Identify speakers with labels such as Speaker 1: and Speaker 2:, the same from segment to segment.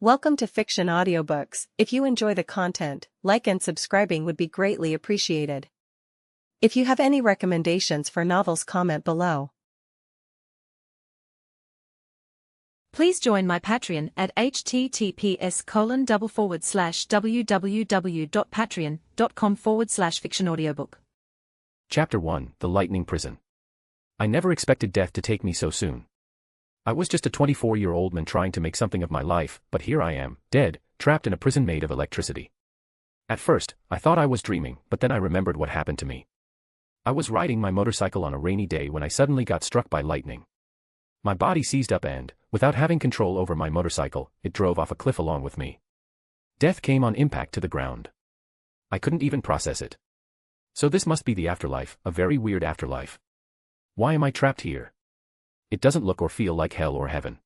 Speaker 1: Welcome to Fiction Audiobooks. If you enjoy the content, like and subscribing would be greatly appreciated. If you have any recommendations for novels, comment below.
Speaker 2: Please join my Patreon at https://www.patreon.com/fictionaudiobook.
Speaker 3: Chapter 1: The Lightning Prison. I never expected death to take me so soon. I was just a 24-year-old man trying to make something of my life, but here I am, dead, trapped in a prison made of electricity. At first, I thought I was dreaming, but then I remembered what happened to me. I was riding my motorcycle on a rainy day when I suddenly got struck by lightning. My body seized up and, without having control over my motorcycle, it drove off a cliff along with me. Death came on impact to the ground. I couldn't even process it. So this must be the afterlife, a very weird afterlife. Why am I trapped here? It doesn't look or feel like hell or heaven.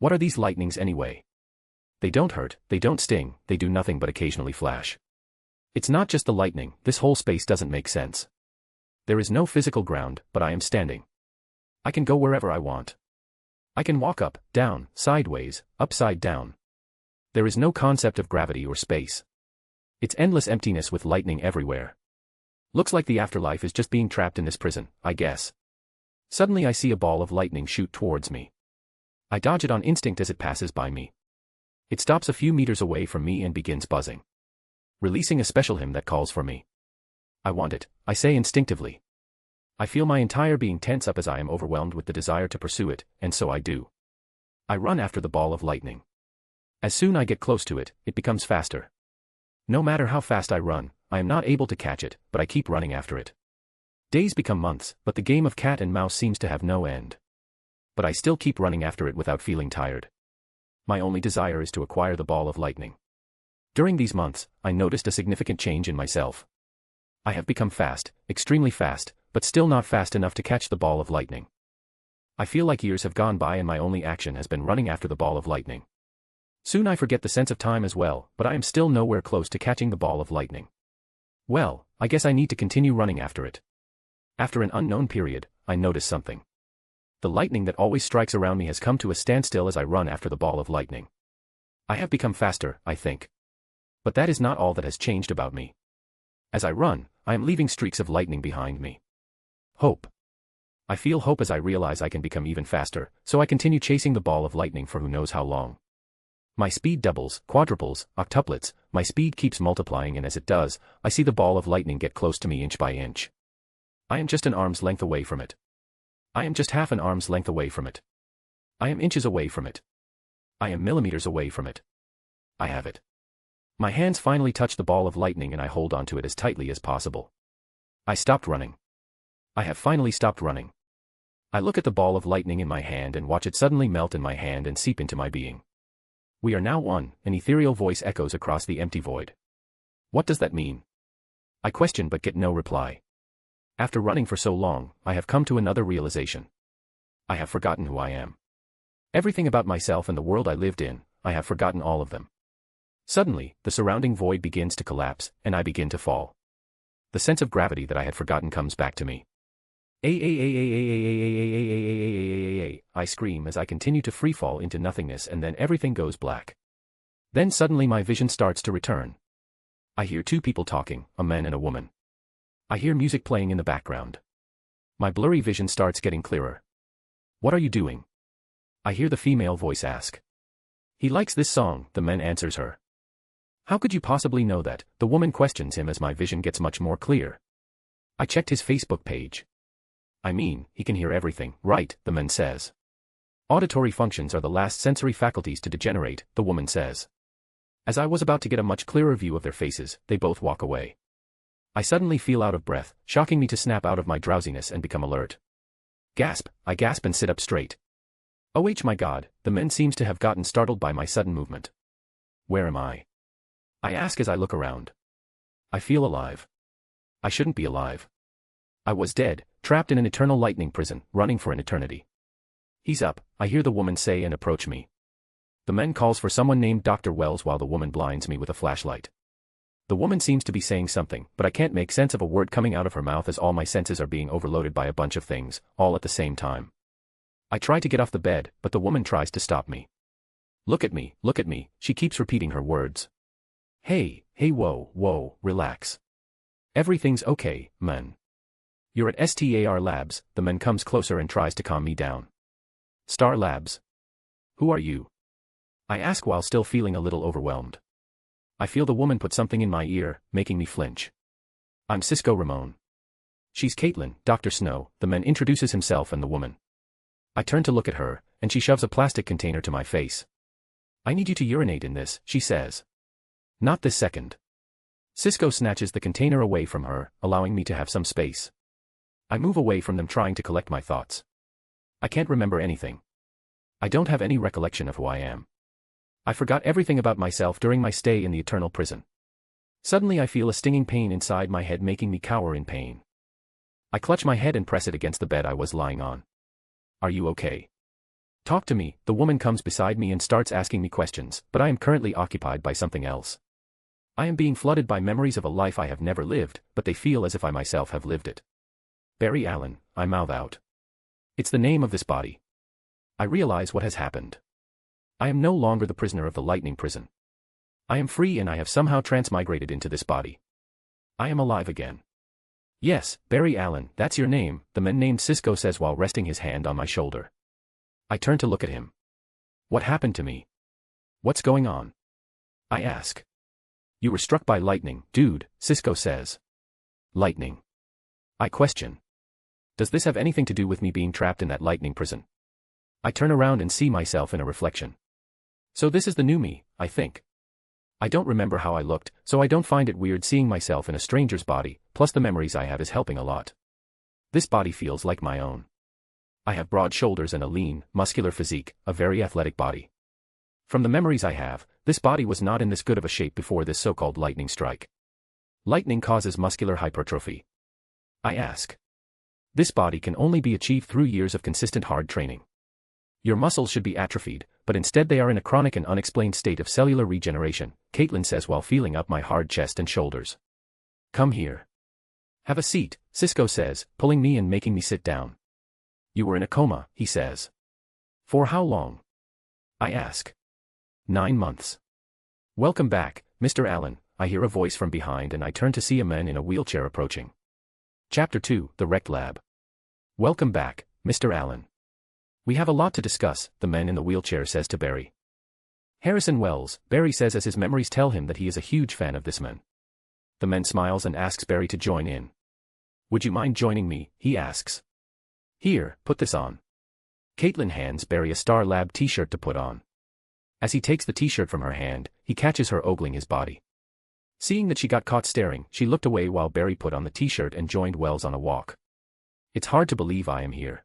Speaker 3: What are these lightnings anyway? They don't hurt, they don't sting, they do nothing but occasionally flash. It's not just the lightning, this whole space doesn't make sense. There is no physical ground, but I am standing. I can go wherever I want. I can walk up, down, sideways, upside down. There is no concept of gravity or space. It's endless emptiness with lightning everywhere. Looks like the afterlife is just being trapped in this prison, I guess. Suddenly I see a ball of lightning shoot towards me. I dodge it on instinct as it passes by me. It stops a few meters away from me and begins buzzing, releasing a special hymn that calls for me. I want it, I say instinctively. I feel my entire being tense up as I am overwhelmed with the desire to pursue it, and so I do. I run after the ball of lightning. As soon as I get close to it, it becomes faster. No matter how fast I run, I am not able to catch it, but I keep running after it. Days become months, but the game of cat and mouse seems to have no end. But I still keep running after it without feeling tired. My only desire is to acquire the ball of lightning. During these months, I noticed a significant change in myself. I have become fast, extremely fast, but still not fast enough to catch the ball of lightning. I feel like years have gone by and my only action has been running after the ball of lightning. Soon I forget the sense of time as well, but I am still nowhere close to catching the ball of lightning. Well, I guess I need to continue running after it. After an unknown period, I notice something. The lightning that always strikes around me has come to a standstill as I run after the ball of lightning. I have become faster, I think. But that is not all that has changed about me. As I run, I am leaving streaks of lightning behind me. Hope. I feel hope as I realize I can become even faster, so I continue chasing the ball of lightning for who knows how long. My speed doubles, quadruples, octuplets, my speed keeps multiplying, and as it does, I see the ball of lightning get close to me inch by inch. I am just an arm's length away from it. I am just half an arm's length away from it. I am inches away from it. I am millimeters away from it. I have it. My hands finally touch the ball of lightning and I hold onto it as tightly as possible. I stopped running. I have finally stopped running. I look at the ball of lightning in my hand and watch it suddenly melt in my hand and seep into my being. We are now one, an ethereal voice echoes across the empty void. What does that mean? I question but get no reply. After running for so long, I have come to another realization. I have forgotten who I am. Everything about myself and the world I lived in, I have forgotten all of them. Suddenly, the surrounding void begins to collapse, and I begin to fall. The sense of gravity that I had forgotten comes back to me. I scream as I continue to freefall into nothingness, and then everything goes black. Then suddenly my vision starts to return. I hear two people talking, a man and a woman. I hear music playing in the background. My blurry vision starts getting clearer. What are you doing? I hear the female voice ask. He likes this song, the man answers her. How could you possibly know that? The woman questions him as my vision gets much more clear. I checked his Facebook page. I mean, he can hear everything, right? The man says. Auditory functions are the last sensory faculties to degenerate, the woman says. As I was about to get a much clearer view of their faces, they both walk away. I suddenly feel out of breath, shocking me to snap out of my drowsiness and become alert. Gasp, I gasp and sit up straight. Oh my God, the man seems to have gotten startled by my sudden movement. Where am I? I ask as I look around. I feel alive. I shouldn't be alive. I was dead, trapped in an eternal lightning prison, running for an eternity. He's up, I hear the woman say and approach me. The man calls for someone named Dr. Wells while the woman blinds me with a flashlight. The woman seems to be saying something, but I can't make sense of a word coming out of her mouth as all my senses are being overloaded by a bunch of things, all at the same time. I try to get off the bed, but the woman tries to stop me. Look at me, she keeps repeating her words. Hey, whoa, relax. Everything's okay, man. You're at STAR Labs, the man comes closer and tries to calm me down. Star Labs? Who are you? I ask while still feeling a little overwhelmed. I feel the woman put something in my ear, making me flinch. I'm Cisco Ramon. She's Caitlin, Dr. Snow, the man introduces himself and the woman. I turn to look at her, and she shoves a plastic container to my face. I need you to urinate in this, she says. Not this second. Cisco snatches the container away from her, allowing me to have some space. I move away from them trying to collect my thoughts. I can't remember anything. I don't have any recollection of who I am. I forgot everything about myself during my stay in the eternal prison. Suddenly I feel a stinging pain inside my head making me cower in pain. I clutch my head and press it against the bed I was lying on. Are you okay? Talk to me, the woman comes beside me and starts asking me questions, but I am currently occupied by something else. I am being flooded by memories of a life I have never lived, but they feel as if I myself have lived it. Barry Allen, I mouth out. It's the name of this body. I realize what has happened. I am no longer the prisoner of the Lightning Prison. I am free and I have somehow transmigrated into this body. I am alive again. Yes, Barry Allen, that's your name, the man named Cisco says while resting his hand on my shoulder. I turn to look at him. What happened to me? What's going on? I ask. You were struck by lightning, dude, Cisco says. Lightning? I question. Does this have anything to do with me being trapped in that lightning prison? I turn around and see myself in a reflection. So this is the new me, I think. I don't remember how I looked, so I don't find it weird seeing myself in a stranger's body, plus the memories I have is helping a lot. This body feels like my own. I have broad shoulders and a lean, muscular physique, a very athletic body. From the memories I have, this body was not in this good of a shape before this so-called lightning strike. Lightning causes muscular hypertrophy. I ask. This body can only be achieved through years of consistent hard training. Your muscles should be atrophied, but instead they are in a chronic and unexplained state of cellular regeneration, Caitlin says while feeling up my hard chest and shoulders. Come here. Have a seat, Cisco says, pulling me and making me sit down. You were in a coma, he says. For how long? I ask. 9 months. Welcome back, Mr. Allen, I hear a voice from behind and I turn to see a man in a wheelchair approaching. Chapter 2, The Wrecked Lab. Welcome back, Mr. Allen. We have a lot to discuss, the man in the wheelchair says to Barry. Harrison Wells, Barry says as his memories tell him that he is a huge fan of this man. The man smiles and asks Barry to join in. Would you mind joining me, he asks. Here, put this on. Caitlin hands Barry a Star Lab t-shirt to put on. As he takes the t-shirt from her hand, he catches her ogling his body. Seeing that she got caught staring, she looked away while Barry put on the t-shirt and joined Wells on a walk. It's hard to believe I am here.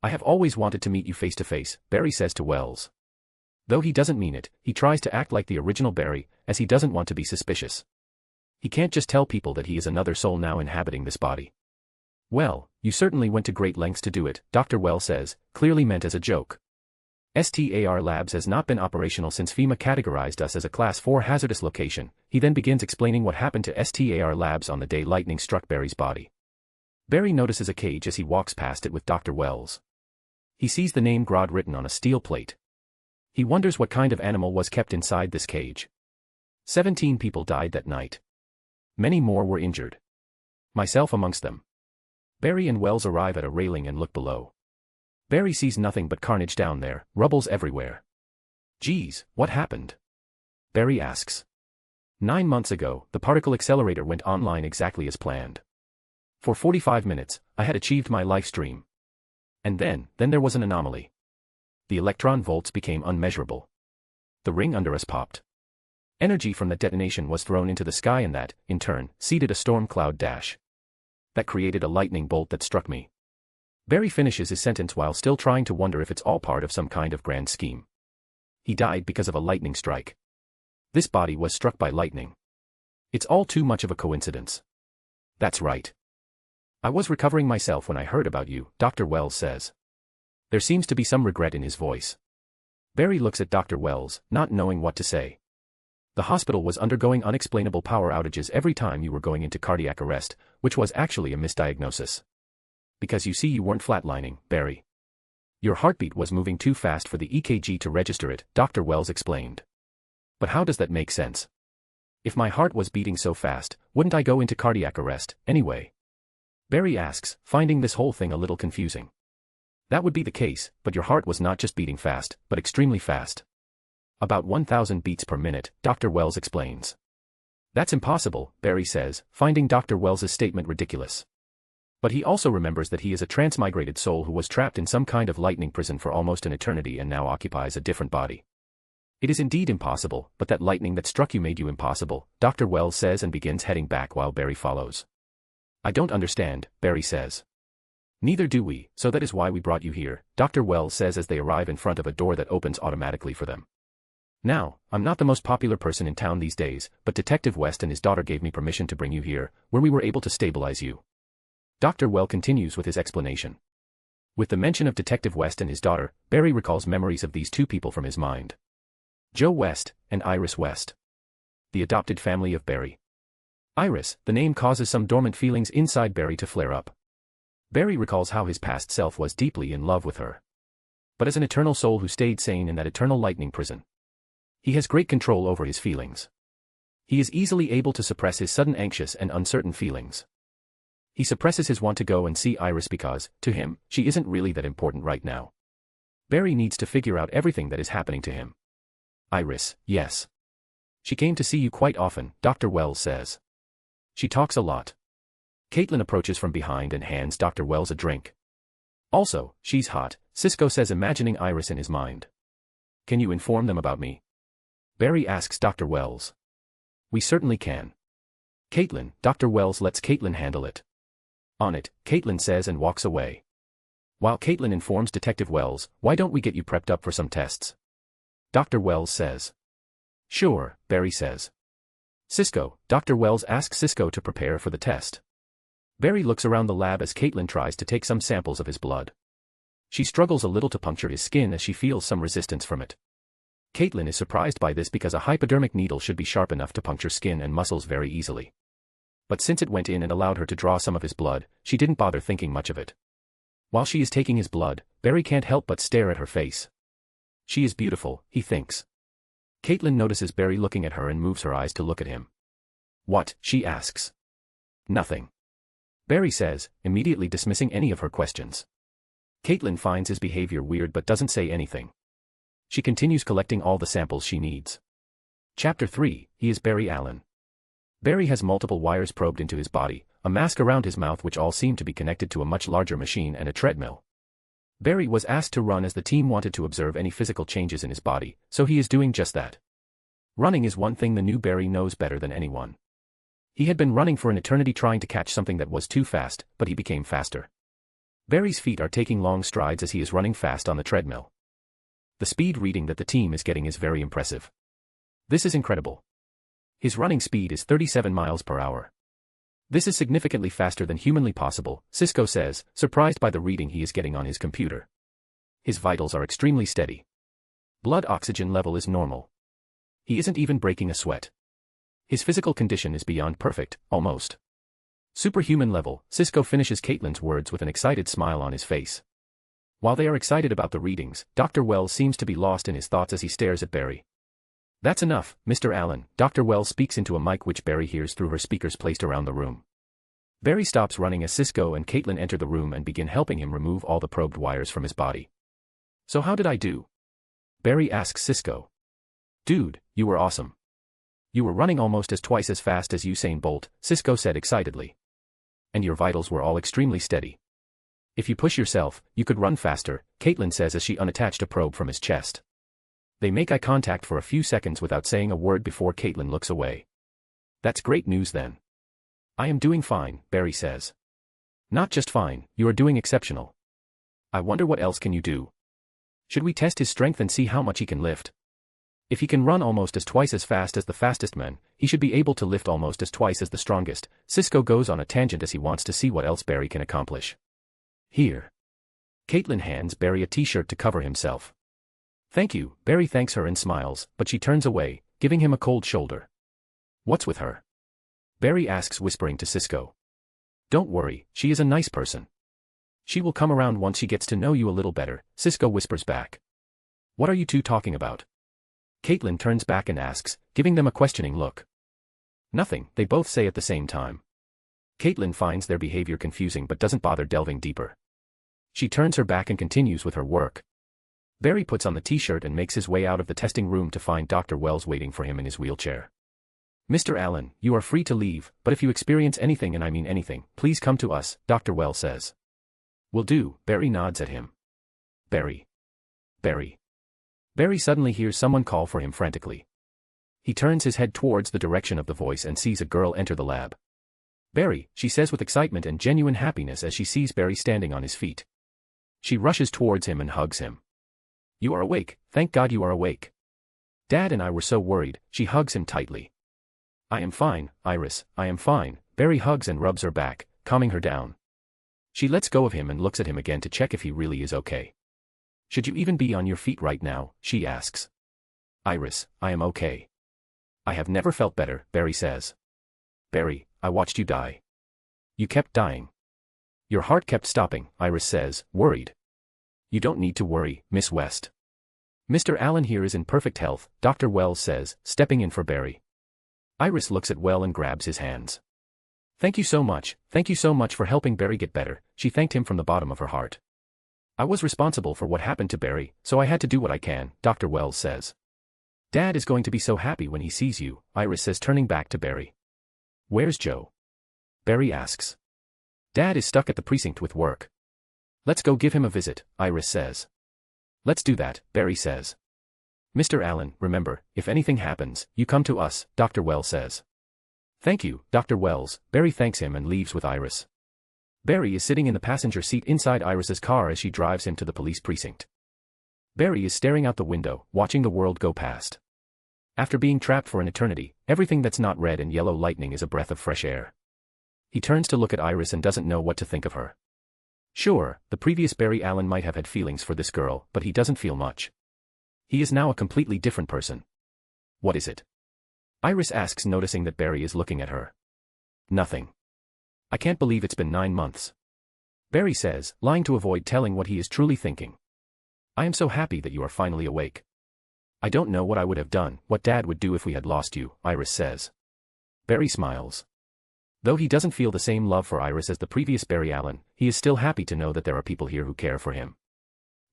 Speaker 3: I have always wanted to meet you face to face, Barry says to Wells. Though he doesn't mean it, he tries to act like the original Barry, as he doesn't want to be suspicious. He can't just tell people that he is another soul now inhabiting this body. Well, you certainly went to great lengths to do it, Dr. Wells says, clearly meant as a joke. STAR Labs has not been operational since FEMA categorized us as a Class 4 hazardous location. He then begins explaining what happened to STAR Labs on the day lightning struck Barry's body. Barry notices a cage as he walks past it with Dr. Wells. He sees the name Grodd written on a steel plate. He wonders what kind of animal was kept inside this cage. 17 people died that night. Many more were injured. Myself amongst them. Barry and Wells arrive at a railing and look below. Barry sees nothing but carnage down there, rubble's everywhere. Geez, what happened? Barry asks. 9 months ago, the particle accelerator went online exactly as planned. For 45 minutes, I had achieved my life stream. And then there was an anomaly. The electron volts became unmeasurable. The ring under us popped. Energy from that detonation was thrown into the sky and that, in turn, seeded a storm cloud dash. That created a lightning bolt that struck me. Barry finishes his sentence while still trying to wonder if it's all part of some kind of grand scheme. He died because of a lightning strike. This body was struck by lightning. It's all too much of a coincidence. That's right. I was recovering myself when I heard about you, Dr. Wells says. There seems to be some regret in his voice. Barry looks at Dr. Wells, not knowing what to say. The hospital was undergoing unexplainable power outages every time you were going into cardiac arrest, which was actually a misdiagnosis. Because you see you weren't flatlining, Barry. Your heartbeat was moving too fast for the EKG to register it, Dr. Wells explained. But how does that make sense? If my heart was beating so fast, wouldn't I go into cardiac arrest, anyway? Barry asks, finding this whole thing a little confusing. That would be the case, but your heart was not just beating fast, but extremely fast. About 1,000 beats per minute, Dr. Wells explains. That's impossible, Barry says, finding Dr. Wells's statement ridiculous. But he also remembers that he is a transmigrated soul who was trapped in some kind of lightning prison for almost an eternity and now occupies a different body. It is indeed impossible, but that lightning that struck you made you impossible, Dr. Wells says and begins heading back while Barry follows. I don't understand, Barry says. Neither do we, so that is why we brought you here, Dr. Wells says as they arrive in front of a door that opens automatically for them. Now, I'm not the most popular person in town these days, but Detective West and his daughter gave me permission to bring you here, where we were able to stabilize you. Dr. Well continues with his explanation. With the mention of Detective West and his daughter, Barry recalls memories of these two people from his mind. Joe West and Iris West. The adopted family of Barry. Iris, the name causes some dormant feelings inside Barry to flare up. Barry recalls how his past self was deeply in love with her. But as an eternal soul who stayed sane in that eternal lightning prison, he has great control over his feelings. He is easily able to suppress his sudden anxious and uncertain feelings. He suppresses his want to go and see Iris because, to him, she isn't really that important right now. Barry needs to figure out everything that is happening to him. Iris, yes. She came to see you quite often, Dr. Wells says. She talks a lot. Caitlin approaches from behind and hands Dr. Wells a drink. Also, she's hot, Cisco says, imagining Iris in his mind. Can you inform them about me? Barry asks Dr. Wells. We certainly can. Caitlin, Dr. Wells lets Caitlin handle it. On it, Caitlin says and walks away. While Caitlin informs Detective Wells, why don't we get you prepped up for some tests? Dr. Wells says. Sure, Barry says. Cisco, Dr. Wells asks Cisco to prepare for the test. Barry looks around the lab as Caitlin tries to take some samples of his blood. She struggles a little to puncture his skin as she feels some resistance from it. Caitlin is surprised by this because a hypodermic needle should be sharp enough to puncture skin and muscles very easily. But since it went in and allowed her to draw some of his blood, she didn't bother thinking much of it. While she is taking his blood, Barry can't help but stare at her face. She is beautiful, he thinks. Caitlin notices Barry looking at her and moves her eyes to look at him. What, she asks. Nothing. Barry says, immediately dismissing any of her questions. Caitlin finds his behavior weird but doesn't say anything. She continues collecting all the samples she needs. Chapter 3, He is Barry Allen. Barry has multiple wires probed into his body, a mask around his mouth which all seem to be connected to a much larger machine and a treadmill. Barry was asked to run as the team wanted to observe any physical changes in his body, so he is doing just that. Running is one thing the new Barry knows better than anyone. He had been running for an eternity trying to catch something that was too fast, but he became faster. Barry's feet are taking long strides as he is running fast on the treadmill. The speed reading that the team is getting is very impressive. This is incredible. His running speed is 37 miles per hour. This is significantly faster than humanly possible, Cisco says, surprised by the reading he is getting on his computer. His vitals are extremely steady. Blood oxygen level is normal. He isn't even breaking a sweat. His physical condition is beyond perfect, almost. Superhuman level, Cisco finishes Caitlin's words with an excited smile on his face. While they are excited about the readings, Dr. Wells seems to be lost in his thoughts as he stares at Barry. That's enough, Mr. Allen, Dr. Wells speaks into a mic which Barry hears through her speakers placed around the room. Barry stops running as Cisco and Caitlin enter the room and begin helping him remove all the probed wires from his body. So how did I do? Barry asks Cisco. Dude, you were awesome. You were running almost twice as fast as Usain Bolt, Cisco said excitedly. And your vitals were all extremely steady. If you push yourself, you could run faster, Caitlin says as she unattached a probe from his chest. They make eye contact for a few seconds without saying a word before Caitlin looks away. That's great news then. I am doing fine, Barry says. Not just fine, you are doing exceptional. I wonder what else can you do? Should we test his strength and see how much he can lift? If he can run almost twice as fast as the fastest man, he should be able to lift almost twice as the strongest. Cisco goes on a tangent as he wants to see what else Barry can accomplish. Here. Caitlin hands Barry a t-shirt to cover himself. Thank you, Barry thanks her and smiles, but she turns away, giving him a cold shoulder. What's with her? Barry asks whispering to Cisco. Don't worry, she is a nice person. She will come around once she gets to know you a little better, Cisco whispers back. What are you two talking about? Caitlin turns back and asks, giving them a questioning look. Nothing, they both say at the same time. Caitlin finds their behavior confusing but doesn't bother delving deeper. She turns her back and continues with her work. Barry puts on the t-shirt and makes his way out of the testing room to find Dr. Wells waiting for him in his wheelchair. Mr. Allen, you are free to leave, but if you experience anything, and I mean anything, please come to us, Dr. Wells says. Will do, Barry nods at him. Barry. Barry. Barry suddenly hears someone call for him frantically. He turns his head towards the direction of the voice and sees a girl enter the lab. Barry, she says with excitement and genuine happiness as she sees Barry standing on his feet. She rushes towards him and hugs him. You are awake, thank God you are awake. Dad and I were so worried, she hugs him tightly. I am fine, Iris, I am fine, Barry hugs and rubs her back, calming her down. She lets go of him and looks at him again to check if he really is okay. Should you even be on your feet right now, she asks. Iris, I am okay. I have never felt better, Barry says. Barry, I watched you die. You kept dying. Your heart kept stopping, Iris says, worried. You don't need to worry, Miss West. Mr. Allen here is in perfect health, Dr. Wells says, stepping in for Barry. Iris looks at Well and grabs his hands. Thank you so much for helping Barry get better, she thanked him from the bottom of her heart. I was responsible for what happened to Barry, so I had to do what I can, Dr. Wells says. Dad is going to be so happy when he sees you, Iris says turning back to Barry. Where's Joe? Barry asks. Dad is stuck at the precinct with work. Let's go give him a visit, Iris says. Let's do that, Barry says. Mr. Allen, remember, if anything happens, you come to us, Dr. Wells says. Thank you, Dr. Wells, Barry thanks him and leaves with Iris. Barry is sitting in the passenger seat inside Iris's car as she drives him to the police precinct. Barry is staring out the window, watching the world go past. After being trapped for an eternity, everything that's not red and yellow lightning is a breath of fresh air. He turns to look at Iris and doesn't know what to think of her. Sure, the previous Barry Allen might have had feelings for this girl, but he doesn't feel much. He is now a completely different person. What is it? Iris asks, noticing that Barry is looking at her. Nothing. I can't believe it's been 9 months. Barry says, lying to avoid telling what he is truly thinking. I am so happy that you are finally awake. I don't know what I would have done, what Dad would do if we had lost you, Iris says. Barry smiles. Though he doesn't feel the same love for Iris as the previous Barry Allen, he is still happy to know that there are people here who care for him.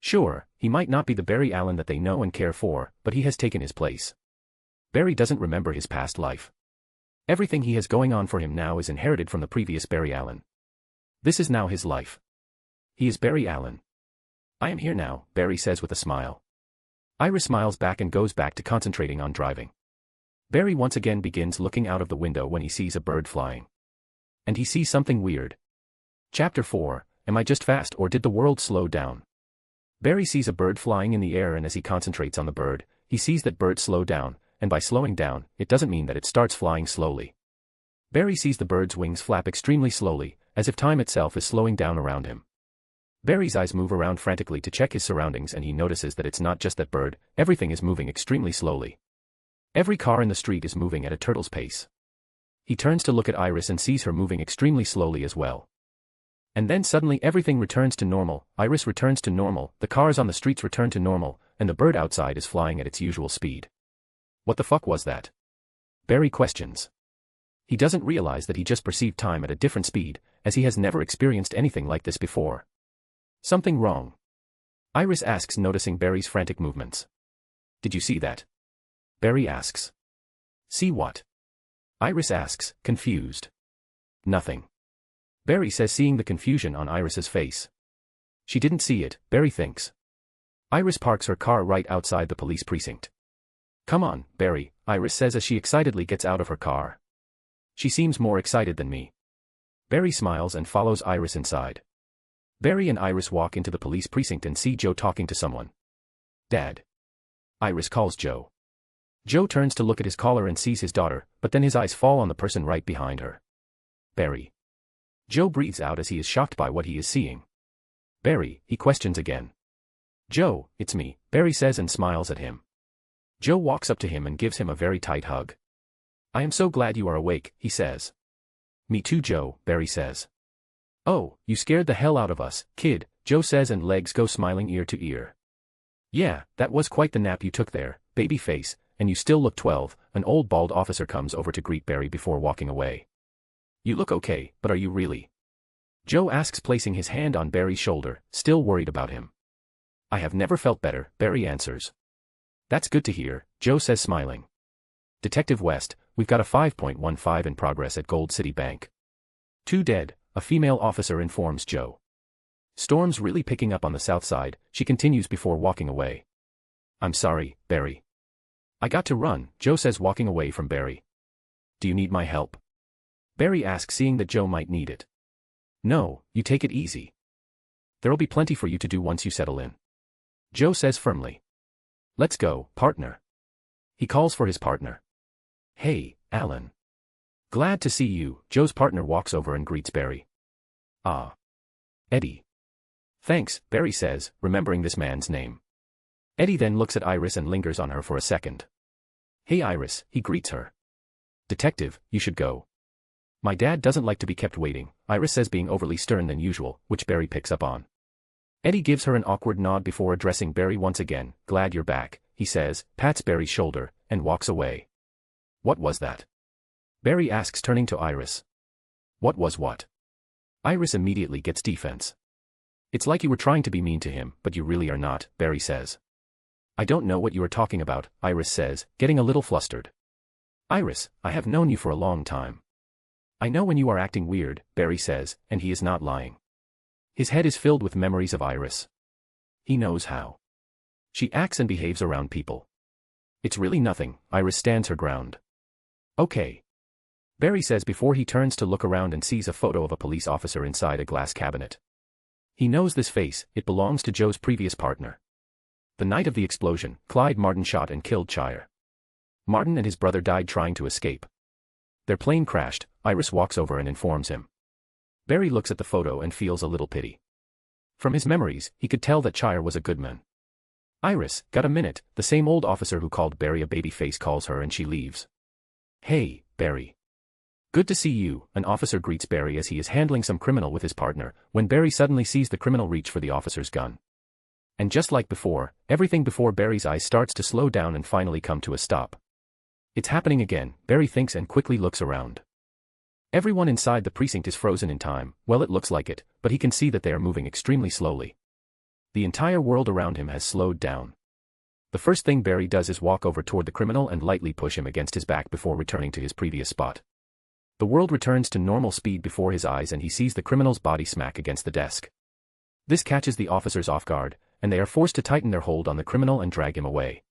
Speaker 3: Sure, he might not be the Barry Allen that they know and care for, but he has taken his place. Barry doesn't remember his past life. Everything he has going on for him now is inherited from the previous Barry Allen. This is now his life. He is Barry Allen. I am here now, Barry says with a smile. Iris smiles back and goes back to concentrating on driving. Barry once again begins looking out of the window when he sees a bird flying. And he sees something weird. Chapter 4, Am I just fast or did the world slow down? Barry sees a bird flying in the air, and as he concentrates on the bird, he sees that bird slow down, and by slowing down, it doesn't mean that it starts flying slowly. Barry sees the bird's wings flap extremely slowly, as if time itself is slowing down around him. Barry's eyes move around frantically to check his surroundings, and he notices that it's not just that bird, everything is moving extremely slowly. Every car in the street is moving at a turtle's pace. He turns to look at Iris and sees her moving extremely slowly as well. And then suddenly everything returns to normal, Iris returns to normal, the cars on the streets return to normal, and the bird outside is flying at its usual speed. What the fuck was that? Barry questions. He doesn't realize that he just perceived time at a different speed, as he has never experienced anything like this before. Something wrong? Iris asks, noticing Barry's frantic movements. Did you see that? Barry asks. See what? Iris asks, confused. Nothing. Barry says, seeing the confusion on Iris's face. She didn't see it, Barry thinks. Iris parks her car right outside the police precinct. Come on, Barry, Iris says as she excitedly gets out of her car. She seems more excited than me. Barry smiles and follows Iris inside. Barry and Iris walk into the police precinct and see Joe talking to someone. Dad. Iris calls Joe. Joe turns to look at his caller and sees his daughter, but then his eyes fall on the person right behind her. Barry. Joe breathes out as he is shocked by what he is seeing. Barry, he questions again. Joe, it's me, Barry says and smiles at him. Joe walks up to him and gives him a very tight hug. I am so glad you are awake, he says. Me too, Joe, Barry says. Oh, you scared the hell out of us, kid, Joe says and legs go smiling ear to ear. Yeah, that was quite the nap you took there, baby face, and you still look 12, an old bald officer comes over to greet Barry before walking away. You look okay, but are you really? Joe asks, placing his hand on Barry's shoulder, still worried about him. I have never felt better, Barry answers. That's good to hear, Joe says smiling. Detective West, we've got a 5.15 in progress at Gold City Bank. 2 dead, a female officer informs Joe. Storm's really picking up on the south side, she continues before walking away. I'm sorry, Barry. I got to run, Joe says walking away from Barry. Do you need my help? Barry asks, seeing that Joe might need it. No, you take it easy. There'll be plenty for you to do once you settle in. Joe says firmly. Let's go, partner. He calls for his partner. Hey, Alan. Glad to see you, Joe's partner walks over and greets Barry. Ah. Eddie. Thanks, Barry says, remembering this man's name. Eddie then looks at Iris and lingers on her for a second. Hey Iris, he greets her. Detective, you should go. My dad doesn't like to be kept waiting, Iris says, being overly stern than usual, which Barry picks up on. Eddie gives her an awkward nod before addressing Barry once again. Glad you're back, he says, pats Barry's shoulder, and walks away. What was that? Barry asks, turning to Iris. What was what? Iris immediately gets defense. It's like you were trying to be mean to him, but you really are not, Barry says. I don't know what you are talking about, Iris says, getting a little flustered. Iris, I have known you for a long time. I know when you are acting weird, Barry says, and he is not lying. His head is filled with memories of Iris. He knows how she acts and behaves around people. It's really nothing, Iris stands her ground. Okay. Barry says before he turns to look around and sees a photo of a police officer inside a glass cabinet. He knows this face, it belongs to Joe's previous partner. The night of the explosion, Clyde Martin shot and killed Chire. Martin and his brother died trying to escape. Their plane crashed, Iris walks over and informs him. Barry looks at the photo and feels a little pity. From his memories, he could tell that Chire was a good man. Iris, got a minute, the same old officer who called Barry a baby face calls her and she leaves. Hey, Barry. Good to see you, an officer greets Barry as he is handling some criminal with his partner, when Barry suddenly sees the criminal reach for the officer's gun. And just like before, everything before Barry's eyes starts to slow down and finally come to a stop. It's happening again, Barry thinks and quickly looks around. Everyone inside the precinct is frozen in time, well it looks like it, but he can see that they are moving extremely slowly. The entire world around him has slowed down. The first thing Barry does is walk over toward the criminal and lightly push him against his back before returning to his previous spot. The world returns to normal speed before his eyes and he sees the criminal's body smack against the desk. This catches the officers off guard, and they are forced to tighten their hold on the criminal and drag him away.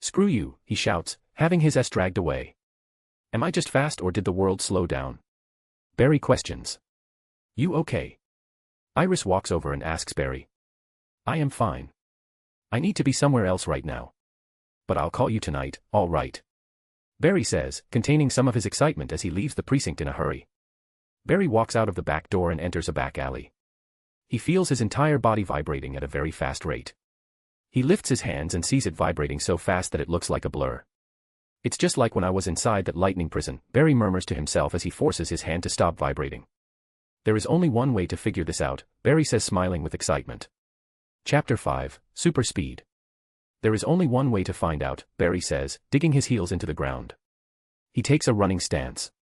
Speaker 3: Screw you, he shouts, having his ass dragged away. Am I just fast or did the world slow down? Barry questions. You okay? Iris walks over and asks Barry. I am fine. I need to be somewhere else right now. But I'll call you tonight, all right. Barry says, containing some of his excitement as he leaves the precinct in a hurry. Barry walks out of the back door and enters a back alley. He feels his entire body vibrating at a very fast rate. He lifts his hands and sees it vibrating so fast that it looks like a blur. It's just like when I was inside that lightning prison, Barry murmurs to himself as he forces his hand to stop vibrating. There is only one way to figure this out, Barry says, smiling with excitement. Chapter 5, Super Speed. There is only one way to find out, Barry says, digging his heels into the ground. He takes a running stance.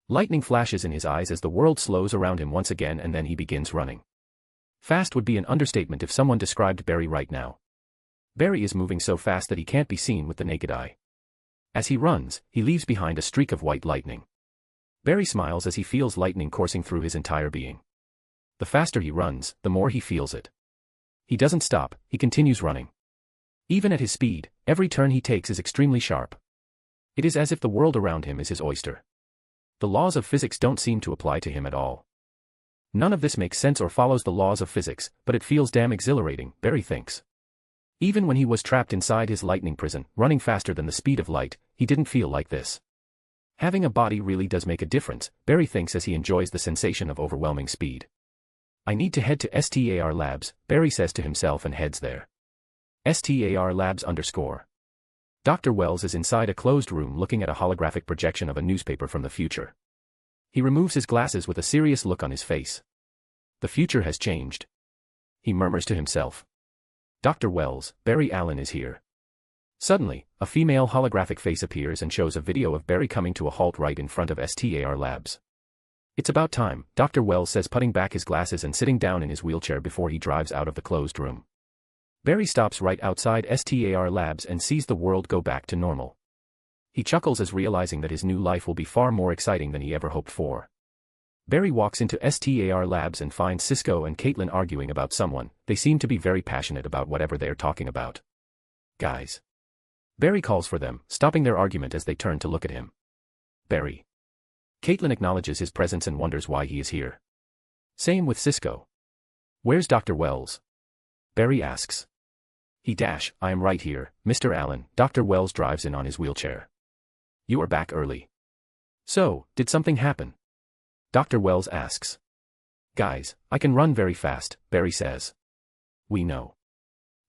Speaker 3: Lightning flashes in his eyes as the world slows around him once again and then he begins running. Fast would be an understatement if someone described Barry right now. Barry is moving so fast that he can't be seen with the naked eye. As he runs, he leaves behind a streak of white lightning. Barry smiles as he feels lightning coursing through his entire being. The faster he runs, the more he feels it. He doesn't stop, he continues running. Even at his speed, every turn he takes is extremely sharp. It is as if the world around him is his oyster. The laws of physics don't seem to apply to him at all. None of this makes sense or follows the laws of physics, but it feels damn exhilarating, Barry thinks. Even when he was trapped inside his lightning prison, running faster than the speed of light, he didn't feel like this. Having a body really does make a difference, Barry thinks as he enjoys the sensation of overwhelming speed. I need to head to STAR Labs, Barry says to himself and heads there. STAR Labs _ Dr. Wells is inside a closed room looking at a holographic projection of a newspaper from the future. He removes his glasses with a serious look on his face. The future has changed. He murmurs to himself. Dr. Wells, Barry Allen is here. Suddenly, a female holographic face appears and shows a video of Barry coming to a halt right in front of STAR Labs. It's about time, Dr. Wells says, putting back his glasses and sitting down in his wheelchair before he drives out of the closed room. Barry stops right outside STAR Labs and sees the world go back to normal. He chuckles as realizing that his new life will be far more exciting than he ever hoped for. Barry walks into STAR Labs and finds Cisco and Caitlin arguing about someone. They seem to be very passionate about whatever they're talking about. Guys. Barry calls for them, stopping their argument as they turn to look at him. Barry. Caitlin acknowledges his presence and wonders why he is here. Same with Cisco. Where's Dr. Wells? Barry asks. I am right here, Mr. Allen. Dr. Wells drives in on his wheelchair. You are back early. So, did something happen? Dr. Wells asks. Guys, I can run very fast, Barry says. We know.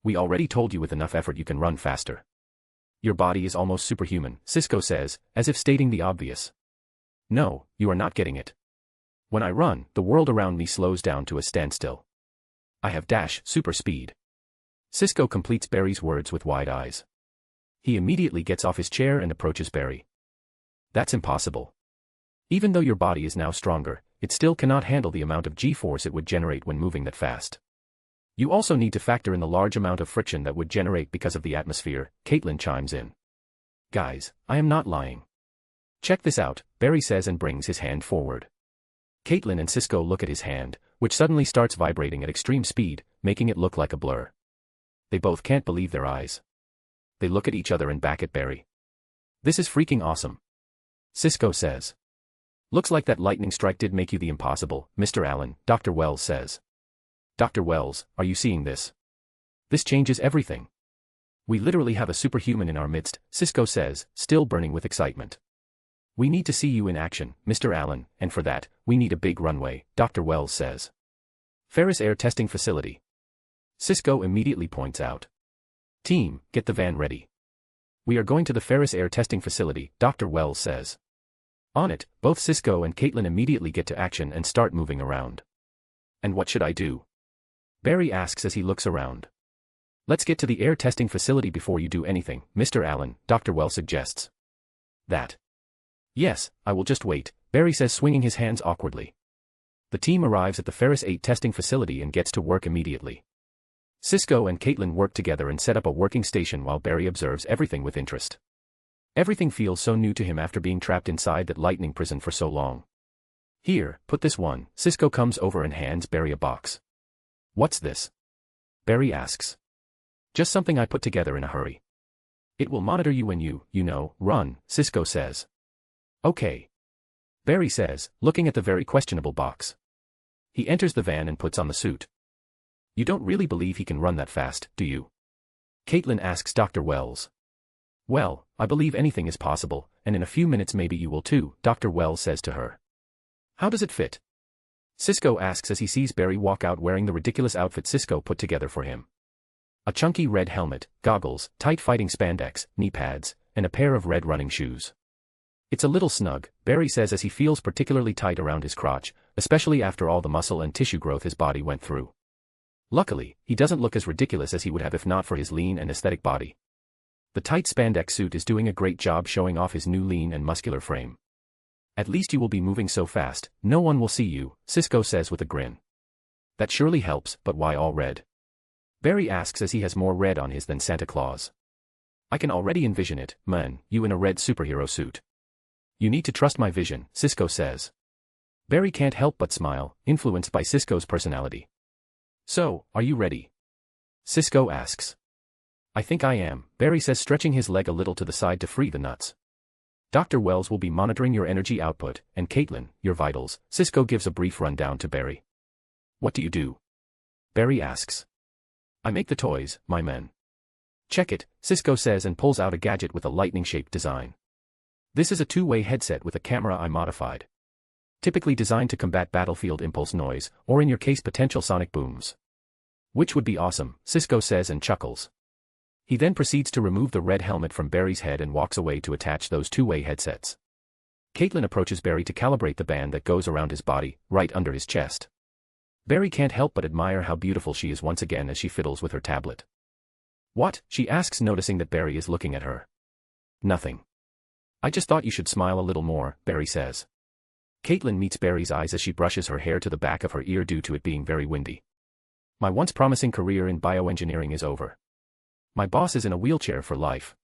Speaker 3: We already told you with enough effort you can run faster. Your body is almost superhuman, Cisco says, as if stating the obvious. No, you are not getting it. When I run, the world around me slows down to a standstill. I have super speed. Cisco completes Barry's words with wide eyes. He immediately gets off his chair and approaches Barry. That's impossible. Even though your body is now stronger, it still cannot handle the amount of G-force it would generate when moving that fast. You also need to factor in the large amount of friction that would generate because of the atmosphere, Caitlin chimes in. Guys, I am not lying. Check this out, Barry says and brings his hand forward. Caitlin and Cisco look at his hand, which suddenly starts vibrating at extreme speed, making it look like a blur. They both can't believe their eyes. They look at each other and back at Barry. This is freaking awesome. Cisco says. Looks like that lightning strike did make you the impossible, Mr. Allen, Dr. Wells says. Dr. Wells, are you seeing this? This changes everything. We literally have a superhuman in our midst, Cisco says, still burning with excitement. We need to see you in action, Mr. Allen, and for that, we need a big runway, Dr. Wells says. Ferris Air Testing Facility. Cisco immediately points out. Team, get the van ready. We are going to the Ferris Air Testing Facility, Dr. Wells says. On it, both Cisco and Caitlin immediately get to action and start moving around. And what should I do? Barry asks as he looks around. Let's get to the air testing facility before you do anything, Mr. Allen, Dr. Wells suggests. That. Yes, I will just wait, Barry says, swinging his hands awkwardly. The team arrives at the Ferris 8 testing facility and gets to work immediately. Cisco and Caitlin work together and set up a working station while Barry observes everything with interest. Everything feels so new to him after being trapped inside that lightning prison for so long. Here, put this one. Cisco comes over and hands Barry a box. What's this? Barry asks. Just something I put together in a hurry. It will monitor you when you run, Cisco says. Okay. Barry says, looking at the very questionable box. He enters the van and puts on the suit. You don't really believe he can run that fast, do you? Caitlin asks Dr. Wells. Well, I believe anything is possible, and in a few minutes maybe you will too, Dr. Wells says to her. How does it fit? Cisco asks as he sees Barry walk out wearing the ridiculous outfit Cisco put together for him. A chunky red helmet, goggles, tight fighting spandex, knee pads, and a pair of red running shoes. It's a little snug, Barry says as he feels particularly tight around his crotch, especially after all the muscle and tissue growth his body went through. Luckily, he doesn't look as ridiculous as he would have if not for his lean and aesthetic body. The tight spandex suit is doing a great job showing off his new lean and muscular frame. At least you will be moving so fast, no one will see you, Cisco says with a grin. That surely helps, but why all red? Barry asks as he has more red on his than Santa Claus. I can already envision it, man, you in a red superhero suit. You need to trust my vision, Cisco says. Barry can't help but smile, influenced by Cisco's personality. So, are you ready? Cisco asks. I think I am, Barry says, stretching his leg a little to the side to free the nuts. Dr. Wells will be monitoring your energy output, and Caitlin, your vitals. Cisco gives a brief rundown to Barry. What do you do? Barry asks. I make the toys, my men. Check it, Cisco says and pulls out a gadget with a lightning-shaped design. This is a two-way headset with a camera I modified. Typically designed to combat battlefield impulse noise, or in your case potential sonic booms. Which would be awesome, Cisco says and chuckles. He then proceeds to remove the red helmet from Barry's head and walks away to attach those two-way headsets. Caitlin approaches Barry to calibrate the band that goes around his body, right under his chest. Barry can't help but admire how beautiful she is once again as she fiddles with her tablet. "What?" she asks, noticing that Barry is looking at her. "Nothing. I just thought you should smile a little more," Barry says. Caitlin meets Barry's eyes as she brushes her hair to the back of her ear due to it being very windy. "My once promising career in bioengineering is over. My boss is in a wheelchair for life.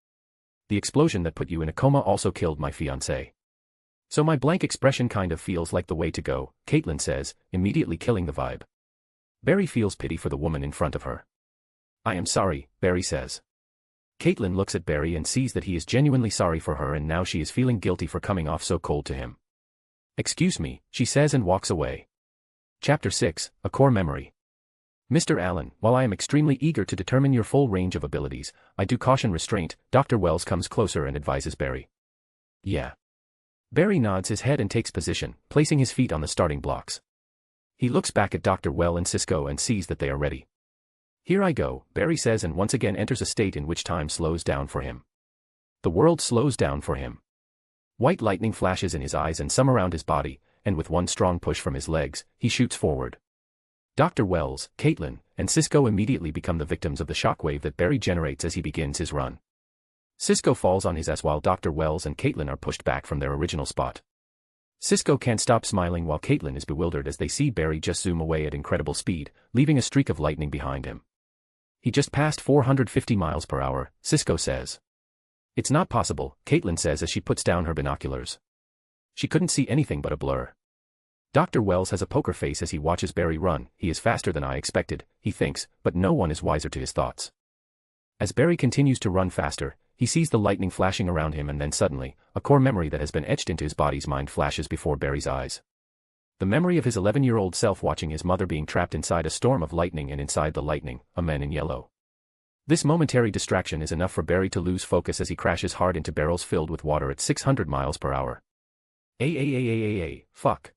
Speaker 3: The explosion that put you in a coma also killed my fiancé. So my blank expression kind of feels like the way to go," Caitlin says, immediately killing the vibe. Barry feels pity for the woman in front of her. "I am sorry," Barry says. Caitlin looks at Barry and sees that he is genuinely sorry for her, and now she is feeling guilty for coming off so cold to him. "Excuse me," she says and walks away. Chapter 6, A Core Memory. "Mr. Allen, while I am extremely eager to determine your full range of abilities, I do caution restraint." Dr. Wells comes closer and advises Barry. "Yeah." Barry nods his head and takes position, placing his feet on the starting blocks. He looks back at Dr. Well and Cisco and sees that they are ready. "Here I go," Barry says, and once again enters a state in which time slows down for him. The world slows down for him. White lightning flashes in his eyes and some around his body, and with one strong push from his legs, he shoots forward. Dr. Wells, Caitlin, and Cisco immediately become the victims of the shockwave that Barry generates as he begins his run. Cisco falls on his ass while Dr. Wells and Caitlin are pushed back from their original spot. Cisco can't stop smiling while Caitlin is bewildered as they see Barry just zoom away at incredible speed, leaving a streak of lightning behind him. "He just passed 450 miles per hour, Cisco says. "It's not possible," Caitlin says as she puts down her binoculars. She couldn't see anything but a blur. Dr. Wells has a poker face as he watches Barry run. "He is faster than I expected," he thinks, but no one is wiser to his thoughts. As Barry continues to run faster, he sees the lightning flashing around him, and then suddenly, a core memory that has been etched into his body's mind flashes before Barry's eyes. The memory of his 11-year-old self watching his mother being trapped inside a storm of lightning, and inside the lightning, a man in yellow. This momentary distraction is enough for Barry to lose focus as he crashes hard into barrels filled with water at 600 miles per hour. Fuck.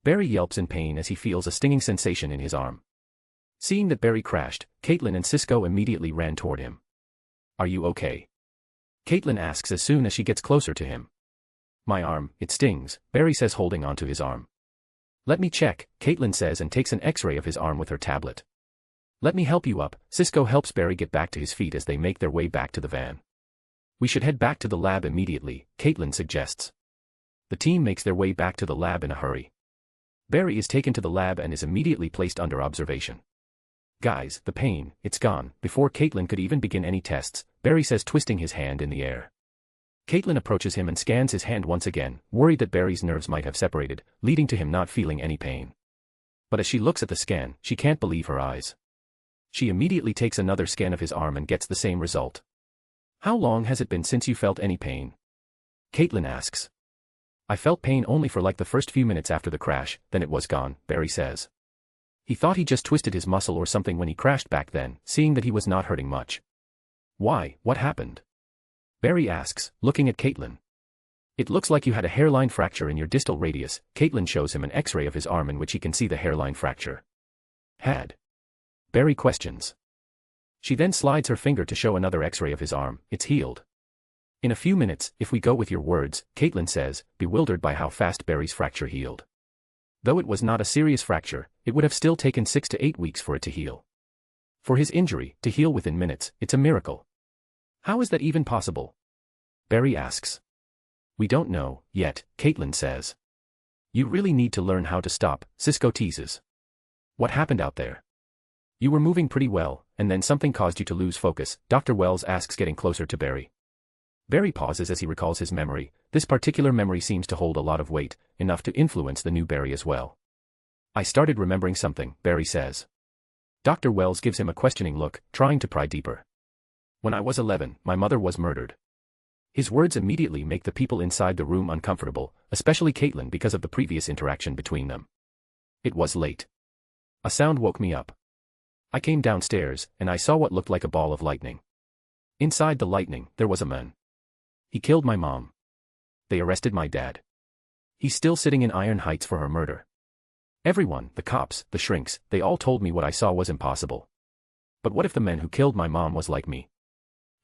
Speaker 3: Barry yelps in pain as he feels a stinging sensation in his arm. Seeing that Barry crashed, Caitlin and Cisco immediately ran toward him. "Are you okay?" Caitlin asks as soon as she gets closer to him. "My arm, it stings," Barry says, holding onto his arm. "Let me check," Caitlin says, and takes an x-ray of his arm with her tablet. "Let me help you up." Cisco helps Barry get back to his feet as they make their way back to the van. "We should head back to the lab immediately," Caitlin suggests. The team makes their way back to the lab in a hurry. Barry is taken to the lab and is immediately placed under observation. "Guys, the pain, it's gone." Before Caitlin could even begin any tests, Barry says, twisting his hand in the air. Caitlin approaches him and scans his hand once again, worried that Barry's nerves might have separated, leading to him not feeling any pain. But as she looks at the scan, she can't believe her eyes. She immediately takes another scan of his arm and gets the same result. "How long has it been since you felt any pain?" Caitlin asks. "I felt pain only for like the first few minutes after the crash, then it was gone," Barry says. He thought he just twisted his muscle or something when he crashed back then, seeing that he was not hurting much. "Why, what happened?" Barry asks, looking at Caitlin. "It looks like you had a hairline fracture in your distal radius." Caitlin shows him an x-ray of his arm in which he can see the hairline fracture. "Had?" Barry questions. She then slides her finger to show another x-ray of his arm. "It's healed." "In a few minutes, if we go with your words," Caitlin says, bewildered by how fast Barry's fracture healed. Though it was not a serious fracture, it would have still taken 6 to 8 weeks for it to heal. For his injury to heal within minutes, it's a miracle. "How is that even possible?" Barry asks. "We don't know, yet," Caitlin says. "You really need to learn how to stop," Cisco teases. "What happened out there?" "You were moving pretty well, and then something caused you to lose focus," Dr. Wells asks, getting closer to Barry. Barry pauses as he recalls his memory. This particular memory seems to hold a lot of weight, enough to influence the new Barry as well. "I started remembering something," Barry says. Dr. Wells gives him a questioning look, trying to pry deeper. "When I was 11, my mother was murdered." His words immediately make the people inside the room uncomfortable, especially Caitlin because of the previous interaction between them. "It was late. A sound woke me up. I came downstairs, and I saw what looked like a ball of lightning. Inside the lightning, there was a man. He killed my mom. They arrested my dad. He's still sitting in Iron Heights for her murder. Everyone, the cops, the shrinks, they all told me what I saw was impossible. But what if the man who killed my mom was like me?"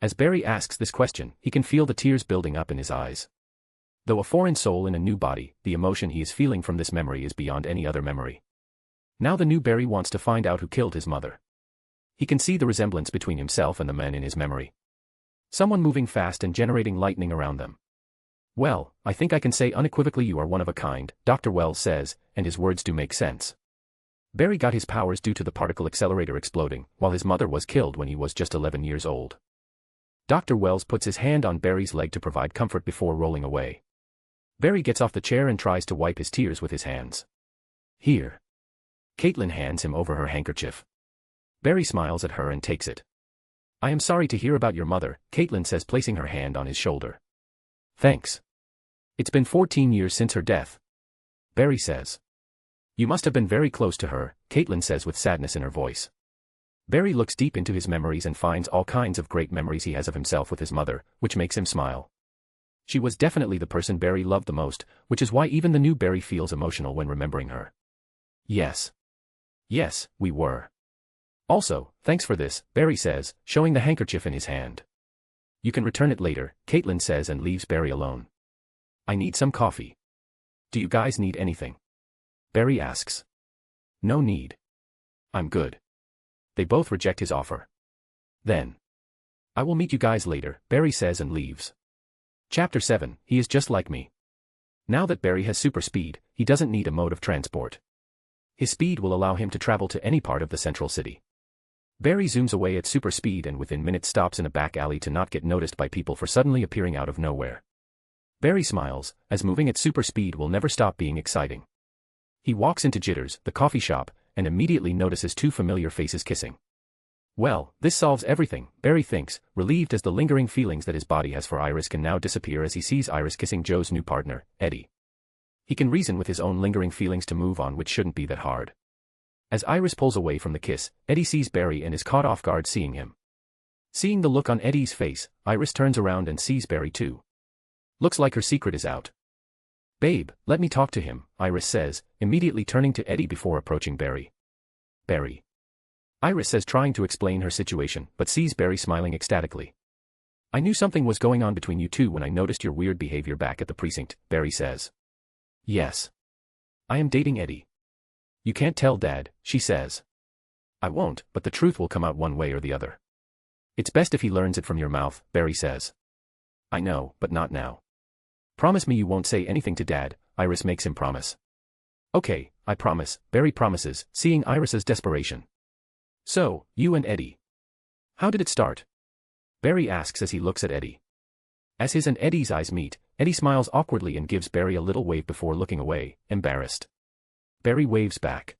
Speaker 3: As Barry asks this question, he can feel the tears building up in his eyes. Though a foreign soul in a new body, the emotion he is feeling from this memory is beyond any other memory. Now the new Barry wants to find out who killed his mother. He can see the resemblance between himself and the men in his memory. Someone moving fast and generating lightning around them. Well, I think I can say unequivocally you are one of a kind, Dr. Wells says, and his words do make sense. Barry got his powers due to the particle accelerator exploding, while his mother was killed when he was just 11 years old. Dr. Wells puts his hand on Barry's leg to provide comfort before rolling away. Barry gets off the chair and tries to wipe his tears with his hands. Here. Caitlin hands him over her handkerchief. Barry smiles at her and takes it. I am sorry to hear about your mother, Caitlin says, placing her hand on his shoulder. Thanks. It's been 14 years since her death. Barry says. You must have been very close to her, Caitlin says with sadness in her voice. Barry looks deep into his memories and finds all kinds of great memories he has of himself with his mother, which makes him smile. She was definitely the person Barry loved the most, which is why even the new Barry feels emotional when remembering her. Yes. Yes, we were. Also, thanks for this, Barry says, showing the handkerchief in his hand. You can return it later, Caitlin says and leaves Barry alone. I need some coffee. Do you guys need anything? Barry asks. No need. I'm good. They both reject his offer. Then. I will meet you guys later, Barry says and leaves. Chapter 7, He is just like me. Now that Barry has super speed, he doesn't need a mode of transport. His speed will allow him to travel to any part of the central city. Barry zooms away at super speed and within minutes stops in a back alley to not get noticed by people for suddenly appearing out of nowhere. Barry smiles, as moving at super speed will never stop being exciting. He walks into Jitters, the coffee shop, and immediately notices two familiar faces kissing. Well, this solves everything, Barry thinks, relieved as the lingering feelings that his body has for Iris can now disappear as he sees Iris kissing Joe's new partner, Eddie. He can reason with his own lingering feelings to move on, which shouldn't be that hard. As Iris pulls away from the kiss, Eddie sees Barry and is caught off guard seeing him. Seeing the look on Eddie's face, Iris turns around and sees Barry too. Looks like her secret is out. Babe, let me talk to him, Iris says, immediately turning to Eddie before approaching Barry. Barry. Iris says, trying to explain her situation, but sees Barry smiling ecstatically. I knew something was going on between you two when I noticed your weird behavior back at the precinct, Barry says. Yes. I am dating Eddie. You can't tell Dad, she says. I won't, but the truth will come out one way or the other. It's best if he learns it from your mouth, Barry says. I know, but not now. Promise me you won't say anything to Dad, Iris makes him promise. Okay, I promise, Barry promises, seeing Iris's desperation. So, you and Eddie. How did it start? Barry asks as he looks at Eddie. As his and Eddie's eyes meet, Eddie smiles awkwardly and gives Barry a little wave before looking away, embarrassed. Barry waves back.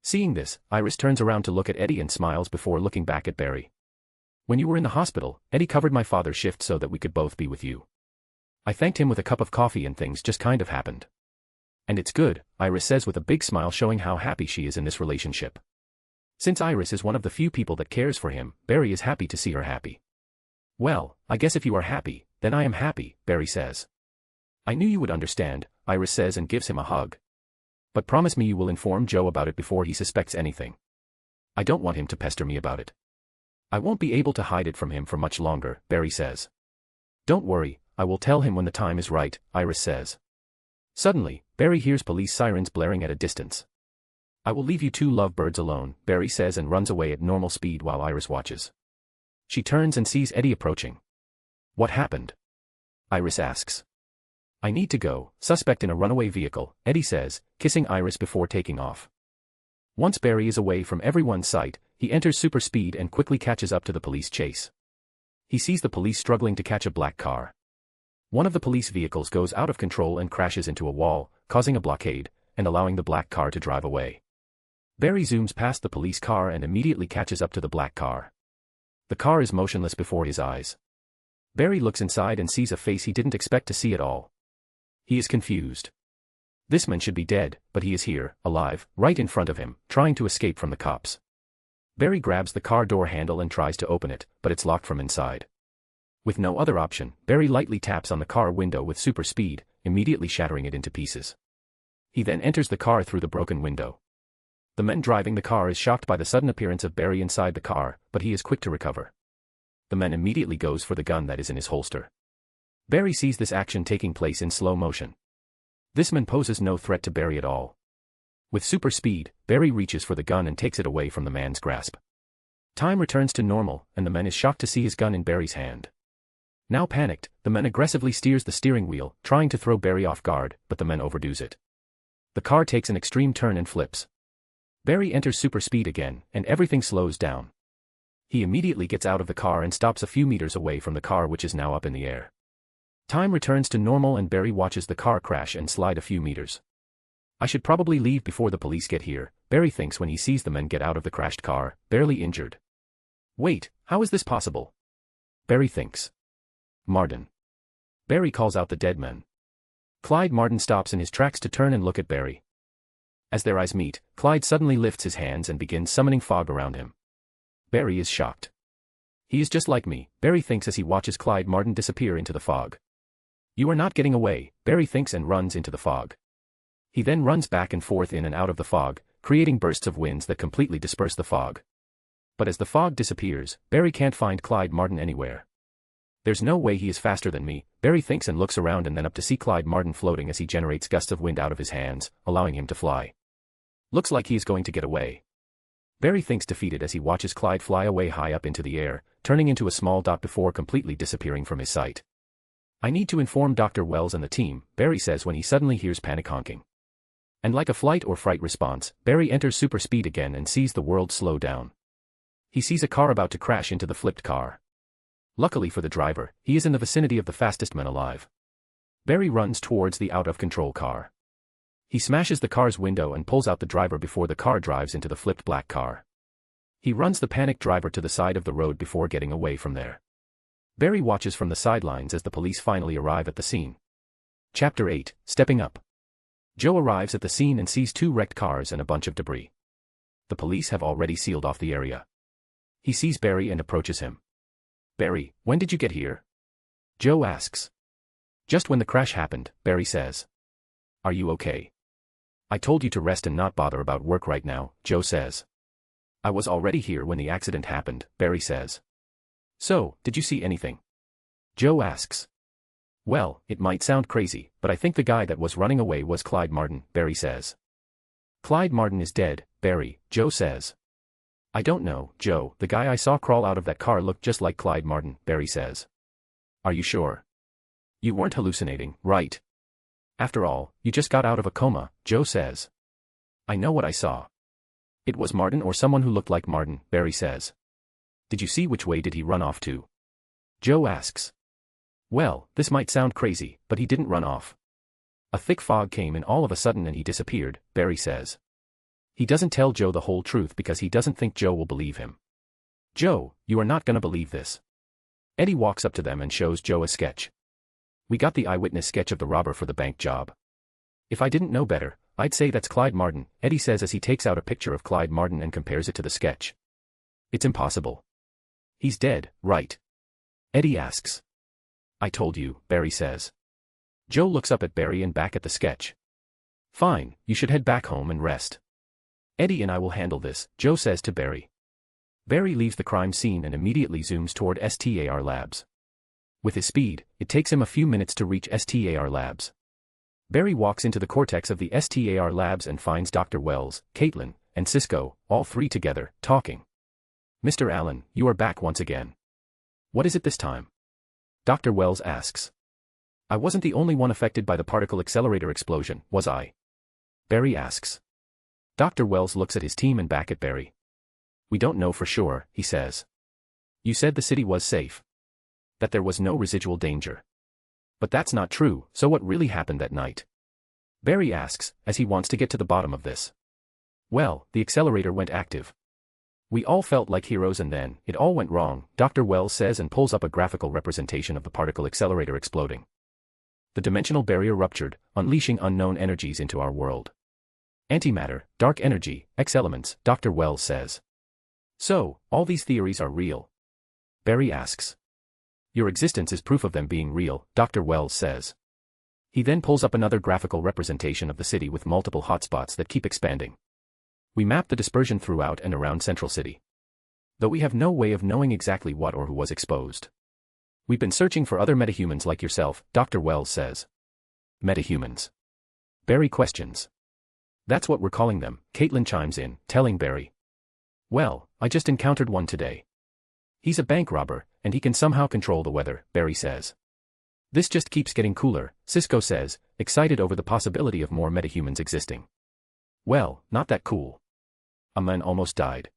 Speaker 3: Seeing this, Iris turns around to look at Eddie and smiles before looking back at Barry. When you were in the hospital, Eddie covered my father's shift so that we could both be with you. I thanked him with a cup of coffee and things just kind of happened. And it's good, Iris says with a big smile showing how happy she is in this relationship. Since Iris is one of the few people that cares for him, Barry is happy to see her happy. Well, I guess if you are happy, then I am happy, Barry says. I knew you would understand, Iris says and gives him a hug. But promise me you will inform Joe about it before he suspects anything. I don't want him to pester me about it. I won't be able to hide it from him for much longer, Barry says. Don't worry, I will tell him when the time is right, Iris says. Suddenly, Barry hears police sirens blaring at a distance. I will leave you two lovebirds alone, Barry says and runs away at normal speed while Iris watches. She turns and sees Eddie approaching. What happened? Iris asks. I need to go, suspect in a runaway vehicle, Eddie says, kissing Iris before taking off. Once Barry is away from everyone's sight, he enters super speed and quickly catches up to the police chase. He sees the police struggling to catch a black car. One of the police vehicles goes out of control and crashes into a wall, causing a blockade, and allowing the black car to drive away. Barry zooms past the police car and immediately catches up to the black car. The car is motionless before his eyes. Barry looks inside and sees a face he didn't expect to see at all. He is confused. This man should be dead, but he is here, alive, right in front of him, trying to escape from the cops. Barry grabs the car door handle and tries to open it, but it's locked from inside. With no other option, Barry lightly taps on the car window with super speed, immediately shattering it into pieces. He then enters the car through the broken window. The man driving the car is shocked by the sudden appearance of Barry inside the car, but he is quick to recover. The man immediately goes for the gun that is in his holster. Barry sees this action taking place in slow motion. This man poses no threat to Barry at all. With super speed, Barry reaches for the gun and takes it away from the man's grasp. Time returns to normal, and the man is shocked to see his gun in Barry's hand. Now panicked, the man aggressively steers the steering wheel, trying to throw Barry off guard, but the man overdoes it. The car takes an extreme turn and flips. Barry enters super speed again, and everything slows down. He immediately gets out of the car and stops a few meters away from the car, which is now up in the air. Time returns to normal and Barry watches the car crash and slide a few meters. I should probably leave before the police get here, Barry thinks when he sees the men get out of the crashed car, barely injured. Wait, how is this possible? Barry thinks. Martin. Barry calls out the dead men. Clyde Martin stops in his tracks to turn and look at Barry. As their eyes meet, Clyde suddenly lifts his hands and begins summoning fog around him. Barry is shocked. He is just like me, Barry thinks as he watches Clyde Martin disappear into the fog. You are not getting away, Barry thinks and runs into the fog. He then runs back and forth in and out of the fog, creating bursts of winds that completely disperse the fog. But as the fog disappears, Barry can't find Clyde Martin anywhere. There's no way he is faster than me, Barry thinks and looks around and then up to see Clyde Martin floating as he generates gusts of wind out of his hands, allowing him to fly. Looks like he is going to get away. Barry thinks defeated as he watches Clyde fly away high up into the air, turning into a small dot before completely disappearing from his sight. I need to inform Dr. Wells and the team, Barry says when he suddenly hears panic honking. And like a flight or fright response, Barry enters super speed again and sees the world slow down. He sees a car about to crash into the flipped car. Luckily for the driver, he is in the vicinity of the fastest man alive. Barry runs towards the out-of-control car. He smashes the car's window and pulls out the driver before the car drives into the flipped black car. He runs the panicked driver to the side of the road before getting away from there. Barry watches from the sidelines as the police finally arrive at the scene. Chapter 8, Stepping Up. Joe arrives at the scene and sees 2 wrecked cars and a bunch of debris. The police have already sealed off the area. He sees Barry and approaches him. Barry, when did you get here? Joe asks. Just when the crash happened, Barry says. Are you okay? I told you to rest and not bother about work right now, Joe says. I was already here when the accident happened, Barry says. So, did you see anything? Joe asks. Well, it might sound crazy, but I think the guy that was running away was Clyde Martin, Barry says. Clyde Martin is dead, Barry, Joe says. I don't know, Joe, the guy I saw crawl out of that car looked just like Clyde Martin, Barry says. Are you sure? You weren't hallucinating, right? After all, you just got out of a coma, Joe says. I know what I saw. It was Martin or someone who looked like Martin, Barry says. Did you see which way did he run off to? Joe asks. Well, this might sound crazy, but he didn't run off. A thick fog came in all of a sudden and he disappeared, Barry says. He doesn't tell Joe the whole truth because he doesn't think Joe will believe him. Joe, you are not gonna believe this. Eddie walks up to them and shows Joe a sketch. We got the eyewitness sketch of the robber for the bank job. If I didn't know better, I'd say that's Clyde Martin, Eddie says as he takes out a picture of Clyde Martin and compares it to the sketch. It's impossible. He's dead, right? Eddie asks. I told you, Barry says. Joe looks up at Barry and back at the sketch. Fine, you should head back home and rest. Eddie and I will handle this, Joe says to Barry. Barry leaves the crime scene and immediately zooms toward STAR Labs. With his speed, it takes him a few minutes to reach STAR Labs. Barry walks into the cortex of the STAR Labs and finds Dr. Wells, Caitlin, and Cisco, all 3 together, talking. Mr. Allen, you are back once again. What is it this time? Dr. Wells asks. I wasn't the only one affected by the particle accelerator explosion, was I? Barry asks. Dr. Wells looks at his team and back at Barry. We don't know for sure, he says. You said the city was safe. That there was no residual danger. But that's not true, so what really happened that night? Barry asks, as he wants to get to the bottom of this. Well, the accelerator went active. We all felt like heroes and then, it all went wrong, Dr. Wells says and pulls up a graphical representation of the particle accelerator exploding. The dimensional barrier ruptured, unleashing unknown energies into our world. Antimatter, dark energy, X-elements, Dr. Wells says. So, all these theories are real? Barry asks. Your existence is proof of them being real, Dr. Wells says. He then pulls up another graphical representation of the city with multiple hotspots that keep expanding. We map the dispersion throughout and around Central City. Though we have no way of knowing exactly what or who was exposed. We've been searching for other metahumans like yourself, Dr. Wells says. Metahumans? Barry questions. That's what we're calling them, Caitlin chimes in, telling Barry. Well, I just encountered one today. He's a bank robber, and he can somehow control the weather, Barry says. This just keeps getting cooler, Cisco says, excited over the possibility of more metahumans existing. Well, not that cool. A man almost died.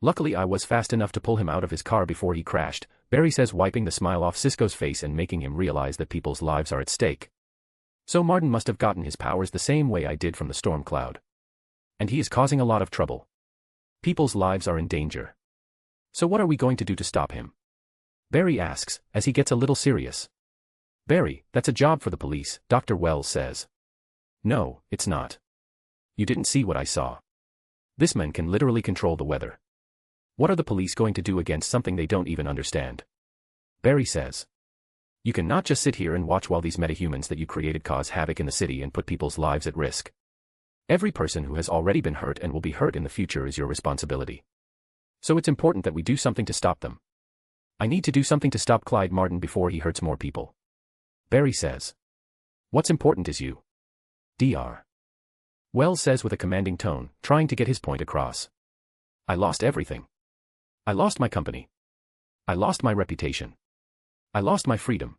Speaker 3: Luckily I was fast enough to pull him out of his car before he crashed, Barry says, wiping the smile off Cisco's face and making him realize that people's lives are at stake. So Martin must have gotten his powers the same way I did from the storm cloud. And he is causing a lot of trouble. People's lives are in danger. So what are we going to do to stop him? Barry asks, as he gets a little serious. Barry, that's a job for the police, Dr. Wells says. No, it's not. You didn't see what I saw. This man can literally control the weather. What are the police going to do against something they don't even understand? Barry says. You can not just sit here and watch while these metahumans that you created cause havoc in the city and put people's lives at risk. Every person who has already been hurt and will be hurt in the future is your responsibility. So it's important that we do something to stop them. I need to do something to stop Clyde Martin before he hurts more people. Barry says. What's important is you. Dr. Wells says with a commanding tone, trying to get his point across. I lost everything. I lost my company. I lost my reputation. I lost my freedom.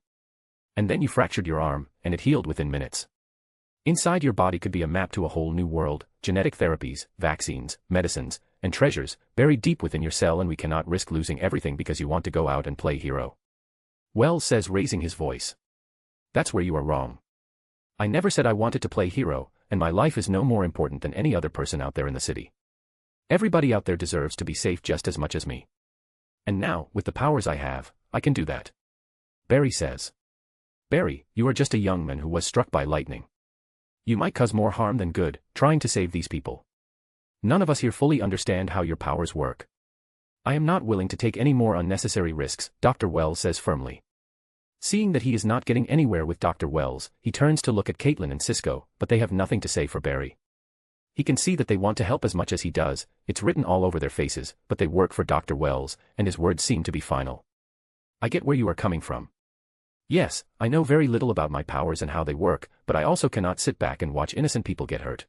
Speaker 3: And then you fractured your arm, and it healed within minutes. Inside your body could be a map to a whole new world, genetic therapies, vaccines, medicines, and treasures, buried deep within your cell, and we cannot risk losing everything because you want to go out and play hero. Wells says, raising his voice. That's where you are wrong. I never said I wanted to play hero, and my life is no more important than any other person out there in the city. Everybody out there deserves to be safe just as much as me. And now, with the powers I have, I can do that. Barry says. Barry, you are just a young man who was struck by lightning. You might cause more harm than good, trying to save these people. None of us here fully understand how your powers work. I am not willing to take any more unnecessary risks, Dr. Wells says firmly. Seeing that he is not getting anywhere with Dr. Wells, he turns to look at Caitlin and Cisco, but they have nothing to say for Barry. He can see that they want to help as much as he does, it's written all over their faces, but they work for Dr. Wells, and his words seem to be final. I get where you are coming from. Yes, I know very little about my powers and how they work, but I also cannot sit back and watch innocent people get hurt.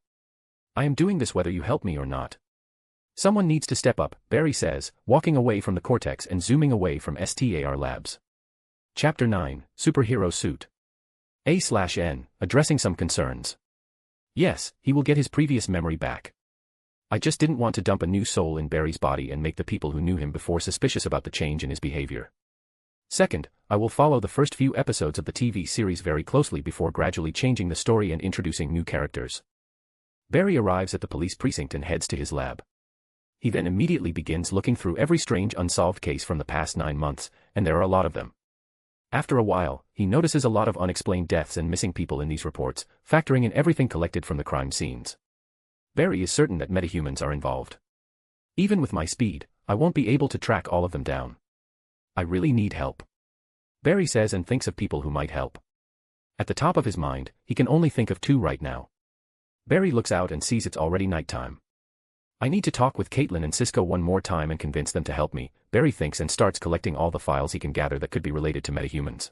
Speaker 3: I am doing this whether you help me or not. Someone needs to step up, Barry says, walking away from the Cortex and zooming away from STAR Labs. Chapter 9, Superhero Suit. A/N, addressing some concerns. Yes, he will get his previous memory back. I just didn't want to dump a new soul in Barry's body and make the people who knew him before suspicious about the change in his behavior. Second, I will follow the first few episodes of the TV series very closely before gradually changing the story and introducing new characters. Barry arrives at the police precinct and heads to his lab. He then immediately begins looking through every strange unsolved case from the past 9 months, and there are a lot of them. After a while, he notices a lot of unexplained deaths and missing people in these reports, factoring in everything collected from the crime scenes. Barry is certain that metahumans are involved. Even with my speed, I won't be able to track all of them down. I really need help. Barry says and thinks of people who might help. At the top of his mind, he can only think of 2 right now. Barry looks out and sees it's already nighttime. I need to talk with Caitlin and Cisco one more time and convince them to help me, Barry thinks, and starts collecting all the files he can gather that could be related to metahumans.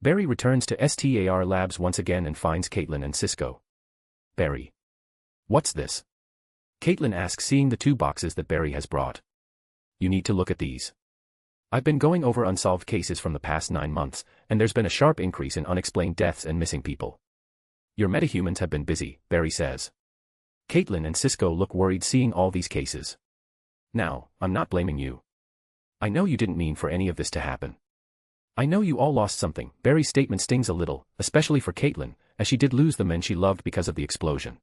Speaker 3: Barry returns to STAR Labs once again and finds Caitlin and Cisco. Barry. What's this? Caitlin asks, seeing the 2 boxes that Barry has brought. You need to look at these. I've been going over unsolved cases from the past 9 months, and there's been a sharp increase in unexplained deaths and missing people. Your metahumans have been busy, Barry says. Caitlin and Cisco look worried seeing all these cases. Now, I'm not blaming you. I know you didn't mean for any of this to happen. I know you all lost something. Barry's statement stings a little, especially for Caitlin, as she did lose the men she loved because of the explosion.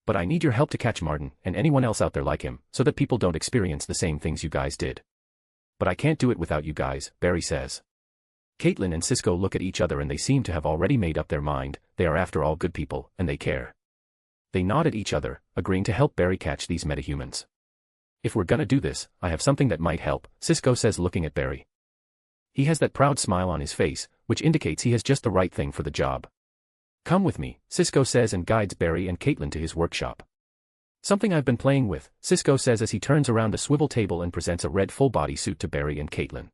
Speaker 3: But I need your help to catch Martin, and anyone else out there like him, so that people don't experience the same things you guys did. But I can't do it without you guys, Barry says. Caitlin and Cisco look at each other and they seem to have already made up their mind. They are after all good people, and they care. They nod at each other, agreeing to help Barry catch these metahumans. If we're gonna do this, I have something that might help, Cisco says, looking at Barry. He has that proud smile on his face, which indicates he has just the right thing for the job. Come with me, Cisco says, and guides Barry and Caitlin to his workshop. Something I've been playing with, Cisco says as he turns around the swivel table and presents a red full-body suit to Barry and Caitlin.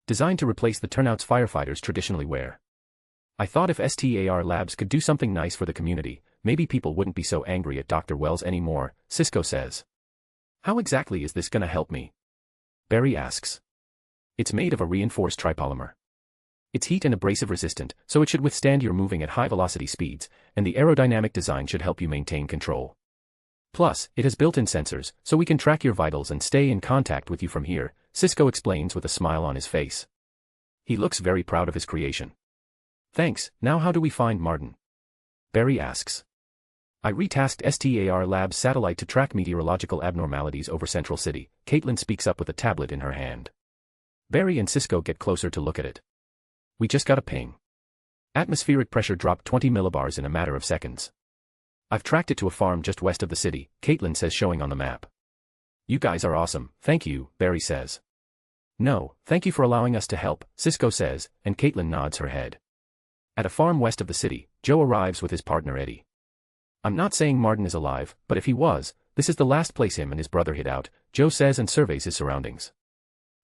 Speaker 3: Designed to replace the turnouts firefighters traditionally wear. I thought if STAR Labs could do something nice for the community, maybe people wouldn't be so angry at Dr. Wells anymore, Cisco says. How exactly is this gonna help me? Barry asks. It's made of a reinforced tripolymer. It's heat and abrasive resistant, so it should withstand your moving at high velocity speeds, and the aerodynamic design should help you maintain control. Plus, it has built-in sensors, so we can track your vitals and stay in contact with you from here, Cisco explains with a smile on his face. He looks very proud of his creation. Thanks, now how do we find Martin? Barry asks. I retasked STAR Labs satellite to track meteorological abnormalities over Central City, Caitlin speaks up with a tablet in her hand. Barry and Cisco get closer to look at it. We just got a ping. Atmospheric pressure dropped 20 millibars in a matter of seconds. I've tracked it to a farm just west of the city, Caitlin says showing on the map. You guys are awesome, thank you, Barry says. No, thank you for allowing us to help, Cisco says, and Caitlin nods her head. At a farm west of the city, Joe arrives with his partner Eddie. I'm not saying Martin is alive, but if he was, this is the last place him and his brother hid out, Joe says and surveys his surroundings.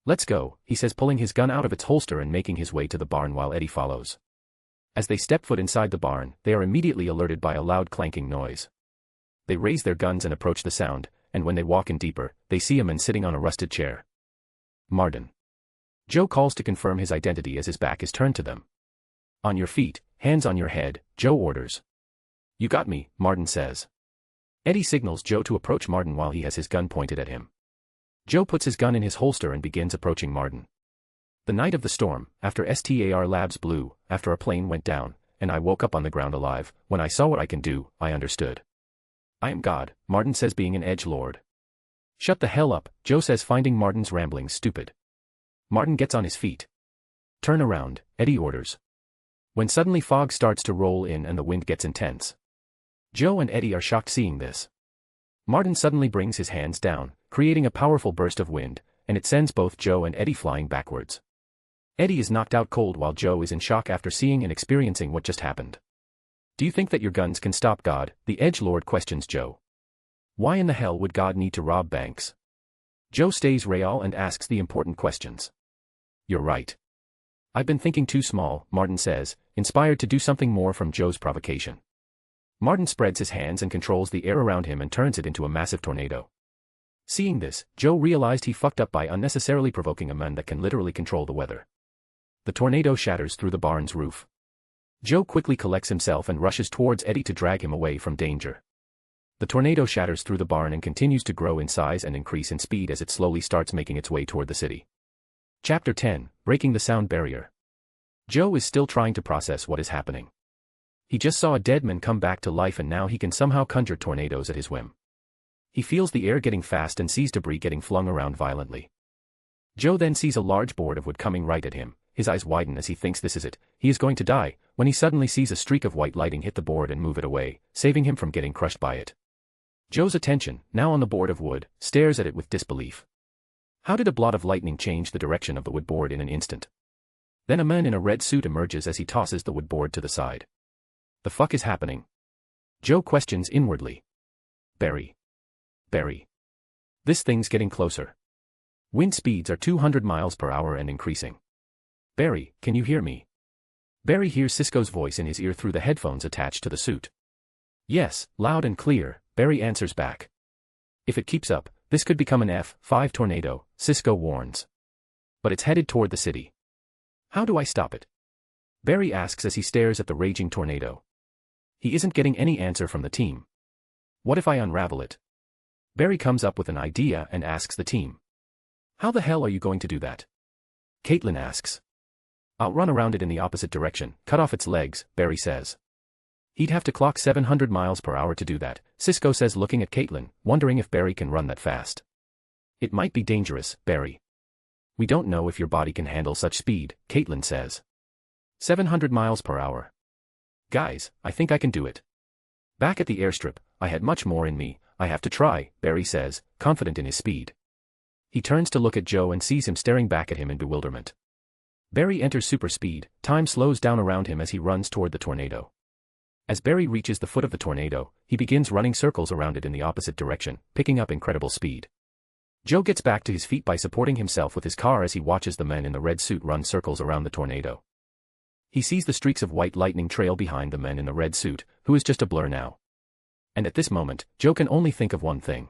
Speaker 3: Let's go, he says pulling his gun out of its holster and making his way to the barn while Eddie follows. As they step foot inside the barn, they are immediately alerted by a loud clanking noise. They raise their guns and approach the sound, and when they walk in deeper, they see a man sitting on a rusted chair. Martin. Joe calls to confirm his identity as his back is turned to them. On your feet, hands on your head, Joe orders. You got me, Martin says. Eddie signals Joe to approach Martin while he has his gun pointed at him. Joe puts his gun in his holster and begins approaching Martin. The night of the storm, after STAR Labs blew, after a plane went down, and I woke up on the ground alive, when I saw what I can do, I understood. I am God, Martin says being an edgelord. Shut the hell up, Joe says finding Martin's ramblings stupid. Martin gets on his feet. Turn around, Eddie orders. When suddenly fog starts to roll in and the wind gets intense. Joe and Eddie are shocked seeing this. Martin suddenly brings his hands down, creating a powerful burst of wind, and it sends both Joe and Eddie flying backwards. Eddie is knocked out cold while Joe is in shock after seeing and experiencing what just happened. Do you think that your guns can stop God? The edgelord questions Joe. Why in the hell would God need to rob banks? Joe stays real and asks the important questions. You're right. I've been thinking too small, Martin says, inspired to do something more from Joe's provocation. Martin spreads his hands and controls the air around him and turns it into a massive tornado. Seeing this, Joe realized he fucked up by unnecessarily provoking a man that can literally control the weather. The tornado shatters through the barn's roof. Joe quickly collects himself and rushes towards Eddie to drag him away from danger. The tornado shatters through the barn and continues to grow in size and increase in speed as it slowly starts making its way toward the city. Chapter 10, Breaking the Sound Barrier. Joe is still trying to process what is happening. He just saw a dead man come back to life and now he can somehow conjure tornadoes at his whim. He feels the air getting fast and sees debris getting flung around violently. Joe then sees a large board of wood coming right at him. His eyes widen as he thinks this is it, he is going to die, when he suddenly sees a streak of white lighting hit the board and move it away, saving him from getting crushed by it. Joe's attention, now on the board of wood, stares at it with disbelief. How did a blot of lightning change the direction of the wood board in an instant? Then a man in a red suit emerges as he tosses the wood board to the side. The fuck is happening? Joe questions inwardly. Barry. This thing's getting closer. Wind speeds are 200 miles per hour and increasing. Barry, can you hear me? Barry hears Cisco's voice in his ear through the headphones attached to the suit. Yes, loud and clear, Barry answers back. If it keeps up, this could become an F5 tornado, Cisco warns. But it's headed toward the city. How do I stop it? Barry asks as he stares at the raging tornado. He isn't getting any answer from the team. What if I unravel it? Barry comes up with an idea and asks the team. How the hell are you going to do that? Caitlin asks. I'll run around it in the opposite direction, cut off its legs, Barry says. He'd have to clock 700 miles per hour to do that, Cisco says looking at Caitlin, wondering if Barry can run that fast. It might be dangerous, Barry. We don't know if your body can handle such speed, Caitlin says. 700 miles per hour. Guys, I think I can do it. Back at the airstrip, I had much more in me, I have to try, Barry says, confident in his speed. He turns to look at Joe and sees him staring back at him in bewilderment. Barry enters super speed, time slows down around him as he runs toward the tornado. As Barry reaches the foot of the tornado, he begins running circles around it in the opposite direction, picking up incredible speed. Joe gets back to his feet by supporting himself with his car as he watches the men in the red suit run circles around the tornado. He sees the streaks of white lightning trail behind the men in the red suit, who is just a blur now. And at this moment, Joe can only think of one thing.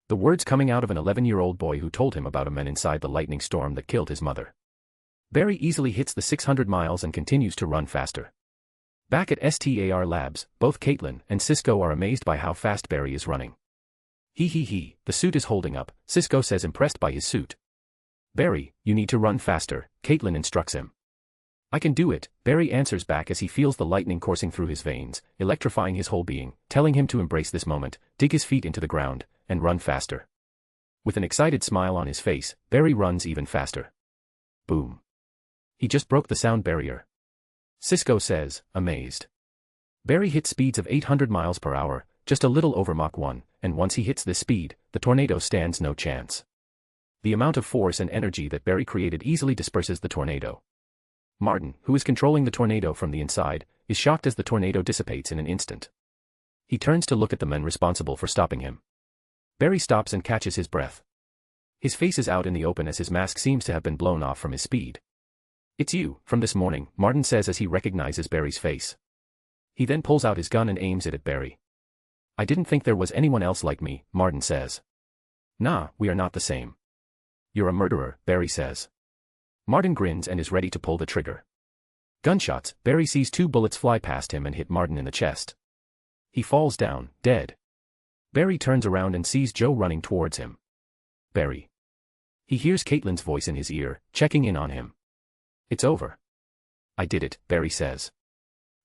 Speaker 3: The words coming out of an 11-year-old boy who told him about a man inside the lightning storm that killed his mother. Barry easily hits the 600 miles and continues to run faster. Back at STAR Labs, both Caitlin and Cisco are amazed by how fast Barry is running. He, the suit is holding up, Cisco says, impressed by his suit. Barry, you need to run faster, Caitlin instructs him. I can do it, Barry answers back as he feels the lightning coursing through his veins, electrifying his whole being, telling him to embrace this moment, dig his feet into the ground, and run faster. With an excited smile on his face, Barry runs even faster. Boom. He just broke the sound barrier. Cisco says, amazed. Barry hits speeds of 800 miles per hour, just a little over Mach 1, and once he hits this speed, the tornado stands no chance. The amount of force and energy that Barry created easily disperses the tornado. Martin, who is controlling the tornado from the inside, is shocked as the tornado dissipates in an instant. He turns to look at the men responsible for stopping him. Barry stops and catches his breath. His face is out in the open as his mask seems to have been blown off from his speed. It's you, from this morning, Martin says as he recognizes Barry's face. He then pulls out his gun and aims it at Barry. I didn't think there was anyone else like me, Martin says. Nah, we are not the same. You're a murderer, Barry says. Martin grins and is ready to pull the trigger. Gunshots, Barry sees 2 bullets fly past him and hit Martin in the chest. He falls down, dead. Barry turns around and sees Joe running towards him. Barry. He hears Caitlin's voice in his ear, checking in on him. It's over. I did it, Barry says.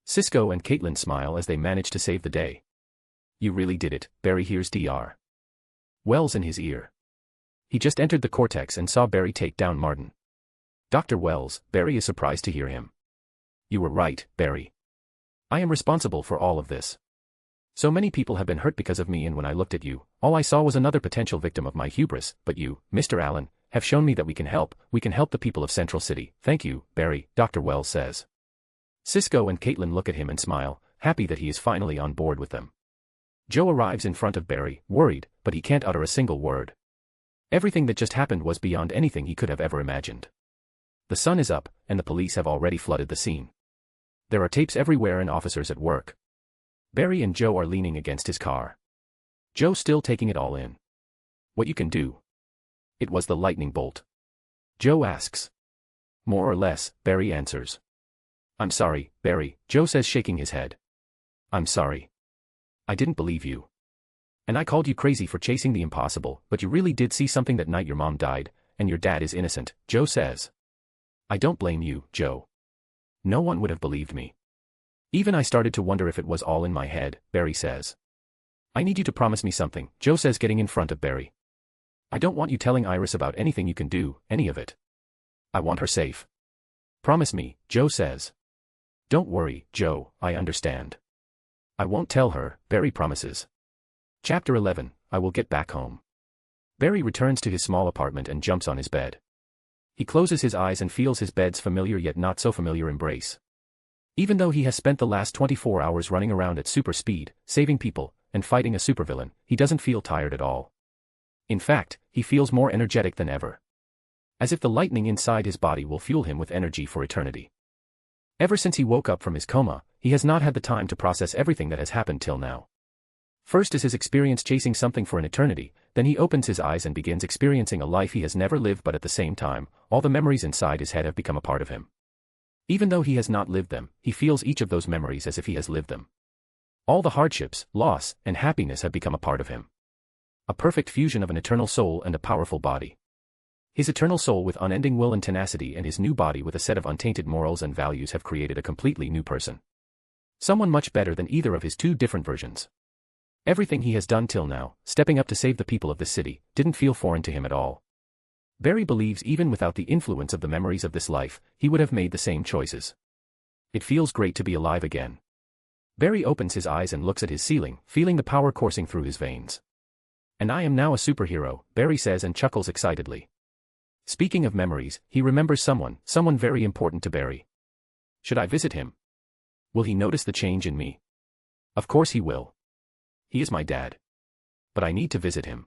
Speaker 3: Cisco and Caitlin smile as they manage to save the day. You really did it, Barry hears Dr. Wells in his ear. He just entered the cortex and saw Barry take down Martin. Dr. Wells, Barry is surprised to hear him. You were right, Barry. I am responsible for all of this. So many people have been hurt because of me, and when I looked at you, all I saw was another potential victim of my hubris, but you, Mr. Allen, have shown me that we can help the people of Central City. Thank you, Barry, Dr. Wells says. Cisco and Caitlin look at him and smile, happy that he is finally on board with them. Joe arrives in front of Barry, worried, but he can't utter a single word. Everything that just happened was beyond anything he could have ever imagined. The sun is up, and the police have already flooded the scene. There are tapes everywhere and officers at work. Barry and Joe are leaning against his car. Joe still taking it all in. What you can do? It was the lightning bolt. Joe asks. More or less, Barry answers. I'm sorry, Barry, Joe says, shaking his head. I'm sorry. I didn't believe you. And I called you crazy for chasing the impossible, but you really did see something that night your mom died, and your dad is innocent, Joe says. I don't blame you, Joe. No one would have believed me. Even I started to wonder if it was all in my head, Barry says. I need you to promise me something, Joe says, getting in front of Barry. I don't want you telling Iris about anything you can do, any of it. I want her safe. Promise me, Joe says. Don't worry, Joe, I understand. I won't tell her, Barry promises. Chapter 11, I will get back home. Barry returns to his small apartment and jumps on his bed. He closes his eyes and feels his bed's familiar yet not so familiar embrace. Even though he has spent the last 24 hours running around at super speed, saving people, and fighting a supervillain, he doesn't feel tired at all. In fact, he feels more energetic than ever. As if the lightning inside his body will fuel him with energy for eternity. Ever since he woke up from his coma, he has not had the time to process everything that has happened till now. First is his experience chasing something for an eternity, then he opens his eyes and begins experiencing a life he has never lived, but at the same time, all the memories inside his head have become a part of him. Even though he has not lived them, he feels each of those memories as if he has lived them. All the hardships, loss, and happiness have become a part of him. A perfect fusion of an eternal soul and a powerful body. His eternal soul with unending will and tenacity, and his new body with a set of untainted morals and values have created a completely new person. Someone much better than either of his two different versions. Everything he has done till now, stepping up to save the people of this city, didn't feel foreign to him at all. Barry believes even without the influence of the memories of this life, he would have made the same choices. It feels great to be alive again. Barry opens his eyes and looks at his ceiling, feeling the power coursing through his veins. And I am now a superhero, Barry says and chuckles excitedly. Speaking of memories, he remembers someone very important to Barry. Should I visit him? Will he notice the change in me? Of course he will. He is my dad. But I need to visit him.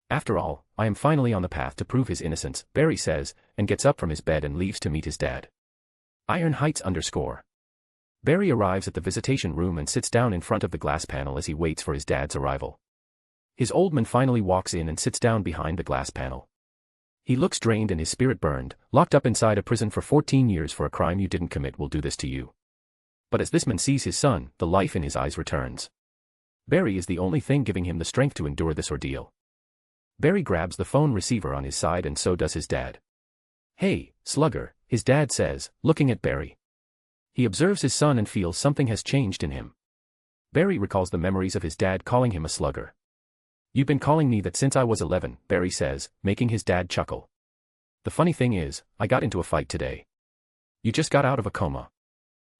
Speaker 3: After all, I am finally on the path to prove his innocence, Barry says, and gets up from his bed and leaves to meet his dad. Iron Heights _. Barry arrives at the visitation room and sits down in front of the glass panel as he waits for his dad's arrival. His old man finally walks in and sits down behind the glass panel. He looks drained and his spirit burned. Locked up inside a prison for 14 years for a crime you didn't commit will do this to you. But as this man sees his son, the life in his eyes returns. Barry is the only thing giving him the strength to endure this ordeal. Barry grabs the phone receiver on his side and so does his dad. "Hey, Slugger," his dad says, looking at Barry. He observes his son and feels something has changed in him. Barry recalls the memories of his dad calling him a slugger. "You've been calling me that since I was 11, Barry says, making his dad chuckle. "The funny thing is, I got into a fight today." "You just got out of a coma."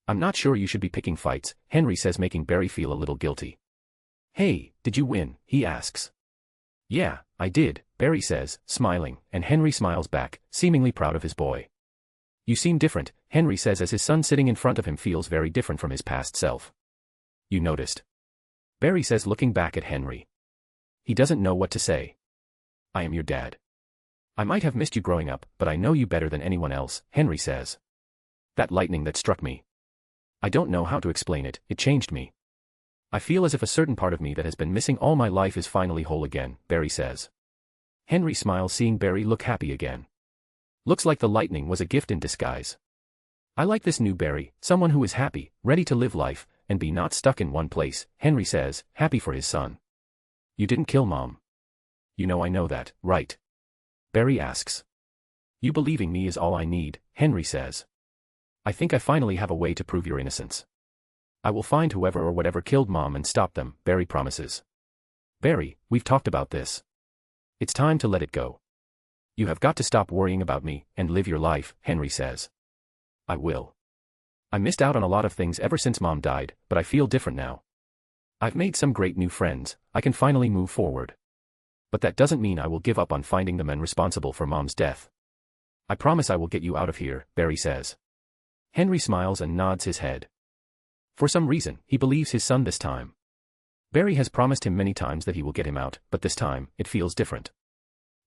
Speaker 3: "I'm not sure you should be picking fights," Henry says, making Barry feel a little guilty. "Hey, did you win?" he asks. "Yeah, I did," Barry says, smiling, and Henry smiles back, seemingly proud of his boy. "You seem different," Henry says as his son sitting in front of him feels very different from his past self. "You noticed?" Barry says, looking back at Henry. He doesn't know what to say. "I am your dad. I might have missed you growing up, but I know you better than anyone else," Henry says. "That lightning that struck me. I don't know how to explain it, it changed me. I feel as if a certain part of me that has been missing all my life is finally whole again," Barry says. Henry smiles, seeing Barry look happy again. "Looks like the lightning was a gift in disguise. I like this new Barry, someone who is happy, ready to live life, and be not stuck in one place," Henry says, happy for his son. "You didn't kill Mom. You know I know that, right?" Barry asks. "You believing me is all I need," Henry says. "I think I finally have a way to prove your innocence. I will find whoever or whatever killed Mom and stop them," Barry promises. "Barry, we've talked about this. It's time to let it go. You have got to stop worrying about me and live your life," Henry says. "I will. I missed out on a lot of things ever since Mom died, but I feel different now. I've made some great new friends, I can finally move forward. But that doesn't mean I will give up on finding the men responsible for Mom's death. I promise I will get you out of here," Barry says. Henry smiles and nods his head. For some reason, he believes his son this time. Barry has promised him many times that he will get him out, but this time, it feels different.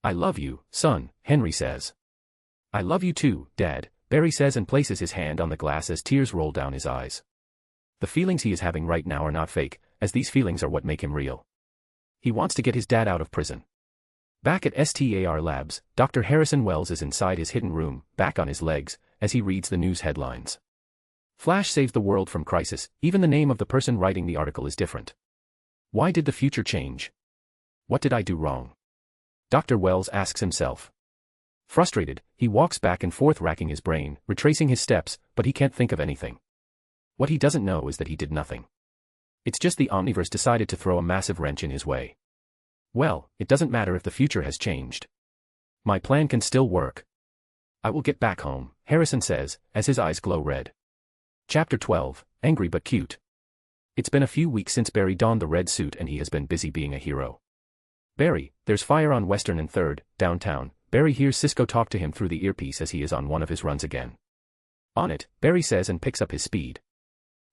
Speaker 3: "I love you, son," Henry says. "I love you too, Dad," Barry says and places his hand on the glass as tears roll down his eyes. The feelings he is having right now are not fake, as these feelings are what make him real. He wants to get his dad out of prison. Back at STAR Labs, Dr. Harrison Wells is inside his hidden room, back on his legs, as he reads the news headlines. Flash saves the world from crisis, even the name of the person writing the article is different. Why did the future change? What did I do wrong? Dr. Wells asks himself. Frustrated, he walks back and forth racking his brain, retracing his steps, but he can't think of anything. What he doesn't know is that he did nothing. It's just the Omniverse decided to throw a massive wrench in his way. Well, it doesn't matter if the future has changed. My plan can still work. I will get back home, Harrison says, as his eyes glow red. Chapter 12, Angry but Cute. It's been a few weeks since Barry donned the red suit and he has been busy being a hero. "Barry, there's fire on Western and 3rd, downtown." Barry hears Cisco talk to him through the earpiece as he is on one of his runs again. "On it," Barry says and picks up his speed.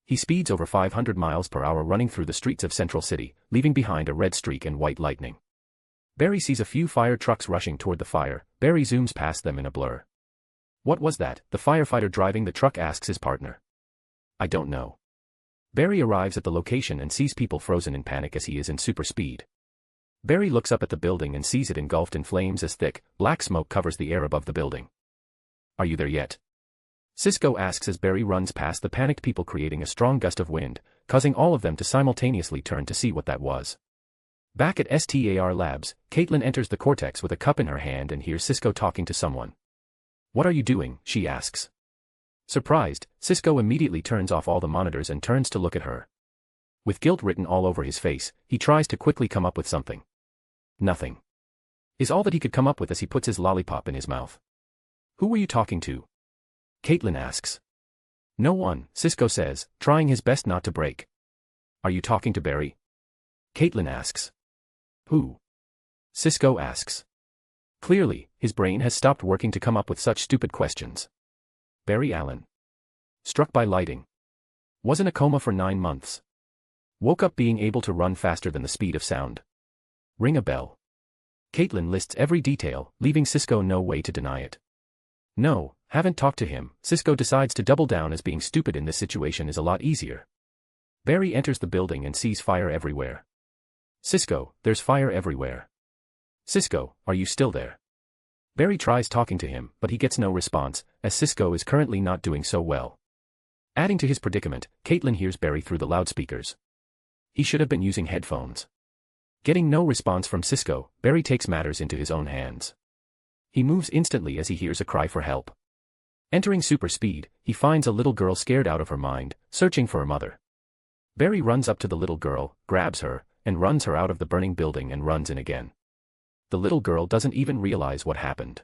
Speaker 3: He speeds over 500 miles per hour running through the streets of Central City, leaving behind a red streak and white lightning. Barry sees a few fire trucks rushing toward the fire. Barry zooms past them in a blur. "What was that?" the firefighter driving the truck asks his partner. "I don't know." Barry arrives at the location and sees people frozen in panic as he is in super speed. Barry looks up at the building and sees it engulfed in flames as thick, black smoke covers the air above the building. "Are you there yet?" Cisco asks as Barry runs past the panicked people, creating a strong gust of wind, causing all of them to simultaneously turn to see what that was. Back at STAR Labs, Caitlin enters the Cortex with a cup in her hand and hears Cisco talking to someone. "What are you doing?" she asks. Surprised, Cisco immediately turns off all the monitors and turns to look at her. With guilt written all over his face, he tries to quickly come up with something. "Nothing," is all that he could come up with as he puts his lollipop in his mouth. "Who were you talking to?" Caitlin asks. "No one," Cisco says, trying his best not to break. "Are you talking to Barry?" Caitlin asks. "Who?" Cisco asks. Clearly, his brain has stopped working to come up with such stupid questions. Barry Allen. Struck by lightning. Was in a coma for 9 months. Woke up being able to run faster than the speed of sound. Ring a bell. Caitlin lists every detail, leaving Cisco no way to deny it. "No, Haven't talked to him. Cisco decides to double down as being stupid in this situation is a lot easier. Barry enters the building and sees fire everywhere. Cisco, there's fire everywhere. Cisco, are you still there? Barry tries talking to him, but he gets no response, as Cisco is currently not doing so well. Adding to his predicament, Caitlin hears Barry through the loudspeakers. He should have been using headphones. Getting no response from Cisco, Barry takes matters into his own hands. He moves instantly as he hears a cry for help. Entering super speed, he finds a little girl scared out of her mind, searching for her mother. Barry runs up to the little girl, grabs her, and runs her out of the burning building and runs in again. The little girl doesn't even realize what happened.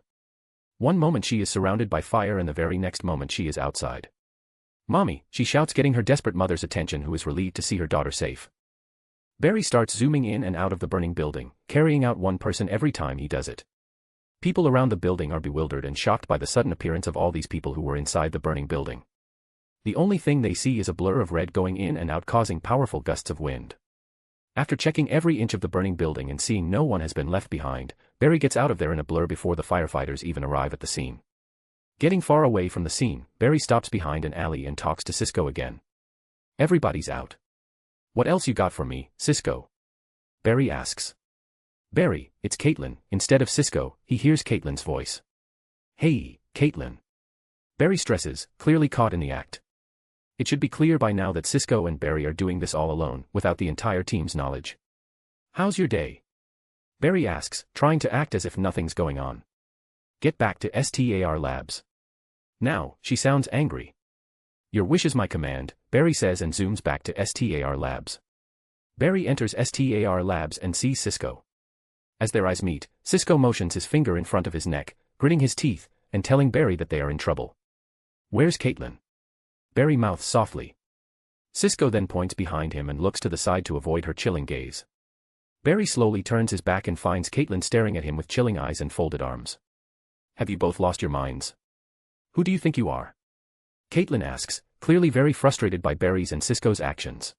Speaker 3: One moment she is surrounded by fire and the very next moment she is outside. "Mommy," she shouts, getting her desperate mother's attention, who is relieved to see her daughter safe. Barry starts zooming in and out of the burning building, carrying out one person every time he does it. People around the building are bewildered and shocked by the sudden appearance of all these people who were inside the burning building. The only thing they see is a blur of red going in and out, causing powerful gusts of wind. After checking every inch of the burning building and seeing no one has been left behind, Barry gets out of there in a blur before the firefighters even arrive at the scene. Getting far away from the scene, Barry stops behind an alley and talks to Cisco again. "Everybody's out. What else you got for me, Cisco?" Barry asks. "Barry, it's Caitlin." Instead of Cisco, he hears Caitlin's voice. "Hey, Caitlin." Barry stresses, clearly caught in the act. It should be clear by now that Cisco and Barry are doing this all alone, without the entire team's knowledge. "How's your day?" Barry asks, trying to act as if nothing's going on. "Get back to STAR Labs." Now, she sounds angry. "Your wish is my command," Barry says and zooms back to STAR Labs. Barry enters STAR Labs and sees Cisco. As their eyes meet, Cisco motions his finger in front of his neck, gritting his teeth, and telling Barry that they are in trouble. "Where's Caitlin?" Barry mouths softly. Cisco then points behind him and looks to the side to avoid her chilling gaze. Barry slowly turns his back and finds Caitlin staring at him with chilling eyes and folded arms. "Have you both lost your minds? Who do you think you are?" Caitlin asks, clearly very frustrated by Barry's and Cisco's actions.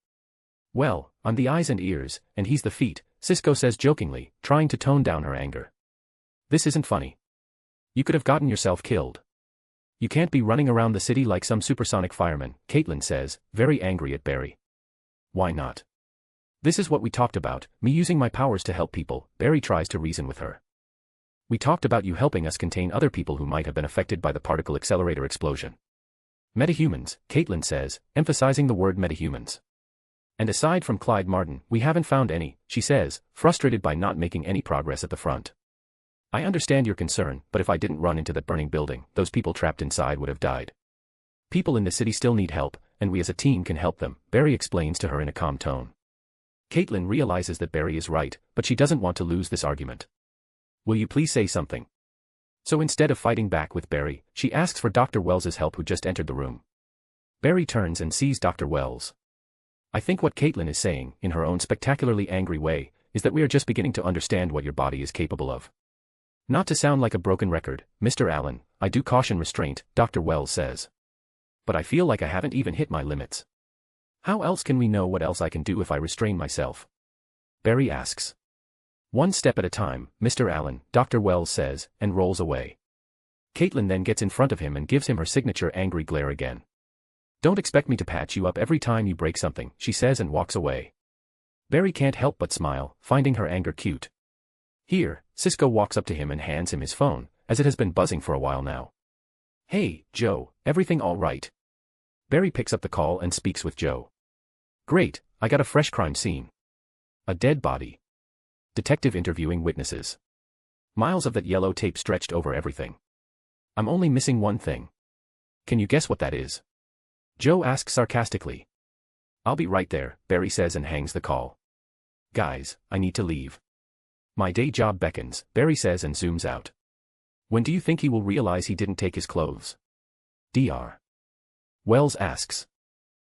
Speaker 3: "Well, I'm the eyes and ears, and he's the feet," Cisco says jokingly, trying to tone down her anger. "This isn't funny. You could have gotten yourself killed. You can't be running around the city like some supersonic fireman," Caitlin says, very angry at Barry. "Why not? This is what we talked about, me using my powers to help people," Barry tries to reason with her. "We talked about you helping us contain other people who might have been affected by the particle accelerator explosion." "Metahumans," Caitlin says, emphasizing the word metahumans. "And aside from Clyde Martin, we haven't found any," she says, frustrated by not making any progress at the front. "I understand your concern, but if I didn't run into that burning building, those people trapped inside would have died. People in the city still need help, and we as a team can help them," Barry explains to her in a calm tone. Caitlin realizes that Barry is right, but she doesn't want to lose this argument. "Will you please say something?" So instead of fighting back with Barry, she asks for Dr. Wells's help, who just entered the room. Barry turns and sees Dr. Wells. "I think what Caitlin is saying, in her own spectacularly angry way, is that we are just beginning to understand what your body is capable of. Not to sound like a broken record, Mr. Allen, I do caution restraint," Dr. Wells says. "But I feel like I haven't even hit my limits. How else can we know what else I can do if I restrain myself?" Barry asks. "One step at a time, Mr. Allen," Dr. Wells says, and rolls away. Caitlin then gets in front of him and gives him her signature angry glare again. "Don't expect me to patch you up every time you break something," she says and walks away. Barry can't help but smile, finding her anger cute. Here, Cisco walks up to him and hands him his phone, as it has been buzzing for a while now. "Hey, Joe, everything all right?" Barry picks up the call and speaks with Joe. "Great, I got a fresh crime scene. A dead body. Detective interviewing witnesses. Miles of that yellow tape stretched over everything. I'm only missing one thing. Can you guess what that is?" Joe asks sarcastically. "I'll be right there," Barry says and hangs the call. "Guys, I need to leave. My day job beckons," Barry says and zooms out. "When do you think he will realize he didn't take his clothes?" Dr. Wells asks.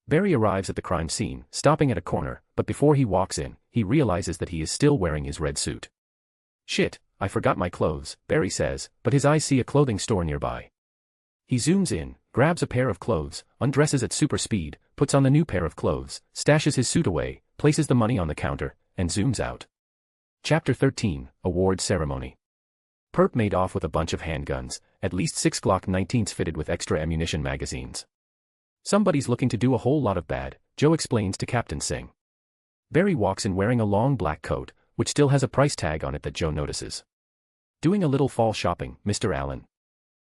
Speaker 3: Barry arrives at the crime scene, stopping at a corner, but before he walks in, he realizes that he is still wearing his red suit. "Shit, I forgot my clothes," Barry says, but his eyes see a clothing store nearby. He zooms in, grabs a pair of clothes, undresses at super speed, puts on the new pair of clothes, stashes his suit away, places the money on the counter, and zooms out. Chapter 13, Award Ceremony. Perp made off with a bunch of handguns, at least 6 Glock 19s fitted with extra ammunition magazines. Somebody's looking to do a whole lot of bad, Joe explains to Captain Singh. Barry walks in wearing a long black coat, which still has a price tag on it that Joe notices. Doing a little fall shopping, Mr. Allen?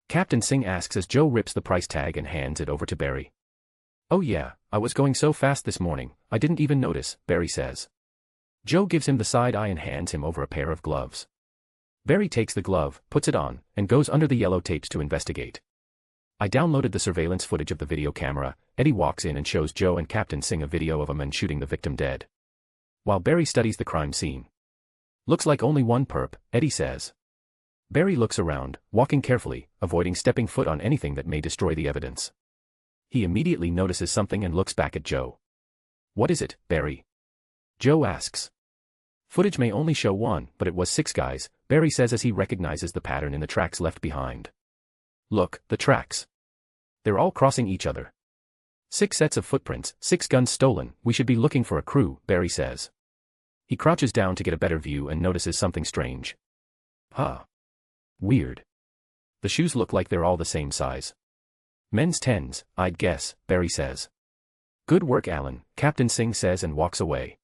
Speaker 3: Captain Singh asks as Joe rips the price tag and hands it over to Barry. Oh yeah, I was going so fast this morning, I didn't even notice, Barry says. Joe gives him the side eye and hands him over a pair of gloves. Barry takes the glove, puts it on, and goes under the yellow tapes to investigate. I downloaded the surveillance footage of the video camera. Eddie walks in and shows Joe and Captain Singh a video of a man shooting the victim dead. While Barry studies the crime scene. Looks like only one perp, Eddie says. Barry looks around, walking carefully, avoiding stepping foot on anything that may destroy the evidence. He immediately notices something and looks back at Joe. What is it, Barry? Joe asks. Footage may only show one, but it was 6 guys, Barry says as he recognizes the pattern in the tracks left behind. Look, the tracks. They're all crossing each other. 6 sets of footprints, 6 guns stolen, we should be looking for a crew, Barry says. He crouches down to get a better view and notices something strange. Huh. Weird. The shoes look like they're all the same size. Men's 10s, I'd guess, Barry says. Good work, Allen, Captain Singh says and walks away.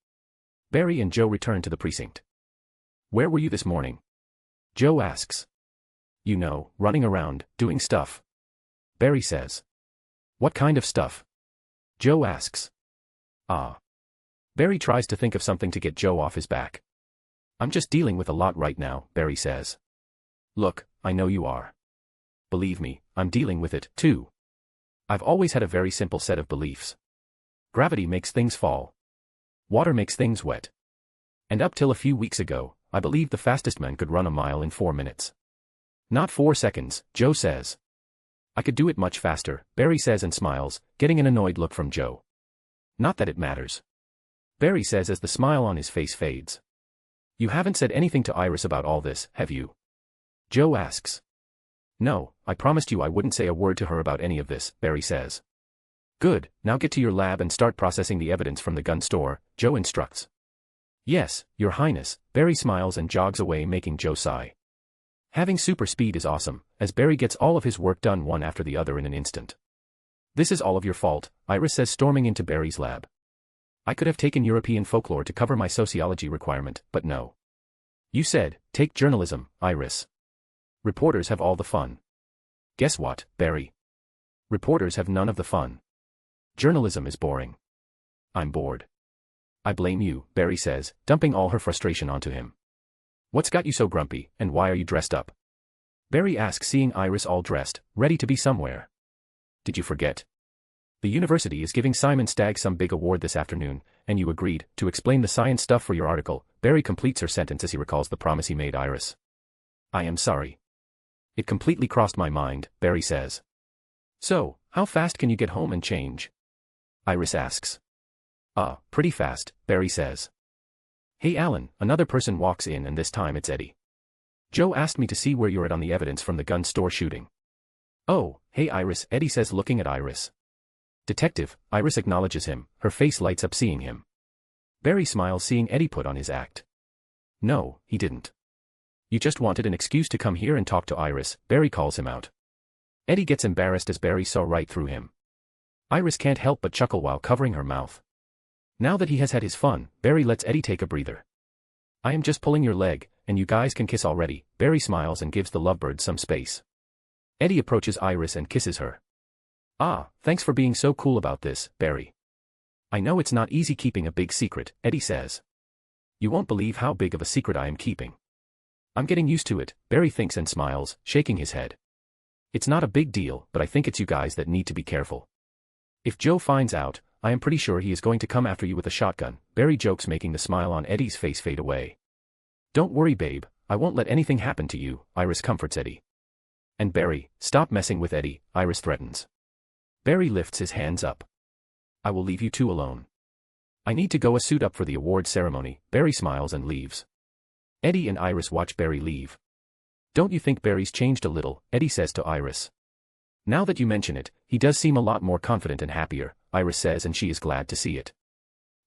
Speaker 3: Barry and Joe return to the precinct. Where were you this morning? Joe asks. You know, running around, doing stuff. Barry says. What kind of stuff? Joe asks. Barry tries to think of something to get Joe off his back. I'm just dealing with a lot right now, Barry says. Look, I know you are. Believe me, I'm dealing with it, too. I've always had a very simple set of beliefs. Gravity makes things fall. Water makes things wet. And up till a few weeks ago, I believed the fastest man could run a mile in 4 minutes. Not 4 seconds, Joe says. I could do it much faster, Barry says and smiles, getting an annoyed look from Joe. Not that it matters. Barry says as the smile on his face fades. You haven't said anything to Iris about all this, have you? Joe asks. No, I promised you I wouldn't say a word to her about any of this, Barry says. Good, now get to your lab and start processing the evidence from the gun store, Joe instructs. Yes, Your Highness, Barry smiles and jogs away making Joe sigh. Having super speed is awesome, as Barry gets all of his work done one after the other in an instant. This is all of your fault, Iris says storming into Barry's lab. I could have taken European folklore to cover my sociology requirement, but no. You said, take journalism, Iris. Reporters have all the fun. Guess what, Barry? Reporters have none of the fun. Journalism is boring. I'm bored. I blame you, Barry says, dumping all her frustration onto him. What's got you so grumpy, and why are you dressed up? Barry asks seeing Iris all dressed, ready to be somewhere. Did you forget? The university is giving Simon Stagg some big award this afternoon, and you agreed to explain the science stuff for your article. Barry completes her sentence as he recalls the promise he made Iris. I am sorry. It completely crossed my mind, Barry says. So, how fast can you get home and change? Iris asks. Pretty fast, Barry says. Hey Alan, another person walks in and this time it's Eddie. Joe asked me to see where you're at on the evidence from the gun store shooting. Oh, hey Iris, Eddie says looking at Iris. Detective, Iris acknowledges him, her face lights up seeing him. Barry smiles seeing Eddie put on his act. No, he didn't. You just wanted an excuse to come here and talk to Iris, Barry calls him out. Eddie gets embarrassed as Barry saw right through him. Iris can't help but chuckle while covering her mouth. Now that he has had his fun, Barry lets Eddie take a breather. I am just pulling your leg, and you guys can kiss already, Barry smiles and gives the lovebird some space. Eddie approaches Iris and kisses her. Thanks for being so cool about this, Barry. I know it's not easy keeping a big secret, Eddie says. You won't believe how big of a secret I am keeping. I'm getting used to it, Barry thinks and smiles, shaking his head. It's not a big deal, but I think it's you guys that need to be careful. If Joe finds out, I am pretty sure he is going to come after you with a shotgun, Barry jokes making the smile on Eddie's face fade away. Don't worry babe, I won't let anything happen to you, Iris comforts Eddie. And Barry, stop messing with Eddie, Iris threatens. Barry lifts his hands up. I will leave you two alone. I need to go suit up for the award ceremony, Barry smiles and leaves. Eddie and Iris watch Barry leave. Don't you think Barry's changed a little, Eddie says to Iris. Now that you mention it, he does seem a lot more confident and happier, Iris says and she is glad to see it.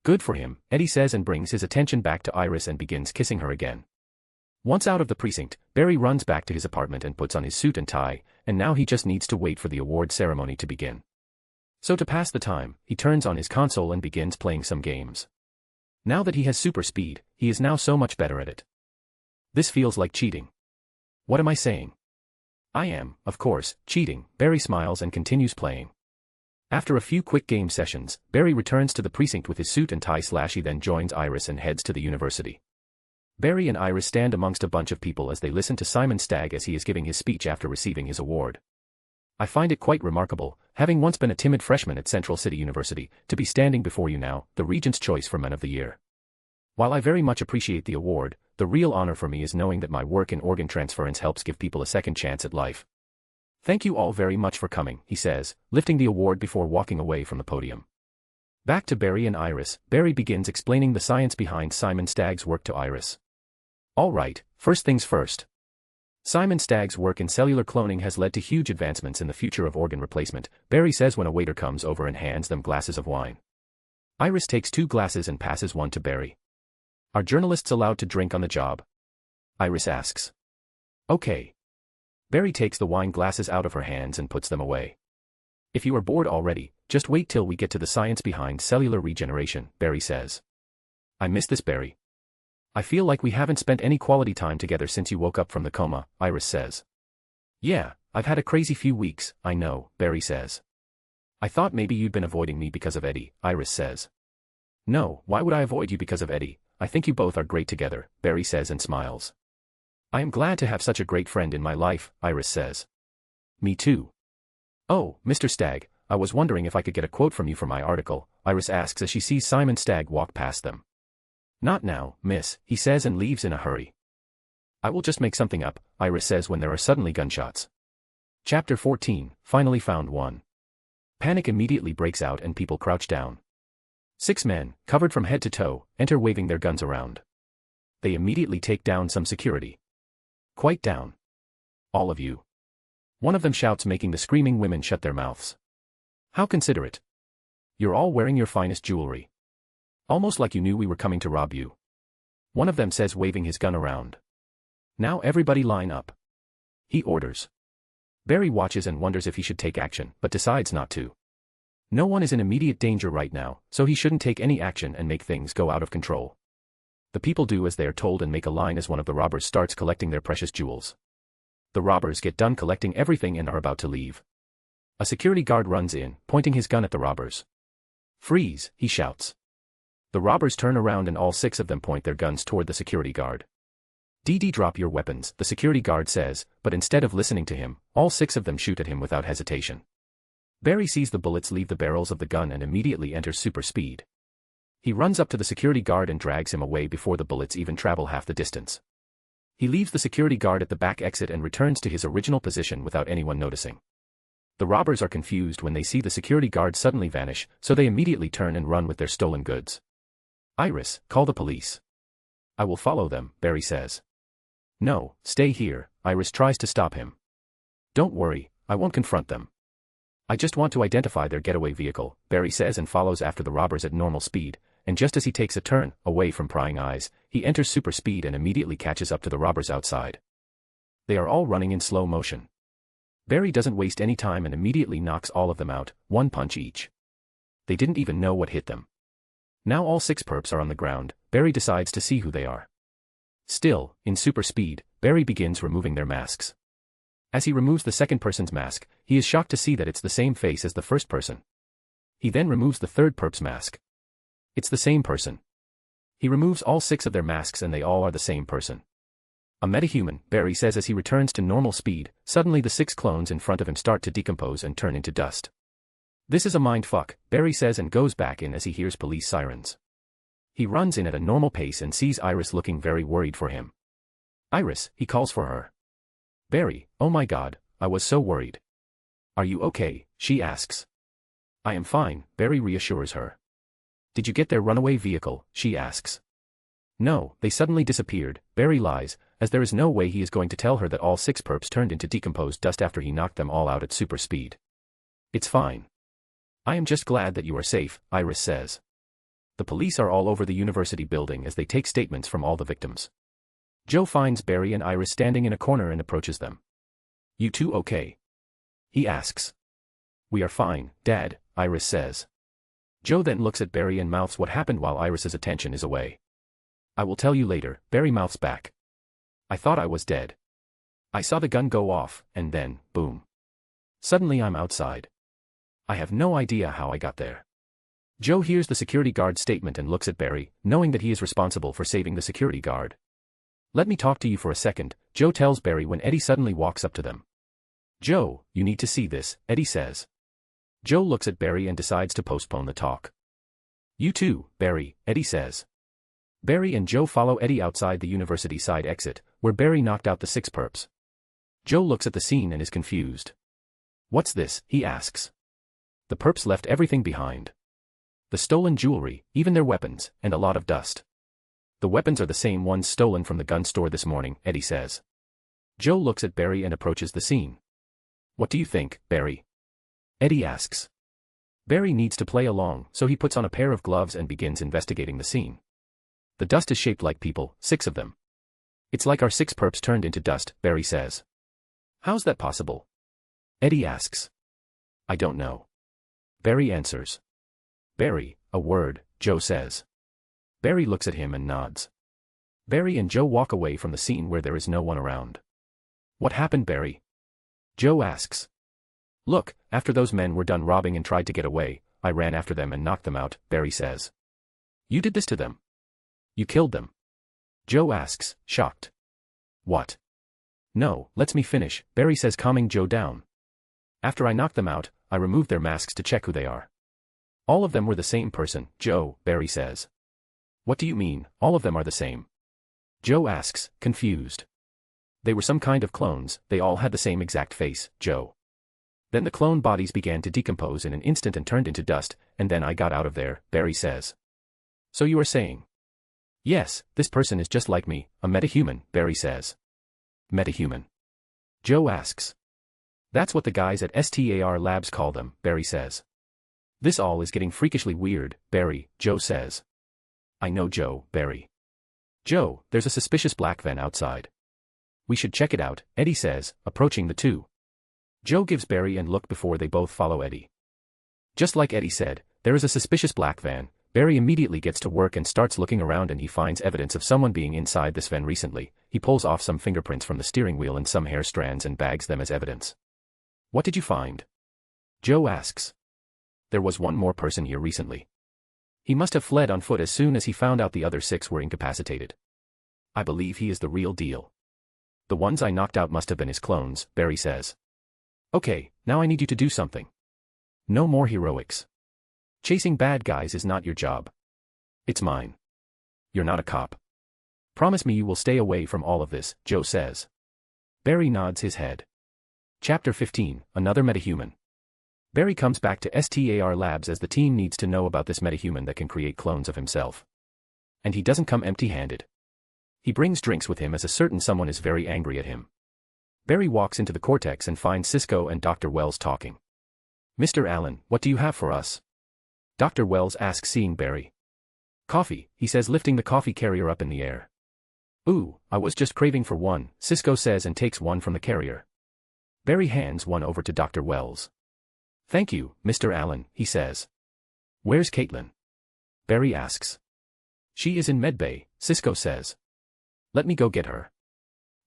Speaker 3: Good for him, Eddie says and brings his attention back to Iris and begins kissing her again. Once out of the precinct, Barry runs back to his apartment and puts on his suit and tie, and now he just needs to wait for the award ceremony to begin. So to pass the time, he turns on his console and begins playing some games. Now that he has super speed, he is now so much better at it. This feels like cheating. What am I saying? I am, of course, cheating. Barry smiles and continues playing. After a few quick game sessions, Barry returns to the precinct with his suit and tie. He then joins Iris and heads to the university. Barry and Iris stand amongst a bunch of people as they listen to Simon Stagg as he is giving his speech after receiving his award. I find it quite remarkable, having once been a timid freshman at Central City University, to be standing before you now, the Regent's choice for Men of the Year. While I very much appreciate the award, the real honor for me is knowing that my work in organ transference helps give people a second chance at life. Thank you all very much for coming, he says, lifting the award before walking away from the podium. Back to Barry and Iris, Barry begins explaining the science behind Simon Stagg's work to Iris. All right, first things first. Simon Stagg's work in cellular cloning has led to huge advancements in the future of organ replacement, Barry says when a waiter comes over and hands them glasses of wine. Iris takes 2 glasses and passes one to Barry. Are journalists allowed to drink on the job? Iris asks. Okay. Barry takes the wine glasses out of her hands and puts them away. If you are bored already, just wait till we get to the science behind cellular regeneration, Barry says. I miss this, Barry. I feel like we haven't spent any quality time together since you woke up from the coma, Iris says. Yeah, I've had a crazy few weeks, I know, Barry says. I thought maybe you'd been avoiding me because of Eddie, Iris says. No, why would I avoid you because of Eddie? I think you both are great together, Barry says and smiles. I am glad to have such a great friend in my life, Iris says. Me too. Oh, Mr. Stagg, I was wondering if I could get a quote from you for my article, Iris asks as she sees Simon Stagg walk past them. Not now, miss, he says and leaves in a hurry. I will just make something up, Iris says when there are suddenly gunshots. Chapter 14, Finally Found One. Panic immediately breaks out and people crouch down. 6 men, covered from head to toe, enter waving their guns around. They immediately take down some security. Quiet down. All of you. One of them shouts, making the screaming women shut their mouths. How considerate. You're all wearing your finest jewelry. Almost like you knew we were coming to rob you. One of them says, waving his gun around. Now everybody line up. He orders. Barry watches and wonders if he should take action, but decides not to. No one is in immediate danger right now, so he shouldn't take any action and make things go out of control. The people do as they are told and make a line as one of the robbers starts collecting their precious jewels. The robbers get done collecting everything and are about to leave. A security guard runs in, pointing his gun at the robbers. Freeze, he shouts. The robbers turn around and all 6 of them point their guns toward the security guard. DD, drop your weapons, the security guard says, but instead of listening to him, all 6 of them shoot at him without hesitation. Barry sees the bullets leave the barrels of the gun and immediately enters super speed. He runs up to the security guard and drags him away before the bullets even travel half the distance. He leaves the security guard at the back exit and returns to his original position without anyone noticing. The robbers are confused when they see the security guard suddenly vanish, so they immediately turn and run with their stolen goods. Iris, call the police. I will follow them, Barry says. No, stay here, Iris tries to stop him. Don't worry, I won't confront them. I just want to identify their getaway vehicle, Barry says and follows after the robbers at normal speed, and just as he takes a turn, away from prying eyes, he enters super speed and immediately catches up to the robbers outside. They are all running in slow motion. Barry doesn't waste any time and immediately knocks all of them out, 1 punch each. They didn't even know what hit them. Now all 6 perps are on the ground, Barry decides to see who they are. Still, in super speed, Barry begins removing their masks. As he removes the second person's mask, he is shocked to see that it's the same face as the first person. He then removes the third perp's mask. It's the same person. He removes all 6 of their masks and they all are the same person. A metahuman, Barry says as he returns to normal speed. Suddenly the 6 clones in front of him start to decompose and turn into dust. This is a mind fuck, Barry says and goes back in as he hears police sirens. He runs in at a normal pace and sees Iris looking very worried for him. Iris, he calls for her. Barry, oh my god, I was so worried. Are you okay, she asks. I am fine, Barry reassures her. Did you get their runaway vehicle, she asks. No, they suddenly disappeared, Barry lies, as there is no way he is going to tell her that all 6 perps turned into decomposed dust after he knocked them all out at super speed. It's fine. I am just glad that you are safe, Iris says. The police are all over the university building as they take statements from all the victims. Joe finds Barry and Iris standing in a corner and approaches them. You two okay? He asks. We are fine, Dad, Iris says. Joe then looks at Barry and mouths what happened while Iris's attention is away. I will tell you later, Barry mouths back. I thought I was dead. I saw the gun go off, and then, boom. Suddenly I'm outside. I have no idea how I got there. Joe hears the security guard's statement and looks at Barry, knowing that he is responsible for saving the security guard. Let me talk to you for a second, Joe tells Barry when Eddie suddenly walks up to them. Joe, you need to see this, Eddie says. Joe looks at Barry and decides to postpone the talk. You too, Barry, Eddie says. Barry and Joe follow Eddie outside the university side exit, where Barry knocked out the 6 perps. Joe looks at the scene and is confused. What's this, he asks. The perps left everything behind. The stolen jewelry, even their weapons, and a lot of dust. The weapons are the same ones stolen from the gun store this morning, Eddie says. Joe looks at Barry and approaches the scene. What do you think, Barry? Eddie asks. Barry needs to play along, so he puts on a pair of gloves and begins investigating the scene. The dust is shaped like people, 6 of them. It's like our 6 perps turned into dust, Barry says. How's that possible? Eddie asks. I don't know. Barry answers. Barry, a word, Joe says. Barry looks at him and nods. Barry and Joe walk away from the scene where there is no one around. What happened, Barry? Joe asks. Look, after those men were done robbing and tried to get away, I ran after them and knocked them out, Barry says. You did this to them? You killed them? Joe asks, shocked. What? No, let me finish, Barry says, calming Joe down. After I knocked them out, I removed their masks to check who they are. All of them were the same person, Joe, Barry says. What do you mean, all of them are the same? Joe asks, confused. They were some kind of clones, they all had the same exact face, Joe. Then the clone bodies began to decompose in an instant and turned into dust, and then I got out of there, Barry says. So you are saying? Yes, this person is just like me, a metahuman, Barry says. Metahuman? Joe asks. That's what the guys at STAR Labs call them, Barry says. This all is getting freakishly weird, Barry, Joe says. I know Joe, Barry. Joe, there's a suspicious black van outside. We should check it out, Eddie says, approaching the two. Joe gives Barry a look before they both follow Eddie. Just like Eddie said, there is a suspicious black van. Barry immediately gets to work and starts looking around and he finds evidence of someone being inside this van recently. He pulls off some fingerprints from the steering wheel and some hair strands and bags them as evidence. What did you find? Joe asks. There was one more person here recently. He must have fled on foot as soon as he found out the other 6 were incapacitated. I believe he is the real deal. The ones I knocked out must have been his clones, Barry says. Okay, now I need you to do something. No more heroics. Chasing bad guys is not your job. It's mine. You're not a cop. Promise me you will stay away from all of this, Joe says. Barry nods his head. Chapter 15, Another Metahuman. Barry comes back to STAR Labs as the team needs to know about this metahuman that can create clones of himself. And he doesn't come empty-handed. He brings drinks with him as a certain someone is very angry at him. Barry walks into the Cortex and finds Cisco and Dr. Wells talking. Mr. Allen, what do you have for us? Dr. Wells asks, seeing Barry. Coffee, he says, lifting the coffee carrier up in the air. Ooh, I was just craving for one, Cisco says and takes one from the carrier. Barry hands one over to Dr. Wells. Thank you, Mr. Allen, he says. Where's Caitlin? Barry asks. She is in medbay, Cisco says. Let me go get her.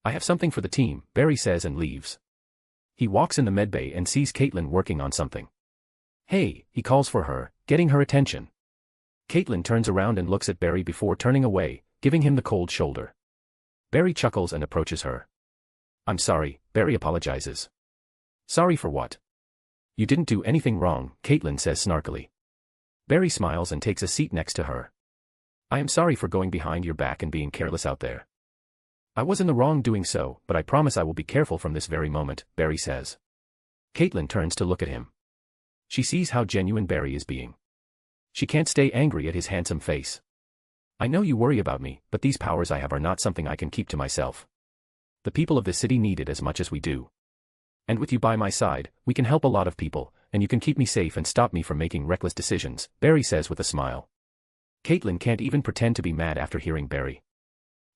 Speaker 3: I have something for the team, Barry says and leaves. He walks in the medbay and sees Caitlin working on something. Hey, he calls for her, getting her attention. Caitlin turns around and looks at Barry before turning away, giving him the cold shoulder. Barry chuckles and approaches her. I'm sorry, Barry apologizes. Sorry for what? You didn't do anything wrong, Caitlin says snarkily. Barry smiles and takes a seat next to her. I am sorry for going behind your back and being careless out there. I was in the wrong doing so, but I promise I will be careful from this very moment, Barry says. Caitlin turns to look at him. She sees how genuine Barry is being. She can't stay angry at his handsome face. I know you worry about me, but these powers I have are not something I can keep to myself. The people of this city need it as much as we do. And with you by my side, we can help a lot of people, and you can keep me safe and stop me from making reckless decisions, Barry says with a smile. Caitlin can't even pretend to be mad after hearing Barry.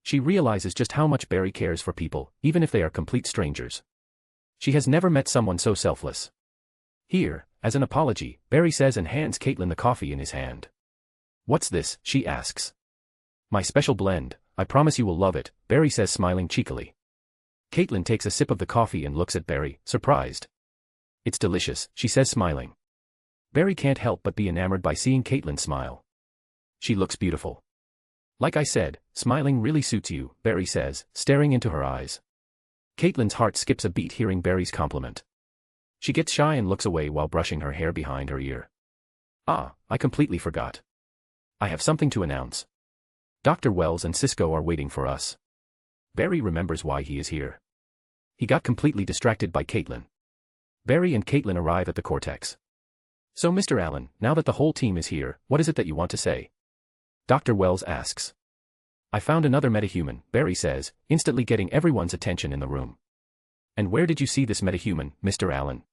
Speaker 3: She realizes just how much Barry cares for people, even if they are complete strangers. She has never met someone so selfless. Here, as an apology, Barry says and hands Caitlin the coffee in his hand. "What's this?" she asks. "My special blend, I promise you will love it," Barry says smiling cheekily. Caitlin takes a sip of the coffee and looks at Barry, surprised. "It's delicious," she says smiling. Barry can't help but be enamored by seeing Caitlin smile. "She looks beautiful." "Like I said, smiling really suits you," Barry says, staring into her eyes. Caitlin's heart skips a beat hearing Barry's compliment. She gets shy and looks away while brushing her hair behind her ear. "Ah, I completely forgot. I have something to announce. Dr. Wells and Cisco are waiting for us." Barry remembers why he is here. He got completely distracted by Caitlin. Barry and Caitlin arrive at the Cortex. "So Mr. Allen, now that the whole team is here, what is it that you want to say?" Dr. Wells asks. "I found another metahuman," Barry says, instantly getting everyone's attention in the room. "And where did you see this metahuman, Mr. Allen?"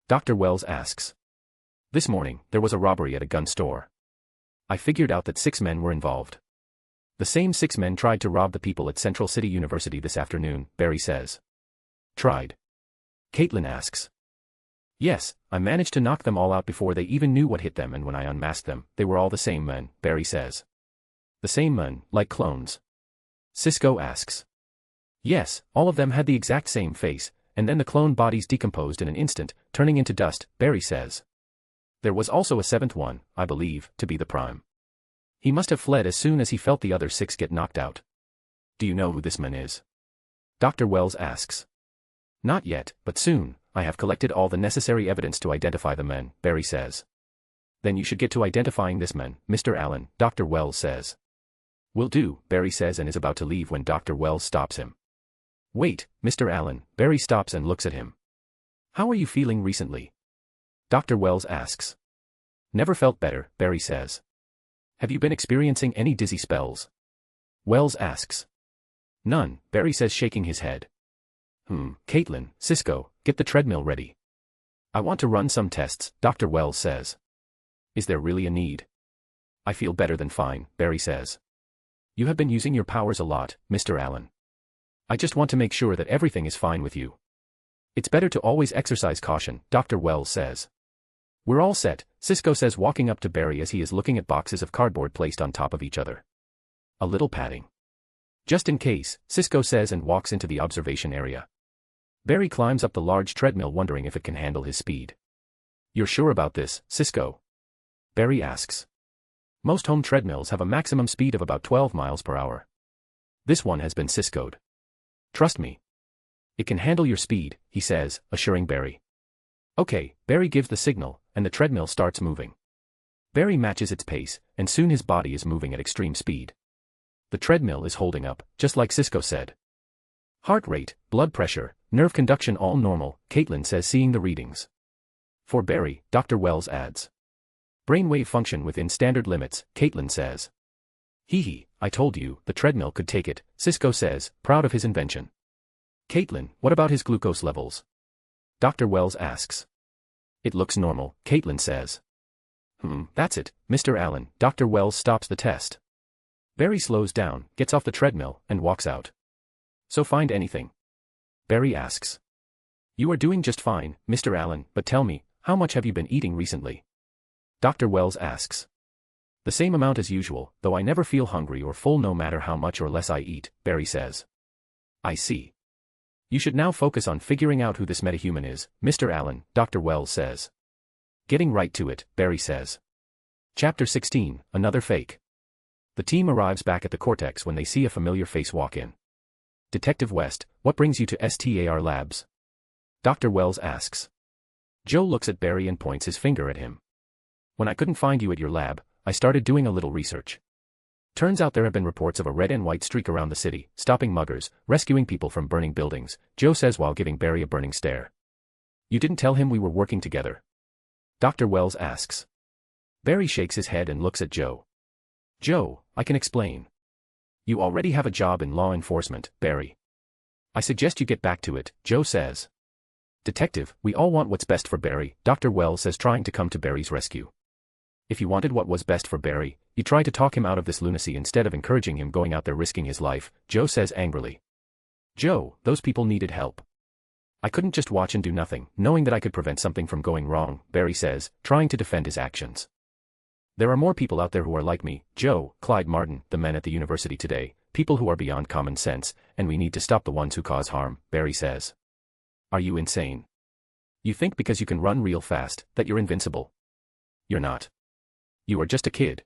Speaker 3: Dr. Wells asks. "This morning, there was a robbery at a gun store. I figured out that 6 men were involved. The same 6 men tried to rob the people at Central City University this afternoon," Barry says. "Tried?" Caitlin asks. "Yes, I managed to knock them all out before they even knew what hit them, and when I unmasked them, they were all the same men," Barry says. "The same men, like clones?" Cisco asks. "Yes, all of them had the exact same face, and then the clone bodies decomposed in an instant, turning into dust," Barry says. "There was also a 7th one, I believe, to be the Prime. He must have fled as soon as he felt the other 6 get knocked out." "Do you know who this man is?" Dr. Wells asks. "Not yet, but soon. I have collected all the necessary evidence to identify the men," Barry says. "Then you should get to identifying this man, Mr. Allen," Dr. Wells says. "Will do," Barry says and is about to leave when Dr. Wells stops him. "Wait, Mr. Allen," Barry stops and looks at him. "How are you feeling recently?" Dr. Wells asks. "Never felt better," Barry says. "Have you been experiencing any dizzy spells?" Wells asks. "None," Barry says shaking his head. Caitlin, Cisco, get the treadmill ready. I want to run some tests," Dr. Wells says. "Is there really a need?" "I feel better than fine," Barry says. "You have been using your powers a lot, Mr. Allen. I just want to make sure that everything is fine with you. It's better to always exercise caution," Dr. Wells says. "We're all set," Cisco says walking up to Barry as he is looking at boxes of cardboard placed on top of each other. "A little padding. Just in case," Cisco says and walks into the observation area. Barry climbs up the large treadmill wondering if it can handle his speed. "You're sure about this, Cisco?" Barry asks. "Most home treadmills have a maximum speed of about 12 miles per hour. This one has been Cisco'd. Trust me. It can handle your speed," he says, assuring Barry. "Okay," Barry gives the signal, and the treadmill starts moving. Barry matches its pace, and soon his body is moving at extreme speed. The treadmill is holding up, just like Cisco said. Heart rate, blood pressure, nerve conduction all normal, Caitlin says seeing the readings. For Barry, Dr. Wells adds. Brainwave function within standard limits, Caitlin says. Hee, I told you, the treadmill could take it, Cisco says, proud of his invention. Caitlin, what about his glucose levels? Dr. Wells asks. It looks normal, Caitlin says. That's it, Mr. Allen. Dr. Wells stops the test. Barry slows down, gets off the treadmill, and walks out. So find anything? Barry asks. You are doing just fine, Mr. Allen, but tell me, how much have you been eating recently? Dr. Wells asks. The same amount as usual, though I never feel hungry or full no matter how much or less I eat, Barry says. I see. You should now focus on figuring out who this metahuman is, Mr. Allen, Dr. Wells says. Getting right to it, Barry says. Chapter 16, Another Fake. The team arrives back at the Cortex when they see a familiar face walk in. Detective West, what brings you to STAR Labs? Dr. Wells asks. Joe looks at Barry and points his finger at him. When I couldn't find you at your lab, I started doing a little research. Turns out there have been reports of a red and white streak around the city, stopping muggers, rescuing people from burning buildings, Joe says while giving Barry a burning stare. You didn't tell him we were working together? Dr. Wells asks. Barry shakes his head and looks at Joe. Joe, I can explain. You already have a job in law enforcement, Barry. I suggest you get back to it, Joe says. Detective, we all want what's best for Barry, Dr. Wells says trying to come to Barry's rescue. If you wanted what was best for Barry, You try to talk him out of this lunacy instead of encouraging him going out there risking his life, Joe says angrily. Joe, those people needed help. I couldn't just watch and do nothing, knowing that I could prevent something from going wrong, Barry says, trying to defend his actions. There are more people out there who are like me, Joe, Clyde Martin, the men at the university today, people who are beyond common sense, and we need to stop the ones who cause harm, Barry says. Are you insane? You think because you can run real fast, that you're invincible? You're not. You are just a kid.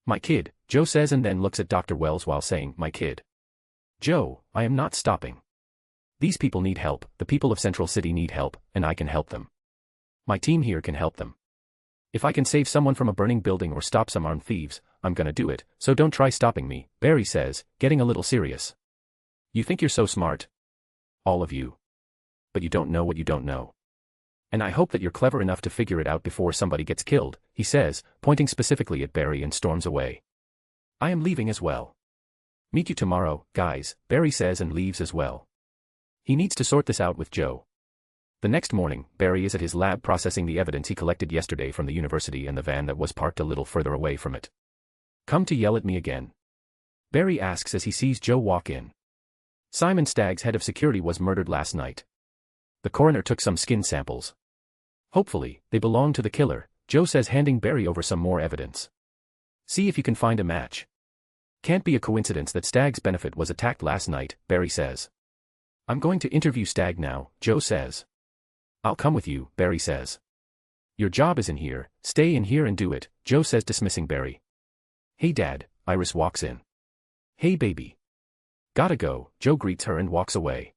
Speaker 3: My kid, Joe says and then looks at Dr. Wells while saying, my kid. Joe, I am not stopping. These people need help, the people of Central City need help, and I can help them. My team here can help them. If I can save someone from a burning building or stop some armed thieves, I'm gonna do it, so don't try stopping me, Barry says, getting a little serious. You think you're so smart? All of you. But you don't know what you don't know. And I hope that you're clever enough to figure it out before somebody gets killed, he says, pointing specifically at Barry and storms away. I am leaving as well. Meet you tomorrow, guys, Barry says and leaves as well. He needs to sort this out with Joe. The next morning, Barry is at his lab processing the evidence he collected yesterday from the university and the van that was parked a little further away from it. Come to yell at me again? Barry asks as he sees Joe walk in. Simon Staggs, head of security, was murdered last night. The coroner took some skin samples. Hopefully, they belong to the killer, Joe says, handing Barry over some more evidence. See if you can find a match. Can't be a coincidence that Staggs' benefit was attacked last night, Barry says. I'm going to interview Stagg now, Joe says. I'll come with you, Barry says. Your job is in here, stay in here and do it, Joe says, dismissing Barry. Hey Dad, Iris walks in. Hey baby. Gotta go, Joe greets her and walks away.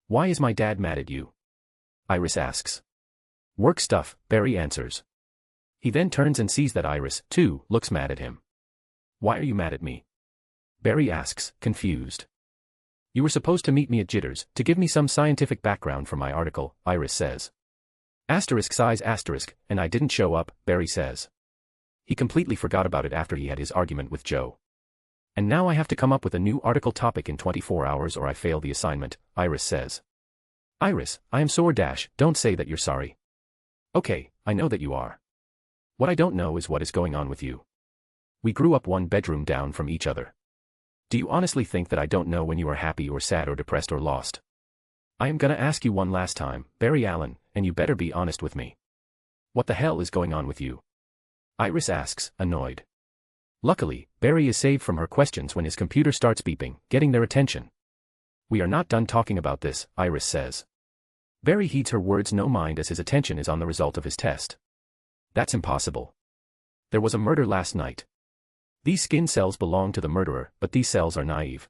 Speaker 3: Why is my dad mad at you? Iris asks. Work stuff, Barry answers. He then turns and sees that Iris, too, looks mad at him. Why are you mad at me? Barry asks, confused. You were supposed to meet me at Jitters, to give me some scientific background for my article, Iris says. Asterisk size asterisk, and I didn't show up, Barry says. He completely forgot about it after he had his argument with Joe. And now I have to come up with a new article topic in 24 hours or I fail the assignment, Iris says. Iris, I am sore dash, don't say that you're sorry. Okay, I know that you are. What I don't know is what is going on with you. We grew up one bedroom down from each other. Do you honestly think that I don't know when you are happy or sad or depressed or lost? I am gonna ask you one last time, Barry Allen, and you better be honest with me. What the hell is going on with you? Iris asks, annoyed. Luckily, Barry is saved from her questions when his computer starts beeping, getting their attention. We are not done talking about this, Iris says. Barry heeds her words no mind as his attention is on the result of his test. That's impossible. There was a murder last night. These skin cells belong to the murderer, but these cells are naive.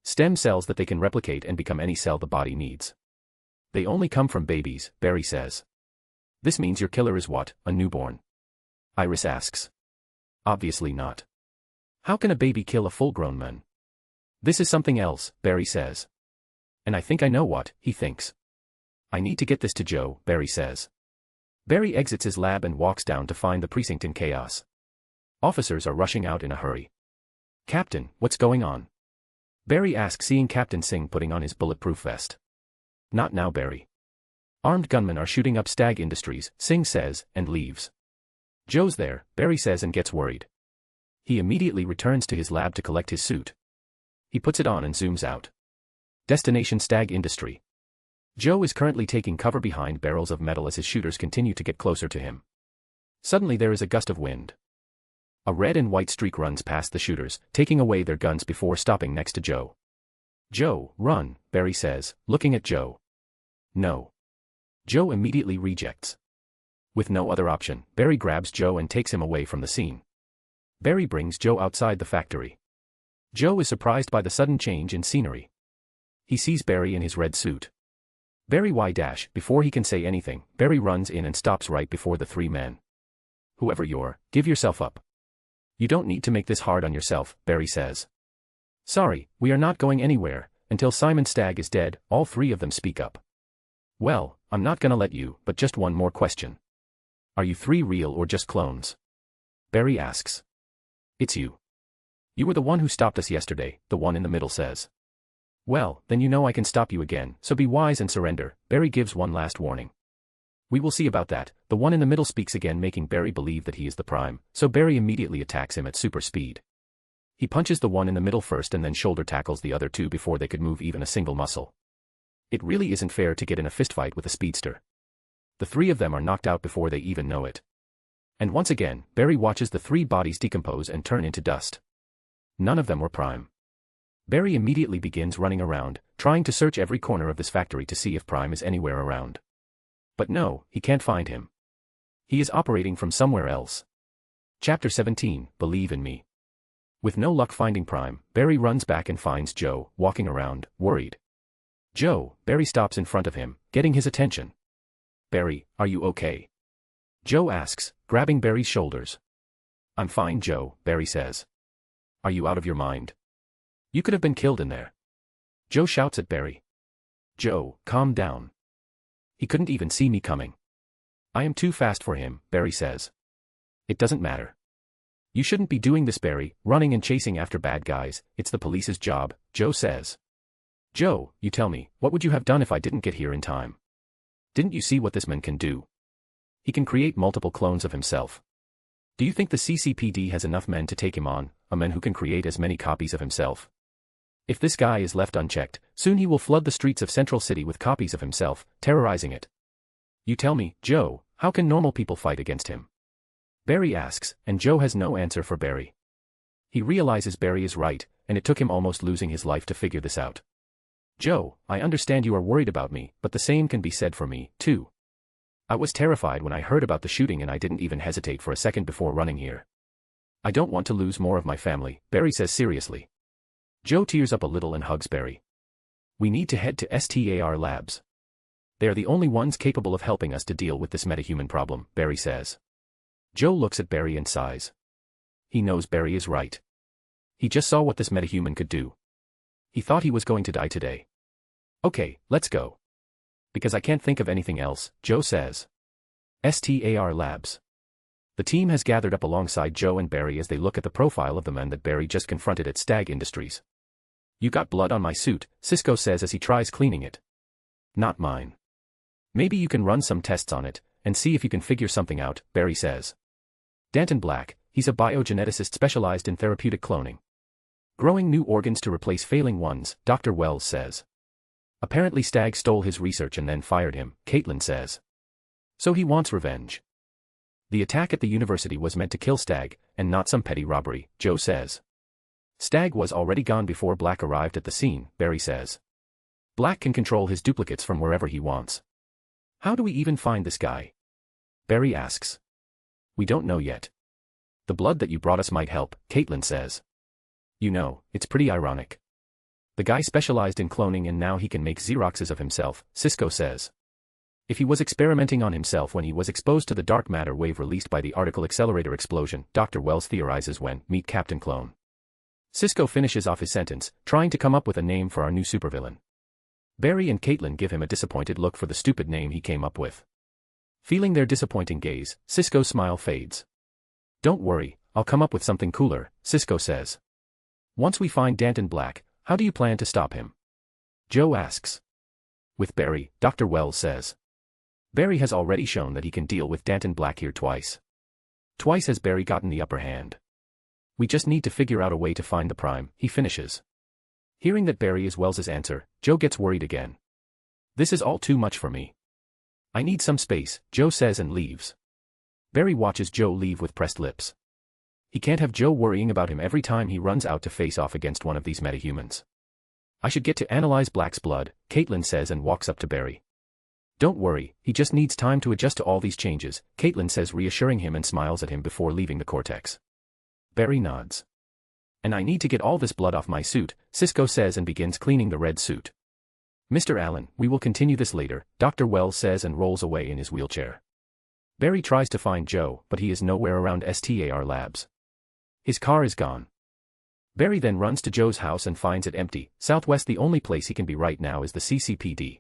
Speaker 3: Stem cells that they can replicate and become any cell the body needs. They only come from babies, Barry says. This means your killer is what, a newborn? Iris asks. Obviously not. How can a baby kill a full-grown man? This is something else, Barry says. And I think I know what, he thinks. I need to get this to Joe, Barry says. Barry exits his lab and walks down to find the precinct in chaos. Officers are rushing out in a hurry. Captain, what's going on? Barry asks, seeing Captain Singh putting on his bulletproof vest. Not now, Barry. Armed gunmen are shooting up Stagg Industries, Singh says, and leaves. Joe's there, Barry says, and gets worried. He immediately returns to his lab to collect his suit. He puts it on and zooms out. Destination Stagg Industry. Joe is currently taking cover behind barrels of metal as his shooters continue to get closer to him. Suddenly there is a gust of wind. A red and white streak runs past the shooters, taking away their guns before stopping next to Joe. Joe, run, Barry says, looking at Joe. No. Joe immediately rejects. With no other option, Barry grabs Joe and takes him away from the scene. Barry brings Joe outside the factory. Joe is surprised by the sudden change in scenery. He sees Barry in his red suit. Barry Y-dash, before he can say anything, Barry runs in and stops right before the three men. Whoever you're, give yourself up. You don't need to make this hard on yourself, Barry says. Sorry, we are not going anywhere, until Simon Stagg is dead, all three of them speak up. Well, I'm not gonna let you, but just one more question. Are you three real or just clones? Barry asks. It's you. You were the one who stopped us yesterday, the one in the middle says. Well, then you know I can stop you again, so be wise and surrender, Barry gives one last warning. We will see about that. The one in the middle speaks again, making Barry believe that he is the Prime, so Barry immediately attacks him at super speed. He punches the one in the middle first and then shoulder tackles the other two before they could move even a single muscle. It really isn't fair to get in a fistfight with a speedster. The three of them are knocked out before they even know it. And once again, Barry watches the three bodies decompose and turn into dust. None of them were Prime. Barry immediately begins running around, trying to search every corner of this factory to see if Prime is anywhere around. But no, he can't find him. He is operating from somewhere else. Chapter 17, Believe in Me. With no luck finding Prime, Barry runs back and finds Joe, walking around, worried. Joe, Barry stops in front of him, getting his attention. Barry, are you okay? Joe asks, grabbing Barry's shoulders. I'm fine, Joe, Barry says. Are you out of your mind? You could have been killed in there. Joe shouts at Barry. Joe, calm down. He couldn't even see me coming. I am too fast for him, Barry says. It doesn't matter. You shouldn't be doing this, Barry, running and chasing after bad guys. It's the police's job, Joe says. Joe, you tell me, what would you have done if I didn't get here in time? Didn't you see what this man can do? He can create multiple clones of himself. Do you think the CCPD has enough men to take him on, a man who can create as many copies of himself? If this guy is left unchecked, soon he will flood the streets of Central City with copies of himself, terrorizing it. You tell me, Joe, how can normal people fight against him? Barry asks, and Joe has no answer for Barry. He realizes Barry is right, and it took him almost losing his life to figure this out. Joe, I understand you are worried about me, but the same can be said for me, too. I was terrified when I heard about the shooting and I didn't even hesitate for a second before running here. I don't want to lose more of my family, Barry says seriously. Joe tears up a little and hugs Barry. We need to head to STAR Labs. They are the only ones capable of helping us to deal with this metahuman problem, Barry says. Joe looks at Barry and sighs. He knows Barry is right. He just saw what this metahuman could do. He thought he was going to die today. Okay, let's go. Because I can't think of anything else, Joe says. STAR Labs. The team has gathered up alongside Joe and Barry as they look at the profile of the man that Barry just confronted at Stag Industries. You got blood on my suit, Cisco says as he tries cleaning it. Not mine. Maybe you can run some tests on it, and see if you can figure something out, Barry says. Danton Black, he's a biogeneticist specialized in therapeutic cloning. Growing new organs to replace failing ones, Dr. Wells says. Apparently Stag stole his research and then fired him, Caitlin says. So he wants revenge. The attack at the university was meant to kill Stag, and not some petty robbery, Joe says. Stag was already gone before Black arrived at the scene, Barry says. Black can control his duplicates from wherever he wants. How do we even find this guy? Barry asks. We don't know yet. The blood that you brought us might help, Caitlin says. You know, it's pretty ironic. The guy specialized in cloning and now he can make Xeroxes of himself, Cisco says. If he was experimenting on himself when he was exposed to the dark matter wave released by the Article Accelerator explosion, Dr. Wells theorizes when, meet Captain Clone. Cisco finishes off his sentence, trying to come up with a name for our new supervillain. Barry and Caitlin give him a disappointed look for the stupid name he came up with. Feeling their disappointing gaze, Cisco's smile fades. Don't worry, I'll come up with something cooler, Cisco says. Once we find Danton Black, how do you plan to stop him? Joe asks. With Barry, Dr. Wells says. Barry has already shown that he can deal with Danton Black here twice. Twice has Barry gotten the upper hand. We just need to figure out a way to find the Prime, he finishes. Hearing that Barry is Wells's answer, Joe gets worried again. This is all too much for me. I need some space, Joe says and leaves. Barry watches Joe leave with pressed lips. He can't have Joe worrying about him every time he runs out to face off against one of these metahumans. I should get to analyze Black's blood, Caitlin says and walks up to Barry. Don't worry, he just needs time to adjust to all these changes, Caitlin says reassuring him and smiles at him before leaving the cortex. Barry nods. And I need to get all this blood off my suit, Cisco says and begins cleaning the red suit. Mr. Allen, we will continue this later, Dr. Wells says and rolls away in his wheelchair. Barry tries to find Joe, but he is nowhere around STAR Labs. His car is gone. Barry then runs to Joe's house and finds it empty. Southwest, the only place he can be right now is the CCPD.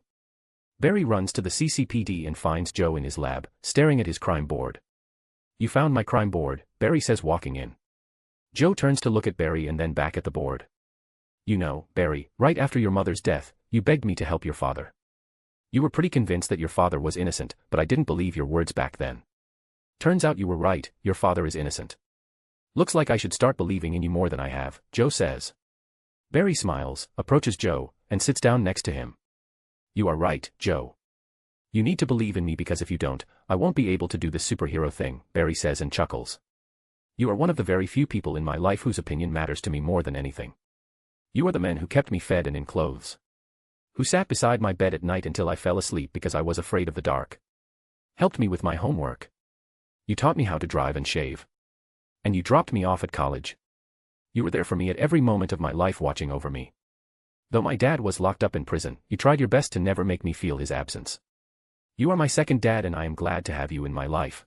Speaker 3: Barry runs to the CCPD and finds Joe in his lab, staring at his crime board. You found my crime board, Barry says walking in. Joe turns to look at Barry and then back at the board. You know, Barry, right after your mother's death, you begged me to help your father. You were pretty convinced that your father was innocent, but I didn't believe your words back then. Turns out you were right, your father is innocent. Looks like I should start believing in you more than I have, Joe says. Barry smiles, approaches Joe, and sits down next to him. You are right, Joe. You need to believe in me because if you don't, I won't be able to do this superhero thing, Barry says and chuckles. You are one of the very few people in my life whose opinion matters to me more than anything. You are the man who kept me fed and in clothes. Who sat beside my bed at night until I fell asleep because I was afraid of the dark. Helped me with my homework. You taught me how to drive and shave. And you dropped me off at college. You were there for me at every moment of my life, watching over me. Though my dad was locked up in prison, you tried your best to never make me feel his absence. You are my second dad and I am glad to have you in my life.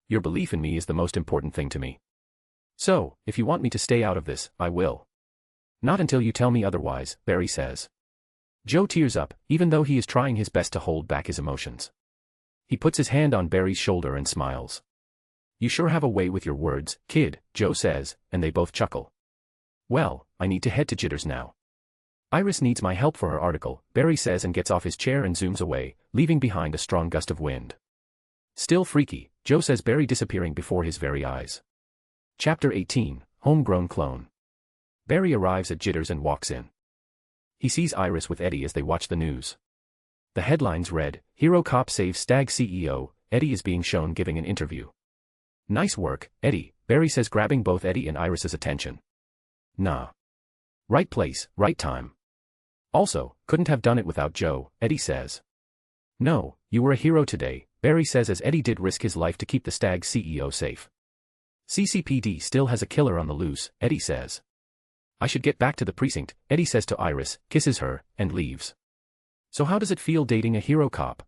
Speaker 3: Your belief in me is the most important thing to me. So, if you want me to stay out of this, I will. Not until you tell me otherwise, Barry says. Joe tears up, even though he is trying his best to hold back his emotions. He puts his hand on Barry's shoulder and smiles. You sure have a way with your words, kid, Joe says, and they both chuckle. Well, I need to head to Jitters now. Iris needs my help for her article, Barry says and gets off his chair and zooms away, leaving behind a strong gust of wind. Still freaky, Joe says, Barry disappearing before his very eyes. Chapter 18, Homegrown Clone. Barry arrives at Jitters and walks in. He sees Iris with Eddie as they watch the news. The headlines read, Hero Cop Saves Stag CEO, Eddie is being shown giving an interview. Nice work, Eddie, Barry says, grabbing both Eddie and Iris's attention. Nah. Right place, right time. Also, couldn't have done it without Joe, Eddie says. No, you were a hero today, Barry says as Eddie did risk his life to keep the Stag CEO safe. CCPD still has a killer on the loose, Eddie says. I should get back to the precinct, Eddie says to Iris, kisses her, and leaves. So how does it feel dating a hero cop?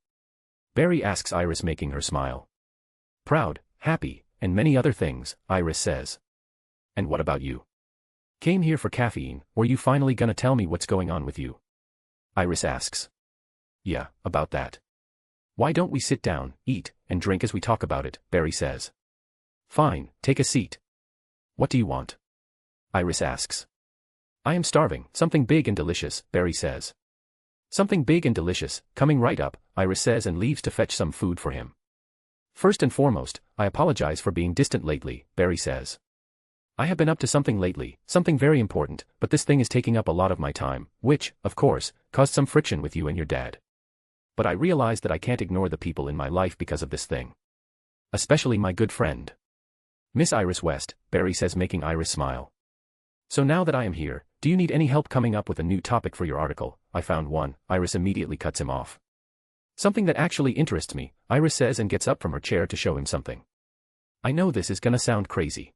Speaker 3: Barry asks Iris, making her smile. Proud, happy, and many other things, Iris says. And what about you? Came here for caffeine, or you finally gonna tell me what's going on with you? Iris asks. Yeah, about that. Why don't we sit down, eat, and drink as we talk about it, Barry says. Fine, take a seat. What do you want? Iris asks. I am starving, something big and delicious, Barry says. Something big and delicious, coming right up, Iris says and leaves to fetch some food for him. First and foremost, I apologize for being distant lately, Barry says. I have been up to something lately, something very important, but this thing is taking up a lot of my time, which, of course, caused some friction with you and your dad. But I realize that I can't ignore the people in my life because of this thing. Especially my good friend. Miss Iris West, Barry says, making Iris smile. So now that I am here, do you need any help coming up with a new topic for your article? I found one, Iris immediately cuts him off. Something that actually interests me, Iris says and gets up from her chair to show him something. I know this is gonna sound crazy.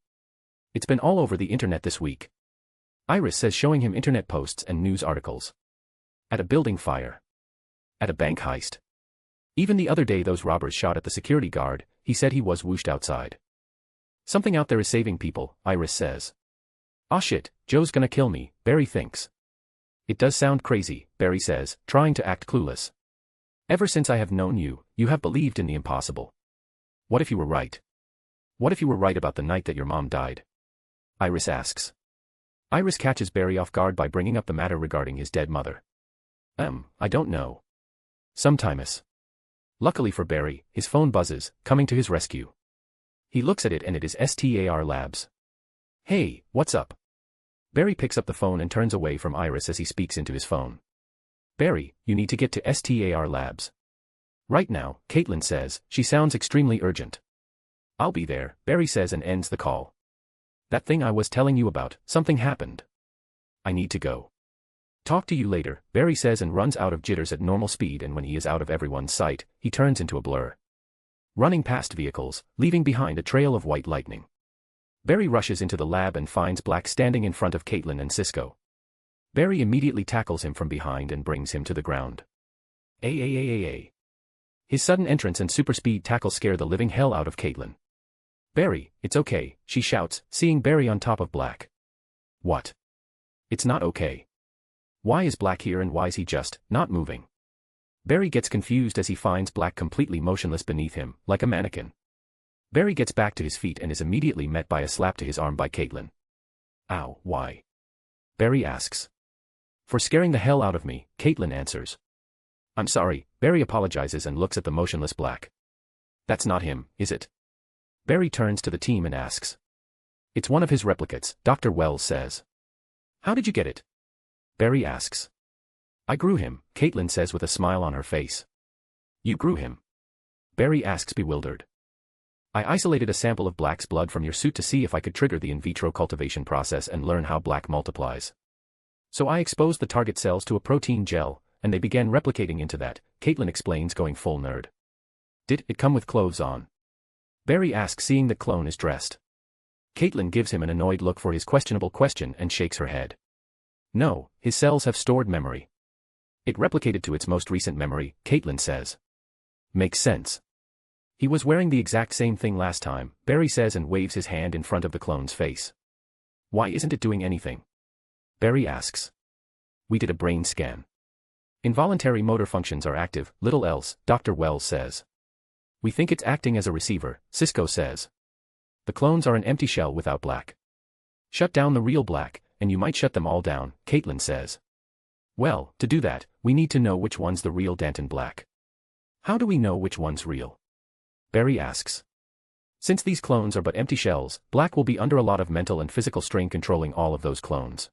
Speaker 3: It's been all over the internet this week. Iris says, showing him internet posts and news articles. At a building fire. At a bank heist. Even the other day those robbers shot at the security guard, he said he was whooshed outside. Something out there is saving people, Iris says. Aw shit, Joe's gonna kill me, Barry thinks. It does sound crazy, Barry says, trying to act clueless. Ever since I have known you, you have believed in the impossible. What if you were right? What if you were right about the night that your mom died? Iris asks. Iris catches Barry off guard by bringing up the matter regarding his dead mother. I don't know. Sometimes. Luckily for Barry, his phone buzzes, coming to his rescue. He looks at it and it is STAR Labs. Hey, what's up? Barry picks up the phone and turns away from Iris as he speaks into his phone. Barry, you need to get to STAR Labs. Right now, Caitlin says, she sounds extremely urgent. I'll be there, Barry says and ends the call. That thing I was telling you about, something happened. I need to go. Talk to you later, Barry says and runs out of Jitters at normal speed, and when he is out of everyone's sight, he turns into a blur. Running past vehicles, leaving behind a trail of white lightning. Barry rushes into the lab and finds Black standing in front of Caitlin and Cisco. Barry immediately tackles him from behind and brings him to the ground. A. His sudden entrance and super speed tackle scare the living hell out of Caitlin. Barry, it's okay, she shouts, seeing Barry on top of Black. What? It's not okay. Why is Black here and why's he just not moving? Barry gets confused as he finds Black completely motionless beneath him, like a mannequin. Barry gets back to his feet and is immediately met by a slap to his arm by Caitlin. Ow, why? Barry asks. For scaring the hell out of me, Caitlin answers. I'm sorry, Barry apologizes and looks at the motionless Black. That's not him, is it? Barry turns to the team and asks. It's one of his replicates, Dr. Wells says. How did you get it? Barry asks. I grew him, Caitlin says with a smile on her face. You grew him? Barry asks bewildered. I isolated a sample of Black's blood from your suit to see if I could trigger the in vitro cultivation process and learn how Black multiplies. So I exposed the target cells to a protein gel, and they began replicating into that, Caitlin explains going full nerd. Did it come with clothes on? Barry asks seeing the clone is dressed. Caitlin gives him an annoyed look for his questionable question and shakes her head. No, his cells have stored memory. It replicated to its most recent memory, Caitlin says. Makes sense. He was wearing the exact same thing last time, Barry says and waves his hand in front of the clone's face. Why isn't it doing anything? Barry asks. We did a brain scan. Involuntary motor functions are active, little else, Dr. Wells says. We think it's acting as a receiver, Cisco says. The clones are an empty shell without Black. Shut down the real Black, and you might shut them all down, Caitlin says. Well, to do that, we need to know which one's the real Danton Black. How do we know which one's real? Barry asks. Since these clones are but empty shells, Black will be under a lot of mental and physical strain controlling all of those clones.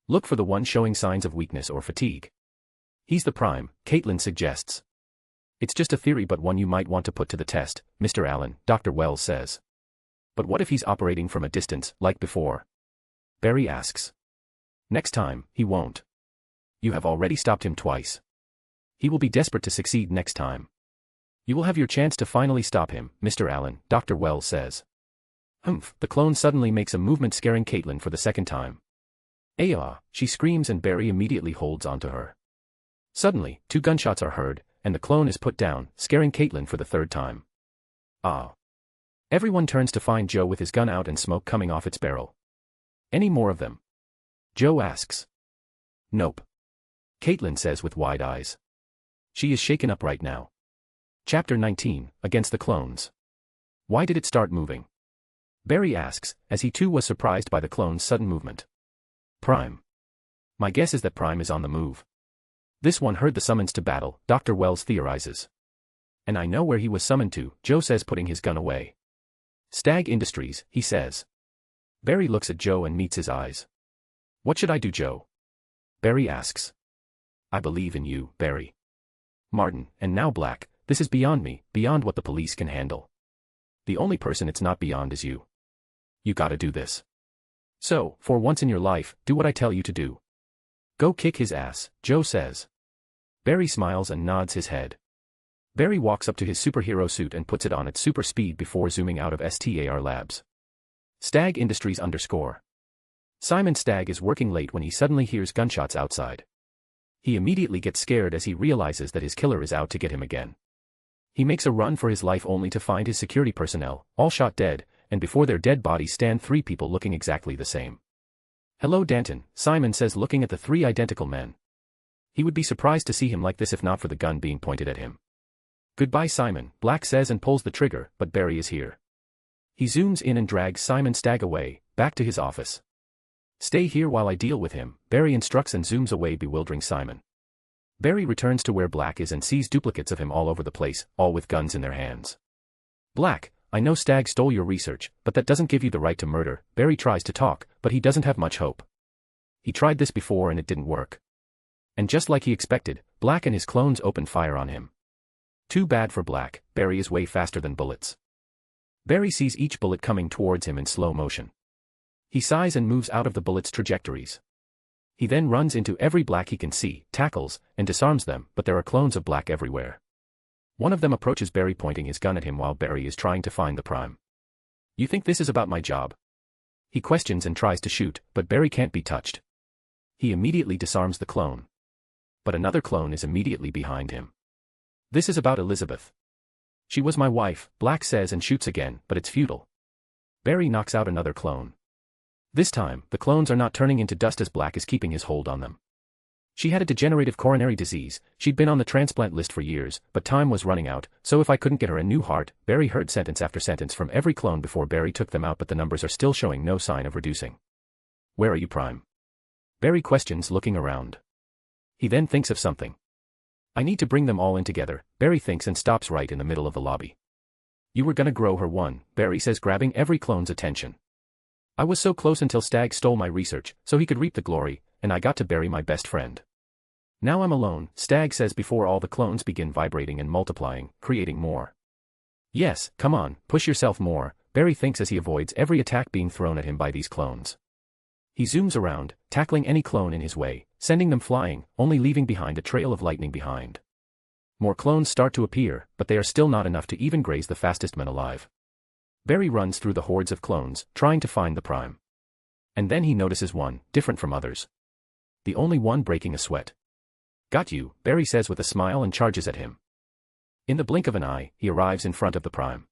Speaker 3: Look for the one showing signs of weakness or fatigue. He's the prime, Caitlin suggests. It's just a theory but one you might want to put to the test, Mr. Allen, Dr. Wells says. But what if he's operating from a distance, like before? Barry asks. Next time, he won't. You have already stopped him twice. He will be desperate to succeed next time. You will have your chance to finally stop him, Mr. Allen, Dr. Wells says. Humph, the clone suddenly makes a movement scaring Caitlin for the second time. Ah, she screams and Barry immediately holds onto her. Suddenly, 2 gunshots are heard, and the clone is put down, scaring Caitlin for the 3rd time. Ah. Everyone turns to find Joe with his gun out and smoke coming off its barrel. Any more of them? Joe asks. Nope. Caitlin says with wide eyes. She is shaken up right now. Chapter 19, Against the Clones. Why did it start moving? Barry asks, as he too was surprised by the clone's sudden movement. Prime. My guess is that Prime is on the move. This one heard the summons to battle, Dr. Wells theorizes. And I know where he was summoned to, Joe says putting his gun away. Stag Industries, he says. Barry looks at Joe and meets his eyes. What should I do, Joe? Barry asks. I believe in you, Barry. Martin, and now Black, this is beyond me, beyond what the police can handle. The only person it's not beyond is you. You gotta do this. So, for once in your life, do what I tell you to do. Go kick his ass, Joe says. Barry smiles and nods his head. Barry walks up to his superhero suit and puts it on at super speed before zooming out of STAR Labs. Stag Industries _ Simon Stagg is working late when he suddenly hears gunshots outside. He immediately gets scared as he realizes that his killer is out to get him again. He makes a run for his life only to find his security personnel, all shot dead, and before their dead bodies stand 3 people looking exactly the same. Hello Danton, Simon says looking at the 3 identical men. He would be surprised to see him like this if not for the gun being pointed at him. Goodbye Simon, Black says and pulls the trigger, but Barry is here. He zooms in and drags Simon Stagg away, back to his office. Stay here while I deal with him, Barry instructs and zooms away bewildering Simon. Barry returns to where Black is and sees duplicates of him all over the place, all with guns in their hands. Black, I know Stagg stole your research, but that doesn't give you the right to murder. Barry tries to talk, but he doesn't have much hope. He tried this before and it didn't work. And just like he expected, Black and his clones open fire on him. Too bad for Black, Barry is way faster than bullets. Barry sees each bullet coming towards him in slow motion. He sighs and moves out of the bullets' trajectories. He then runs into every Black he can see, tackles, and disarms them, but there are clones of Black everywhere. One of them approaches Barry pointing his gun at him while Barry is trying to find the prime. You think this is about my job? He questions and tries to shoot, but Barry can't be touched. He immediately disarms the clone. But another clone is immediately behind him. This is about Elizabeth. She was my wife, Black says and shoots again, but it's futile. Barry knocks out another clone. This time, the clones are not turning into dust as Black is keeping his hold on them. She had a degenerative coronary disease, she'd been on the transplant list for years, but time was running out, so if I couldn't get her a new heart, Barry heard sentence after sentence from every clone before Barry took them out but the numbers are still showing no sign of reducing. Where are you, Prime? Barry questions looking around. He then thinks of something. I need to bring them all in together, Barry thinks and stops right in the middle of the lobby. You were gonna grow her one, Barry says, grabbing every clone's attention. I was so close until Stag stole my research, so he could reap the glory, and I got to bury my best friend. Now I'm alone, Stag says before all the clones begin vibrating and multiplying, creating more. Yes, come on, push yourself more, Barry thinks as he avoids every attack being thrown at him by these clones. He zooms around, tackling any clone in his way, sending them flying, only leaving behind a trail of lightning behind. More clones start to appear, but they are still not enough to even graze the fastest men alive. Barry runs through the hordes of clones, trying to find the prime. And then he notices one, different from others. The only one breaking a sweat. Got you, Barry says with a smile and charges at him. In the blink of an eye, he arrives in front of the prime.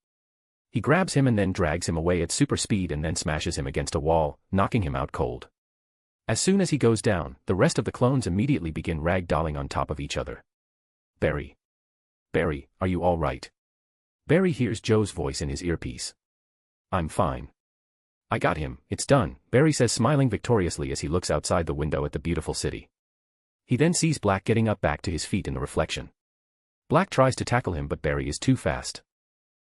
Speaker 3: He grabs him and then drags him away at super speed and then smashes him against a wall, knocking him out cold. As soon as he goes down, the rest of the clones immediately begin ragdolling on top of each other. Barry. Barry, are you all right? Barry hears Joe's voice in his earpiece. I'm fine. I got him, it's done, Barry says, smiling victoriously as he looks outside the window at the beautiful city. He then sees Black getting up back to his feet in the reflection. Black tries to tackle him but Barry is too fast.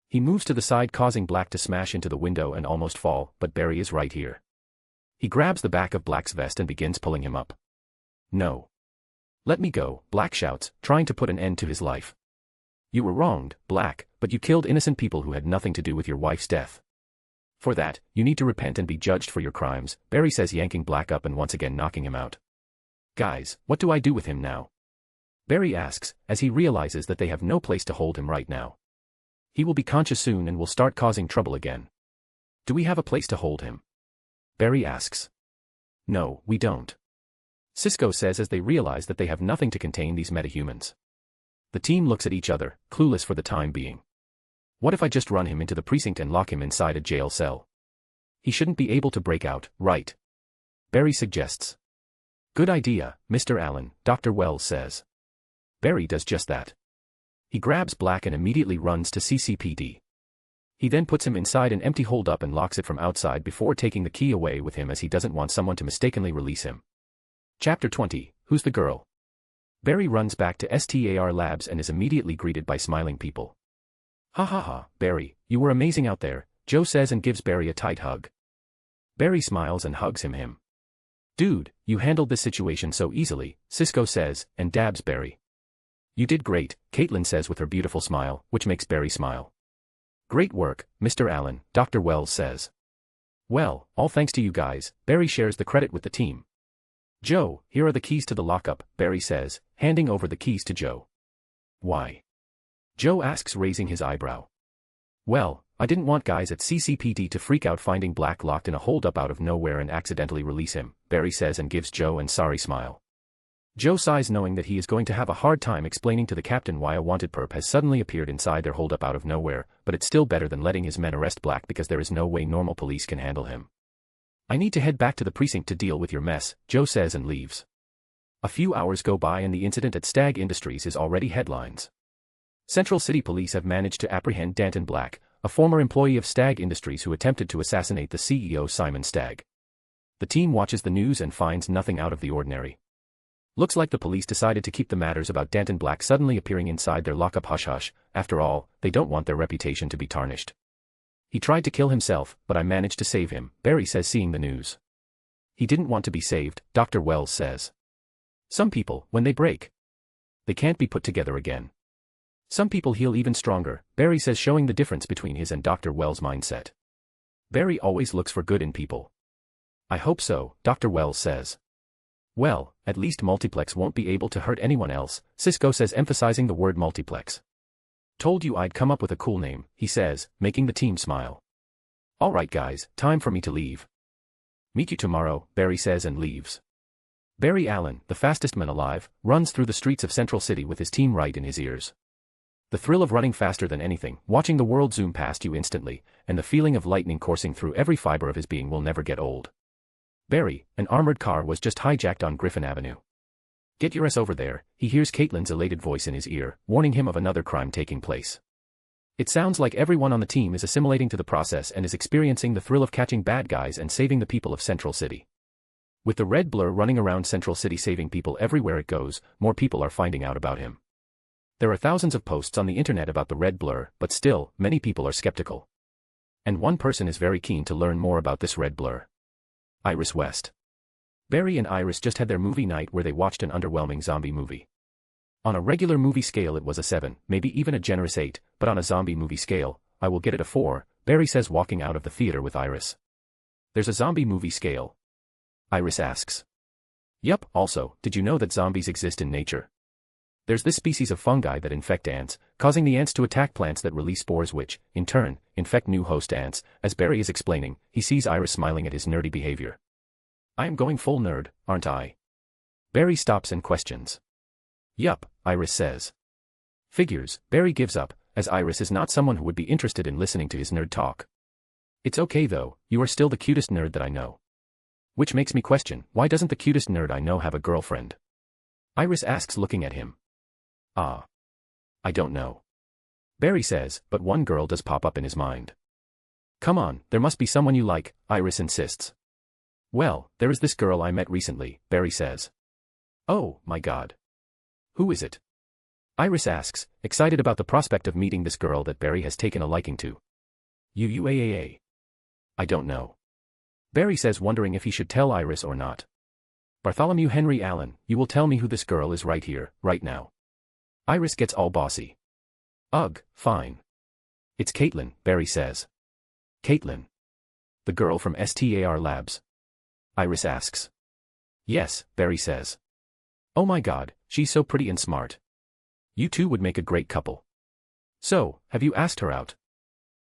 Speaker 3: He moves to the side causing Black to smash into the window and almost fall, but Barry is right here. He grabs the back of Black's vest and begins pulling him up. No. Let me go, Black shouts, trying to put an end to his life. You were wronged, Black, but you killed innocent people who had nothing to do with your wife's death. For that, you need to repent and be judged for your crimes, Barry says, yanking Black up and once again knocking him out. Guys, what do I do with him now? Barry asks, as he realizes that they have no place to hold him right now. He will be conscious soon and will start causing trouble again. Do we have a place to hold him? Barry asks. No, we don't. Cisco says as they realize that they have nothing to contain these metahumans. The team looks at each other, clueless for the time being. What if I just run him into the precinct and lock him inside a jail cell? He shouldn't be able to break out, right? Barry suggests. Good idea, Mr. Allen, Dr. Wells says. Barry does just that. He grabs Black and immediately runs to CCPD. He then puts him inside an empty holdup and locks it from outside before taking the key away with him as he doesn't want someone to mistakenly release him. Chapter 20, Who's the Girl? Barry runs back to STAR Labs and is immediately greeted by smiling people. Ha ha ha, Barry, you were amazing out there, Joe says and gives Barry a tight hug. Barry smiles and hugs him. Dude, you handled this situation so easily, Cisco says, and dabs Barry. You did great, Caitlin says with her beautiful smile, which makes Barry smile. Great work, Mr. Allen, Dr. Wells says. Well, all thanks to you guys, Barry shares the credit with the team. Joe, here are the keys to the lockup, Barry says, handing over the keys to Joe. Why? Joe asks, raising his eyebrow. Well, I didn't want guys at CCPD to freak out finding Black locked in a holdup out of nowhere and accidentally release him, Barry says and gives Joe an sorry smile. Joe sighs knowing that he is going to have a hard time explaining to the captain why a wanted perp has suddenly appeared inside their holdup out of nowhere, but it's still better than letting his men arrest Black because there is no way normal police can handle him. I need to head back to the precinct to deal with your mess, Joe says and leaves. A few hours go by and the incident at Stag Industries is already headlines. Central City Police have managed to apprehend Danton Black, a former employee of Stag Industries who attempted to assassinate the CEO Simon Stagg. The team watches the news and finds nothing out of the ordinary. Looks like the police decided to keep the matters about Danton Black suddenly appearing inside their lockup hush-hush. After all, they don't want their reputation to be tarnished. He tried to kill himself, but I managed to save him, Barry says, seeing the news. He didn't want to be saved, Dr. Wells says. Some people, when they break, they can't be put together again. Some people heal even stronger, Barry says, showing the difference between his and Dr. Wells' mindset. Barry always looks for good in people. I hope so, Dr. Wells says. Well, at least Multiplex won't be able to hurt anyone else, Cisco says, emphasizing the word multiplex. Told you I'd come up with a cool name, he says, making the team smile. Alright guys, time for me to leave. Meet you tomorrow, Barry says and leaves. Barry Allen, the fastest man alive, runs through the streets of Central City with his team right in his ears. The thrill of running faster than anything, watching the world zoom past you instantly, and the feeling of lightning coursing through every fiber of his being will never get old. Barry, an armored car was just hijacked on Griffin Avenue. Get your ass over there, he hears Caitlin's elated voice in his ear, warning him of another crime taking place. It sounds like everyone on the team is assimilating to the process and is experiencing the thrill of catching bad guys and saving the people of Central City. With the red blur running around Central City saving people everywhere it goes, more people are finding out about him. There are thousands of posts on the internet about the red blur, but still, many people are skeptical. And one person is very keen to learn more about this red blur. Iris West. Barry and Iris just had their movie night where they watched an underwhelming zombie movie. On a regular movie scale it was a 7, maybe even a generous 8, but on a zombie movie scale, I will get it a 4, Barry says walking out of the theater with Iris. There's a zombie movie scale? Iris asks. Yup, also, did you know that zombies exist in nature? There's this species of fungi that infect ants, causing the ants to attack plants that release spores which, in turn, infect new host ants. As Barry is explaining, he sees Iris smiling at his nerdy behavior. I am going full nerd, aren't I? Barry stops and questions. Yup, Iris says. Figures, Barry gives up, as Iris is not someone who would be interested in listening to his nerd talk. It's okay though, you are still the cutest nerd that I know. Which makes me question, why doesn't the cutest nerd I know have a girlfriend? Iris asks looking at him. I don't know. Barry says, but one girl does pop up in his mind. Come on, there must be someone you like, Iris insists. Well, there is this girl I met recently, Barry says. Oh, my God. Who is it? Iris asks, excited about the prospect of meeting this girl that Barry has taken a liking to. UUAAA. I don't know. Barry says, wondering if he should tell Iris or not. Bartholomew Henry Allen, you will tell me who this girl is right here, right now. Iris gets all bossy. Ugh, fine. It's Caitlin, Barry says. Caitlin. The girl from STAR Labs. Iris asks. Yes, Barry says. Oh my God, she's so pretty and smart. You two would make a great couple. So, have you asked her out?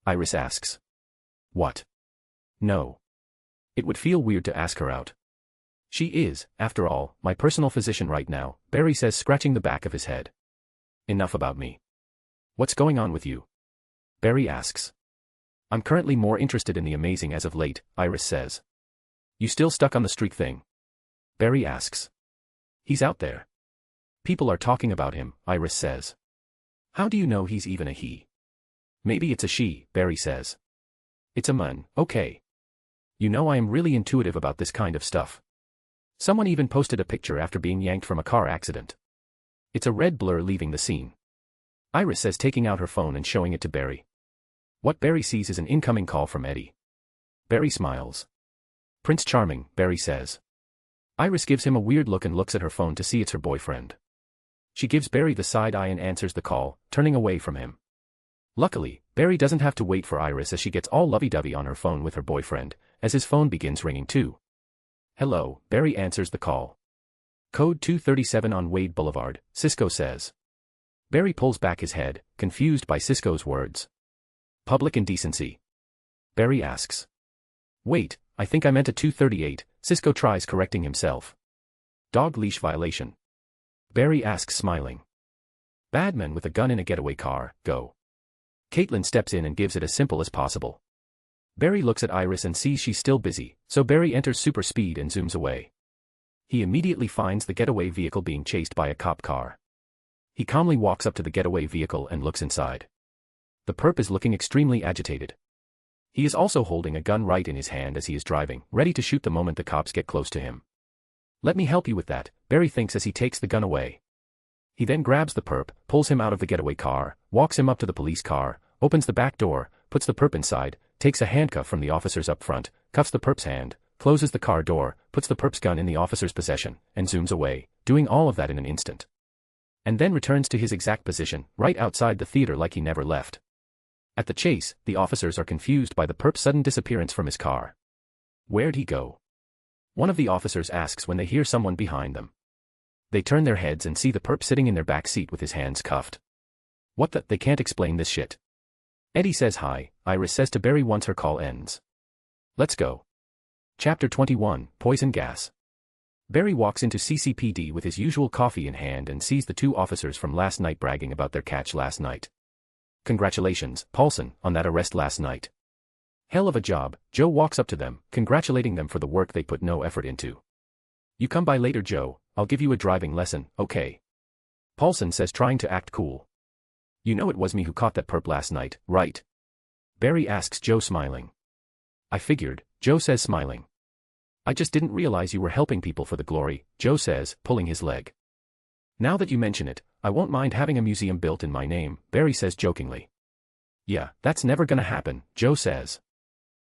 Speaker 3: Iris asks. What? No. It would feel weird to ask her out. She is, after all, my personal physician right now, Barry says, scratching the back of his head. Enough about me. What's going on with you? Barry asks. I'm currently more interested in the amazing as of late, Iris says. You still stuck on the streak thing? Barry asks. He's out there. People are talking about him, Iris says. How do you know he's even a he? Maybe it's a she, Barry says. It's a man, okay. You know I am really intuitive about this kind of stuff. Someone even posted a picture after being yanked from a car accident. It's a red blur leaving the scene. Iris says, taking out her phone and showing it to Barry. What Barry sees is an incoming call from Eddie. Barry smiles. Prince Charming, Barry says. Iris gives him a weird look and looks at her phone to see it's her boyfriend. She gives Barry the side eye and answers the call, turning away from him. Luckily, Barry doesn't have to wait for Iris as she gets all lovey-dovey on her phone with her boyfriend, as his phone begins ringing too. Hello, Barry answers the call. Code 237 on Wade Boulevard, Cisco says. Barry pulls back his head, confused by Cisco's words. Public indecency. Barry asks. Wait, I think I meant a 238, Cisco tries correcting himself. Dog leash violation. Barry asks smiling. Badman with a gun in a getaway car, go. Caitlin steps in and gives it as simple as possible. Barry looks at Iris and sees she's still busy, so Barry enters super speed and zooms away. He immediately finds the getaway vehicle being chased by a cop car. He calmly walks up to the getaway vehicle and looks inside. The perp is looking extremely agitated. He is also holding a gun right in his hand as he is driving, ready to shoot the moment the cops get close to him. Let me help you with that, Barry thinks as he takes the gun away. He then grabs the perp, pulls him out of the getaway car, walks him up to the police car, opens the back door, puts the perp inside, takes a handcuff from the officers up front, cuffs the perp's hand, closes the car door, puts the perp's gun in the officer's possession, and zooms away, doing all of that in an instant. And then returns to his exact position, right outside the theater like he never left. At the chase, the officers are confused by the perp's sudden disappearance from his car. Where'd he go? One of the officers asks when they hear someone behind them. They turn their heads and see the perp sitting in their back seat with his hands cuffed. What the? They can't explain this shit. Eddie says hi, Iris says to Barry once her call ends. Let's go. Chapter 21, Poison Gas. Barry walks into CCPD with his usual coffee in hand and sees the two officers from last night bragging about their catch last night. Congratulations, Paulson, on that arrest last night. Hell of a job. Joe walks up to them, congratulating them for the work they put no effort into. You come by later, Joe, I'll give you a driving lesson, okay? Paulson says, trying to act cool. You know it was me who caught that perp last night, right? Barry asks Joe, smiling. I figured, Joe says, smiling. I just didn't realize you were helping people for the glory, Joe says, pulling his leg. Now that you mention it, I won't mind having a museum built in my name, Barry says jokingly. Yeah, that's never gonna happen, Joe says.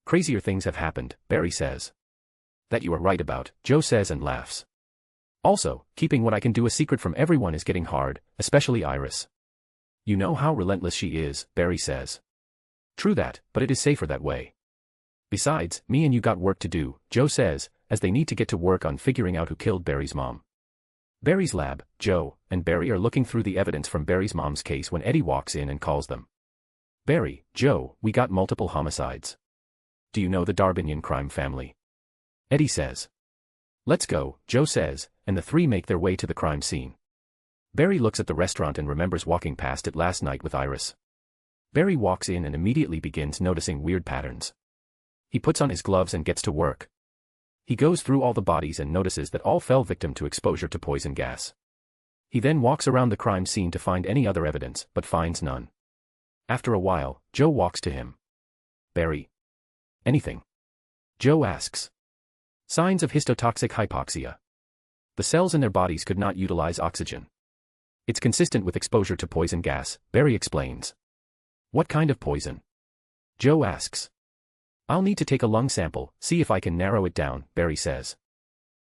Speaker 3: Crazier things have happened, Barry says. That you are right about, Joe says and laughs. Also, keeping what I can do a secret from everyone is getting hard, especially Iris. You know how relentless she is, Barry says. True that, but it is safer that way. Besides, me and you got work to do, Joe says, as they need to get to work on figuring out who killed Barry's mom. Barry's lab, Joe, and Barry are looking through the evidence from Barry's mom's case when Eddie walks in and calls them. Barry, Joe, we got multiple homicides. Do you know the Darbinian crime family? Eddie says. Let's go, Joe says, and the three make their way to the crime scene. Barry looks at the restaurant and remembers walking past it last night with Iris. Barry walks in and immediately begins noticing weird patterns. He puts on his gloves and gets to work. He goes through all the bodies and notices that all fell victim to exposure to poison gas. He then walks around the crime scene to find any other evidence, but finds none. After a while, Joe walks to him. Barry. Anything? Joe asks. Signs of histotoxic hypoxia. The cells in their bodies could not utilize oxygen. It's consistent with exposure to poison gas, Barry explains. What kind of poison? Joe asks. I'll need to take a lung sample, see if I can narrow it down, Barry says.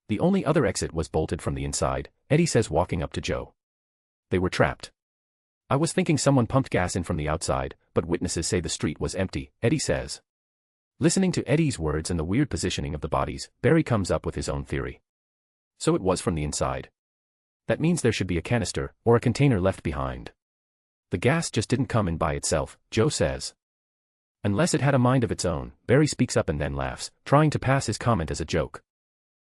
Speaker 3: The only other exit was bolted from the inside, Eddie says walking up to Joe. They were trapped. I was thinking someone pumped gas in from the outside, but witnesses say the street was empty, Eddie says. Listening to Eddie's words and the weird positioning of the bodies, Barry comes up with his own theory. So it was from the inside. That means there should be a canister, or a container left behind. The gas just didn't come in by itself, Joe says. Unless it had a mind of its own, Barry speaks up and then laughs, trying to pass his comment as a joke.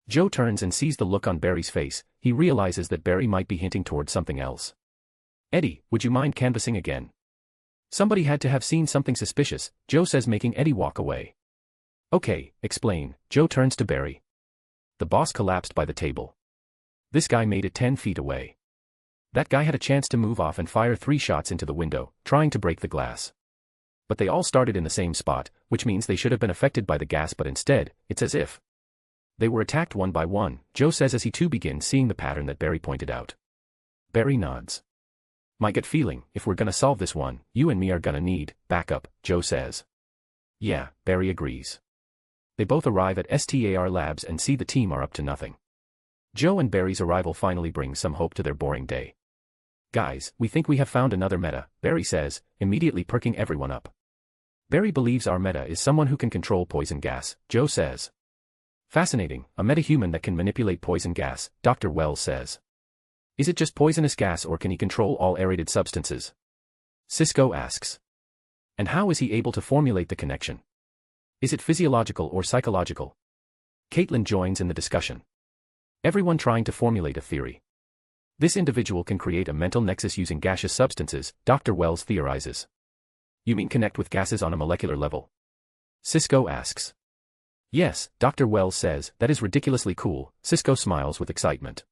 Speaker 3: Joe turns and sees the look on Barry's face. He realizes that Barry might be hinting towards something else. Eddie, would you mind canvassing again? Somebody had to have seen something suspicious, Joe says, making Eddie walk away. Okay, explain, Joe turns to Barry. The boss collapsed by the table. This guy made it 10 feet away. That guy had a chance to move off and fire 3 shots into the window, trying to break the glass. But they all started in the same spot, which means they should have been affected by the gas, but instead, it's as if they were attacked one by one, Joe says as he too begins seeing the pattern that Barry pointed out. Barry nods. My gut feeling, if we're gonna solve this one, you and me are gonna need backup, Joe says. Yeah, Barry agrees. They both arrive at STAR Labs and see the team are up to nothing. Joe and Barry's arrival finally brings some hope to their boring day. Guys, we think we have found another meta, Barry says, immediately perking everyone up. Barry believes our meta is someone who can control poison gas, Joe says. Fascinating, a metahuman that can manipulate poison gas, Dr. Wells says. Is it just poisonous gas or can he control all aerated substances? Cisco asks. And how is he able to formulate the connection? Is it physiological or psychological? Caitlin joins in the discussion. Everyone trying to formulate a theory. This individual can create a mental nexus using gaseous substances, Dr. Wells theorizes. You mean connect with gases on a molecular level? Cisco asks. Yes, Dr. Wells says, that is ridiculously cool, Cisco smiles with excitement.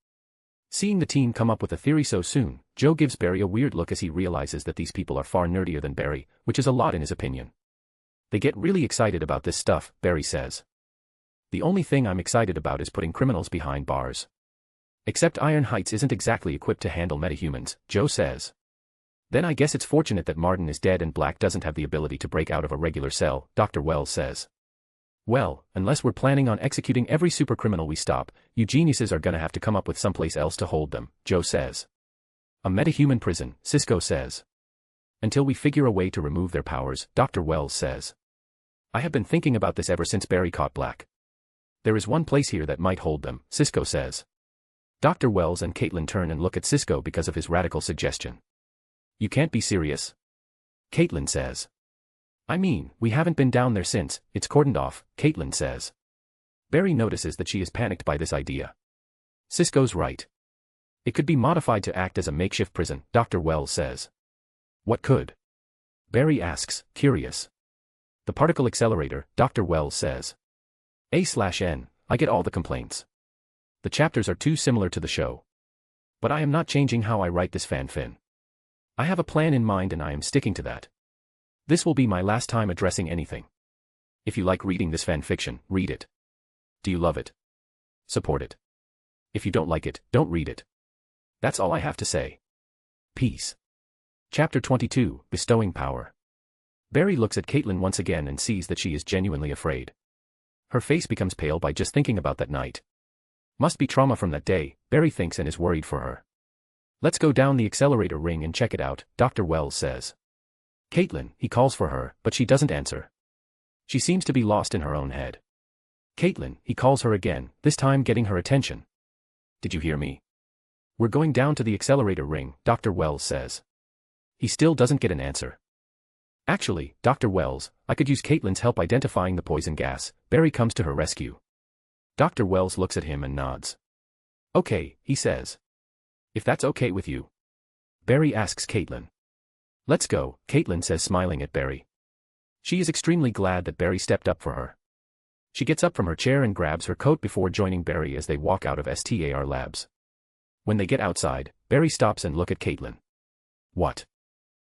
Speaker 3: Seeing the team come up with a theory so soon, Joe gives Barry a weird look as he realizes that these people are far nerdier than Barry, which is a lot in his opinion. They get really excited about this stuff, Barry says. The only thing I'm excited about is putting criminals behind bars. Except Iron Heights isn't exactly equipped to handle metahumans, Joe says. Then I guess it's fortunate that Martin is dead and Black doesn't have the ability to break out of a regular cell, Dr. Wells says. Well, unless we're planning on executing every supercriminal we stop, you geniuses are gonna have to come up with someplace else to hold them, Joe says. A metahuman prison, Cisco says. Until we figure a way to remove their powers, Dr. Wells says. I have been thinking about this ever since Barry caught Black. There is one place here that might hold them, Cisco says. Dr. Wells and Caitlin turn and look at Cisco because of his radical suggestion. You can't be serious. Caitlin says. I mean, we haven't been down there since, it's cordoned off, Caitlin says. Barry notices that she is panicked by this idea. Cisco's right. It could be modified to act as a makeshift prison, Dr. Wells says. What could? Barry asks, curious. The particle accelerator, Dr. Wells says. A/N, I get all the complaints. The chapters are too similar to the show. But I am not changing how I write this fanfic. I have a plan in mind and I am sticking to that. This will be my last time addressing anything. If you like reading this fanfiction, read it. Do you love it? Support it. If you don't like it, don't read it. That's all I have to say. Peace. Chapter 22, Bestowing Power. Barry looks at Caitlin once again and sees that she is genuinely afraid. Her face becomes pale by just thinking about that night. Must be trauma from that day, Barry thinks, and is worried for her. Let's go down the accelerator ring and check it out, Dr. Wells says. Caitlin, he calls for her, but she doesn't answer. She seems to be lost in her own head. Caitlin, he calls her again, this time getting her attention. Did you hear me? We're going down to the accelerator ring, Dr. Wells says. He still doesn't get an answer. Actually, Dr. Wells, I could use Caitlin's help identifying the poison gas. Barry comes to her rescue. Dr. Wells looks at him and nods. Okay, he says. If that's okay with you. Barry asks Caitlin. Let's go, Caitlin says, smiling at Barry. She is extremely glad that Barry stepped up for her. She gets up from her chair and grabs her coat before joining Barry as they walk out of STAR Labs. When they get outside, Barry stops and looks at Caitlin. What?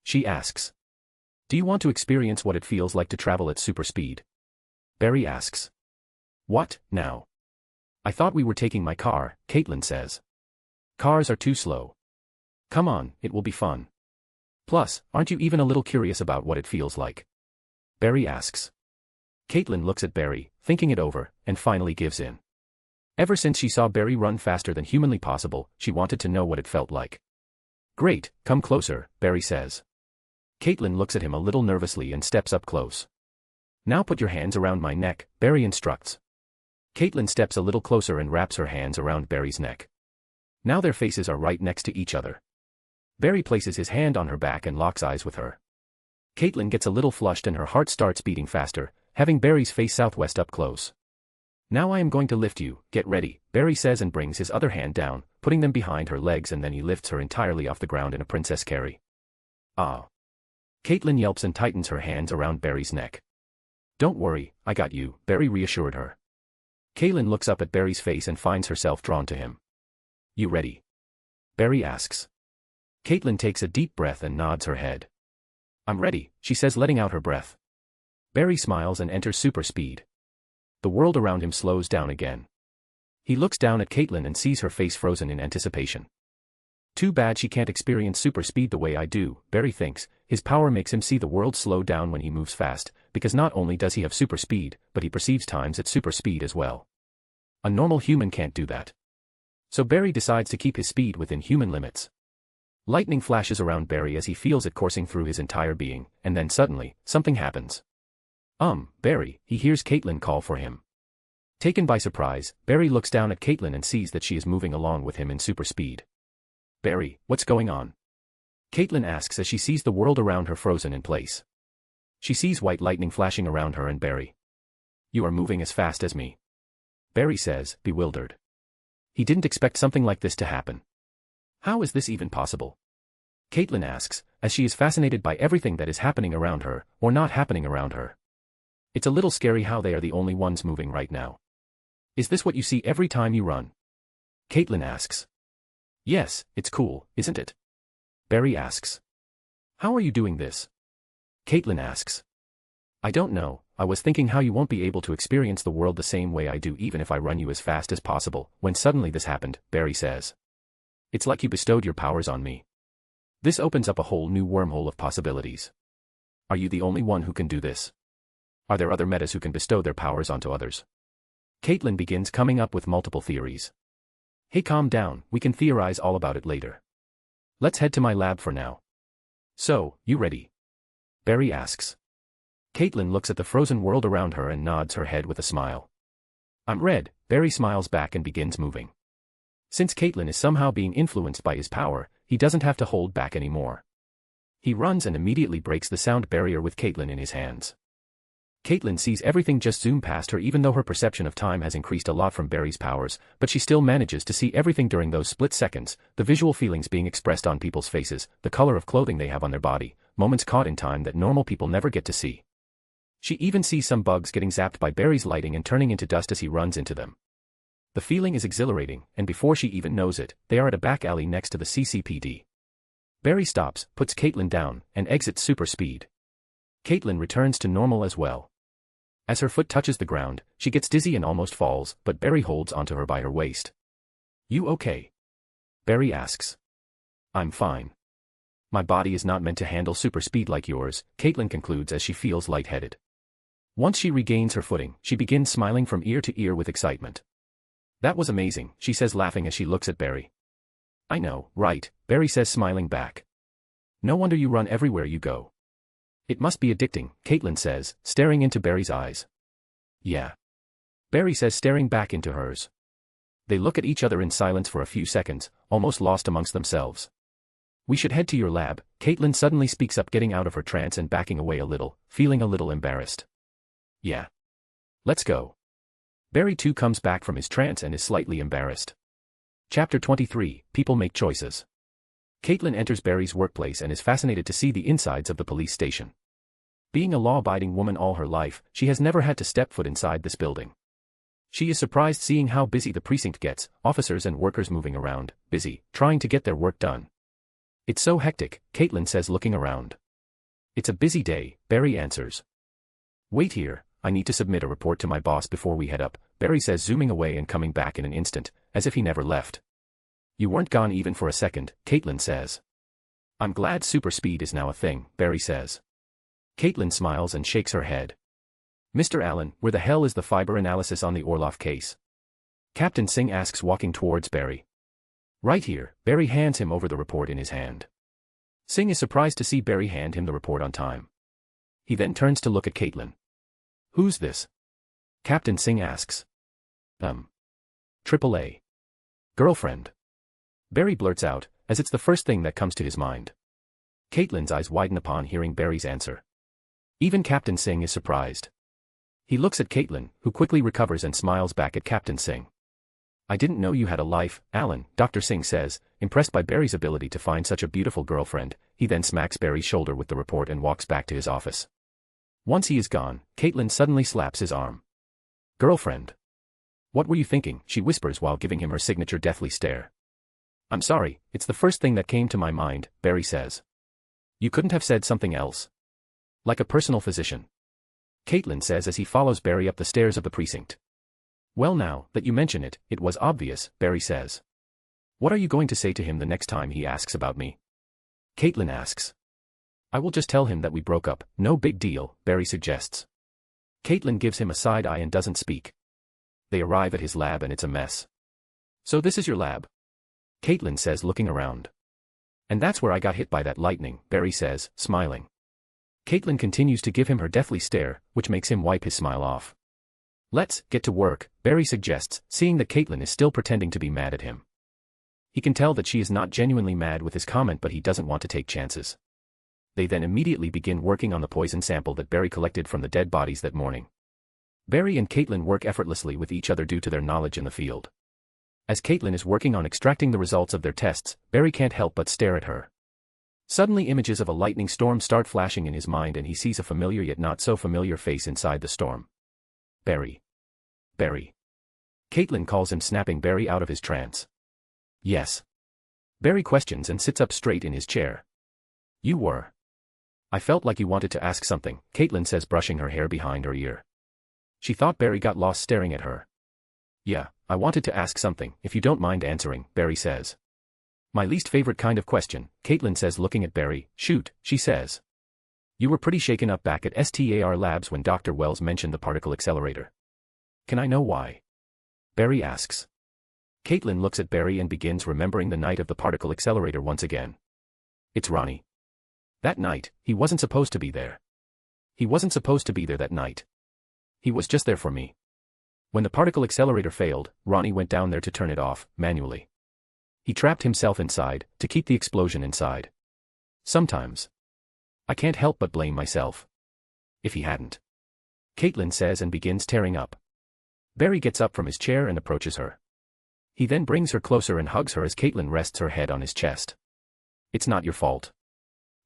Speaker 3: She asks. Do you want to experience what it feels like to travel at super speed? Barry asks. What, now? I thought we were taking my car, Caitlin says. Cars are too slow. Come on, it will be fun. Plus, aren't you even a little curious about what it feels like? Barry asks. Caitlin looks at Barry, thinking it over, and finally gives in. Ever since she saw Barry run faster than humanly possible, she wanted to know what it felt like. Great, come closer, Barry says. Caitlin looks at him a little nervously and steps up close. Now put your hands around my neck, Barry instructs. Caitlin steps a little closer and wraps her hands around Barry's neck. Now their faces are right next to each other. Barry places his hand on her back and locks eyes with her. Caitlin gets a little flushed and her heart starts beating faster, having Barry's face southwest up close. Now I am going to lift you, get ready, Barry says and brings his other hand down, putting them behind her legs, and then he lifts her entirely off the ground in a princess carry. Ah. Caitlin yelps and tightens her hands around Barry's neck. Don't worry, I got you, Barry reassured her. Caitlin looks up at Barry's face and finds herself drawn to him. You ready? Barry asks. Caitlin takes a deep breath and nods her head. I'm ready, she says, letting out her breath. Barry smiles and enters super speed. The world around him slows down again. He looks down at Caitlin and sees her face frozen in anticipation. Too bad she can't experience super speed the way I do, Barry thinks. His power makes him see the world slow down when he moves fast, because not only does he have super speed, but he perceives times at super speed as well. A normal human can't do that. So Barry decides to keep his speed within human limits. Lightning flashes around Barry as he feels it coursing through his entire being, and then suddenly, something happens. Barry, he hears Caitlin call for him. Taken by surprise, Barry looks down at Caitlin and sees that she is moving along with him in super speed. Barry, what's going on? Caitlin asks as she sees the world around her frozen in place. She sees white lightning flashing around her and Barry. You are moving as fast as me. Barry says, bewildered. He didn't expect something like this to happen. How is this even possible? Caitlin asks, as she is fascinated by everything that is happening around her, or not happening around her. It's a little scary how they are the only ones moving right now. Is this what you see every time you run? Caitlin asks. Yes, it's cool, isn't it? Barry asks. How are you doing this? Caitlin asks. I don't know, I was thinking how you won't be able to experience the world the same way I do even if I run you as fast as possible, when suddenly this happened, Barry says. It's like you bestowed your powers on me. This opens up a whole new wormhole of possibilities. Are you the only one who can do this? Are there other metas who can bestow their powers onto others? Caitlin begins coming up with multiple theories. Hey, calm down, we can theorize all about it later. Let's head to my lab for now. So, you ready? Barry asks. Caitlin looks at the frozen world around her and nods her head with a smile. I'm ready, Barry smiles back and begins moving. Since Caitlin is somehow being influenced by his power, he doesn't have to hold back anymore. He runs and immediately breaks the sound barrier with Caitlin in his hands. Caitlin sees everything just zoom past her even though her perception of time has increased a lot from Barry's powers, but she still manages to see everything during those split seconds, the visual feelings being expressed on people's faces, the color of clothing they have on their body, moments caught in time that normal people never get to see. She even sees some bugs getting zapped by Barry's lighting and turning into dust as he runs into them. The feeling is exhilarating, and before she even knows it, they are at a back alley next to the CCPD. Barry stops, puts Caitlin down, and exits super speed. Caitlin returns to normal as well. As her foot touches the ground, she gets dizzy and almost falls, but Barry holds onto her by her waist. You okay? Barry asks. I'm fine. My body is not meant to handle super speed like yours, Caitlin concludes as she feels lightheaded. Once she regains her footing, she begins smiling from ear to ear with excitement. That was amazing, she says laughing as she looks at Barry. I know, right, Barry says smiling back. No wonder you run everywhere you go. It must be addicting, Caitlin says, staring into Barry's eyes. Yeah. Barry says staring back into hers. They look at each other in silence for a few seconds, almost lost amongst themselves. We should head to your lab, Caitlin suddenly speaks up, getting out of her trance and backing away a little, feeling a little embarrassed. Yeah. Let's go. Barry too comes back from his trance and is slightly embarrassed. Chapter 23, People Make Choices. Caitlin enters Barry's workplace and is fascinated to see the insides of the police station. Being a law-abiding woman all her life, she has never had to step foot inside this building. She is surprised seeing how busy the precinct gets, officers and workers moving around, busy, trying to get their work done. It's so hectic, Caitlin says looking around. It's a busy day, Barry answers. Wait here, I need to submit a report to my boss before we head up, Barry says, zooming away and coming back in an instant, as if he never left. You weren't gone even for a second, Caitlin says. I'm glad super speed is now a thing, Barry says. Caitlin smiles and shakes her head. Mr. Allen, where the hell is the fiber analysis on the Orloff case? Captain Singh asks, walking towards Barry. Right here, Barry hands him over the report in his hand. Singh is surprised to see Barry hand him the report on time. He then turns to look at Caitlin. Who's this? Captain Singh asks. AAA. Girlfriend. Barry blurts out, as it's the first thing that comes to his mind. Caitlin's eyes widen upon hearing Barry's answer. Even Captain Singh is surprised. He looks at Caitlin, who quickly recovers and smiles back at Captain Singh. I didn't know you had a life, Alan, Dr. Singh says, impressed by Barry's ability to find such a beautiful girlfriend. He then smacks Barry's shoulder with the report and walks back to his office. Once he is gone, Caitlin suddenly slaps his arm. Girlfriend. What were you thinking? She whispers while giving him her signature deathly stare. I'm sorry, it's the first thing that came to my mind, Barry says. You couldn't have said something else. Like a personal physician. Caitlin says as he follows Barry up the stairs of the precinct. Well, now that you mention it, it was obvious, Barry says. What are you going to say to him the next time he asks about me? Caitlin asks. I will just tell him that we broke up, no big deal, Barry suggests. Caitlin gives him a side eye and doesn't speak. They arrive at his lab and it's a mess. So this is your lab? Caitlin says, looking around. And that's where I got hit by that lightning, Barry says, smiling. Caitlin continues to give him her deathly stare, which makes him wipe his smile off. Let's get to work, Barry suggests, seeing that Caitlin is still pretending to be mad at him. He can tell that she is not genuinely mad with his comment, but he doesn't want to take chances. They then immediately begin working on the poison sample that Barry collected from the dead bodies that morning. Barry and Caitlin work effortlessly with each other due to their knowledge in the field. As Caitlin is working on extracting the results of their tests, Barry can't help but stare at her. Suddenly images of a lightning storm start flashing in his mind and he sees a familiar yet not so familiar face inside the storm. Barry. Barry. Caitlin calls him, snapping Barry out of his trance. Yes. Barry questions and sits up straight in his chair. You were. I felt like you wanted to ask something, Caitlin says, brushing her hair behind her ear. She thought Barry got lost staring at her. Yeah, I wanted to ask something, if you don't mind answering, Barry says. My least favorite kind of question, Caitlin says, looking at Barry. Shoot, she says. You were pretty shaken up back at STAR Labs when Dr. Wells mentioned the particle accelerator. Can I know why? Barry asks. Caitlin looks at Barry and begins remembering the night of the particle accelerator once again. It's Ronnie. That night, he wasn't supposed to be there. He wasn't supposed to be there that night. He was just there for me. When the particle accelerator failed, Ronnie went down there to turn it off, manually. He trapped himself inside, to keep the explosion inside. Sometimes. I can't help but blame myself. If he hadn't. Caitlin says and begins tearing up. Barry gets up from his chair and approaches her. He then brings her closer and hugs her as Caitlin rests her head on his chest. It's not your fault.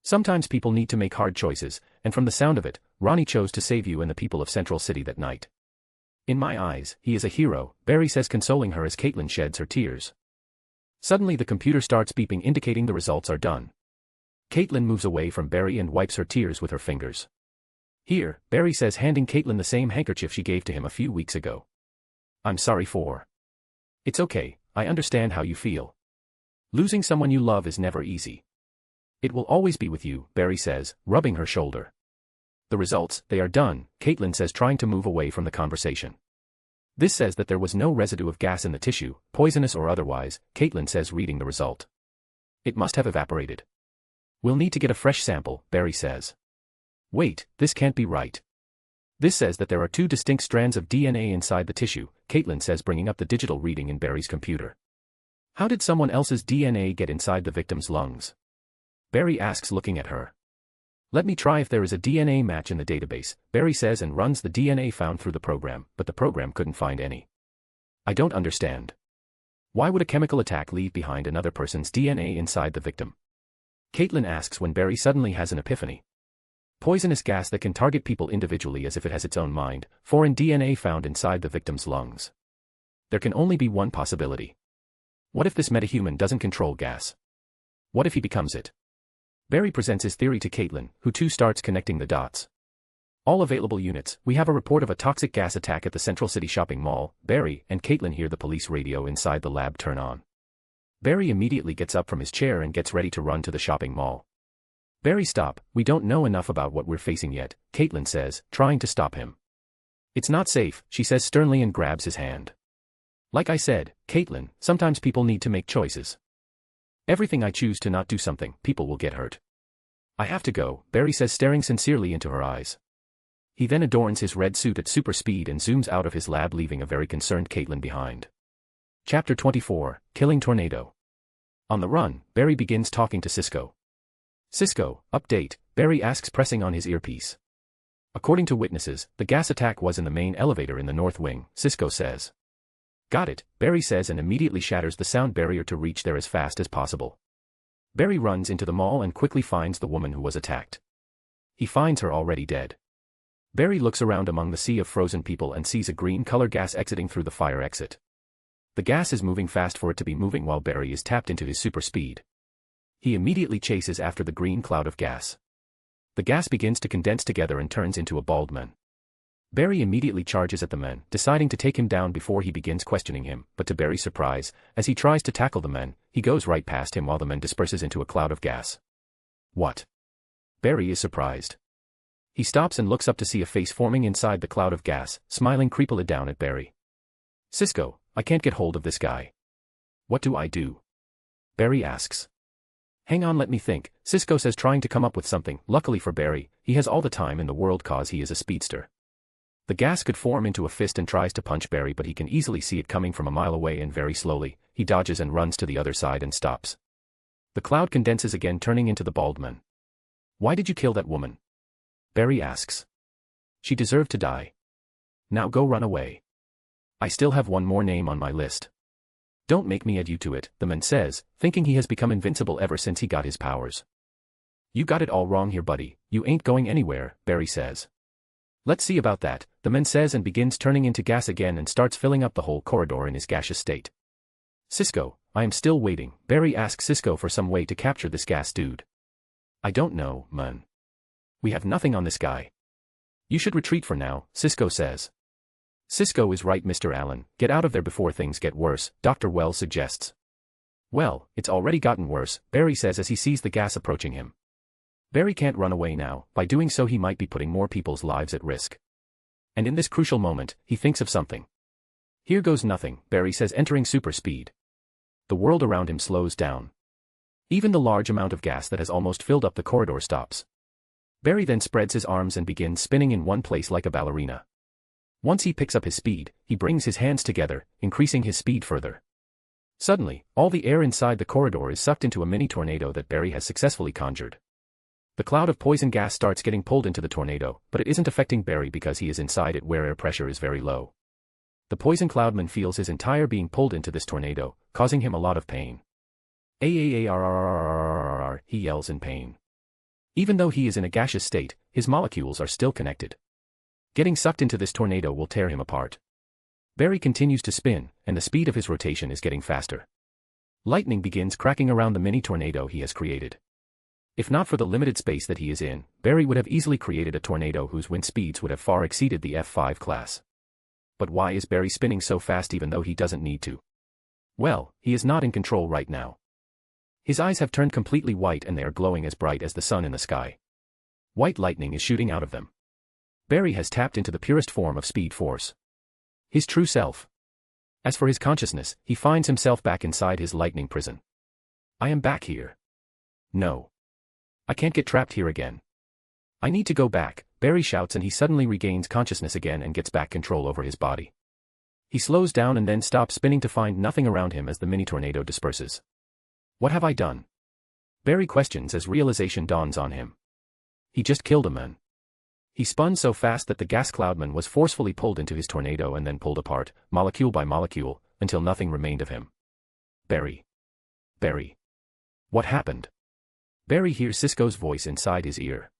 Speaker 3: Sometimes people need to make hard choices, and from the sound of it, Ronnie chose to save you and the people of Central City that night. In my eyes, he is a hero, Barry says, consoling her as Caitlin sheds her tears. Suddenly the computer starts beeping, indicating the results are done. Caitlin moves away from Barry and wipes her tears with her fingers. Here, Barry says, handing Caitlin the same handkerchief she gave to him a few weeks ago. I'm sorry for. It's okay, I understand how you feel. Losing someone you love is never easy. It will always be with you, Barry says, rubbing her shoulder. The results, they are done, Caitlin says, trying to move away from the conversation. This says that there was no residue of gas in the tissue, poisonous or otherwise, Caitlin says, reading the result. It must have evaporated. We'll need to get a fresh sample, Barry says. Wait, this can't be right. This says that there are 2 distinct strands of DNA inside the tissue, Caitlin says, bringing up the digital reading in Barry's computer. How did someone else's DNA get inside the victim's lungs? Barry asks, looking at her. Let me try if there is a DNA match in the database, Barry says, and runs the DNA found through the program, but the program couldn't find any. I don't understand. Why would a chemical attack leave behind another person's DNA inside the victim? Caitlin asks when Barry suddenly has an epiphany. Poisonous gas that can target people individually as if it has its own mind, foreign DNA found inside the victim's lungs. There can only be one possibility. What if this metahuman doesn't control gas? What if he becomes it? Barry presents his theory to Caitlin, who too starts connecting the dots. All available units, we have a report of a toxic gas attack at the Central City shopping mall. Barry and Caitlin hear the police radio inside the lab turn on. Barry immediately gets up from his chair and gets ready to run to the shopping mall. Barry, stop, we don't know enough about what we're facing yet, Caitlin says, trying to stop him. It's not safe, she says sternly and grabs his hand. Like I said, Caitlin, sometimes people need to make choices. Everything I choose to not do something, people will get hurt. I have to go, Barry says, staring sincerely into her eyes. He then adorns his red suit at super speed and zooms out of his lab, leaving a very concerned Caitlin behind. Chapter 24, Killing Tornado. On the run, Barry begins talking to Cisco. Cisco, update, Barry asks, pressing on his earpiece. According to witnesses, the gas attack was in the main elevator in the north wing, Cisco says. Got it, Barry says, and immediately shatters the sound barrier to reach there as fast as possible. Barry runs into the mall and quickly finds the woman who was attacked. He finds her already dead. Barry looks around among the sea of frozen people and sees a green color gas exiting through the fire exit. The gas is moving fast for it to be moving while Barry is tapped into his super speed. He immediately chases after the green cloud of gas. The gas begins to condense together and turns into a bald man. Barry immediately charges at the man, deciding to take him down before he begins questioning him, but to Barry's surprise, as he tries to tackle the man, he goes right past him while the man disperses into a cloud of gas. What? Barry is surprised. He stops and looks up to see a face forming inside the cloud of gas, smiling creepily down at Barry. Cisco, I can't get hold of this guy. What do I do? Barry asks. Hang on, let me think, Cisco says, trying to come up with something. Luckily for Barry, he has all the time in the world cause he is a speedster. The gas could form into a fist and tries to punch Barry, but he can easily see it coming from a mile away, and very slowly, he dodges and runs to the other side and stops. The cloud condenses again, turning into the bald man. Why did you kill that woman? Barry asks. She deserved to die. Now go run away. I still have one more name on my list. Don't make me add you to it, the man says, thinking he has become invincible ever since he got his powers. You got it all wrong here, buddy, you ain't going anywhere, Barry says. Let's see about that, the man says, and begins turning into gas again and starts filling up the whole corridor in his gaseous state. Cisco, I am still waiting, Barry asks Cisco for some way to capture this gas dude. I don't know, man. We have nothing on this guy. You should retreat for now, Cisco says. Cisco is right, Mr. Allen, get out of there before things get worse, Dr. Wells suggests. Well, it's already gotten worse, Barry says as he sees the gas approaching him. Barry can't run away now, by doing so he might be putting more people's lives at risk. And in this crucial moment, he thinks of something. Here goes nothing, Barry says, entering super speed. The world around him slows down. Even the large amount of gas that has almost filled up the corridor stops. Barry then spreads his arms and begins spinning in one place like a ballerina. Once he picks up his speed, he brings his hands together, increasing his speed further. Suddenly, all the air inside the corridor is sucked into a mini tornado that Barry has successfully conjured. The cloud of poison gas starts getting pulled into the tornado, but it isn't affecting Barry because he is inside it where air pressure is very low. The poison cloudman feels his entire being pulled into this tornado, causing him a lot of pain. He yells in pain. Even though he is in a gaseous state, his molecules are still connected. Getting sucked into this tornado will tear him apart. Barry continues to spin, and the speed of his rotation is getting faster. Lightning begins cracking around the mini tornado he has created. If not for the limited space that he is in, Barry would have easily created a tornado whose wind speeds would have far exceeded the F5 class. But why is Barry spinning so fast even though he doesn't need to? Well, he is not in control right now. His eyes have turned completely white and they are glowing as bright as the sun in the sky. White lightning is shooting out of them. Barry has tapped into the purest form of Speed Force. His true self. As for his consciousness, he finds himself back inside his lightning prison. I am back here. No. I can't get trapped here again. I need to go back, Barry shouts, and he suddenly regains consciousness again and gets back control over his body. He slows down and then stops spinning to find nothing around him as the mini-tornado disperses. What have I done? Barry questions as realization dawns on him. He just killed a man. He spun so fast that the gas cloudman was forcefully pulled into his tornado and then pulled apart, molecule by molecule, until nothing remained of him. Barry. Barry. What happened? Barry hears Cisco's voice inside his ear.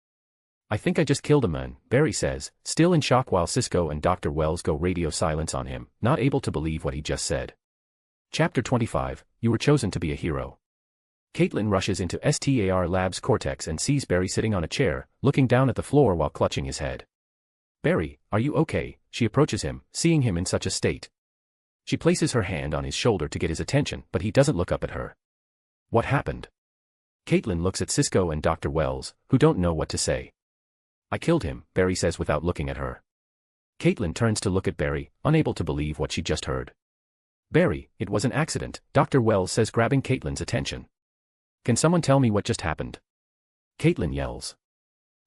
Speaker 3: I think I just killed a man, Barry says, still in shock while Cisco and Dr. Wells go radio silence on him, not able to believe what he just said. Chapter 25, You Were Chosen to be a Hero. Caitlin rushes into STAR Labs Cortex and sees Barry sitting on a chair, looking down at the floor while clutching his head. Barry, are you okay? She approaches him, seeing him in such a state. She places her hand on his shoulder to get his attention, but he doesn't look up at her. What happened? Caitlin looks at Cisco and Dr. Wells, who don't know what to say. I killed him, Barry says without looking at her. Caitlin turns to look at Barry, unable to believe what she just heard. Barry, it was an accident, Dr. Wells says, grabbing Caitlin's attention. Can someone tell me what just happened? Caitlin yells.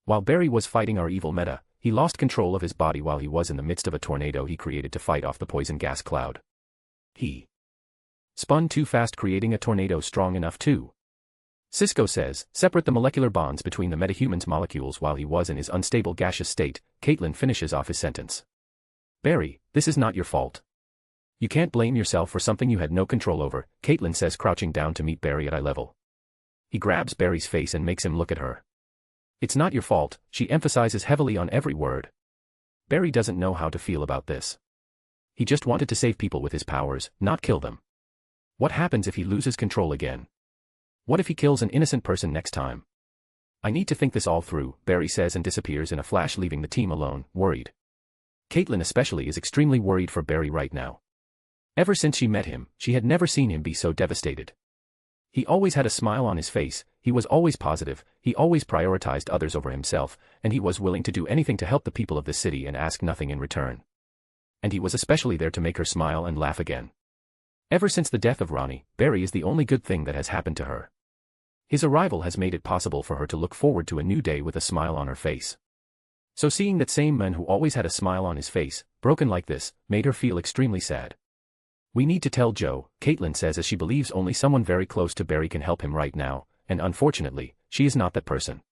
Speaker 3: While Barry was fighting our evil Meta, he lost control of his body while he was in the midst of a tornado he created to fight off the poison gas cloud. He spun too fast, creating a tornado strong enough to, Cisco says, separate the molecular bonds between the metahuman's molecules while he was in his unstable gaseous state. Caitlin finishes off his sentence. Barry, this is not your fault. You can't blame yourself for something you had no control over, Caitlin says, crouching down to meet Barry at eye level. He grabs Barry's face and makes him look at her. It's not your fault, she emphasizes heavily on every word. Barry doesn't know how to feel about this. He just wanted to save people with his powers, not kill them. What happens if he loses control again? What if he kills an innocent person next time? I need to think this all through, Barry says and disappears in a flash, leaving the team alone, worried. Caitlin especially is extremely worried for Barry right now. Ever since she met him, she had never seen him be so devastated. He always had a smile on his face, he was always positive, he always prioritized others over himself, and he was willing to do anything to help the people of this city and ask nothing in return. And he was especially there to make her smile and laugh again. Ever since the death of Ronnie, Barry is the only good thing that has happened to her. His arrival has made it possible for her to look forward to a new day with a smile on her face. So seeing that same man who always had a smile on his face, broken like this, made her feel extremely sad. We need to tell Joe, Caitlin says as she believes only someone very close to Barry can help him right now, and unfortunately, she is not that person.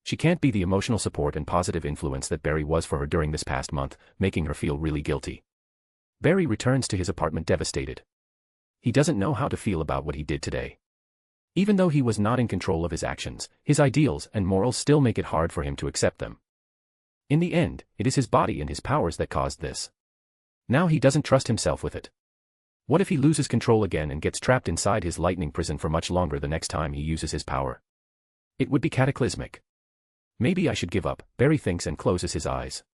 Speaker 3: She can't be the emotional support and positive influence that Barry was for her during this past month, making her feel really guilty. Barry returns to his apartment devastated. He doesn't know how to feel about what he did today. Even though he was not in control of his actions, his ideals and morals still make it hard for him to accept them. In the end, it is his body and his powers that caused this. Now he doesn't trust himself with it. What if he loses control again and gets trapped inside his lightning prison for much longer the next time he uses his power? It would be cataclysmic. Maybe I should give up, Barry thinks and closes his eyes.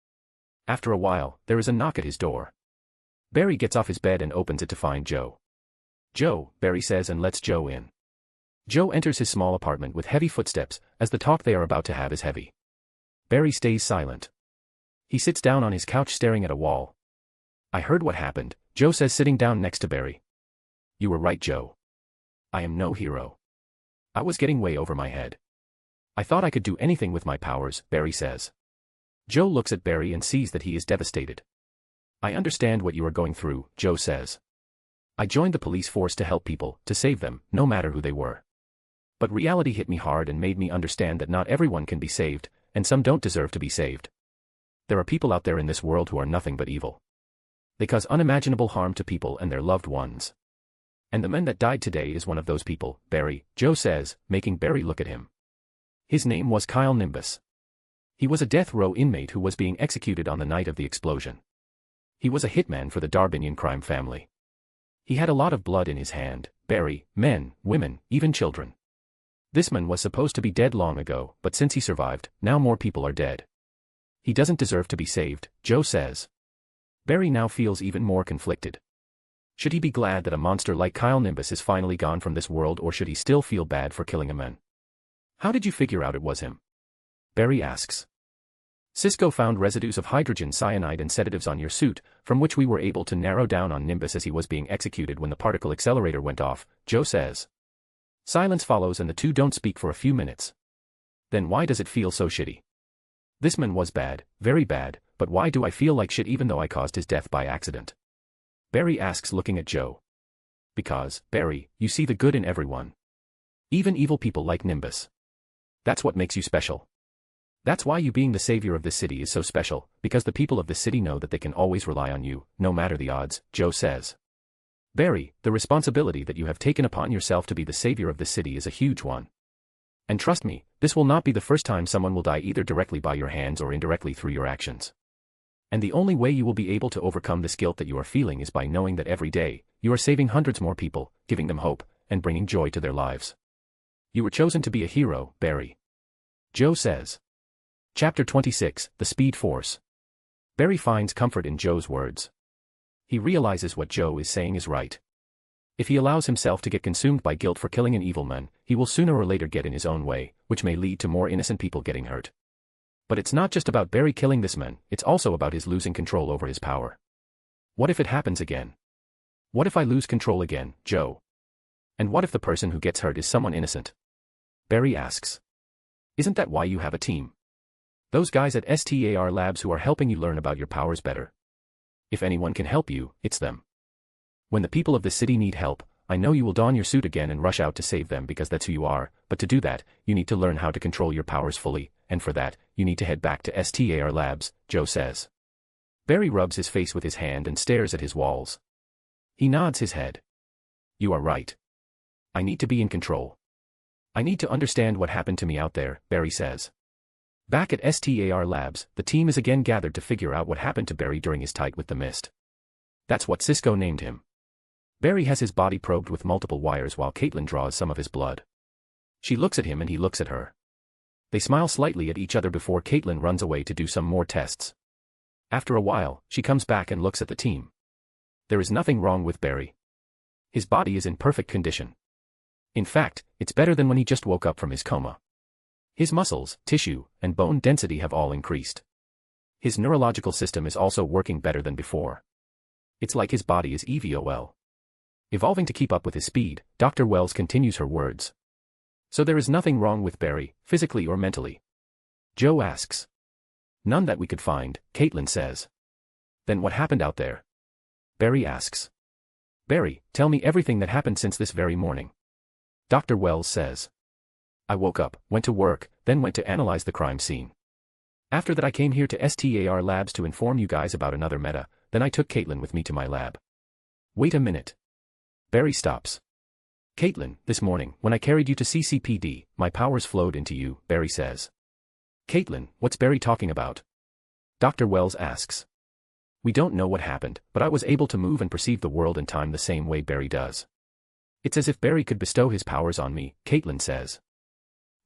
Speaker 3: After a while, there is a knock at his door. Barry gets off his bed and opens it to find Joe. Joe, Barry says and lets Joe in. Joe enters his small apartment with heavy footsteps, as the talk they are about to have is heavy. Barry stays silent. He sits down on his couch staring at a wall. I heard what happened, Joe says sitting down next to Barry. You were right, Joe. I am no hero. I was getting way over my head. I thought I could do anything with my powers, Barry says. Joe looks at Barry and sees that he is devastated. I understand what you are going through, Joe says. I joined the police force to help people, to save them, no matter who they were. But reality hit me hard and made me understand that not everyone can be saved, and some don't deserve to be saved. There are people out there in this world who are nothing but evil. They cause unimaginable harm to people and their loved ones. And the man that died today is one of those people, Barry, Joe says, making Barry look at him. His name was Kyle Nimbus. He was a death row inmate who was being executed on the night of the explosion. He was a hitman for the Darbinian crime family. He had a lot of blood in his hand, Barry, men, women, even children. This man was supposed to be dead long ago, but since he survived, now more people are dead. He doesn't deserve to be saved, Joe says. Barry now feels even more conflicted. Should he be glad that a monster like Kyle Nimbus is finally gone from this world, or should he still feel bad for killing a man? How did you figure out it was him? Barry asks. Cisco found residues of hydrogen cyanide and sedatives on your suit, from which we were able to narrow down on Nimbus as he was being executed when the particle accelerator went off, Joe says. Silence follows and the two don't speak for a few minutes. Then why does it feel so shitty? This man was bad, very bad, but why do I feel like shit even though I caused his death by accident? Barry asks, looking at Joe. Because, Barry, you see the good in everyone. Even evil people like Nimbus. That's what makes you special. That's why you being the savior of this city is so special, because the people of this city know that they can always rely on you, no matter the odds, Joe says. Barry, the responsibility that you have taken upon yourself to be the savior of this city is a huge one. And trust me, this will not be the first time someone will die either directly by your hands or indirectly through your actions. And the only way you will be able to overcome this guilt that you are feeling is by knowing that every day, you are saving hundreds more people, giving them hope, and bringing joy to their lives. You were chosen to be a hero, Barry. Joe says. Chapter 26, The Speed Force. Barry finds comfort in Joe's words. He realizes what Joe is saying is right. If he allows himself to get consumed by guilt for killing an evil man, he will sooner or later get in his own way, which may lead to more innocent people getting hurt. But it's not just about Barry killing this man, it's also about his losing control over his power. What if it happens again? What if I lose control again, Joe? And what if the person who gets hurt is someone innocent? Barry asks. Isn't that why you have a team? Those guys at STAR Labs who are helping you learn about your powers better. If anyone can help you, it's them. When the people of this city need help, I know you will don your suit again and rush out to save them because that's who you are, but to do that, you need to learn how to control your powers fully, and for that, you need to head back to STAR Labs, Joe says. Barry rubs his face with his hand and stares at his walls. He nods his head. You are right. I need to be in control. I need to understand what happened to me out there, Barry says. Back at STAR Labs, the team is again gathered to figure out what happened to Barry during his fight with the Mist. That's what Cisco named him. Barry has his body probed with multiple wires while Caitlin draws some of his blood. She looks at him and he looks at her. They smile slightly at each other before Caitlin runs away to do some more tests. After a while, she comes back and looks at the team. There is nothing wrong with Barry. His body is in perfect condition. In fact, it's better than when he just woke up from his coma. His muscles, tissue, and bone density have all increased. His neurological system is also working better than before. It's like his body is EVOL. Evolving to keep up with his speed, Dr. Wells continues her words. So there is nothing wrong with Barry, physically or mentally? Joe asks. None that we could find, Caitlin says. Then what happened out there? Barry asks. Barry, tell me everything that happened since this very morning. Dr. Wells says. I woke up, went to work, then went to analyze the crime scene. After that I came here to STAR Labs to inform you guys about another meta, then I took Caitlin with me to my lab. Wait a minute. Barry stops. Caitlin, this morning, when I carried you to CCPD, my powers flowed into you, Barry says. Caitlin, what's Barry talking about? Dr. Wells asks. We don't know what happened, but I was able to move and perceive the world and time the same way Barry does. It's as if Barry could bestow his powers on me, Caitlin says.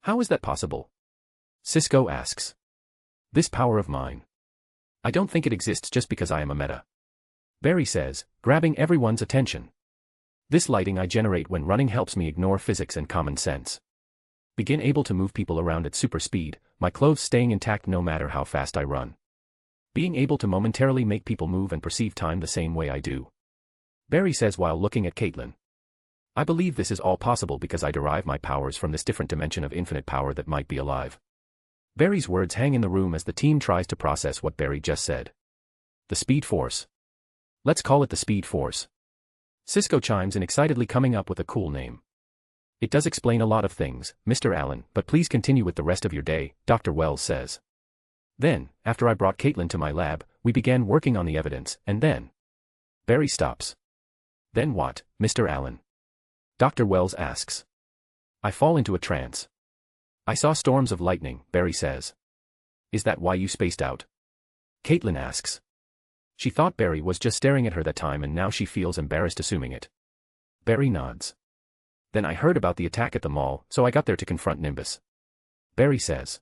Speaker 3: How is that possible? Cisco asks. This power of mine. I don't think it exists just because I am a meta. Barry says, grabbing everyone's attention. This lighting I generate when running helps me ignore physics and common sense. Begin able to move people around at super speed, my clothes staying intact no matter how fast I run. Being able to momentarily make people move and perceive time the same way I do. Barry says while looking at Caitlin. I believe this is all possible because I derive my powers from this different dimension of infinite power that might be alive. Barry's words hang in the room as the team tries to process what Barry just said. The Speed Force. Let's call it the Speed Force. Cisco chimes in excitedly, coming up with a cool name. It does explain a lot of things, Mr. Allen, but please continue with the rest of your day, Dr. Wells says. Then, after I brought Caitlin to my lab, we began working on the evidence, and then... Barry stops. Then what, Mr. Allen? Dr. Wells asks. I fall into a trance. I saw storms of lightning, Barry says. Is that why you spaced out? Caitlin asks. She thought Barry was just staring at her that time and now she feels embarrassed assuming it. Barry nods. Then I heard about the attack at the mall, so I got there to confront Nimbus. Barry says.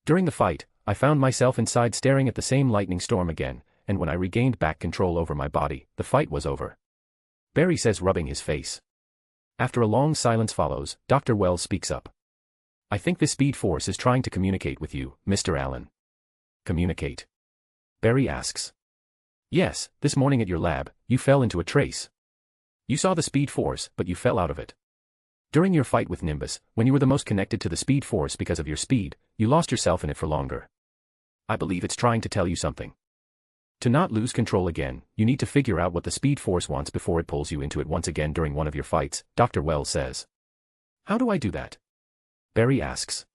Speaker 3: During the fight, I found myself inside staring at the same lightning storm again, and when I regained back control over my body, the fight was over. Barry says, rubbing his face. After a long silence follows, Dr. Wells speaks up. I think this Speed Force is trying to communicate with you, Mr. Allen. Communicate? Barry asks. Yes, this morning at your lab, you fell into a trace. You saw the Speed Force, but you fell out of it. During your fight with Nimbus, when you were the most connected to the Speed Force because of your speed, you lost yourself in it for longer. I believe it's trying to tell you something. To not lose control again, you need to figure out what the Speed Force wants before it pulls you into it once again during one of your fights, Dr. Wells says. How do I do that? Barry asks.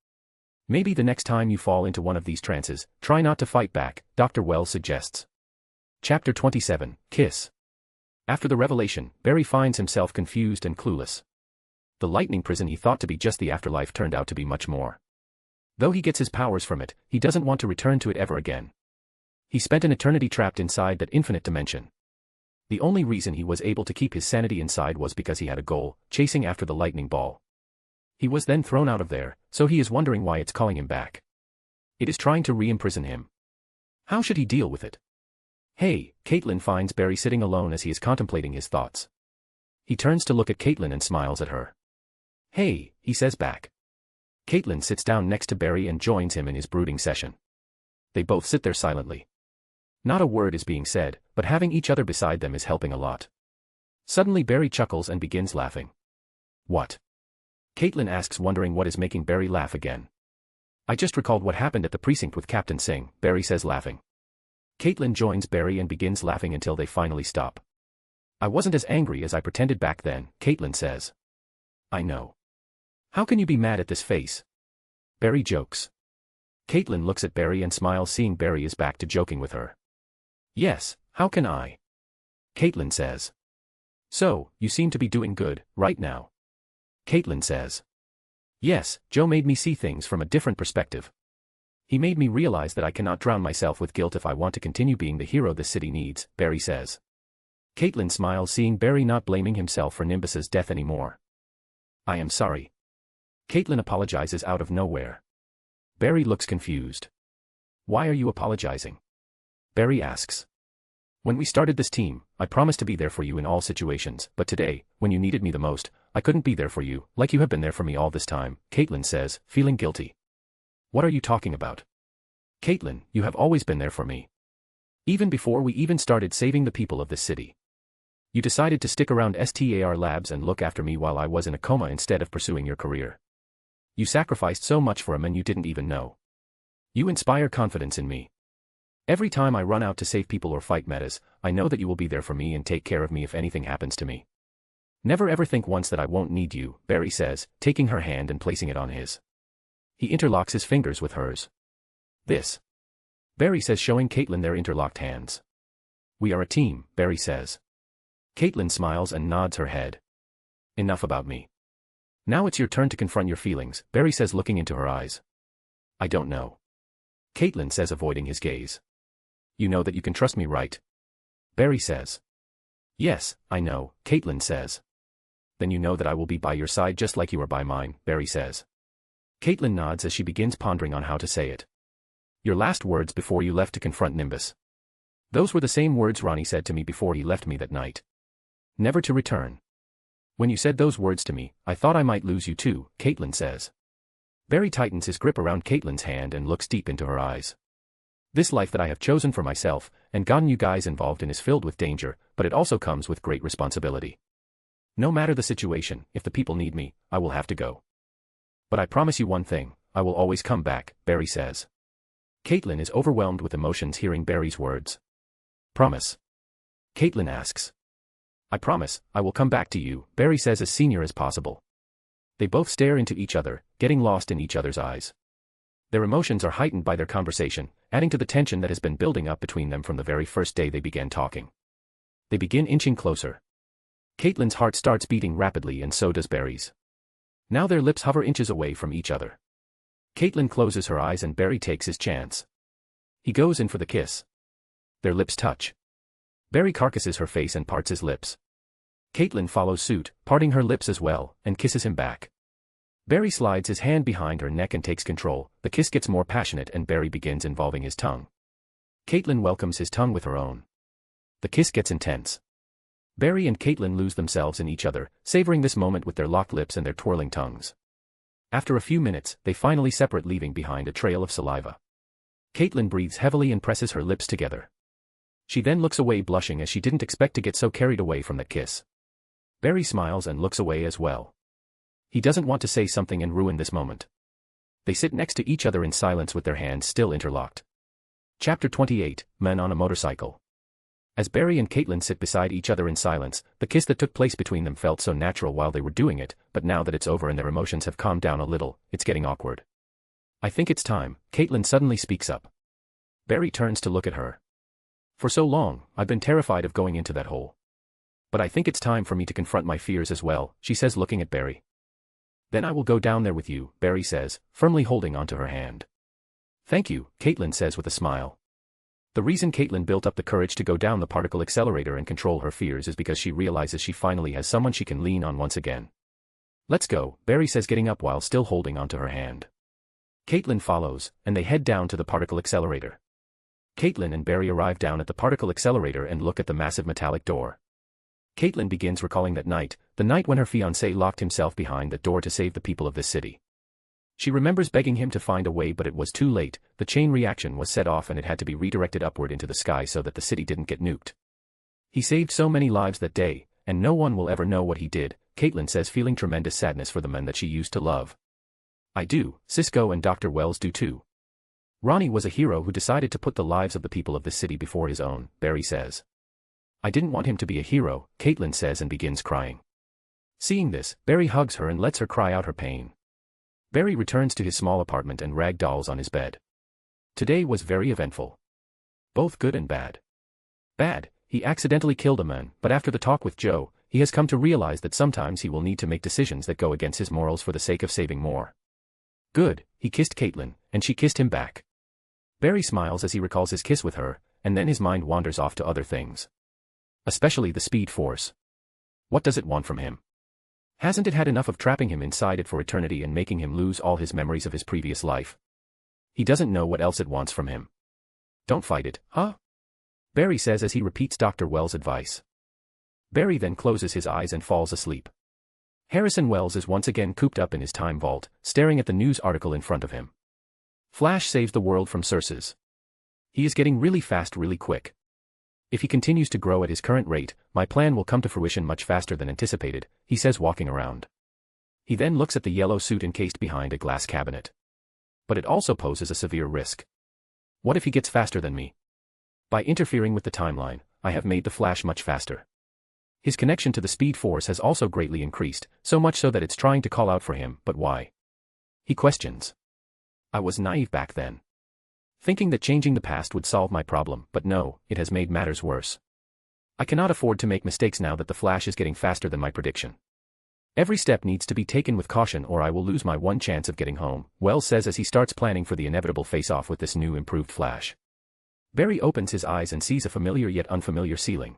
Speaker 3: Maybe the next time you fall into one of these trances, try not to fight back, Dr. Wells suggests. Chapter 27, Kiss. After the revelation, Barry finds himself confused and clueless. The lightning prison he thought to be just the afterlife turned out to be much more. Though he gets his powers from it, he doesn't want to return to it ever again. He spent an eternity trapped inside that infinite dimension. The only reason he was able to keep his sanity inside was because he had a goal, chasing after the lightning ball. He was then thrown out of there, so he is wondering why it's calling him back. It is trying to re-imprison him. How should he deal with it? Hey, Caitlin finds Barry sitting alone as he is contemplating his thoughts. He turns to look at Caitlin and smiles at her. Hey, he says back. Caitlin sits down next to Barry and joins him in his brooding session. They both sit there silently. Not a word is being said, but having each other beside them is helping a lot. Suddenly Barry chuckles and begins laughing. What? Caitlin asks, wondering what is making Barry laugh again. I just recalled what happened at the precinct with Captain Singh, Barry says, laughing. Caitlin joins Barry and begins laughing until they finally stop. I wasn't as angry as I pretended back then, Caitlin says. I know. How can you be mad at this face? Barry jokes. Caitlin looks at Barry and smiles, seeing Barry is back to joking with her. Yes, how can I? Caitlin says. So, you seem to be doing good, right now. Caitlin says. Yes, Joe made me see things from a different perspective. He made me realize that I cannot drown myself with guilt if I want to continue being the hero this city needs, Barry says. Caitlin smiles, seeing Barry not blaming himself for Nimbus's death anymore. I am sorry. Caitlin apologizes out of nowhere. Barry looks confused. Why are you apologizing? Barry asks. When we started this team, I promised to be there for you in all situations, but today, when you needed me the most, I couldn't be there for you, like you have been there for me all this time, Caitlin says, feeling guilty. What are you talking about? Caitlin, you have always been there for me. Even before we even started saving the people of this city. You decided to stick around STAR Labs and look after me while I was in a coma instead of pursuing your career. You sacrificed so much for a man you didn't even know. You inspire confidence in me. Every time I run out to save people or fight metas, I know that you will be there for me and take care of me if anything happens to me. Never ever think once that I won't need you, Barry says, taking her hand and placing it on his. He interlocks his fingers with hers. This. Barry says, showing Caitlin their interlocked hands. We are a team, Barry says. Caitlin smiles and nods her head. Enough about me. Now it's your turn to confront your feelings, Barry says, looking into her eyes. I don't know. Caitlin says, avoiding his gaze. You know that you can trust me, right? Barry says. Yes, I know, Caitlin says. Then you know that I will be by your side just like you are by mine, Barry says. Caitlin nods as she begins pondering on how to say it. Your last words before you left to confront Nimbus. Those were the same words Ronnie said to me before he left me that night. Never to return. When you said those words to me, I thought I might lose you too, Caitlin says. Barry tightens his grip around Caitlin's hand and looks deep into her eyes. This life that I have chosen for myself, and gotten you guys involved in, is filled with danger, but it also comes with great responsibility. No matter the situation, if the people need me, I will have to go. But I promise you one thing, I will always come back, Barry says. Caitlin is overwhelmed with emotions hearing Barry's words. Promise? Caitlin asks. I promise, I will come back to you, Barry says, as senior as possible. They both stare into each other, getting lost in each other's eyes. Their emotions are heightened by their conversation, adding to the tension that has been building up between them from the very first day they began talking. They begin inching closer. Caitlin's heart starts beating rapidly, and so does Barry's. Now their lips hover inches away from each other. Caitlin closes her eyes and Barry takes his chance. He goes in for the kiss. Their lips touch. Barry carcasses her face and parts his lips. Caitlin follows suit, parting her lips as well, and kisses him back. Barry slides his hand behind her neck and takes control. The kiss gets more passionate and Barry begins involving his tongue. Caitlin welcomes his tongue with her own. The kiss gets intense. Barry and Caitlin lose themselves in each other, savoring this moment with their locked lips and their twirling tongues. After a few minutes, they finally separate, leaving behind a trail of saliva. Caitlin breathes heavily and presses her lips together. She then looks away, blushing as she didn't expect to get so carried away from that kiss. Barry smiles and looks away as well. He doesn't want to say something and ruin this moment. They sit next to each other in silence with their hands still interlocked. Chapter 28, Men on a Motorcycle. As Barry and Caitlin sit beside each other in silence, the kiss that took place between them felt so natural while they were doing it, but now that it's over and their emotions have calmed down a little, it's getting awkward. I think it's time, Caitlin suddenly speaks up. Barry turns to look at her. For so long, I've been terrified of going into that hole. But I think it's time for me to confront my fears as well, she says, looking at Barry. Then I will go down there with you, Barry says, firmly holding onto her hand. Thank you, Caitlin says with a smile. The reason Caitlin built up the courage to go down the particle accelerator and control her fears is because she realizes she finally has someone she can lean on once again. Let's go, Barry says, getting up while still holding onto her hand. Caitlin follows, and they head down to the particle accelerator. Caitlin and Barry arrive down at the particle accelerator and look at the massive metallic door. Caitlin begins recalling that night, the night when her fiancé locked himself behind that door to save the people of this city. She remembers begging him to find a way, but it was too late. The chain reaction was set off and it had to be redirected upward into the sky so that the city didn't get nuked. He saved so many lives that day, and no one will ever know what he did, Caitlin says, feeling tremendous sadness for the men that she used to love. I do, Cisco and Dr. Wells do too. Ronnie was a hero who decided to put the lives of the people of this city before his own, Barry says. I didn't want him to be a hero, Caitlin says, and begins crying. Seeing this, Barry hugs her and lets her cry out her pain. Barry returns to his small apartment and rag dolls on his bed. Today was very eventful. Both good and bad. Bad, he accidentally killed a man, but after the talk with Joe, he has come to realize that sometimes he will need to make decisions that go against his morals for the sake of saving more. Good, he kissed Caitlin, and she kissed him back. Barry smiles as he recalls his kiss with her, and then his mind wanders off to other things. Especially the Speed Force. What does it want from him? Hasn't it had enough of trapping him inside it for eternity and making him lose all his memories of his previous life? He doesn't know what else it wants from him. Don't fight it, huh? Barry says as he repeats Dr. Wells' advice. Barry then closes his eyes and falls asleep. Harrison Wells is once again cooped up in his time vault, staring at the news article in front of him. Flash saves the world from Circes. He is getting really fast really quick. If he continues to grow at his current rate, my plan will come to fruition much faster than anticipated, he says, walking around. He then looks at the yellow suit encased behind a glass cabinet. But it also poses a severe risk. What if he gets faster than me? By interfering with the timeline, I have made the Flash much faster. His connection to the Speed Force has also greatly increased, so much so that it's trying to call out for him, but why? He questions. I was naive back then. Thinking that changing the past would solve my problem, but no, it has made matters worse. I cannot afford to make mistakes now that the Flash is getting faster than my prediction. Every step needs to be taken with caution or I will lose my one chance of getting home, Wells says as he starts planning for the inevitable face-off with this new improved Flash. Barry opens his eyes and sees a familiar yet unfamiliar ceiling.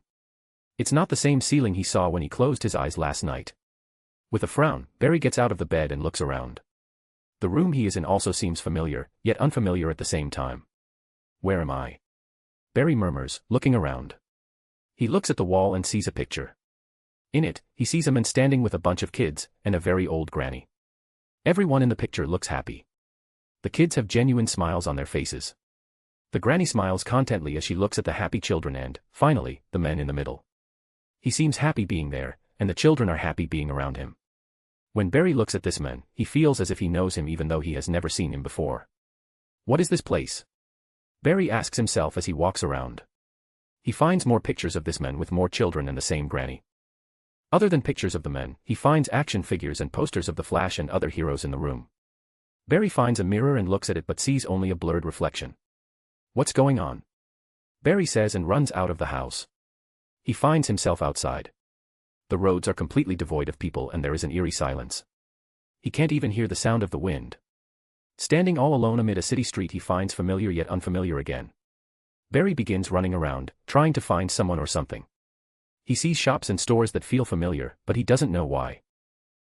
Speaker 3: It's not the same ceiling he saw when he closed his eyes last night. With a frown, Barry gets out of the bed and looks around. The room he is in also seems familiar, yet unfamiliar at the same time. Where am I? Barry murmurs, looking around. He looks at the wall and sees a picture. In it, he sees a man standing with a bunch of kids, and a very old granny. Everyone in the picture looks happy. The kids have genuine smiles on their faces. The granny smiles contently as she looks at the happy children and, finally, the men in the middle. He seems happy being there, and the children are happy being around him. When Barry looks at this man, he feels as if he knows him even though he has never seen him before. What is this place? Barry asks himself as he walks around. He finds more pictures of this man with more children and the same granny. Other than pictures of the men, he finds action figures and posters of the Flash and other heroes in the room. Barry finds a mirror and looks at it but sees only a blurred reflection. What's going on? Barry says and runs out of the house. He finds himself outside. The roads are completely devoid of people and there is an eerie silence. He can't even hear the sound of the wind. Standing all alone amid a city street, he finds familiar yet unfamiliar again. Barry begins running around, trying to find someone or something. He sees shops and stores that feel familiar, but he doesn't know why.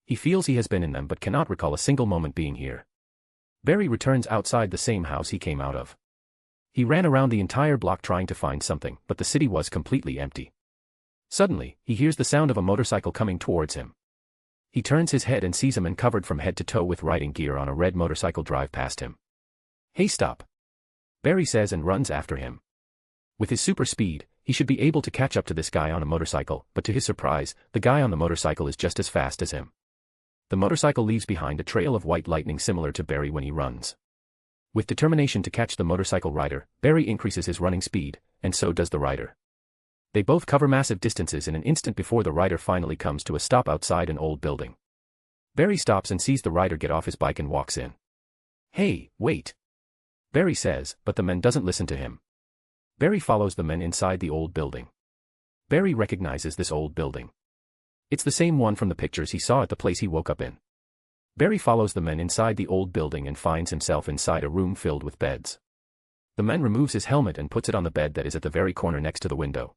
Speaker 3: He feels he has been in them but cannot recall a single moment being here. Barry returns outside the same house he came out of. He ran around the entire block trying to find something, but the city was completely empty. Suddenly, he hears the sound of a motorcycle coming towards him. He turns his head and sees a man covered from head to toe with riding gear on a red motorcycle drive past him. "Hey, stop!" Barry says and runs after him. With his super speed, he should be able to catch up to this guy on a motorcycle, but to his surprise, the guy on the motorcycle is just as fast as him. The motorcycle leaves behind a trail of white lightning similar to Barry when he runs. With determination to catch the motorcycle rider, Barry increases his running speed, and so does the rider. They both cover massive distances in an instant before the rider finally comes to a stop outside an old building. Barry stops and sees the rider get off his bike and walks in. "Hey, wait!" Barry says, but the man doesn't listen to him. Barry follows the men inside the old building. Barry recognizes this old building. It's the same one from the pictures he saw at the place he woke up in. Barry follows the men inside the old building and finds himself inside a room filled with beds. The man removes his helmet and puts it on the bed that is at the very corner next to the window.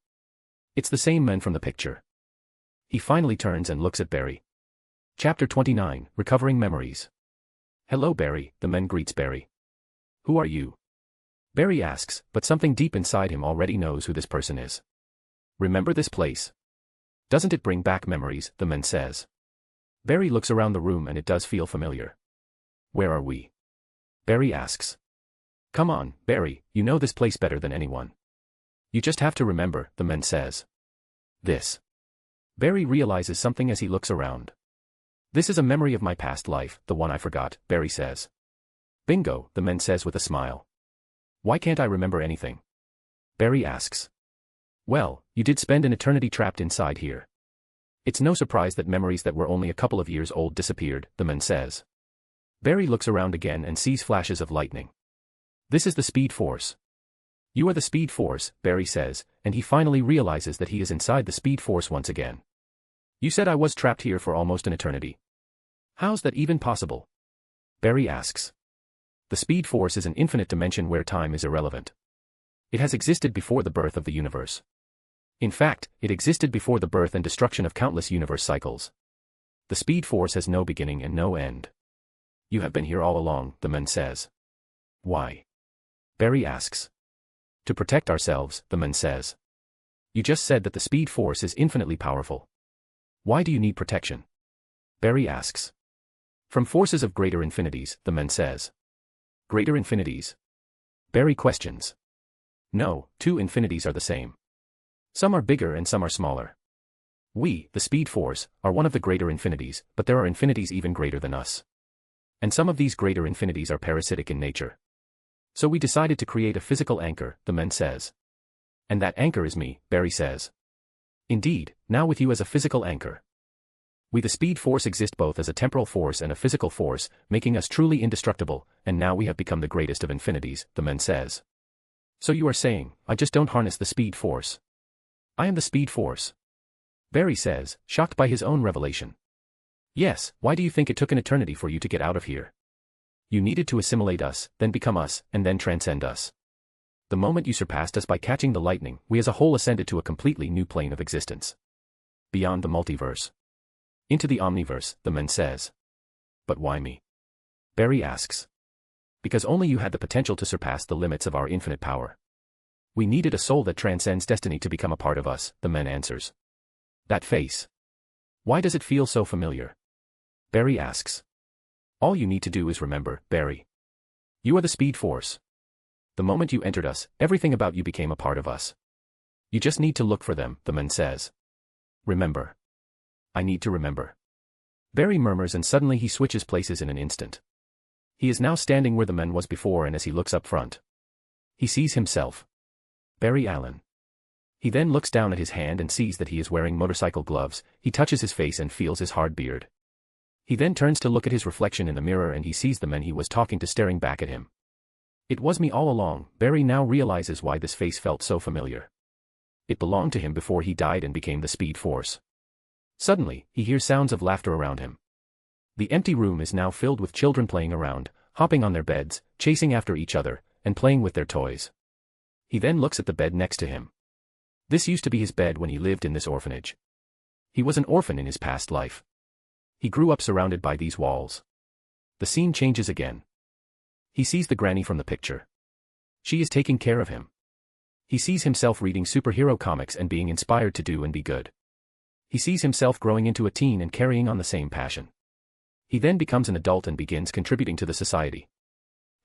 Speaker 3: It's the same man from the picture. He finally turns and looks at Barry. Chapter 29, Recovering Memories. "Hello, Barry," the man greets Barry. "Who are you?" Barry asks, but something deep inside him already knows who this person is. "Remember this place? Doesn't it bring back memories?" the man says. Barry looks around the room and it does feel familiar. "Where are we?" Barry asks. "Come on, Barry, you know this place better than anyone. You just have to remember," the man says. "This." Barry realizes something as he looks around. "This is a memory of my past life, the one I forgot," Barry says. "Bingo," the man says with a smile. "Why can't I remember anything?" Barry asks. "Well, you did spend an eternity trapped inside here. It's no surprise that memories that were only a couple of years old disappeared," the man says. Barry looks around again and sees flashes of lightning. "This is the Speed Force." "You are the Speed Force," Barry says, and he finally realizes that he is inside the Speed Force once again. "You said I was trapped here for almost an eternity. How's that even possible?" Barry asks. The Speed Force is an infinite dimension where time is irrelevant. It has existed before the birth of the universe. In fact, it existed before the birth and destruction of countless universe cycles. The Speed Force has no beginning and no end. "You have been here all along," the man says. "Why?" Barry asks. "To protect ourselves," the man says. "You just said that the Speed Force is infinitely powerful. Why do you need protection?" Barry asks. "From forces of greater infinities," the man says. "Greater infinities?" Barry questions. "No, two infinities are the same. Some are bigger and some are smaller. We, the Speed Force, are one of the greater infinities, but there are infinities even greater than us. And some of these greater infinities are parasitic in nature. So we decided to create a physical anchor," the man says. "And that anchor is me," Barry says. "Indeed, now with you as a physical anchor. We the Speed Force exist both as a temporal force and a physical force, making us truly indestructible, and now we have become the greatest of infinities," the man says. "So you are saying, I just don't harness the Speed Force? I am the Speed Force?" Barry says, shocked by his own revelation. "Yes, why do you think it took an eternity for you to get out of here? You needed to assimilate us, then become us, and then transcend us. The moment you surpassed us by catching the lightning, we as a whole ascended to a completely new plane of existence. Beyond the multiverse. Into the omniverse," the man says. "But why me?" Barry asks. "Because only you had the potential to surpass the limits of our infinite power. We needed a soul that transcends destiny to become a part of us," the man answers. "That face. Why does it feel so familiar?" Barry asks. "All you need to do is remember, Barry. You are the Speed Force. The moment you entered us, everything about you became a part of us. You just need to look for them," the man says. "Remember. I need to remember." Barry murmurs and suddenly he switches places in an instant. He is now standing where the man was before, and as he looks up front, he sees himself. Barry Allen. He then looks down at his hand and sees that he is wearing motorcycle gloves. He touches his face and feels his hard beard. He then turns to look at his reflection in the mirror and he sees the man he was talking to staring back at him. It was me all along. Barry now realizes why this face felt so familiar. It belonged to him before he died and became the Speed Force. Suddenly, he hears sounds of laughter around him. The empty room is now filled with children playing around, hopping on their beds, chasing after each other, and playing with their toys. He then looks at the bed next to him. This used to be his bed when he lived in this orphanage. He was an orphan in his past life. He grew up surrounded by these walls. The scene changes again. He sees the granny from the picture. She is taking care of him. He sees himself reading superhero comics and being inspired to do and be good. He sees himself growing into a teen and carrying on the same passion. He then becomes an adult and begins contributing to the society.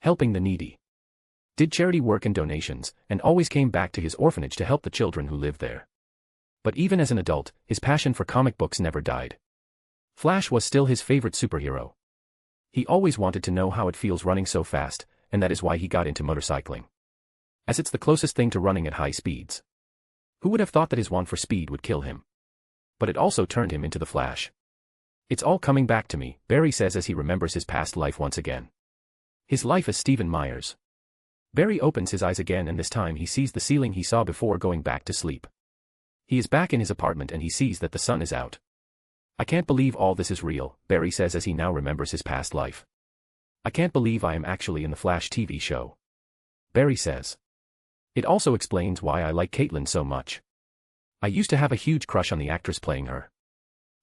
Speaker 3: Helping the needy. Did charity work and donations, and always came back to his orphanage to help the children who lived there. But even as an adult, his passion for comic books never died. Flash was still his favorite superhero. He always wanted to know how it feels running so fast, and that is why he got into motorcycling. As it's the closest thing to running at high speeds. Who would have thought that his want for speed would kill him? But it also turned him into the Flash. It's all coming back to me, Barry says as he remembers his past life once again. His life as Stephen Myers. Barry opens his eyes again and this time he sees the ceiling he saw before going back to sleep. He is back in his apartment and he sees that the sun is out. I can't believe all this is real, Barry says as he now remembers his past life. I can't believe I am actually in the Flash TV show. Barry says. It also explains why I like Caitlin so much. I used to have a huge crush on the actress playing her.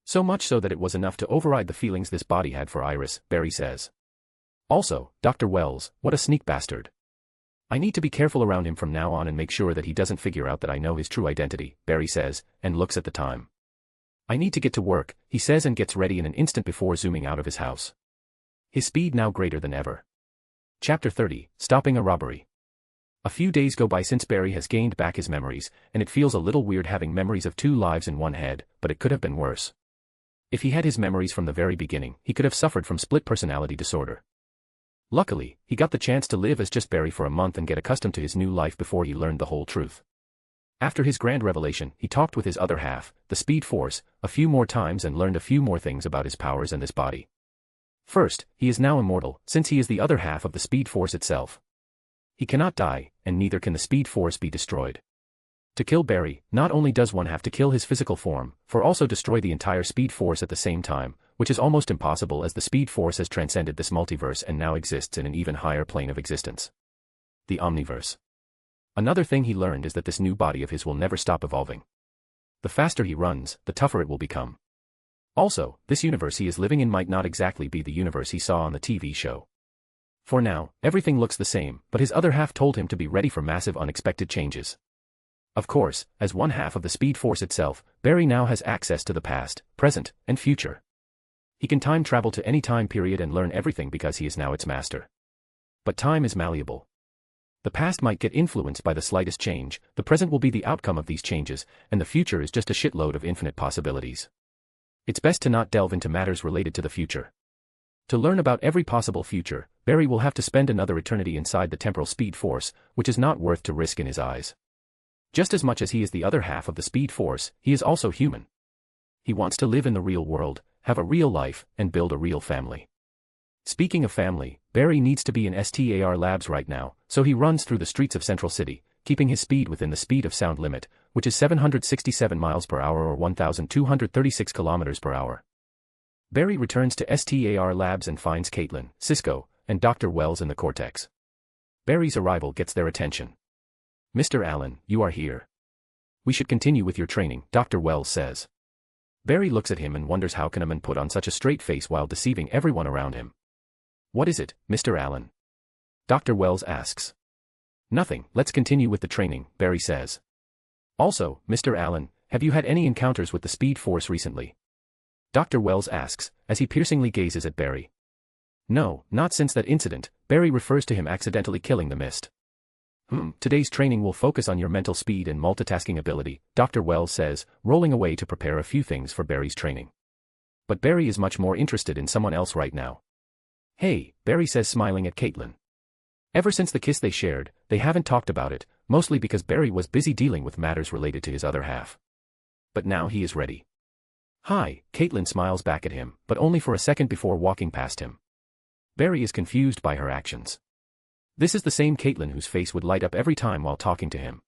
Speaker 3: So much so that it was enough to override the feelings this body had for Iris, Barry says. Also, Dr. Wells, what a sneak bastard. I need to be careful around him from now on and make sure that he doesn't figure out that I know his true identity, Barry says, and looks at the time. I need to get to work, he says and gets ready in an instant before zooming out of his house. His speed now greater than ever. Chapter 30, Stopping a Robbery. A few days go by since Barry has gained back his memories, and it feels a little weird having memories of two lives in one head, but it could have been worse. If he had his memories from the very beginning, he could have suffered from split personality disorder. Luckily, he got the chance to live as just Barry for a month and get accustomed to his new life before he learned the whole truth. After his grand revelation, he talked with his other half, the Speed Force, a few more times and learned a few more things about his powers and this body. First, he is now immortal, since he is the other half of the Speed Force itself. He cannot die, and neither can the Speed Force be destroyed. To kill Barry, not only does one have to kill his physical form, for also destroy the entire Speed Force at the same time, which is almost impossible as the Speed Force has transcended this multiverse and now exists in an even higher plane of existence. The Omniverse. Another thing he learned is that this new body of his will never stop evolving. The faster he runs, the tougher it will become. Also, this universe he is living in might not exactly be the universe he saw on the TV show. For now, everything looks the same, but his other half told him to be ready for massive unexpected changes. Of course, as one half of the Speed Force itself, Barry now has access to the past, present, and future. He can time travel to any time period and learn everything because he is now its master. But time is malleable. The past might get influenced by the slightest change, the present will be the outcome of these changes, and the future is just a shitload of infinite possibilities. It's best to not delve into matters related to the future. To learn about every possible future, Barry will have to spend another eternity inside the temporal Speed Force, which is not worth to risk in his eyes. Just as much as he is the other half of the Speed Force, he is also human. He wants to live in the real world, have a real life, and build a real family. Speaking of family, Barry needs to be in STAR Labs right now, so he runs through the streets of Central City, keeping his speed within the speed of sound limit, which is 767 miles per hour or 1,236 kilometers per hour. Barry returns to STAR Labs and finds Caitlin, Cisco, and Dr. Wells in the Cortex. Barry's arrival gets their attention. Mr. Allen, you are here. We should continue with your training, Dr. Wells says. Barry looks at him and wonders how can a man put on such a straight face while deceiving everyone around him. What is it, Mr. Allen? Dr. Wells asks. Nothing, let's continue with the training, Barry says. Also, Mr. Allen, have you had any encounters with the Speed Force recently? Dr. Wells asks, as he piercingly gazes at Barry. No, not since that incident, Barry refers to him accidentally killing the Mist. Today's training will focus on your mental speed and multitasking ability, Dr. Wells says, rolling away to prepare a few things for Barry's training. But Barry is much more interested in someone else right now. Hey, Barry says smiling at Caitlin. Ever since the kiss they shared, they haven't talked about it, mostly because Barry was busy dealing with matters related to his other half. But now he is ready. Hi, Caitlin smiles back at him, but only for a second before walking past him. Barry is confused by her actions. This is the same Caitlin whose face would light up every time while talking to him.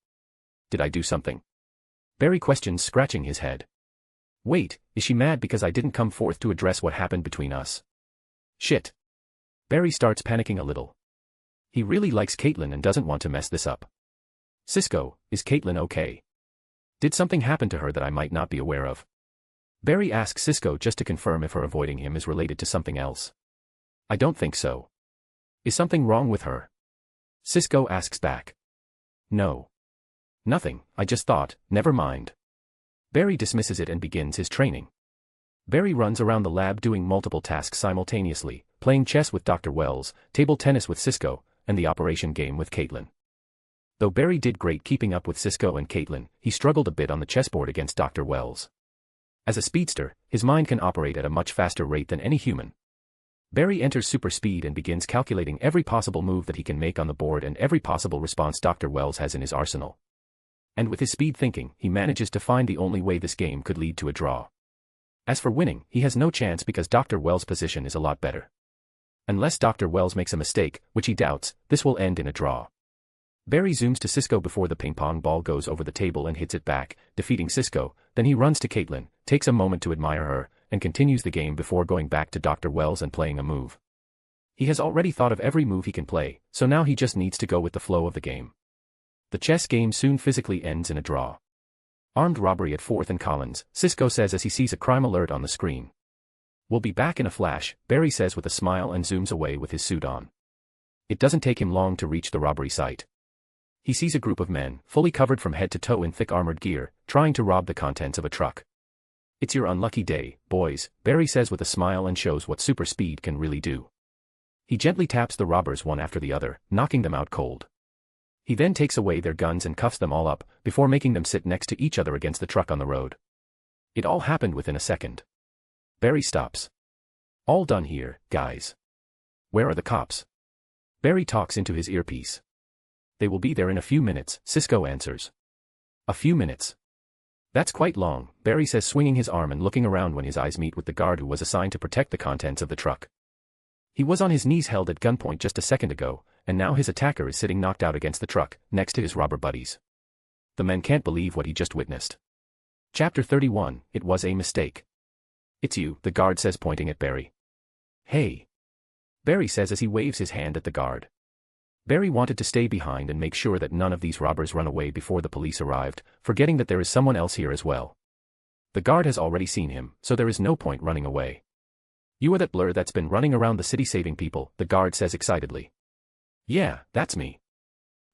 Speaker 3: Did I do something? Barry questions, scratching his head. Wait, is she mad because I didn't come forth to address what happened between us? Shit. Barry starts panicking a little. He really likes Caitlin and doesn't want to mess this up. Cisco, is Caitlin okay? Did something happen to her that I might not be aware of? Barry asks Cisco just to confirm if her avoiding him is related to something else. I don't think so. Is something wrong with her? Cisco asks back. No. Nothing, I just thought, never mind. Barry dismisses it and begins his training. Barry runs around the lab doing multiple tasks simultaneously, playing chess with Dr. Wells, table tennis with Cisco, and the operation game with Caitlin. Though Barry did great keeping up with Cisco and Caitlin, he struggled a bit on the chessboard against Dr. Wells. As a speedster, his mind can operate at a much faster rate than any human. Barry enters super speed and begins calculating every possible move that he can make on the board and every possible response Dr. Wells has in his arsenal. And with his speed thinking, he manages to find the only way this game could lead to a draw. As for winning, he has no chance because Dr. Wells' position is a lot better. Unless Dr. Wells makes a mistake, which he doubts, this will end in a draw. Barry zooms to Cisco before the ping-pong ball goes over the table and hits it back, defeating Cisco. Then he runs to Caitlin, takes a moment to admire her, and continues the game before going back to Dr. Wells and playing a move. He has already thought of every move he can play, so now he just needs to go with the flow of the game. The chess game soon physically ends in a draw. Armed robbery at 4th and Collins, Cisco says as he sees a crime alert on the screen. We'll be back in a flash, Barry says with a smile and zooms away with his suit on. It doesn't take him long to reach the robbery site. He sees a group of men, fully covered from head to toe in thick armored gear, trying to rob the contents of a truck. It's your unlucky day, boys, Barry says with a smile and shows what super speed can really do. He gently taps the robbers one after the other, knocking them out cold. He then takes away their guns and cuffs them all up, before making them sit next to each other against the truck on the road. It all happened within a second. Barry stops. All done here, guys. Where are the cops? Barry talks into his earpiece. They will be there in a few minutes, Cisco answers. A few minutes. That's quite long, Barry says swinging his arm and looking around when his eyes meet with the guard who was assigned to protect the contents of the truck. He was on his knees held at gunpoint just a second ago, and now his attacker is sitting knocked out against the truck, next to his robber buddies. The men can't believe what he just witnessed. Chapter 31, It was a mistake. It's you, the guard says pointing at Barry. Hey. Barry says as he waves his hand at the guard. Barry wanted to stay behind and make sure that none of these robbers run away before the police arrived, forgetting that there is someone else here as well. The guard has already seen him, so there is no point running away. You are that blur that's been running around the city saving people, the guard says excitedly. Yeah, that's me.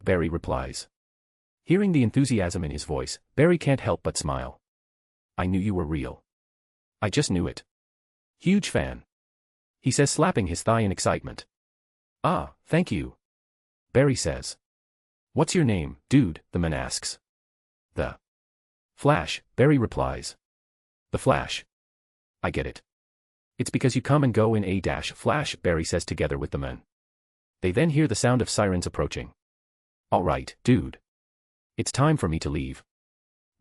Speaker 3: Barry replies. Hearing the enthusiasm in his voice, Barry can't help but smile. I knew you were real. I just knew it. Huge fan. He says slapping his thigh in excitement. Ah, thank you. Barry says. What's your name, dude, the man asks. The Flash, Barry replies. The Flash. I get it. It's because you come and go in a flash, Barry says together with the men. They then hear the sound of sirens approaching. All right, dude. It's time for me to leave.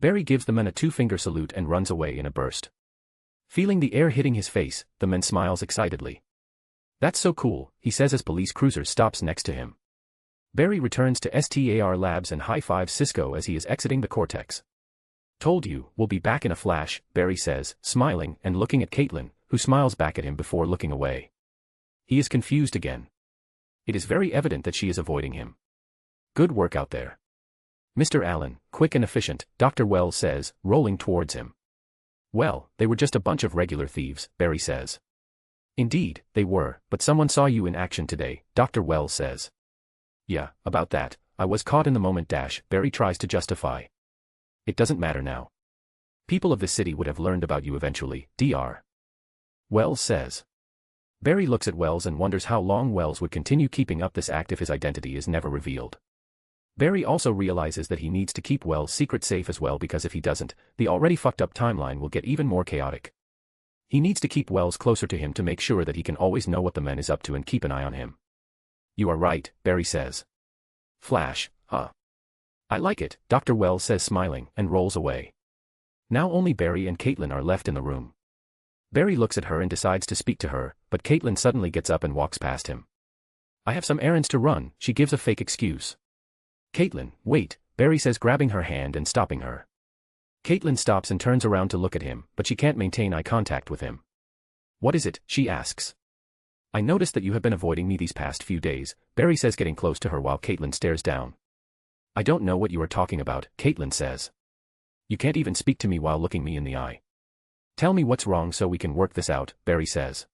Speaker 3: Barry gives the men a two-finger salute and runs away in a burst. Feeling the air hitting his face, the man smiles excitedly. That's so cool, he says as police cruiser stops next to him. Barry returns to STAR Labs and high-fives Cisco as he is exiting the Cortex. Told you, we'll be back in a flash, Barry says, smiling and looking at Caitlin, who smiles back at him before looking away. He is confused again. It is very evident that she is avoiding him. Good work out there. Mr. Allen, quick and efficient, Dr. Wells says, rolling towards him. Well, they were just a bunch of regular thieves, Barry says. Indeed, they were, but someone saw you in action today, Dr. Wells says. Yeah, about that, I was caught in the moment. Barry tries to justify. It doesn't matter now. People of this city would have learned about you eventually, Dr. Wells says. Barry looks at Wells and wonders how long Wells would continue keeping up this act if his identity is never revealed. Barry also realizes that he needs to keep Wells' secret safe as well because if he doesn't, the already fucked up timeline will get even more chaotic. He needs to keep Wells closer to him to make sure that he can always know what the man is up to and keep an eye on him. You are right, Barry says. Flash, huh? I like it, Dr. Wells says smiling, and rolls away. Now only Barry and Caitlin are left in the room. Barry looks at her and decides to speak to her, but Caitlin suddenly gets up and walks past him. I have some errands to run, she gives a fake excuse. Caitlin, wait, Barry says grabbing her hand and stopping her. Caitlin stops and turns around to look at him, but she can't maintain eye contact with him. What is it, she asks. I noticed that you have been avoiding me these past few days, Barry says getting close to her while Caitlin stares down. I don't know what you are talking about, Caitlin says. You can't even speak to me while looking me in the eye. Tell me what's wrong so we can work this out, Barry says.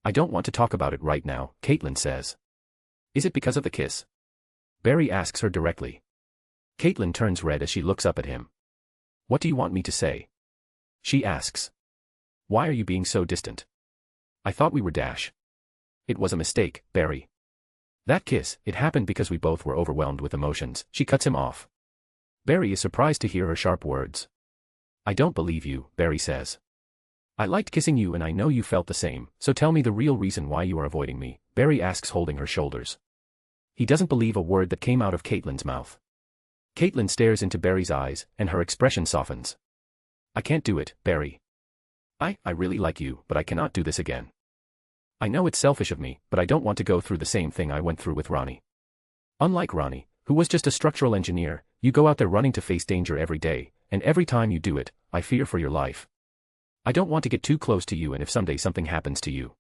Speaker 3: I don't want to talk about it right now, Caitlin says. Is it because of the kiss? Barry asks her directly. Caitlin turns red as she looks up at him. What do you want me to say? She asks. Why are you being so distant? I thought we were dash. It was a mistake, Barry. That kiss, it happened because we both were overwhelmed with emotions. She cuts him off. Barry is surprised to hear her sharp words. I don't believe you, Barry says. I liked kissing you and I know you felt the same, so tell me the real reason why you are avoiding me, Barry asks, holding her shoulders. He doesn't believe a word that came out of Caitlin's mouth. Caitlin stares into Barry's eyes, and her expression softens. I can't do it, Barry. I really like you, but I cannot do this again. I know it's selfish of me, but I don't want to go through the same thing I went through with Ronnie. Unlike Ronnie, who was just a structural engineer, you go out there running to face danger every day, and every time you do it, I fear for your life. I don't want to get too close to you, and if someday something happens to you,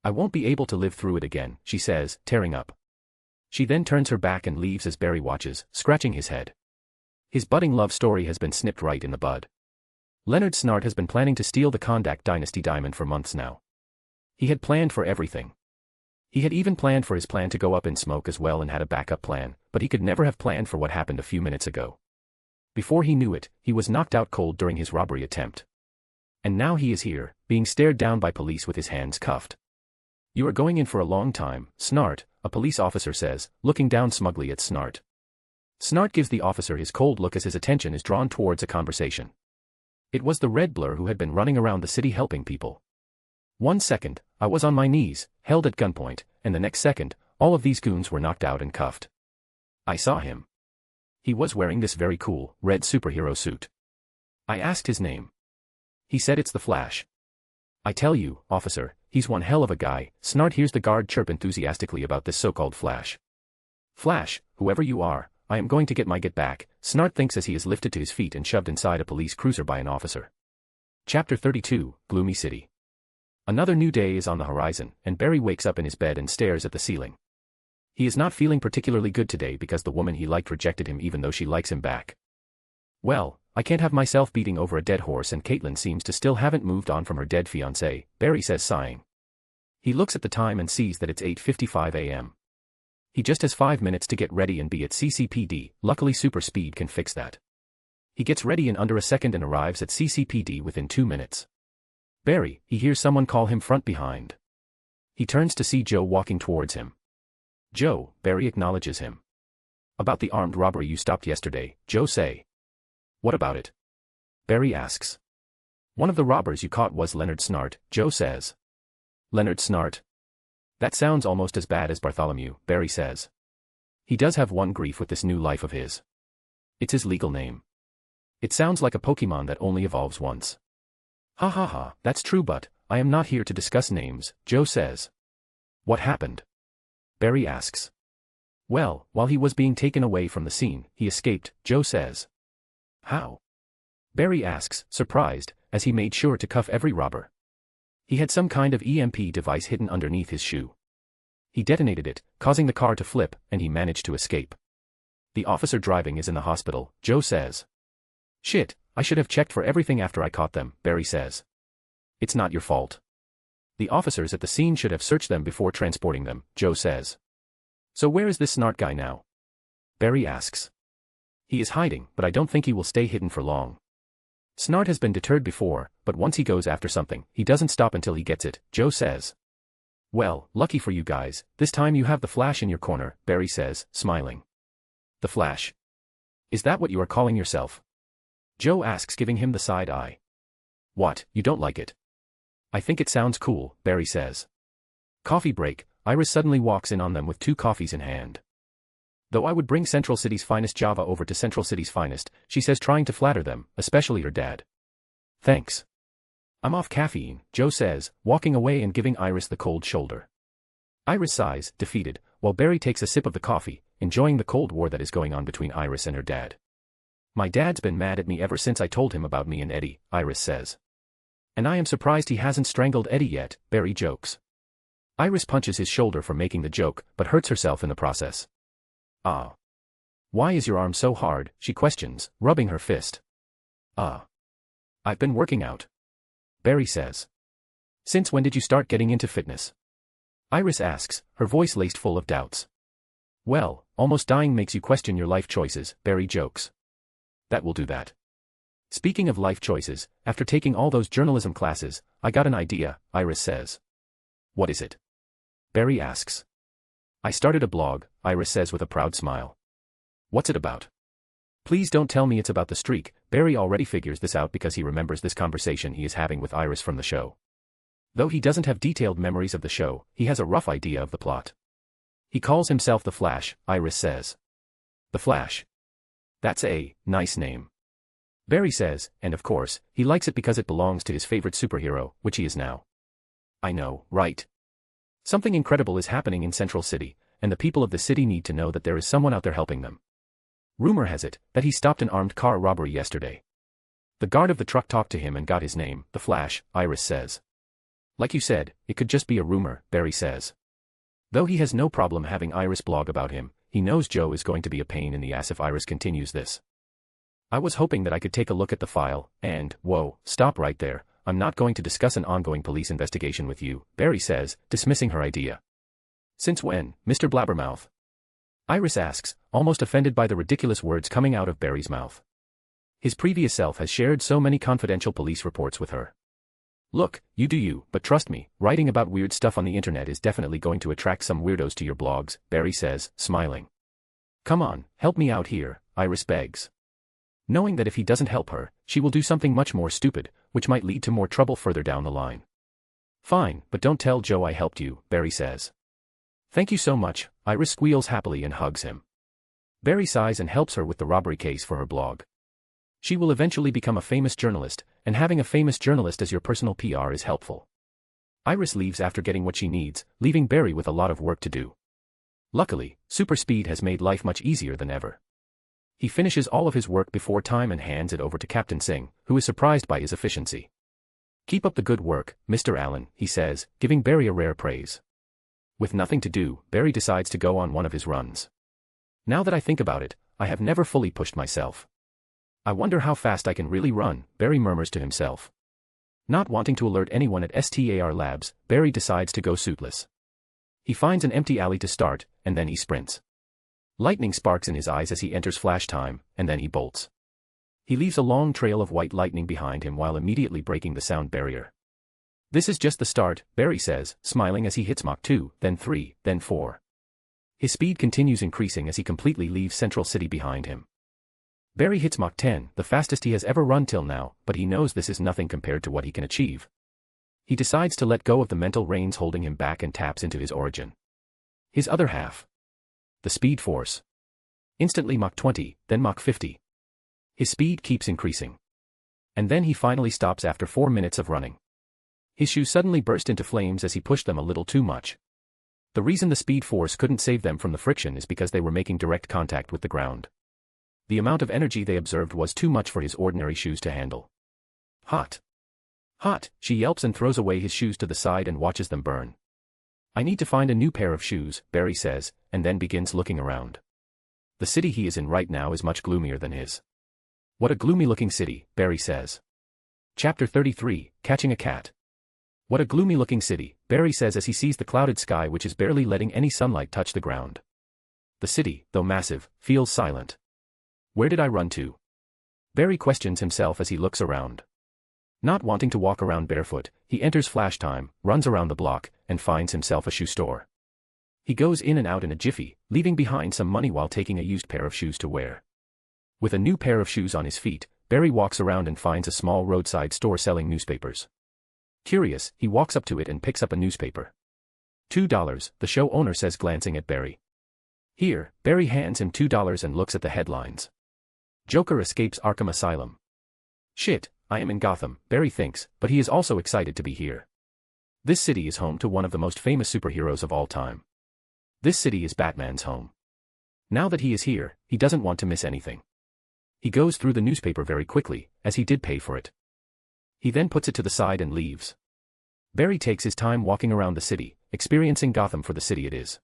Speaker 3: I won't be able to live through it again, she says, tearing up. She then turns her back and leaves as Barry watches, scratching his head. His budding love story has been snipped right in the bud. Leonard Snart has been planning to steal the Kondak Dynasty diamond for months now. He had planned for everything. He had even planned for his plan to go up in smoke as well and had a backup plan, but he could never have planned for what happened a few minutes ago. Before he knew it, he was knocked out cold during his robbery attempt. And now he is here, being stared down by police with his hands cuffed. You are going in for a long time, Snart, a police officer says, looking down smugly at Snart. Snart gives the officer his cold look as his attention is drawn towards a conversation. It was the red blur who had been running around the city helping people. 1 second, I was on my knees, held at gunpoint, and the next second, all of these goons were knocked out and cuffed. I saw him. He was wearing this very cool, red superhero suit. I asked his name. He said it's the Flash. I tell you, officer, he's one hell of a guy. Snart hears the guard chirp enthusiastically about this so-called Flash. Flash, whoever you are, I am going to get my get back, Snart thinks as he is lifted to his feet and shoved inside a police cruiser by an officer. Chapter 32, Gloomy City. Another new day is on the horizon, and Barry wakes up in his bed and stares at the ceiling. He is not feeling particularly good today because the woman he liked rejected him even though she likes him back. Well, I can't have myself beating over a dead horse, and Caitlin seems to still haven't moved on from her dead fiancé, Barry says, sighing. He looks at the time and sees that it's 8:55 a.m. He just has 5 minutes to get ready and be at CCPD, luckily super speed can fix that. He gets ready in under a second and arrives at CCPD within 2 minutes. Barry, he hears someone call him front behind. He turns to see Joe walking towards him. Joe, Barry acknowledges him. About the armed robbery you stopped yesterday, Joe say. What about it? Barry asks. One of the robbers you caught was Leonard Snart, Joe says. Leonard Snart? That sounds almost as bad as Bartholomew, Barry says. He does have one grief with this new life of his. It's his legal name. It sounds like a Pokemon that only evolves once. Ha ha ha, that's true, but I am not here to discuss names, Joe says. What happened? Barry asks. Well, while he was being taken away from the scene, he escaped, Joe says. How? Barry asks, surprised, as he made sure to cuff every robber. He had some kind of EMP device hidden underneath his shoe. He detonated it, causing the car to flip, and he managed to escape. The officer driving is in the hospital, Joe says. Shit, I should have checked for everything after I caught them, Barry says. It's not your fault. The officers at the scene should have searched them before transporting them, Joe says. So where is this Snart guy now? Barry asks. He is hiding, but I don't think he will stay hidden for long. Snart has been deterred before, but once he goes after something, he doesn't stop until he gets it, Joe says. Well, lucky for you guys, this time you have the Flash in your corner, Barry says, smiling. The Flash? Is that what you are calling yourself? Joe asks, giving him the side eye. What, you don't like it? I think it sounds cool, Barry says. Coffee break, Iris suddenly walks in on them with 2 coffees in hand. Though I would bring Central City's finest Java over to Central City's finest, she says, trying to flatter them, especially her dad. Thanks. I'm off caffeine, Joe says, walking away and giving Iris the cold shoulder. Iris sighs, defeated, while Barry takes a sip of the coffee, enjoying the cold war that is going on between Iris and her dad. My dad's been mad at me ever since I told him about me and Eddie, Iris says. And I am surprised he hasn't strangled Eddie yet, Barry jokes. Iris punches his shoulder for making the joke, but hurts herself in the process. Ah. Why is your arm so hard, she questions, rubbing her fist. Ah. I've been working out. Barry says. Since when did you start getting into fitness? Iris asks, her voice laced full of doubts. Well, almost dying makes you question your life choices, Barry jokes. That will do that. Speaking of life choices, after taking all those journalism classes, I got an idea, Iris says. What is it? Barry asks. I started a blog, Iris says with a proud smile. What's it about? Please don't tell me it's about the streak. Barry already figures this out because he remembers this conversation he is having with Iris from the show. Though he doesn't have detailed memories of the show, he has a rough idea of the plot. He calls himself the Flash, Iris says. The Flash. That's a nice name. Barry says, and of course, he likes it because it belongs to his favorite superhero, which he is now. I know, right? Something incredible is happening in Central City, and the people of the city need to know that there is someone out there helping them. Rumor has it that he stopped an armed car robbery yesterday. The guard of the truck talked to him and got his name, the Flash, Iris says. Like you said, it could just be a rumor, Barry says. Though he has no problem having Iris blog about him, he knows Joe is going to be a pain in the ass if Iris continues this. I was hoping that I could take a look at the file, and, whoa, stop right there, I'm not going to discuss an ongoing police investigation with you, Barry says, dismissing her idea. Since when, Mr. Blabbermouth? Iris asks, almost offended by the ridiculous words coming out of Barry's mouth. His previous self has shared so many confidential police reports with her. Look, you do you, but trust me, writing about weird stuff on the internet is definitely going to attract some weirdos to your blogs, Barry says, smiling. Come on, help me out here, Iris begs. Knowing that if he doesn't help her, she will do something much more stupid, which might lead to more trouble further down the line. Fine, but don't tell Joe I helped you, Barry says. Thank you so much, Iris squeals happily and hugs him. Barry sighs and helps her with the robbery case for her blog. She will eventually become a famous journalist, and having a famous journalist as your personal PR is helpful. Iris leaves after getting what she needs, leaving Barry with a lot of work to do. Luckily, super speed has made life much easier than ever. He finishes all of his work before time and hands it over to Captain Singh, who is surprised by his efficiency. Keep up the good work, Mr. Allen, he says, giving Barry a rare praise. With nothing to do, Barry decides to go on one of his runs. Now that I think about it, I have never fully pushed myself. I wonder how fast I can really run, Barry murmurs to himself. Not wanting to alert anyone at STAR Labs, Barry decides to go suitless. He finds an empty alley to start, and then he sprints. Lightning sparks in his eyes as he enters flash time, and then he bolts. He leaves a long trail of white lightning behind him while immediately breaking the sound barrier. This is just the start, Barry says, smiling as he hits Mach 2, then 3, then 4. His speed continues increasing as he completely leaves Central City behind him. Barry hits Mach 10, the fastest he has ever run till now, but he knows this is nothing compared to what he can achieve. He decides to let go of the mental reins holding him back and taps into his origin. His other half. The Speed Force. Instantly Mach 20, then Mach 50. His speed keeps increasing. And then he finally stops after 4 minutes of running. His shoes suddenly burst into flames as he pushed them a little too much. The reason the Speed Force couldn't save them from the friction is because they were making direct contact with the ground. The amount of energy they observed was too much for his ordinary shoes to handle. Hot. Hot, she yelps and throws away his shoes to the side and watches them burn. I need to find a new pair of shoes, Barry says, and then begins looking around. The city he is in right now is much gloomier than his. What a gloomy-looking city, Barry says. Chapter 33, Catching a Cat. What a gloomy-looking city, Barry says as he sees the clouded sky which is barely letting any sunlight touch the ground. The city, though massive, feels silent. Where did I run to? Barry questions himself as he looks around. Not wanting to walk around barefoot, he enters flash time, runs around the block, and finds himself a shoe store. He goes in and out in a jiffy, leaving behind some money while taking a used pair of shoes to wear. With a new pair of shoes on his feet, Barry walks around and finds a small roadside store selling newspapers. Curious, he walks up to it and picks up a newspaper. $2, the show owner says glancing at Barry. Here, Barry hands him $2 and looks at the headlines. Joker escapes Arkham Asylum. Shit, I am in Gotham, Barry thinks, but he is also excited to be here. This city is home to one of the most famous superheroes of all time. This city is Batman's home. Now that he is here, he doesn't want to miss anything. He goes through the newspaper very quickly, as he did pay for it. He then puts it to the side and leaves. Barry takes his time walking around the city, experiencing Gotham for the city it is.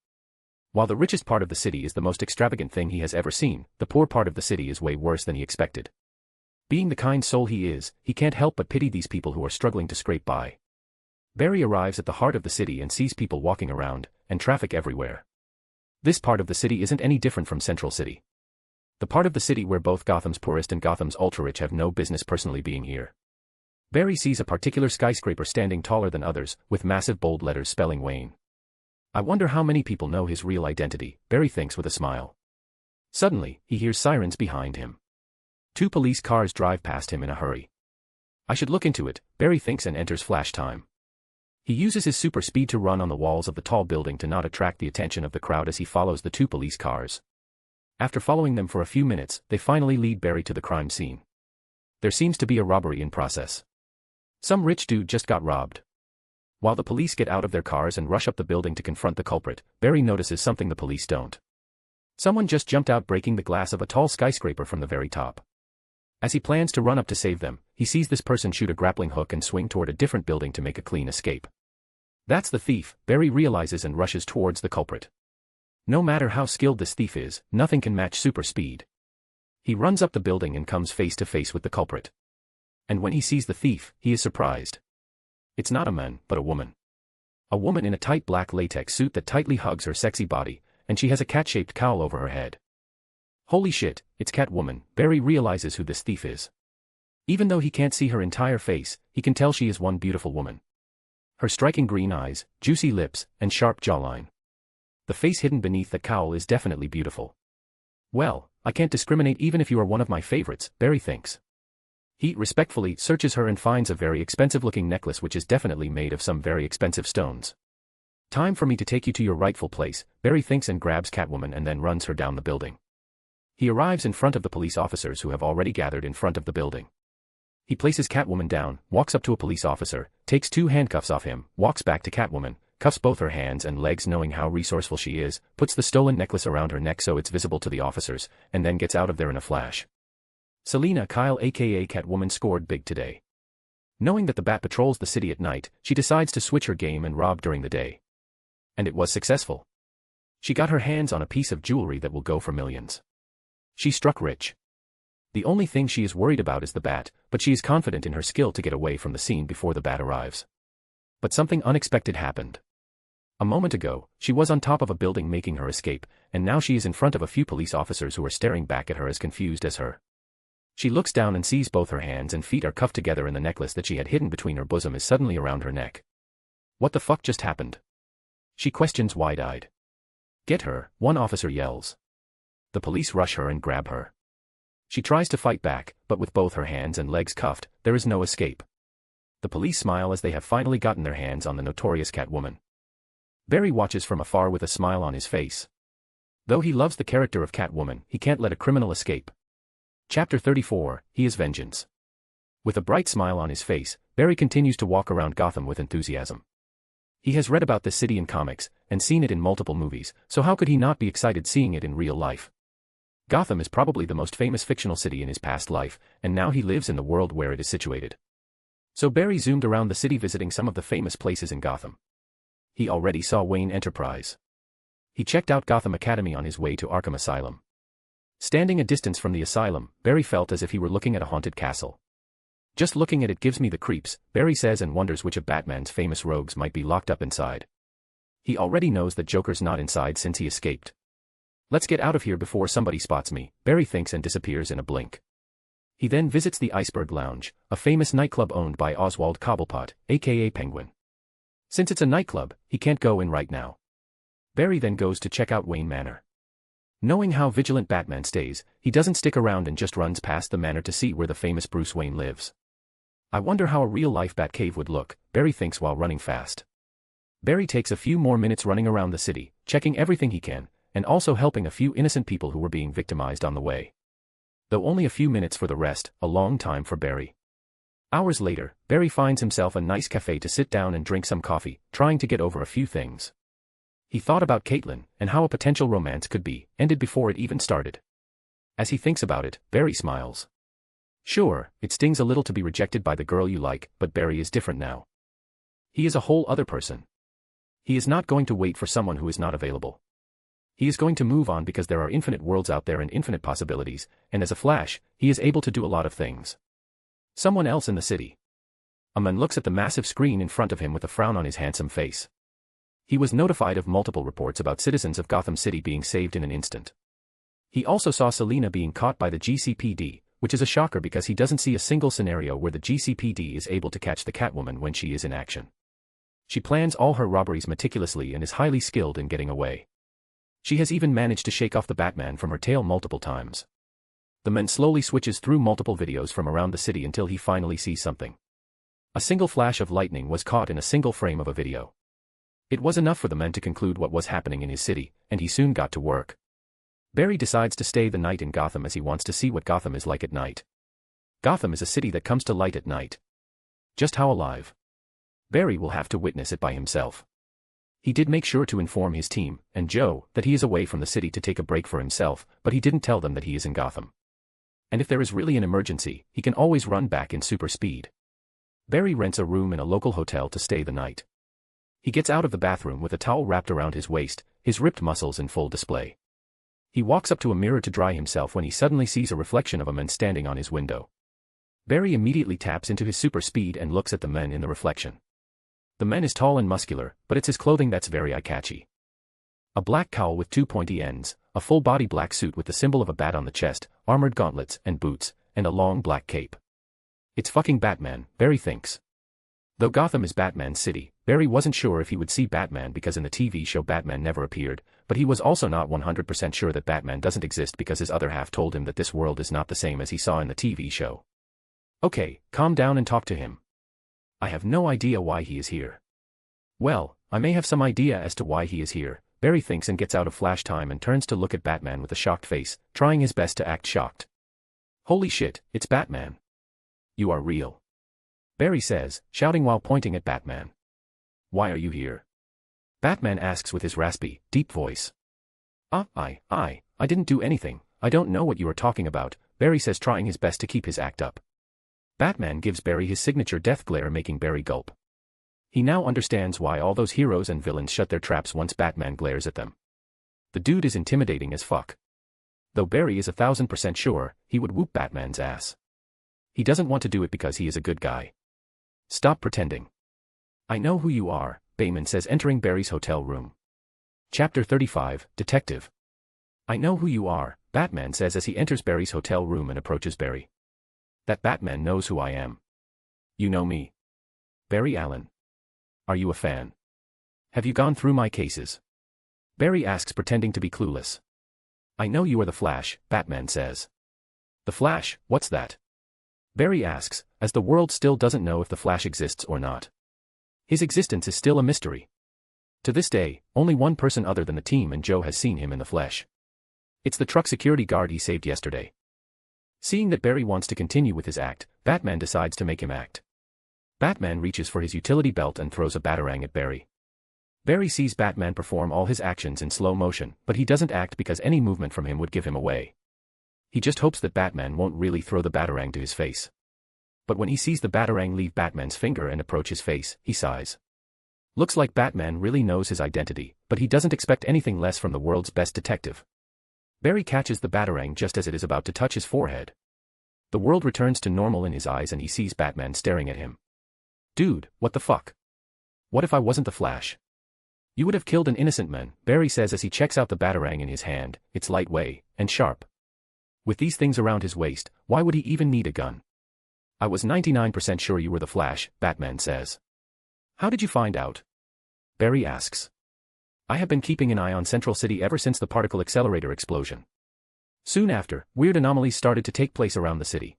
Speaker 3: While the richest part of the city is the most extravagant thing he has ever seen, the poor part of the city is way worse than he expected. Being the kind soul he is, he can't help but pity these people who are struggling to scrape by. Barry arrives at the heart of the city and sees people walking around, and traffic everywhere. This part of the city isn't any different from Central City. The part of the city where both Gotham's poorest and Gotham's ultra-rich have no business personally being here. Barry sees a particular skyscraper standing taller than others, with massive bold letters spelling Wayne. I wonder how many people know his real identity, Barry thinks with a smile. Suddenly, he hears sirens behind him. 2 police cars drive past him in a hurry. I should look into it, Barry thinks and enters flash time. He uses his super speed to run on the walls of the tall building to not attract the attention of the crowd as he follows the 2 police cars. After following them for a few minutes, they finally lead Barry to the crime scene. There seems to be a robbery in process. Some rich dude just got robbed. While the police get out of their cars and rush up the building to confront the culprit, Barry notices something the police don't. Someone just jumped out breaking the glass of a tall skyscraper from the very top. As he plans to run up to save them, he sees this person shoot a grappling hook and swing toward a different building to make a clean escape. That's the thief, Barry realizes and rushes towards the culprit. No matter how skilled this thief is, nothing can match super speed. He runs up the building and comes face to face with the culprit. And when he sees the thief, he is surprised. It's not a man, but a woman. A woman in a tight black latex suit that tightly hugs her sexy body, and she has a cat-shaped cowl over her head. Holy shit, it's Catwoman, Barry realizes who this thief is. Even though he can't see her entire face, he can tell she is one beautiful woman. Her striking green eyes, juicy lips, and sharp jawline. The face hidden beneath the cowl is definitely beautiful. Well, I can't discriminate even if you are one of my favorites, Barry thinks. He respectfully searches her and finds a very expensive-looking necklace which is definitely made of some very expensive stones. Time for me to take you to your rightful place, Barry thinks and grabs Catwoman and then runs her down the building. He arrives in front of the police officers who have already gathered in front of the building. He places Catwoman down, walks up to a police officer, takes 2 handcuffs off him, walks back to Catwoman, cuffs both her hands and legs knowing how resourceful she is, puts the stolen necklace around her neck so it's visible to the officers, and then gets out of there in a flash. Selina Kyle aka Catwoman scored big today. Knowing that the Bat patrols the city at night, she decides to switch her game and rob during the day. And it was successful. She got her hands on a piece of jewelry that will go for millions. She struck rich. The only thing she is worried about is the Bat, but she is confident in her skill to get away from the scene before the Bat arrives. But something unexpected happened. A moment ago, she was on top of a building making her escape, and now she is in front of a few police officers who are staring back at her as confused as her. She looks down and sees both her hands and feet are cuffed together and the necklace that she had hidden between her bosom is suddenly around her neck. What the fuck just happened? She questions wide-eyed. Get her, one officer yells. The police rush her and grab her. She tries to fight back, but with both her hands and legs cuffed, there is no escape. The police smile as they have finally gotten their hands on the notorious Catwoman. Barry watches from afar with a smile on his face. Though he loves the character of Catwoman, he can't let a criminal escape. Chapter 34, He is Vengeance. With a bright smile on his face, Barry continues to walk around Gotham with enthusiasm. He has read about this city in comics, and seen it in multiple movies, so how could he not be excited seeing it in real life? Gotham is probably the most famous fictional city in his past life, and now he lives in the world where it is situated. So Barry zoomed around the city visiting some of the famous places in Gotham. He already saw Wayne Enterprise. He checked out Gotham Academy on his way to Arkham Asylum. Standing a distance from the asylum, Barry felt as if he were looking at a haunted castle. Just looking at it gives me the creeps, Barry says and wonders which of Batman's famous rogues might be locked up inside. He already knows that Joker's not inside since he escaped. Let's get out of here before somebody spots me, Barry thinks and disappears in a blink. He then visits the Iceberg Lounge, a famous nightclub owned by Oswald Cobblepot, aka Penguin. Since it's a nightclub, he can't go in right now. Barry then goes to check out Wayne Manor. Knowing how vigilant Batman stays, he doesn't stick around and just runs past the manor to see where the famous Bruce Wayne lives. I wonder how a real-life Batcave would look, Barry thinks while running fast. Barry takes a few more minutes running around the city, checking everything he can, and also helping a few innocent people who were being victimized on the way. Though only a few minutes for the rest, a long time for Barry. Hours later, Barry finds himself a nice cafe to sit down and drink some coffee, trying to get over a few things. He thought about Caitlin, and how a potential romance could be ended before it even started. As he thinks about it, Barry smiles. Sure, it stings a little to be rejected by the girl you like, but Barry is different now. He is a whole other person. He is not going to wait for someone who is not available. He is going to move on because there are infinite worlds out there and infinite possibilities, and as a Flash, he is able to do a lot of things. Someone else in the city. A man looks at the massive screen in front of him with a frown on his handsome face. He was notified of multiple reports about citizens of Gotham City being saved in an instant. He also saw Selina being caught by the GCPD, which is a shocker because he doesn't see a single scenario where the GCPD is able to catch the Catwoman when she is in action. She plans all her robberies meticulously and is highly skilled in getting away. She has even managed to shake off the Batman from her tail multiple times. The man slowly switches through multiple videos from around the city until he finally sees something. A single flash of lightning was caught in a single frame of a video. It was enough for the man to conclude what was happening in his city, and he soon got to work. Barry decides to stay the night in Gotham as he wants to see what Gotham is like at night. Gotham is a city that comes to light at night. Just how alive? Barry will have to witness it by himself. He did make sure to inform his team, and Joe, that he is away from the city to take a break for himself, but he didn't tell them that he is in Gotham. And if there is really an emergency, he can always run back in super speed. Barry rents a room in a local hotel to stay the night. He gets out of the bathroom with a towel wrapped around his waist, his ripped muscles in full display. He walks up to a mirror to dry himself when he suddenly sees a reflection of a man standing on his window. Barry immediately taps into his super speed and looks at the man in the reflection. The man is tall and muscular, but it's his clothing that's very eye-catchy. A black cowl with two pointy ends, a full-body black suit with the symbol of a bat on the chest, armored gauntlets and boots, and a long black cape. It's fucking Batman, Barry thinks. Though Gotham is Batman's city, Barry wasn't sure if he would see Batman because in the TV show Batman never appeared, but he was also not 100% sure that Batman doesn't exist because his other half told him that this world is not the same as he saw in the TV show. Okay, calm down and talk to him. I have no idea why he is here. Well, I may have some idea as to why he is here, Barry thinks and gets out of flash time and turns to look at Batman with a shocked face, trying his best to act shocked. Holy shit, it's Batman. You are real. Barry says, shouting while pointing at Batman. Why are you here? Batman asks with his raspy, deep voice. I didn't do anything, I don't know what you are talking about, Barry says trying his best to keep his act up. Batman gives Barry his signature death glare making Barry gulp. He now understands why all those heroes and villains shut their traps once Batman glares at them. The dude is intimidating as fuck. Though Barry is 1000% sure, he would whoop Batman's ass. He doesn't want to do it because he is a good guy. Stop pretending. I know who you are, Bayman says entering Barry's hotel room. Chapter 35, Detective. I know who you are, Batman says as he enters Barry's hotel room and approaches Barry. That Batman knows who I am. You know me. Barry Allen. Are you a fan? Have you gone through my cases? Barry asks pretending to be clueless. I know you are the Flash, Batman says. The Flash, what's that? Barry asks, as the world still doesn't know if the Flash exists or not. His existence is still a mystery. To this day, only one person other than the team and Joe has seen him in the flesh. It's the truck security guard he saved yesterday. Seeing that Barry wants to continue with his act, Batman decides to make him act. Batman reaches for his utility belt and throws a batarang at Barry. Barry sees Batman perform all his actions in slow motion, but he doesn't act because any movement from him would give him away. He just hopes that Batman won't really throw the batarang to his face. But when he sees the batarang leave Batman's finger and approach his face, he sighs. Looks like Batman really knows his identity, but he doesn't expect anything less from the world's best detective. Barry catches the batarang just as it is about to touch his forehead. The world returns to normal in his eyes and he sees Batman staring at him. Dude, what the fuck? What if I wasn't the Flash? You would have killed an innocent man, Barry says as he checks out the batarang in his hand. It's lightweight and sharp. With these things around his waist, why would he even need a gun? I was 99% sure you were the Flash, Batman says. How did you find out? Barry asks. I have been keeping an eye on Central City ever since the particle accelerator explosion. Soon after, weird anomalies started to take place around the city.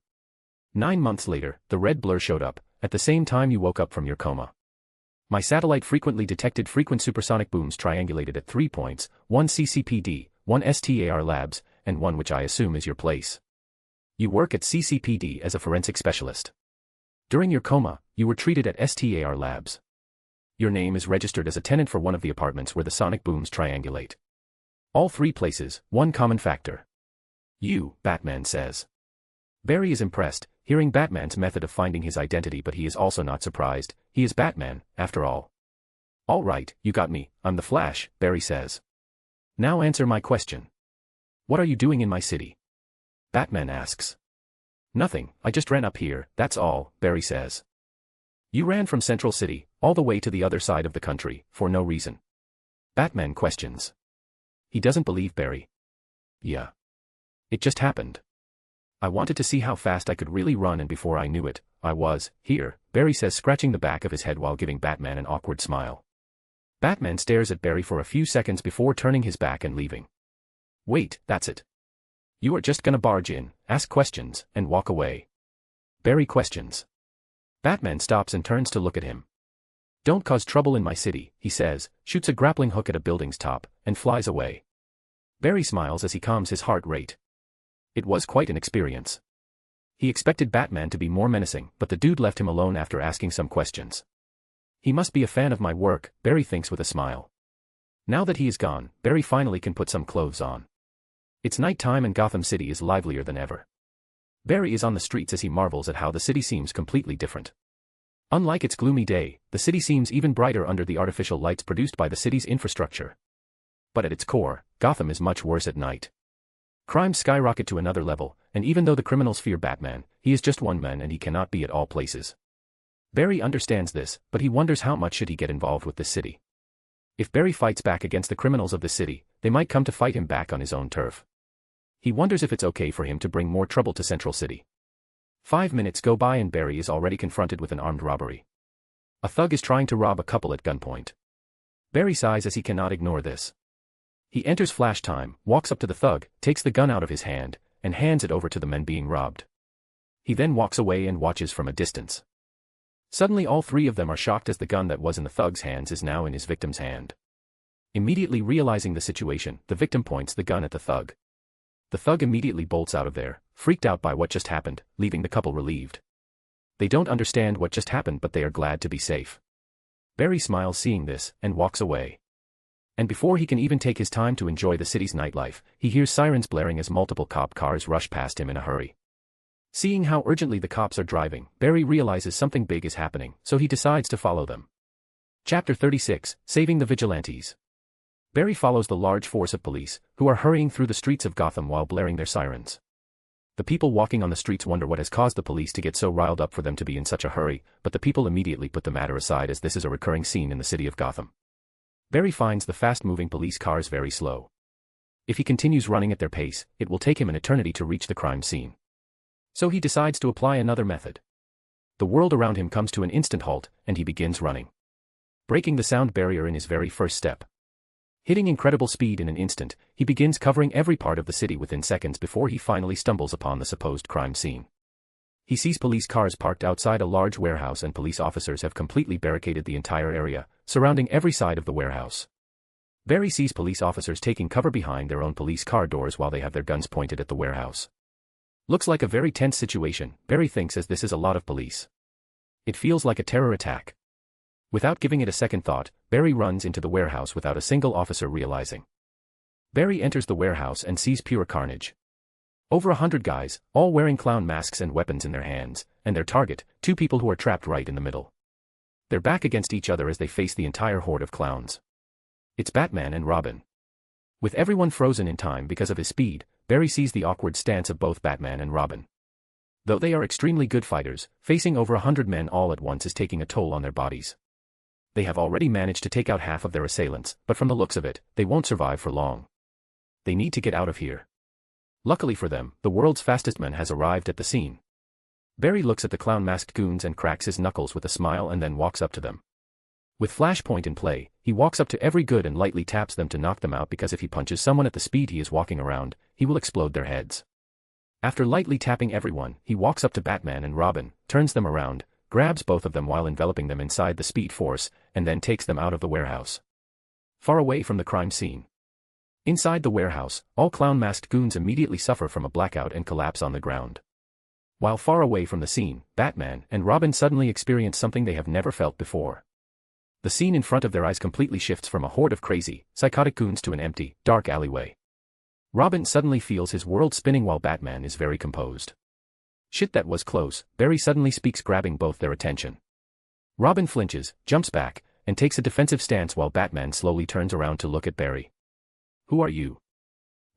Speaker 3: 9 months later, the red blur showed up, at the same time you woke up from your coma. My satellite frequently detected frequent supersonic booms triangulated at 3 points, one CCPD, one STAR Labs, and one which I assume is your place. You work at CCPD as a forensic specialist. During your coma, you were treated at STAR Labs. Your name is registered as a tenant for one of the apartments where the sonic booms triangulate. All 3 places, one common factor. You, Batman says. Barry is impressed, hearing Batman's method of finding his identity, but he is also not surprised. He is Batman, after all. All right, you got me, I'm the Flash, Barry says. Now answer my question. What are you doing in my city? Batman asks. Nothing, I just ran up here, that's all, Barry says. You ran from Central City, all the way to the other side of the country, for no reason. Batman questions. He doesn't believe Barry. Yeah. It just happened. I wanted to see how fast I could really run, and before I knew it, I was here, Barry says, scratching the back of his head while giving Batman an awkward smile. Batman stares at Barry for a few seconds before turning his back and leaving. Wait, that's it. You are just gonna barge in, ask questions, and walk away? Barry questions. Batman stops and turns to look at him. Don't cause trouble in my city, he says, shoots a grappling hook at a building's top, and flies away. Barry smiles as he calms his heart rate. It was quite an experience. He expected Batman to be more menacing, but the dude left him alone after asking some questions. He must be a fan of my work, Barry thinks with a smile. Now that he is gone, Barry finally can put some clothes on. It's nighttime and Gotham City is livelier than ever. Barry is on the streets as he marvels at how the city seems completely different. Unlike its gloomy day, the city seems even brighter under the artificial lights produced by the city's infrastructure. But at its core, Gotham is much worse at night. Crimes skyrocket to another level, and even though the criminals fear Batman, he is just one man and he cannot be at all places. Barry understands this, but he wonders how much should he get involved with this city. If Barry fights back against the criminals of the city, they might come to fight him back on his own turf. He wonders if it's okay for him to bring more trouble to Central City. 5 minutes go by and Barry is already confronted with an armed robbery. A thug is trying to rob a couple at gunpoint. Barry sighs as he cannot ignore this. He enters flash time, walks up to the thug, takes the gun out of his hand, and hands it over to the men being robbed. He then walks away and watches from a distance. Suddenly all three of them are shocked as the gun that was in the thug's hands is now in his victim's hand. Immediately realizing the situation, the victim points the gun at the thug. The thug immediately bolts out of there, freaked out by what just happened, leaving the couple relieved. They don't understand what just happened, but they are glad to be safe. Barry smiles seeing this, and walks away. And before he can even take his time to enjoy the city's nightlife, he hears sirens blaring as multiple cop cars rush past him in a hurry. Seeing how urgently the cops are driving, Barry realizes something big is happening, so he decides to follow them. Chapter 36, Saving the Vigilantes. Barry follows the large force of police, who are hurrying through the streets of Gotham while blaring their sirens. The people walking on the streets wonder what has caused the police to get so riled up for them to be in such a hurry, but the people immediately put the matter aside as this is a recurring scene in the city of Gotham. Barry finds the fast-moving police cars very slow. If he continues running at their pace, it will take him an eternity to reach the crime scene. So he decides to apply another method. The world around him comes to an instant halt, and he begins running. Breaking the sound barrier in his very first step. Hitting incredible speed in an instant, he begins covering every part of the city within seconds before he finally stumbles upon the supposed crime scene. He sees police cars parked outside a large warehouse and police officers have completely barricaded the entire area, surrounding every side of the warehouse. Barry sees police officers taking cover behind their own police car doors while they have their guns pointed at the warehouse. Looks like a very tense situation, Barry thinks, as this is a lot of police. It feels like a terror attack. Without giving it a second thought, Barry runs into the warehouse without a single officer realizing. Barry enters the warehouse and sees pure carnage. Over 100 guys, all wearing clown masks and weapons in their hands, and their target, 2 people who are trapped right in the middle. They're back against each other as they face the entire horde of clowns. It's Batman and Robin. With everyone frozen in time because of his speed, Barry sees the awkward stance of both Batman and Robin. Though they are extremely good fighters, facing over 100 men all at once is taking a toll on their bodies. They have already managed to take out half of their assailants, but from the looks of it, they won't survive for long. They need to get out of here. Luckily for them, the world's fastest man has arrived at the scene. Barry looks at the clown-masked goons and cracks his knuckles with a smile and then walks up to them. With Flashpoint in play, he walks up to every good and lightly taps them to knock them out because if he punches someone at the speed he is walking around, he will explode their heads. After lightly tapping everyone, he walks up to Batman and Robin, turns them around, grabs both of them while enveloping them inside the Speed Force, and then takes them out of the warehouse. Far away from the crime scene. Inside the warehouse, all clown-masked goons immediately suffer from a blackout and collapse on the ground. While far away from the scene, Batman and Robin suddenly experience something they have never felt before. The scene in front of their eyes completely shifts from a horde of crazy, psychotic goons to an empty, dark alleyway. Robin suddenly feels his world spinning while Batman is very composed. Shit, that was close, Barry suddenly speaks, grabbing both their attention. Robin flinches, jumps back, and takes a defensive stance while Batman slowly turns around to look at Barry. "Who are you?"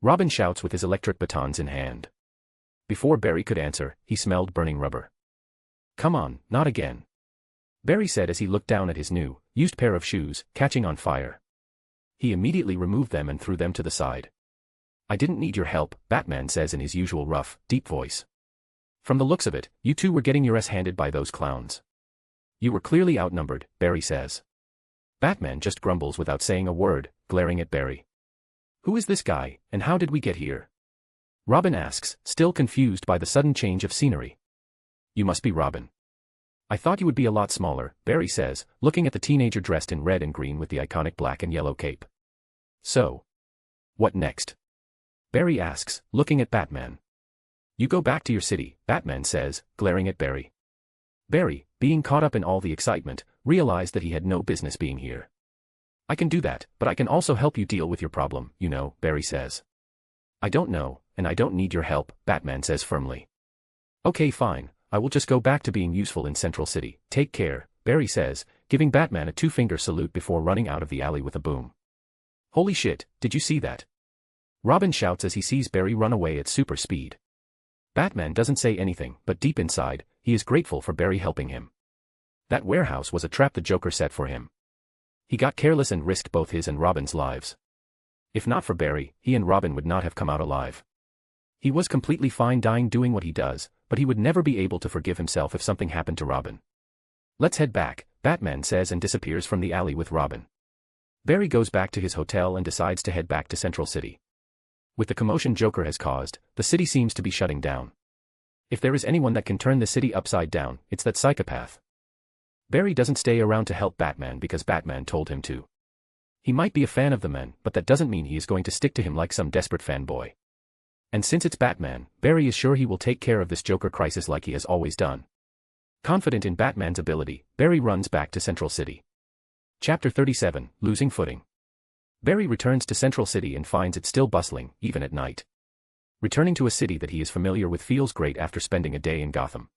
Speaker 3: Robin shouts with his electric batons in hand. Before Barry could answer, he smelled burning rubber. "Come on, not again," Barry said as he looked down at his new, used pair of shoes, catching on fire. He immediately removed them and threw them to the side. "I didn't need your help," Batman says in his usual rough, deep voice. "From the looks of it, you two were getting your ass handed by those clowns." "You were clearly outnumbered," Barry says. Batman just grumbles without saying a word, glaring at Barry. "Who is this guy, and how did we get here?" Robin asks, still confused by the sudden change of scenery. "You must be Robin." "I thought you would be a lot smaller," Barry says, looking at the teenager dressed in red and green with the iconic black and yellow cape. "So, what next?" Barry asks, looking at Batman. "You go back to your city," Batman says, glaring at Barry. Barry, being caught up in all the excitement, realized that he had no business being here. "I can do that, but I can also help you deal with your problem, you know," Barry says. "I don't know, and I don't need your help," Batman says firmly. "Okay, fine, I will just go back to being useful in Central City. Take care," Barry says, giving Batman a two-finger salute before running out of the alley with a boom. "Holy shit, did you see that?" Robin shouts as he sees Barry run away at super speed. Batman doesn't say anything, but deep inside, he is grateful for Barry helping him. That warehouse was a trap the Joker set for him. He got careless and risked both his and Robin's lives. If not for Barry, he and Robin would not have come out alive. He was completely fine dying doing what he does, but he would never be able to forgive himself if something happened to Robin. "Let's head back," Batman says and disappears from the alley with Robin. Barry goes back to his hotel and decides to head back to Central City. With the commotion Joker has caused, the city seems to be shutting down. If there is anyone that can turn the city upside down, it's that psychopath. Barry doesn't stay around to help Batman because Batman told him to. He might be a fan of the man, but that doesn't mean he is going to stick to him like some desperate fanboy. And since it's Batman, Barry is sure he will take care of this Joker crisis like he has always done. Confident in Batman's ability, Barry runs back to Central City. Chapter 37, Losing Footing. Barry returns to Central City and finds it still bustling, even at night. Returning to a city that he is familiar with feels great after spending a day in Gotham.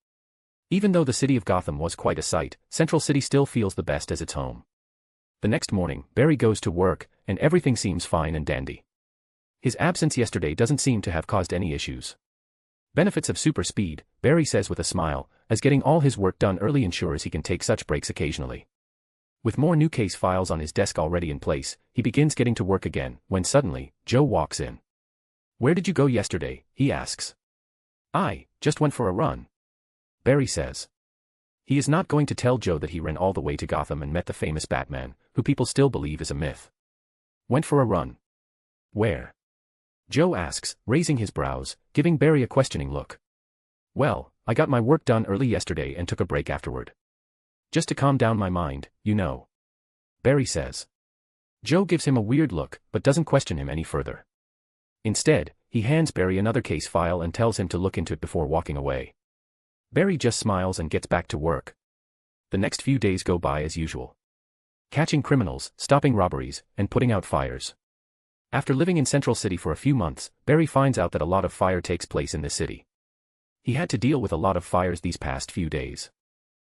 Speaker 3: Even though the city of Gotham was quite a sight, Central City still feels the best as its home. The next morning, Barry goes to work, and everything seems fine and dandy. His absence yesterday doesn't seem to have caused any issues. Benefits of super speed, Barry says with a smile, as getting all his work done early ensures he can take such breaks occasionally. With more new case files on his desk already in place, he begins getting to work again, when suddenly, Joe walks in. "Where did you go yesterday?" he asks. "I just went for a run," Barry says. He is not going to tell Joe that he ran all the way to Gotham and met the famous Batman, who people still believe is a myth. "Went for a run. Where?" Joe asks, raising his brows, giving Barry a questioning look. "Well, I got my work done early yesterday and took a break afterward. Just to calm down my mind, you know," Barry says. Joe gives him a weird look, but doesn't question him any further. Instead, he hands Barry another case file and tells him to look into it before walking away. Barry just smiles and gets back to work. The next few days go by as usual. Catching criminals, stopping robberies, and putting out fires. After living in Central City for a few months, Barry finds out that a lot of fire takes place in this city. He had to deal with a lot of fires these past few days.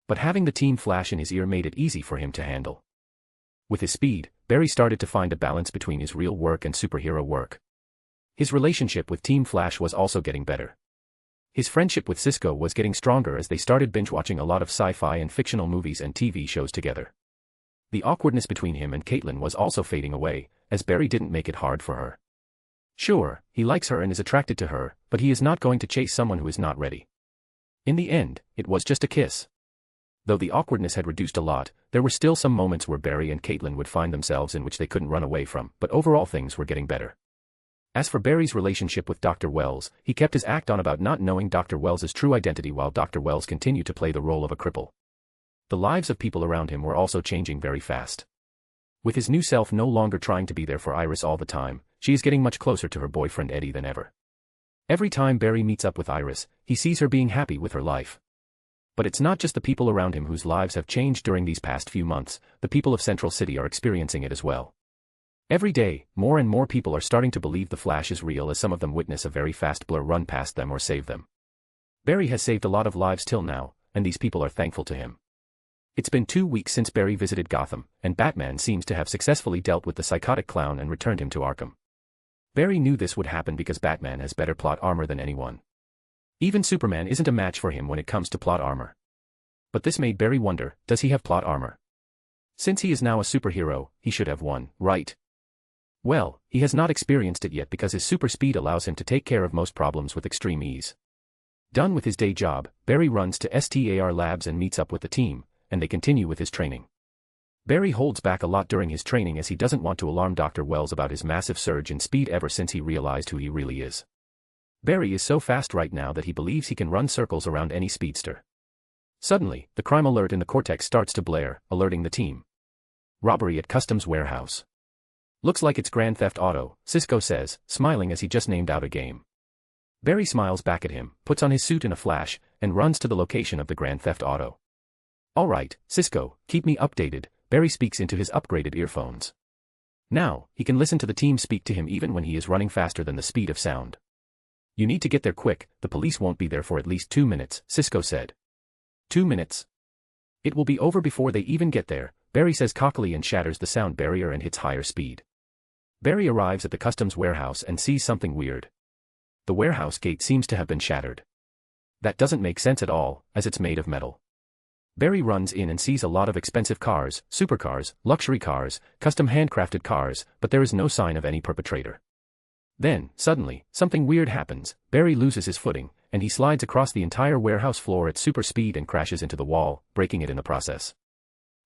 Speaker 3: But having the Team Flash in his ear made it easy for him to handle. With his speed, Barry started to find a balance between his real work and superhero work. His relationship with Team Flash was also getting better. His friendship with Cisco was getting stronger as they started binge-watching a lot of sci-fi and fictional movies and TV shows together. The awkwardness between him and Caitlin was also fading away, as Barry didn't make it hard for her. Sure, he likes her and is attracted to her, but he is not going to chase someone who is not ready. In the end, it was just a kiss. Though the awkwardness had reduced a lot, there were still some moments where Barry and Caitlin would find themselves in which they couldn't run away from, but overall things were getting better. As for Barry's relationship with Dr. Wells, he kept his act on about not knowing Dr. Wells's true identity while Dr. Wells continued to play the role of a cripple. The lives of people around him were also changing very fast. With his new self no longer trying to be there for Iris all the time, she is getting much closer to her boyfriend Eddie than ever. Every time Barry meets up with Iris, he sees her being happy with her life. But it's not just the people around him whose lives have changed during these past few months, the people of Central City are experiencing it as well. Every day, more and more people are starting to believe the Flash is real as some of them witness a very fast blur run past them or save them. Barry has saved a lot of lives till now, and these people are thankful to him. It's been 2 weeks since Barry visited Gotham, and Batman seems to have successfully dealt with the psychotic clown and returned him to Arkham. Barry knew this would happen because Batman has better plot armor than anyone. Even Superman isn't a match for him when it comes to plot armor. But this made Barry wonder, does he have plot armor? Since he is now a superhero, he should have one, right? Well, he has not experienced it yet because his super speed allows him to take care of most problems with extreme ease. Done with his day job, Barry runs to STAR Labs and meets up with the team, and they continue with his training. Barry holds back a lot during his training as he doesn't want to alarm Dr. Wells about his massive surge in speed ever since he realized who he really is. Barry is so fast right now that he believes he can run circles around any speedster. Suddenly, the crime alert in the Cortex starts to blare, alerting the team. Robbery at Customs Warehouse. Looks like it's Grand Theft Auto, Cisco says, smiling as he just named out a game. Barry smiles back at him, puts on his suit in a flash, and runs to the location of the Grand Theft Auto. All right, Cisco, keep me updated, Barry speaks into his upgraded earphones. Now, he can listen to the team speak to him even when he is running faster than the speed of sound. You need to get there quick, the police won't be there for at least 2 minutes, Cisco said. 2 minutes? It will be over before they even get there, Barry says cockily and shatters the sound barrier and hits higher speed. Barry arrives at the customs warehouse and sees something weird. The warehouse gate seems to have been shattered. That doesn't make sense at all, as it's made of metal. Barry runs in and sees a lot of expensive cars, supercars, luxury cars, custom handcrafted cars, but there is no sign of any perpetrator. Then, suddenly, something weird happens. Barry loses his footing, and he slides across the entire warehouse floor at super speed and crashes into the wall, breaking it in the process.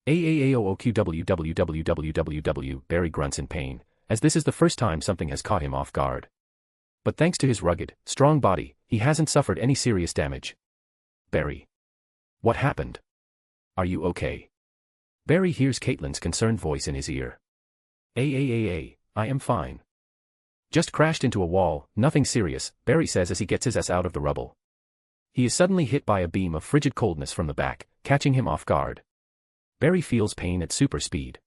Speaker 3: AAAOOQWWWWW, Barry grunts in pain, as this is the first time something has caught him off guard. But thanks to his rugged, strong body, he hasn't suffered any serious damage. Barry. What happened? Are you okay? Barry hears Caitlin's concerned voice in his ear. I am fine. Just crashed into a wall, nothing serious, Barry says as he gets his ass out of the rubble. He is suddenly hit by a beam of frigid coldness from the back, catching him off guard. Barry feels pain at super speed.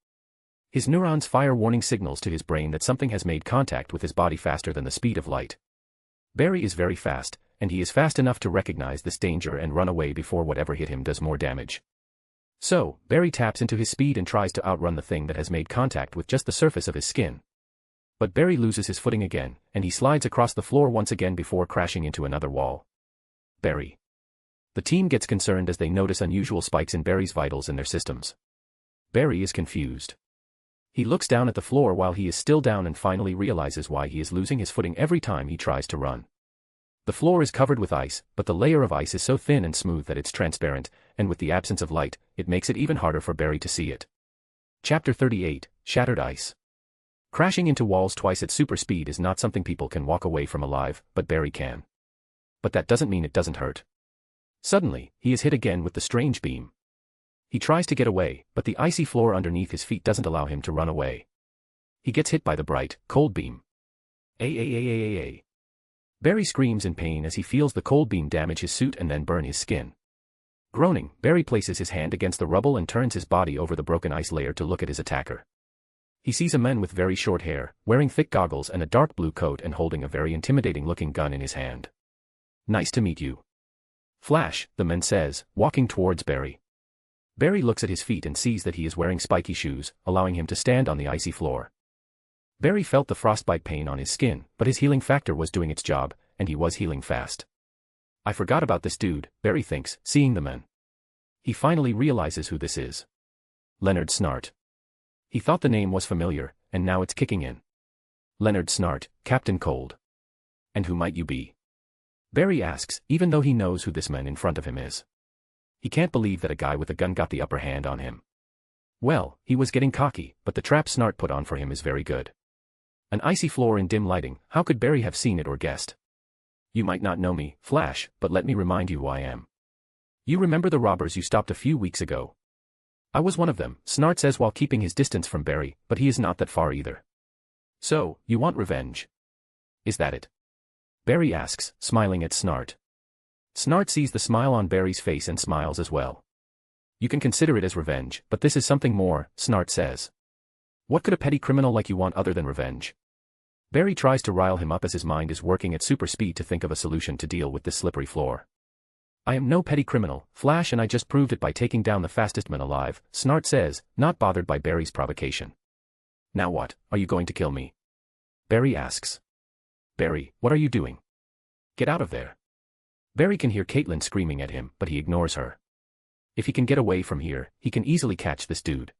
Speaker 3: His neurons fire warning signals to his brain that something has made contact with his body faster than the speed of light. Barry is very fast, and he is fast enough to recognize this danger and run away before whatever hit him does more damage. So, Barry taps into his speed and tries to outrun the thing that has made contact with just the surface of his skin. But Barry loses his footing again, and he slides across the floor once again before crashing into another wall. Barry. The team gets concerned as they notice unusual spikes in Barry's vitals in their systems. Barry is confused. He looks down at the floor while he is still down and finally realizes why he is losing his footing every time he tries to run. The floor is covered with ice, but the layer of ice is so thin and smooth that it's transparent, and with the absence of light, it makes it even harder for Barry to see it. Chapter 38, Shattered Ice. Crashing into walls twice at super speed is not something people can walk away from alive, but Barry can. But that doesn't mean it doesn't hurt. Suddenly, he is hit again with the strange beam. He tries to get away, but the icy floor underneath his feet doesn't allow him to run away. He gets hit by the bright, cold beam. Barry screams in pain as he feels the cold beam damage his suit and then burn his skin. Groaning, Barry places his hand against the rubble and turns his body over the broken ice layer to look at his attacker. He sees a man with very short hair, wearing thick goggles and a dark blue coat and holding a very intimidating-looking gun in his hand. Nice to meet you. Flash, the man says, walking towards Barry. Barry looks at his feet and sees that he is wearing spiky shoes, allowing him to stand on the icy floor. Barry felt the frostbite pain on his skin, but his healing factor was doing its job, and he was healing fast. I forgot about this dude, Barry thinks, seeing the man. He finally realizes who this is. Leonard Snart. He thought the name was familiar, and now it's kicking in. Leonard Snart, Captain Cold. And who might you be? Barry asks, even though he knows who this man in front of him is. He can't believe that a guy with a gun got the upper hand on him. Well, he was getting cocky, but the trap Snart put on for him is very good. An icy floor in dim lighting, how could Barry have seen it or guessed? You might not know me, Flash, but let me remind you who I am. You remember the robbers you stopped a few weeks ago? I was one of them, Snart says while keeping his distance from Barry, but he is not that far either. So, you want revenge? Is that it? Barry asks, smiling at Snart. Snart sees the smile on Barry's face and smiles as well. You can consider it as revenge, but this is something more, Snart says. What could a petty criminal like you want other than revenge? Barry tries to rile him up as his mind is working at super speed to think of a solution to deal with this slippery floor. I am no petty criminal, Flash, and I just proved it by taking down the fastest man alive, Snart says, not bothered by Barry's provocation. Now what, are you going to kill me? Barry asks. Barry, what are you doing? Get out of there. Barry can hear Caitlin screaming at him, but he ignores her. If he can get away from here, he can easily catch this dude.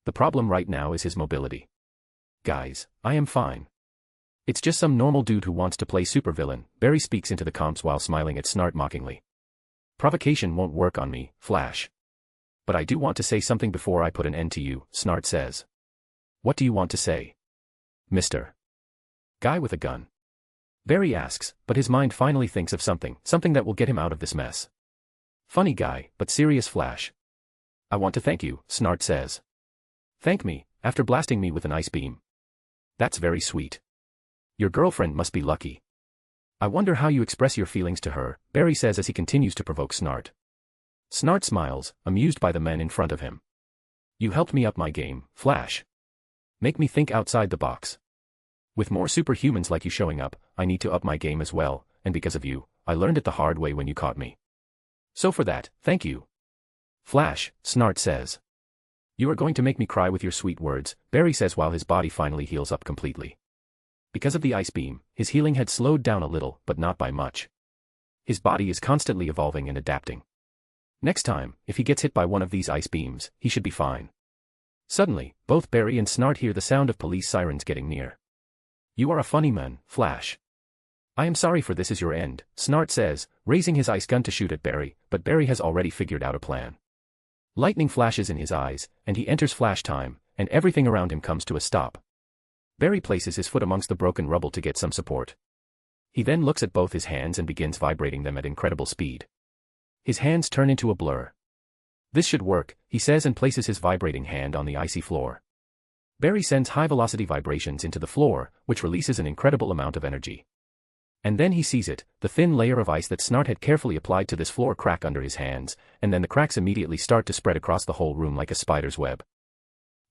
Speaker 3: The problem right now is his mobility. Guys, I am fine. It's just some normal dude who wants to play supervillain, Barry speaks into the comps while smiling at Snart mockingly. Provocation won't work on me, Flash. But I do want to say something before I put an end to you, Snart says. What do you want to say? Mr. Guy with a gun. Barry asks, but his mind finally thinks of something that will get him out of this mess. Funny guy, but serious Flash. I want to thank you, Snart says. Thank me, after blasting me with an ice beam. That's very sweet. Your girlfriend must be lucky. I wonder how you express your feelings to her, Barry says as he continues to provoke Snart. Snart smiles, amused by the men in front of him. You helped me up my game, Flash. Make me think outside the box. With more superhumans like you showing up, I need to up my game as well, and because of you, I learned it the hard way when you caught me. So for that, thank you. Flash, Snart says. You are going to make me cry with your sweet words, Barry says while his body finally heals up completely. Because of the ice beam, his healing had slowed down a little, but not by much. His body is constantly evolving and adapting. Next time, if he gets hit by one of these ice beams, he should be fine. Suddenly, both Barry and Snart hear the sound of police sirens getting near. You are a funny man, Flash. I am sorry for this is your end, Snart says, raising his ice gun to shoot at Barry, but Barry has already figured out a plan. Lightning flashes in his eyes, and he enters Flash time, and everything around him comes to a stop. Barry places his foot amongst the broken rubble to get some support. He then looks at both his hands and begins vibrating them at incredible speed. His hands turn into a blur. This should work, he says and places his vibrating hand on the icy floor. Barry sends high-velocity vibrations into the floor, which releases an incredible amount of energy. And then he sees it, the thin layer of ice that Snart had carefully applied to this floor crack under his hands, and then the cracks immediately start to spread across the whole room like a spider's web.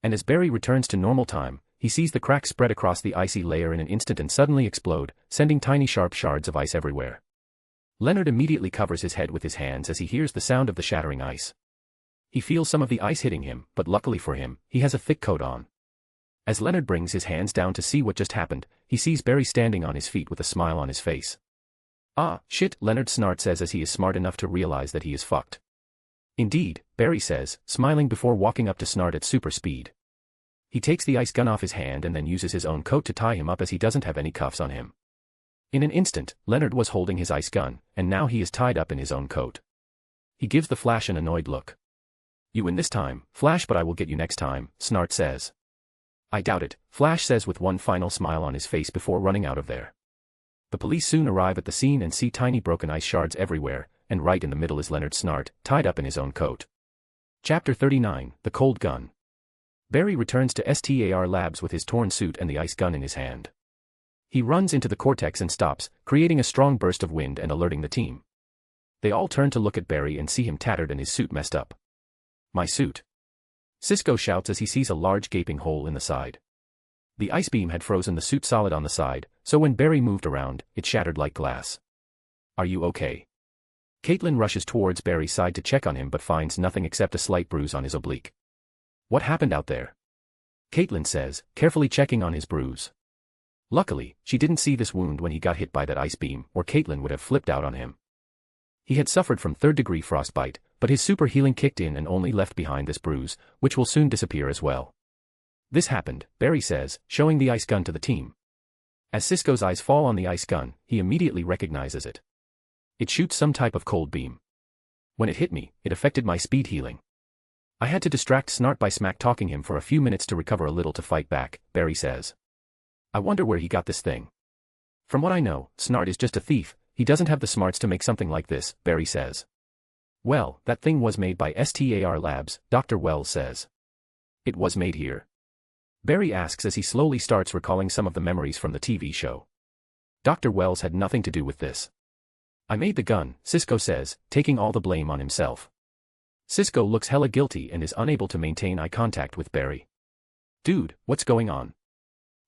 Speaker 3: And as Barry returns to normal time, he sees the cracks spread across the icy layer in an instant and suddenly explode, sending tiny sharp shards of ice everywhere. Leonard immediately covers his head with his hands as he hears the sound of the shattering ice. He feels some of the ice hitting him, but luckily for him, he has a thick coat on. As Leonard brings his hands down to see what just happened, he sees Barry standing on his feet with a smile on his face. Ah, shit, Leonard Snart says as he is smart enough to realize that he is fucked. Indeed, Barry says, smiling before walking up to Snart at super speed. He takes the ice gun off his hand and then uses his own coat to tie him up as he doesn't have any cuffs on him. In an instant, Leonard was holding his ice gun, and now he is tied up in his own coat. He gives the Flash an annoyed look. You win this time, Flash, but I will get you next time, Snart says. I doubt it, Flash says with one final smile on his face before running out of there. The police soon arrive at the scene and see tiny broken ice shards everywhere, and right in the middle is Leonard Snart, tied up in his own coat. Chapter 39, The Cold Gun. Barry returns to STAR Labs with his torn suit and the ice gun in his hand. He runs into the cortex and stops, creating a strong burst of wind and alerting the team. They all turn to look at Barry and see him tattered and his suit messed up. My suit. Cisco shouts as he sees a large gaping hole in the side. The ice beam had frozen the suit solid on the side, so when Barry moved around, it shattered like glass. Are you okay? Caitlin rushes towards Barry's side to check on him but finds nothing except a slight bruise on his oblique. What happened out there? Caitlin says, carefully checking on his bruise. Luckily, she didn't see this wound when he got hit by that ice beam, or Caitlin would have flipped out on him. He had suffered from third-degree frostbite, but his super healing kicked in and only left behind this bruise, which will soon disappear as well. This happened, Barry says, showing the ice gun to the team. As Cisco's eyes fall on the ice gun, he immediately recognizes it. It shoots some type of cold beam. When it hit me, it affected my speed healing. I had to distract Snart by smack-talking him for a few minutes to recover a little to fight back, Barry says. I wonder where he got this thing. From what I know, Snart is just a thief, he doesn't have the smarts to make something like this, Barry says. Well, that thing was made by STAR Labs, Dr. Wells says. It was made here? Barry asks as he slowly starts recalling some of the memories from the TV show. Dr. Wells had nothing to do with this. I made the gun, Cisco says, taking all the blame on himself. Cisco looks hella guilty and is unable to maintain eye contact with Barry. Dude, what's going on?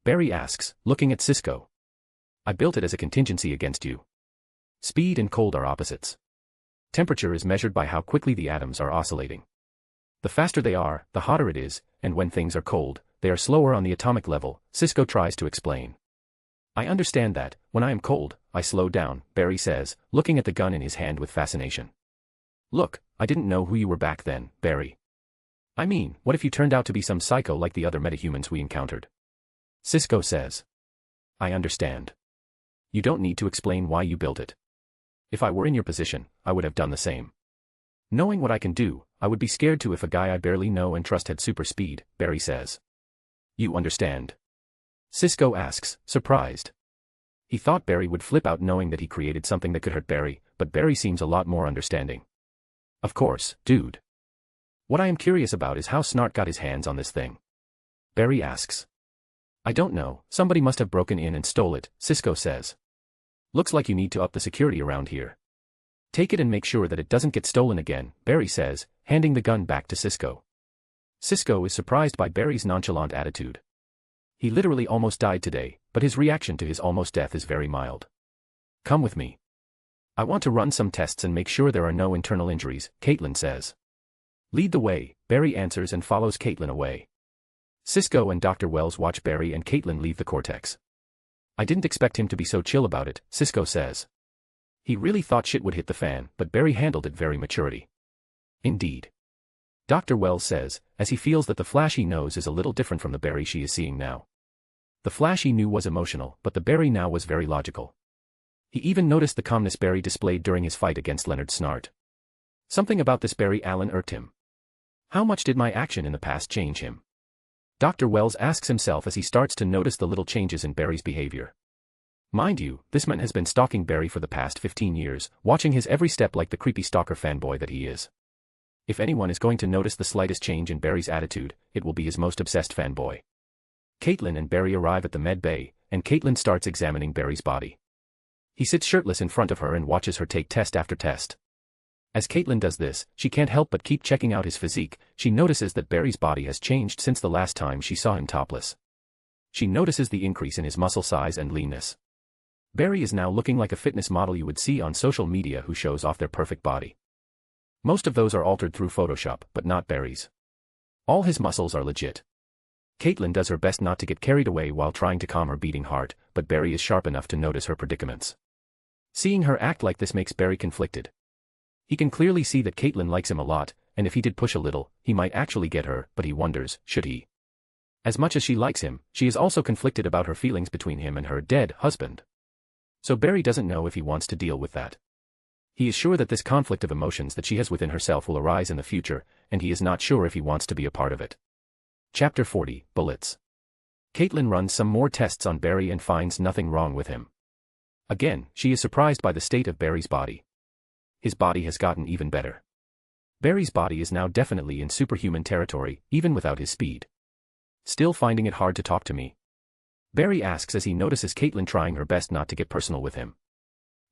Speaker 3: Barry asks, looking at Cisco. I built it as a contingency against you. Speed and cold are opposites. Temperature is measured by how quickly the atoms are oscillating. The faster they are, the hotter it is, and when things are cold, they are slower on the atomic level, Cisco tries to explain. I understand that, when I am cold, I slow down, Barry says, looking at the gun in his hand with fascination. Look, I didn't know who you were back then, Barry. I mean, what if you turned out to be some psycho like the other metahumans we encountered? Cisco says. I understand. You don't need to explain why you built it. If I were in your position, I would have done the same. Knowing what I can do, I would be scared too if a guy I barely know and trust had super speed, Barry says. You understand? Cisco asks, surprised. He thought Barry would flip out knowing that he created something that could hurt Barry, but Barry seems a lot more understanding. Of course, dude. What I am curious about is how Snart got his hands on this thing. Barry asks. I don't know, somebody must have broken in and stole it, Cisco says. Looks like you need to up the security around here. Take it and make sure that it doesn't get stolen again, Barry says, handing the gun back to Cisco. Cisco is surprised by Barry's nonchalant attitude. He literally almost died today, but his reaction to his almost death is very mild. Come with me. I want to run some tests and make sure there are no internal injuries, Caitlin says. Lead the way, Barry answers and follows Caitlin away. Cisco and Dr. Wells watch Barry and Caitlin leave the Cortex. I didn't expect him to be so chill about it, Cisco says. He really thought shit would hit the fan, but Barry handled it very maturely. Indeed. Dr. Wells says, as he feels that the Flash he knows is a little different from the Barry she is seeing now. The Flash he knew was emotional, but the Barry now was very logical. He even noticed the calmness Barry displayed during his fight against Leonard Snart. Something about this Barry Allen irked him. How much did my action in the past change him? Dr. Wells asks himself as he starts to notice the little changes in Barry's behavior. Mind you, this man has been stalking Barry for the past 15 years, watching his every step like the creepy stalker fanboy that he is. If anyone is going to notice the slightest change in Barry's attitude, it will be his most obsessed fanboy. Caitlin and Barry arrive at the med bay, and Caitlin starts examining Barry's body. He sits shirtless in front of her and watches her take test after test. As Caitlin does this, she can't help but keep checking out his physique. She notices that Barry's body has changed since the last time she saw him topless. She notices the increase in his muscle size and leanness. Barry is now looking like a fitness model you would see on social media who shows off their perfect body. Most of those are altered through Photoshop, but not Barry's. All his muscles are legit. Caitlin does her best not to get carried away while trying to calm her beating heart, but Barry is sharp enough to notice her predicaments. Seeing her act like this makes Barry conflicted. He can clearly see that Caitlin likes him a lot, and if he did push a little, he might actually get her, but he wonders, should he? As much as she likes him, she is also conflicted about her feelings between him and her dead husband. So Barry doesn't know if he wants to deal with that. He is sure that this conflict of emotions that she has within herself will arise in the future, and he is not sure if he wants to be a part of it. Chapter 40, Bullets. Caitlin runs some more tests on Barry and finds nothing wrong with him. Again, she is surprised by the state of Barry's body. His body has gotten even better. Barry's body is now definitely in superhuman territory, even without his speed. Still finding it hard to talk to me? Barry asks as he notices Caitlin trying her best not to get personal with him.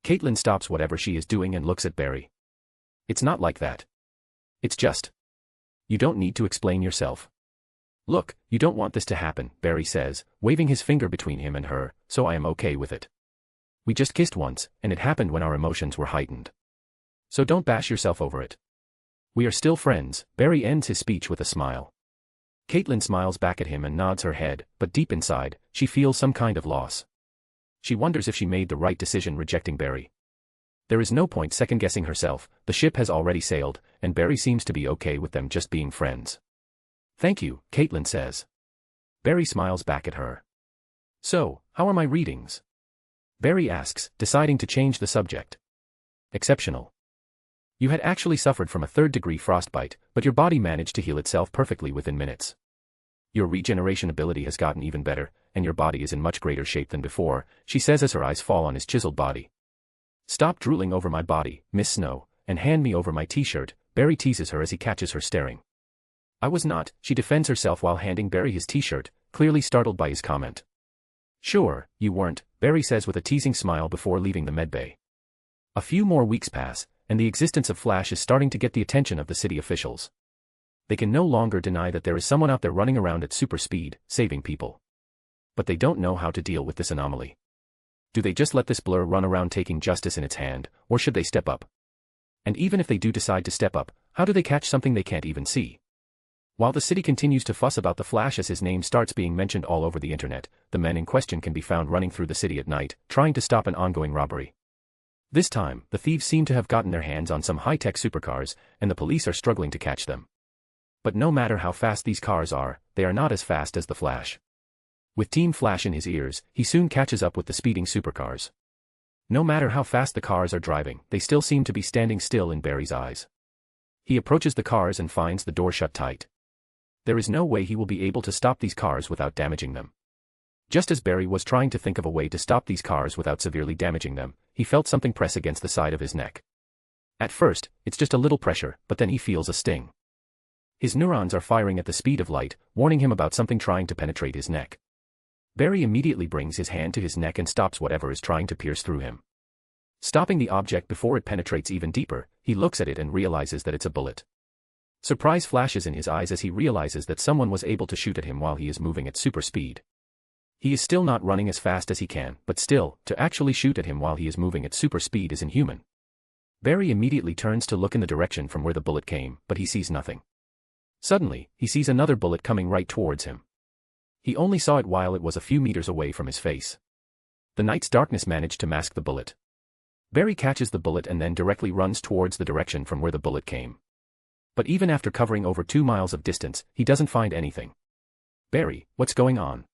Speaker 3: Caitlin stops whatever she is doing and looks at Barry. It's not like that. It's just. You don't need to explain yourself. Look, you don't want this to happen, Barry says, waving his finger between him and her, so I am okay with it. We just kissed once, and it happened when our emotions were heightened. So don't bash yourself over it. We are still friends, Barry ends his speech with a smile. Caitlin smiles back at him and nods her head, but deep inside, she feels some kind of loss. She wonders if she made the right decision rejecting Barry. There is no point second-guessing herself, the ship has already sailed, and Barry seems to be okay with them just being friends. Thank you, Caitlin says. Barry smiles back at her. So, how are my readings? Barry asks, deciding to change the subject. Exceptional. You had actually suffered from a third-degree frostbite, but your body managed to heal itself perfectly within minutes. Your regeneration ability has gotten even better, and your body is in much greater shape than before, she says as her eyes fall on his chiseled body. Stop drooling over my body, Miss Snow, and hand me over my t-shirt, Barry teases her as he catches her staring. I was not, she defends herself while handing Barry his t-shirt, clearly startled by his comment. Sure, you weren't, Barry says with a teasing smile before leaving the medbay. A few more weeks pass, and the existence of Flash is starting to get the attention of the city officials. They can no longer deny that there is someone out there running around at super speed, saving people. But they don't know how to deal with this anomaly. Do they just let this blur run around taking justice in its hand, or should they step up? And even if they do decide to step up, how do they catch something they can't even see? While the city continues to fuss about the Flash as his name starts being mentioned all over the internet, the men in question can be found running through the city at night, trying to stop an ongoing robbery. This time, the thieves seem to have gotten their hands on some high-tech supercars, and the police are struggling to catch them. But no matter how fast these cars are, they are not as fast as the Flash. With Team Flash in his ears, he soon catches up with the speeding supercars. No matter how fast the cars are driving, they still seem to be standing still in Barry's eyes. He approaches the cars and finds the door shut tight. There is no way he will be able to stop these cars without damaging them. Just as Barry was trying to think of a way to stop these cars without severely damaging them, he felt something press against the side of his neck. At first, it's just a little pressure, but then he feels a sting. His neurons are firing at the speed of light, warning him about something trying to penetrate his neck. Barry immediately brings his hand to his neck and stops whatever is trying to pierce through him. Stopping the object before it penetrates even deeper, he looks at it and realizes that it's a bullet. Surprise flashes in his eyes as he realizes that someone was able to shoot at him while he is moving at super speed. He is still not running as fast as he can, but still, to actually shoot at him while he is moving at super speed is inhuman. Barry immediately turns to look in the direction from where the bullet came, but he sees nothing. Suddenly, he sees another bullet coming right towards him. He only saw it while it was a few meters away from his face. The night's darkness managed to mask the bullet. Barry catches the bullet and then directly runs towards the direction from where the bullet came. But even after covering over 2 miles of distance, he doesn't find anything. "Barry, what's going on?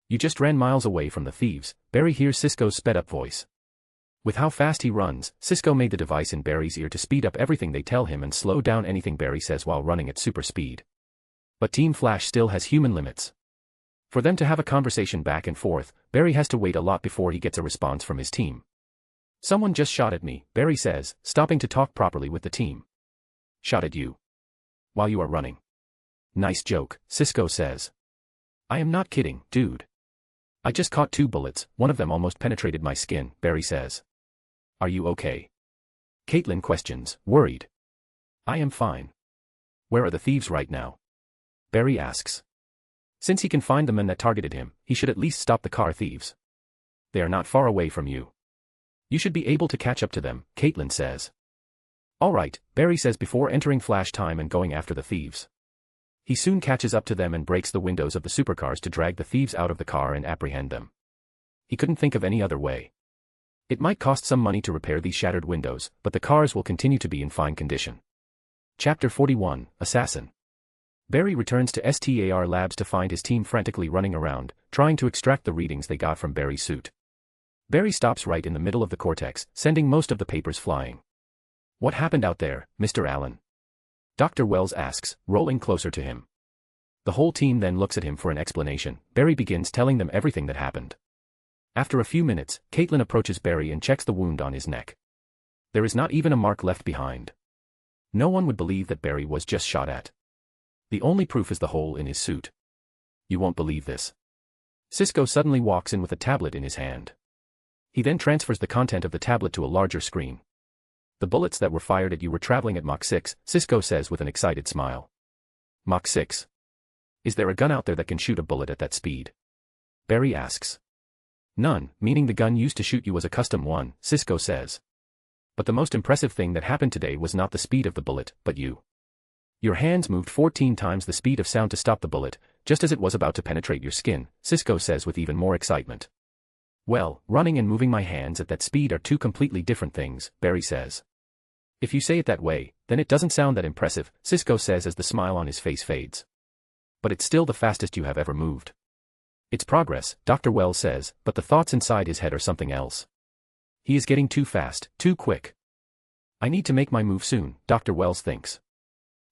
Speaker 3: You just ran miles away from the thieves," Barry hears Cisco's sped-up voice. With how fast he runs, Cisco made the device in Barry's ear to speed up everything they tell him and slow down anything Barry says while running at super speed. But Team Flash still has human limits. For them to have a conversation back and forth, Barry has to wait a lot before he gets a response from his team. "Someone just shot at me," Barry says, stopping to talk properly with the team. "Shot at you? While you are running?" "Nice joke," Cisco says. "I am not kidding, dude. I just caught 2 bullets, one of them almost penetrated my skin," Barry says. "Are you okay?" Caitlin questions, worried. "I am fine." "Where are the thieves right now?" Barry asks. Since he can find the men that targeted him, he should at least stop the car thieves. "They are not far away from you. You should be able to catch up to them," Caitlin says. "All right," Barry says before entering flash time and going after the thieves. He soon catches up to them and breaks the windows of the supercars to drag the thieves out of the car and apprehend them. He couldn't think of any other way. It might cost some money to repair these shattered windows, but the cars will continue to be in fine condition. Chapter 41, Assassin. Barry returns to STAR Labs to find his team frantically running around, trying to extract the readings they got from Barry's suit. Barry stops right in the middle of the cortex, sending most of the papers flying. "What happened out there, Mr. Allen?" Dr. Wells asks, rolling closer to him. The whole team then looks at him for an explanation. Barry begins telling them everything that happened. After a few minutes, Caitlin approaches Barry and checks the wound on his neck. There is not even a mark left behind. No one would believe that Barry was just shot at. The only proof is the hole in his suit. "You won't believe this." Cisco suddenly walks in with a tablet in his hand. He then transfers the content of the tablet to a larger screen. "The bullets that were fired at you were traveling at Mach 6, Cisco says with an excited smile. "Mach 6? Is there a gun out there that can shoot a bullet at that speed?" Barry asks. "None, meaning the gun used to shoot you was a custom one," Cisco says. "But the most impressive thing that happened today was not the speed of the bullet, but you. Your hands moved 14 times the speed of sound to stop the bullet, just as it was about to penetrate your skin," Cisco says with even more excitement. "Well, running and moving my hands at that speed are 2 completely different things," Barry says. "If you say it that way, then it doesn't sound that impressive," Cisco says as the smile on his face fades. "But it's still the fastest you have ever moved." "It's progress," Dr. Wells says, but the thoughts inside his head are something else. He is getting too fast, too quick. "I need to make my move soon," Dr. Wells thinks.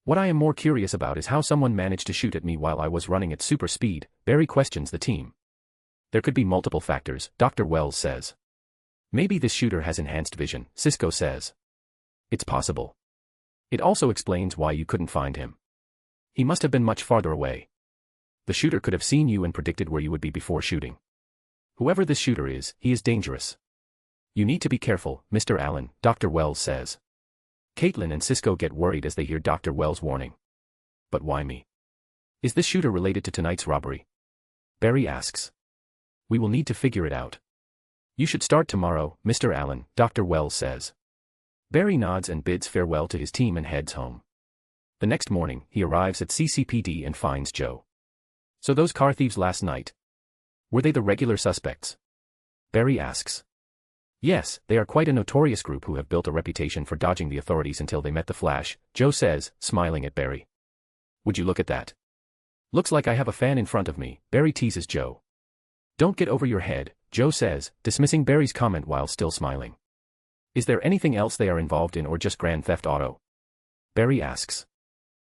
Speaker 3: "What I am more curious about is how someone managed to shoot at me while I was running at super speed," Barry questions the team. "There could be multiple factors," Dr. Wells says. "Maybe this shooter has enhanced vision," Cisco says. "It's possible. It also explains why you couldn't find him. He must have been much farther away. The shooter could have seen you and predicted where you would be before shooting. Whoever this shooter is, he is dangerous. You need to be careful, Mr. Allen," Dr. Wells says. Caitlin and Cisco get worried as they hear Dr. Wells' warning. "But why me? Is this shooter related to tonight's robbery?" Barry asks. "We will need to figure it out. You should start tomorrow, Mr. Allen," Dr. Wells says. Barry nods and bids farewell to his team and heads home. The next morning, he arrives at CCPD and finds Joe. "So those car thieves last night? Were they the regular suspects?" Barry asks. "Yes, they are quite a notorious group who have built a reputation for dodging the authorities until they met the Flash," Joe says, smiling at Barry. "Would you look at that? Looks like I have a fan in front of me," Barry teases Joe. Don't get over your head, Joe says, dismissing Barry's comment while still smiling. Is there anything else they are involved in or just Grand Theft Auto? Barry asks.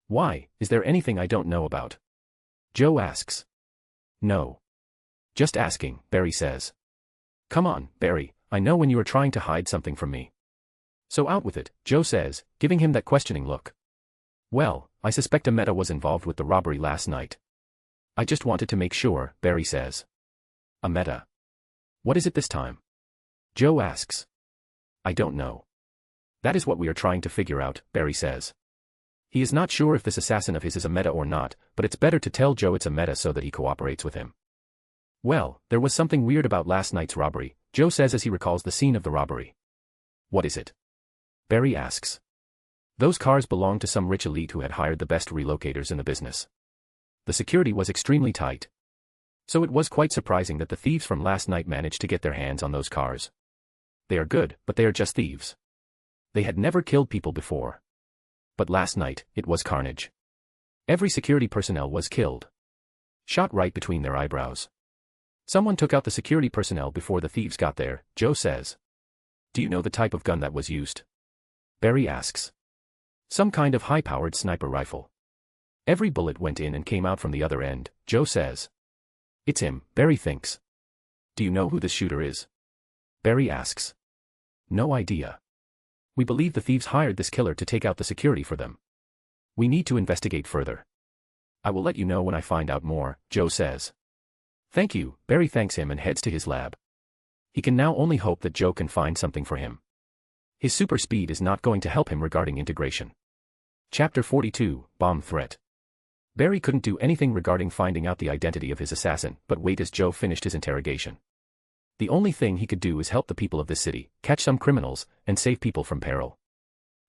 Speaker 3: Why, is there anything I don't know about? Joe asks. No. Just asking, Barry says. Come on, Barry, I know when you are trying to hide something from me. So out with it, Joe says, giving him that questioning look. Well, I suspect a meta was involved with the robbery last night. I just wanted to make sure, Barry says. A meta? What is it this time? Joe asks. I don't know. That is what we are trying to figure out, Barry says. He is not sure if this assassin of his is a meta or not, but it's better to tell Joe it's a meta so that he cooperates with him. Well, there was something weird about last night's robbery, Joe says as he recalls the scene of the robbery. What is it? Barry asks. Those cars belonged to some rich elite who had hired the best relocators in the business. The security was extremely tight. So it was quite surprising that the thieves from last night managed to get their hands on those cars. They are good, but they are just thieves. They had never killed people before. But last night, it was carnage. Every security personnel was killed. Shot right between their eyebrows. Someone took out the security personnel before the thieves got there, Joe says. Do you know the type of gun that was used? Barry asks. Some kind of high-powered sniper rifle. Every bullet went in and came out from the other end, Joe says. It's him, Barry thinks. Do you know who this shooter is? Barry asks. No idea. We believe the thieves hired this killer to take out the security for them. We need to investigate further. I will let you know when I find out more, Joe says. Thank you, Barry thanks him and heads to his lab. He can now only hope that Joe can find something for him. His super speed is not going to help him regarding integration. Chapter 42, Bomb Threat. Barry couldn't do anything regarding finding out the identity of his assassin, but wait as Joe finished his interrogation. The only thing he could do is help the people of this city, catch some criminals, and save people from peril.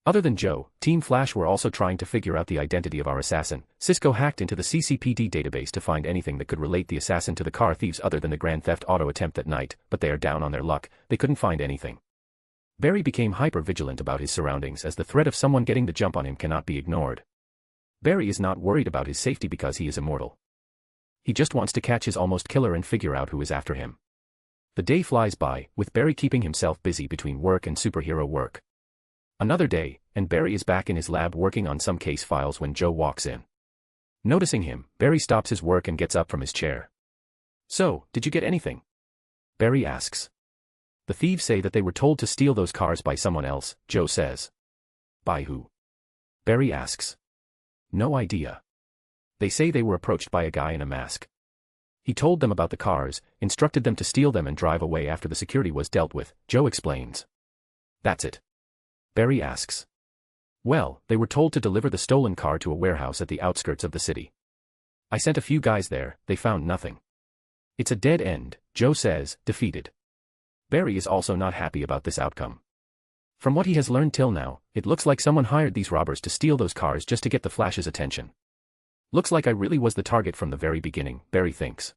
Speaker 3: Other than Joe, Team Flash were also trying to figure out the identity of our assassin. Cisco hacked into the CCPD database to find anything that could relate the assassin to the car thieves other than the Grand Theft Auto attempt that night, but they are down on their luck, they couldn't find anything. Barry became hyper-vigilant about his surroundings as the threat of someone getting the jump on him cannot be ignored. Barry is not worried about his safety because he is immortal. He just wants to catch his almost killer and figure out who is after him. The day flies by, with Barry keeping himself busy between work and superhero work. Another day, and Barry is back in his lab working on some case files when Joe walks in. Noticing him, Barry stops his work and gets up from his chair. So, did you get anything? Barry asks. The thieves say that they were told to steal those cars by someone else, Joe says. By who? Barry asks. No idea. They say they were approached by a guy in a mask. He told them about the cars, instructed them to steal them and drive away after the security was dealt with, Joe explains. That's it. Barry asks. Well, they were told to deliver the stolen car to a warehouse at the outskirts of the city. I sent a few guys there, they found nothing. It's a dead end, Joe says, defeated. Barry is also not happy about this outcome. From what he has learned till now, it looks like someone hired these robbers to steal those cars just to get the Flash's attention. Looks like I really was the target from the very beginning, Barry thinks.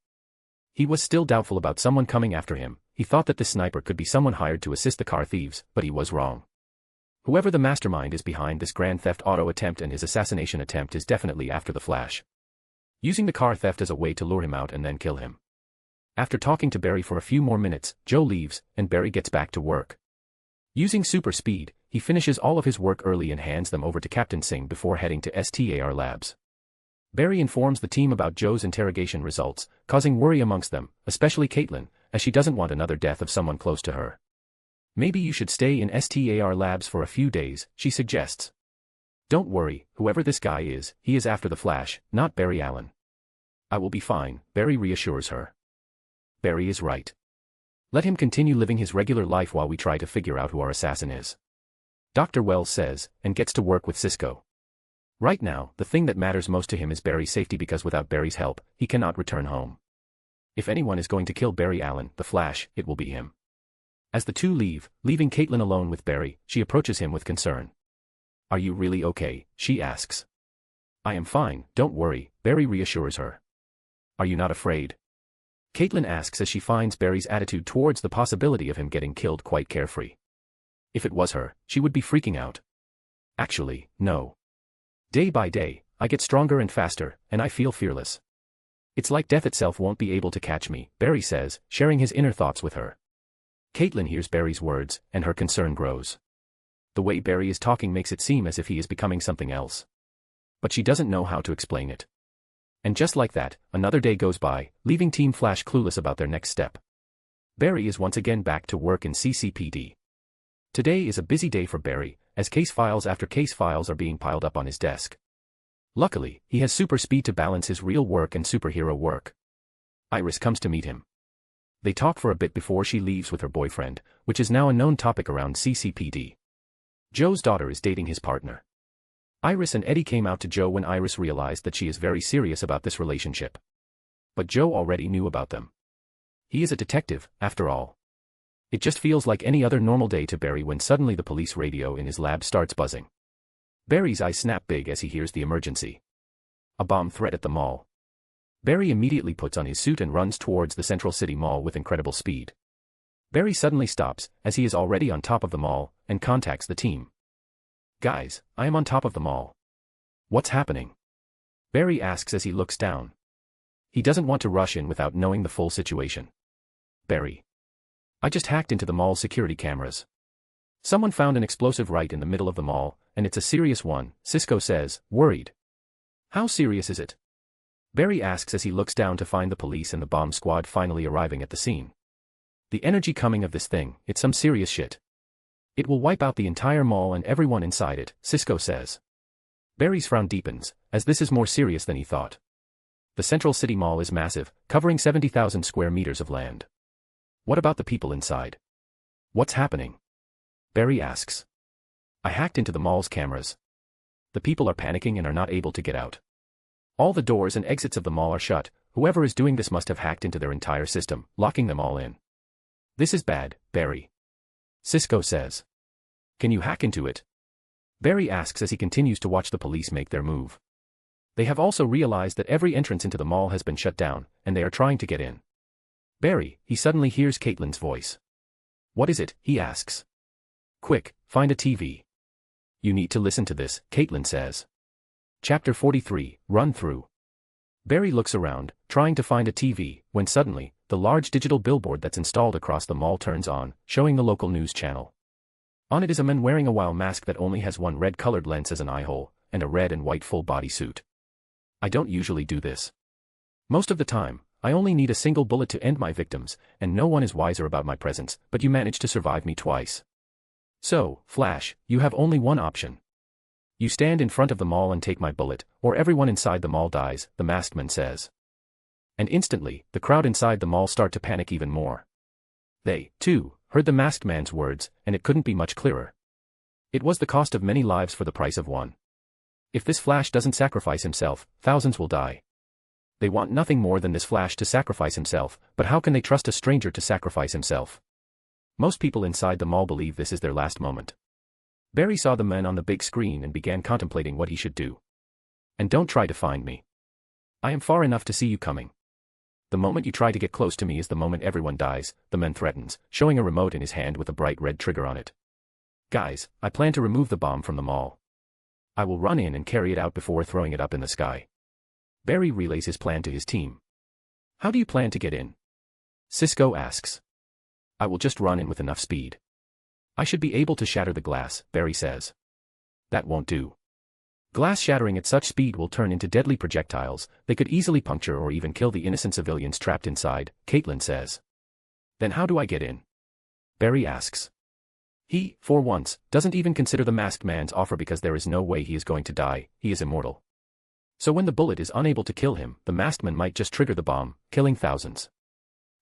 Speaker 3: He was still doubtful about someone coming after him. He thought that this sniper could be someone hired to assist the car thieves, but he was wrong. Whoever the mastermind is behind this Grand Theft Auto attempt and his assassination attempt is definitely after the Flash. Using the car theft as a way to lure him out and then kill him. After talking to Barry for a few more minutes, Joe leaves, and Barry gets back to work. Using super speed, he finishes all of his work early and hands them over to Captain Singh before heading to STAR Labs. Barry informs the team about Joe's interrogation results, causing worry amongst them, especially Caitlin, as she doesn't want another death of someone close to her. Maybe you should stay in STAR Labs for a few days, she suggests. Don't worry, whoever this guy is, he is after the Flash, not Barry Allen. I will be fine, Barry reassures her. Barry is right. Let him continue living his regular life while we try to figure out who our assassin is. Dr. Wells says, and gets to work with Cisco. Right now, the thing that matters most to him is Barry's safety because without Barry's help, he cannot return home. If anyone is going to kill Barry Allen, the Flash, it will be him. As the two leave, leaving Caitlin alone with Barry, she approaches him with concern. Are you really okay? She asks. I am fine, don't worry, Barry reassures her. Are you not afraid? Caitlin asks as she finds Barry's attitude towards the possibility of him getting killed quite carefree. If it was her, she would be freaking out. Actually, no. Day by day, I get stronger and faster, and I feel fearless. It's like death itself won't be able to catch me, Barry says, sharing his inner thoughts with her. Caitlin hears Barry's words, and her concern grows. The way Barry is talking makes it seem as if he is becoming something else. But she doesn't know how to explain it. And just like that, another day goes by, leaving Team Flash clueless about their next step. Barry is once again back to work in CCPD. Today is a busy day for Barry, as case files after case files are being piled up on his desk. Luckily, he has super speed to balance his real work and superhero work. Iris comes to meet him. They talk for a bit before she leaves with her boyfriend, which is now a known topic around CCPD. Joe's daughter is dating his partner. Iris and Eddie came out to Joe when Iris realized that she is very serious about this relationship. But Joe already knew about them. He is a detective, after all. It just feels like any other normal day to Barry when suddenly the police radio in his lab starts buzzing. Barry's eyes snap big as he hears the emergency. A bomb threat at the mall. Barry immediately puts on his suit and runs towards the Central City Mall with incredible speed. Barry suddenly stops, as he is already on top of the mall, and contacts the team. Guys, I am on top of the mall. What's happening? Barry asks as he looks down. He doesn't want to rush in without knowing the full situation. Barry. I just hacked into the mall's security cameras. Someone found an explosive right in the middle of the mall, and it's a serious one, Cisco says, worried. How serious is it? Barry asks as he looks down to find the police and the bomb squad finally arriving at the scene. The energy coming of this thing, it's some serious shit. It will wipe out the entire mall and everyone inside it, Cisco says. Barry's frown deepens, as this is more serious than he thought. The Central City Mall is massive, covering 70,000 square meters of land. What about the people inside? What's happening? Barry asks. I hacked into the mall's cameras. The people are panicking and are not able to get out. All the doors and exits of the mall are shut. Whoever is doing this must have hacked into their entire system, locking them all in. This is bad, Barry. Cisco says. Can you hack into it? Barry asks as he continues to watch the police make their move. They have also realized that every entrance into the mall has been shut down, and they are trying to get in. Barry, he suddenly hears Caitlin's voice. What is it, he asks. Quick, find a TV. You need to listen to this, Caitlin says. Chapter 43, Run Through. Barry looks around, trying to find a TV, when suddenly, the large digital billboard that's installed across the mall turns on, showing the local news channel. On it is a man wearing a WoW mask that only has one red-colored lens as an eye hole, and a red and white full-body suit. I don't usually do this. Most of the time, I only need a single bullet to end my victims, and no one is wiser about my presence, but you managed to survive me twice. So, Flash, you have only one option. You stand in front of the mall and take my bullet, or everyone inside the mall dies, the masked man says. And instantly, the crowd inside the mall start to panic even more. They, too, heard the masked man's words, and it couldn't be much clearer. It was the cost of many lives for the price of one. If this Flash doesn't sacrifice himself, thousands will die. They want nothing more than this Flash to sacrifice himself, but how can they trust a stranger to sacrifice himself? Most people inside the mall believe this is their last moment. Barry saw the man on the big screen and began contemplating what he should do. And don't try to find me. I am far enough to see you coming. The moment you try to get close to me is the moment everyone dies, the man threatens, showing a remote in his hand with a bright red trigger on it. Guys, I plan to remove the bomb from the mall. I will run in and carry it out before throwing it up in the sky. Barry relays his plan to his team. How do you plan to get in? Cisco asks. I will just run in with enough speed. I should be able to shatter the glass, Barry says. That won't do. Glass shattering at such speed will turn into deadly projectiles. They could easily puncture or even kill the innocent civilians trapped inside, Caitlin says. Then how do I get in? Barry asks. He, for once, doesn't even consider the masked man's offer because there is no way he is going to die, he is immortal. So when the bullet is unable to kill him, the masked man might just trigger the bomb, killing thousands.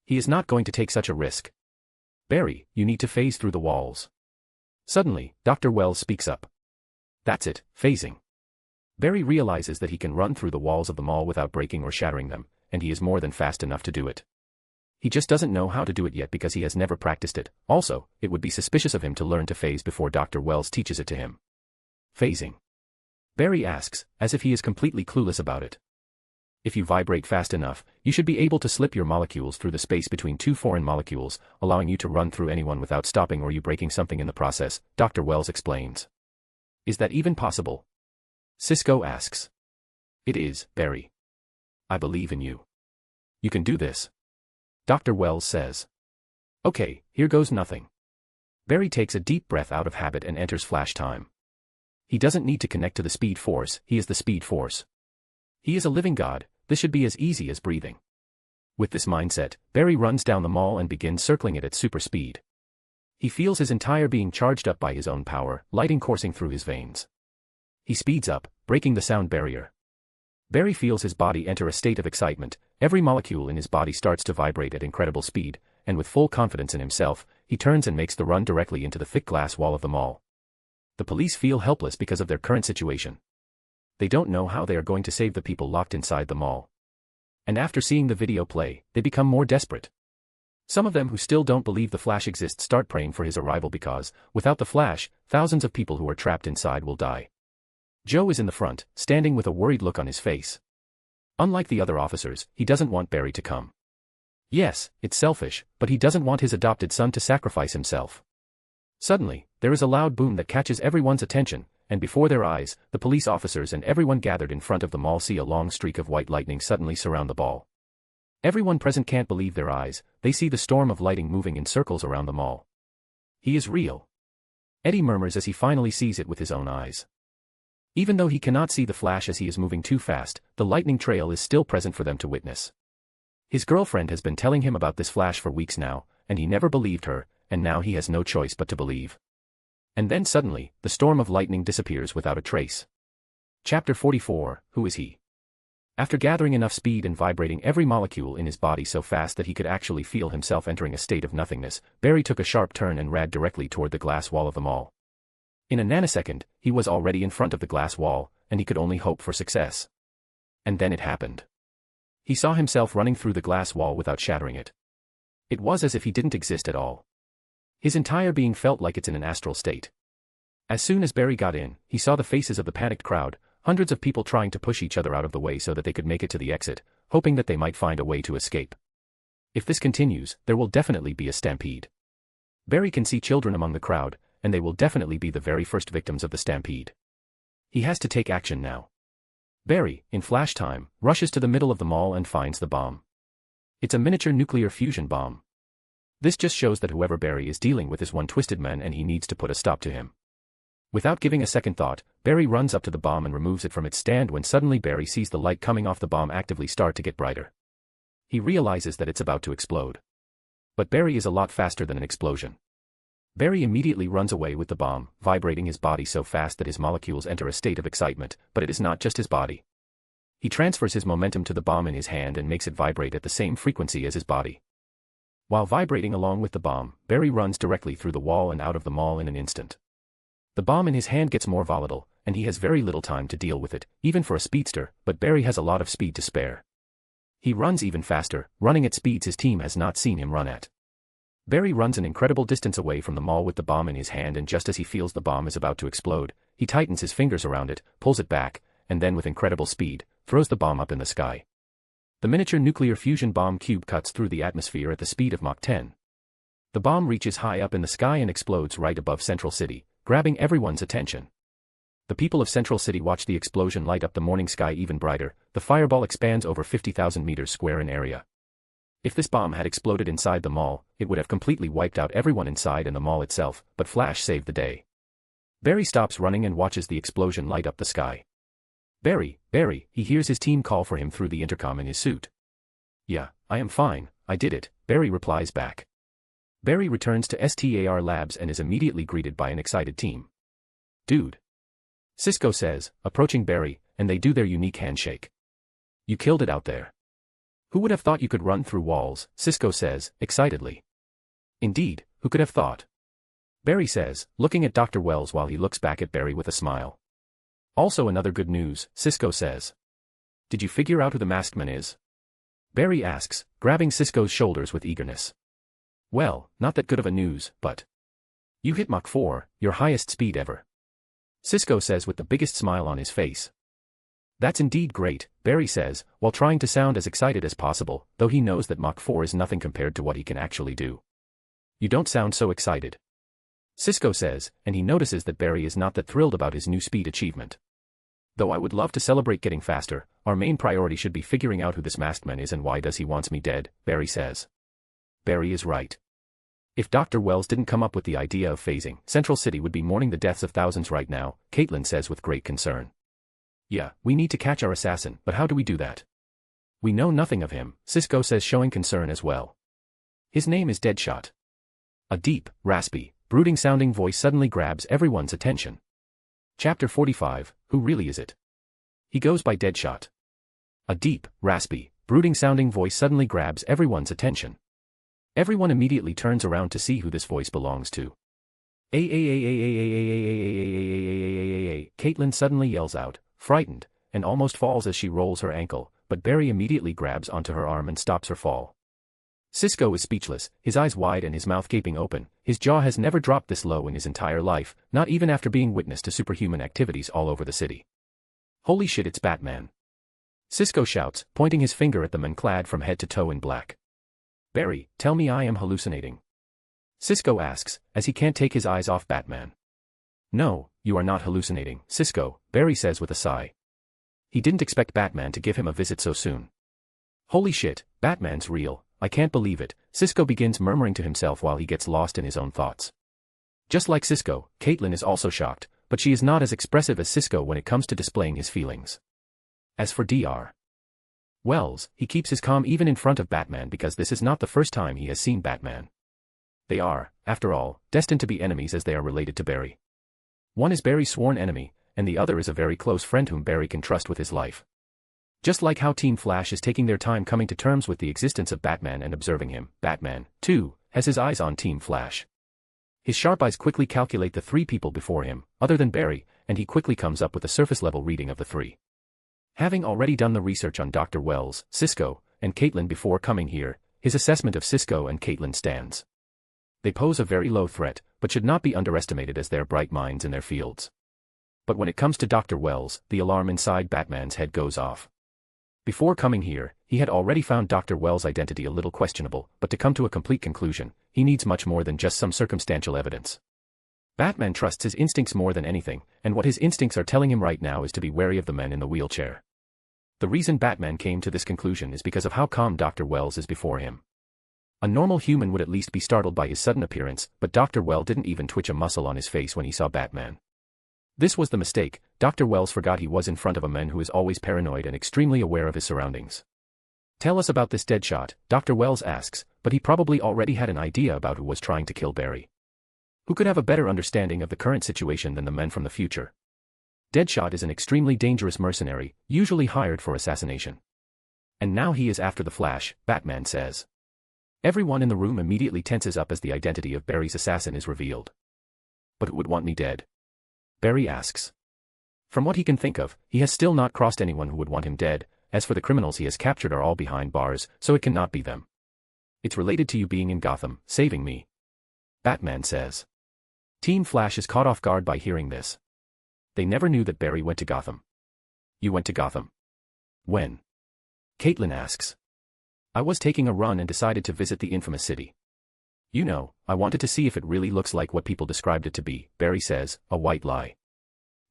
Speaker 3: He is not going to take such a risk. Barry, you need to phase through the walls. Suddenly, Dr. Wells speaks up. That's it, phasing. Barry realizes that he can run through the walls of the mall without breaking or shattering them, and he is more than fast enough to do it. He just doesn't know how to do it yet because he has never practiced it. Also, it would be suspicious of him to learn to phase before Dr. Wells teaches it to him. Phasing. Barry asks, as if he is completely clueless about it. If you vibrate fast enough, you should be able to slip your molecules through the space between two foreign molecules, allowing you to run through anyone without stopping or you breaking something in the process, Dr. Wells explains. Is that even possible? Cisco asks. It is, Barry. I believe in you. You can do this. Dr. Wells says. Okay, here goes nothing. Barry takes a deep breath out of habit and enters flash time. He doesn't need to connect to the Speed Force, he is the Speed Force. He is a living god, this should be as easy as breathing. With this mindset, Barry runs down the mall and begins circling it at super speed. He feels his entire being charged up by his own power, lighting coursing through his veins. He speeds up, breaking the sound barrier. Barry feels his body enter a state of excitement, every molecule in his body starts to vibrate at incredible speed, and with full confidence in himself, he turns and makes the run directly into the thick glass wall of the mall. The police feel helpless because of their current situation. They don't know how they are going to save the people locked inside the mall. And after seeing the video play, they become more desperate. Some of them who still don't believe the Flash exists start praying for his arrival because, without the Flash, thousands of people who are trapped inside will die. Joe is in the front, standing with a worried look on his face. Unlike the other officers, he doesn't want Barry to come. Yes, it's selfish, but he doesn't want his adopted son to sacrifice himself. Suddenly, there is a loud boom that catches everyone's attention, and before their eyes, the police officers and everyone gathered in front of the mall see a long streak of white lightning suddenly surround the ball. Everyone present can't believe their eyes, they see the storm of lightning moving in circles around the mall. He is real. Eddie murmurs as he finally sees it with his own eyes. Even though he cannot see the Flash as he is moving too fast, the lightning trail is still present for them to witness. His girlfriend has been telling him about this Flash for weeks now, and he never believed her, and now he has no choice but to believe. And then suddenly, the storm of lightning disappears without a trace. Chapter 44, Who is he? After gathering enough speed and vibrating every molecule in his body so fast that he could actually feel himself entering a state of nothingness, Barry took a sharp turn and ran directly toward the glass wall of the mall. In a nanosecond, he was already in front of the glass wall, and he could only hope for success. And then it happened. He saw himself running through the glass wall without shattering it. It was as if he didn't exist at all. His entire being felt like it's in an astral state. As soon as Barry got in, he saw the faces of the panicked crowd, hundreds of people trying to push each other out of the way so that they could make it to the exit, hoping that they might find a way to escape. If this continues, there will definitely be a stampede. Barry can see children among the crowd, and they will definitely be the very first victims of the stampede. He has to take action now. Barry, in flash time, rushes to the middle of the mall and finds the bomb. It's a miniature nuclear fusion bomb. This just shows that whoever Barry is dealing with is one twisted man and he needs to put a stop to him. Without giving a second thought, Barry runs up to the bomb and removes it from its stand when suddenly Barry sees the light coming off the bomb actively start to get brighter. He realizes that it's about to explode. But Barry is a lot faster than an explosion. Barry immediately runs away with the bomb, vibrating his body so fast that his molecules enter a state of excitement, but it is not just his body. He transfers his momentum to the bomb in his hand and makes it vibrate at the same frequency as his body. While vibrating along with the bomb, Barry runs directly through the wall and out of the mall in an instant. The bomb in his hand gets more volatile, and he has very little time to deal with it, even for a speedster, but Barry has a lot of speed to spare. He runs even faster, running at speeds his team has not seen him run at. Barry runs an incredible distance away from the mall with the bomb in his hand, and just as he feels the bomb is about to explode, he tightens his fingers around it, pulls it back, and then with incredible speed, throws the bomb up in the sky. The miniature nuclear fusion bomb cube cuts through the atmosphere at the speed of Mach 10. The bomb reaches high up in the sky and explodes right above Central City, grabbing everyone's attention. The people of Central City watch the explosion light up the morning sky even brighter. The fireball expands over 50,000 meters square in area. If this bomb had exploded inside the mall, it would have completely wiped out everyone inside and the mall itself, but Flash saved the day. Barry stops running and watches the explosion light up the sky. Barry, he hears his team call for him through the intercom in his suit. Yeah, I am fine, I did it, Barry replies back. Barry returns to STAR Labs and is immediately greeted by an excited team. Dude. Cisco says, approaching Barry, and they do their unique handshake. You killed it out there. Who would have thought you could run through walls, Cisco says, excitedly. Indeed, who could have thought? Barry says, looking at Dr. Wells while he looks back at Barry with a smile. Also another good news, Cisco says. Did you figure out who the masked man is? Barry asks, grabbing Cisco's shoulders with eagerness. Well, not that good of a news, but... You hit Mach 4, your highest speed ever. Cisco says with the biggest smile on his face. That's indeed great, Barry says, while trying to sound as excited as possible, though he knows that Mach 4 is nothing compared to what he can actually do. You don't sound so excited. Cisco says, and he notices that Barry is not that thrilled about his new speed achievement. Though I would love to celebrate getting faster, our main priority should be figuring out who this masked man is and why does he wants me dead, Barry says. Barry is right. If Dr. Wells didn't come up with the idea of phasing, Central City would be mourning the deaths of thousands right now, Caitlin says with great concern. Yeah, we need to catch our assassin, but how do we do that? We know nothing of him, Sisko says showing concern as well. His name is Deadshot. A deep, raspy, brooding-sounding voice suddenly grabs everyone's attention. Chapter 45, Who Really Is It? He goes by Deadshot. A deep, raspy, brooding-sounding voice suddenly grabs everyone's attention. Everyone immediately turns around to see who this voice belongs to. Caitlin suddenly yells out, frightened, and almost falls as she rolls her ankle, but Barry immediately grabs onto her arm and stops her fall. Sisko is speechless, his eyes wide and his mouth gaping open. His jaw has never dropped this low in his entire life, not even after being witness to superhuman activities all over the city. Holy shit, it's Batman. Sisko shouts, pointing his finger at the man clad from head to toe in black. Barry, tell me I am hallucinating. Sisko asks, as he can't take his eyes off Batman. No, you are not hallucinating, Sisko, Barry says with a sigh. He didn't expect Batman to give him a visit so soon. Holy shit, Batman's real, I can't believe it, Sisko begins murmuring to himself while he gets lost in his own thoughts. Just like Sisko, Caitlin is also shocked, but she is not as expressive as Sisko when it comes to displaying his feelings. As for Dr. Wells, he keeps his calm even in front of Batman because this is not the first time he has seen Batman. They are, after all, destined to be enemies as they are related to Barry. One is Barry's sworn enemy, and the other is a very close friend whom Barry can trust with his life. Just like how Team Flash is taking their time coming to terms with the existence of Batman and observing him, Batman, too, has his eyes on Team Flash. His sharp eyes quickly calculate the three people before him, other than Barry, and he quickly comes up with a surface-level reading of the three. Having already done the research on Dr. Wells, Sisko, and Caitlin before coming here, his assessment of Sisko and Caitlin stands. They pose a very low threat, but should not be underestimated as they are bright minds in their fields. But when it comes to Dr. Wells, the alarm inside Batman's head goes off. Before coming here, he had already found Dr. Wells' identity a little questionable, but to come to a complete conclusion, he needs much more than just some circumstantial evidence. Batman trusts his instincts more than anything, and what his instincts are telling him right now is to be wary of the man in the wheelchair. The reason Batman came to this conclusion is because of how calm Dr. Wells is before him. A normal human would at least be startled by his sudden appearance, but Dr. Wells didn't even twitch a muscle on his face when he saw Batman. This was the mistake. Dr. Wells forgot he was in front of a man who is always paranoid and extremely aware of his surroundings. Tell us about this Deadshot, Dr. Wells asks, but he probably already had an idea about who was trying to kill Barry. Who could have a better understanding of the current situation than the men from the future? Deadshot is an extremely dangerous mercenary, usually hired for assassination. And now he is after the Flash, Batman says. Everyone in the room immediately tenses up as the identity of Barry's assassin is revealed. But who would want me dead? Barry asks. From what he can think of, he has still not crossed anyone who would want him dead. As for the criminals he has captured are all behind bars, so it cannot be them. It's related to you being in Gotham, saving me. Batman says. Team Flash is caught off guard by hearing this. They never knew that Barry went to Gotham. You went to Gotham? When? Caitlin asks. I was taking a run and decided to visit the infamous city. You know, I wanted to see if it really looks like what people described it to be, Barry says, a white lie.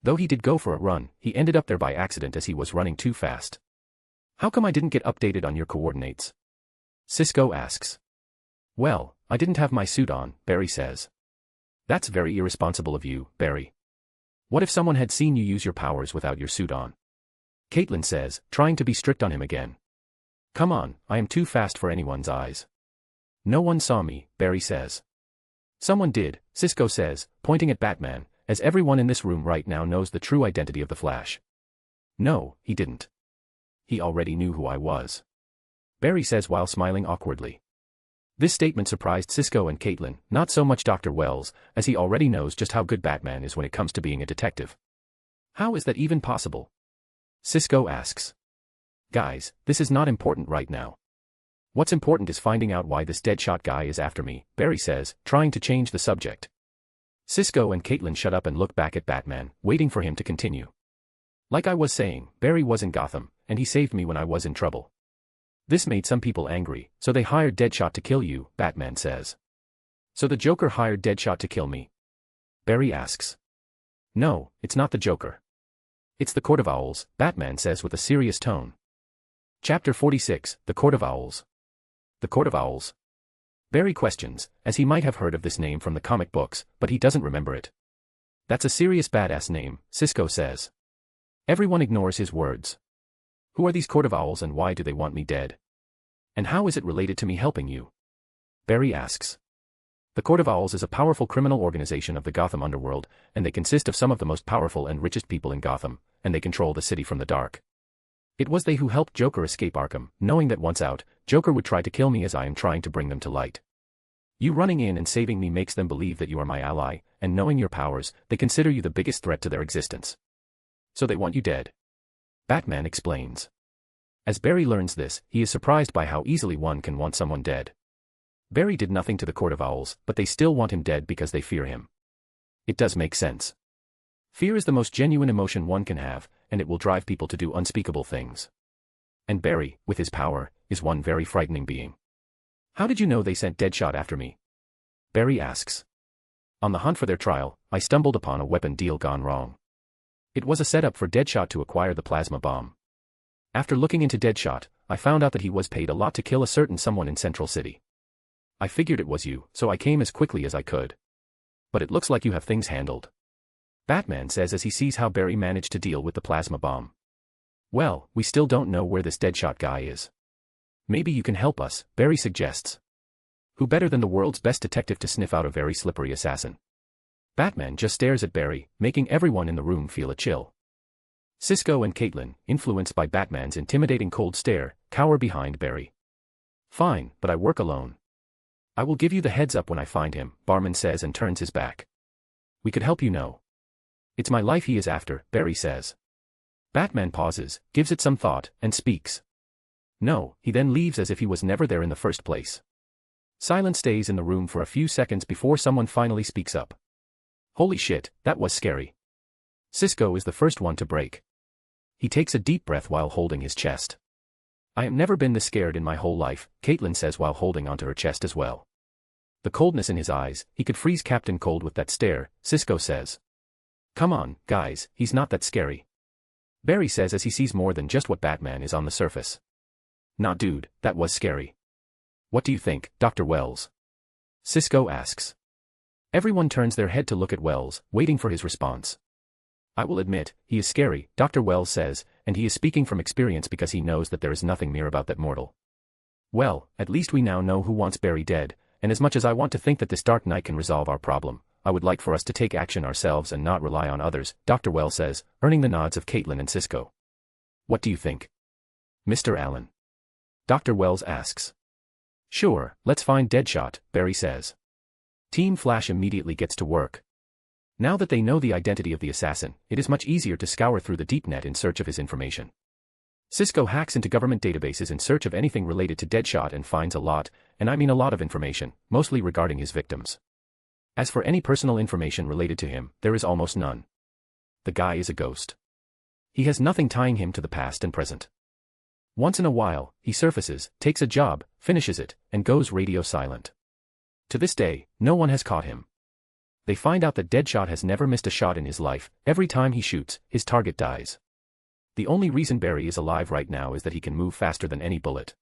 Speaker 3: Though he did go for a run, he ended up there by accident as he was running too fast. How come I didn't get updated on your coordinates? Sisko asks. Well, I didn't have my suit on, Barry says. That's very irresponsible of you, Barry. What if someone had seen you use your powers without your suit on? Caitlin says, trying to be strict on him again. Come on, I am too fast for anyone's eyes. No one saw me, Barry says. Someone did, Sisko says, pointing at Batman, as everyone in this room right now knows the true identity of the Flash. No, he didn't. He already knew who I was. Barry says while smiling awkwardly. This statement surprised Sisko and Caitlin, not so much Dr. Wells, as he already knows just how good Batman is when it comes to being a detective. How is that even possible? Sisko asks. Guys, this is not important right now. What's important is finding out why this Deadshot guy is after me, Barry says, trying to change the subject. Sisko and Caitlin shut up and look back at Batman, waiting for him to continue. Like I was saying, Barry was in Gotham, and he saved me when I was in trouble. This made some people angry, so they hired Deadshot to kill you, Batman says. So the Joker hired Deadshot to kill me? Barry asks. No, it's not the Joker. It's the Court of Owls, Batman says with a serious tone. Chapter 46, The Court of Owls. The Court of Owls. Barry questions, as he might have heard of this name from the comic books, but he doesn't remember it. That's a serious badass name, Cisco says. Everyone ignores his words. Who are these Court of Owls and why do they want me dead? And how is it related to me helping you? Barry asks. The Court of Owls is a powerful criminal organization of the Gotham underworld, and they consist of some of the most powerful and richest people in Gotham, and they control the city from the dark. It was they who helped Joker escape Arkham, knowing that once out, Joker would try to kill me as I am trying to bring them to light. You running in and saving me makes them believe that you are my ally, and knowing your powers, they consider you the biggest threat to their existence. So they want you dead. Batman explains. As Barry learns this, he is surprised by how easily one can want someone dead. Barry did nothing to the Court of Owls, but they still want him dead because they fear him. It does make sense. Fear is the most genuine emotion one can have, and it will drive people to do unspeakable things. And Barry, with his power, is one very frightening being. How did you know they sent Deadshot after me? Barry asks. On the hunt for their trial, I stumbled upon a weapon deal gone wrong. It was a setup for Deadshot to acquire the plasma bomb. After looking into Deadshot, I found out that he was paid a lot to kill a certain someone in Central City. I figured it was you, so I came as quickly as I could. But it looks like you have things handled. Batman says as he sees how Barry managed to deal with the plasma bomb. Well, we still don't know where this Deadshot guy is. Maybe you can help us, Barry suggests. Who better than the world's best detective to sniff out a very slippery assassin? Batman just stares at Barry, making everyone in the room feel a chill. Cisco and Caitlin, influenced by Batman's intimidating cold stare, cower behind Barry. Fine, but I work alone. I will give you the heads up when I find him, Barman says and turns his back. We could help you know. It's my life he is after, Barry says. Batman pauses, gives it some thought, and speaks. No, he then leaves as if he was never there in the first place. Silence stays in the room for a few seconds before someone finally speaks up. Holy shit, that was scary. Cisco is the first one to break. He takes a deep breath while holding his chest. I have never been this scared in my whole life, Caitlin says while holding onto her chest as well. The coldness in his eyes, he could freeze Captain Cold with that stare, Cisco says. Come on, guys, he's not that scary. Barry says as he sees more than just what Batman is on the surface. Nah dude, that was scary. What do you think, Dr. Wells? Cisco asks. Everyone turns their head to look at Wells, waiting for his response. I will admit, he is scary, Dr. Wells says, and he is speaking from experience because he knows that there is nothing mere about that mortal. Well, at least we now know who wants Barry dead, and as much as I want to think that this Dark Knight can resolve our problem, I would like for us to take action ourselves and not rely on others, Dr. Wells says, earning the nods of Caitlin and Cisco. What do you think? Mr. Allen? Dr. Wells asks. Sure, let's find Deadshot, Barry says. Team Flash immediately gets to work. Now that they know the identity of the assassin, it is much easier to scour through the deep net in search of his information. Cisco hacks into government databases in search of anything related to Deadshot and finds a lot, and I mean a lot of information, mostly regarding his victims. As for any personal information related to him, there is almost none. The guy is a ghost. He has nothing tying him to the past and present. Once in a while, he surfaces, takes a job, finishes it, and goes radio silent. To this day, no one has caught him. They find out that Deadshot has never missed a shot in his life. Every time he shoots, his target dies. The only reason Barry is alive right now is that he can move faster than any bullet.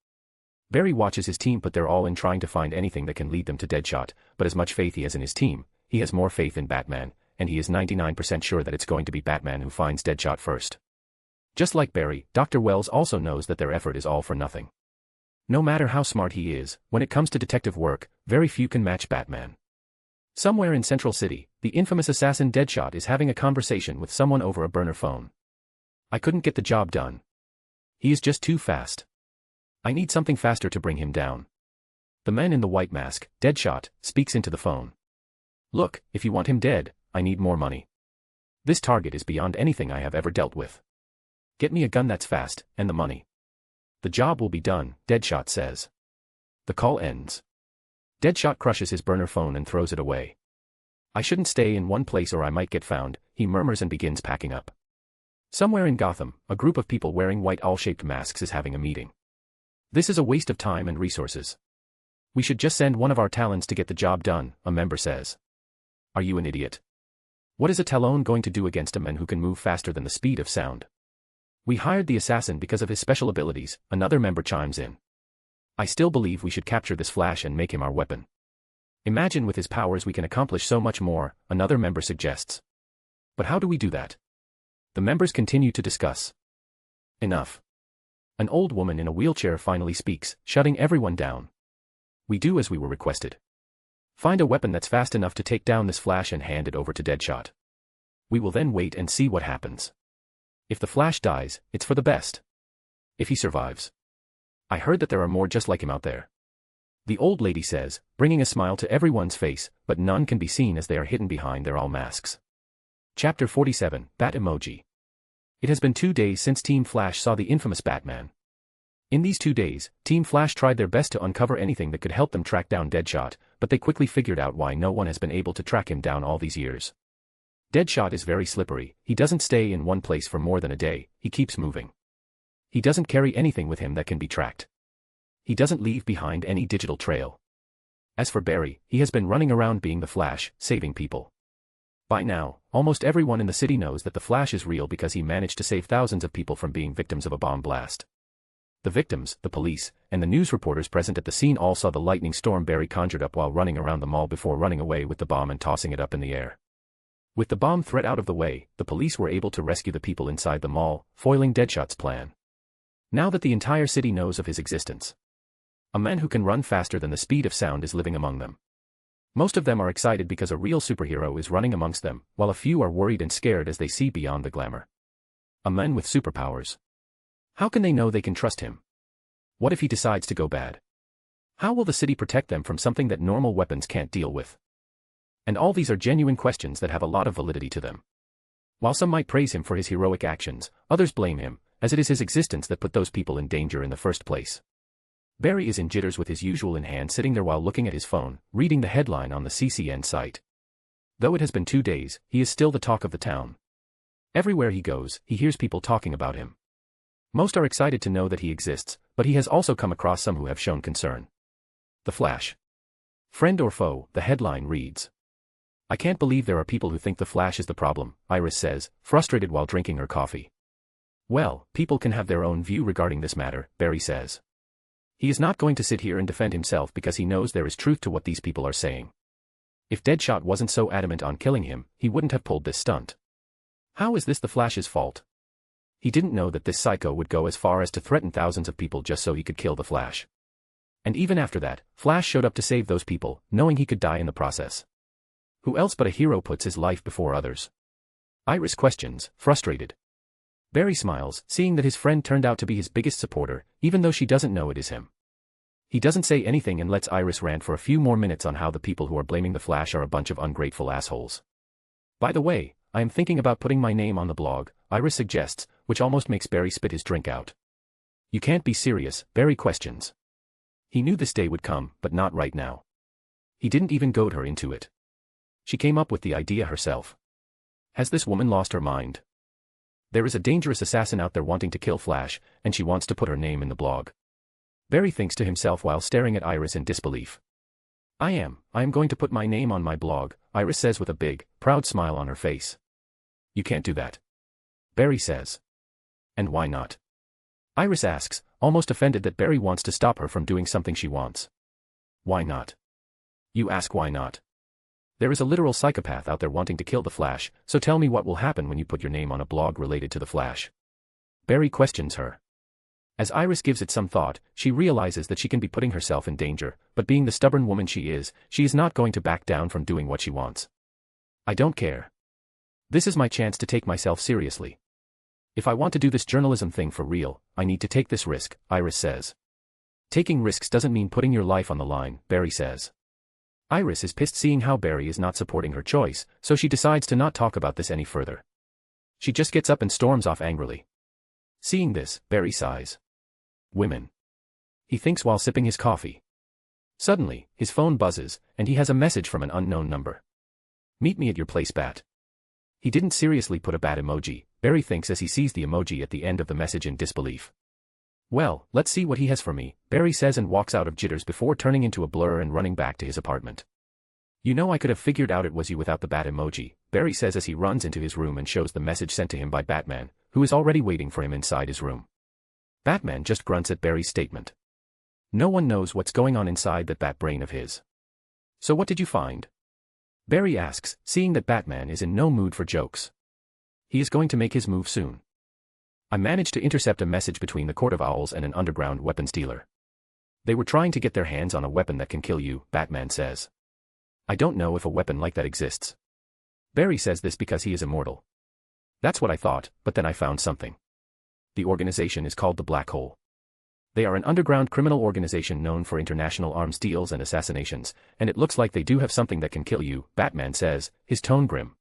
Speaker 3: Barry watches his team put their all in trying to find anything that can lead them to Deadshot, but as much faith he has in his team, he has more faith in Batman, and he is 99% sure that it's going to be Batman who finds Deadshot first. Just like Barry, Dr. Wells also knows that their effort is all for nothing. No matter how smart he is, when it comes to detective work, very few can match Batman. Somewhere in Central City, the infamous assassin Deadshot is having a conversation with someone over a burner phone. I couldn't get the job done. He is just too fast. I need something faster to bring him down. The man in the white mask, Deadshot, speaks into the phone. Look, if you want him dead, I need more money. This target is beyond anything I have ever dealt with. Get me a gun that's fast, and the money. The job will be done, Deadshot says. The call ends. Deadshot crushes his burner phone and throws it away. I shouldn't stay in one place or I might get found, he murmurs and begins packing up. Somewhere in Gotham, a group of people wearing white owl-shaped masks is having a meeting. This is a waste of time and resources. We should just send one of our talents to get the job done, a member says. Are you an idiot? What is a Talon going to do against a man who can move faster than the speed of sound? We hired the assassin because of his special abilities, another member chimes in. I still believe we should capture this Flash and make him our weapon. Imagine with his powers we can accomplish so much more, another member suggests. But how do we do that? The members continue to discuss. Enough. An old woman in a wheelchair finally speaks, shutting everyone down. We do as we were requested. Find a weapon that's fast enough to take down this Flash and hand it over to Deadshot. We will then wait and see what happens. If the Flash dies, it's for the best. If he survives. I heard that there are more just like him out there. The old lady says, bringing a smile to everyone's face, but none can be seen as they are hidden behind their all masks. Chapter 47, Bat Emoji. It has been 2 days since Team Flash saw the infamous Batman. In these 2 days, Team Flash tried their best to uncover anything that could help them track down Deadshot, but they quickly figured out why no one has been able to track him down all these years. Deadshot is very slippery, he doesn't stay in one place for more than a day, he keeps moving. He doesn't carry anything with him that can be tracked. He doesn't leave behind any digital trail. As for Barry, he has been running around being the Flash, saving people. By now, almost everyone in the city knows that the Flash is real because he managed to save thousands of people from being victims of a bomb blast. The victims, the police, and the news reporters present at the scene all saw the lightning storm Barry conjured up while running around the mall before running away with the bomb and tossing it up in the air. With the bomb threat out of the way, the police were able to rescue the people inside the mall, foiling Deadshot's plan. Now that the entire city knows of his existence, a man who can run faster than the speed of sound is living among them. Most of them are excited because a real superhero is running amongst them, while a few are worried and scared as they see beyond the glamour. A man with superpowers. How can they know they can trust him? What if he decides to go bad? How will the city protect them from something that normal weapons can't deal with? And all these are genuine questions that have a lot of validity to them. While some might praise him for his heroic actions, others blame him, as it is his existence that put those people in danger in the first place. Barry is in jitters with his usual in hand sitting there while looking at his phone, reading the headline on the CCN site. Though it has been 2 days, he is still the talk of the town. Everywhere he goes, he hears people talking about him. Most are excited to know that he exists, but he has also come across some who have shown concern. The Flash. Friend or foe, the headline reads. I can't believe there are people who think the Flash is the problem, Iris says, frustrated while drinking her coffee. Well, people can have their own view regarding this matter, Barry says. He is not going to sit here and defend himself because he knows there is truth to what these people are saying. If Deadshot wasn't so adamant on killing him, he wouldn't have pulled this stunt. How is this the Flash's fault? He didn't know that this psycho would go as far as to threaten thousands of people just so he could kill the Flash. And even after that, Flash showed up to save those people, knowing he could die in the process. Who else but a hero puts his life before others? Iris questions, frustrated. Barry smiles, seeing that his friend turned out to be his biggest supporter, even though she doesn't know it is him. He doesn't say anything and lets Iris rant for a few more minutes on how the people who are blaming the Flash are a bunch of ungrateful assholes. By the way, I am thinking about putting my name on the blog, Iris suggests, which almost makes Barry spit his drink out. You can't be serious, Barry questions. He knew this day would come, but not right now. He didn't even goad her into it. She came up with the idea herself. Has this woman lost her mind? There is a dangerous assassin out there wanting to kill Flash, and she wants to put her name in the blog. Barry thinks to himself while staring at Iris in disbelief. I am going to put my name on my blog, Iris says with a big, proud smile on her face. You can't do that. Barry says. And why not? Iris asks, almost offended that Barry wants to stop her from doing something she wants. Why not? You ask why not? There is a literal psychopath out there wanting to kill the Flash, so tell me what will happen when you put your name on a blog related to the Flash. Barry questions her. As Iris gives it some thought, she realizes that she can be putting herself in danger, but being the stubborn woman she is not going to back down from doing what she wants. I don't care. This is my chance to take myself seriously. If I want to do this journalism thing for real, I need to take this risk, Iris says. Taking risks doesn't mean putting your life on the line, Barry says. Iris is pissed seeing how Barry is not supporting her choice, so she decides to not talk about this any further. She just gets up and storms off angrily. Seeing this, Barry sighs. Women. He thinks while sipping his coffee. Suddenly, his phone buzzes, and he has a message from an unknown number. Meet me at your place, Bat. He didn't seriously put a bat emoji, Barry thinks as he sees the emoji at the end of the message in disbelief. Well, let's see what he has for me, Barry says and walks out of jitters before turning into a blur and running back to his apartment. You know I could have figured out it was you without the bat emoji, Barry says as he runs into his room and shows the message sent to him by Batman, who is already waiting for him inside his room. Batman just grunts at Barry's statement. No one knows what's going on inside that bat brain of his. So what did you find? Barry asks, seeing that Batman is in no mood for jokes. He is going to make his move soon. I managed to intercept a message between the Court of Owls and an underground weapons dealer. They were trying to get their hands on a weapon that can kill you, Batman says. I don't know if a weapon like that exists. Barry says this because he is immortal. That's what I thought, but then I found something. The organization is called the Black Hole. They are an underground criminal organization known for international arms deals and assassinations, and it looks like they do have something that can kill you, Batman says, his tone grim.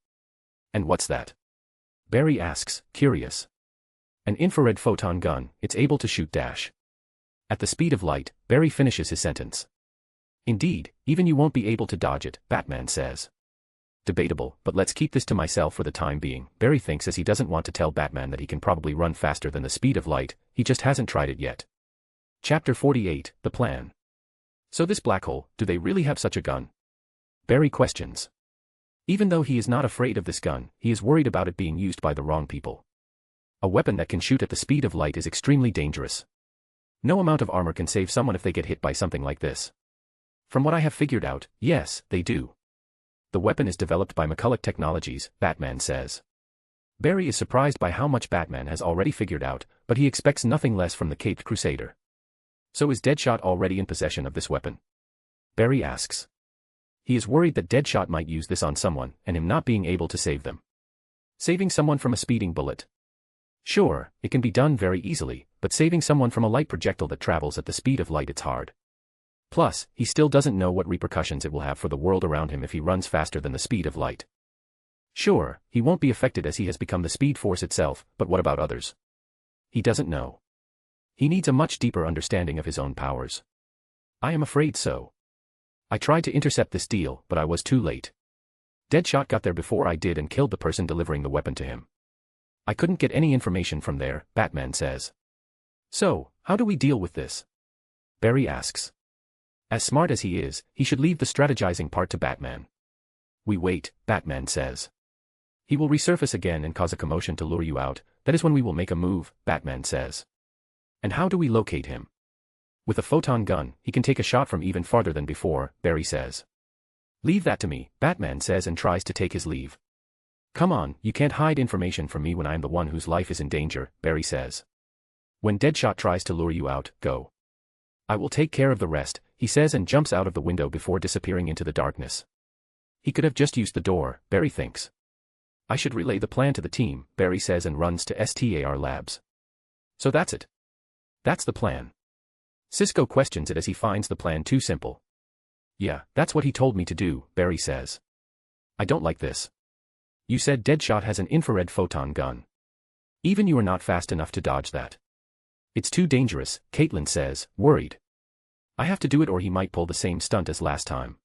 Speaker 3: And what's that? Barry asks, curious. An infrared photon gun, it's able to shoot dash. At the speed of light, Barry finishes his sentence. Indeed, even you won't be able to dodge it, Batman says. Debatable, but let's keep this to myself for the time being, Barry thinks as he doesn't want to tell Batman that he can probably run faster than the speed of light, he just hasn't tried it yet. Chapter 48, The Plan. So this black hole, do they really have such a gun? Barry questions. Even though he is not afraid of this gun, he is worried about it being used by the wrong people. A weapon that can shoot at the speed of light is extremely dangerous. No amount of armor can save someone if they get hit by something like this. From what I have figured out, yes, they do. The weapon is developed by McCulloch Technologies, Batman says. Barry is surprised by how much Batman has already figured out, but he expects nothing less from the Caped Crusader. So is Deadshot already in possession of this weapon? Barry asks. He is worried that Deadshot might use this on someone, and him not being able to save them. Saving someone from a speeding bullet. Sure, it can be done very easily, but saving someone from a light projectile that travels at the speed of light, it's hard. Plus, he still doesn't know what repercussions it will have for the world around him if he runs faster than the speed of light. Sure, he won't be affected as he has become the Speed Force itself, but what about others? He doesn't know. He needs a much deeper understanding of his own powers. I am afraid so. I tried to intercept this deal, but I was too late. Deadshot got there before I did and killed the person delivering the weapon to him. I couldn't get any information from there, Batman says. So, how do we deal with this? Barry asks. As smart as he is, he should leave the strategizing part to Batman. We wait, Batman says. He will resurface again and cause a commotion to lure you out, that is when we will make a move, Batman says. And how do we locate him? With a photon gun, he can take a shot from even farther than before, Barry says. Leave that to me, Batman says and tries to take his leave. Come on, you can't hide information from me when I am the one whose life is in danger, Barry says. When Deadshot tries to lure you out, go. I will take care of the rest, he says and jumps out of the window before disappearing into the darkness. He could have just used the door, Barry thinks. I should relay the plan to the team, Barry says and runs to STAR Labs. So that's it. That's the plan. Cisco questions it as he finds the plan too simple. Yeah, that's what he told me to do, Barry says. I don't like this. You said Deadshot has an infrared photon gun. Even you are not fast enough to dodge that. It's too dangerous, Caitlin says, worried. I have to do it or he might pull the same stunt as last time.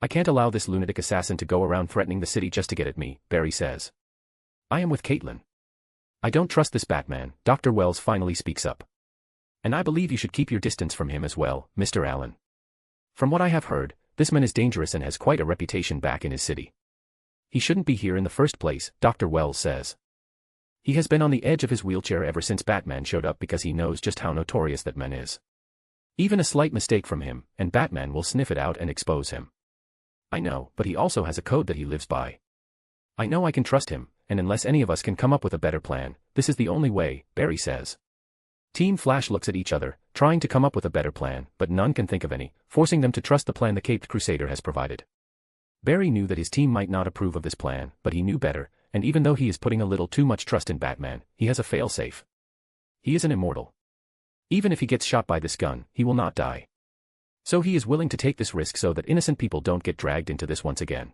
Speaker 3: I can't allow this lunatic assassin to go around threatening the city just to get at me, Barry says. I am with Caitlin. I don't trust this Batman, Dr. Wells finally speaks up. And I believe you should keep your distance from him as well, Mr. Allen. From what I have heard, this man is dangerous and has quite a reputation back in his city. He shouldn't be here in the first place, Dr. Wells says. He has been on the edge of his wheelchair ever since Batman showed up because he knows just how notorious that man is. Even a slight mistake from him, and Batman will sniff it out and expose him. I know, but he also has a code that he lives by. I know I can trust him, and unless any of us can come up with a better plan, this is the only way, Barry says. Team Flash looks at each other, trying to come up with a better plan, but none can think of any, forcing them to trust the plan the Caped Crusader has provided. Barry knew that his team might not approve of this plan, but he knew better, and even though he is putting a little too much trust in Batman, he has a fail-safe. He is an immortal. Even if he gets shot by this gun, he will not die. So he is willing to take this risk so that innocent people don't get dragged into this once again.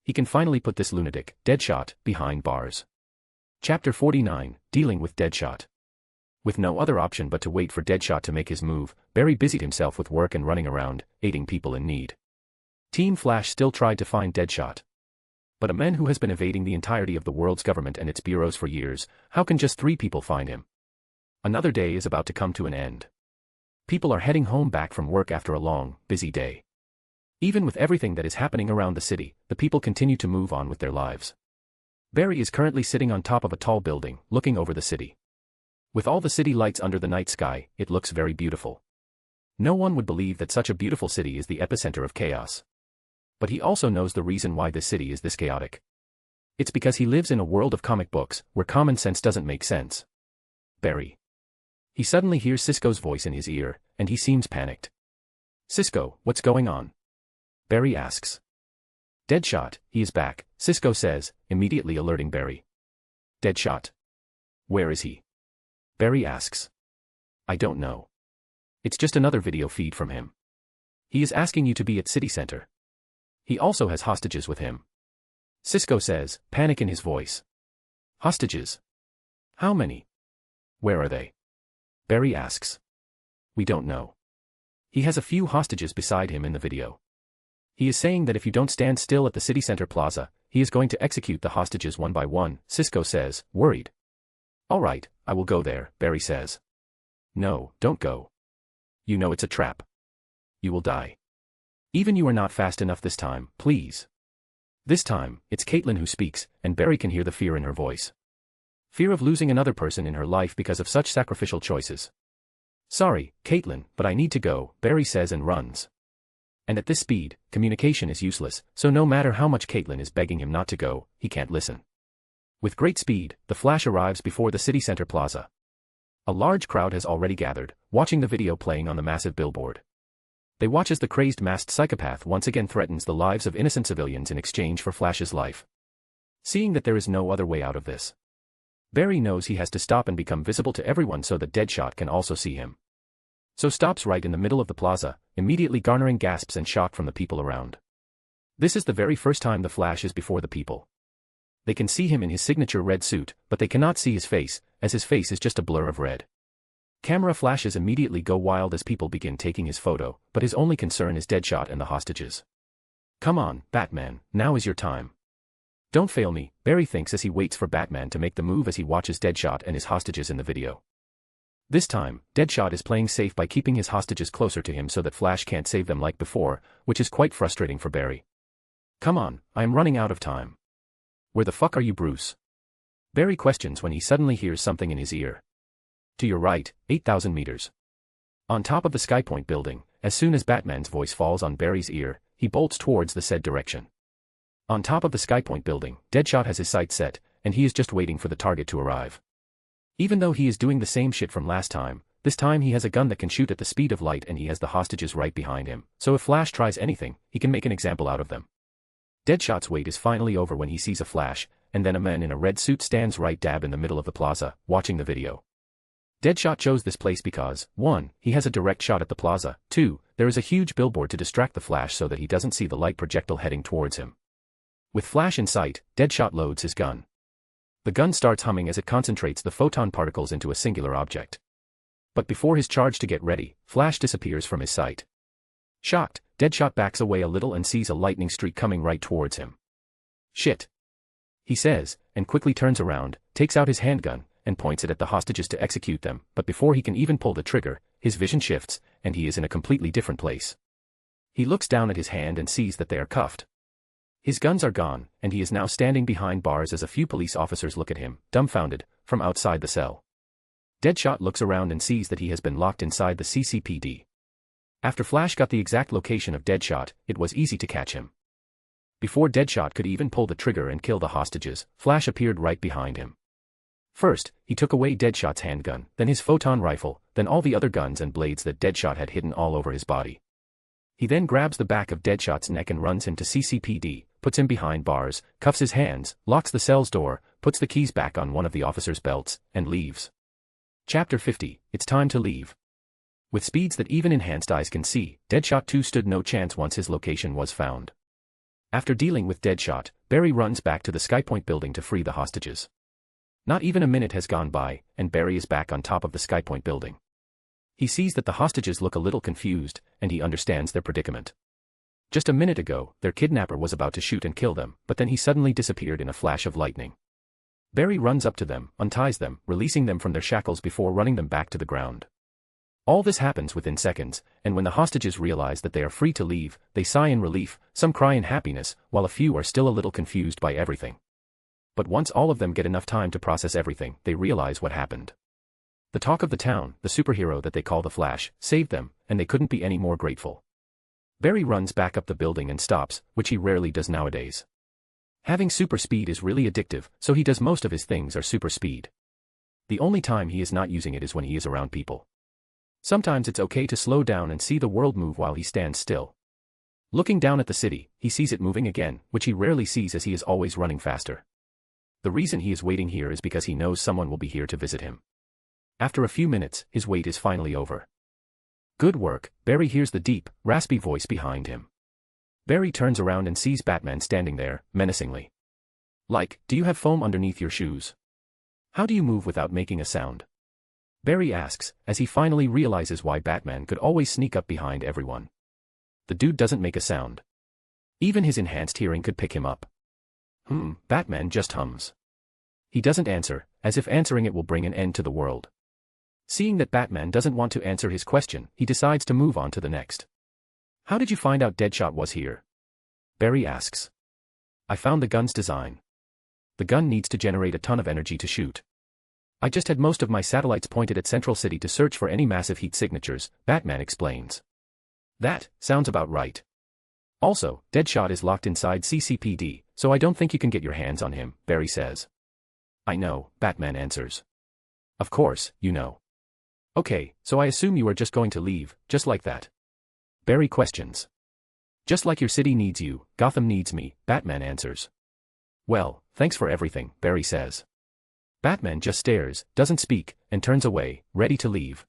Speaker 3: He can finally put this lunatic, Deadshot, behind bars. Chapter 49, Dealing with Deadshot. With no other option but to wait for Deadshot to make his move, Barry busied himself with work and running around, aiding people in need. Team Flash still tried to find Deadshot. But a man who has been evading the entirety of the world's government and its bureaus for years, how can just 3 people find him? Another day is about to come to an end. People are heading home back from work after a long, busy day. Even with everything that is happening around the city, the people continue to move on with their lives. Barry is currently sitting on top of a tall building, looking over the city. With all the city lights under the night sky, it looks very beautiful. No one would believe that such a beautiful city is the epicenter of chaos. But he also knows the reason why this city is this chaotic. It's because he lives in a world of comic books, where common sense doesn't make sense. Barry. He suddenly hears Cisco's voice in his ear, and he seems panicked. Cisco, what's going on? Barry asks. Deadshot, he is back, Cisco says, immediately alerting Barry. Deadshot? Where is he? Barry asks. I don't know. It's just another video feed from him. He is asking you to be at City Center. He also has hostages with him. Cisco says, panic in his voice. Hostages? How many? Where are they? Barry asks. We don't know. He has a few hostages beside him in the video. He is saying that if you don't stand still at the City Center Plaza, he is going to execute the hostages one by one, Cisco says, worried. All right, I will go there, Barry says. No, don't go. You know it's a trap. You will die. Even you are not fast enough this time, please. This time, it's Caitlin who speaks, and Barry can hear the fear in her voice. Fear of losing another person in her life because of such sacrificial choices. Sorry, Caitlin, but I need to go, Barry says and runs. And at this speed, communication is useless, so no matter how much Caitlin is begging him not to go, he can't listen. With great speed, the Flash arrives before the City Center Plaza. A large crowd has already gathered, watching the video playing on the massive billboard. They watch as the crazed masked psychopath once again threatens the lives of innocent civilians in exchange for Flash's life. Seeing that there is no other way out of this, Barry knows he has to stop and become visible to everyone so that Deadshot can also see him. So stops right in the middle of the plaza, immediately garnering gasps and shock from the people around. This is the very first time the Flash is before the people. They can see him in his signature red suit, but they cannot see his face, as his face is just a blur of red. Camera flashes immediately go wild as people begin taking his photo, but his only concern is Deadshot and the hostages. Come on, Batman, now is your time. Don't fail me, Barry thinks as he waits for Batman to make the move as he watches Deadshot and his hostages in the video. This time, Deadshot is playing safe by keeping his hostages closer to him so that Flash can't save them like before, which is quite frustrating for Barry. Come on, I am running out of time. Where the fuck are you, Bruce? Barry questions when he suddenly hears something in his ear. To your right, 8,000 meters. On top of the Skypoint building, as soon as Batman's voice falls on Barry's ear, he bolts towards the said direction. On top of the Skypoint building, Deadshot has his sights set, and he is just waiting for the target to arrive. Even though he is doing the same shit from last time, this time he has a gun that can shoot at the speed of light and he has the hostages right behind him, so if Flash tries anything, he can make an example out of them. Deadshot's wait is finally over when he sees a flash, and then a man in a red suit stands right dab in the middle of the plaza, watching the video. Deadshot chose this place because, 1, he has a direct shot at the plaza, 2, there is a huge billboard to distract the Flash so that he doesn't see the light projectile heading towards him. With Flash in sight, Deadshot loads his gun. The gun starts humming as it concentrates the photon particles into a singular object. But before his charge to get ready, Flash disappears from his sight. Shocked, Deadshot backs away a little and sees a lightning streak coming right towards him. Shit, he says, and quickly turns around, takes out his handgun, and points it at the hostages to execute them, but before he can even pull the trigger, his vision shifts, and he is in a completely different place. He looks down at his hand and sees that they are cuffed. His guns are gone, and he is now standing behind bars as a few police officers look at him, dumbfounded, from outside the cell. Deadshot looks around and sees that he has been locked inside the CCPD. After Flash got the exact location of Deadshot, it was easy to catch him. Before Deadshot could even pull the trigger and kill the hostages, Flash appeared right behind him. First, he took away Deadshot's handgun, then his photon rifle, then all the other guns and blades that Deadshot had hidden all over his body. He then grabs the back of Deadshot's neck and runs him to CCPD, puts him behind bars, cuffs his hands, locks the cell's door, puts the keys back on one of the officers' belts, and leaves. Chapter 50, It's time to leave. With speeds that even enhanced eyes can see, Deadshot 2 stood no chance once his location was found. After dealing with Deadshot, Barry runs back to the Skypoint building to free the hostages. Not even a minute has gone by, and Barry is back on top of the Skypoint building. He sees that the hostages look a little confused, and he understands their predicament. Just a minute ago, their kidnapper was about to shoot and kill them, but then he suddenly disappeared in a flash of lightning. Barry runs up to them, unties them, releasing them from their shackles before running them back to the ground. All this happens within seconds, and when the hostages realize that they are free to leave, they sigh in relief, some cry in happiness, while a few are still a little confused by everything. But once all of them get enough time to process everything, they realize what happened. The talk of the town, the superhero that they call the Flash, saved them, and they couldn't be any more grateful. Barry runs back up the building and stops, which he rarely does nowadays. Having super speed is really addictive, so he does most of his things are super speed. The only time he is not using it is when he is around people. Sometimes it's okay to slow down and see the world move while he stands still. Looking down at the city, he sees it moving again, which he rarely sees as he is always running faster. The reason he is waiting here is because he knows someone will be here to visit him. After a few minutes, his wait is finally over. Good work, Barry hears the deep, raspy voice behind him. Barry turns around and sees Batman standing there, menacingly. Like, do you have foam underneath your shoes? How do you move without making a sound? Barry asks, as he finally realizes why Batman could always sneak up behind everyone. The dude doesn't make a sound. Even his enhanced hearing could pick him up. Batman just hums. He doesn't answer, as if answering it will bring an end to the world. Seeing that Batman doesn't want to answer his question, he decides to move on to the next. How did you find out Deadshot was here? Barry asks. I found the gun's design. The gun needs to generate a ton of energy to shoot. I just had most of my satellites pointed at Central City to search for any massive heat signatures, Batman explains. That sounds about right. Also, Deadshot is locked inside CCPD, so I don't think you can get your hands on him, Barry says. I know, Batman answers. Of course, you know. Okay, so I assume you are just going to leave, just like that. Barry questions. Just like your city needs you, Gotham needs me, Batman answers. Well, thanks for everything, Barry says. Batman just stares, doesn't speak, and turns away, ready to leave.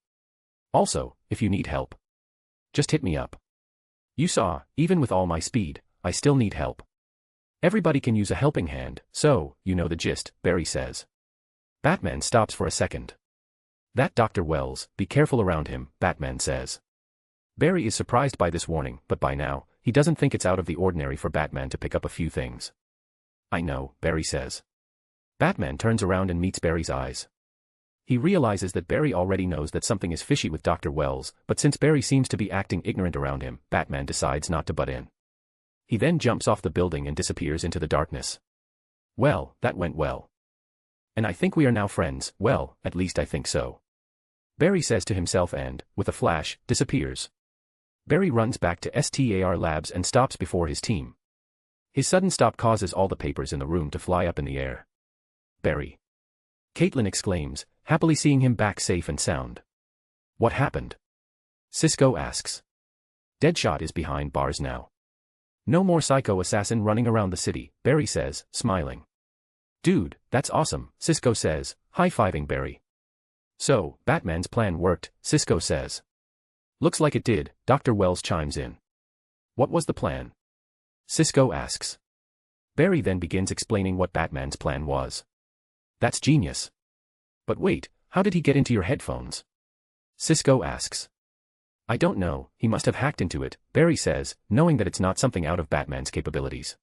Speaker 3: Also, if you need help, just hit me up. You saw, even with all my speed, I still need help. Everybody can use a helping hand, so, you know the gist, Barry says. Batman stops for a second. That Dr. Wells, be careful around him, Batman says. Barry is surprised by this warning, but by now, he doesn't think it's out of the ordinary for Batman to pick up a few things. I know, Barry says. Batman turns around and meets Barry's eyes. He realizes that Barry already knows that something is fishy with Dr. Wells, but since Barry seems to be acting ignorant around him, Batman decides not to butt in. He then jumps off the building and disappears into the darkness. Well, that went well. And I think we are now friends, well, at least I think so. Barry says to himself and, with a flash, disappears. Barry runs back to STAR Labs and stops before his team. His sudden stop causes all the papers in the room to fly up in the air. Barry. Caitlin exclaims, happily seeing him back safe and sound. What happened? Cisco asks. Deadshot is behind bars now. No more psycho assassin running around the city, Barry says, smiling. Dude, that's awesome, Cisco says, high-fiving Barry. So, Batman's plan worked, Cisco says. Looks like it did, Dr. Wells chimes in. What was the plan? Cisco asks. Barry then begins explaining what Batman's plan was. That's genius. But wait, how did he get into your headphones? Cisco asks. I don't know, he must have hacked into it, Barry says, knowing that it's not something out of Batman's capabilities.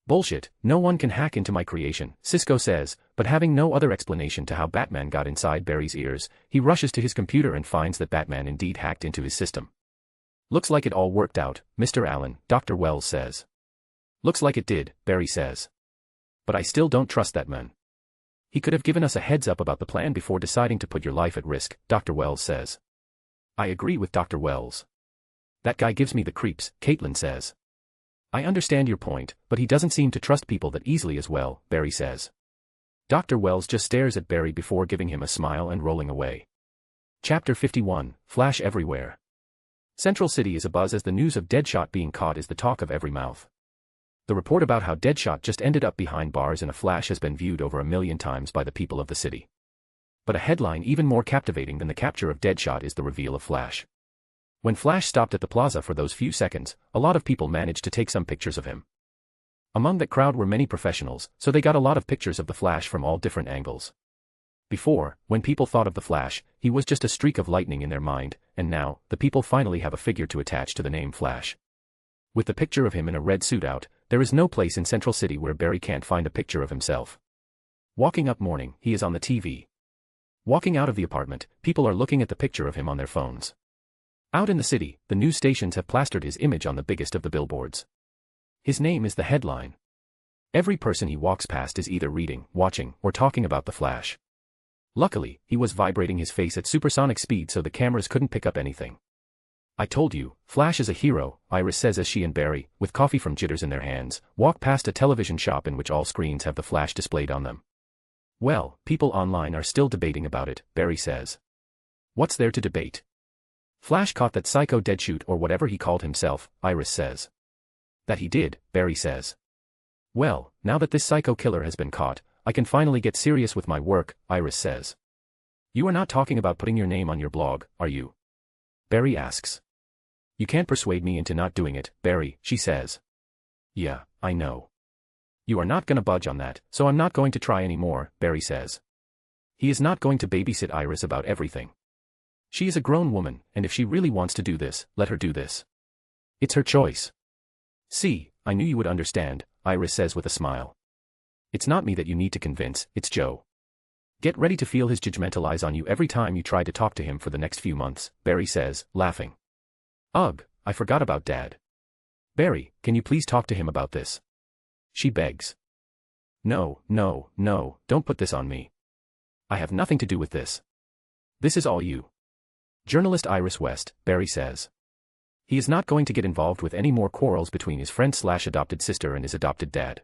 Speaker 3: Bullshit, no one can hack into my creation, Cisco says, but having no other explanation to how Batman got inside Barry's ears, he rushes to his computer and finds that Batman indeed hacked into his system. Looks like it all worked out, Mr. Allen, Dr. Wells says. Looks like it did, Barry says. But I still don't trust that man. He could have given us a heads up about the plan before deciding to put your life at risk, Dr. Wells says. I agree with Dr. Wells. That guy gives me the creeps, Caitlin says. I understand your point, but he doesn't seem to trust people that easily as well, Barry says. Dr. Wells just stares at Barry before giving him a smile and rolling away. Chapter 51, Flash Everywhere. Central City is abuzz as the news of Deadshot being caught is the talk of every mouth. The report about how Deadshot just ended up behind bars in a flash has been viewed over 1,000,000 times by the people of the city. But a headline even more captivating than the capture of Deadshot is the reveal of Flash. When Flash stopped at the plaza for those few seconds, a lot of people managed to take some pictures of him. Among that crowd were many professionals, so they got a lot of pictures of the Flash from all different angles. Before, when people thought of the Flash, he was just a streak of lightning in their mind, and now, the people finally have a figure to attach to the name Flash. With the picture of him in a red suit out, there is no place in Central City where Barry can't find a picture of himself. Walking up morning, he is on the TV. Walking out of the apartment, people are looking at the picture of him on their phones. Out in the city, the news stations have plastered his image on the biggest of the billboards. His name is the headline. Every person he walks past is either reading, watching, or talking about the Flash. Luckily, he was vibrating his face at supersonic speed so the cameras couldn't pick up anything. I told you, Flash is a hero, Iris says as she and Barry, with coffee from Jitters in their hands, walk past a television shop in which all screens have the Flash displayed on them. Well, people online are still debating about it, Barry says. What's there to debate? Flash caught that psycho Deadshot or whatever he called himself, Iris says. That he did, Barry says. Well, now that this psycho killer has been caught, I can finally get serious with my work, Iris says. You are not talking about putting your name on your blog, are you? Barry asks. You can't persuade me into not doing it, Barry, she says. Yeah, I know. You are not gonna budge on that, so I'm not going to try anymore, Barry says. He is not going to babysit Iris about everything. She is a grown woman, and if she really wants to do this, let her do this. It's her choice. See, I knew you would understand, Iris says with a smile. It's not me that you need to convince, it's Joe. Get ready to feel his judgmental eyes on you every time you try to talk to him for the next few months, Barry says, laughing. Ugh, I forgot about Dad. Barry, can you please talk to him about this? She begs. No, don't put this on me. I have nothing to do with this. This is all you. Journalist Iris West, Barry says. He is not going to get involved with any more quarrels between his friend/adopted sister and his adopted dad.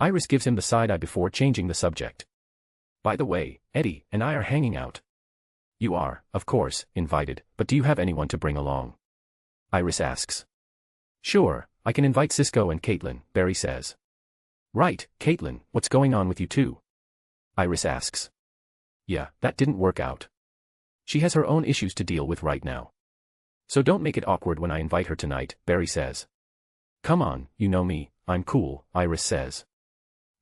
Speaker 3: Iris gives him the side eye before changing the subject. By the way, Eddie and I are hanging out. You are, of course, invited, but do you have anyone to bring along? Iris asks. Sure, I can invite Cisco and Caitlin, Barry says. Right, Caitlin, what's going on with you two? Iris asks. Yeah, that didn't work out. She has her own issues to deal with right now. So don't make it awkward when I invite her tonight, Barry says. Come on, you know me, I'm cool, Iris says.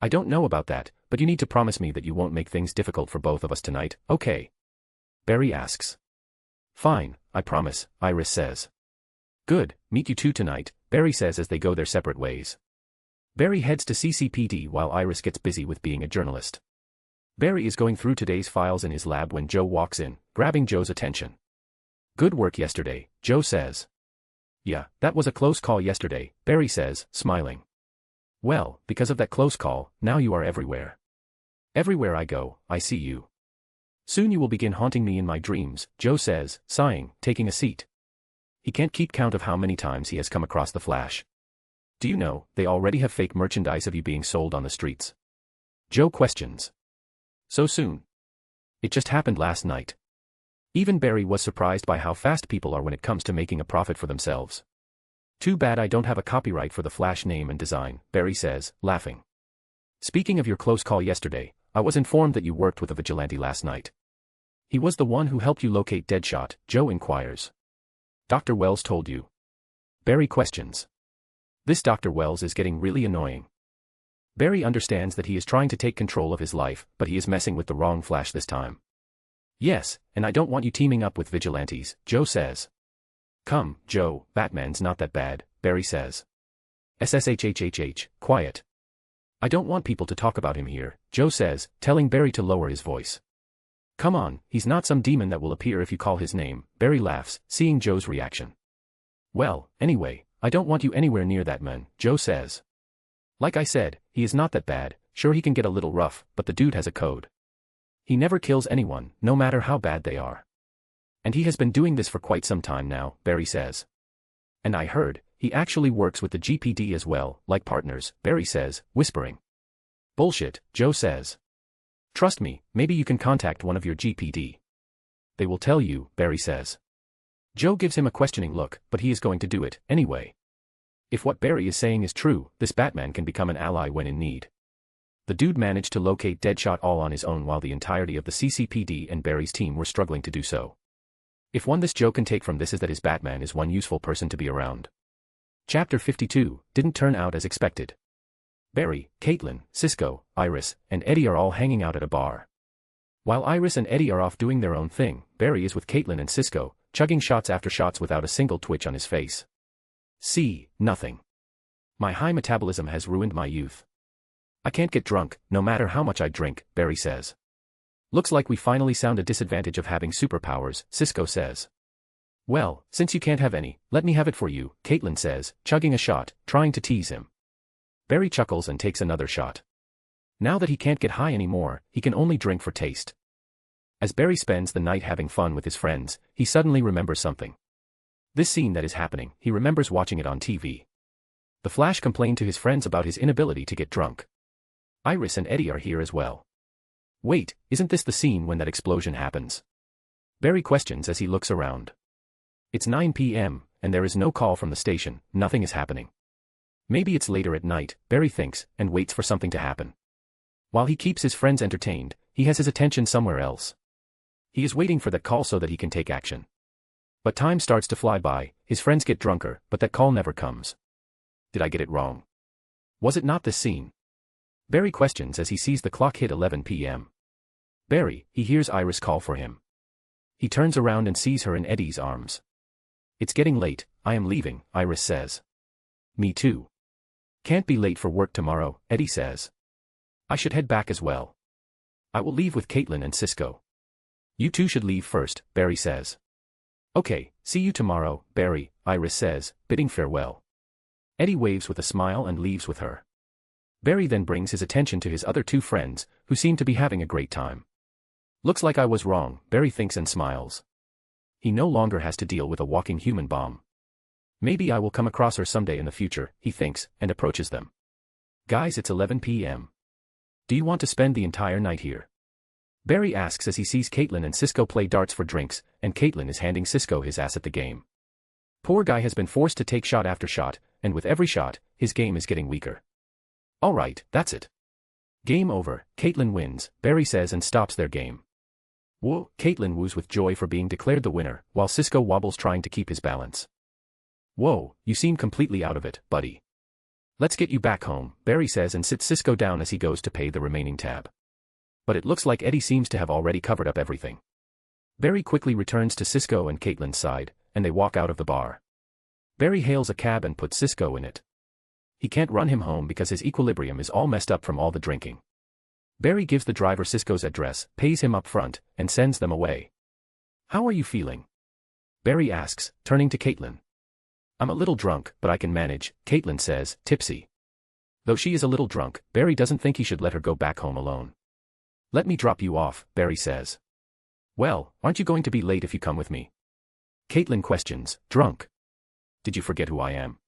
Speaker 3: I don't know about that, but you need to promise me that you won't make things difficult for both of us tonight, okay? Barry asks. Fine, I promise, Iris says. Good, meet you two tonight, Barry says as they go their separate ways. Barry heads to CCPD while Iris gets busy with being a journalist. Barry is going through today's files in his lab when Joe walks in, grabbing Joe's attention. Good work yesterday, Joe says. Yeah, that was a close call yesterday, Barry says, smiling. Well, because of that close call, now you are everywhere. Everywhere I go, I see you. Soon you will begin haunting me in my dreams, Joe says, sighing, taking a seat. He can't keep count of how many times he has come across the Flash. Do you know, they already have fake merchandise of you being sold on the streets? Joe questions. So soon? It just happened last night. Even Barry was surprised by how fast people are when it comes to making a profit for themselves. Too bad I don't have a copyright for the Flash name and design, Barry says, laughing. Speaking of your close call yesterday, I was informed that you worked with a vigilante last night. He was the one who helped you locate Deadshot, Joe inquires. Dr. Wells told you? Barry questions. This Dr. Wells is getting really annoying. Barry understands that he is trying to take control of his life, but he is messing with the wrong Flash this time. Yes, and I don't want you teaming up with vigilantes, Joe says. Come, Joe, Batman's not that bad, Barry says. SSHHHH, quiet. I don't want people to talk about him here, Joe says, telling Barry to lower his voice. Come on, he's not some demon that will appear if you call his name, Barry laughs, seeing Joe's reaction. Well, anyway, I don't want you anywhere near that man, Joe says. Like I said, he is not that bad, sure he can get a little rough, but the dude has a code. He never kills anyone, no matter how bad they are. And he has been doing this for quite some time now, Barry says. And I heard, he actually works with the GPD as well, like partners, Barry says, whispering. Bullshit, Joe says. Trust me, maybe you can contact one of your GPD. They will tell you, Barry says. Joe gives him a questioning look, but he is going to do it, anyway. If what Barry is saying is true, this Batman can become an ally when in need. The dude managed to locate Deadshot all on his own while the entirety of the CCPD and Barry's team were struggling to do so. If one this Joe can take from this is that his Batman is one useful person to be around. Chapter 52, didn't turn out as expected. Barry, Caitlin, Cisco, Iris, and Eddie are all hanging out at a bar. While Iris and Eddie are off doing their own thing, Barry is with Caitlin and Cisco, chugging shots after shots without a single twitch on his face. See, nothing. My high metabolism has ruined my youth. I can't get drunk, no matter how much I drink, Barry says. Looks like we finally sound a disadvantage of having superpowers, Cisco says. Well, since you can't have any, let me have it for you, Caitlin says, chugging a shot, trying to tease him. Barry chuckles and takes another shot. Now that he can't get high anymore, he can only drink for taste. As Barry spends the night having fun with his friends, he suddenly remembers something. This scene that is happening, he remembers watching it on TV. The Flash complained to his friends about his inability to get drunk. Iris and Eddie are here as well. Wait, isn't this the scene when that explosion happens? Barry questions as he looks around. It's 9 p.m., and there is no call from the station, nothing is happening. Maybe it's later at night, Barry thinks, and waits for something to happen. While he keeps his friends entertained, he has his attention somewhere else. He is waiting for that call so that he can take action. But time starts to fly by, his friends get drunker, but that call never comes. Did I get it wrong? Was it not this scene? Barry questions as he sees the clock hit 11 p.m. Barry, he hears Iris call for him. He turns around and sees her in Eddie's arms. It's getting late, I am leaving, Iris says. Me too. Can't be late for work tomorrow, Eddie says. I should head back as well. I will leave with Caitlin and Cisco. You two should leave first, Barry says. Okay, see you tomorrow, Barry, Iris says, bidding farewell. Eddie waves with a smile and leaves with her. Barry then brings his attention to his other two friends, who seem to be having a great time. Looks like I was wrong, Barry thinks and smiles. He no longer has to deal with a walking human bomb. Maybe I will come across her someday in the future, he thinks, and approaches them. Guys, it's 11 p.m. Do you want to spend the entire night here? Barry asks as he sees Caitlin and Cisco play darts for drinks, and Caitlin is handing Cisco his ass at the game. Poor guy has been forced to take shot after shot, and with every shot, his game is getting weaker. Alright, that's it. Game over, Caitlin wins, Barry says and stops their game. Whoa, Caitlin woos with joy for being declared the winner, while Cisco wobbles trying to keep his balance. Whoa, you seem completely out of it, buddy. Let's get you back home, Barry says and sits Cisco down as he goes to pay the remaining tab. But it looks like Eddie seems to have already covered up everything. Barry quickly returns to Cisco and Caitlin's side, and they walk out of the bar. Barry hails a cab and puts Cisco in it. He can't run him home because his equilibrium is all messed up from all the drinking. Barry gives the driver Cisco's address, pays him up front, and sends them away. How are you feeling? Barry asks, turning to Caitlin. I'm a little drunk, but I can manage, Caitlin says, tipsy. Though she is a little drunk, Barry doesn't think he should let her go back home alone. Let me drop you off, Barry says. Well, aren't you going to be late if you come with me? Caitlin questions, drunk. Did you forget who I am?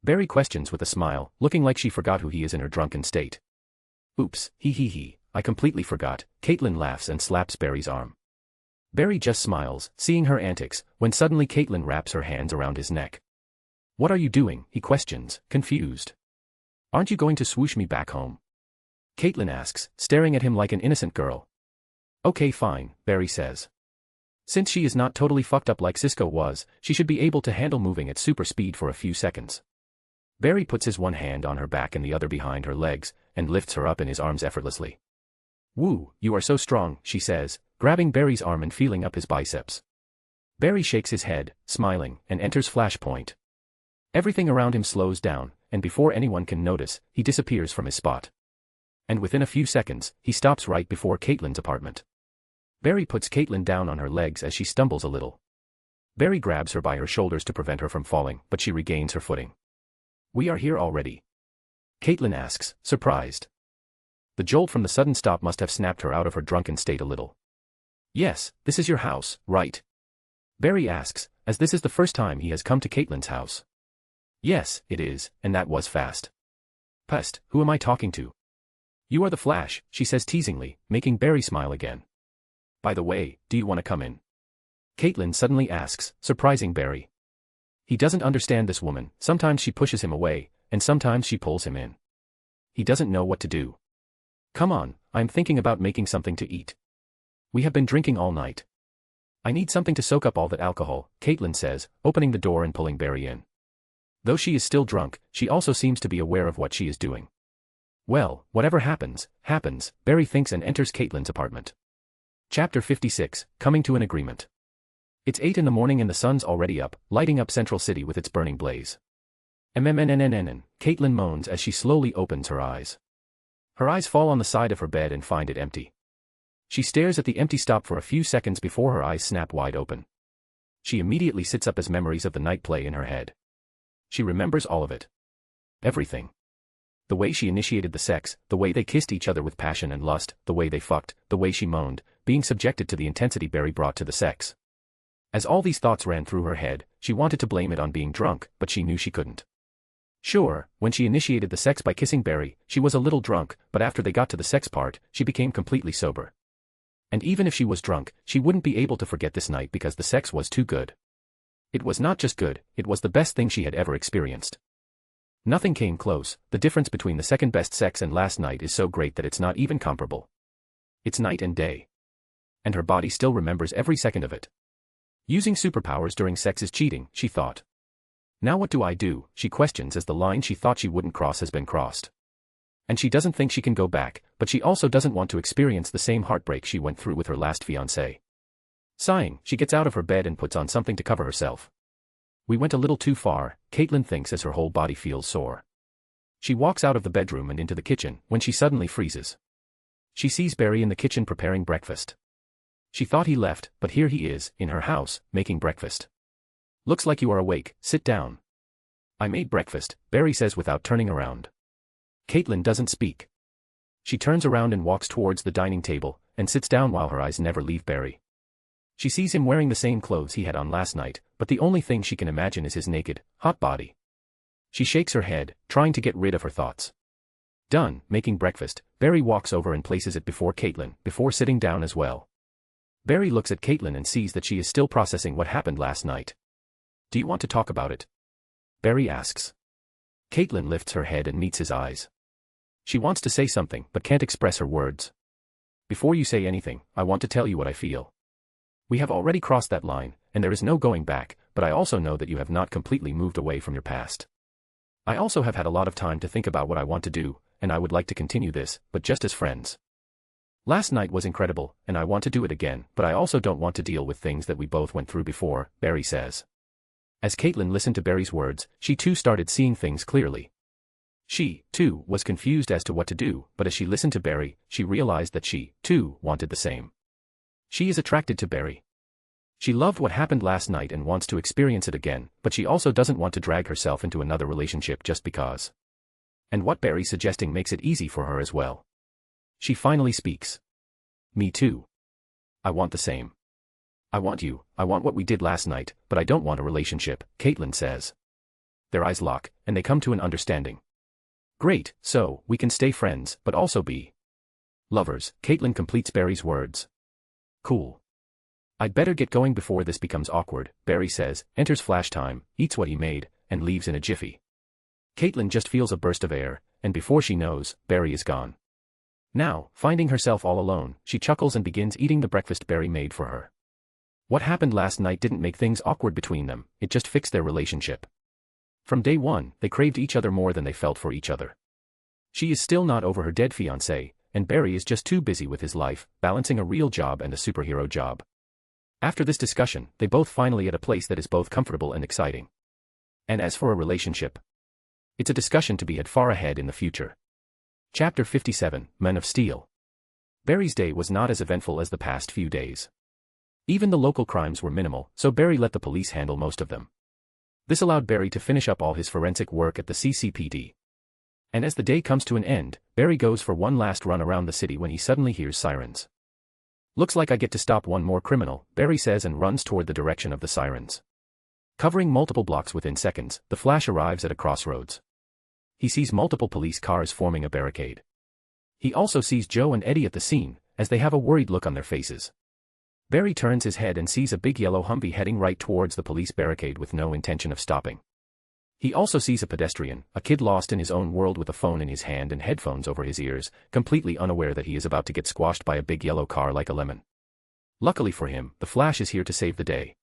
Speaker 3: Barry questions with a smile, looking like she forgot who he is in her drunken state. Oops, I completely forgot, Caitlin laughs and slaps Barry's arm. Barry just smiles, seeing her antics, when suddenly Caitlin wraps her hands around his neck. What are you doing, he questions, confused. Aren't you going to swoosh me back home? Caitlin asks, staring at him like an innocent girl. Okay fine, Barry says. Since she is not totally fucked up like Cisco was, she should be able to handle moving at super speed for a few seconds. Barry puts his one hand on her back and the other behind her legs, and lifts her up in his arms effortlessly. Woo, you are so strong, she says, grabbing Barry's arm and feeling up his biceps. Barry shakes his head, smiling, and enters Flashpoint. Everything around him slows down, and before anyone can notice, he disappears from his spot. And within a few seconds, he stops right before Caitlin's apartment. Barry puts Caitlin down on her legs as she stumbles a little. Barry grabs her by her shoulders to prevent her from falling, but she regains her footing. We are here already? Caitlin asks, surprised. The jolt from the sudden stop must have snapped her out of her drunken state a little. Yes, this is your house, right? Barry asks, as this is the first time he has come to Caitlin's house. Yes, it is, and that was fast. Pest, who am I talking to? You are the Flash, she says teasingly, making Barry smile again. By the way, do you want to come in? Caitlin suddenly asks, surprising Barry. He doesn't understand this woman, sometimes she pushes him away, and sometimes she pulls him in. He doesn't know what to do. Come on, I'm thinking about making something to eat. We have been drinking all night. I need something to soak up all that alcohol, Caitlin says, opening the door and pulling Barry in. Though she is still drunk, she also seems to be aware of what she is doing. Well, whatever happens, happens, Barry thinks and enters Caitlin's apartment. Chapter 56, Coming to an Agreement. It's 8 in the morning and the sun's already up, lighting up Central City with its burning blaze. Caitlin moans as she slowly opens her eyes. Her eyes fall on the side of her bed and find it empty. She stares at the empty stop for a few seconds before her eyes snap wide open. She immediately sits up as memories of the night play in her head. She remembers all of it. Everything. The way she initiated the sex, the way they kissed each other with passion and lust, the way they fucked, the way she moaned, being subjected to the intensity Barry brought to the sex. As all these thoughts ran through her head, she wanted to blame it on being drunk, but she knew she couldn't. Sure, when she initiated the sex by kissing Barry, she was a little drunk, but after they got to the sex part, she became completely sober. And even if she was drunk, she wouldn't be able to forget this night because the sex was too good. It was not just good, it was the best thing she had ever experienced. Nothing came close. The difference between the second best sex and last night is so great that it's not even comparable. It's night and day. And her body still remembers every second of it. Using superpowers during sex is cheating, she thought. Now what do I do, she questions as the line she thought she wouldn't cross has been crossed. And she doesn't think she can go back, but she also doesn't want to experience the same heartbreak she went through with her last fiancé. Sighing, she gets out of her bed and puts on something to cover herself. We went a little too far, Caitlin thinks as her whole body feels sore. She walks out of the bedroom and into the kitchen, when she suddenly freezes. She sees Barry in the kitchen preparing breakfast. She thought he left, but here he is, in her house, making breakfast. Looks like you are awake, sit down. I made breakfast, Barry says without turning around. Caitlin doesn't speak. She turns around and walks towards the dining table, and sits down while her eyes never leave Barry. She sees him wearing the same clothes he had on last night, but the only thing she can imagine is his naked, hot body. She shakes her head, trying to get rid of her thoughts. Done, making breakfast, Barry walks over and places it before Caitlin, before sitting down as well. Barry looks at Caitlin and sees that she is still processing what happened last night. Do you want to talk about it? Barry asks. Caitlin lifts her head and meets his eyes. She wants to say something, but can't express her words. Before you say anything, I want to tell you what I feel. We have already crossed that line, and there is no going back, but I also know that you have not completely moved away from your past. I also have had a lot of time to think about what I want to do, and I would like to continue this, but just as friends. Last night was incredible, and I want to do it again, but I also don't want to deal with things that we both went through before, Barry says. As Caitlin listened to Barry's words, she too started seeing things clearly. She, too, was confused as to what to do, but as she listened to Barry, she realized that she, too, wanted the same. She is attracted to Barry. She loved what happened last night and wants to experience it again, but she also doesn't want to drag herself into another relationship just because. And what Barry's suggesting makes it easy for her as well. She finally speaks. Me too. I want the same. I want you, I want what we did last night, but I don't want a relationship, Caitlin says. Their eyes lock, and they come to an understanding. Great, so, we can stay friends, but also be lovers, Caitlin completes Barry's words. Cool. I'd better get going before this becomes awkward, Barry says, enters flash time, eats what he made, and leaves in a jiffy. Caitlin just feels a burst of air, and before she knows, Barry is gone. Now, finding herself all alone, she chuckles and begins eating the breakfast Barry made for her. What happened last night didn't make things awkward between them, it just fixed their relationship. From day one, they craved each other more than they felt for each other. She is still not over her dead fiancé, and Barry is just too busy with his life, balancing a real job and a superhero job. After this discussion, they both finally at a place that is both comfortable and exciting. And as for a relationship, it's a discussion to be had far ahead in the future. Chapter 57, Men of Steel. Barry's day was not as eventful as the past few days. Even the local crimes were minimal, so Barry let the police handle most of them. This allowed Barry to finish up all his forensic work at the CCPD. And as the day comes to an end, Barry goes for one last run around the city when he suddenly hears sirens. Looks like I get to stop one more criminal, Barry says and runs toward the direction of the sirens. Covering multiple blocks within seconds, the Flash arrives at a crossroads. He sees multiple police cars forming a barricade. He also sees Joe and Eddie at the scene, as they have a worried look on their faces. Barry turns his head and sees a big yellow Humvee heading right towards the police barricade with no intention of stopping. He also sees a pedestrian, a kid lost in his own world with a phone in his hand and headphones over his ears, completely unaware that he is about to get squashed by a big yellow car like a lemon. Luckily for him, the Flash is here to save the day.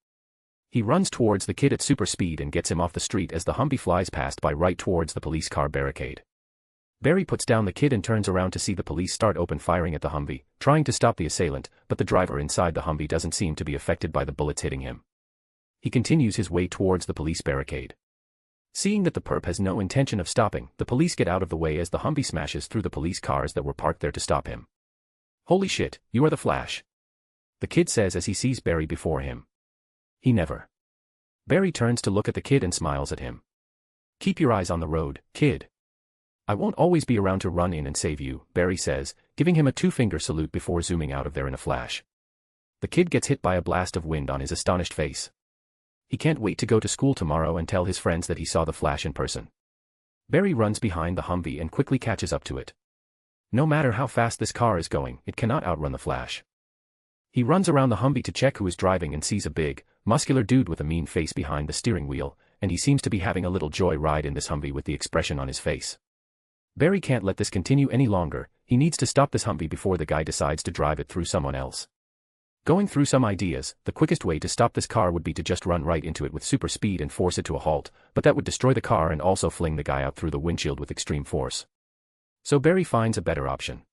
Speaker 3: He runs towards the kid at super speed and gets him off the street as the Humvee flies past by right towards the police car barricade. Barry puts down the kid and turns around to see the police start open firing at the Humvee, trying to stop the assailant, but the driver inside the Humvee doesn't seem to be affected by the bullets hitting him. He continues his way towards the police barricade. Seeing that the perp has no intention of stopping, the police get out of the way as the Humvee smashes through the police cars that were parked there to stop him. Holy shit, you are the Flash. The kid says as he sees Barry before him. He never. Barry turns to look at the kid and smiles at him. Keep your eyes on the road, kid. I won't always be around to run in and save you, Barry says, giving him a two-finger salute before zooming out of there in a flash. The kid gets hit by a blast of wind on his astonished face. He can't wait to go to school tomorrow and tell his friends that he saw the Flash in person. Barry runs behind the Humvee and quickly catches up to it. No matter how fast this car is going, it cannot outrun the Flash. He runs around the Humvee to check who is driving and sees a big, muscular dude with a mean face behind the steering wheel, and he seems to be having a little joy ride in this Humvee with the expression on his face. Barry can't let this continue any longer. He needs to stop this Humvee before the guy decides to drive it through someone else. Going through some ideas, the quickest way to stop this car would be to just run right into it with super speed and force it to a halt, but that would destroy the car and also fling the guy out through the windshield with extreme force. So Barry finds a better option.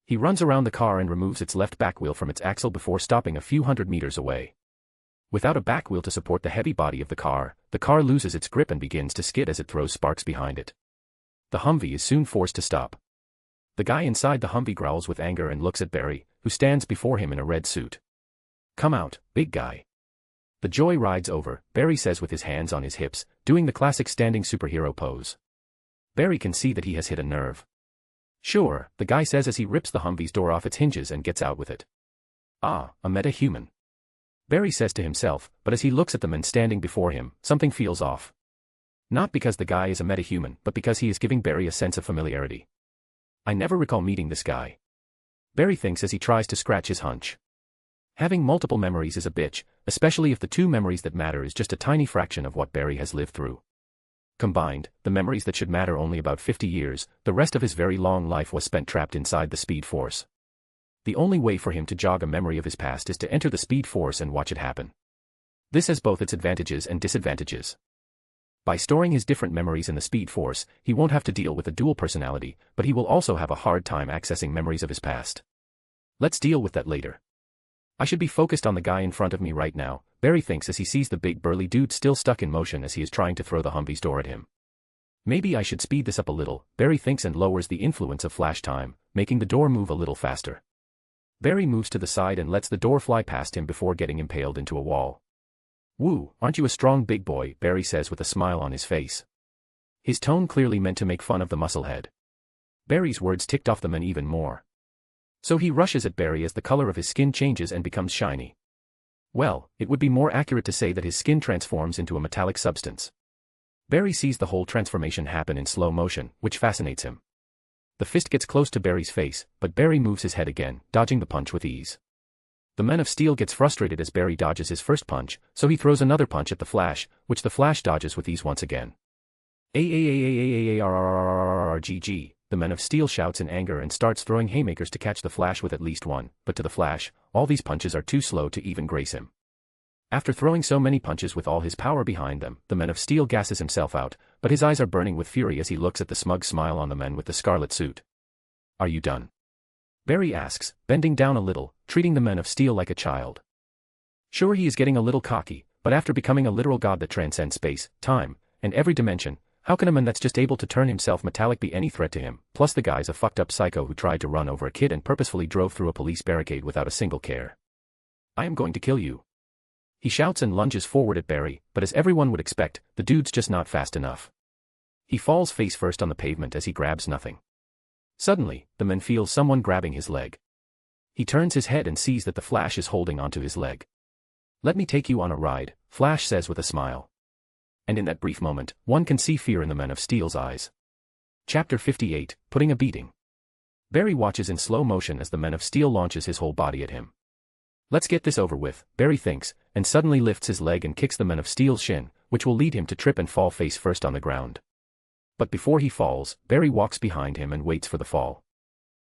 Speaker 3: He runs around the car and removes its left back wheel from its axle before stopping a few hundred meters away. Without a back wheel to support the heavy body of the car loses its grip and begins to skid as it throws sparks behind it. The Humvee is soon forced to stop. The guy inside the Humvee growls with anger and looks at Barry, who stands before him in a red suit. Come out, big guy. The joy ride's over, Barry says with his hands on his hips, doing the classic standing superhero pose. Barry can see that he has hit a nerve. Sure, the guy says as he rips the Humvee's door off its hinges and gets out with it. Ah, a meta-human. Barry says to himself, but as he looks at the man standing before him, something feels off. Not because the guy is a meta-human, but because he is giving Barry a sense of familiarity. I never recall meeting this guy. Barry thinks as he tries to scratch his hunch. Having multiple memories is a bitch, especially if the two memories that matter is just a tiny fraction of what Barry has lived through. Combined, the memories that should matter only about 50 years, the rest of his very long life was spent trapped inside the Speed Force. The only way for him to jog a memory of his past is to enter the Speed Force and watch it happen. This has both its advantages and disadvantages. By storing his different memories in the Speed Force, he won't have to deal with a dual personality, but he will also have a hard time accessing memories of his past. Let's deal with that later. I should be focused on the guy in front of me right now, Barry thinks as he sees the big burly dude still stuck in motion as he is trying to throw the Humvee's door at him. Maybe I should speed this up a little, Barry thinks and lowers the influence of flash time, making the door move a little faster. Barry moves to the side and lets the door fly past him before getting impaled into a wall. Woo, aren't you a strong big boy, Barry says with a smile on his face. His tone clearly meant to make fun of the musclehead. Barry's words ticked off the man even more. So he rushes at Barry as the color of his skin changes and becomes shiny. Well, it would be more accurate to say that his skin transforms into a metallic substance. Barry sees the whole transformation happen in slow motion, which fascinates him. The fist gets close to Barry's face, but Barry moves his head again, dodging the punch with ease. The Man of Steel gets frustrated as Barry dodges his first punch, so he throws another punch at the Flash, which the Flash dodges with ease once again. GG, the Man of Steel shouts in anger and starts throwing haymakers to catch the Flash with at least one, but to the Flash, all these punches are too slow to even grace him. After throwing so many punches with all his power behind them, the Man of Steel gasses himself out, but his eyes are burning with fury as he looks at the smug smile on the man with the scarlet suit. Are you done? Barry asks, bending down a little, treating the Man of Steel like a child. Sure, he is getting a little cocky, but after becoming a literal god that transcends space, time, and every dimension, how can a man that's just able to turn himself metallic be any threat to him? Plus the guy's a fucked up psycho who tried to run over a kid and purposefully drove through a police barricade without a single care. I am going to kill you. He shouts and lunges forward at Barry, but as everyone would expect, the dude's just not fast enough. He falls face first on the pavement as he grabs nothing. Suddenly, the man feels someone grabbing his leg. He turns his head and sees that the Flash is holding onto his leg. Let me take you on a ride, Flash says with a smile. And in that brief moment, one can see fear in the Man of Steel's eyes. Chapter 58, Putting a Beating. Barry watches in slow motion as the Man of Steel launches his whole body at him. Let's get this over with, Barry thinks, and suddenly lifts his leg and kicks the Man of Steel's shin, which will lead him to trip and fall face first on the ground. But before he falls, Barry walks behind him and waits for the fall.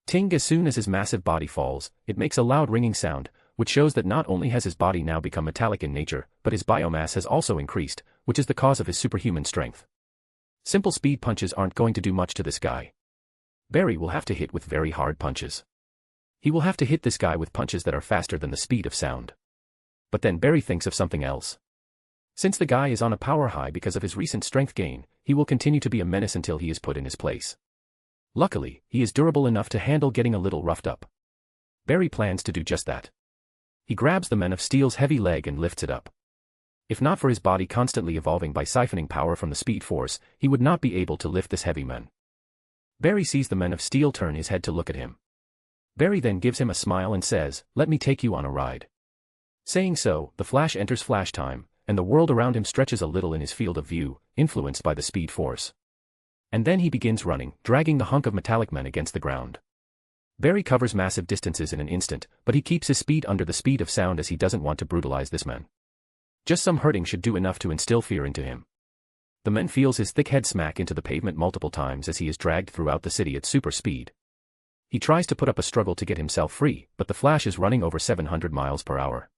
Speaker 3: Ting, as soon as his massive body falls, it makes a loud ringing sound, which shows that not only has his body now become metallic in nature, but his biomass has also increased, which is the cause of his superhuman strength. Simple speed punches aren't going to do much to this guy. Barry will have to hit with very hard punches. He will have to hit this guy with punches that are faster than the speed of sound. But then Barry thinks of something else. Since the guy is on a power high because of his recent strength gain, he will continue to be a menace until he is put in his place. Luckily, he is durable enough to handle getting a little roughed up. Barry plans to do just that. He grabs the Man of Steel's heavy leg and lifts it up. If not for his body constantly evolving by siphoning power from the Speed Force, he would not be able to lift this heavy man. Barry sees the Man of Steel turn his head to look at him. Barry then gives him a smile and says, "Let me take you on a ride." Saying so, the Flash enters Flash Time, and the world around him stretches a little in his field of view, influenced by the Speed Force. And then he begins running, dragging the hunk of metallic man against the ground. Barry covers massive distances in an instant, but he keeps his speed under the speed of sound as he doesn't want to brutalize this man. Just some hurting should do enough to instill fear into him. The man feels his thick head smack into the pavement multiple times as he is dragged throughout the city at super speed. He tries to put up a struggle to get himself free, but the Flash is running over 700 miles per hour.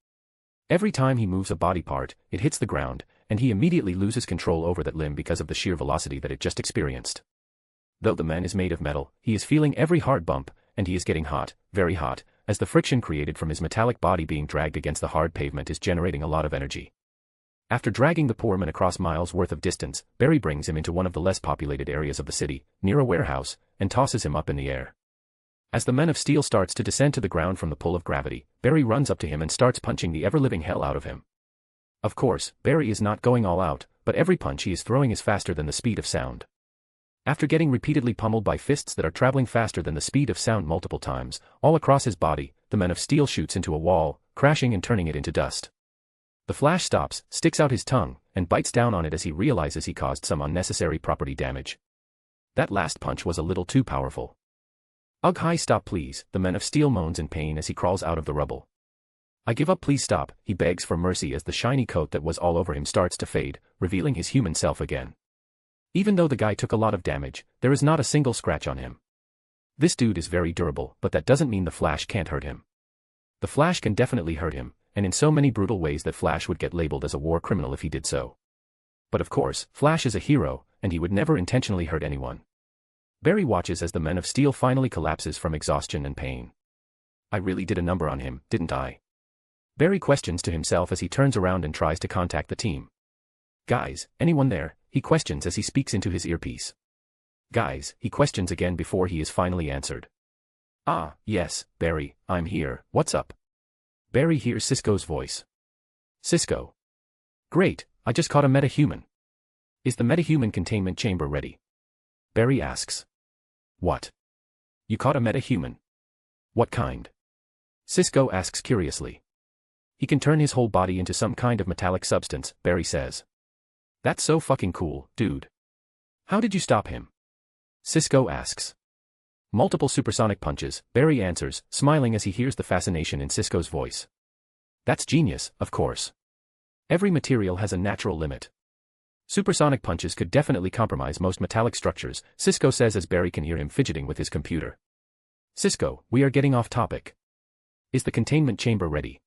Speaker 3: Every time he moves a body part, it hits the ground, and he immediately loses control over that limb because of the sheer velocity that it just experienced. Though the man is made of metal, he is feeling every hard bump, and he is getting hot, very hot, as the friction created from his metallic body being dragged against the hard pavement is generating a lot of energy. After dragging the poor man across miles worth of distance, Barry brings him into one of the less populated areas of the city, near a warehouse, and tosses him up in the air. As the Man of Steel starts to descend to the ground from the pull of gravity, Barry runs up to him and starts punching the ever-living hell out of him. Of course, Barry is not going all out, but every punch he is throwing is faster than the speed of sound. After getting repeatedly pummeled by fists that are traveling faster than the speed of sound multiple times, all across his body, the Man of Steel shoots into a wall, crashing and turning it into dust. The Flash stops, sticks out his tongue, and bites down on it as he realizes he caused some unnecessary property damage. That last punch was a little too powerful. "Ugh, hi, stop please," the Man of Steel moans in pain as he crawls out of the rubble. "I give up, please stop," he begs for mercy as the shiny coat that was all over him starts to fade, revealing his human self again. Even though the guy took a lot of damage, there is not a single scratch on him. This dude is very durable, but that doesn't mean the Flash can't hurt him. The Flash can definitely hurt him, and in so many brutal ways that Flash would get labeled as a war criminal if he did so. But of course, Flash is a hero, and he would never intentionally hurt anyone. Barry watches as the Man of Steel finally collapses from exhaustion and pain. "I really did a number on him, didn't I?" Barry questions to himself as he turns around and tries to contact the team. "Guys, anyone there?" he questions as he speaks into his earpiece. "Guys," he questions again before he is finally answered. "Ah, yes, Barry, I'm here, what's up?" Barry hears Cisco's voice. "Cisco. Great, I just caught a metahuman. Is the metahuman containment chamber ready?" Barry asks. "What? You caught a metahuman? What kind?" Cisco asks curiously. "He can turn his whole body into some kind of metallic substance," Barry says. "That's so fucking cool, dude. How did you stop him?" Cisco asks. "Multiple supersonic punches," Barry answers, smiling as he hears the fascination in Cisco's voice. "That's genius, of course. Every material has a natural limit. Supersonic punches could definitely compromise most metallic structures," Cisco says as Barry can hear him fidgeting with his computer. "Cisco, we are getting off topic. Is the containment chamber ready?"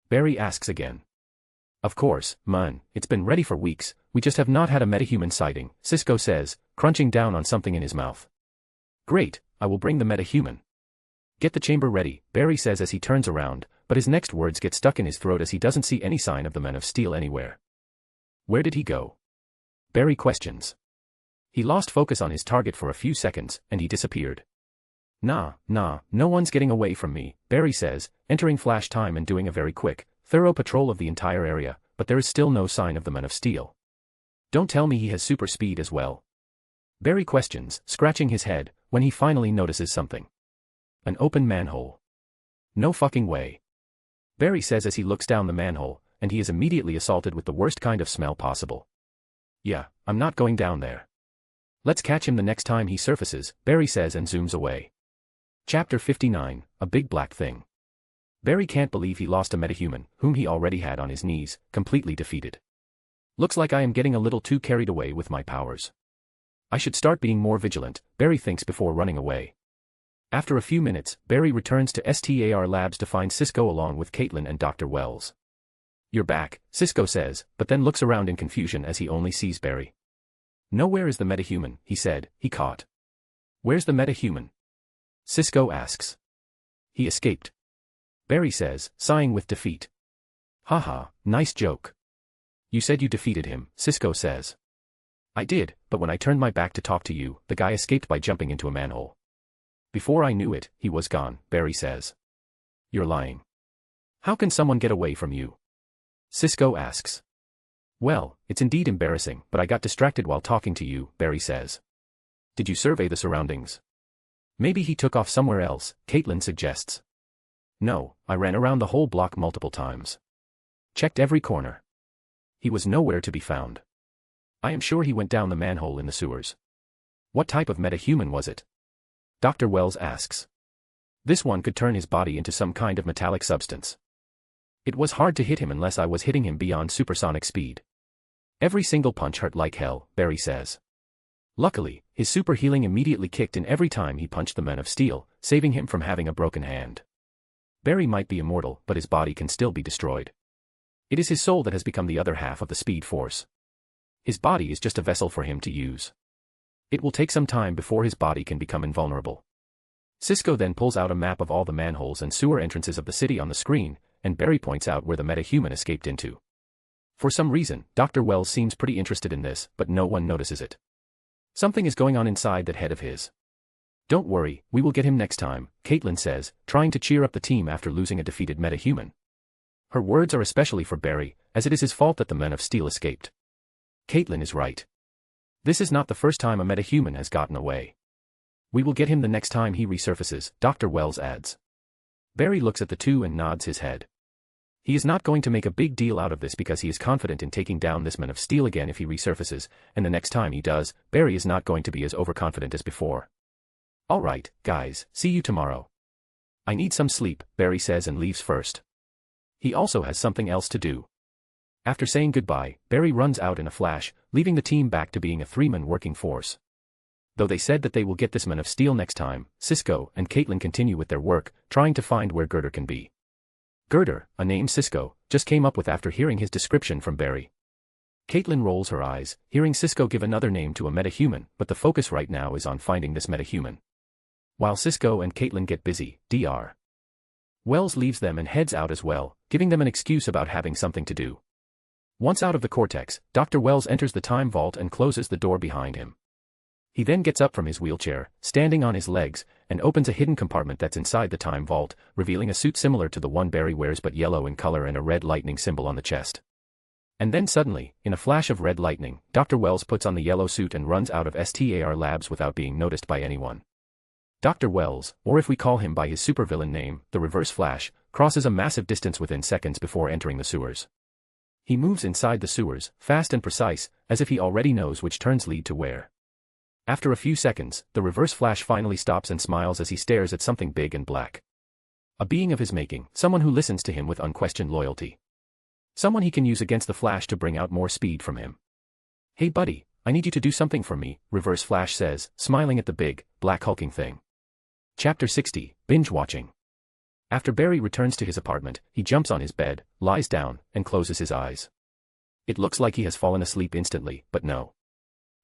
Speaker 3: Barry asks again. "Of course, man, it's been ready for weeks, we just have not had a metahuman sighting," Cisco says, crunching down on something in his mouth. "Great, I will bring the metahuman." "Get the chamber ready," Barry says as he turns around, but his next words get stuck in his throat as he doesn't see any sign of the Man of Steel anywhere. "Where did he go?" Barry questions. "He lost focus on his target for a few seconds, and he disappeared." Nah, no one's getting away from me," Barry says, entering Flash Time and doing a very quick, thorough patrol of the entire area, but there is still no sign of the Man of Steel. "Don't tell me he has super speed as well?" Barry questions, scratching his head, when he finally notices something. An open manhole. "No fucking way," Barry says as he looks down the manhole, and he is immediately assaulted with the worst kind of smell possible. "Yeah, I'm not going down there. Let's catch him the next time he surfaces," Barry says and zooms away. Chapter 59, A Big Black Thing. Barry can't believe he lost a metahuman, whom he already had on his knees, completely defeated. "Looks like I am getting a little too carried away with my powers. I should start being more vigilant," Barry thinks before running away. After a few minutes, Barry returns to STAR Labs to find Cisco along with Caitlin and Dr. Wells. "You're back," Cisco says, but then looks around in confusion as he only sees Barry. "Nowhere is the metahuman," he said, he caught. "Where's the metahuman?" Cisco asks. "He escaped," Barry says, sighing with defeat. "Haha, nice joke. You said you defeated him," Cisco says. "I did, but when I turned my back to talk to you, the guy escaped by jumping into a manhole. Before I knew it, he was gone," Barry says. You're lying. How can someone get away from you? Sisko asks. Well, it's indeed embarrassing, but I got distracted while talking to you, Barry says. Did you survey the surroundings? Maybe he took off somewhere else, Caitlin suggests. No, I ran around the whole block multiple times. Checked every corner. He was nowhere to be found. I am sure he went down the manhole in the sewers. What type of metahuman was it? Dr. Wells asks. This one could turn his body into some kind of metallic substance. It was hard to hit him unless I was hitting him beyond supersonic speed. Every single punch hurt like hell, Barry says. Luckily, his super healing immediately kicked in every time he punched the Man of Steel, saving him from having a broken hand. Barry might be immortal, but his body can still be destroyed. It is his soul that has become the other half of the Speed Force. His body is just a vessel for him to use. It will take some time before his body can become invulnerable. Sisko then pulls out a map of all the manholes and sewer entrances of the city on the screen, and Barry points out where the metahuman escaped into. For some reason, Dr. Wells seems pretty interested in this, but no one notices it. Something is going on inside that head of his. Don't worry, we will get him next time, Caitlin says, trying to cheer up the team after losing a defeated metahuman. Her words are especially for Barry, as it is his fault that the Man of Steel escaped. Caitlin is right. This is not the first time a metahuman has gotten away. We will get him the next time he resurfaces, Dr. Wells adds. Barry looks at the two and nods his head. He is not going to make a big deal out of this because he is confident in taking down this Man of Steel again if he resurfaces, and the next time he does, Barry is not going to be as overconfident as before. Alright, guys, see you tomorrow. I need some sleep, Barry says and leaves first. He also has something else to do. After saying goodbye, Barry runs out in a flash, leaving the team back to being a three-man working force. Though they said that they will get this Man of Steel next time, Sisko and Caitlin continue with their work, trying to find where Girder can be. Girder, a name Sisko just came up with after hearing his description from Barry. Caitlin rolls her eyes, hearing Sisko give another name to a metahuman, but the focus right now is on finding this metahuman. While Sisko and Caitlin get busy, Dr. Wells leaves them and heads out as well, giving them an excuse about having something to do. Once out of the cortex, Dr. Wells enters the time vault and closes the door behind him. He then gets up from his wheelchair, standing on his legs, and opens a hidden compartment that's inside the time vault, revealing a suit similar to the one Barry wears but yellow in color and a red lightning symbol on the chest. And then suddenly, in a flash of red lightning, Dr. Wells puts on the yellow suit and runs out of STAR Labs without being noticed by anyone. Dr. Wells, or if we call him by his supervillain name, the Reverse Flash, crosses a massive distance within seconds before entering the sewers. He moves inside the sewers, fast and precise, as if he already knows which turns lead to where. After a few seconds, the Reverse Flash finally stops and smiles as he stares at something big and black. A being of his making, someone who listens to him with unquestioned loyalty. Someone he can use against the Flash to bring out more speed from him. Hey buddy, I need you to do something for me, Reverse Flash says, smiling at the big, black hulking thing. Chapter 60, Binge Watching. After Barry returns to his apartment, he jumps on his bed, lies down, and closes his eyes. It looks like he has fallen asleep instantly, but no.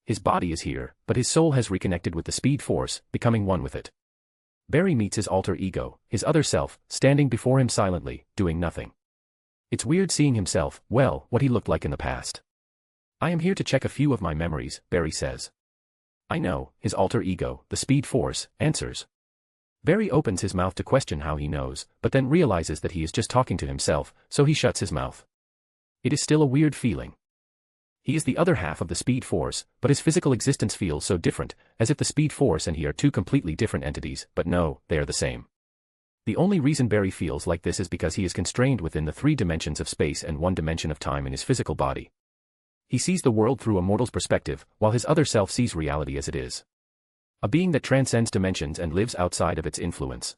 Speaker 3: His body is here, but his soul has reconnected with the Speed Force, becoming one with it. Barry meets his alter ego, his other self, standing before him silently, doing nothing. It's weird seeing himself, well, what he looked like in the past. I am here to check a few of my memories, Barry says. I know, his alter ego, the Speed Force, answers. Barry opens his mouth to question how he knows, but then realizes that he is just talking to himself, so he shuts his mouth. It is still a weird feeling. He is the other half of the Speed Force, but his physical existence feels so different, as if the Speed Force and he are two completely different entities, but no, they are the same. The only reason Barry feels like this is because he is constrained within the 3 dimensions of space and 1 dimension of time in his physical body. He sees the world through a mortal's perspective, while his other self sees reality as it is. A being that transcends dimensions and lives outside of its influence.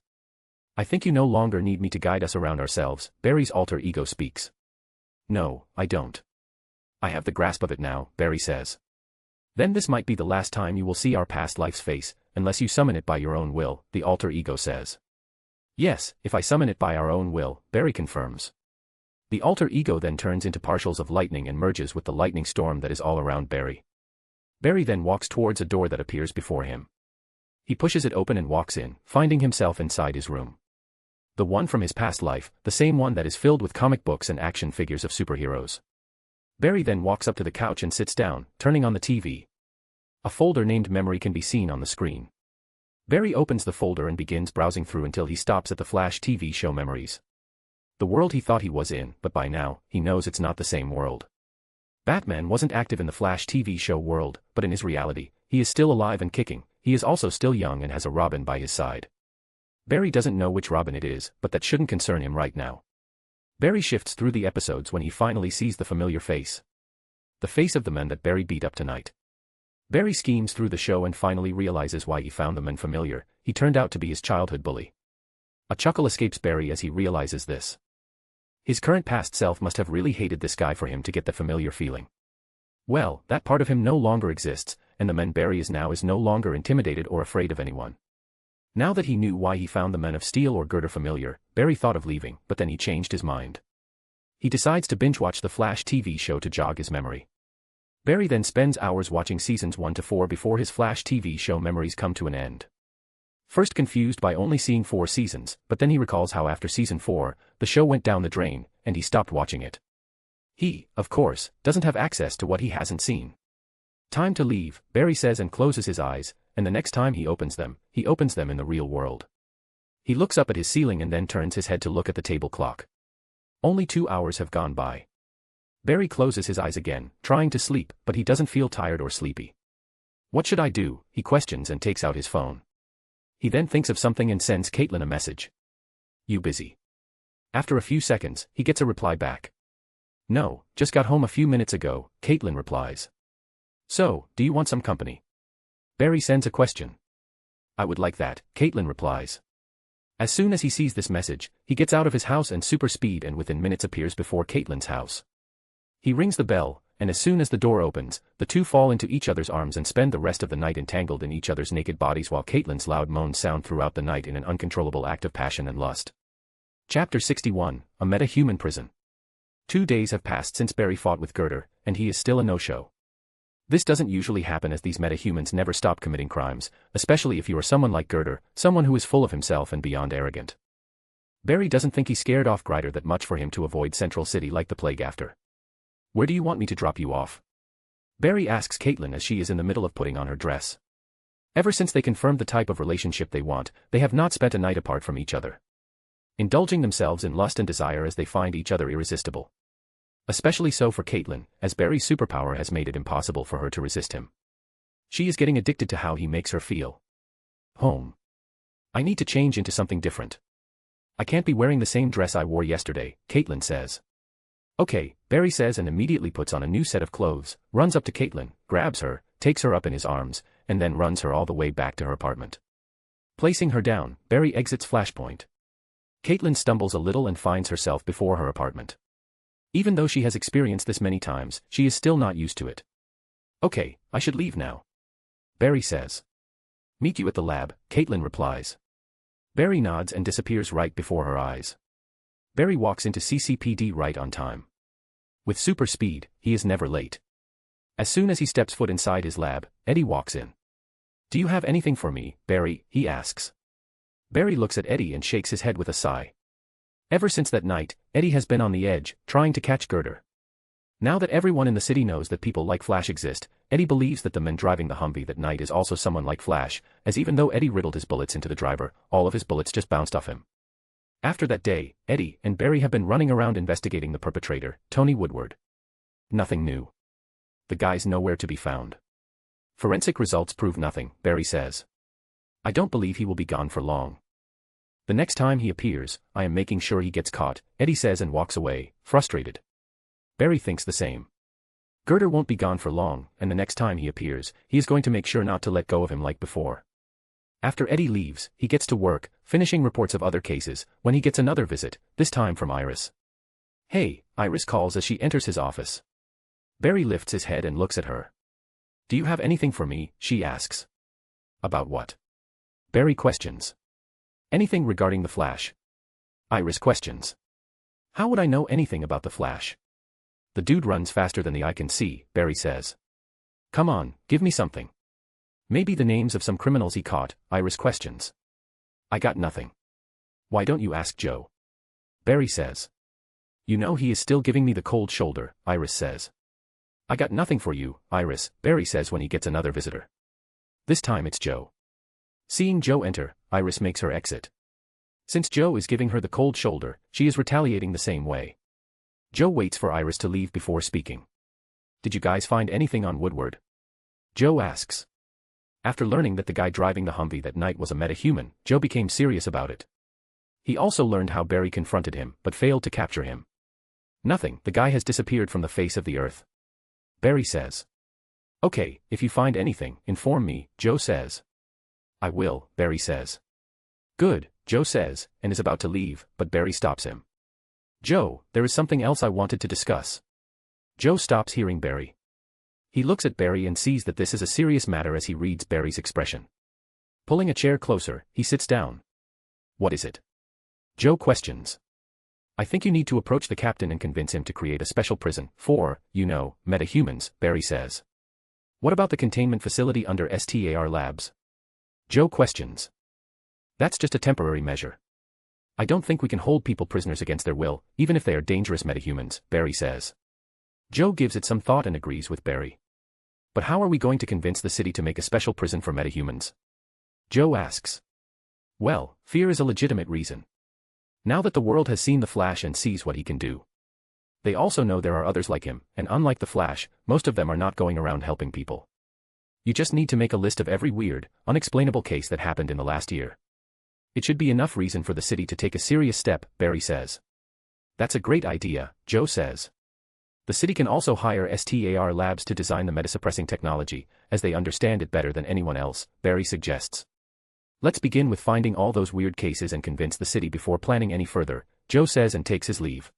Speaker 3: I think you no longer need me to guide us around ourselves, Barry's alter ego speaks. No, I don't. I have the grasp of it now, Barry says. Then this might be the last time you will see our past life's face, unless you summon it by your own will, the alter ego says. Yes, if I summon it by our own will, Barry confirms. The alter ego then turns into partials of lightning and merges with the lightning storm that is all around Barry. Barry then walks towards a door that appears before him. He pushes it open and walks in, finding himself inside his room. The one from his past life, the same one that is filled with comic books and action figures of superheroes. Barry then walks up to the couch and sits down, turning on the TV. A folder named Memory can be seen on the screen. Barry opens the folder and begins browsing through until he stops at the Flash TV show memories. The world he thought he was in, but by now, he knows it's not the same world. Batman wasn't active in the Flash TV show world, but in his reality, he is still alive and kicking. He is also still young and has a Robin by his side. Barry doesn't know which Robin it is, but that shouldn't concern him right now. Barry shifts through the episodes when he finally sees the familiar face. The face of the man that Barry beat up tonight. Barry schemes through the show and finally realizes why he found the man familiar. He turned out to be his childhood bully. A chuckle escapes Barry as he realizes this. His current past self must have really hated this guy for him to get the familiar feeling. Well, that part of him no longer exists, and the man Barry is now is no longer intimidated or afraid of anyone. Now that he knew why he found the Men of Steel or Girder familiar, Barry thought of leaving, but then he changed his mind. He decides to binge-watch the Flash TV show to jog his memory. Barry then spends hours watching seasons 1 to 4 before his Flash TV show memories come to an end. First confused by only seeing 4 seasons, but then he recalls how after season 4, the show went down the drain, and he stopped watching it. He, of course, doesn't have access to what he hasn't seen. Time to leave, Barry says and closes his eyes, and the next time he opens them in the real world. He looks up at his ceiling and then turns his head to look at the table clock. Only 2 hours have gone by. Barry closes his eyes again, trying to sleep, but he doesn't feel tired or sleepy. What should I do? He questions and takes out his phone. He then thinks of something and sends Caitlin a message. You busy? After a few seconds, he gets a reply back. No, just got home a few minutes ago, Caitlin replies. So, do you want some company? Barry sends a question. I would like that, Caitlin replies. As soon as he sees this message, he gets out of his house and super speed and within minutes appears before Caitlin's house. He rings the bell, and as soon as the door opens, the two fall into each other's arms and spend the rest of the night entangled in each other's naked bodies while Caitlin's loud moans sound throughout the night in an uncontrollable act of passion and lust. Chapter 61, A Meta-Human Prison. 2 days have passed since Barry fought with Girder, and he is still a no-show. This doesn't usually happen as these metahumans never stop committing crimes, especially if you are someone like Girder, someone who is full of himself and beyond arrogant. Barry doesn't think he scared off Grider that much for him to avoid Central City like the plague after. Where do you want me to drop you off? Barry asks Caitlin as she is in the middle of putting on her dress. Ever since they confirmed the type of relationship they want, they have not spent a night apart from each other. Indulging themselves in lust and desire as they find each other irresistible. Especially so for Caitlin, as Barry's superpower has made it impossible for her to resist him. She is getting addicted to how he makes her feel. Home. I need to change into something different. I can't be wearing the same dress I wore yesterday, Caitlin says. Okay, Barry says and immediately puts on a new set of clothes, runs up to Caitlin, grabs her, takes her up in his arms, and then runs her all the way back to her apartment. Placing her down, Barry exits Flashpoint. Caitlin stumbles a little and finds herself before her apartment. Even though she has experienced this many times, she is still not used to it. Okay, I should leave now. Barry says. Meet you at the lab, Caitlin replies. Barry nods and disappears right before her eyes. Barry walks into CCPD right on time. With super speed, he is never late. As soon as he steps foot inside his lab, Eddie walks in. Do you have anything for me, Barry? He asks. Barry looks at Eddie and shakes his head with a sigh. Ever since that night, Eddie has been on the edge, trying to catch Girder. Now that everyone in the city knows that people like Flash exist, Eddie believes that the man driving the Humvee that night is also someone like Flash, as even though Eddie riddled his bullets into the driver, all of his bullets just bounced off him. After that day, Eddie and Barry have been running around investigating the perpetrator, Tony Woodward. Nothing new. The guy's nowhere to be found. Forensic results prove nothing, Barry says. I don't believe he will be gone for long. The next time he appears, I am making sure he gets caught, Eddie says and walks away, frustrated. Barry thinks the same. Girder won't be gone for long, and the next time he appears, he is going to make sure not to let go of him like before. After Eddie leaves, he gets to work, finishing reports of other cases, when he gets another visit, this time from Iris. Hey, Iris calls as she enters his office. Barry lifts his head and looks at her. Do you have anything for me? She asks. About what? Barry questions. Anything regarding the Flash? Iris questions. How would I know anything about the Flash? The dude runs faster than the eye can see, Barry says. Come on, give me something. Maybe the names of some criminals he caught, Iris questions. I got nothing. Why don't you ask Joe? Barry says. You know he is still giving me the cold shoulder, Iris says. I got nothing for you, Iris, Barry says when he gets another visitor. This time it's Joe. Seeing Joe enter, Iris makes her exit. Since Joe is giving her the cold shoulder, she is retaliating the same way. Joe waits for Iris to leave before speaking. Did you guys find anything on Woodward? Joe asks. After learning that the guy driving the Humvee that night was a metahuman, Joe became serious about it. He also learned how Barry confronted him, but failed to capture him. Nothing, the guy has disappeared from the face of the earth. Barry says. Okay, if you find anything, inform me, Joe says. I will, Barry says. Good, Joe says, and is about to leave, but Barry stops him. Joe, there is something else I wanted to discuss. Joe stops hearing Barry. He looks at Barry and sees that this is a serious matter as he reads Barry's expression. Pulling a chair closer, he sits down. What is it? Joe questions. I think you need to approach the captain and convince him to create a special prison for, metahumans, Barry says. What about the containment facility under STAR Labs? Joe questions. That's just a temporary measure. I don't think we can hold people prisoners against their will, even if they are dangerous metahumans, Barry says. Joe gives it some thought and agrees with Barry. But how are we going to convince the city to make a special prison for metahumans? Joe asks. Well, fear is a legitimate reason. Now that the world has seen the Flash and sees what he can do. They also know there are others like him, and unlike the Flash, most of them are not going around helping people. You just need to make a list of every weird, unexplainable case that happened in the last year. It should be enough reason for the city to take a serious step, Barry says. That's a great idea, Joe says. The city can also hire STAR Labs to design the metasuppressing technology, as they understand it better than anyone else, Barry suggests. Let's begin with finding all those weird cases and convince the city before planning any further, Joe says and takes his leave.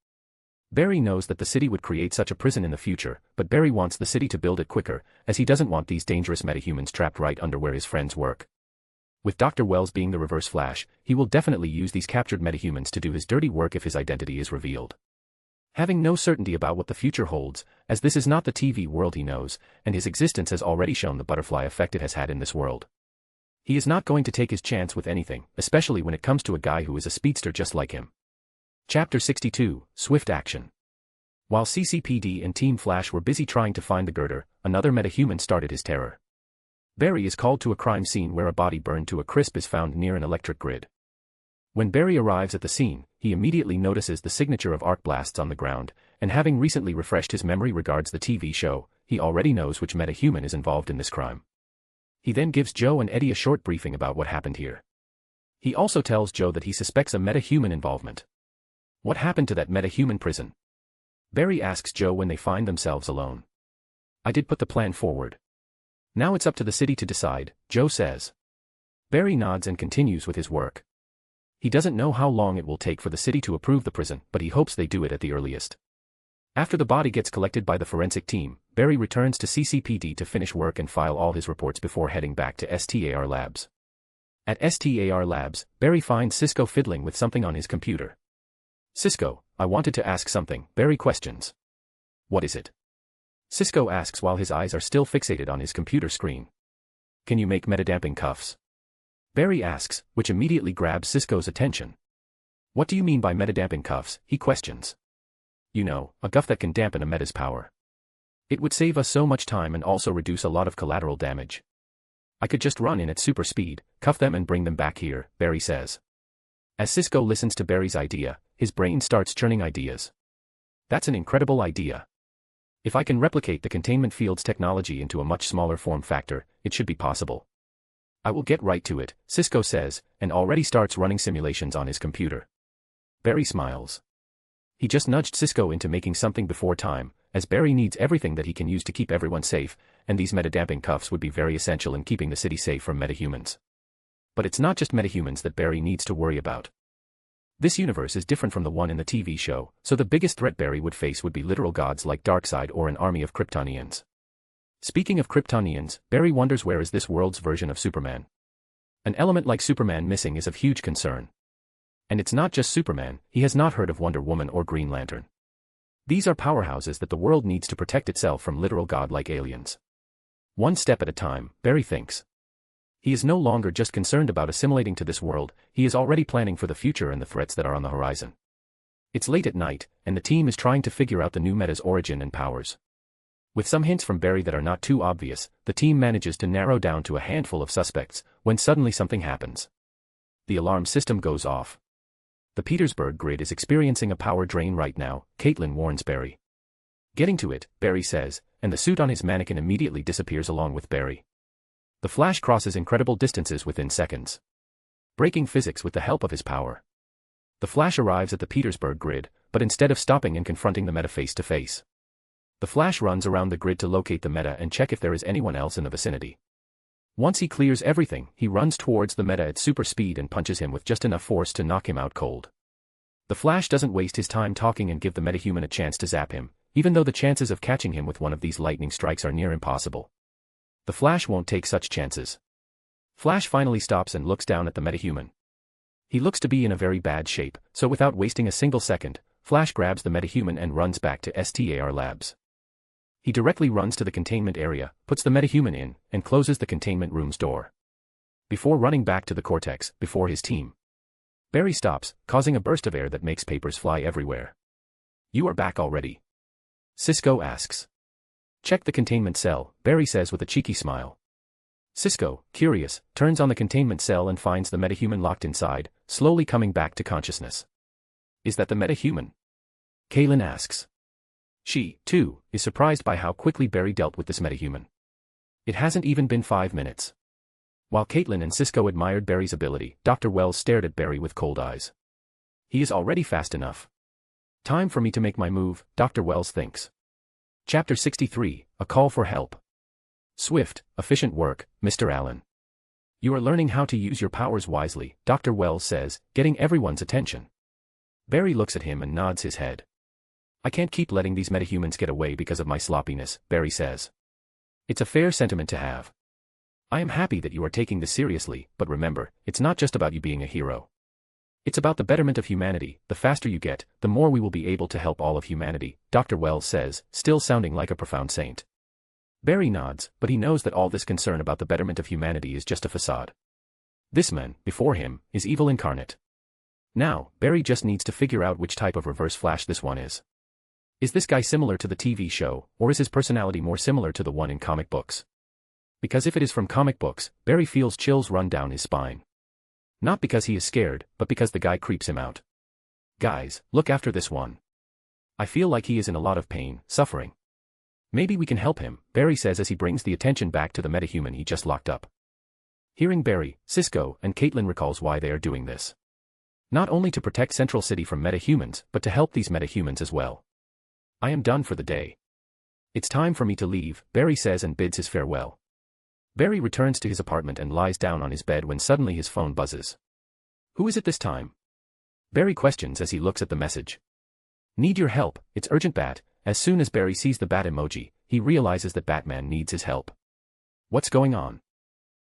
Speaker 3: Barry knows that the city would create such a prison in the future, but Barry wants the city to build it quicker, as he doesn't want these dangerous metahumans trapped right under where his friends work. With Dr. Wells being the Reverse Flash, he will definitely use these captured metahumans to do his dirty work if his identity is revealed. Having no certainty about what the future holds, as this is not the TV world he knows, and his existence has already shown the butterfly effect it has had in this world. He is not going to take his chance with anything, especially when it comes to a guy who is a speedster just like him. Chapter 62, Swift Action. While CCPD and Team Flash were busy trying to find the girder, another metahuman started his terror. Barry is called to a crime scene where a body burned to a crisp is found near an electric grid. When Barry arrives at the scene, he immediately notices the signature of arc blasts on the ground, and having recently refreshed his memory regards the TV show, he already knows which metahuman is involved in this crime. He then gives Joe and Eddie a short briefing about what happened here. He also tells Joe that he suspects a metahuman involvement. What happened to that metahuman prison? Barry asks Joe when they find themselves alone. I did put the plan forward. Now it's up to the city to decide, Joe says. Barry nods and continues with his work. He doesn't know how long it will take for the city to approve the prison, but he hopes they do it at the earliest. After the body gets collected by the forensic team, Barry returns to CCPD to finish work and file all his reports before heading back to STAR Labs. At STAR Labs, Barry finds Cisco fiddling with something on his computer. Cisco, I wanted to ask something, Barry questions. What is it? Cisco asks while his eyes are still fixated on his computer screen. Can you make metadamping cuffs? Barry asks, which immediately grabs Cisco's attention. What do you mean by metadamping cuffs, he questions. You know, a cuff that can dampen a meta's power. It would save us so much time and also reduce a lot of collateral damage. I could just run in at super speed, cuff them and bring them back here, Barry says. As Cisco listens to Barry's idea, his brain starts churning ideas. That's an incredible idea. If I can replicate the containment field's technology into a much smaller form factor, it should be possible. I will get right to it, Cisco says, and already starts running simulations on his computer. Barry smiles. He just nudged Cisco into making something before time, as Barry needs everything that he can use to keep everyone safe, and these metadamping cuffs would be very essential in keeping the city safe from metahumans. But it's not just metahumans that Barry needs to worry about. This universe is different from the one in the TV show, so the biggest threat Barry would face would be literal gods like Darkseid or an army of Kryptonians. Speaking of Kryptonians, Barry wonders where is this world's version of Superman. An element like Superman missing is of huge concern. And it's not just Superman, he has not heard of Wonder Woman or Green Lantern. These are powerhouses that the world needs to protect itself from literal godlike aliens. One step at a time, Barry thinks. He is no longer just concerned about assimilating to this world, he is already planning for the future and the threats that are on the horizon. It's late at night, and the team is trying to figure out the new meta's origin and powers. With some hints from Barry that are not too obvious, the team manages to narrow down to a handful of suspects, when suddenly something happens. The alarm system goes off. The Petersburg grid is experiencing a power drain right now, Caitlin warns Barry. Getting to it, Barry says, and the suit on his mannequin immediately disappears along with Barry. The Flash crosses incredible distances within seconds, breaking physics with the help of his power. The Flash arrives at the Petersburg grid, but instead of stopping and confronting the Meta face to face, the Flash runs around the grid to locate the Meta and check if there is anyone else in the vicinity. Once he clears everything, he runs towards the Meta at super speed and punches him with just enough force to knock him out cold. The Flash doesn't waste his time talking and give the metahuman a chance to zap him, even though the chances of catching him with one of these lightning strikes are near impossible. The Flash won't take such chances. Flash finally stops and looks down at the metahuman. He looks to be in a very bad shape, so without wasting a single second, Flash grabs the metahuman and runs back to STAR Labs. He directly runs to the containment area, puts the metahuman in, and closes the containment room's door. Before running back to the Cortex, before his team, Barry stops, causing a burst of air that makes papers fly everywhere. "You are back already?" Cisco asks. "Check the containment cell," Barry says with a cheeky smile. Cisco, curious, turns on the containment cell and finds the metahuman locked inside, slowly coming back to consciousness. "Is that the metahuman?" Caitlin asks. She, too, is surprised by how quickly Barry dealt with this metahuman. It hasn't even been 5 minutes. While Caitlin and Cisco admired Barry's ability, Dr. Wells stared at Barry with cold eyes. "He is already fast enough. Time for me to make my move," Dr. Wells thinks. Chapter 63, A Call for Help. "Swift, efficient work, Mr. Allen. You are learning how to use your powers wisely," Dr. Wells says, getting everyone's attention. Barry looks at him and nods his head. "I can't keep letting these metahumans get away because of my sloppiness," Barry says. "It's a fair sentiment to have. I am happy that you are taking this seriously, but remember, it's not just about you being a hero. It's about the betterment of humanity. The faster you get, the more we will be able to help all of humanity," Dr. Wells says, still sounding like a profound saint. Barry nods, but he knows that all this concern about the betterment of humanity is just a facade. This man, before him, is evil incarnate. Now, Barry just needs to figure out which type of Reverse Flash this one is. Is this guy similar to the TV show, or is his personality more similar to the one in comic books? Because if it is from comic books, Barry feels chills run down his spine. Not because he is scared, but because the guy creeps him out. "Guys, look after this one. I feel like he is in a lot of pain, suffering. Maybe we can help him," Barry says as he brings the attention back to the metahuman he just locked up. Hearing Barry, Cisco and Caitlin recalls why they are doing this. Not only to protect Central City from metahumans, but to help these metahumans as well. "I am done for the day. It's time for me to leave," Barry says and bids his farewell. Barry returns to his apartment and lies down on his bed when suddenly his phone buzzes. Who is it this time? Barry questions as he looks at the message. "Need your help, it's urgent Bat." As soon as Barry sees the bat emoji, he realizes that Batman needs his help. "What's going on?"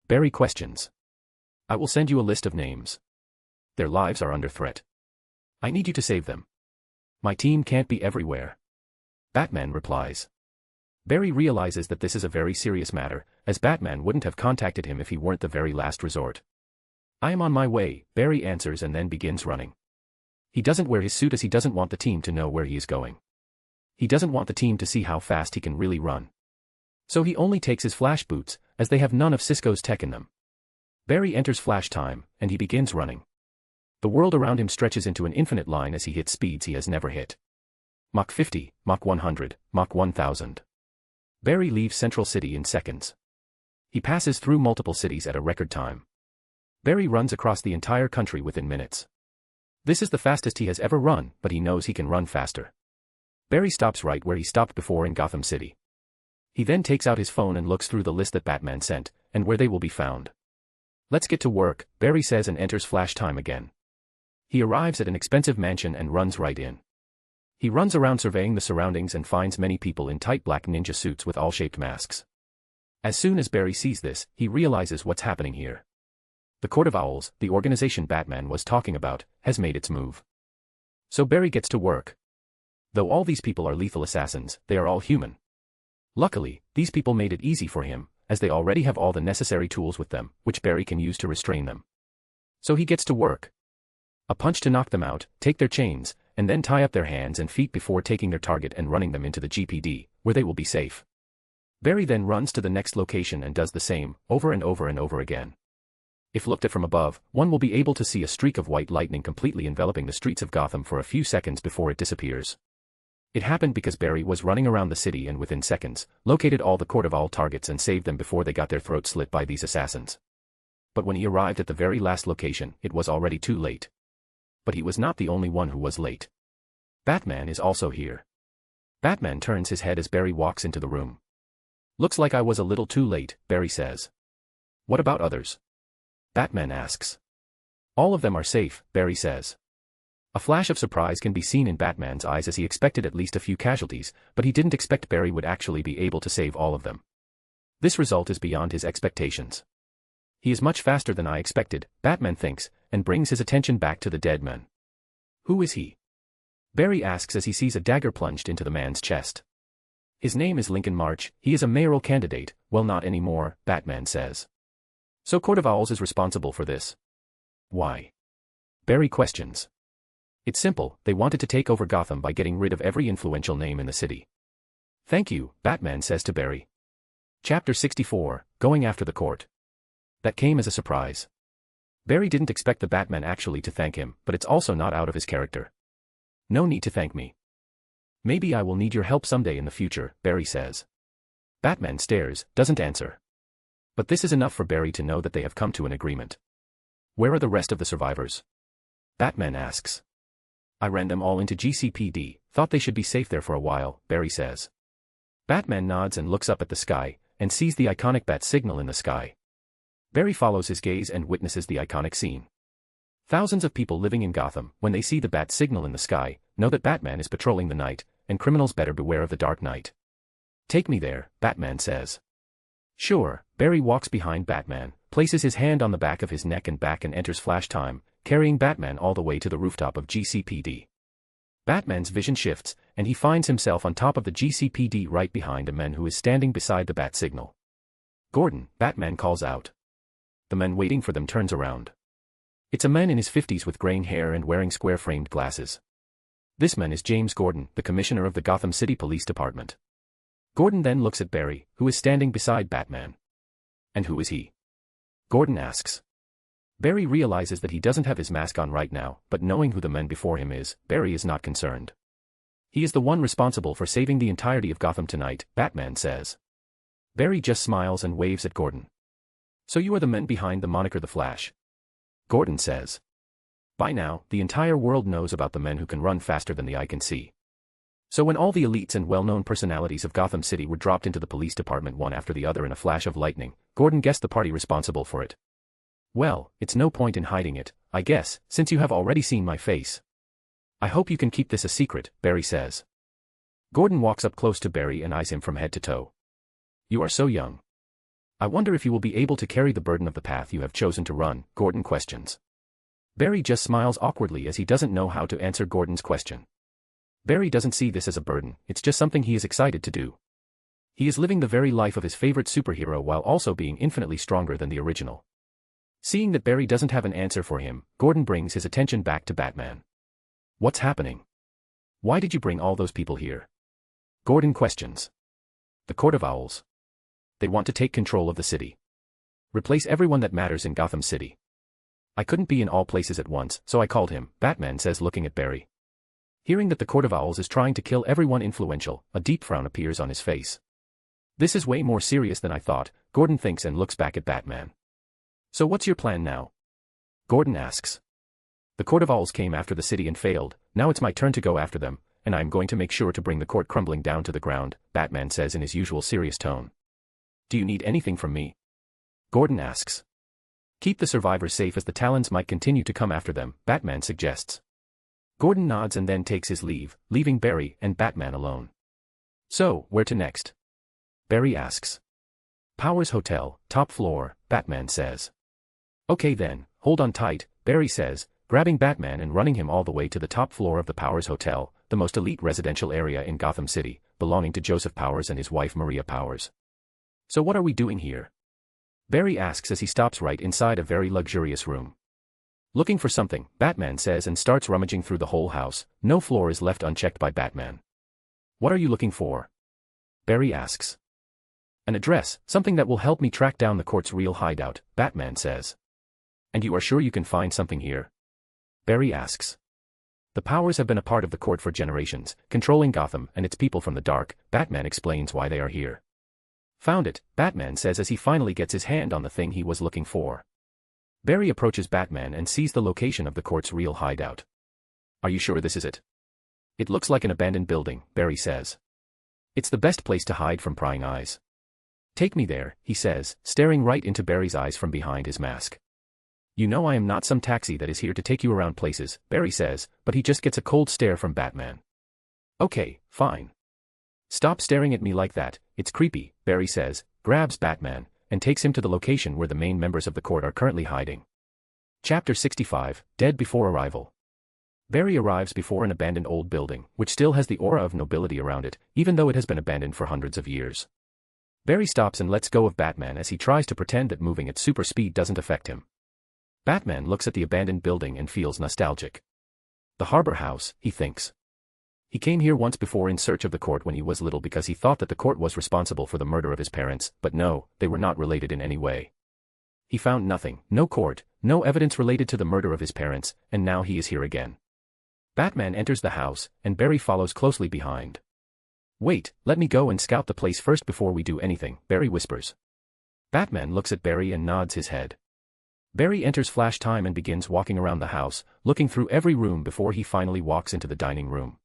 Speaker 3: Barry questions. "I will send you a list of names. Their lives are under threat. I need you to save them. My team can't be everywhere." Batman replies. Barry realizes that this is a very serious matter, as Batman wouldn't have contacted him if he weren't the very last resort. "I am on my way," Barry answers and then begins running. He doesn't wear his suit as he doesn't want the team to know where he is going. He doesn't want the team to see how fast he can really run. So he only takes his Flash boots, as they have none of Cisco's tech in them. Barry enters Flash time, and he begins running. The world around him stretches into an infinite line as he hits speeds he has never hit. Mach 50, Mach 100, Mach 1000. Barry leaves Central City in seconds. He passes through multiple cities at a record time. Barry runs across the entire country within minutes. This is the fastest he has ever run, but he knows he can run faster. Barry stops right where he stopped before in Gotham City. He then takes out his phone and looks through the list that Batman sent, and where they will be found. "Let's get to work," Barry says and enters Flash time again. He arrives at an expensive mansion and runs right in. He runs around surveying the surroundings and finds many people in tight black ninja suits with all-shaped masks. As soon as Barry sees this, he realizes what's happening here. The Court of Owls, the organization Batman was talking about, has made its move. So Barry gets to work. Though all these people are lethal assassins, they are all human. Luckily, these people made it easy for him, as they already have all the necessary tools with them, which Barry can use to restrain them. So he gets to work. A punch to knock them out, take their chains, and then tie up their hands and feet before taking their target and running them into the GPD, where they will be safe. Barry then runs to the next location and does the same, over and over and over again. If looked at from above, one will be able to see a streak of white lightning completely enveloping the streets of Gotham for a few seconds before it disappears. It happened because Barry was running around the city and within seconds, located all the Court of Owls targets and saved them before they got their throats slit by these assassins. But when he arrived at the very last location, it was already too late. But he was not the only one who was late. Batman is also here. Batman turns his head as Barry walks into the room. Looks like I was a little too late, Barry says. What about others? Batman asks. All of them are safe, Barry says. A flash of surprise can be seen in Batman's eyes as he expected at least a few casualties, but he didn't expect Barry would actually be able to save all of them. This result is beyond his expectations. He is much faster than I expected, Batman thinks, and brings his attention back to the dead man. Who is he? Barry asks as he sees a dagger plunged into the man's chest. His name is Lincoln March, he is a mayoral candidate. Well, not anymore, Batman says. So Court of Owls is responsible for this. Why? Barry questions. It's simple, they wanted to take over Gotham by getting rid of every influential name in the city. Thank you, Batman says to Barry. Chapter 64, Going After the Court. That came as a surprise. Barry didn't expect the Batman actually to thank him, but it's also not out of his character. No need to thank me. Maybe I will need your help someday in the future, Barry says. Batman stares, doesn't answer. But this is enough for Barry to know that they have come to an agreement. Where are the rest of the survivors? Batman asks. I ran them all into GCPD, thought they should be safe there for a while, Barry says. Batman nods and looks up at the sky, and sees the iconic bat signal in the sky. Barry follows his gaze and witnesses the iconic scene. Thousands of people living in Gotham, when they see the bat signal in the sky, know that Batman is patrolling the night, and criminals better beware of the dark night. Take me there, Batman says. Sure, Barry walks behind Batman, places his hand on the back of his neck and back and enters flash time, carrying Batman all the way to the rooftop of GCPD. Batman's vision shifts, and he finds himself on top of the GCPD right behind a man who is standing beside the bat signal. Gordon, Batman calls out. The man waiting for them turns around. It's a man in his 50s with graying hair and wearing square-framed glasses. This man is James Gordon, the commissioner of the Gotham City Police Department. Gordon then looks at Barry, who is standing beside Batman. And who is he? Gordon asks. Barry realizes that he doesn't have his mask on right now, but knowing who the man before him is, Barry is not concerned. He is the one responsible for saving the entirety of Gotham tonight, Batman says. Barry just smiles and waves at Gordon. So you are the men behind the moniker The Flash. Gordon says. By now, the entire world knows about the men who can run faster than the eye can see. So when all the elites and well-known personalities of Gotham City were dropped into the police department one after the other in a flash of lightning, Gordon guessed the party responsible for it. Well, it's no point in hiding it, I guess, since you have already seen my face. I hope you can keep this a secret, Barry says. Gordon walks up close to Barry and eyes him from head to toe. You are so young. I wonder if you will be able to carry the burden of the path you have chosen to run, Gordon questions. Barry just smiles awkwardly as he doesn't know how to answer Gordon's question. Barry doesn't see this as a burden, it's just something he is excited to do. He is living the very life of his favorite superhero while also being infinitely stronger than the original. Seeing that Barry doesn't have an answer for him, Gordon brings his attention back to Batman. What's happening? Why did you bring all those people here? Gordon questions. The Court of Owls. They want to take control of the city. Replace everyone that matters in Gotham City. I couldn't be in all places at once, so I called him, Batman says looking at Barry. Hearing that the Court of Owls is trying to kill everyone influential, a deep frown appears on his face. This is way more serious than I thought, Gordon thinks and looks back at Batman. So what's your plan now? Gordon asks. The Court of Owls came after the city and failed, now it's my turn to go after them, and I'm going to make sure to bring the court crumbling down to the ground, Batman says in his usual serious tone. Do you need anything from me? Gordon asks. Keep the survivors safe as the Talons might continue to come after them, Batman suggests. Gordon nods and then takes his leave, leaving Barry and Batman alone. So, where to next? Barry asks. Powers Hotel, top floor, Batman says. Okay then, hold on tight, Barry says, grabbing Batman and running him all the way to the top floor of the Powers Hotel, the most elite residential area in Gotham City, belonging to Joseph Powers and his wife Maria Powers. So what are we doing here? Barry asks as he stops right inside a very luxurious room. Looking for something, Batman says and starts rummaging through the whole house, no floor is left unchecked by Batman. What are you looking for? Barry asks. An address, something that will help me track down the court's real hideout, Batman says. And you are sure you can find something here? Barry asks. The Powers have been a part of the court for generations, controlling Gotham and its people from the dark. Batman explains why they are here. Found it, Batman says as he finally gets his hand on the thing he was looking for. Barry approaches Batman and sees the location of the court's real hideout. Are you sure this is it? It looks like an abandoned building, Barry says. It's the best place to hide from prying eyes. Take me there, he says, staring right into Barry's eyes from behind his mask. You know I am not some taxi that is here to take you around places, Barry says, but he just gets a cold stare from Batman. Okay, fine. Stop staring at me like that, it's creepy, Barry says, grabs Batman, and takes him to the location where the main members of the court are currently hiding. Chapter 65, Dead Before Arrival. Barry arrives before an abandoned old building, which still has the aura of nobility around it, even though it has been abandoned for hundreds of years. Barry stops and lets go of Batman as he tries to pretend that moving at super speed doesn't affect him. Batman looks at the abandoned building and feels nostalgic. The Harbor House, he thinks. He came here once before in search of the court when he was little because he thought that the court was responsible for the murder of his parents, but no, they were not related in any way. He found nothing, no court, no evidence related to the murder of his parents, and now he is here again. Batman enters the house, and Barry follows closely behind. Wait, let me go and scout the place first before we do anything, Barry whispers. Batman looks at Barry and nods his head. Barry enters Flash Time and begins walking around the house, looking through every room before he finally walks into the dining room.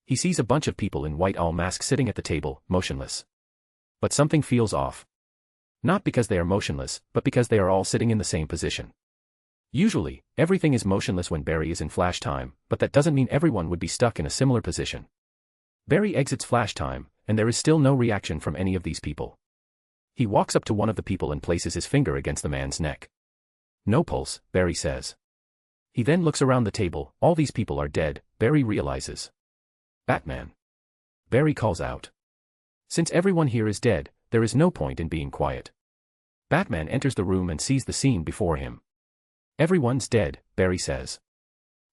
Speaker 3: He sees a bunch of people in white owl masks sitting at the table, motionless. But something feels off. Not because they are motionless, but because they are all sitting in the same position. Usually, everything is motionless when Barry is in Flash Time, but that doesn't mean everyone would be stuck in a similar position. Barry exits Flash Time, and there is still no reaction from any of these people. He walks up to one of the people and places his finger against the man's neck. No pulse, Barry says. He then looks around the table. All these people are dead, Barry realizes. Batman. Barry calls out. Since everyone here is dead, there is no point in being quiet. Batman enters the room and sees the scene before him. Everyone's dead, Barry says.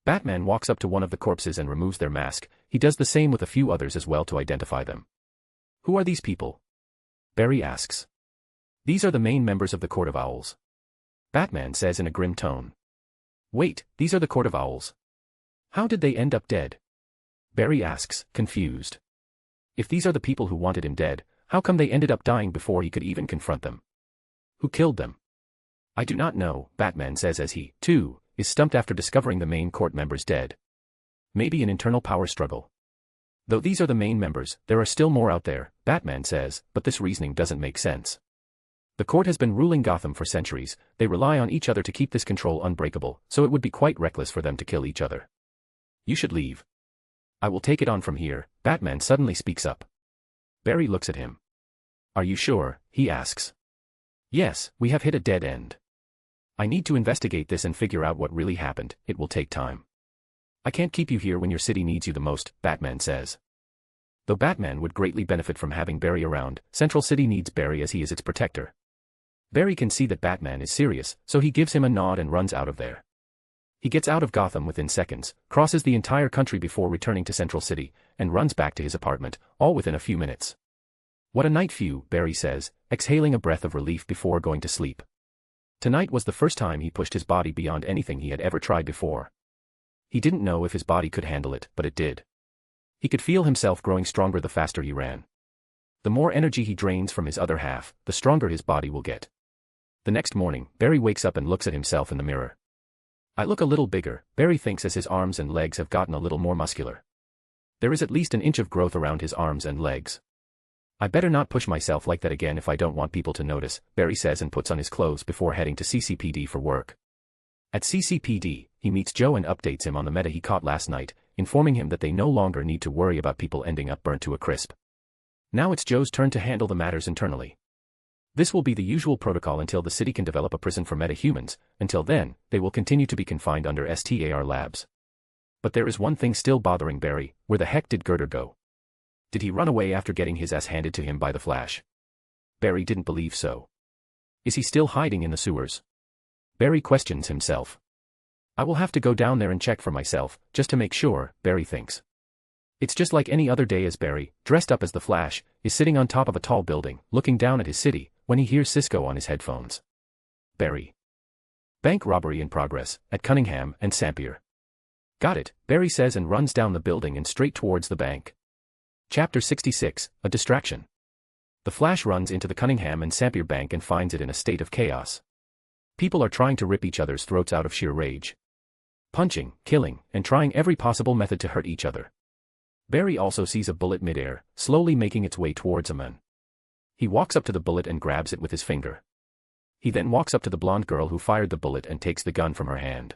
Speaker 3: Batman walks up to one of the corpses and removes their mask. He does the same with a few others as well to identify them. Who are these people? Barry asks. These are the main members of the Court of Owls. Batman says in a grim tone. Wait, these are the Court of Owls. How did they end up dead? Barry asks, confused. If these are the people who wanted him dead, how come they ended up dying before he could even confront them? Who killed them? I do not know, Batman says as he, too, is stumped after discovering the main court members dead. Maybe an internal power struggle. Though these are the main members, there are still more out there, Batman says, but this reasoning doesn't make sense. The court has been ruling Gotham for centuries. They rely on each other to keep this control unbreakable, so it would be quite reckless for them to kill each other. You should leave. I will take it on from here, Batman suddenly speaks up. Barry looks at him. Are you sure, he asks. Yes, we have hit a dead end. I need to investigate this and figure out what really happened. It will take time. I can't keep you here when your city needs you the most, Batman says. Though Batman would greatly benefit from having Barry around, Central City needs Barry as he is its protector. Barry can see that Batman is serious, so he gives him a nod and runs out of there. He gets out of Gotham within seconds, crosses the entire country before returning to Central City, and runs back to his apartment, all within a few minutes. What a night view, Barry says, exhaling a breath of relief before going to sleep. Tonight was the first time he pushed his body beyond anything he had ever tried before. He didn't know if his body could handle it, but it did. He could feel himself growing stronger the faster he ran. The more energy he drains from his other half, the stronger his body will get. The next morning, Barry wakes up and looks at himself in the mirror. I look a little bigger, Barry thinks as his arms and legs have gotten a little more muscular. There is at least an inch of growth around his arms and legs. I better not push myself like that again if I don't want people to notice, Barry says and puts on his clothes before heading to CCPD for work. At CCPD, he meets Joe and updates him on the meta he caught last night, informing him that they no longer need to worry about people ending up burnt to a crisp. Now it's Joe's turn to handle the matters internally. This will be the usual protocol until the city can develop a prison for metahumans. Until then, they will continue to be confined under STAR labs. But there is one thing still bothering Barry. Where the heck did Girder go? Did he run away after getting his ass handed to him by the Flash? Barry didn't believe so. Is he still hiding in the sewers? Barry questions himself. I will have to go down there and check for myself, just to make sure, Barry thinks. It's just like any other day as Barry, dressed up as the Flash, is sitting on top of a tall building, looking down at his city, when he hears Cisco on his headphones. Barry. Bank robbery in progress, at Cunningham and Sampier. Got it, Barry says and runs down the building and straight towards the bank. Chapter 66, A Distraction. The Flash runs into the Cunningham and Sampier bank and finds it in a state of chaos. People are trying to rip each other's throats out of sheer rage. Punching, killing, and trying every possible method to hurt each other. Barry also sees a bullet midair, slowly making its way towards a man. He walks up to the bullet and grabs it with his finger. He then walks up to the blonde girl who fired the bullet and takes the gun from her hand.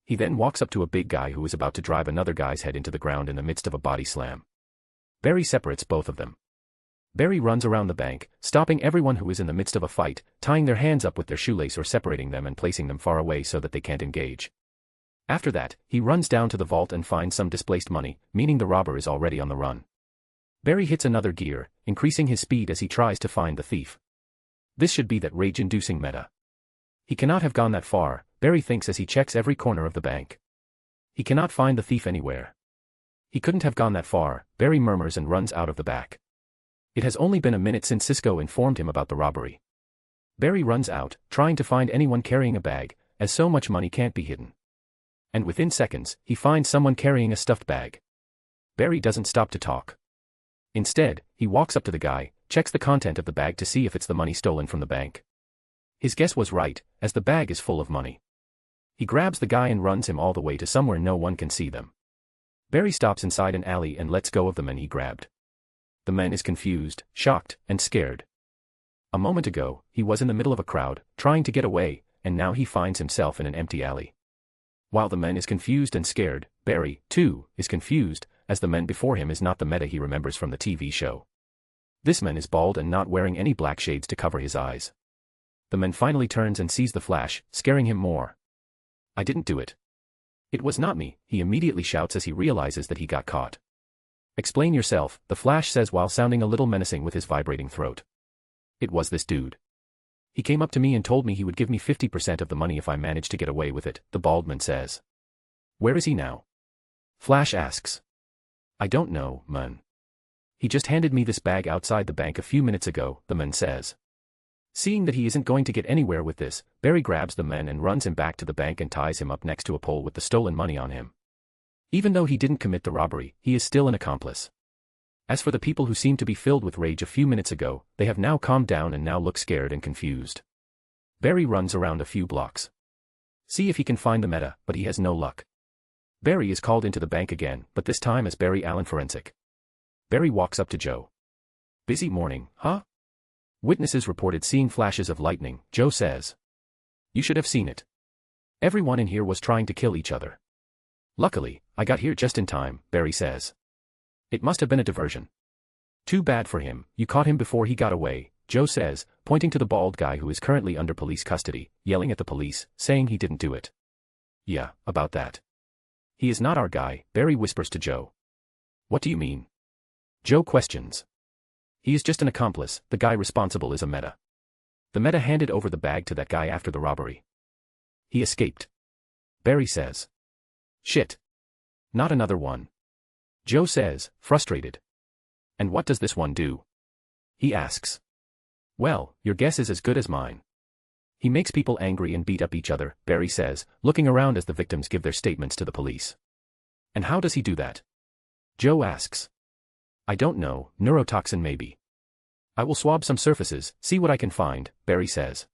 Speaker 3: He then walks up to a big guy who is about to drive another guy's head into the ground in the midst of a body slam. Barry separates both of them. Barry runs around the bank, stopping everyone who is in the midst of a fight, tying their hands up with their shoelace or separating them and placing them far away so that they can't engage. After that, he runs down to the vault and finds some displaced money, meaning the robber is already on the run. Barry hits another gear, increasing his speed as he tries to find the thief. This should be that rage-inducing meta. He cannot have gone that far, Barry thinks as he checks every corner of the bank. He cannot find the thief anywhere. He couldn't have gone that far, Barry murmurs and runs out of the back. It has only been a minute since Cisco informed him about the robbery. Barry runs out, trying to find anyone carrying a bag, as so much money can't be hidden. And within seconds, he finds someone carrying a stuffed bag. Barry doesn't stop to talk. Instead, he walks up to the guy, checks the content of the bag to see if it's the money stolen from the bank. His guess was right, as the bag is full of money. He grabs the guy and runs him all the way to somewhere no one can see them. Barry stops inside an alley and lets go of the man he grabbed. The man is confused, shocked, and scared. A moment ago, he was in the middle of a crowd, trying to get away, and now he finds himself in an empty alley. While the man is confused and scared, Barry, too, is confused, as the man before him is not the meta he remembers from the TV show. This man is bald and not wearing any black shades to cover his eyes. The man finally turns and sees the Flash, scaring him more. I didn't do it. It was not me, he immediately shouts as he realizes that he got caught. Explain yourself, the Flash says while sounding a little menacing with his vibrating throat. It was this dude. He came up to me and told me he would give me 50% of the money if I managed to get away with it, the bald man says. Where is he now? Flash asks. I don't know, man. He just handed me this bag outside the bank a few minutes ago, the man says. Seeing that he isn't going to get anywhere with this, Barry grabs the man and runs him back to the bank and ties him up next to a pole with the stolen money on him. Even though he didn't commit the robbery, he is still an accomplice. As for the people who seemed to be filled with rage a few minutes ago, they have now calmed down and now look scared and confused. Barry runs around a few blocks. See if he can find the meta, but he has no luck. Barry is called into the bank again, but this time as Barry Allen Forensic. Barry walks up to Joe. Busy morning, huh? Witnesses reported seeing flashes of lightning, Joe says. You should have seen it. Everyone in here was trying to kill each other. Luckily, I got here just in time, Barry says. It must have been a diversion. Too bad for him, you caught him before he got away, Joe says, pointing to the bald guy who is currently under police custody, yelling at the police, saying he didn't do it. Yeah, about that. He is not our guy, Barry whispers to Joe. What do you mean? Joe questions. He is just an accomplice, the guy responsible is a meta. The meta handed over the bag to that guy after the robbery. He escaped. Barry says. Shit. Not another one. Joe says, frustrated. And what does this one do? He asks. Well, your guess is as good as mine. He makes people angry and beat up each other, Barry says, looking around as the victims give their statements to the police. And how does he do that? Joe asks. I don't know, neurotoxin maybe. I will swab some surfaces, see what I can find, Barry says.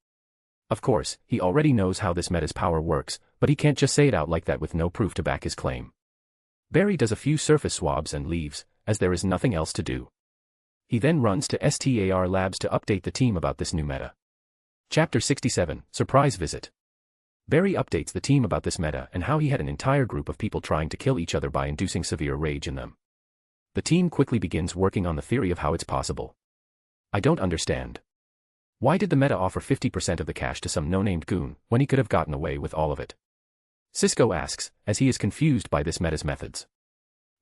Speaker 3: Of course, he already knows how this meta's power works, but he can't just say it out like that with no proof to back his claim. Barry does a few surface swabs and leaves, as there is nothing else to do. He then runs to STAR Labs to update the team about this new meta. Chapter 67, Surprise Visit. Barry updates the team about this meta and how he had an entire group of people trying to kill each other by inducing severe rage in them. The team quickly begins working on the theory of how it's possible. I don't understand. Why did the meta offer 50% of the cash to some no-named goon, when he could have gotten away with all of it? Cisco asks, as he is confused by this meta's methods.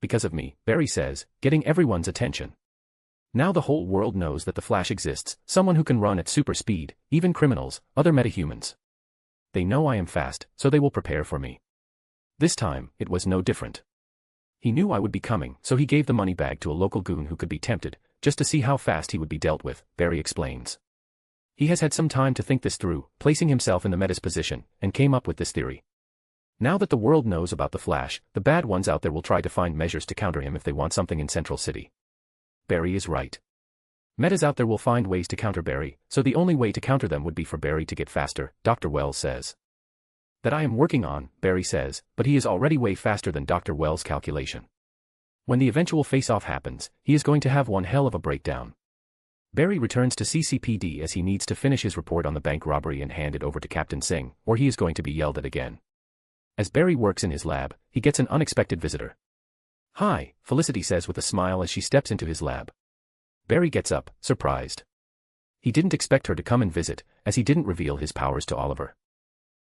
Speaker 3: Because of me, Barry says, getting everyone's attention. Now the whole world knows that the Flash exists, someone who can run at super speed, even criminals, other metahumans. They know I am fast, so they will prepare for me. This time, it was no different. He knew I would be coming, so he gave the money bag to a local goon who could be tempted, just to see how fast he would be dealt with, Barry explains. He has had some time to think this through, placing himself in the Meta's position, and came up with this theory. Now that the world knows about the Flash, the bad ones out there will try to find measures to counter him if they want something in Central City. Barry is right. Metas out there will find ways to counter Barry, so the only way to counter them would be for Barry to get faster, Dr. Wells says. That I am working on, Barry says, but he is already way faster than Dr. Wells' calculation. When the eventual face-off happens, he is going to have one hell of a breakdown. Barry returns to CCPD as he needs to finish his report on the bank robbery and hand it over to Captain Singh, or he is going to be yelled at again. As Barry works in his lab, he gets an unexpected visitor. "Hi," Felicity says with a smile as she steps into his lab. Barry gets up, surprised. He didn't expect her to come and visit, as he didn't reveal his powers to Oliver.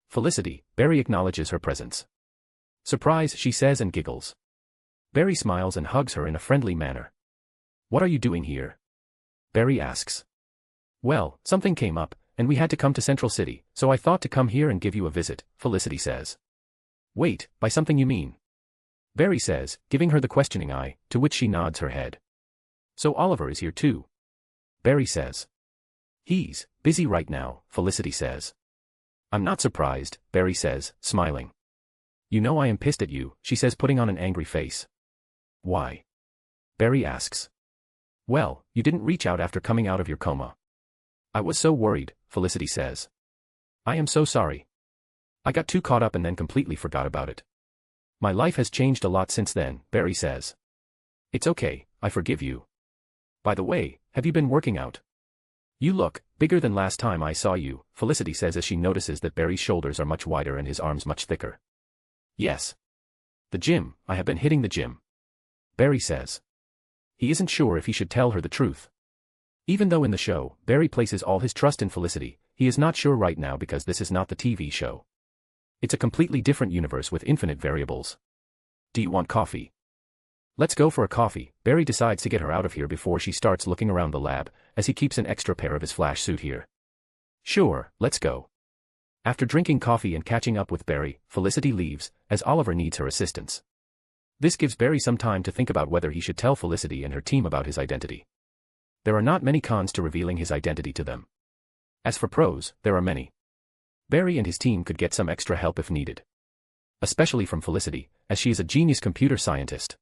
Speaker 3: "Felicity," Barry acknowledges her presence. "Surprise," she says and giggles. Barry smiles and hugs her in a friendly manner. "What are you doing here?" Barry asks. "Well, something came up, and we had to come to Central City, so I thought to come here and give you a visit," Felicity says. "Wait, by something you mean?" Barry says, giving her the questioning eye, to which she nods her head. "So Oliver is here too?" Barry says. "He's busy right now," Felicity says. "I'm not surprised," Barry says, smiling. "You know I am pissed at you," she says, putting on an angry face. "Why?" Barry asks. "Well, you didn't reach out after coming out of your coma." "I was so worried," Felicity says. "I am so sorry. I got too caught up and then completely forgot about it. My life has changed a lot since then," Barry says. "It's okay, I forgive you. By the way, have you been working out? You look bigger than last time I saw you," Felicity says as she notices that Barry's shoulders are much wider and his arms much thicker. "Yes. The gym, I have been hitting the gym," Barry says. He isn't sure if he should tell her the truth. Even though in the show, Barry places all his trust in Felicity, he is not sure right now because this is not the TV show. It's a completely different universe with infinite variables. "Do you want coffee?" "Let's go for a coffee." Barry decides to get her out of here before she starts looking around the lab, as he keeps an extra pair of his Flash suit here. "Sure, let's go." After drinking coffee and catching up with Barry, Felicity leaves, as Oliver needs her assistance. This gives Barry some time to think about whether he should tell Felicity and her team about his identity. There are not many cons to revealing his identity to them. As for pros, there are many. Barry and his team could get some extra help if needed. Especially from Felicity, as she is a genius computer scientist.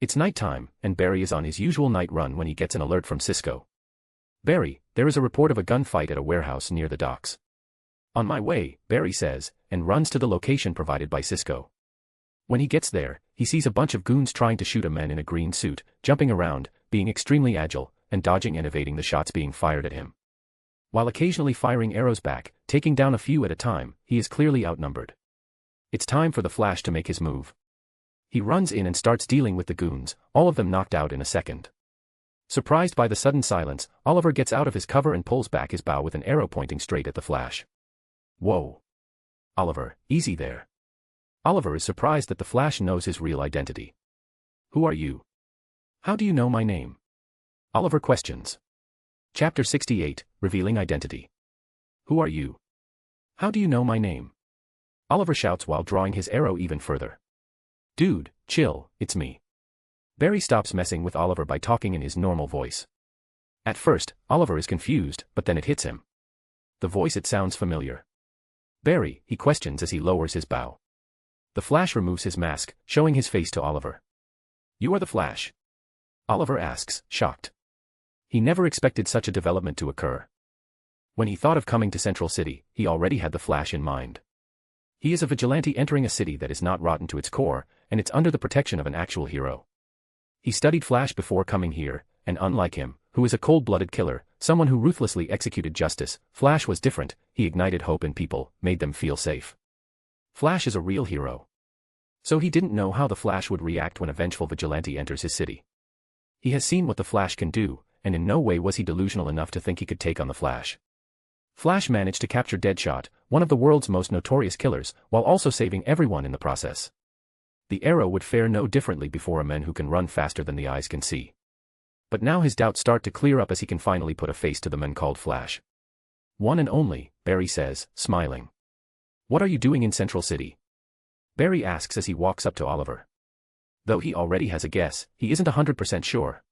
Speaker 3: It's nighttime, and Barry is on his usual night run when he gets an alert from Cisco. "Barry, there is a report of a gunfight at a warehouse near the docks." "On my way," Barry says, and runs to the location provided by Cisco. When he gets there, he sees a bunch of goons trying to shoot a man in a green suit, jumping around, being extremely agile, and dodging and evading the shots being fired at him. While occasionally firing arrows back, taking down a few at a time, he is clearly outnumbered. It's time for the Flash to make his move. He runs in and starts dealing with the goons, all of them knocked out in a second. Surprised by the sudden silence, Oliver gets out of his cover and pulls back his bow with an arrow pointing straight at the Flash. "Whoa. Oliver, easy there." Oliver is surprised that the Flash knows his real identity. "Who are you? How do you know my name?" Oliver questions. Chapter 68, Revealing Identity. "Who are you? How do you know my name?" Oliver shouts while drawing his arrow even further. "Dude, chill, it's me." Barry stops messing with Oliver by talking in his normal voice. At first, Oliver is confused, but then it hits him. The voice, it sounds familiar. "Barry," he questions as he lowers his bow. The Flash removes his mask, showing his face to Oliver. "You are the Flash?" Oliver asks, shocked. He never expected such a development to occur. When he thought of coming to Central City, he already had the Flash in mind. He is a vigilante entering a city that is not rotten to its core, and it's under the protection of an actual hero. He studied Flash before coming here, and unlike him, who is a cold-blooded killer, someone who ruthlessly executed justice, Flash was different. He ignited hope in people, made them feel safe. Flash is a real hero. So he didn't know how the Flash would react when a vengeful vigilante enters his city. He has seen what the Flash can do, and in no way was he delusional enough to think he could take on the Flash. Flash managed to capture Deadshot, one of the world's most notorious killers, while also saving everyone in the process. The Arrow would fare no differently before a man who can run faster than the eyes can see. But now his doubts start to clear up as he can finally put a face to the man called Flash. "One and only," Barry says, smiling. "What are you doing in Central City?" Barry asks as he walks up to Oliver. Though he already has a guess, he isn't 100% sure.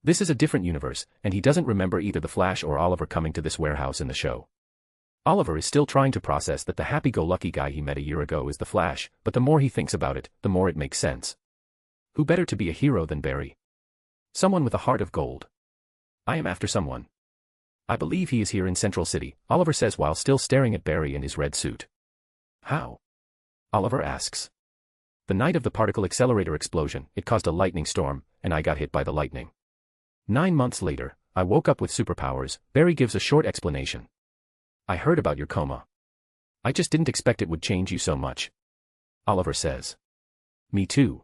Speaker 3: This is a different universe, and he doesn't remember either the Flash or Oliver coming to this warehouse in the show. Oliver is still trying to process that the happy-go-lucky guy he met a year ago is the Flash, but the more he thinks about it, the more it makes sense. Who better to be a hero than Barry? Someone with a heart of gold. I am after someone. I believe he is here in Central City, Oliver says while still staring at Barry in his red suit. How? Oliver asks. The night of the particle accelerator explosion, it caused a lightning storm, and I got hit by the lightning. 9 months later, I woke up with superpowers. Barry gives a short explanation. I heard about your coma. I just didn't expect it would change you so much. Oliver says. Me too.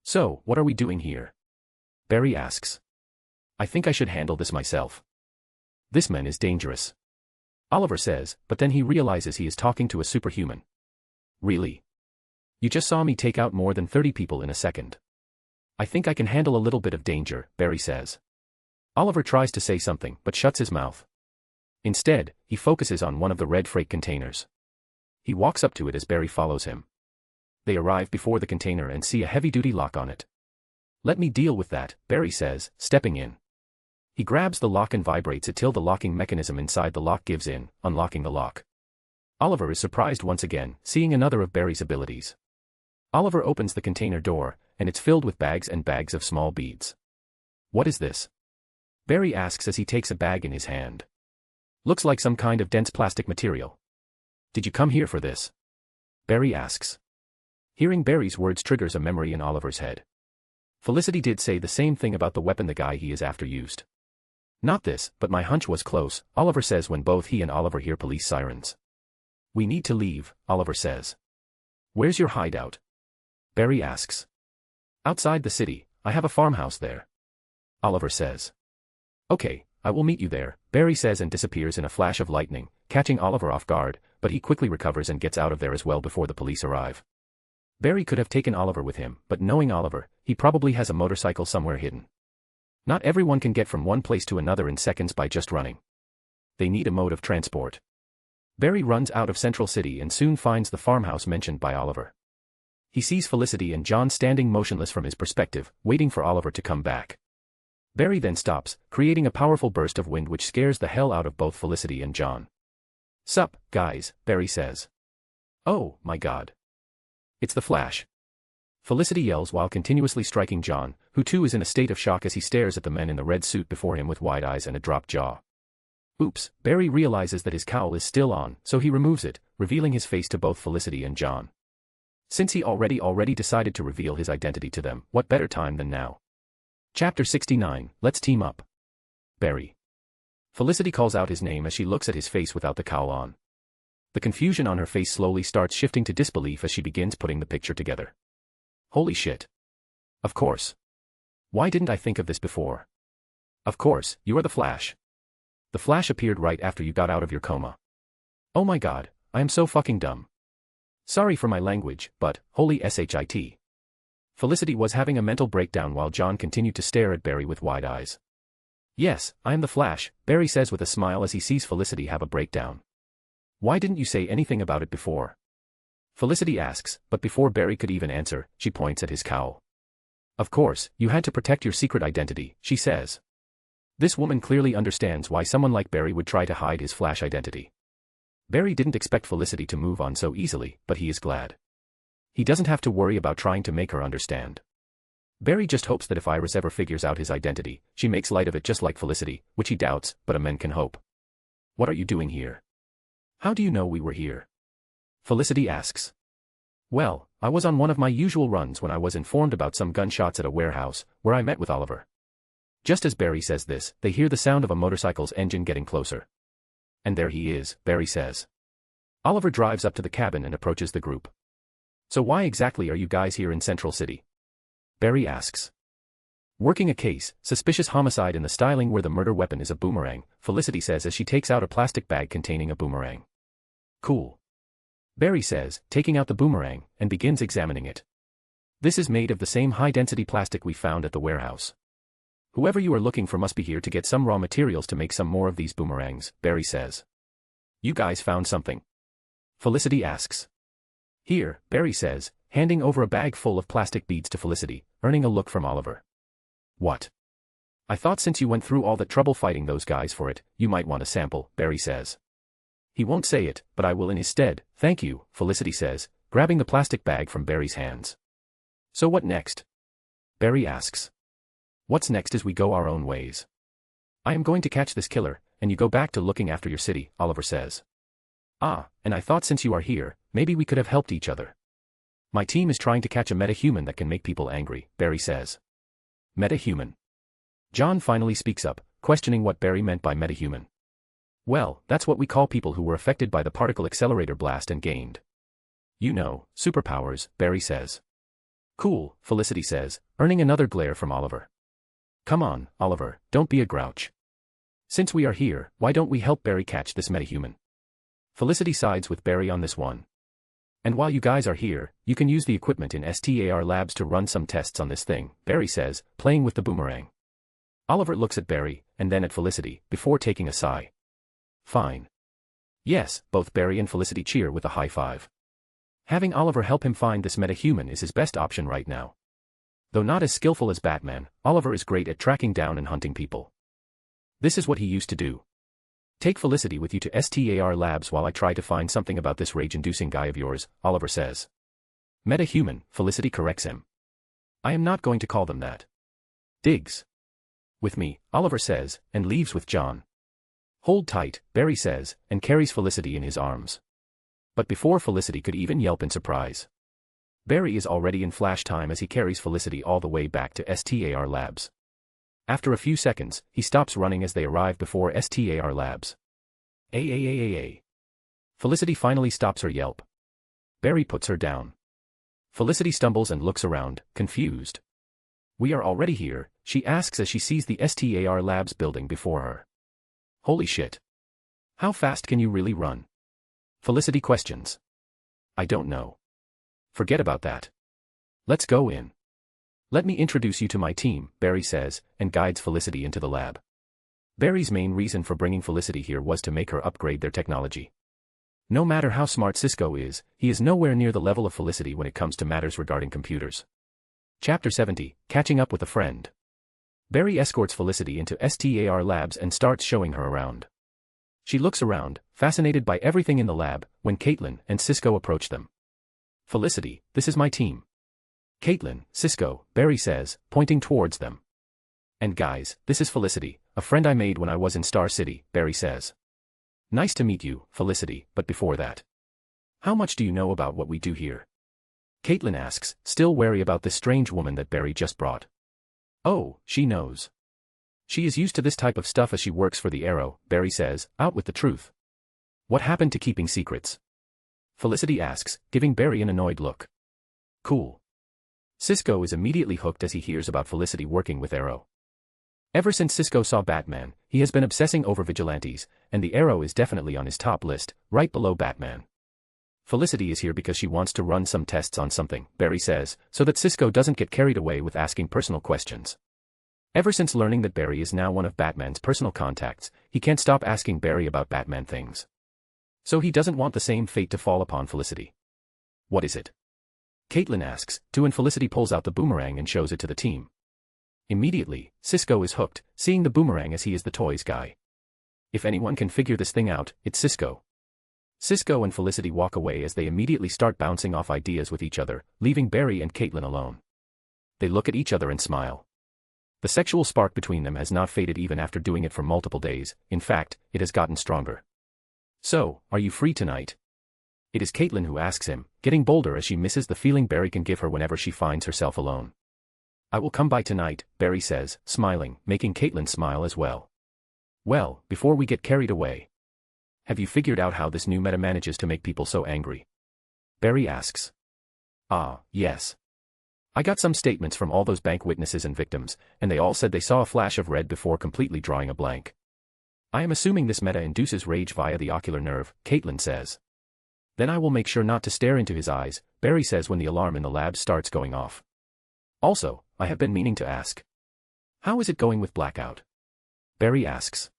Speaker 3: So, what are we doing here? Barry asks. I think I should handle this myself. This man is dangerous. Oliver says, but then he realizes he is talking to a superhuman. Really? You just saw me take out more than 30 people in a second. I think I can handle a little bit of danger, Barry says. Oliver tries to say something but shuts his mouth. Instead, he focuses on one of the red freight containers. He walks up to it as Barry follows him. They arrive before the container and see a heavy-duty lock on it. Let me deal with that, Barry says, stepping in. He grabs the lock and vibrates it till the locking mechanism inside the lock gives in, unlocking the lock. Oliver is surprised once again, seeing another of Barry's abilities. Oliver opens the container door, and it's filled with bags and bags of small beads. What is this? Barry asks as he takes a bag in his hand. Looks like some kind of dense plastic material. Did you come here for this? Barry asks. Hearing Barry's words triggers a memory in Oliver's head. Felicity did say the same thing about the weapon the guy he is after used. Not this, but my hunch was close, Oliver says when both he and Oliver hear police sirens. We need to leave, Oliver says. Where's your hideout? Barry asks. Outside the city, I have a farmhouse there. Oliver says. Okay, I will meet you there, Barry says and disappears in a flash of lightning, catching Oliver off guard, but he quickly recovers and gets out of there as well before the police arrive. Barry could have taken Oliver with him, but knowing Oliver, he probably has a motorcycle somewhere hidden. Not everyone can get from one place to another in seconds by just running. They need a mode of transport. Barry runs out of Central City and soon finds the farmhouse mentioned by Oliver. He sees Felicity and John standing motionless from his perspective, waiting for Oliver to come back. Barry then stops, creating a powerful burst of wind which scares the hell out of both Felicity and John. Sup, guys, Barry says. Oh, my God. It's the Flash. Felicity yells while continuously striking John, who too is in a state of shock as he stares at the men in the red suit before him with wide eyes and a dropped jaw. Oops, Barry realizes that his cowl is still on, so he removes it, revealing his face to both Felicity and John. Since he already decided to reveal his identity to them, what better time than now? Chapter 69, Let's Team Up. Barry. Felicity calls out his name as she looks at his face without the cowl on. The confusion on her face slowly starts shifting to disbelief as she begins putting the picture together. Holy shit. Of course. Why didn't I think of this before? Of course, you are the Flash. The Flash appeared right after you got out of your coma. Oh my God, I am so fucking dumb. Sorry for my language, but, holy shit. Felicity was having a mental breakdown while John continued to stare at Barry with wide eyes. Yes, I am the Flash, Barry says with a smile as he sees Felicity have a breakdown. Why didn't you say anything about it before? Felicity asks, but before Barry could even answer, she points at his cowl. Of course, you had to protect your secret identity, she says. This woman clearly understands why someone like Barry would try to hide his Flash identity. Barry didn't expect Felicity to move on so easily, but he is glad. He doesn't have to worry about trying to make her understand. Barry just hopes that if Iris ever figures out his identity, she makes light of it just like Felicity, which he doubts, but a man can hope. What are you doing here? How do you know we were here? Felicity asks. Well, I was on one of my usual runs when I was informed about some gunshots at a warehouse, where I met with Oliver. Just as Barry says this, they hear the sound of a motorcycle's engine getting closer. And there he is, Barry says. Oliver drives up to the cabin and approaches the group. So why exactly are you guys here in Central City? Barry asks. Working a case, suspicious homicide in the styling where the murder weapon is a boomerang, Felicity says as she takes out a plastic bag containing a boomerang. Cool. Barry says, taking out the boomerang, and begins examining it. This is made of the same high-density plastic we found at the warehouse. Whoever you are looking for must be here to get some raw materials to make some more of these boomerangs, Barry says. You guys found something? Felicity asks. Here, Barry says, handing over a bag full of plastic beads to Felicity, earning a look from Oliver. What? I thought since you went through all that trouble fighting those guys for it, you might want a sample, Barry says. He won't say it, but I will in his stead, thank you, Felicity says, grabbing the plastic bag from Barry's hands. So what next? Barry asks. What's next is we go our own ways. I am going to catch this killer, and you go back to looking after your city, Oliver says. Ah, and I thought since you are here, maybe we could have helped each other. My team is trying to catch a metahuman that can make people angry, Barry says. Metahuman. John finally speaks up, questioning what Barry meant by metahuman. Well, that's what we call people who were affected by the particle accelerator blast and gained, you know, superpowers, Barry says. Cool, Felicity says, earning another glare from Oliver. Come on, Oliver, don't be a grouch. Since we are here, why don't we help Barry catch this metahuman? Felicity sides with Barry on this one. And while you guys are here, you can use the equipment in STAR Labs to run some tests on this thing, Barry says, playing with the boomerang. Oliver looks at Barry, and then at Felicity, before taking a sigh. Fine. Yes, both Barry and Felicity cheer with a high five. Having Oliver help him find this metahuman is his best option right now. Though not as skillful as Batman, Oliver is great at tracking down and hunting people. This is what he used to do. Take Felicity with you to STAR Labs while I try to find something about this rage-inducing guy of yours, Oliver says. Metahuman, Felicity corrects him. I am not going to call them that. Diggs. With me, Oliver says, and leaves with John. Hold tight, Barry says, and carries Felicity in his arms. But before Felicity could even yelp in surprise, Barry is already in flash time as he carries Felicity all the way back to STAR Labs. After a few seconds, he stops running as they arrive before STAR Labs. A. Felicity finally stops her yelp. Barry puts her down. Felicity stumbles and looks around, confused. We are already here, she asks as she sees the STAR Labs building before her. Holy shit. How fast can you really run? Felicity questions. I don't know. Forget about that. Let's go in. Let me introduce you to my team, Barry says, and guides Felicity into the lab. Barry's main reason for bringing Felicity here was to make her upgrade their technology. No matter how smart Cisco is, he is nowhere near the level of Felicity when it comes to matters regarding computers. Chapter 70, Catching Up with a Friend. Barry escorts Felicity into STAR Labs and starts showing her around. She looks around, fascinated by everything in the lab, when Caitlin and Cisco approach them. Felicity, this is my team. Caitlin, Cisco, Barry says, pointing towards them. And guys, this is Felicity, a friend I made when I was in Star City, Barry says. Nice to meet you, Felicity, but before that, how much do you know about what we do here? Caitlin asks, still wary about this strange woman that Barry just brought. Oh, she knows. She is used to this type of stuff as she works for the Arrow, Barry says, out with the truth. What happened to keeping secrets? Felicity asks, giving Barry an annoyed look. Cool. Cisco is immediately hooked as he hears about Felicity working with Arrow. Ever since Cisco saw Batman, he has been obsessing over vigilantes, and the Arrow is definitely on his top list, right below Batman. Felicity is here because she wants to run some tests on something, Barry says, so that Cisco doesn't get carried away with asking personal questions. Ever since learning that Barry is now one of Batman's personal contacts, he can't stop asking Barry about Batman things. So he doesn't want the same fate to fall upon Felicity. What is it? Caitlin asks, too, and Felicity pulls out the boomerang and shows it to the team. Immediately, Cisco is hooked, seeing the boomerang as he is the toys guy. If anyone can figure this thing out, it's Cisco. Cisco and Felicity walk away as they immediately start bouncing off ideas with each other, leaving Barry and Caitlin alone. They look at each other and smile. The sexual spark between them has not faded even after doing it for multiple days, in fact, it has gotten stronger. So, are you free tonight? It is Caitlin who asks him, getting bolder as she misses the feeling Barry can give her whenever she finds herself alone. I will come by tonight, Barry says, smiling, making Caitlin smile as well. Well, before we get carried away, have you figured out how this new meta manages to make people so angry? Barry asks. Ah, yes. I got some statements from all those bank witnesses and victims, and they all said they saw a flash of red before completely drawing a blank. I am assuming this meta induces rage via the ocular nerve, Caitlin says. Then I will make sure not to stare into his eyes, Barry says when the alarm in the lab starts going off. Also, I have been meaning to ask. How is it going with Blackout? Barry asks.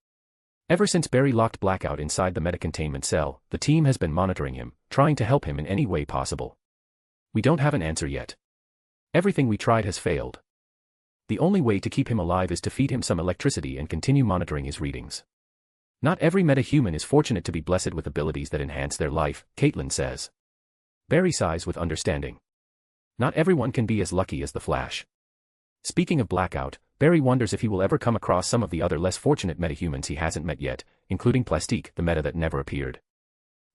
Speaker 3: Ever since Barry locked Blackout inside the meta-containment cell, the team has been monitoring him, trying to help him in any way possible. We don't have an answer yet. Everything we tried has failed. The only way to keep him alive is to feed him some electricity and continue monitoring his readings. Not every metahuman is fortunate to be blessed with abilities that enhance their life, Caitlin says. Barry sighs with understanding. Not everyone can be as lucky as the Flash. Speaking of Blackout, Barry wonders if he will ever come across some of the other less fortunate metahumans he hasn't met yet, including Plastique, the meta that never appeared.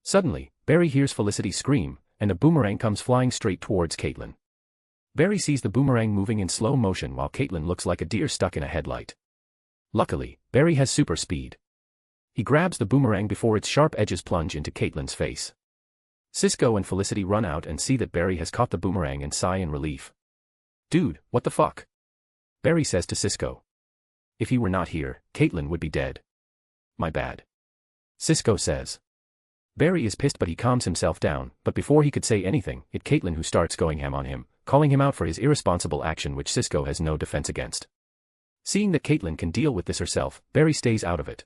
Speaker 3: Suddenly, Barry hears Felicity scream, and a boomerang comes flying straight towards Caitlin. Barry sees the boomerang moving in slow motion while Caitlin looks like a deer stuck in a headlight. Luckily, Barry has super speed. He grabs the boomerang before its sharp edges plunge into Caitlin's face. Cisco and Felicity run out and see that Barry has caught the boomerang and sigh in relief. Dude, what the fuck? Barry says to Cisco. If he were not here, Caitlin would be dead. My bad. Cisco says. Barry is pissed but he calms himself down, but before he could say anything, it's Caitlin who starts going ham on him, calling him out for his irresponsible action which Cisco has no defense against. Seeing that Caitlin can deal with this herself, Barry stays out of it.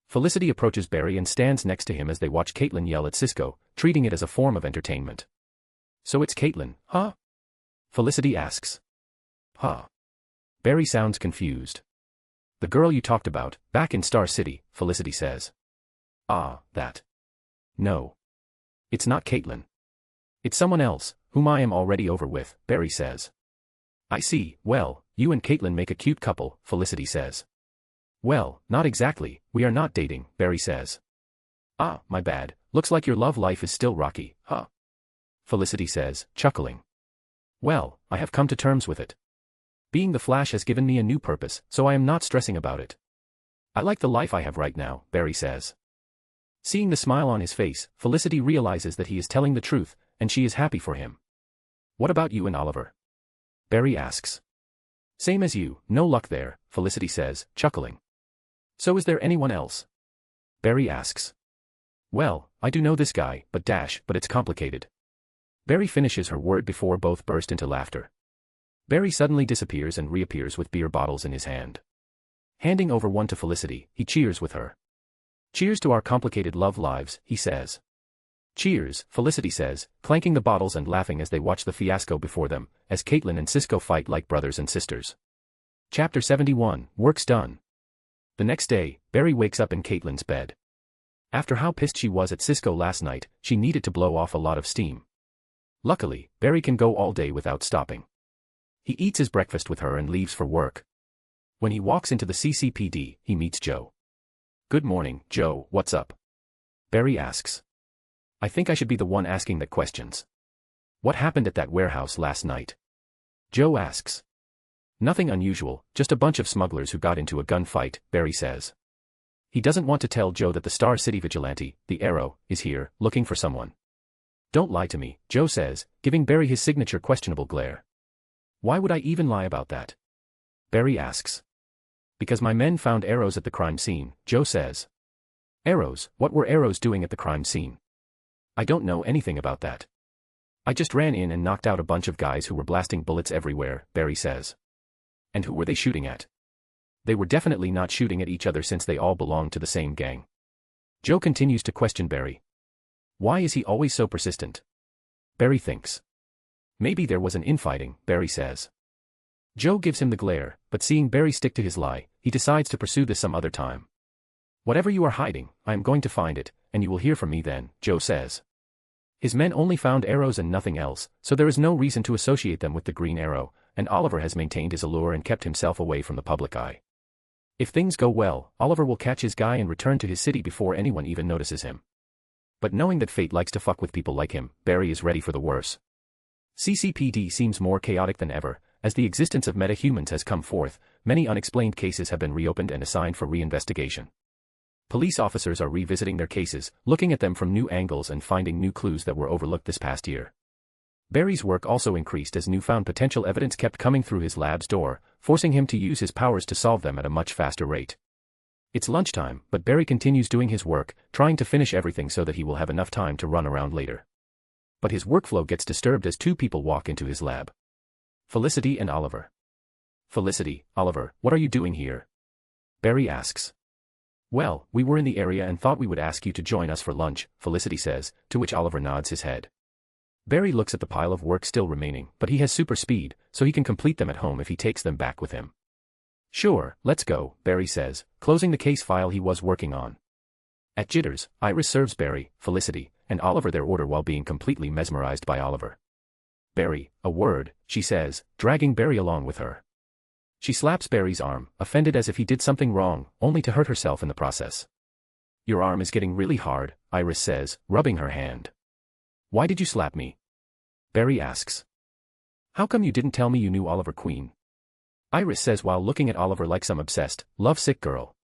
Speaker 3: Felicity approaches Barry and stands next to him as they watch Caitlin yell at Cisco, treating it as a form of entertainment. So it's Caitlin, huh? Felicity asks. Huh? Barry sounds confused. The girl you talked about, back in Star City, Felicity says. Ah, that. No. It's not Caitlin. It's someone else, whom I am already over with, Barry says. I see, well, you and Caitlin make a cute couple, Felicity says. Well, not exactly, we are not dating, Barry says. Ah, my bad, looks like your love life is still rocky, huh? Felicity says, chuckling. Well, I have come to terms with it. Being the Flash has given me a new purpose, so I am not stressing about it. I like the life I have right now, Barry says. Seeing the smile on his face, Felicity realizes that he is telling the truth, and she is happy for him. What about you and Oliver? Barry asks. Same as you, no luck there, Felicity says, chuckling. So is there anyone else? Barry asks. Well, I do know this guy, but it's complicated. Barry finishes her word before both burst into laughter. Barry suddenly disappears and reappears with beer bottles in his hand. Handing over one to Felicity, he cheers with her. Cheers to our complicated love lives, he says. Cheers, Felicity says, clanking the bottles and laughing as they watch the fiasco before them, as Caitlin and Cisco fight like brothers and sisters. Chapter 71, Work's Done. The next day, Barry wakes up in Caitlin's bed. After how pissed she was at Cisco last night, she needed to blow off a lot of steam. Luckily, Barry can go all day without stopping. He eats his breakfast with her and leaves for work. When he walks into the CCPD, he meets Joe. Good morning, Joe, what's up? Barry asks. I think I should be the one asking the questions. What happened at that warehouse last night? Joe asks. Nothing unusual, just a bunch of smugglers who got into a gunfight, Barry says. He doesn't want to tell Joe that the Star City vigilante, the Arrow, is here, looking for someone. Don't lie to me, Joe says, giving Barry his signature questionable glare. Why would I even lie about that? Barry asks. Because my men found arrows at the crime scene, Joe says. Arrows? What were arrows doing at the crime scene? I don't know anything about that. I just ran in and knocked out a bunch of guys who were blasting bullets everywhere, Barry says. And who were they shooting at? They were definitely not shooting at each other since they all belonged to the same gang. Joe continues to question Barry. Why is he always so persistent? Barry thinks. Maybe there was an infighting, Barry says. Joe gives him the glare, but seeing Barry stick to his lie, he decides to pursue this some other time. Whatever you are hiding, I am going to find it, and you will hear from me then, Joe says. His men only found arrows and nothing else, so there is no reason to associate them with the Green Arrow, and Oliver has maintained his allure and kept himself away from the public eye. If things go well, Oliver will catch his guy and return to his city before anyone even notices him. But knowing that fate likes to fuck with people like him, Barry is ready for the worse. CCPD seems more chaotic than ever. As the existence of metahumans has come forth, many unexplained cases have been reopened and assigned for reinvestigation. Police officers are revisiting their cases, looking at them from new angles and finding new clues that were overlooked this past year. Barry's work also increased as newfound potential evidence kept coming through his lab's door, forcing him to use his powers to solve them at a much faster rate. It's lunchtime, but Barry continues doing his work, trying to finish everything so that he will have enough time to run around later. But his workflow gets disturbed as two people walk into his lab. Felicity and Oliver. Felicity, Oliver, what are you doing here? Barry asks. Well, we were in the area and thought we would ask you to join us for lunch, Felicity says, to which Oliver nods his head. Barry looks at the pile of work still remaining, but he has super speed, so he can complete them at home if he takes them back with him. Sure, let's go, Barry says, closing the case file he was working on. At Jitters, Iris serves Barry, Felicity, and Oliver their order while being completely mesmerized by Oliver. Barry, a word, she says, dragging Barry along with her. She slaps Barry's arm, offended as if he did something wrong, only to hurt herself in the process. Your arm is getting really hard, Iris says, rubbing her hand. Why did you slap me? Barry asks. How come you didn't tell me you knew Oliver Queen? Iris says while looking at Oliver like some obsessed, lovesick girl.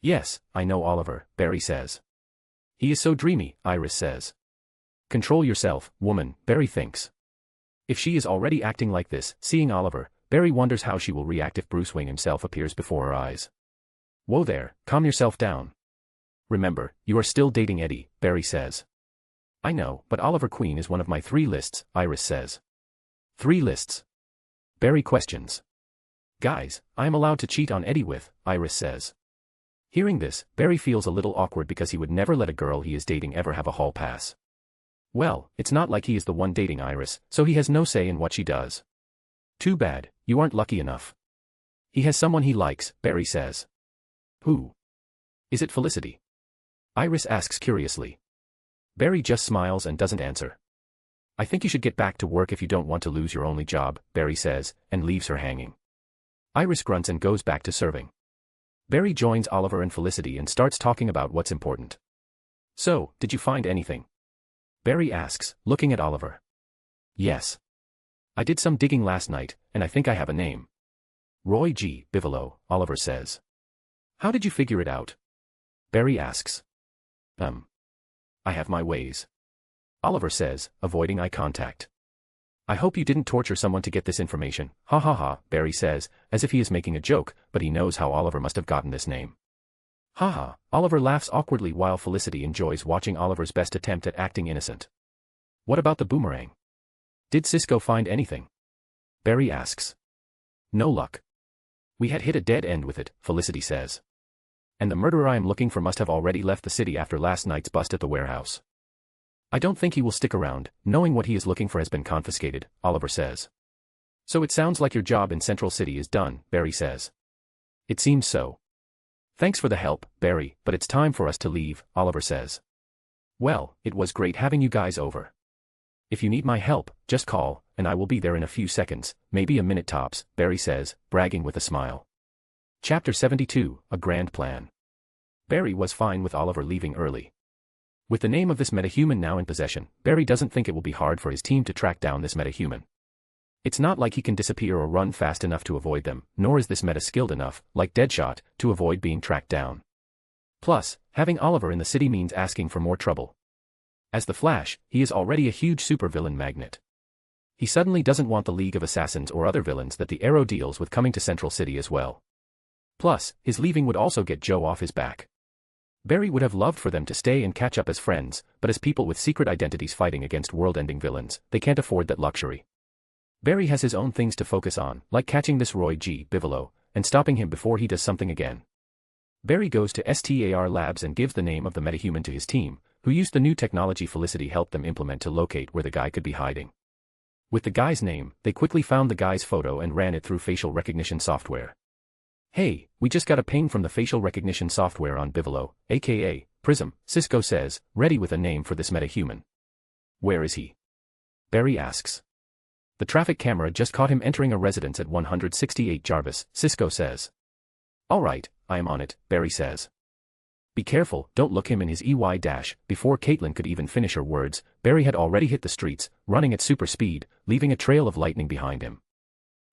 Speaker 3: Yes, I know Oliver, Barry says. He is so dreamy, Iris says. Control yourself, woman, Barry thinks. If she is already acting like this, seeing Oliver, Barry wonders how she will react if Bruce Wayne himself appears before her eyes. Whoa there, calm yourself down. Remember, you are still dating Eddie, Barry says. I know, but Oliver Queen is one of my 3 lists, Iris says. 3 lists? Barry questions. Guys, I am allowed to cheat on Eddie with, Iris says. Hearing this, Barry feels a little awkward because he would never let a girl he is dating ever have a hall pass. Well, it's not like he is the one dating Iris, so he has no say in what she does. Too bad, you aren't lucky enough. He has someone he likes, Barry says. Who? Is it Felicity? Iris asks curiously. Barry just smiles and doesn't answer. I think you should get back to work if you don't want to lose your only job, Barry says, and leaves her hanging. Iris grunts and goes back to serving. Barry joins Oliver and Felicity and starts talking about what's important. So, did you find anything? Barry asks, looking at Oliver. Yes. I did some digging last night, and I think I have a name. Roy G. Bigelow, Oliver says. How did you figure it out? Barry asks. I have my ways. Oliver says, avoiding eye contact. I hope you didn't torture someone to get this information, ha ha ha, Barry says, as if he is making a joke, but he knows how Oliver must have gotten this name. Ha ha, Oliver laughs awkwardly while Felicity enjoys watching Oliver's best attempt at acting innocent. What about the boomerang? Did Cisco find anything? Barry asks. No luck. We had hit a dead end with it, Felicity says. And the murderer I am looking for must have already left the city after last night's bust at the warehouse. I don't think he will stick around, knowing what he is looking for has been confiscated, Oliver says. So it sounds like your job in Central City is done, Barry says. It seems so. Thanks for the help, Barry, but it's time for us to leave, Oliver says. Well, it was great having you guys over. If you need my help, just call, and I will be there in a few seconds, maybe a minute tops, Barry says, bragging with a smile. Chapter 72, A Grand Plan. Barry was fine with Oliver leaving early. With the name of this metahuman now in possession, Barry doesn't think it will be hard for his team to track down this metahuman. It's not like he can disappear or run fast enough to avoid them, nor is this meta skilled enough, like Deadshot, to avoid being tracked down. Plus, having Oliver in the city means asking for more trouble. As the Flash, he is already a huge supervillain magnet. He suddenly doesn't want the League of Assassins or other villains that the Arrow deals with coming to Central City as well. Plus, his leaving would also get Joe off his back. Barry would have loved for them to stay and catch up as friends, but as people with secret identities fighting against world-ending villains, they can't afford that luxury. Barry has his own things to focus on, like catching this Roy G. Bigelow, and stopping him before he does something again. Barry goes to STAR Labs and gives the name of the metahuman to his team, who used the new technology Felicity helped them implement to locate where the guy could be hiding. With the guy's name, they quickly found the guy's photo and ran it through facial recognition software. Hey, we just got a ping from the facial recognition software on Bigelow, aka Prism, Cisco says, ready with a name for this metahuman. Where is he? Barry asks. The traffic camera just caught him entering a residence at 168 Jarvis, Cisco says. Alright, I am on it, Barry says. Be careful, don't look him in his EY dash. Before Caitlin could even finish her words, Barry had already hit the streets, running at super speed, leaving a trail of lightning behind him.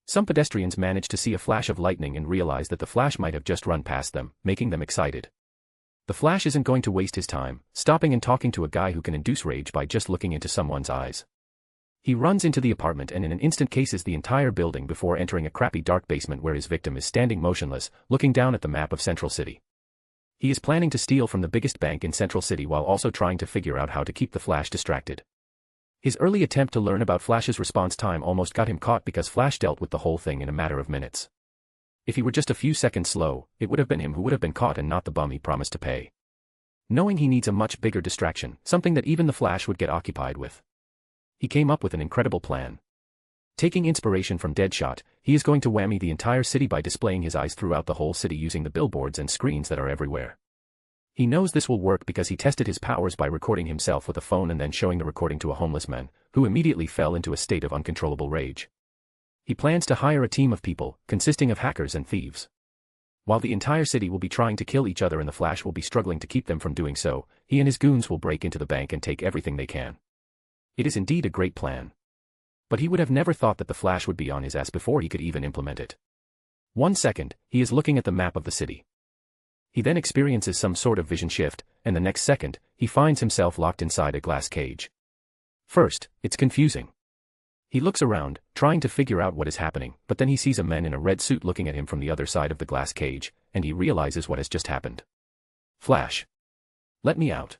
Speaker 3: Some pedestrians managed to see a flash of lightning and realize that the Flash might have just run past them, making them excited. The Flash isn't going to waste his time, stopping and talking to a guy who can induce rage by just looking into someone's eyes. He runs into the apartment and in an instant cases the entire building before entering a crappy dark basement where his victim is standing motionless, looking down at the map of Central City. He is planning to steal from the biggest bank in Central City while also trying to figure out how to keep the Flash distracted. His early attempt to learn about Flash's response time almost got him caught because Flash dealt with the whole thing in a matter of minutes. If he were just a few seconds slow, it would have been him who would have been caught and not the bum he promised to pay. Knowing he needs a much bigger distraction, something that even the Flash would get occupied with. He came up with an incredible plan. Taking inspiration from Deadshot, he is going to whammy the entire city by displaying his eyes throughout the whole city using the billboards and screens that are everywhere. He knows this will work because he tested his powers by recording himself with a phone and then showing the recording to a homeless man, who immediately fell into a state of uncontrollable rage. He plans to hire a team of people, consisting of hackers and thieves. While the entire city will be trying to kill each other and the Flash will be struggling to keep them from doing so, he and his goons will break into the bank and take everything they can. It is indeed a great plan. But he would have never thought that the Flash would be on his ass before he could even implement it. 1 second, he is looking at the map of the city. He then experiences some sort of vision shift, and the next second, he finds himself locked inside a glass cage. First, it's confusing. He looks around, trying to figure out what is happening, but then he sees a man in a red suit looking at him from the other side of the glass cage, and he realizes what has just happened. Flash. Let me out.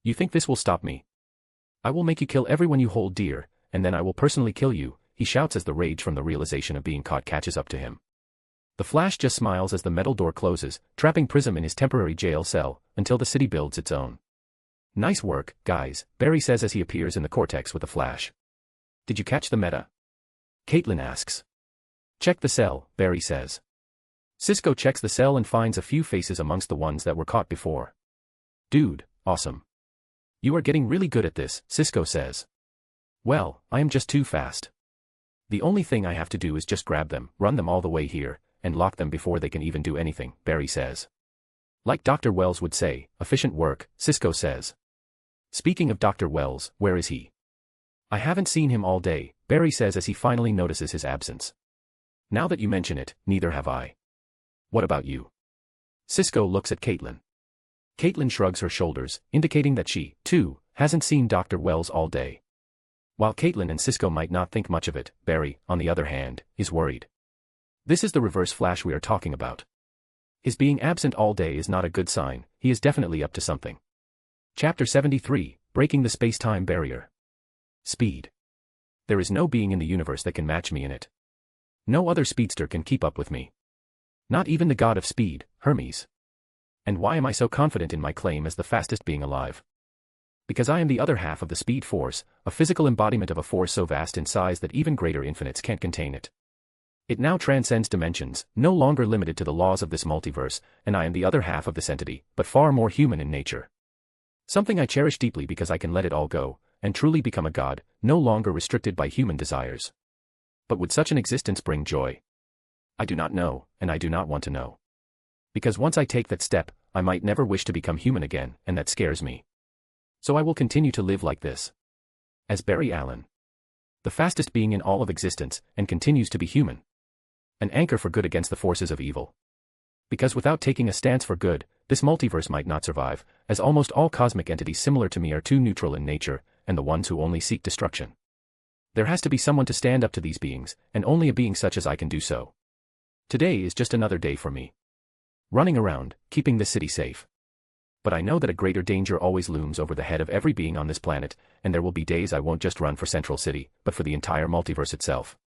Speaker 3: You think this will stop me? I will make you kill everyone you hold dear, and then I will personally kill you, he shouts as the rage from the realization of being caught catches up to him. The Flash just smiles as the metal door closes, trapping Prism in his temporary jail cell, until the city builds its own. Nice work, guys, Barry says as he appears in the Cortex with the Flash. Did you catch the meta? Caitlin asks. Check the cell, Barry says. Cisco checks the cell and finds a few faces amongst the ones that were caught before. Dude, awesome. You are getting really good at this, Cisco says. Well, I am just too fast. The only thing I have to do is just grab them, run them all the way here, and lock them before they can even do anything, Barry says. Like Dr. Wells would say, efficient work, Cisco says. Speaking of Dr. Wells, where is he? I haven't seen him all day, Barry says as he finally notices his absence. Now that you mention it, neither have I. What about you? Cisco looks at Caitlin. Caitlin shrugs her shoulders, indicating that she, too, hasn't seen Dr. Wells all day. While Caitlin and Cisco might not think much of it, Barry, on the other hand, is worried. This is the Reverse Flash we are talking about. His being absent all day is not a good sign, he is definitely up to something. Chapter 73, Breaking the Space-Time Barrier. Speed. There is no being in the universe that can match me in it. No other speedster can keep up with me. Not even the god of speed, Hermes. And why am I so confident in my claim as the fastest being alive? Because I am the other half of the speed force, a physical embodiment of a force so vast in size that even greater infinites can't contain it. It now transcends dimensions, no longer limited to the laws of this multiverse, and I am the other half of this entity, but far more human in nature. Something I cherish deeply because I can let it all go, and truly become a god, no longer restricted by human desires. But would such an existence bring joy? I do not know, and I do not want to know. Because once I take that step, I might never wish to become human again, and that scares me. So I will continue to live like this. As Barry Allen. The fastest being in all of existence, and continues to be human. An anchor for good against the forces of evil. Because without taking a stance for good, this multiverse might not survive, as almost all cosmic entities similar to me are too neutral in nature, and the ones who only seek destruction. There has to be someone to stand up to these beings, and only a being such as I can do so. Today is just another day for me. Running around, keeping the city safe. But I know that a greater danger always looms over the head of every being on this planet, and there will be days I won't just run for Central City, but for the entire multiverse itself.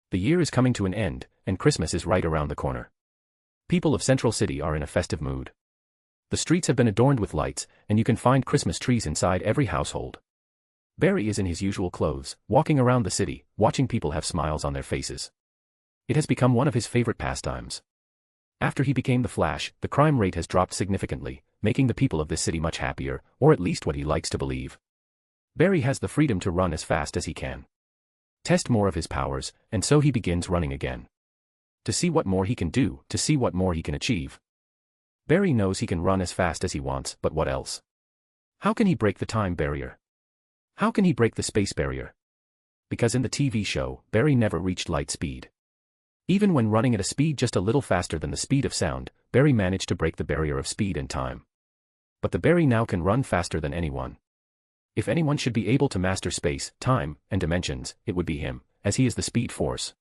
Speaker 3: The year is coming to an end, and Christmas is right around the corner. People of Central City are in a festive mood. The streets have been adorned with lights, and you can find Christmas trees inside every household. Barry is in his usual clothes, walking around the city, watching people have smiles on their faces. It has become one of his favorite pastimes. After he became the Flash, the crime rate has dropped significantly, making the people of this city much happier, or at least what he likes to believe. Barry has the freedom to run as fast as he can. Test more of his powers, and so he begins running again. To see what more he can do, to see what more he can achieve. Barry knows he can run as fast as he wants, but what else? How can he break the time barrier? How can he break the space barrier? Because in the TV show, Barry never reached light speed. Even when running at a speed just a little faster than the speed of sound, Barry managed to break the barrier of speed and time. But the Barry now can run faster than anyone. If anyone should be able to master space, time, and dimensions, it would be him, as he is the speed force.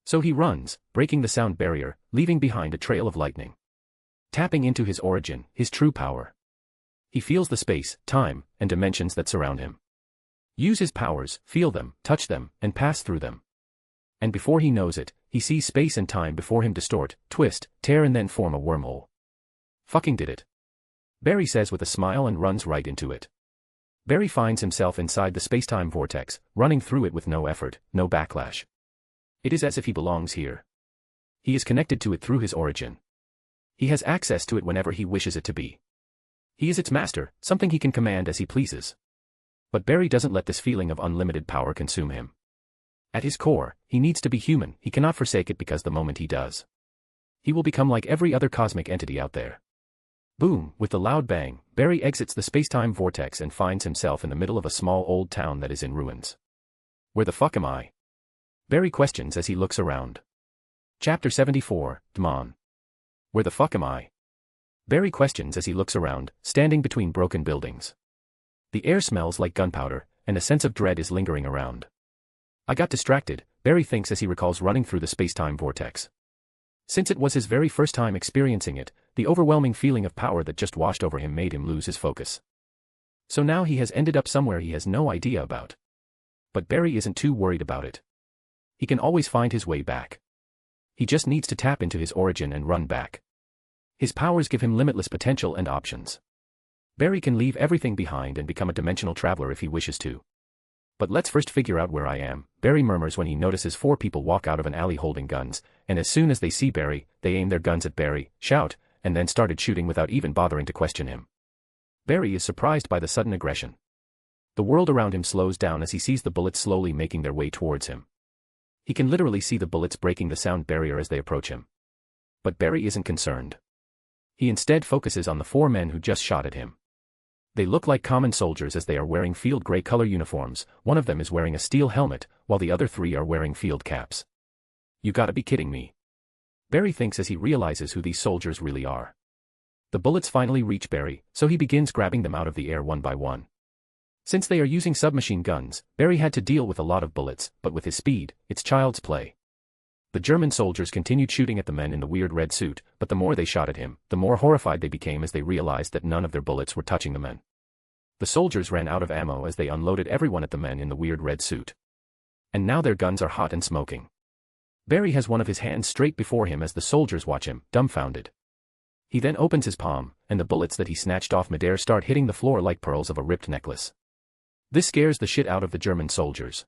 Speaker 3: So he runs, breaking the sound barrier, leaving behind a trail of lightning. Tapping into his origin, his true power. He feels the space, time, and dimensions that surround him. Use his powers, feel them, touch them, and pass through them. And before he knows it, he sees space and time before him distort, twist, tear and then form a wormhole. Fucking did it. Barry says with a smile and runs right into it. Barry finds himself inside the space-time vortex, running through it with no effort, no backlash. It is as if he belongs here. He is connected to it through his origin. He has access to it whenever he wishes it to be. He is its master, something he can command as he pleases. But Barry doesn't let this feeling of unlimited power consume him. At his core, he needs to be human. He cannot forsake it because the moment he does, he will become like every other cosmic entity out there. Boom, with the loud bang, Barry exits the space-time vortex and finds himself in the middle of a small old town that is in ruins. Where the fuck am I? Barry questions as he looks around. Chapter 74, Dman. Where the fuck am I? Barry questions as he looks around, standing between broken buildings. The air smells like gunpowder, and a sense of dread is lingering around. I got distracted, Barry thinks as he recalls running through the space-time vortex. Since it was his very first time experiencing it, the overwhelming feeling of power that just washed over him made him lose his focus. So now he has ended up somewhere he has no idea about. But Barry isn't too worried about it. He can always find his way back. He just needs to tap into his origin and run back. His powers give him limitless potential and options. Barry can leave everything behind and become a dimensional traveler if he wishes to. But let's first figure out where I am, Barry murmurs when he notices 4 people walk out of an alley holding guns, and as soon as they see Barry, they aim their guns at Barry, shout, and then started shooting without even bothering to question him. Barry is surprised by the sudden aggression. The world around him slows down as he sees the bullets slowly making their way towards him. He can literally see the bullets breaking the sound barrier as they approach him. But Barry isn't concerned. He instead focuses on the 4 men who just shot at him. They look like common soldiers as they are wearing field gray color uniforms. One of them is wearing a steel helmet, while the other 3 are wearing field caps. You gotta be kidding me. Barry thinks as he realizes who these soldiers really are. The bullets finally reach Barry, so he begins grabbing them out of the air one by one. Since they are using submachine guns, Barry had to deal with a lot of bullets, but with his speed, it's child's play. The German soldiers continued shooting at the men in the weird red suit, but the more they shot at him, the more horrified they became as they realized that none of their bullets were touching the men. The soldiers ran out of ammo as they unloaded everyone at the men in the weird red suit. And now their guns are hot and smoking. Barry has one of his hands straight before him as the soldiers watch him, dumbfounded. He then opens his palm, and the bullets that he snatched off midair start hitting the floor like pearls of a ripped necklace. This scares the shit out of the German soldiers.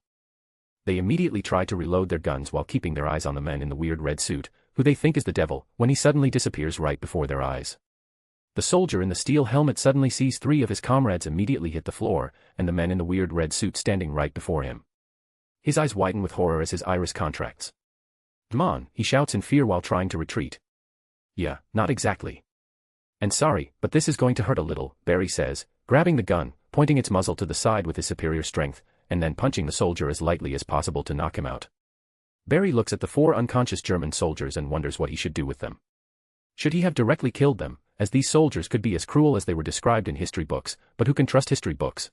Speaker 3: They immediately try to reload their guns while keeping their eyes on the man in the weird red suit, who they think is the devil, when he suddenly disappears right before their eyes. The soldier in the steel helmet suddenly sees 3 of his comrades immediately hit the floor, and the men in the weird red suit standing right before him. His eyes widen with horror as his iris contracts. "Come on," he shouts in fear while trying to retreat. "Yeah, not exactly. And sorry, but this is going to hurt a little," Barry says, grabbing the gun, pointing its muzzle to the side with his superior strength, and then punching the soldier as lightly as possible to knock him out. Barry looks at the 4 unconscious German soldiers and wonders what he should do with them. Should he have directly killed them, as these soldiers could be as cruel as they were described in history books, but who can trust history books?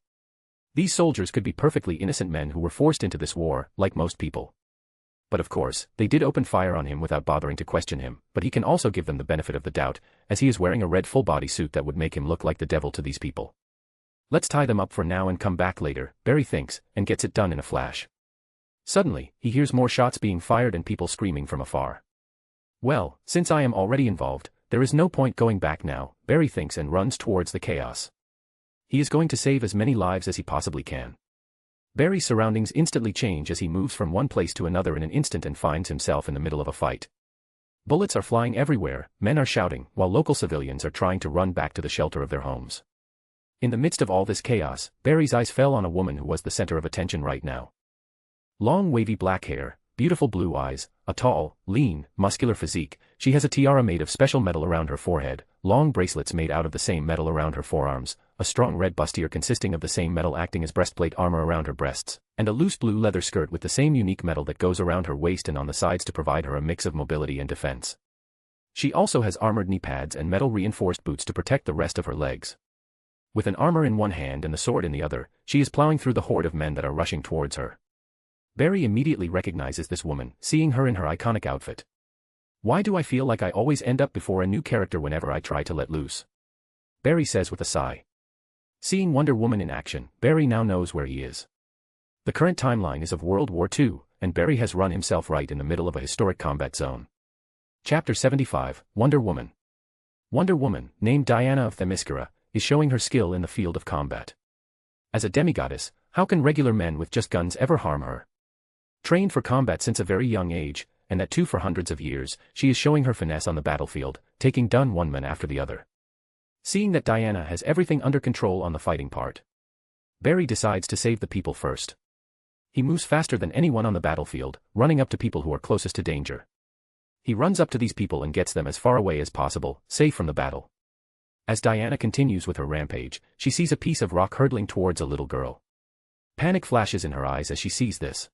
Speaker 3: These soldiers could be perfectly innocent men who were forced into this war, like most people. But of course, they did open fire on him without bothering to question him, but he can also give them the benefit of the doubt, as he is wearing a red full-body suit that would make him look like the devil to these people. Let's tie them up for now and come back later, Barry thinks, and gets it done in a flash. Suddenly, he hears more shots being fired and people screaming from afar. Well, since I am already involved, there is no point going back now, Barry thinks and runs towards the chaos. He is going to save as many lives as he possibly can. Barry's surroundings instantly change as he moves from one place to another in an instant and finds himself in the middle of a fight. Bullets are flying everywhere, men are shouting, while local civilians are trying to run back to the shelter of their homes. In the midst of all this chaos, Barry's eyes fell on a woman who was the center of attention right now. Long wavy black hair, beautiful blue eyes, a tall, lean, muscular physique, she has a tiara made of special metal around her forehead, long bracelets made out of the same metal around her forearms, a strong red bustier consisting of the same metal acting as breastplate armor around her breasts, and a loose blue leather skirt with the same unique metal that goes around her waist and on the sides to provide her a mix of mobility and defense. She also has armored knee pads and metal-reinforced boots to protect the rest of her legs. With an armor in one hand and the sword in the other, she is plowing through the horde of men that are rushing towards her. Barry immediately recognizes this woman, seeing her in her iconic outfit. Why do I feel like I always end up before a new character whenever I try to let loose? Barry says with a sigh. Seeing Wonder Woman in action, Barry now knows where he is. The current timeline is of World War II, and Barry has run himself right in the middle of a historic combat zone. Chapter 75, Wonder Woman. Wonder Woman, named Diana of Themyscira, is showing her skill in the field of combat. As a demigoddess, how can regular men with just guns ever harm her? Trained for combat since a very young age, and that too for hundreds of years, she is showing her finesse on the battlefield, taking down one man after the other. Seeing that Diana has everything under control on the fighting part, Barry decides to save the people first. He moves faster than anyone on the battlefield, running up to people who are closest to danger. He runs up to these people and gets them as far away as possible, safe from the battle. As Diana continues with her rampage, she sees a piece of rock hurtling towards a little girl. Panic flashes in her eyes as she sees this.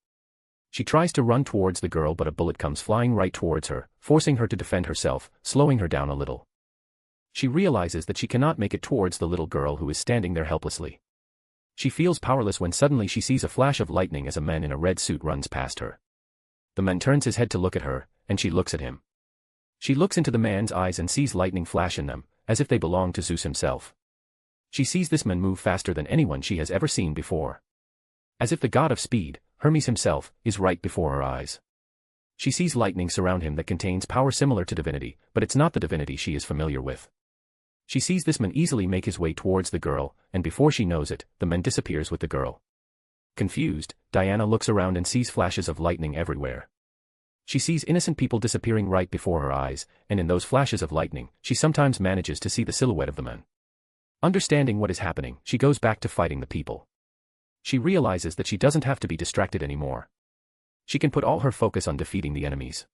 Speaker 3: She tries to run towards the girl, but a bullet comes flying right towards her, forcing her to defend herself, slowing her down a little. She realizes that she cannot make it towards the little girl who is standing there helplessly. She feels powerless when suddenly she sees a flash of lightning as a man in a red suit runs past her. The man turns his head to look at her, and she looks at him. She looks into the man's eyes and sees lightning flash in them, as if they belong to Zeus himself. She sees this man move faster than anyone she has ever seen before. As if the god of speed, Hermes himself, is right before her eyes. She sees lightning surround him that contains power similar to divinity, but it's not the divinity she is familiar with. She sees this man easily make his way towards the girl, and before she knows it, the man disappears with the girl. Confused, Diana looks around and sees flashes of lightning everywhere. She sees innocent people disappearing right before her eyes, and in those flashes of lightning, she sometimes manages to see the silhouette of the man. Understanding what is happening, she goes back to fighting the people. She realizes that she doesn't have to be distracted anymore. She can put all her focus on defeating the enemies.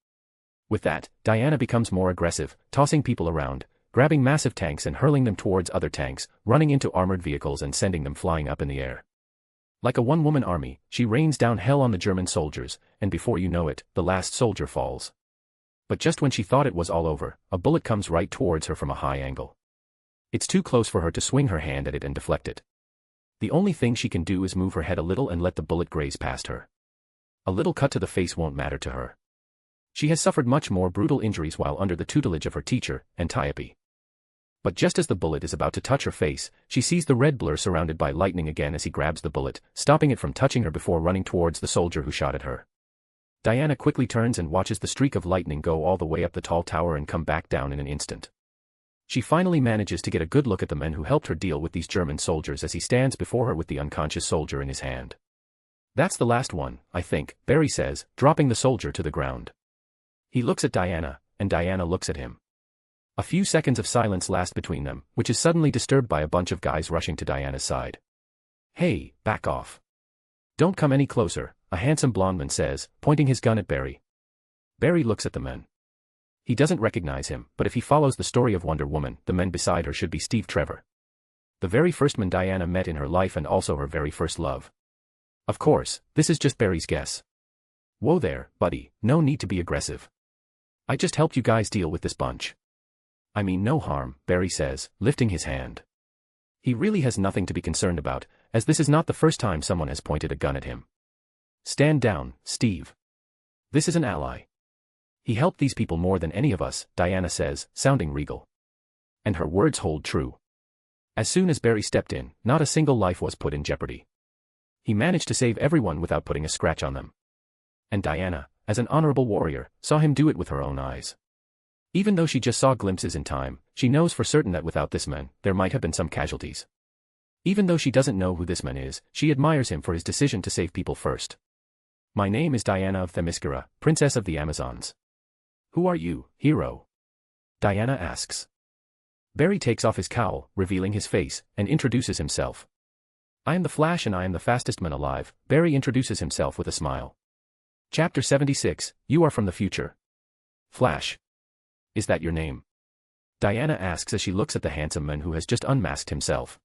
Speaker 3: With that, Diana becomes more aggressive, tossing people around, grabbing massive tanks and hurling them towards other tanks, running into armored vehicles and sending them flying up in the air. Like a one-woman army, she rains down hell on the German soldiers, and before you know it, the last soldier falls. But just when she thought it was all over, a bullet comes right towards her from a high angle. It's too close for her to swing her hand at it and deflect it. The only thing she can do is move her head a little and let the bullet graze past her. A little cut to the face won't matter to her. She has suffered much more brutal injuries while under the tutelage of her teacher, Antiope. But just as the bullet is about to touch her face, she sees the red blur surrounded by lightning again as he grabs the bullet, stopping it from touching her before running towards the soldier who shot at her. Diana quickly turns and watches the streak of lightning go all the way up the tall tower and come back down in an instant. She finally manages to get a good look at the man who helped her deal with these German soldiers as he stands before her with the unconscious soldier in his hand. "That's the last one, I think," Barry says, dropping the soldier to the ground. He looks at Diana, and Diana looks at him. A few seconds of silence last between them, which is suddenly disturbed by a bunch of guys rushing to Diana's side. "Hey, back off. Don't come any closer," a handsome blonde man says, pointing his gun at Barry. Barry looks at the man. He doesn't recognize him, but if he follows the story of Wonder Woman, the man beside her should be Steve Trevor. The very first man Diana met in her life and also her very first love. Of course, this is just Barry's guess. "Whoa there, buddy, no need to be aggressive. I just helped you guys deal with this bunch. I mean no harm," Barry says, lifting his hand. He really has nothing to be concerned about, as this is not the first time someone has pointed a gun at him. "Stand down, Steve. This is an ally. He helped these people more than any of us," Diana says, sounding regal. And her words hold true. As soon as Barry stepped in, not a single life was put in jeopardy. He managed to save everyone without putting a scratch on them. And Diana, as an honorable warrior, saw him do it with her own eyes. Even though she just saw glimpses in time, she knows for certain that without this man, there might have been some casualties. Even though she doesn't know who this man is, she admires him for his decision to save people first. "My name is Diana of Themyscira, Princess of the Amazons." "Who are you, hero?" Diana asks. Barry takes off his cowl, revealing his face, and introduces himself. "I am the Flash and I am the fastest man alive," Barry introduces himself with a smile. Chapter 76, You Are from the Future. "Flash. Is that your name?" Diana asks as she looks at the handsome man who has just unmasked himself.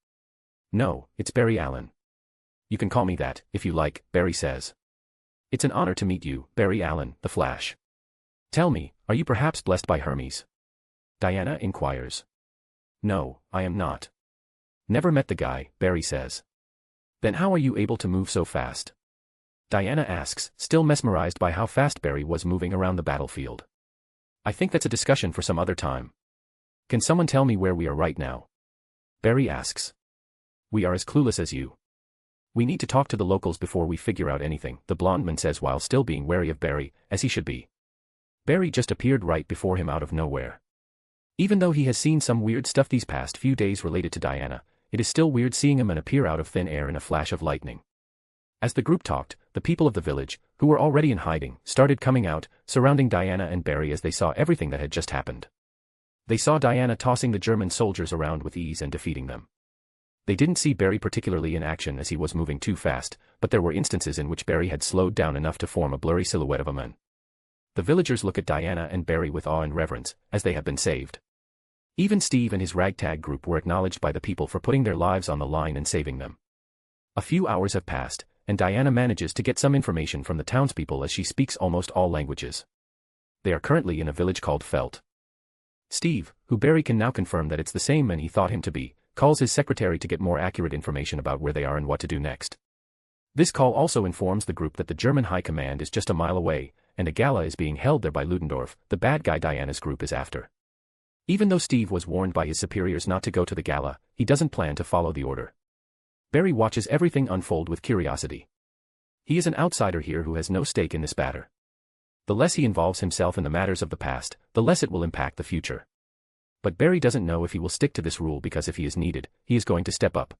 Speaker 3: "No, it's Barry Allen." "You can call me that, if you like," Barry says. "It's an honor to meet you, Barry Allen, the Flash. Tell me, are you perhaps blessed by Hermes?" Diana inquires. "No, I am not. Never met the guy," Barry says. "Then how are you able to move so fast?" Diana asks, still mesmerized by how fast Barry was moving around the battlefield. "I think that's a discussion for some other time. Can someone tell me where we are right now?" Barry asks. "We are as clueless as you. We need to talk to the locals before we figure out anything," the blonde man says while still being wary of Barry, as he should be. Barry just appeared right before him out of nowhere. Even though he has seen some weird stuff these past few days related to Diana, it is still weird seeing a man appear out of thin air in a flash of lightning. As the group talked, the people of the village, who were already in hiding, started coming out, surrounding Diana and Barry as they saw everything that had just happened. They saw Diana tossing the German soldiers around with ease and defeating them. They didn't see Barry particularly in action as he was moving too fast, but there were instances in which Barry had slowed down enough to form a blurry silhouette of a man. The villagers look at Diana and Barry with awe and reverence, as they have been saved. Even Steve and his ragtag group were acknowledged by the people for putting their lives on the line and saving them. A few hours have passed, and Diana manages to get some information from the townspeople as she speaks almost all languages. They are currently in a village called Felt. Steve, who Barry can now confirm that it's the same man he thought him to be, calls his secretary to get more accurate information about where they are and what to do next. This call also informs the group that the German High Command is just a mile away, and a gala is being held there by Ludendorff, the bad guy Diana's group is after. Even though Steve was warned by his superiors not to go to the gala, he doesn't plan to follow the order. Barry watches everything unfold with curiosity. He is an outsider here who has no stake in this matter. The less he involves himself in the matters of the past, the less it will impact the future. But Barry doesn't know if he will stick to this rule because if he is needed, he is going to step up.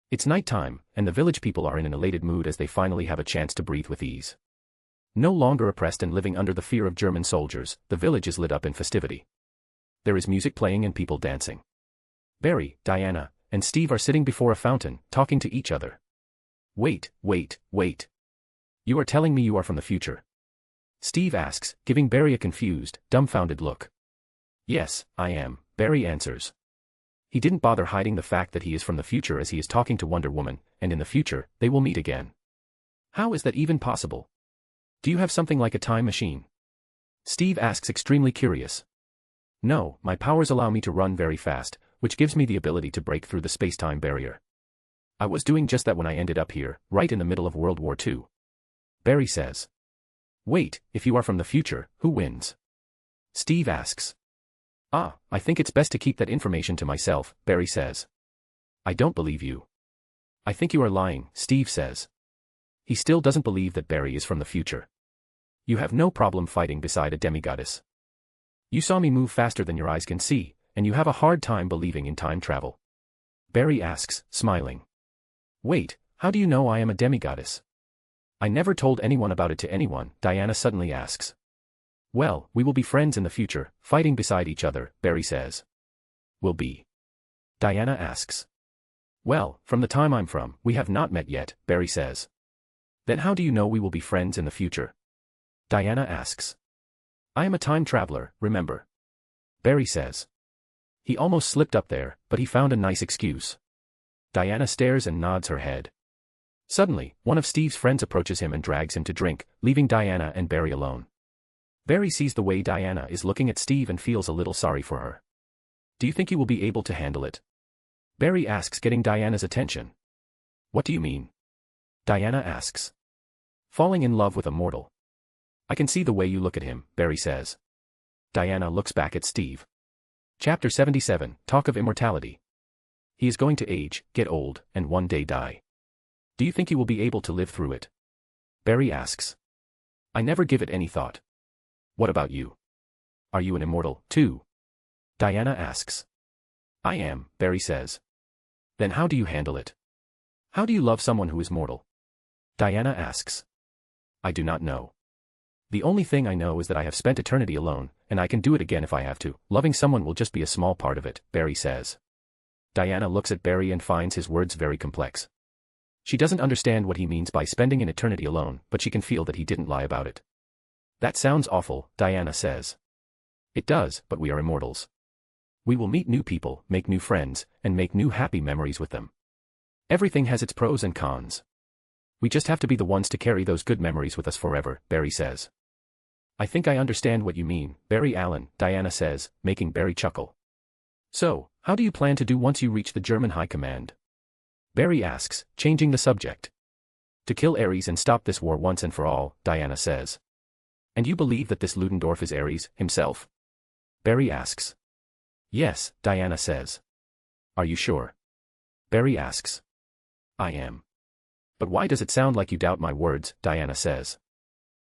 Speaker 3: It's night time, and the village people are in an elated mood as they finally have a chance to breathe with ease. No longer oppressed and living under the fear of German soldiers, the village is lit up in festivity. There is music playing and people dancing. Barry, Diana, and Steve are sitting before a fountain, talking to each other. Wait. You are telling me you are from the future? Steve asks, giving Barry a confused, dumbfounded look. Yes, I am, Barry answers. He didn't bother hiding the fact that he is from the future as he is talking to Wonder Woman, and in the future, they will meet again. How is that even possible? Do you have something like a time machine? Steve asks, extremely curious. No, my powers allow me to run very fast, which gives me the ability to break through the space-time barrier. I was doing just that when I ended up here, right in the middle of World War II. Barry says. Wait, if you are from the future, who wins? Steve asks. I think it's best to keep that information to myself, Barry says. I don't believe you. I think you are lying, Steve says. He still doesn't believe that Barry is from the future. You have no problem fighting beside a demigoddess. You saw me move faster than your eyes can see, and you have a hard time believing in time travel. Barry asks, smiling. Wait, how do you know I am a demigoddess? I never told anyone about it to anyone, Diana suddenly asks. Well, we will be friends in the future, fighting beside each other, Barry says. Will be? Diana asks. Well, from the time I'm from, we have not met yet, Barry says. Then how do you know we will be friends in the future? Diana asks. I am a time traveler, remember? Barry says. He almost slipped up there, but he found a nice excuse. Diana stares and nods her head. Suddenly, one of Steve's friends approaches him and drags him to drink, leaving Diana and Barry alone. Barry sees the way Diana is looking at Steve and feels a little sorry for her. Do you think you will be able to handle it? Barry asks, getting Diana's attention. What do you mean? Diana asks. Falling in love with a mortal. I can see the way you look at him, Barry says. Diana looks back at Steve. Chapter 77, Talk of Immortality. He is going to age, get old, and one day die. Do you think he will be able to live through it? Barry asks. I never give it any thought. What about you? Are you an immortal, too? Diana asks. I am, Barry says. Then how do you handle it? How do you love someone who is mortal? Diana asks. I do not know. The only thing I know is that I have spent eternity alone, and I can do it again if I have to. Loving someone will just be a small part of it, Barry says. Diana looks at Barry and finds his words very complex. She doesn't understand what he means by spending an eternity alone, but she can feel that he didn't lie about it. That sounds awful, Diana says. It does, but we are immortals. We will meet new people, make new friends, and make new happy memories with them. Everything has its pros and cons. We just have to be the ones to carry those good memories with us forever, Barry says. I think I understand what you mean, Barry Allen, Diana says, making Barry chuckle. So, how do you plan to do once you reach the German High Command? Barry asks, changing the subject. To kill Ares and stop this war once and for all, Diana says. And you believe that this Ludendorff is Ares, himself? Barry asks. Yes, Diana says. Are you sure? Barry asks. I am. But why does it sound like you doubt my words, Diana says.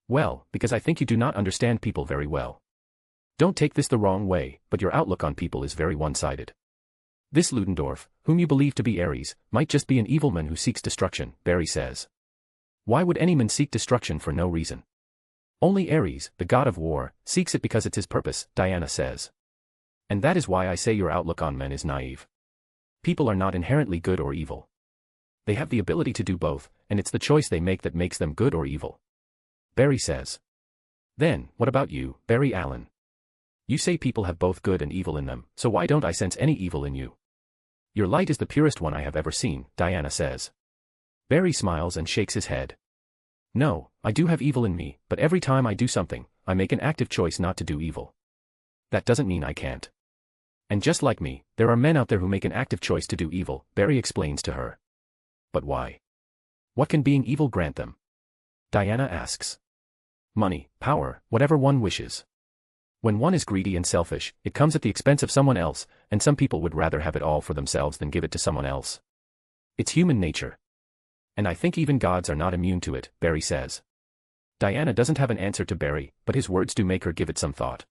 Speaker 3: Well, because I think you do not understand people very well. Don't take this the wrong way, but your outlook on people is very one-sided. This Ludendorff, whom you believe to be Ares, might just be an evil man who seeks destruction, Barry says. Why would any man seek destruction for no reason? Only Ares, the god of war, seeks it because it's his purpose, Diana says. And that is why I say your outlook on men is naive. People are not inherently good or evil. They have the ability to do both, and it's the choice they make that makes them good or evil. Barry says. Then, what about you, Barry Allen? You say people have both good and evil in them, so why don't I sense any evil in you? Your light is the purest one I have ever seen, Diana says. Barry smiles and shakes his head. No, I do have evil in me, but every time I do something, I make an active choice not to do evil. That doesn't mean I can't. And just like me, there are men out there who make an active choice to do evil, Barry explains to her. But why? What can being evil grant them? Diana asks. Money, power, whatever one wishes. When one is greedy and selfish, it comes at the expense of someone else, and some people would rather have it all for themselves than give it to someone else. It's human nature. And I think even gods are not immune to it, Barry says. Diana doesn't have an answer to Barry, but his words do make her give it some thought.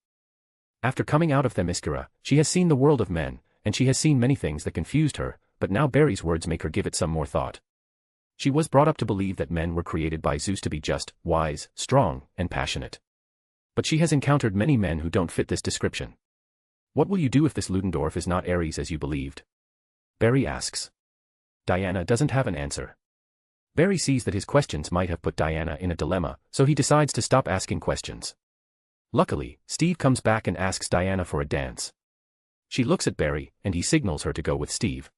Speaker 3: After coming out of Themyscira, she has seen the world of men, and she has seen many things that confused her, but now Barry's words make her give it some more thought. She was brought up to believe that men were created by Zeus to be just, wise, strong, and passionate. But she has encountered many men who don't fit this description. What will you do if this Ludendorff is not Ares as you believed? Barry asks. Diana doesn't have an answer. Barry sees that his questions might have put Diana in a dilemma, so he decides to stop asking questions. Luckily, Steve comes back and asks Diana for a dance. She looks at Barry, and he signals her to go with Steve.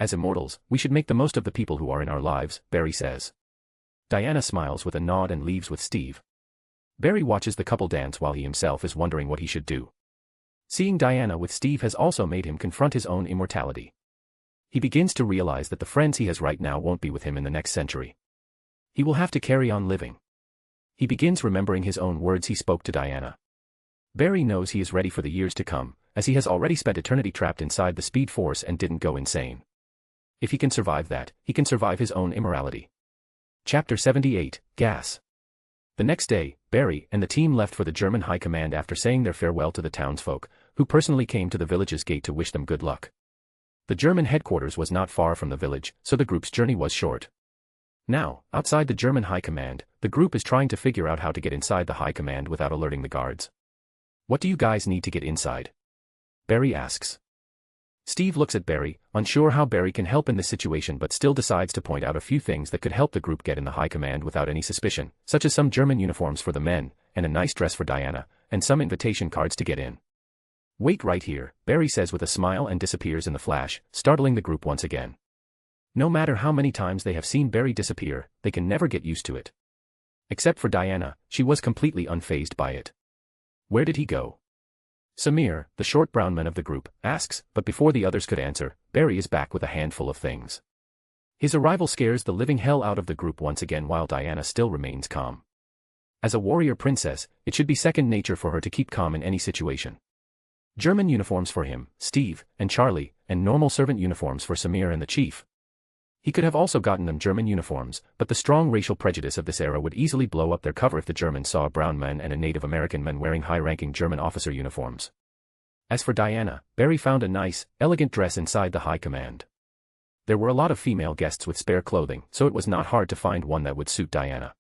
Speaker 3: As immortals, we should make the most of the people who are in our lives, Barry says. Diana smiles with a nod and leaves with Steve. Barry watches the couple dance while he himself is wondering what he should do. Seeing Diana with Steve has also made him confront his own immortality. He begins to realize that the friends he has right now won't be with him in the next century. He will have to carry on living. He begins remembering his own words he spoke to Diana. Barry knows he is ready for the years to come, as he has already spent eternity trapped inside the Speed Force and didn't go insane. If he can survive that, he can survive his own immorality. Chapter 78, Gas. The next day, Barry and the team left for the German High Command after saying their farewell to the townsfolk, who personally came to the village's gate to wish them good luck. The German headquarters was not far from the village, so the group's journey was short. Now, outside the German High Command, the group is trying to figure out how to get inside the High Command without alerting the guards. What do you guys need to get inside? Barry asks. Steve looks at Barry, unsure how Barry can help in this situation but still decides to point out a few things that could help the group get in the High Command without any suspicion, such as some German uniforms for the men, and a nice dress for Diana, and some invitation cards to get in. Wait right here, Barry says with a smile and disappears in the flash, startling the group once again. No matter how many times they have seen Barry disappear, they can never get used to it. Except for Diana, she was completely unfazed by it. Where did he go? Samir, the short brown man of the group, asks, but before the others could answer, Barry is back with a handful of things. His arrival scares the living hell out of the group once again while Diana still remains calm. As a warrior princess, it should be second nature for her to keep calm in any situation. German uniforms for him, Steve, and Charlie, and normal servant uniforms for Samir and the chief. He could have also gotten them German uniforms, but the strong racial prejudice of this era would easily blow up their cover if the Germans saw a brown man and a Native American man wearing high-ranking German officer uniforms. As for Diana, Barry found a nice, elegant dress inside the High Command. There were a lot of female guests with spare clothing, so it was not hard to find one that would suit Diana.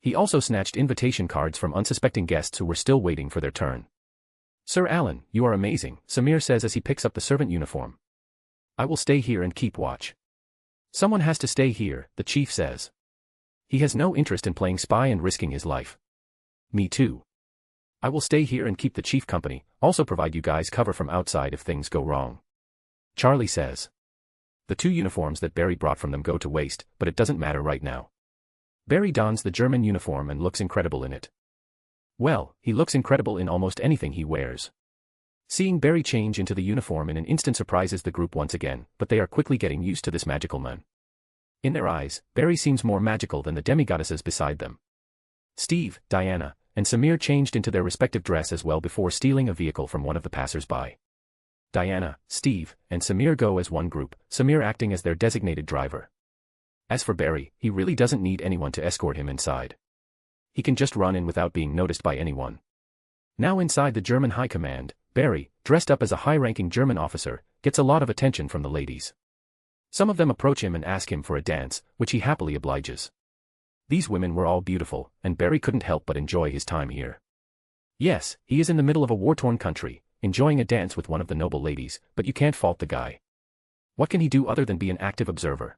Speaker 3: He also snatched invitation cards from unsuspecting guests who were still waiting for their turn. Sir Alan, you are amazing, Samir says as he picks up the servant uniform. I will stay here and keep watch. Someone has to stay here, the chief says. He has no interest in playing spy and risking his life. Me too. I will stay here and keep the chief company, also provide you guys cover from outside if things go wrong. Charlie says. The 2 uniforms that Barry brought from them go to waste, but it doesn't matter right now. Barry dons the German uniform and looks incredible in it. Well, he looks incredible in almost anything he wears. Seeing Barry change into the uniform in an instant surprises the group once again, but they are quickly getting used to this magical man. In their eyes, Barry seems more magical than the demigoddesses beside them. Steve, Diana, and Samir changed into their respective dress as well before stealing a vehicle from one of the passers-by. Diana, Steve, and Samir go as one group, Samir acting as their designated driver. As for Barry, he really doesn't need anyone to escort him inside. He can just run in without being noticed by anyone. Now inside the German High Command, Barry, dressed up as a high-ranking German officer, gets a lot of attention from the ladies. Some of them approach him and ask him for a dance, which he happily obliges. These women were all beautiful, and Barry couldn't help but enjoy his time here. Yes, he is in the middle of a war-torn country, enjoying a dance with one of the noble ladies, but you can't fault the guy. What can he do other than be an active observer?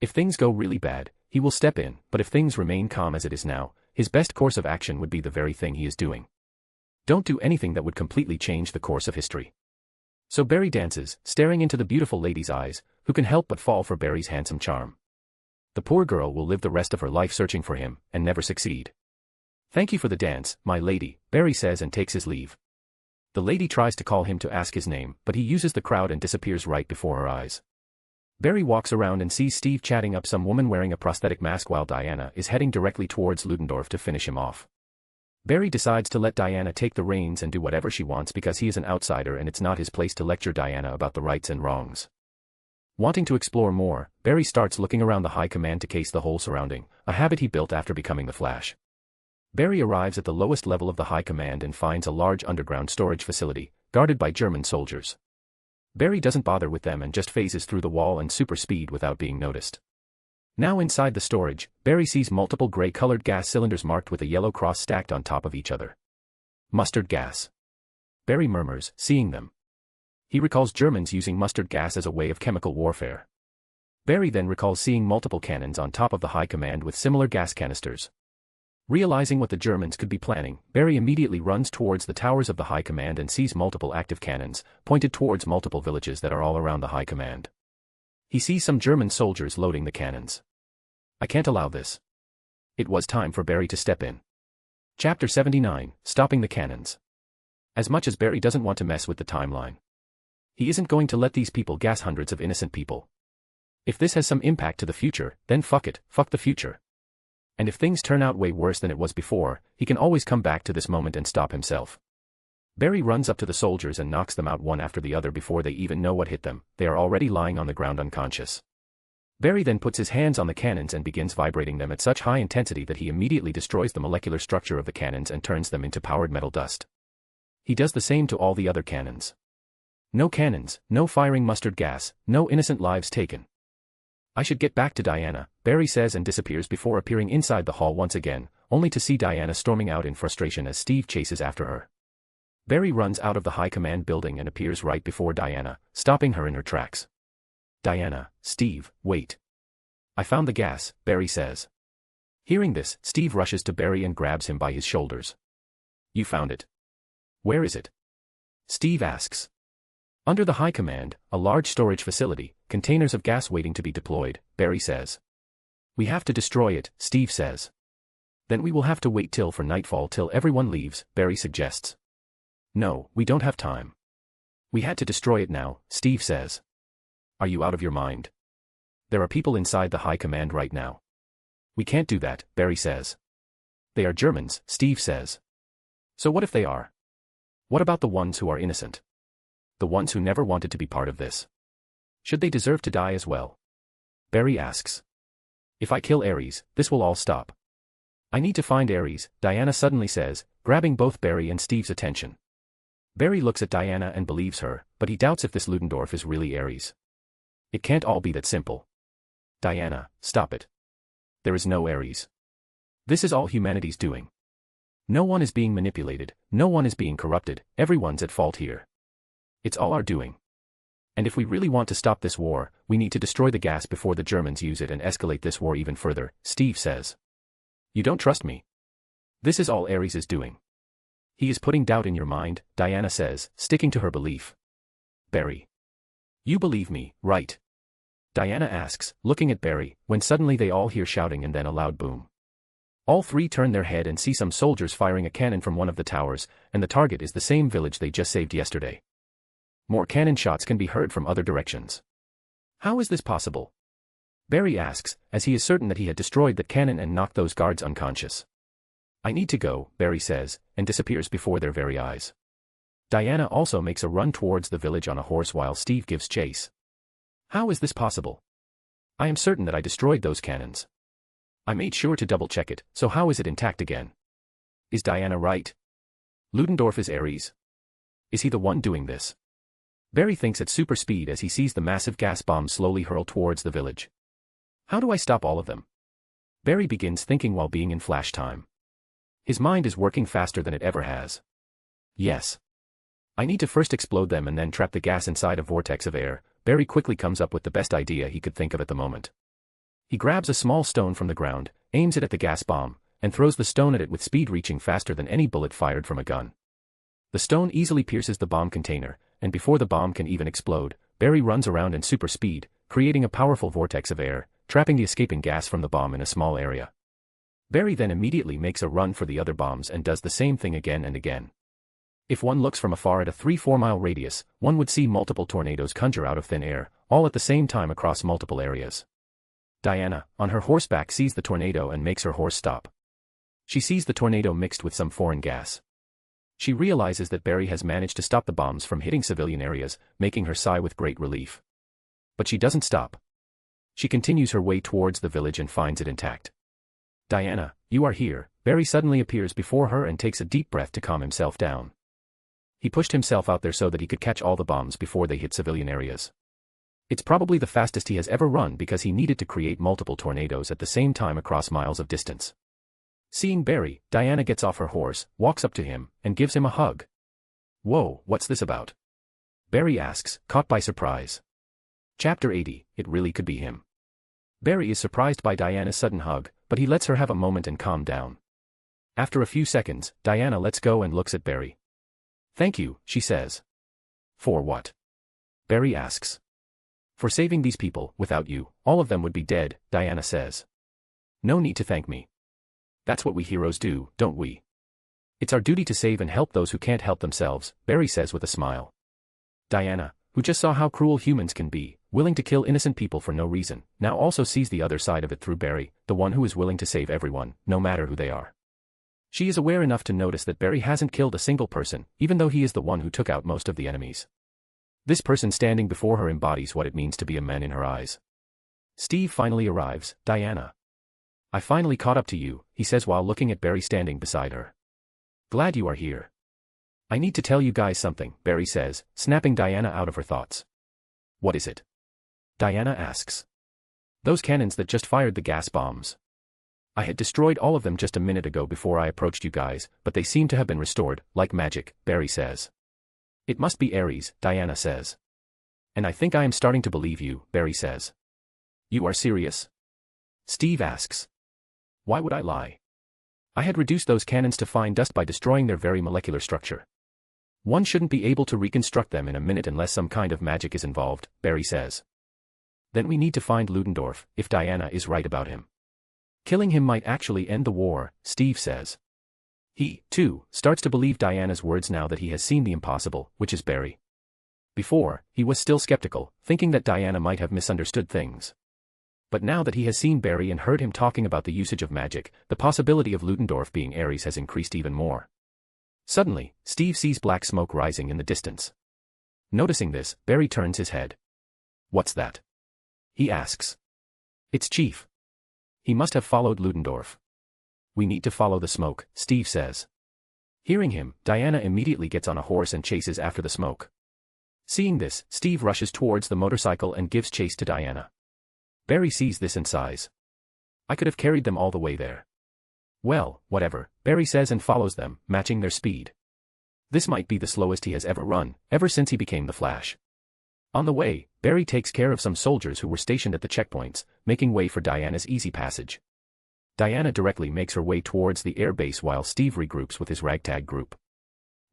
Speaker 3: If things go really bad, he will step in, but if things remain calm as it is now, his best course of action would be the very thing he is doing. Don't do anything that would completely change the course of history. So Barry dances, staring into the beautiful lady's eyes, who can help but fall for Barry's handsome charm. The poor girl will live the rest of her life searching for him, and never succeed. "Thank you for the dance, my lady," Barry says and takes his leave. The lady tries to call him to ask his name, but he uses the crowd and disappears right before her eyes. Barry walks around and sees Steve chatting up some woman wearing a prosthetic mask while Diana is heading directly towards Ludendorff to finish him off. Barry decides to let Diana take the reins and do whatever she wants because he is an outsider and it's not his place to lecture Diana about the rights and wrongs. Wanting to explore more, Barry starts looking around the high command to case the whole surrounding, a habit he built after becoming the Flash. Barry arrives at the lowest level of the high command and finds a large underground storage facility, guarded by German soldiers. Barry doesn't bother with them and just phases through the wall and super speed without being noticed. Now inside the storage, Barry sees multiple gray-colored gas cylinders marked with a yellow cross stacked on top of each other. Mustard gas. Barry murmurs, seeing them. He recalls Germans using mustard gas as a way of chemical warfare. Barry then recalls seeing multiple cannons on top of the high command with similar gas canisters. Realizing what the Germans could be planning, Barry immediately runs towards the towers of the high command and sees multiple active cannons, pointed towards multiple villages that are all around the high command. He sees some German soldiers loading the cannons. I can't allow this. It was time for Barry to step in. Chapter 79, Stopping the Cannons. As much as Barry doesn't want to mess with the timeline, he isn't going to let these people gas hundreds of innocent people. If this has some impact to the future, then fuck it, fuck the future. And if things turn out way worse than it was before, he can always come back to this moment and stop himself. Barry runs up to the soldiers and knocks them out one after the other before they even know what hit them. They are already lying on the ground unconscious. Barry then puts his hands on the cannons and begins vibrating them at such high intensity that he immediately destroys the molecular structure of the cannons and turns them into powdered metal dust. He does the same to all the other cannons. No cannons, no firing mustard gas, no innocent lives taken. I should get back to Diana, Barry says and disappears before appearing inside the hall once again, only to see Diana storming out in frustration as Steve chases after her. Barry runs out of the high command building and appears right before Diana, stopping her in her tracks. Diana, Steve, wait. I found the gas, Barry says. Hearing this, Steve rushes to Barry and grabs him by his shoulders. You found it. Where is it? Steve asks. Under the high command, a large storage facility, containers of gas waiting to be deployed, Barry says. We have to destroy it, Steve says. Then we will have to wait till for nightfall till everyone leaves, Barry suggests. No, we don't have time. We had to destroy it now, Steve says. Are you out of your mind? There are people inside the high command right now. We can't do that, Barry says. They are Germans, Steve says. So what if they are? What about the ones who are innocent? The ones who never wanted to be part of this? Should they deserve to die as well? Barry asks. If I kill Ares, this will all stop. I need to find Ares, Diana suddenly says, grabbing both Barry and Steve's attention. Barry looks at Diana and believes her, but he doubts if this Ludendorff is really Ares. It can't all be that simple. Diana, stop it. There is no Ares. This is all humanity's doing. No one is being manipulated, no one is being corrupted, everyone's at fault here. It's all our doing. And if we really want to stop this war, we need to destroy the gas before the Germans use it and escalate this war even further, Steve says. You don't trust me? This is all Ares is doing. He is putting doubt in your mind, Diana says, sticking to her belief. Barry. You believe me, right? Diana asks, looking at Barry, when suddenly they all hear shouting and then a loud boom. All three turn their head and see some soldiers firing a cannon from one of the towers, and the target is the same village they just saved yesterday. More cannon shots can be heard from other directions. How is this possible? Barry asks, as he is certain that he had destroyed that cannon and knocked those guards unconscious. I need to go, Barry says, and disappears before their very eyes. Diana also makes a run towards the village on a horse while Steve gives chase. How is this possible? I am certain that I destroyed those cannons. I made sure to double-check it, so how is it intact again? Is Diana right? Ludendorff is Ares. Is he the one doing this? Barry thinks at super speed as he sees the massive gas bombs slowly hurl towards the village. How do I stop all of them? Barry begins thinking while being in flash time. His mind is working faster than it ever has. Yes. I need to first explode them and then trap the gas inside a vortex of air. Barry quickly comes up with the best idea he could think of at the moment. He grabs a small stone from the ground, aims it at the gas bomb, and throws the stone at it with speed reaching faster than any bullet fired from a gun. The stone easily pierces the bomb container, and before the bomb can even explode, Barry runs around in super speed, creating a powerful vortex of air, trapping the escaping gas from the bomb in a small area. Barry then immediately makes a run for the other bombs and does the same thing again and again. If one looks from afar at a 3-4 mile radius, one would see multiple tornadoes conjure out of thin air, all at the same time across multiple areas. Diana, on her horseback, sees the tornado and makes her horse stop. She sees the tornado mixed with some foreign gas. She realizes that Barry has managed to stop the bombs from hitting civilian areas, making her sigh with great relief. But she doesn't stop. She continues her way towards the village and finds it intact. Diana, you are here. Barry suddenly appears before her and takes a deep breath to calm himself down. He pushed himself out there so that he could catch all the bombs before they hit civilian areas. It's probably the fastest he has ever run because he needed to create multiple tornadoes at the same time across miles of distance. Seeing Barry, Diana gets off her horse, walks up to him, and gives him a hug. Whoa, what's this about? Barry asks, caught by surprise. Chapter 80, It Really Could Be Him. Barry is surprised by Diana's sudden hug, but he lets her have a moment and calm down. After a few seconds, Diana lets go and looks at Barry. Thank you, she says. For what? Barry asks. For saving these people. Without you, all of them would be dead, Diana says. No need to thank me. That's what we heroes do, don't we? It's our duty to save and help those who can't help themselves, Barry says with a smile. Diana, who just saw how cruel humans can be, willing to kill innocent people for no reason, now also sees the other side of it through Barry, the one who is willing to save everyone, no matter who they are. She is aware enough to notice that Barry hasn't killed a single person, even though he is the one who took out most of the enemies. This person standing before her embodies what it means to be a man in her eyes. Steve finally arrives. Diana. I finally caught up to you, he says while looking at Barry standing beside her. Glad you are here. I need to tell you guys something, Barry says, snapping Diana out of her thoughts. What is it? Diana asks. Those cannons that just fired the gas bombs. I had destroyed all of them just a minute ago before I approached you guys, but they seem to have been restored, like magic, Barry says. It must be Ares, Diana says. And I think I am starting to believe you, Barry says. You are serious? Steve asks. Why would I lie? I had reduced those cannons to fine dust by destroying their very molecular structure. One shouldn't be able to reconstruct them in a minute unless some kind of magic is involved, Barry says. Then we need to find Ludendorff, if Diana is right about him. Killing him might actually end the war, Steve says. He, too, starts to believe Diana's words now that he has seen the impossible, which is Barry. Before, he was still skeptical, thinking that Diana might have misunderstood things. But now that he has seen Barry and heard him talking about the usage of magic, the possibility of Ludendorff being Ares has increased even more. Suddenly, Steve sees black smoke rising in the distance. Noticing this, Barry turns his head. What's that? He asks. It's Chief. He must have followed Ludendorff. We need to follow the smoke, Steve says. Hearing him, Diana immediately gets on a horse and chases after the smoke. Seeing this, Steve rushes towards the motorcycle and gives chase to Diana. Barry sees this and sighs. I could have carried them all the way there. Well, whatever, Barry says and follows them, matching their speed. This might be the slowest he has ever run, ever since he became the Flash. On the way, Barry takes care of some soldiers who were stationed at the checkpoints, making way for Diana's easy passage. Diana directly makes her way towards the air base while Steve regroups with his ragtag group.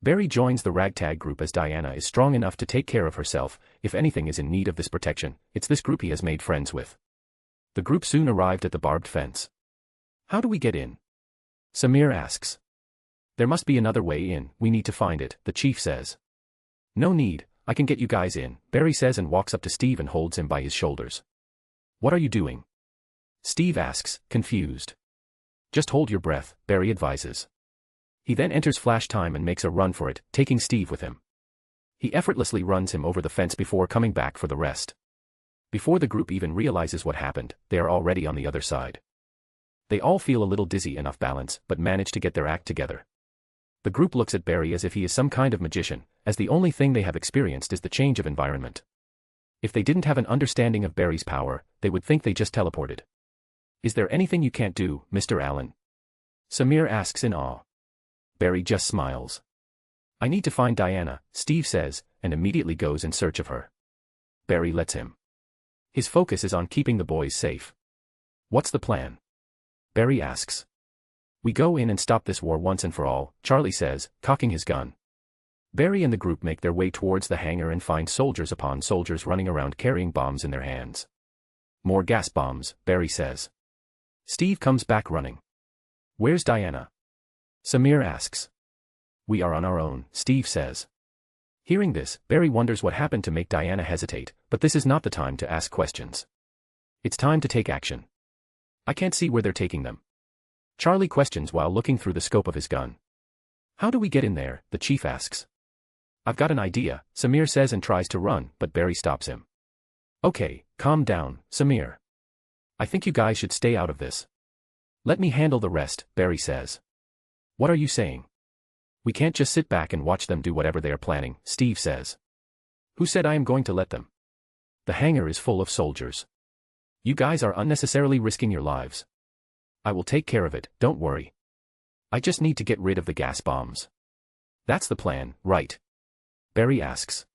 Speaker 3: Barry joins the ragtag group as Diana is strong enough to take care of herself. If anything is in need of this protection, it's this group he has made friends with. The group soon arrived at the barbed fence. How do we get in? Samir asks. There must be another way in, we need to find it, the chief says. No need, I can get you guys in, Barry says and walks up to Steve and holds him by his shoulders. What are you doing? Steve asks, confused. Just hold your breath, Barry advises. He then enters flash time and makes a run for it, taking Steve with him. He effortlessly runs him over the fence before coming back for the rest. Before the group even realizes what happened, they are already on the other side. They all feel a little dizzy and off balance, but manage to get their act together. The group looks at Barry as if he is some kind of magician, as the only thing they have experienced is the change of environment. If they didn't have an understanding of Barry's power, they would think they just teleported. Is there anything you can't do, Mr. Allen? Samir asks in awe. Barry just smiles. I need to find Diana, Steve says, and immediately goes in search of her. Barry lets him. His focus is on keeping the boys safe. What's the plan? Barry asks. We go in and stop this war once and for all, Charlie says, cocking his gun. Barry and the group make their way towards the hangar and find soldiers upon soldiers running around carrying bombs in their hands. More gas bombs, Barry says. Steve comes back running. Where's Diana? Samir asks. We are on our own, Steve says. Hearing this, Barry wonders what happened to make Diana hesitate, but this is not the time to ask questions. It's time to take action. I can't see where they're taking them. Charlie questions while looking through the scope of his gun. How do we get in there? The chief asks. I've got an idea, Samir says and tries to run, but Barry stops him. Okay, calm down, Samir. I think you guys should stay out of this. Let me handle the rest, Barry says. What are you saying? We can't just sit back and watch them do whatever they are planning, Steve says. Who said I am going to let them? The hangar is full of soldiers. You guys are unnecessarily risking your lives. I will take care of it, don't worry. I just need to get rid of the gas bombs. That's the plan, right? Barry asks.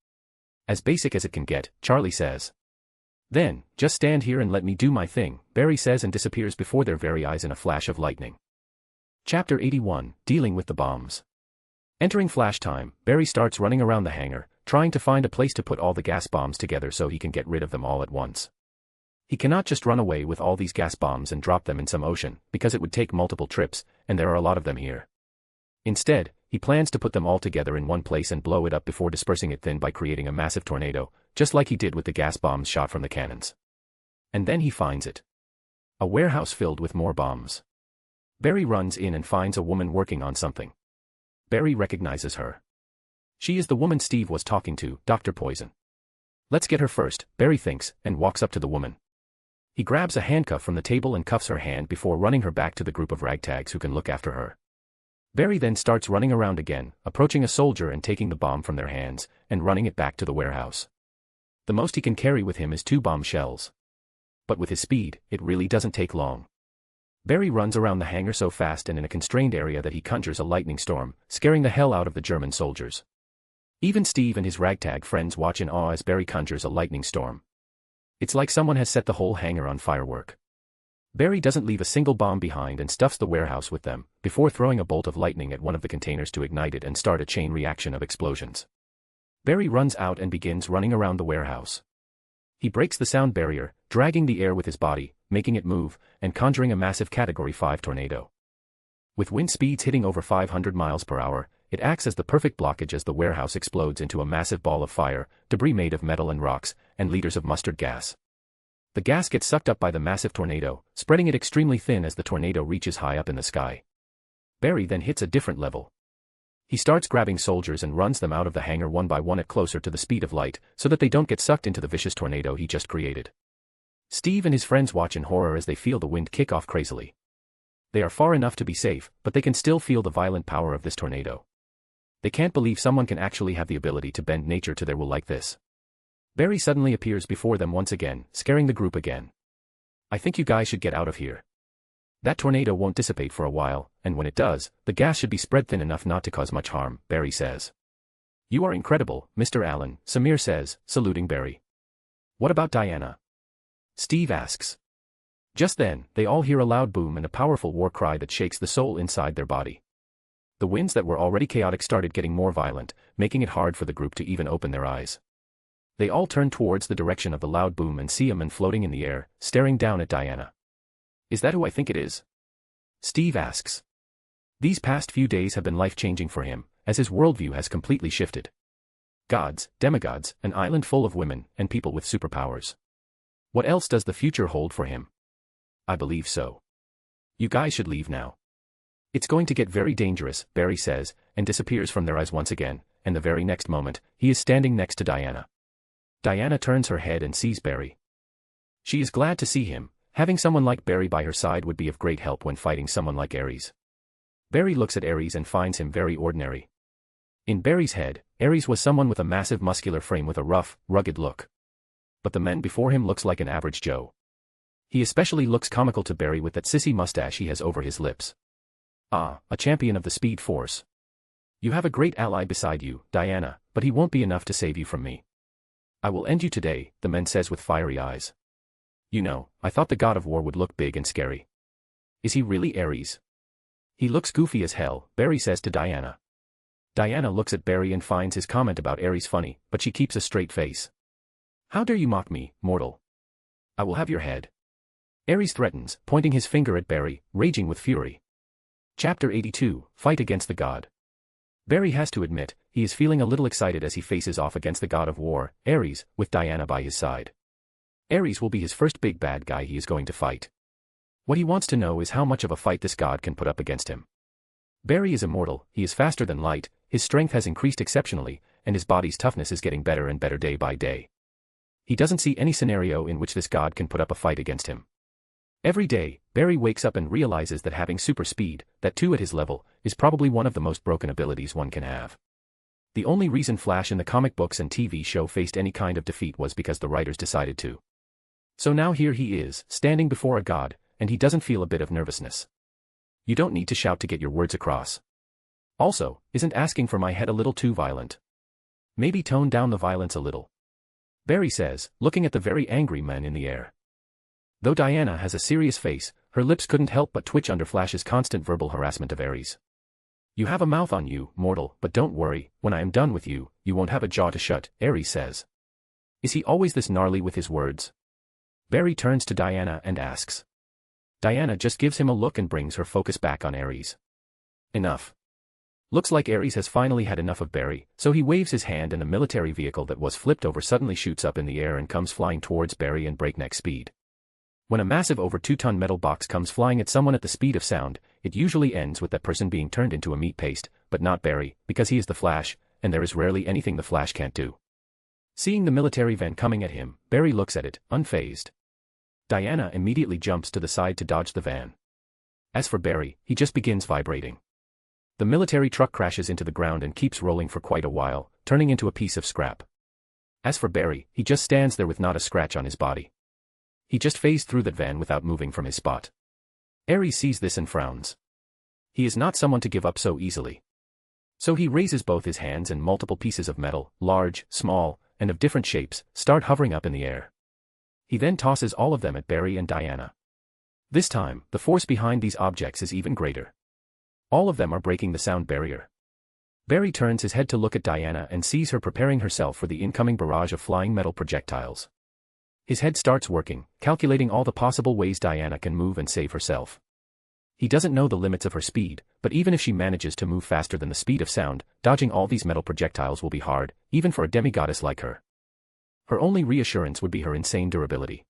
Speaker 3: As basic as it can get, Charlie says. Then, just stand here and let me do my thing, Barry says and disappears before their very eyes in a flash of lightning. Chapter 81, Dealing with the Bombs. Entering flash time, Barry starts running around the hangar, trying to find a place to put all the gas bombs together so he can get rid of them all at once. He cannot just run away with all these gas bombs and drop them in some ocean, because it would take multiple trips, and there are a lot of them here. Instead, he plans to put them all together in one place and blow it up before dispersing it thin by creating a massive tornado, just like he did with the gas bombs shot from the cannons. And then he finds it. A warehouse filled with more bombs. Barry runs in and finds a woman working on something. Barry recognizes her. She is the woman Steve was talking to, Dr. Poison. Let's get her first, Barry thinks, and walks up to the woman. He grabs a handcuff from the table and cuffs her hand before running her back to the group of ragtags who can look after her. Barry then starts running around again, approaching a soldier and taking the bomb from their hands, and running it back to the warehouse. The most he can carry with him is 2 bomb shells. But with his speed, it really doesn't take long. Barry runs around the hangar so fast and in a constrained area that he conjures a lightning storm, scaring the hell out of the German soldiers. Even Steve and his ragtag friends watch in awe as Barry conjures a lightning storm. It's like someone has set the whole hangar on firework. Barry doesn't leave a single bomb behind and stuffs the warehouse with them, before throwing a bolt of lightning at one of the containers to ignite it and start a chain reaction of explosions. Barry runs out and begins running around the warehouse. He breaks the sound barrier, dragging the air with his body, making it move, and conjuring a massive Category 5 tornado. With wind speeds hitting over 500 miles per hour, it acts as the perfect blockage as the warehouse explodes into a massive ball of fire, debris made of metal and rocks, and liters of mustard gas. The gas gets sucked up by the massive tornado, spreading it extremely thin as the tornado reaches high up in the sky. Barry then hits a different level. He starts grabbing soldiers and runs them out of the hangar one by one at closer to the speed of light, so that they don't get sucked into the vicious tornado he just created. Steve and his friends watch in horror as they feel the wind kick off crazily. They are far enough to be safe, but they can still feel the violent power of this tornado. They can't believe someone can actually have the ability to bend nature to their will like this. Barry suddenly appears before them once again, scaring the group again. I think you guys should get out of here. That tornado won't dissipate for a while, and when it does, the gas should be spread thin enough not to cause much harm, Barry says. You are incredible, Mr. Allen, Samir says, saluting Barry. What about Diana? Steve asks. Just then, they all hear a loud boom and a powerful war cry that shakes the soul inside their body. The winds that were already chaotic started getting more violent, making it hard for the group to even open their eyes. They all turn towards the direction of the loud boom and see a man floating in the air, staring down at Diana. Is that who I think it is? Steve asks. These past few days have been life-changing for him, as his worldview has completely shifted. Gods, demigods, an island full of women, and people with superpowers. What else does the future hold for him? I believe so. You guys should leave now. It's going to get very dangerous, Barry says, and disappears from their eyes once again, and the very next moment, he is standing next to Diana. Diana turns her head and sees Barry. She is glad to see him. Having someone like Barry by her side would be of great help when fighting someone like Ares. Barry looks at Ares and finds him very ordinary. In Barry's head, Ares was someone with a massive muscular frame with a rough, rugged look. But the man before him looks like an average Joe. He especially looks comical to Barry with that sissy mustache he has over his lips. Ah, a champion of the Speed Force. You have a great ally beside you, Diana, but he won't be enough to save you from me. I will end you today, the man says with fiery eyes. You know, I thought the god of war would look big and scary. Is he really Ares? He looks goofy as hell, Barry says to Diana. Diana looks at Barry and finds his comment about Ares funny, but she keeps a straight face. How dare you mock me, mortal? I will have your head. Ares threatens, pointing his finger at Barry, raging with fury. Chapter 82, Fight Against the God. Barry has to admit, he is feeling a little excited as he faces off against the god of war, Ares, with Diana by his side. Ares will be his first big bad guy he is going to fight. What he wants to know is how much of a fight this god can put up against him. Barry is immortal, he is faster than light, his strength has increased exceptionally, and his body's toughness is getting better and better day by day. He doesn't see any scenario in which this god can put up a fight against him. Every day, Barry wakes up and realizes that having super speed, that too at his level, is probably one of the most broken abilities one can have. The only reason Flash in the comic books and TV show faced any kind of defeat was because the writers decided to. So now here he is, standing before a god, and he doesn't feel a bit of nervousness. You don't need to shout to get your words across. Also, isn't asking for my head a little too violent? Maybe tone down the violence a little. Barry says, looking at the very angry man in the air. Though Diana has a serious face, her lips couldn't help but twitch under Flash's constant verbal harassment of Ares. You have a mouth on you, mortal, but don't worry, when I am done with you, you won't have a jaw to shut, Ares says. Is he always this gnarly with his words? Barry turns to Diana and asks. Diana just gives him a look and brings her focus back on Ares. Enough. Looks like Ares has finally had enough of Barry, so he waves his hand and a military vehicle that was flipped over suddenly shoots up in the air and comes flying towards Barry in breakneck speed. When a massive over 2-ton metal box comes flying at someone at the speed of sound, it usually ends with that person being turned into a meat paste, but not Barry, because he is the Flash, and there is rarely anything the Flash can't do. Seeing the military van coming at him, Barry looks at it, unfazed. Diana immediately jumps to the side to dodge the van. As for Barry, he just begins vibrating. The military truck crashes into the ground and keeps rolling for quite a while, turning into a piece of scrap. As for Barry, he just stands there with not a scratch on his body. He just phased through that van without moving from his spot. Ares sees this and frowns. He is not someone to give up so easily. So he raises both his hands and multiple pieces of metal, large, small, and of different shapes, start hovering up in the air. He then tosses all of them at Barry and Diana. This time, the force behind these objects is even greater. All of them are breaking the sound barrier. Barry turns his head to look at Diana and sees her preparing herself for the incoming barrage of flying metal projectiles. His head starts working, calculating all the possible ways Diana can move and save herself. He doesn't know the limits of her speed, but even if she manages to move faster than the speed of sound, dodging all these metal projectiles will be hard, even for a demigoddess like her. Her only reassurance would be her insane durability.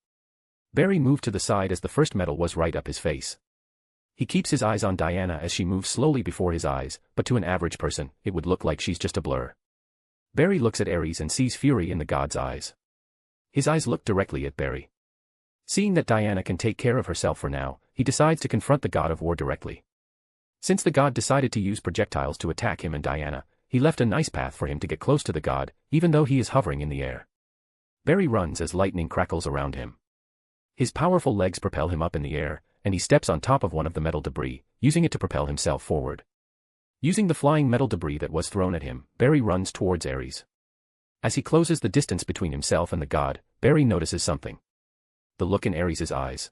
Speaker 3: Barry moved to the side as the first metal was right up his face. He keeps his eyes on Diana as she moves slowly before his eyes, but to an average person, it would look like she's just a blur. Barry looks at Ares and sees fury in the god's eyes. His eyes look directly at Barry. Seeing that Diana can take care of herself for now, he decides to confront the god of war directly. Since the god decided to use projectiles to attack him and Diana, he left a nice path for him to get close to the god, even though he is hovering in the air. Barry runs as lightning crackles around him. His powerful legs propel him up in the air, and he steps on top of one of the metal debris, using it to propel himself forward. Using the flying metal debris that was thrown at him, Barry runs towards Ares. As he closes the distance between himself and the god, Barry notices something. The look in Ares' eyes.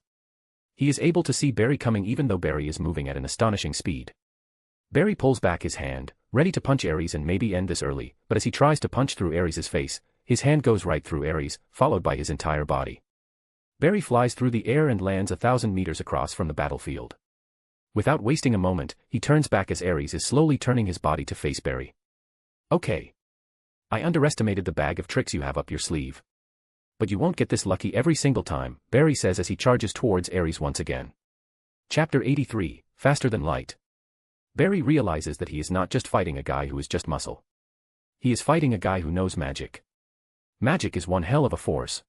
Speaker 3: He is able to see Barry coming even though Barry is moving at an astonishing speed. Barry pulls back his hand, ready to punch Ares and maybe end this early, but as he tries to punch through Ares' face, his hand goes right through Ares, followed by his entire body. Barry flies through the air and lands 1,000 meters across from the battlefield. Without wasting a moment, he turns back as Ares is slowly turning his body to face Barry. Okay. I underestimated the bag of tricks you have up your sleeve. But you won't get this lucky every single time, Barry says as he charges towards Ares once again. Chapter 83, Faster Than Light. Barry realizes that he is not just fighting a guy who is just muscle. He is fighting a guy who knows magic. Magic is one hell of a force.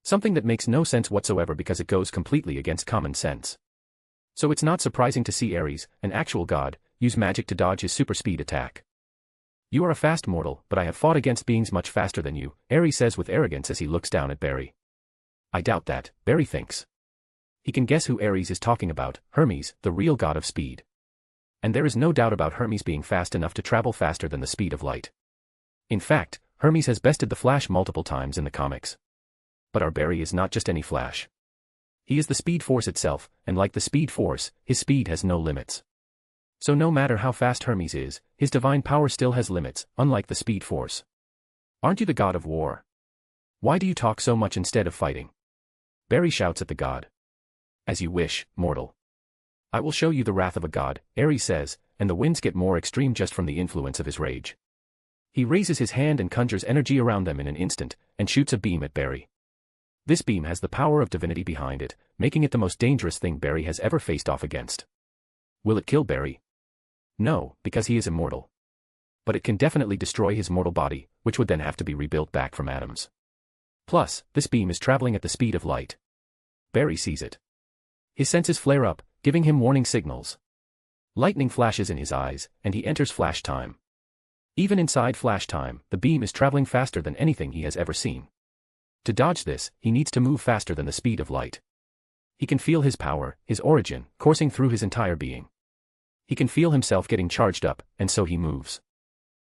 Speaker 3: Something that makes no sense whatsoever because it goes completely against common sense. So it's not surprising to see Ares, an actual god, use magic to dodge his super speed attack. You are a fast mortal, but I have fought against beings much faster than you, Ares says with arrogance as he looks down at Barry. I doubt that, Barry thinks. He can guess who Ares is talking about, Hermes, the real god of speed. And there is no doubt about Hermes being fast enough to travel faster than the speed of light. In fact, Hermes has bested the Flash multiple times in the comics. But our Barry is not just any Flash. He is the Speed Force itself, and like the Speed Force, his speed has no limits. So no matter how fast Hermes is, his divine power still has limits, unlike the Speed Force. Aren't you the god of war? Why do you talk so much instead of fighting? Barry shouts at the god. As you wish, mortal. I will show you the wrath of a god, Ares says, and the winds get more extreme just from the influence of his rage. He raises his hand and conjures energy around them in an instant, and shoots a beam at Barry. This beam has the power of divinity behind it, making it the most dangerous thing Barry has ever faced off against. Will it kill Barry? No, because he is immortal. But it can definitely destroy his mortal body, which would then have to be rebuilt back from atoms. Plus, this beam is traveling at the speed of light. Barry sees it. His senses flare up, giving him warning signals. Lightning flashes in his eyes, and he enters flash time. Even inside flash time, the beam is traveling faster than anything he has ever seen. To dodge this, he needs to move faster than the speed of light. He can feel his power, his origin, coursing through his entire being. He can feel himself getting charged up, and so he moves.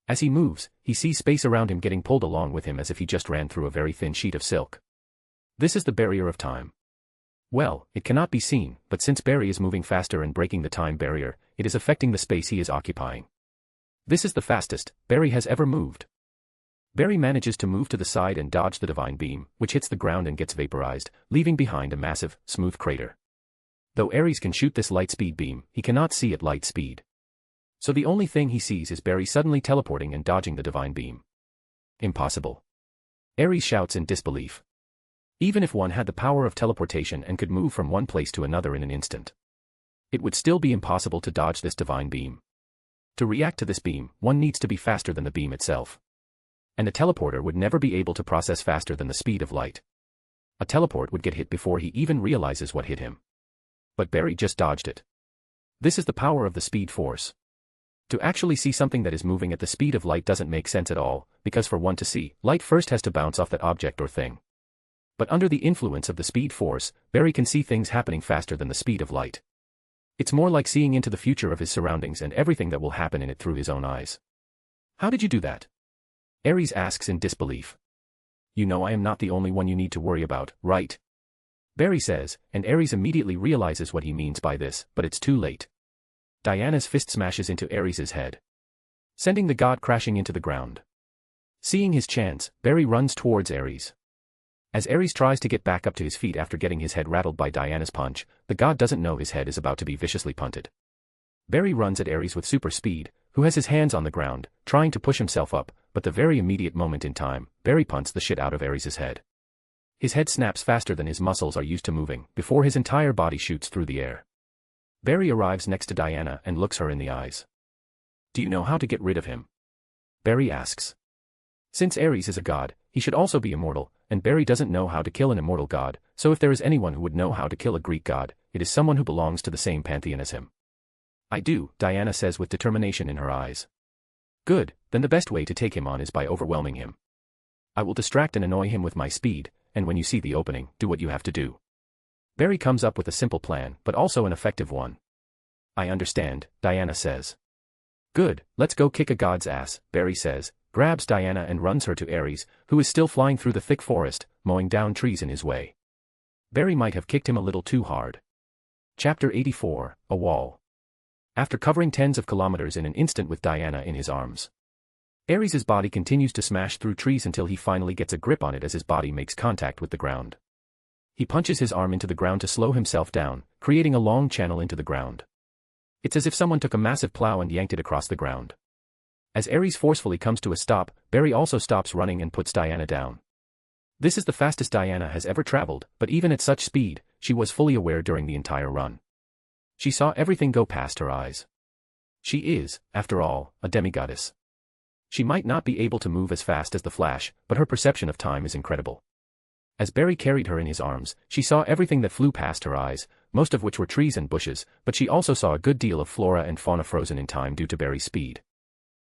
Speaker 3: As he moves, he sees space around him getting pulled along with him as if he just ran through a very thin sheet of silk. This is the barrier of time. Well, it cannot be seen, but since Barry is moving faster and breaking the time barrier, it is affecting the space he is occupying. This is the fastest Barry has ever moved. Barry manages to move to the side and dodge the divine beam, which hits the ground and gets vaporized, leaving behind a massive, smooth crater. Though Ares can shoot this light speed beam, he cannot see at light speed. So the only thing he sees is Barry suddenly teleporting and dodging the divine beam. Impossible. Ares shouts in disbelief. Even if one had the power of teleportation and could move from one place to another in an instant, it would still be impossible to dodge this divine beam. To react to this beam, one needs to be faster than the beam itself. And a teleporter would never be able to process faster than the speed of light. A teleport would get hit before he even realizes what hit him. But Barry just dodged it. This is the power of the Speed Force. To actually see something that is moving at the speed of light doesn't make sense at all, because for one to see, light first has to bounce off that object or thing. But under the influence of the Speed Force, Barry can see things happening faster than the speed of light. It's more like seeing into the future of his surroundings and everything that will happen in it through his own eyes. How did you do that? Ares asks in disbelief. You know I am not the only one you need to worry about, right? Barry says, and Ares immediately realizes what he means by this, but it's too late. Diana's fist smashes into Ares' head, sending the god crashing into the ground. Seeing his chance, Barry runs towards Ares. As Ares tries to get back up to his feet after getting his head rattled by Diana's punch, the god doesn't know his head is about to be viciously punted. Barry runs at Ares with super speed, who has his hands on the ground, trying to push himself up, but the very immediate moment in time, Barry punts the shit out of Ares' head. His head snaps faster than his muscles are used to moving, before his entire body shoots through the air. Barry arrives next to Diana and looks her in the eyes. Do you know how to get rid of him? Barry asks. Since Ares is a god, he should also be immortal, and Barry doesn't know how to kill an immortal god, so if there is anyone who would know how to kill a Greek god, it is someone who belongs to the same pantheon as him. I do, Diana says with determination in her eyes. Good, then the best way to take him on is by overwhelming him. I will distract and annoy him with my speed, and when you see the opening, do what you have to do. Barry comes up with a simple plan, but also an effective one. I understand, Diana says. Good, let's go kick a god's ass, Barry says, grabs Diana and runs her to Ares, who is still flying through the thick forest, mowing down trees in his way. Barry might have kicked him a little too hard. Chapter 84, A Wall. After covering tens of kilometers in an instant with Diana in his arms, Ares' body continues to smash through trees until he finally gets a grip on it as his body makes contact with the ground. He punches his arm into the ground to slow himself down, creating a long channel into the ground. It's as if someone took a massive plow and yanked it across the ground. As Ares forcefully comes to a stop, Barry also stops running and puts Diana down. This is the fastest Diana has ever traveled, but even at such speed, she was fully aware during the entire run. She saw everything go past her eyes. She is, after all, a demigoddess. She might not be able to move as fast as the Flash, but her perception of time is incredible. As Barry carried her in his arms, she saw everything that flew past her eyes, most of which were trees and bushes, but she also saw a good deal of flora and fauna frozen in time due to Barry's speed.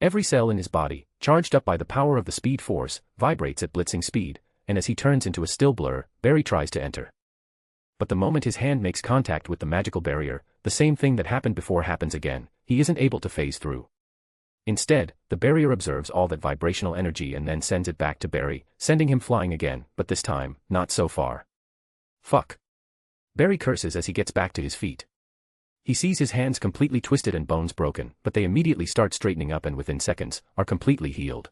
Speaker 3: Every cell in his body, charged up by the power of the speed force, vibrates at blitzing speed, and as he turns into a still blur, Barry tries to enter. But the moment his hand makes contact with the magical barrier, the same thing that happened before happens again, he isn't able to phase through. Instead, the barrier absorbs all that vibrational energy and then sends it back to Barry, sending him flying again, but this time, not so far. Fuck. Barry curses as he gets back to his feet. He sees his hands completely twisted and bones broken, but they immediately start straightening up and within seconds, are completely healed.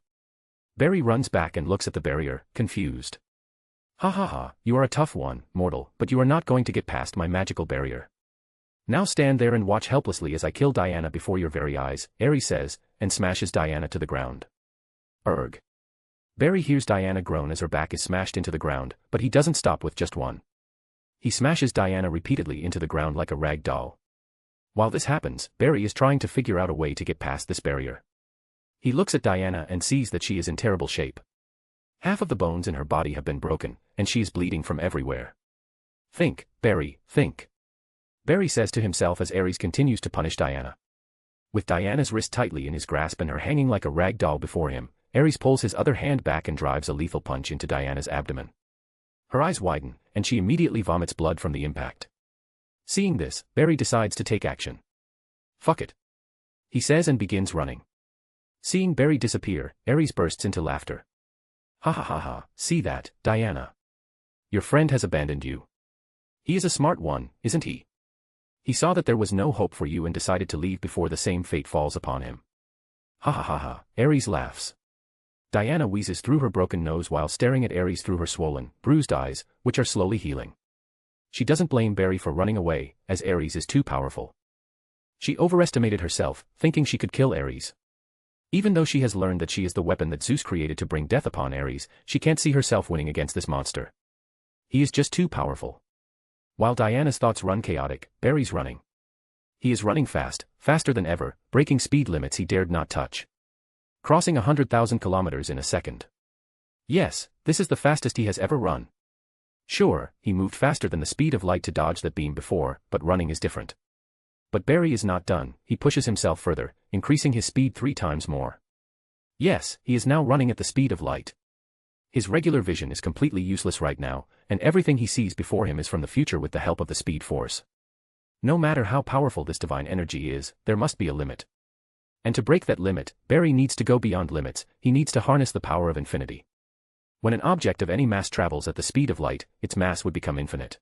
Speaker 3: Barry runs back and looks at the barrier, confused. Ha ha ha, you are a tough one, mortal, but you are not going to get past my magical barrier. Now stand there and watch helplessly as I kill Diana before your very eyes, Ares says, and smashes Diana to the ground. Erg. Barry hears Diana groan as her back is smashed into the ground, but he doesn't stop with just one. He smashes Diana repeatedly into the ground like a rag doll. While this happens, Barry is trying to figure out a way to get past this barrier. He looks at Diana and sees that she is in terrible shape. Half of the bones in her body have been broken, and she is bleeding from everywhere. Think, Barry, think. Barry says to himself as Ares continues to punish Diana. With Diana's wrist tightly in his grasp and her hanging like a rag doll before him, Ares pulls his other hand back and drives a lethal punch into Diana's abdomen. Her eyes widen, and she immediately vomits blood from the impact. Seeing this, Barry decides to take action. Fuck it. He says and begins running. Seeing Barry disappear, Ares bursts into laughter. Ha ha ha ha, see that, Diana. Your friend has abandoned you. He is a smart one, isn't he? He saw that there was no hope for you and decided to leave before the same fate falls upon him. Ha ha ha ha, Ares laughs. Diana wheezes through her broken nose while staring at Ares through her swollen, bruised eyes, which are slowly healing. She doesn't blame Barry for running away, as Ares is too powerful. She overestimated herself, thinking she could kill Ares. Even though she has learned that she is the weapon that Zeus created to bring death upon Ares, she can't see herself winning against this monster. He is just too powerful. While Diana's thoughts run chaotic, Barry's running. He is running fast, faster than ever, breaking speed limits he dared not touch. Crossing 100,000 kilometers in a second. Yes, this is the fastest he has ever run. Sure, he moved faster than the speed of light to dodge that beam before, but running is different. But Barry is not done, he pushes himself further, increasing his speed 3 times more. Yes, he is now running at the speed of light. His regular vision is completely useless right now, and everything he sees before him is from the future with the help of the speed force. No matter how powerful this divine energy is, there must be a limit. And to break that limit, Barry needs to go beyond limits, he needs to harness the power of infinity. When an object of any mass travels at the speed of light, its mass would become infinite.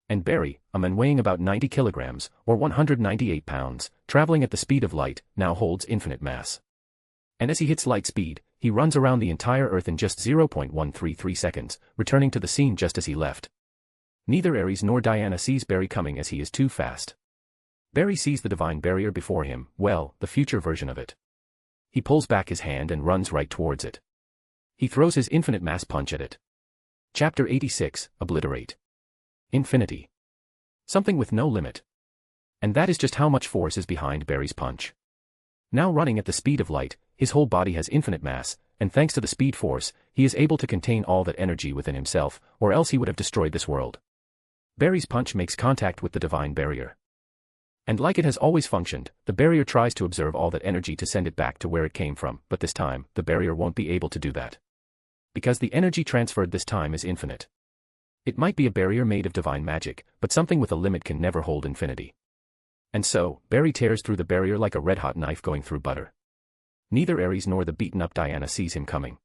Speaker 3: And Barry, a man weighing about 90 kilograms, or 198 pounds, traveling at the speed of light, now holds infinite mass. And as he hits light speed, he runs around the entire Earth in just 0.133 seconds, returning to the scene just as he left. Neither Ares nor Diana sees Barry coming as he is too fast. Barry sees the divine barrier before him, well, the future version of it. He pulls back his hand and runs right towards it. He throws his infinite mass punch at it. Chapter 86, Obliterate. Infinity. Something with no limit. And that is just how much force is behind Barry's punch. Now running at the speed of light, his whole body has infinite mass, and thanks to the speed force, he is able to contain all that energy within himself, or else he would have destroyed this world. Barry's punch makes contact with the divine barrier. And like it has always functioned, the barrier tries to absorb all that energy to send it back to where it came from, but this time, the barrier won't be able to do that. Because the energy transferred this time is infinite. It might be a barrier made of divine magic, but something with a limit can never hold infinity. And so, Barry tears through the barrier like a red-hot knife going through butter. Neither Ares nor the beaten-up Diana sees him coming.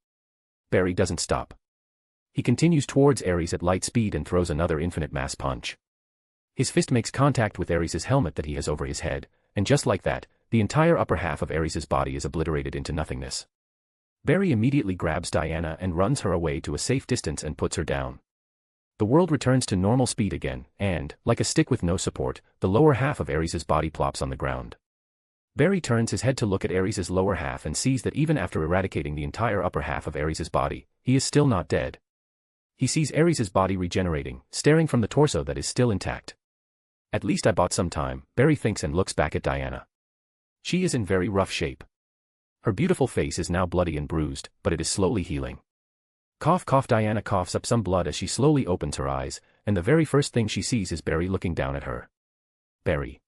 Speaker 3: Barry doesn't stop. He continues towards Ares at light speed and throws another infinite mass punch. His fist makes contact with Ares' helmet that he has over his head, and just like that, the entire upper half of Ares' body is obliterated into nothingness. Barry immediately grabs Diana and runs her away to a safe distance and puts her down. The world returns to normal speed again, and, like a stick with no support, the lower half of Ares' body plops on the ground. Barry turns his head to look at Ares' lower half and sees that even after eradicating the entire upper half of Ares' body, he is still not dead. He sees Ares' body regenerating, staring from the torso that is still intact. At least I bought some time, Barry thinks and looks back at Diana. She is in very rough shape. Her beautiful face is now bloody and bruised, but it is slowly healing. Cough cough. Diana coughs up some blood as she slowly opens her eyes, and the very first thing she sees is Barry looking down at her. Barry.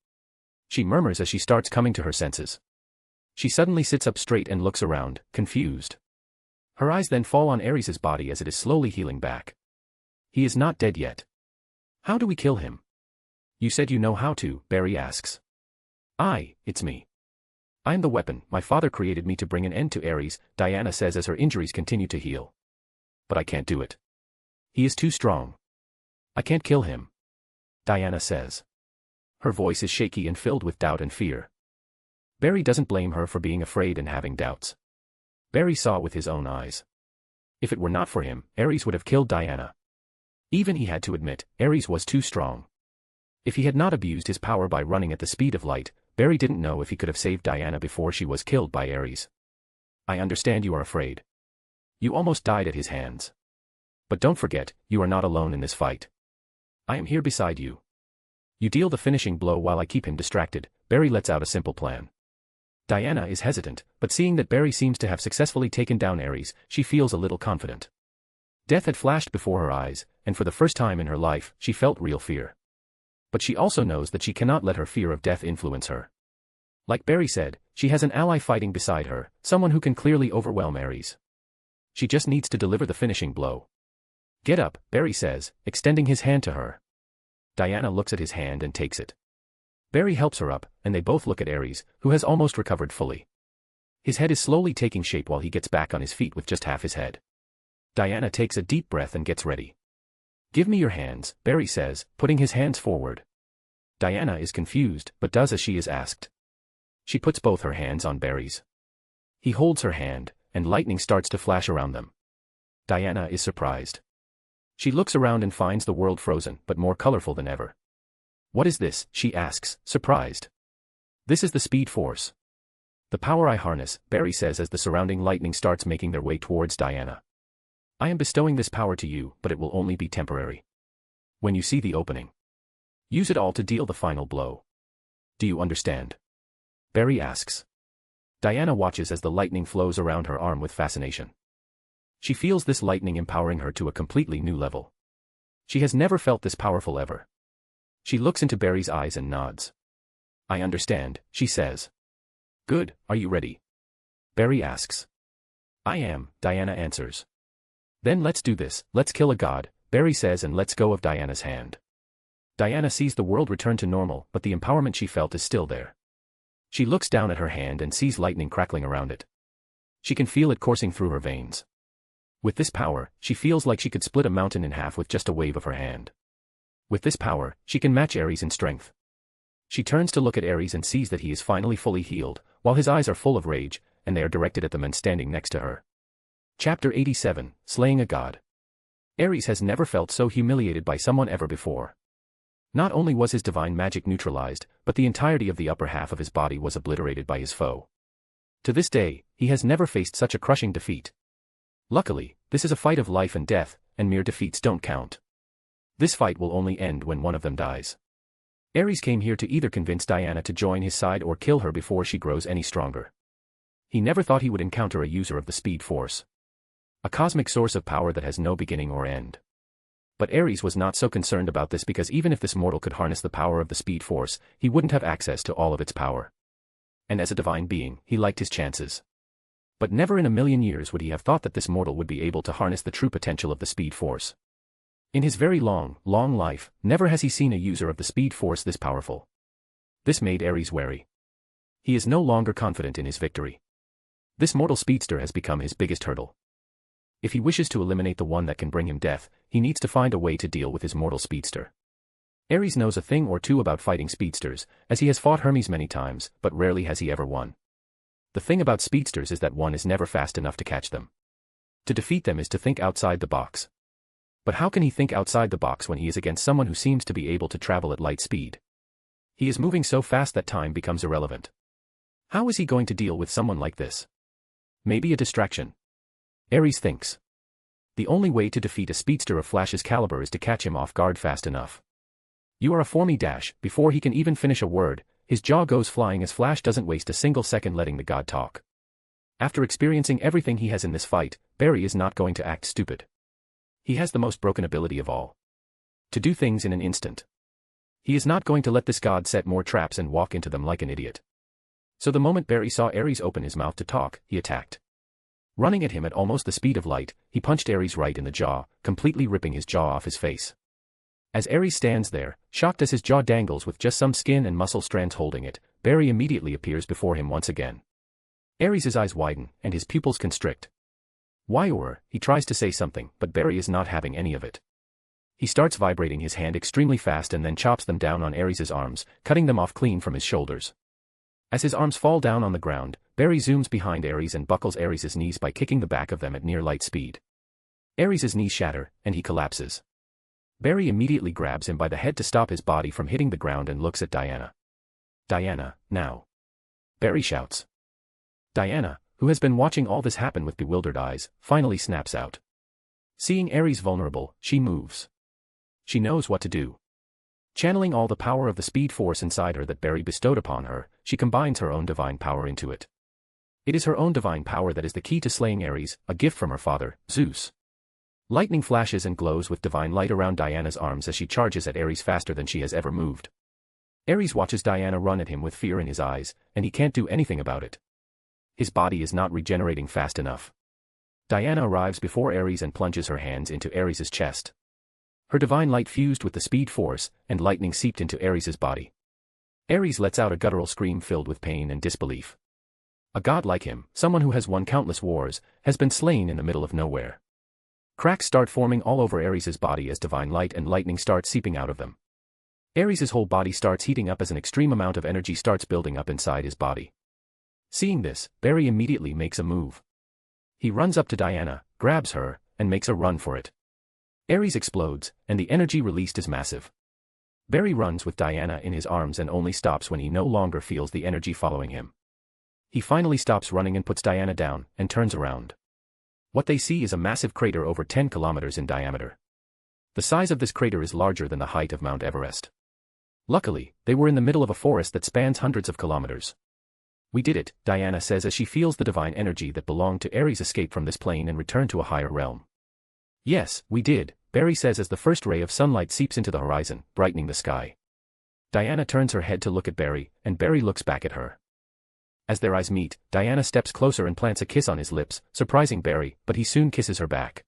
Speaker 3: She murmurs as she starts coming to her senses. She suddenly sits up straight and looks around, confused. Her eyes then fall on Ares' body as it is slowly healing back. He is not dead yet. How do we kill him? You said you know how to, Barry asks. It's me. I'm the weapon, my father created me to bring an end to Ares, Diana says as her injuries continue to heal. But I can't do it. He is too strong. I can't kill him, Diana says. Her voice is shaky and filled with doubt and fear. Barry doesn't blame her for being afraid and having doubts. Barry saw with his own eyes. If it were not for him, Ares would have killed Diana. Even he had to admit, Ares was too strong. If he had not abused his power by running at the speed of light, Barry didn't know if he could have saved Diana before she was killed by Ares. I understand you are afraid. You almost died at his hands. But don't forget, you are not alone in this fight. I am here beside you. You deal the finishing blow while I keep him distracted. Barry lets out a simple plan. Diana is hesitant, but seeing that Barry seems to have successfully taken down Ares, she feels a little confident. Death had flashed before her eyes, and for the first time in her life, she felt real fear. But she also knows that she cannot let her fear of death influence her. Like Barry said, she has an ally fighting beside her, someone who can clearly overwhelm Ares. She just needs to deliver the finishing blow. Get up, Barry says, extending his hand to her. Diana looks at his hand and takes it. Barry helps her up, and they both look at Ares, who has almost recovered fully. His head is slowly taking shape while he gets back on his feet with just half his head. Diana takes a deep breath and gets ready. Give me your hands, Barry says, putting his hands forward. Diana is confused, but does as she is asked. She puts both her hands on Barry's. He holds her hand, and lightning starts to flash around them. Diana is surprised. She looks around and finds the world frozen, but more colorful than ever. What is this? She asks, surprised. This is the Speed Force. The power I harness, Barry says as the surrounding lightning starts making their way towards Diana. I am bestowing this power to you, but it will only be temporary. When you see the opening, use it all to deal the final blow. Do you understand? Barry asks. Diana watches as the lightning flows around her arm with fascination. She feels this lightning empowering her to a completely new level. She has never felt this powerful ever. She looks into Barry's eyes and nods. I understand, she says. Good, are you ready? Barry asks. I am, Diana answers. Then let's do this, let's kill a god, Barry says and lets go of Diana's hand. Diana sees the world return to normal, but the empowerment she felt is still there. She looks down at her hand and sees lightning crackling around it. She can feel it coursing through her veins. With this power, she feels like she could split a mountain in half with just a wave of her hand. With this power, she can match Ares in strength. She turns to look at Ares and sees that he is finally fully healed, while his eyes are full of rage, and they are directed at the man standing next to her. Chapter 87, Slaying a God. Ares has never felt so humiliated by someone ever before. Not only was his divine magic neutralized, but the entirety of the upper half of his body was obliterated by his foe. To this day, he has never faced such a crushing defeat. Luckily, this is a fight of life and death, and mere defeats don't count. This fight will only end when one of them dies. Ares came here to either convince Diana to join his side or kill her before she grows any stronger. He never thought he would encounter a user of the Speed Force. A cosmic source of power that has no beginning or end. But Ares was not so concerned about this because even if this mortal could harness the power of the Speed Force, he wouldn't have access to all of its power. And as a divine being, he liked his chances. But never in a million years would he have thought that this mortal would be able to harness the true potential of the Speed Force. In his very long life, never has he seen a user of the Speed Force this powerful. This made Ares wary. He is no longer confident in his victory. This mortal speedster has become his biggest hurdle. If he wishes to eliminate the one that can bring him death, he needs to find a way to deal with his mortal speedster. Ares knows a thing or two about fighting speedsters, as he has fought Hermes many times, but rarely has he ever won. The thing about speedsters is that one is never fast enough to catch them. To defeat them is to think outside the box. But how can he think outside the box when he is against someone who seems to be able to travel at light speed? He is moving so fast that time becomes irrelevant. How is he going to deal with someone like this? Maybe a distraction. Ares thinks. The only way to defeat a speedster of Flash's caliber is to catch him off guard fast enough. You are a for me dash, before he can even finish a word, his jaw goes flying as Flash doesn't waste a single second letting the god talk. After experiencing everything he has in this fight, Barry is not going to act stupid. He has the most broken ability of all. To do things in an instant. He is not going to let this god set more traps and walk into them like an idiot. So the moment Barry saw Ares open his mouth to talk, he attacked. Running at him at almost the speed of light, he punched Ares right in the jaw, completely ripping his jaw off his face. As Ares stands there, shocked as his jaw dangles with just some skin and muscle strands holding it, Barry immediately appears before him once again. Ares' eyes widen, and his pupils constrict. Why? He tries to say something, but Barry is not having any of it. He starts vibrating his hand extremely fast and then chops them down on Ares' arms, cutting them off clean from his shoulders. As his arms fall down on the ground, Barry zooms behind Ares and buckles Ares' knees by kicking the back of them at near light speed. Ares' knees shatter, and he collapses. Barry immediately grabs him by the head to stop his body from hitting the ground and looks at Diana. "Diana, now!" Barry shouts. Diana, who has been watching all this happen with bewildered eyes, finally snaps out. Seeing Ares vulnerable, she moves. She knows what to do. Channeling all the power of the speed force inside her that Barry bestowed upon her, she combines her own divine power into it. It is her own divine power that is the key to slaying Ares, a gift from her father, Zeus. Lightning flashes and glows with divine light around Diana's arms as she charges at Ares faster than she has ever moved. Ares watches Diana run at him with fear in his eyes, and he can't do anything about it. His body is not regenerating fast enough. Diana arrives before Ares and plunges her hands into Ares' chest. Her divine light fused with the speed force, and lightning seeped into Ares' body. Ares lets out a guttural scream filled with pain and disbelief. A god like him, someone who has won countless wars, has been slain in the middle of nowhere. Cracks start forming all over Ares' body as divine light and lightning start seeping out of them. Ares' whole body starts heating up as an extreme amount of energy starts building up inside his body. Seeing this, Barry immediately makes a move. He runs up to Diana, grabs her, and makes a run for it. Ares explodes, and the energy released is massive. Barry runs with Diana in his arms and only stops when he no longer feels the energy following him. He finally stops running and puts Diana down, and turns around. What they see is a massive crater over 10 kilometers in diameter. The size of this crater is larger than the height of Mount Everest. Luckily, they were in the middle of a forest that spans hundreds of kilometers. "We did it," Diana says as she feels the divine energy that belonged to Ares escape from this plane and return to a higher realm. "Yes, we did," Barry says as the first ray of sunlight seeps into the horizon, brightening the sky. Diana turns her head to look at Barry, and Barry looks back at her. As their eyes meet, Diana steps closer and plants a kiss on his lips, surprising Barry, but he soon kisses her back.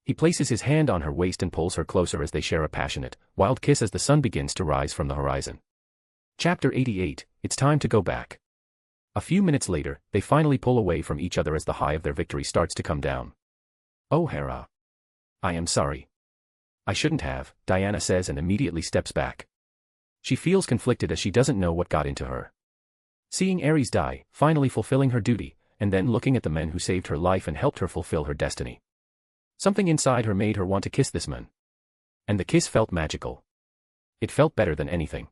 Speaker 3: He places his hand on her waist and pulls her closer as they share a passionate, wild kiss as the sun begins to rise from the horizon. Chapter 88, It's Time to Go Back. A few minutes later, they finally pull away from each other as the high of their victory starts to come down. "Oh Hera. I am sorry. I shouldn't have," Diana says and immediately steps back. She feels conflicted as she doesn't know what got into her. Seeing Ares die, finally fulfilling her duty, and then looking at the men who saved her life and helped her fulfill her destiny. Something inside her made her want to kiss this man. And the kiss felt magical. It felt better than anything.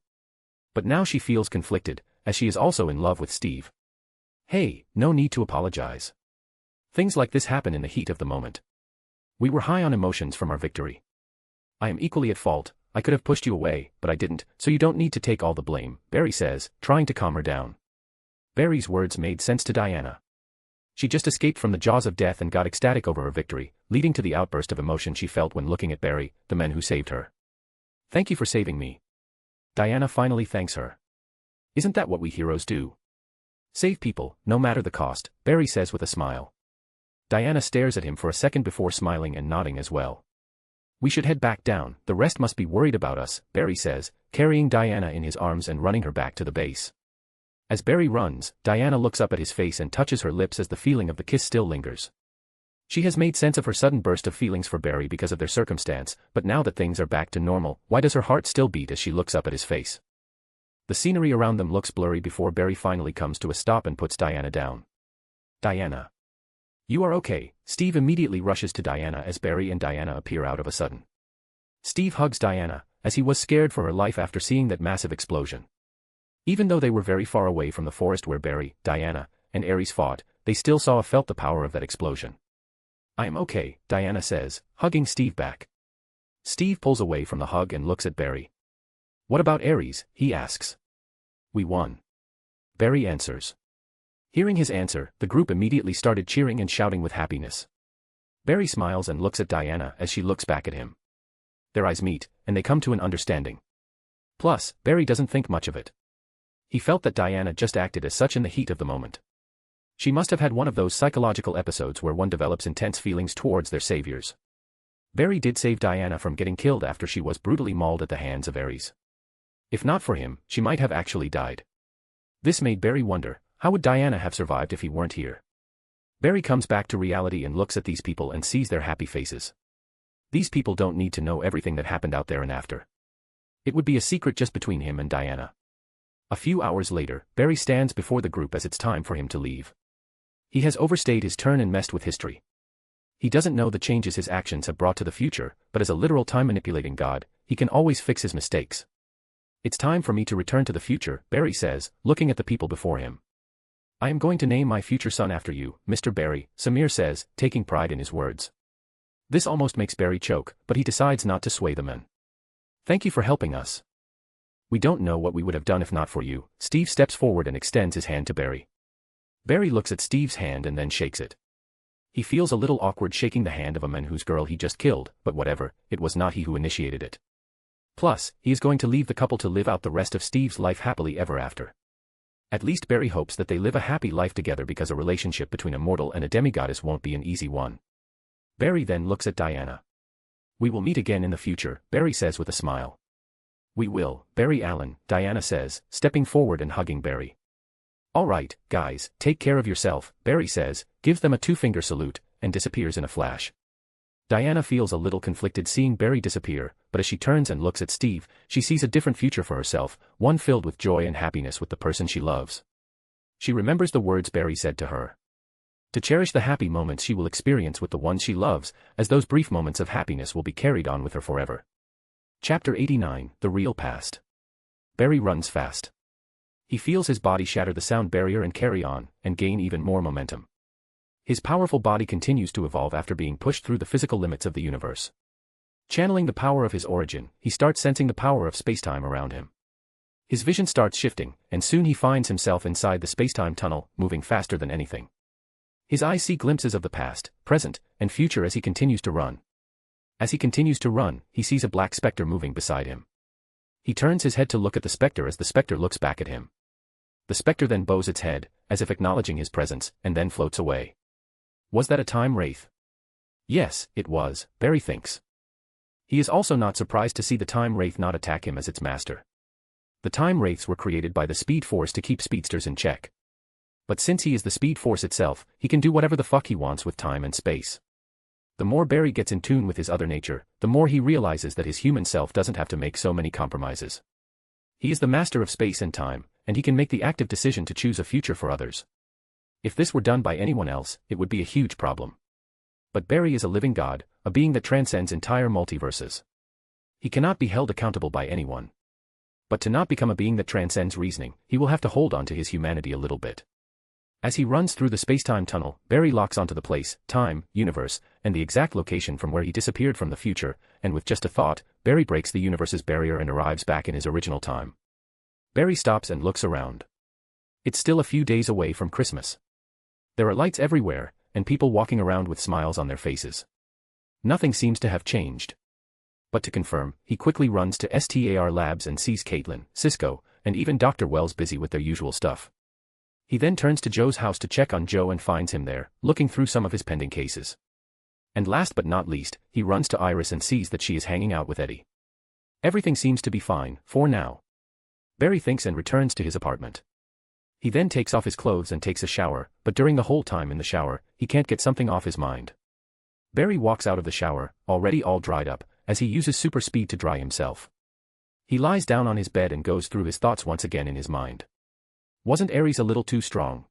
Speaker 3: But now she feels conflicted, as she is also in love with Steve. Hey, no need to apologize. Things like this happen in the heat of the moment. We were high on emotions from our victory. I am equally at fault. I could have pushed you away, but I didn't, so you don't need to take all the blame, Barry says, trying to calm her down. Barry's words made sense to Diana. She just escaped from the jaws of death and got ecstatic over her victory, leading to the outburst of emotion she felt when looking at Barry, the man who saved her. "Thank you for saving me." Diana finally thanks her. "Isn't that what we heroes do? Save people, no matter the cost," Barry says with a smile. Diana stares at him for a second before smiling and nodding as well. "We should head back down, the rest must be worried about us," Barry says, carrying Diana in his arms and running her back to the base. As Barry runs, Diana looks up at his face and touches her lips as the feeling of the kiss still lingers. She has made sense of her sudden burst of feelings for Barry because of their circumstance, but now that things are back to normal, why does her heart still beat as she looks up at his face? The scenery around them looks blurry before Barry finally comes to a stop and puts Diana down. "Diana. You are okay," Steve immediately rushes to Diana as Barry and Diana appear out of a sudden. Steve hugs Diana, as he was scared for her life after seeing that massive explosion. Even though they were very far away from the forest where Barry, Diana, and Ares fought, they still felt the power of that explosion. "I am okay," Diana says, hugging Steve back. Steve pulls away from the hug and looks at Barry. "What about Ares?" he asks. "We won," Barry answers. Hearing his answer, the group immediately started cheering and shouting with happiness. Barry smiles and looks at Diana as she looks back at him. Their eyes meet, and they come to an understanding. Plus, Barry doesn't think much of it. He felt that Diana just acted as such in the heat of the moment. She must have had one of those psychological episodes where one develops intense feelings towards their saviors. Barry did save Diana from getting killed after she was brutally mauled at the hands of Ares. If not for him, she might have actually died. This made Barry wonder, how would Diana have survived if he weren't here? Barry comes back to reality and looks at these people and sees their happy faces. These people don't need to know everything that happened out there and after. It would be a secret just between him and Diana. A few hours later, Barry stands before the group as it's time for him to leave. He has overstayed his turn and messed with history. He doesn't know the changes his actions have brought to the future, but as a literal time-manipulating god, he can always fix his mistakes. It's time for me to return to the future, Barry says, looking at the people before him. I am going to name my future son after you, Mr. Barry, Samir says, taking pride in his words. This almost makes Barry choke, but he decides not to sway the men. Thank you for helping us. We don't know what we would have done if not for you. Steve steps forward and extends his hand to Barry. Barry looks at Steve's hand and then shakes it. He feels a little awkward shaking the hand of a man whose girl he just killed, but whatever, it was not he who initiated it. Plus, he is going to leave the couple to live out the rest of Steve's life happily ever after. At least Barry hopes that they live a happy life together because a relationship between a mortal and a demigoddess won't be an easy one. Barry then looks at Diana. We will meet again in the future, Barry says with a smile. We will, Barry Allen, Diana says, stepping forward and hugging Barry. All right, guys, take care of yourself, Barry says, gives them a two-finger salute, and disappears in a flash. Diana feels a little conflicted seeing Barry disappear, but as she turns and looks at Steve, she sees a different future for herself, one filled with joy and happiness with the person she loves. She remembers the words Barry said to her. To cherish the happy moments she will experience with the ones she loves, as those brief moments of happiness will be carried on with her forever. Chapter 89, The Real Past. Barry runs fast. He feels his body shatter the sound barrier and carry on, and gain even more momentum. His powerful body continues to evolve after being pushed through the physical limits of the universe. Channeling the power of his origin, he starts sensing the power of spacetime around him. His vision starts shifting, and soon he finds himself inside the spacetime tunnel, moving faster than anything. His eyes see glimpses of the past, present, and future as he continues to run. As he continues to run, he sees a black specter moving beside him. He turns his head to look at the specter as the specter looks back at him. The specter then bows its head, as if acknowledging his presence, and then floats away. Was that a time wraith? Yes, it was, Barry thinks. He is also not surprised to see the time wraith not attack him as its master. The time wraiths were created by the Speed Force to keep speedsters in check. But since he is the Speed Force itself, he can do whatever the fuck he wants with time and space. The more Barry gets in tune with his other nature, the more he realizes that his human self doesn't have to make so many compromises. He is the master of space and time, and he can make the active decision to choose a future for others. If this were done by anyone else, it would be a huge problem. But Barry is a living god, a being that transcends entire multiverses. He cannot be held accountable by anyone. But to not become a being that transcends reasoning, he will have to hold on to his humanity a little bit. As he runs through the spacetime tunnel, Barry locks onto the place, time, universe, and the exact location from where he disappeared from the future, and with just a thought, Barry breaks the universe's barrier and arrives back in his original time. Barry stops and looks around. It's still a few days away from Christmas. There are lights everywhere, and people walking around with smiles on their faces. Nothing seems to have changed. But to confirm, he quickly runs to STAR Labs and sees Caitlin, Cisco, and even Dr. Wells busy with their usual stuff. He then turns to Joe's house to check on Joe and finds him there, looking through some of his pending cases. And last but not least, he runs to Iris and sees that she is hanging out with Eddie. Everything seems to be fine, for now. Barry thinks and returns to his apartment. He then takes off his clothes and takes a shower, but during the whole time in the shower, he can't get something off his mind. Barry walks out of the shower, already all dried up, as he uses super speed to dry himself. He lies down on his bed and goes through his thoughts once again in his mind. Wasn't Ares a little too strong?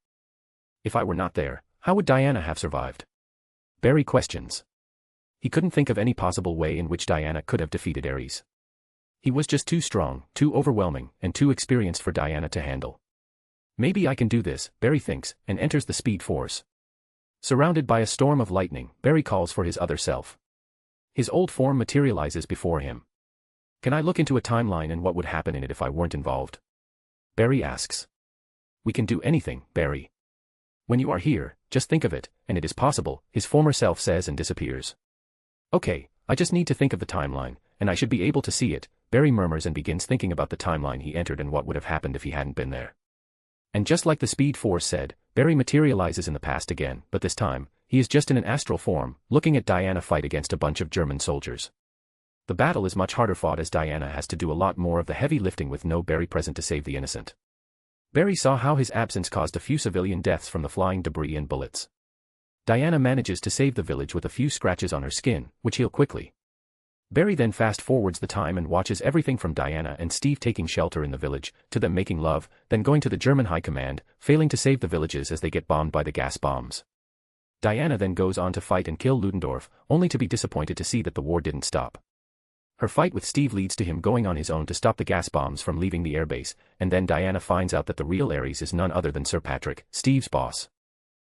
Speaker 3: If I were not there, how would Diana have survived? Barry questions. He couldn't think of any possible way in which Diana could have defeated Ares. He was just too strong, too overwhelming, and too experienced for Diana to handle. Maybe I can do this, Barry thinks, and enters the Speed Force. Surrounded by a storm of lightning, Barry calls for his other self. His old form materializes before him. Can I look into a timeline and what would happen in it if I weren't involved? Barry asks. We can do anything, Barry. When you are here, just think of it, and it is possible, his former self says and disappears. Okay, I just need to think of the timeline, and I should be able to see it, Barry murmurs and begins thinking about the timeline he entered and what would have happened if he hadn't been there. And just like the Speed Force said, Barry materializes in the past again, but this time, he is just in an astral form, looking at Diana fight against a bunch of German soldiers. The battle is much harder fought as Diana has to do a lot more of the heavy lifting with no Barry present to save the innocent. Barry saw how his absence caused a few civilian deaths from the flying debris and bullets. Diana manages to save the village with a few scratches on her skin, which heal quickly. Barry then fast-forwards the time and watches everything from Diana and Steve taking shelter in the village, to them making love, then going to the German high command, failing to save the villages as they get bombed by the gas bombs. Diana then goes on to fight and kill Ludendorff, only to be disappointed to see that the war didn't stop. Her fight with Steve leads to him going on his own to stop the gas bombs from leaving the airbase, and then Diana finds out that the real Ares is none other than Sir Patrick, Steve's boss.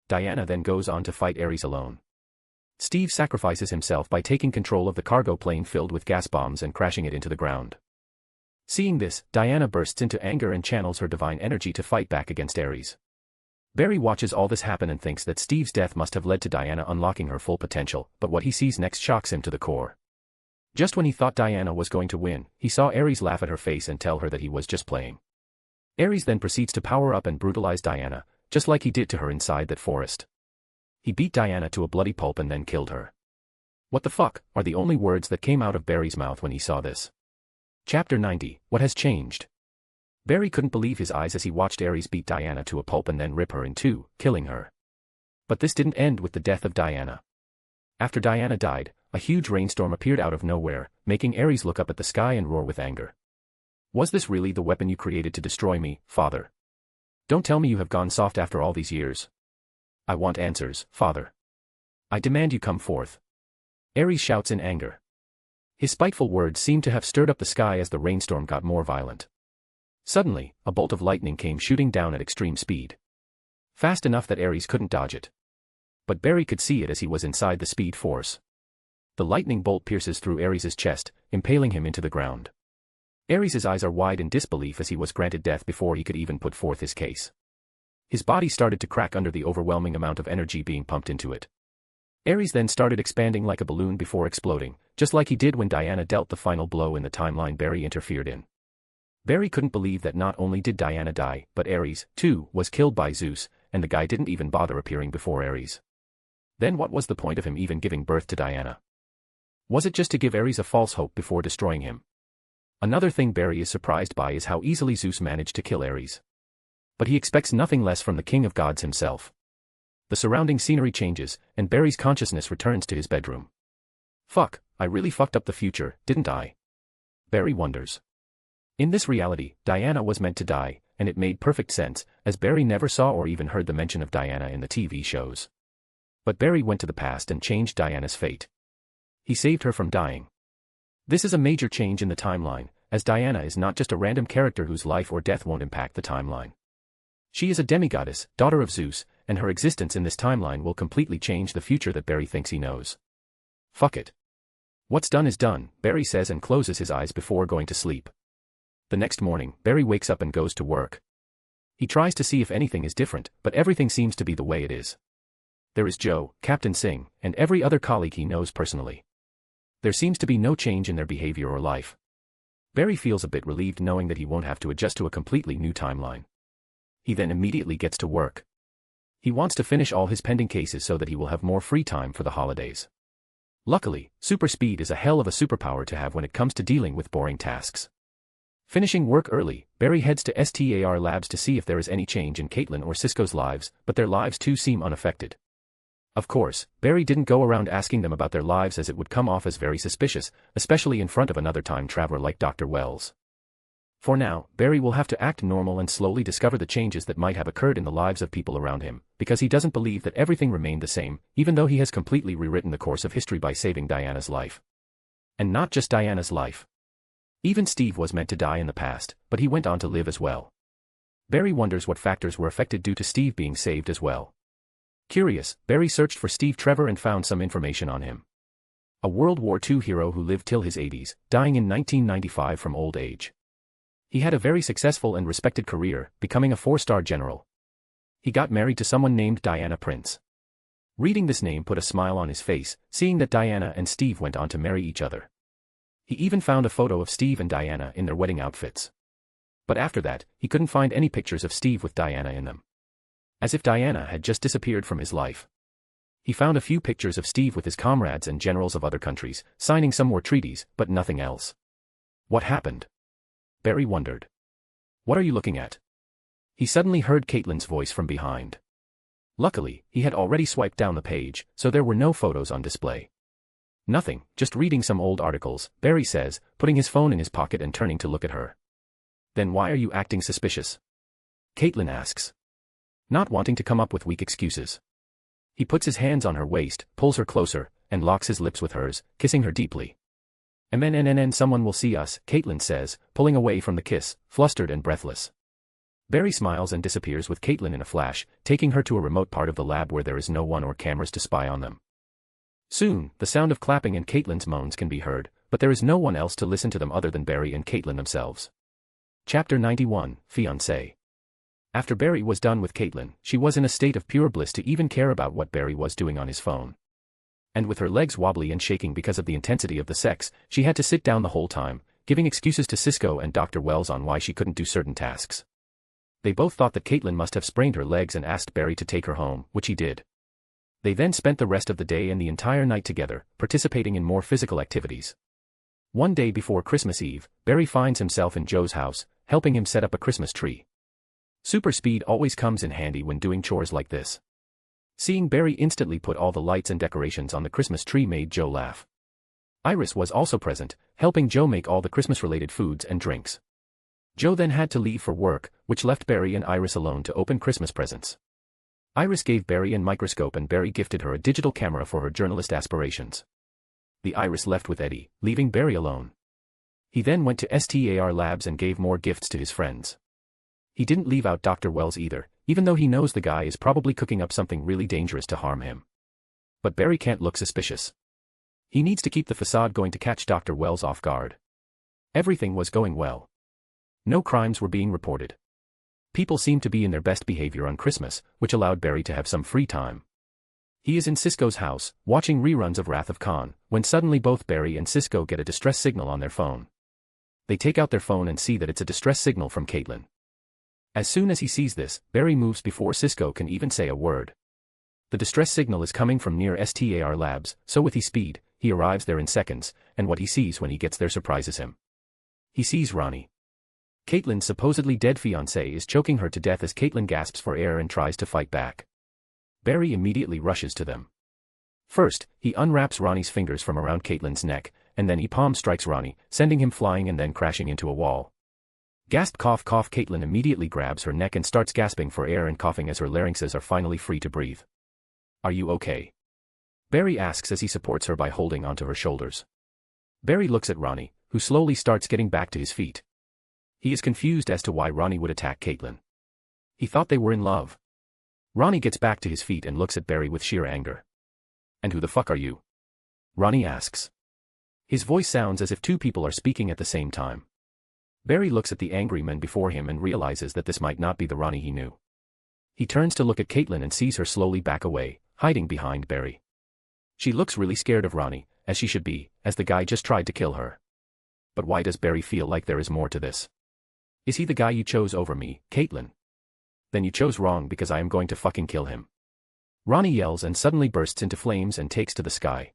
Speaker 3: Diana then goes on to fight Ares alone. Steve sacrifices himself by taking control of the cargo plane filled with gas bombs and crashing it into the ground. Seeing this, Diana bursts into anger and channels her divine energy to fight back against Ares. Barry watches all this happen and thinks that Steve's death must have led to Diana unlocking her full potential, but what he sees next shocks him to the core. Just when he thought Diana was going to win, he saw Ares laugh at her face and tell her that he was just playing. Ares then proceeds to power up and brutalize Diana, just like he did to her inside that forest. He beat Diana to a bloody pulp and then killed her. "What the fuck," are the only words that came out of Barry's mouth when he saw this. Chapter 90, What Has Changed? Barry couldn't believe his eyes as he watched Ares beat Diana to a pulp and then rip her in two, killing her. But this didn't end with the death of Diana. After Diana died, a huge rainstorm appeared out of nowhere, making Ares look up at the sky and roar with anger. "Was this really the weapon you created to destroy me, Father? Don't tell me you have gone soft after all these years. I want answers, Father. I demand you come forth." Ares shouts in anger. His spiteful words seemed to have stirred up the sky as the rainstorm got more violent. Suddenly, a bolt of lightning came shooting down at extreme speed. Fast enough that Ares couldn't dodge it. But Barry could see it as he was inside the Speed Force. The lightning bolt pierces through Ares' chest, impaling him into the ground. Ares' eyes are wide in disbelief as he was granted death before he could even put forth his case. His body started to crack under the overwhelming amount of energy being pumped into it. Ares then started expanding like a balloon before exploding, just like he did when Diana dealt the final blow in the timeline Barry interfered in. Barry couldn't believe that not only did Diana die, but Ares, too, was killed by Zeus, and the guy didn't even bother appearing before Ares. Then what was the point of him even giving birth to Diana? Was it just to give Ares a false hope before destroying him? Another thing Barry is surprised by is how easily Zeus managed to kill Ares. But he expects nothing less from the king of gods himself. The surrounding scenery changes, and Barry's consciousness returns to his bedroom. Fuck, I really fucked up the future, didn't I? Barry wonders. In this reality, Diana was meant to die, and it made perfect sense, as Barry never saw or even heard the mention of Diana in the TV shows. But Barry went to the past and changed Diana's fate. He saved her from dying. This is a major change in the timeline, as Diana is not just a random character whose life or death won't impact the timeline. She is a demigoddess, daughter of Zeus, and her existence in this timeline will completely change the future that Barry thinks he knows. Fuck it. What's done is done, Barry says and closes his eyes before going to sleep. The next morning, Barry wakes up and goes to work. He tries to see if anything is different, but everything seems to be the way it is. There is Joe, Captain Singh, and every other colleague he knows personally. There seems to be no change in their behavior or life. Barry feels a bit relieved knowing that he won't have to adjust to a completely new timeline. He then immediately gets to work. He wants to finish all his pending cases so that he will have more free time for the holidays. Luckily, super speed is a hell of a superpower to have when it comes to dealing with boring tasks. Finishing work early, Barry heads to STAR Labs to see if there is any change in Caitlin or Cisco's lives, but their lives too seem unaffected. Of course, Barry didn't go around asking them about their lives as it would come off as very suspicious, especially in front of another time traveler like Dr. Wells. For now, Barry will have to act normal and slowly discover the changes that might have occurred in the lives of people around him, because he doesn't believe that everything remained the same, even though he has completely rewritten the course of history by saving Diana's life. And not just Diana's life. Even Steve was meant to die in the past, but he went on to live as well. Barry wonders what factors were affected due to Steve being saved as well. Curious, Barry searched for Steve Trevor and found some information on him. A World War II hero who lived till his 80s, dying in 1995 from old age. He had a very successful and respected career, becoming a 4-star general. He got married to someone named Diana Prince. Reading this name put a smile on his face, seeing that Diana and Steve went on to marry each other. He even found a photo of Steve and Diana in their wedding outfits. But after that, he couldn't find any pictures of Steve with Diana in them. As if Diana had just disappeared from his life. He found a few pictures of Steve with his comrades and generals of other countries, signing some war treaties, but nothing else. What happened? Barry wondered. What are you looking at? He suddenly heard Caitlin's voice from behind. Luckily, he had already swiped down the page, so there were no photos on display. Nothing, just reading some old articles, Barry says, putting his phone in his pocket and turning to look at her. Then why are you acting suspicious? Caitlin asks. Not wanting to come up with weak excuses. He puts his hands on her waist, pulls her closer, and locks his lips with hers, kissing her deeply. "MNNN someone will see us," Caitlin says, pulling away from the kiss, flustered and breathless. Barry smiles and disappears with Caitlin in a flash, taking her to a remote part of the lab where there is no one or cameras to spy on them. Soon, the sound of clapping and Caitlin's moans can be heard, but there is no one else to listen to them other than Barry and Caitlin themselves. Chapter 91, Fiancé. After Barry was done with Caitlin, she was in a state of pure bliss to even care about what Barry was doing on his phone. And with her legs wobbly and shaking because of the intensity of the sex, she had to sit down the whole time, giving excuses to Cisco and Dr. Wells on why she couldn't do certain tasks. They both thought that Caitlin must have sprained her legs and asked Barry to take her home, which he did. They then spent the rest of the day and the entire night together, participating in more physical activities. One day before Christmas Eve, Barry finds himself in Joe's house, helping him set up a Christmas tree. Super speed always comes in handy when doing chores like this. Seeing Barry instantly put all the lights and decorations on the Christmas tree made Joe laugh. Iris was also present, helping Joe make all the Christmas-related foods and drinks. Joe then had to leave for work, which left Barry and Iris alone to open Christmas presents. Iris gave Barry a microscope and Barry gifted her a digital camera for her journalist aspirations. The Iris left with Eddie, leaving Barry alone. He then went to STAR Labs and gave more gifts to his friends. He didn't leave out Dr. Wells either, even though he knows the guy is probably cooking up something really dangerous to harm him. But Barry can't look suspicious. He needs to keep the facade going to catch Dr. Wells off guard. Everything was going well. No crimes were being reported. People seemed to be in their best behavior on Christmas, which allowed Barry to have some free time. He is in Cisco's house, watching reruns of Wrath of Khan, when suddenly both Barry and Cisco get a distress signal on their phone. They take out their phone and see that it's a distress signal from Caitlin. As soon as he sees this, Barry moves before Cisco can even say a word. The distress signal is coming from near STAR Labs, so with his speed, he arrives there in seconds, and what he sees when he gets there surprises him. He sees Ronnie. Caitlin's supposedly dead fiancé is choking her to death as Caitlin gasps for air and tries to fight back. Barry immediately rushes to them. First, he unwraps Ronnie's fingers from around Caitlin's neck, and then he palm strikes Ronnie, sending him flying and then crashing into a wall. Gasp cough cough. Caitlin immediately grabs her neck and starts gasping for air and coughing as her larynxes are finally free to breathe. "Are you okay?" Barry asks as he supports her by holding onto her shoulders. Barry looks at Ronnie, who slowly starts getting back to his feet. He is confused as to why Ronnie would attack Caitlin. He thought they were in love. Ronnie gets back to his feet and looks at Barry with sheer anger. "And who the fuck are you?" Ronnie asks. His voice sounds as if two people are speaking at the same time. Barry looks at the angry men before him and realizes that this might not be the Ronnie he knew. He turns to look at Caitlin and sees her slowly back away, hiding behind Barry. She looks really scared of Ronnie, as she should be, as the guy just tried to kill her. But why does Barry feel like there is more to this? "Is he the guy you chose over me, Caitlin?" "Then you chose wrong because I am going to fucking kill him." Ronnie yells and suddenly bursts into flames and takes to the sky.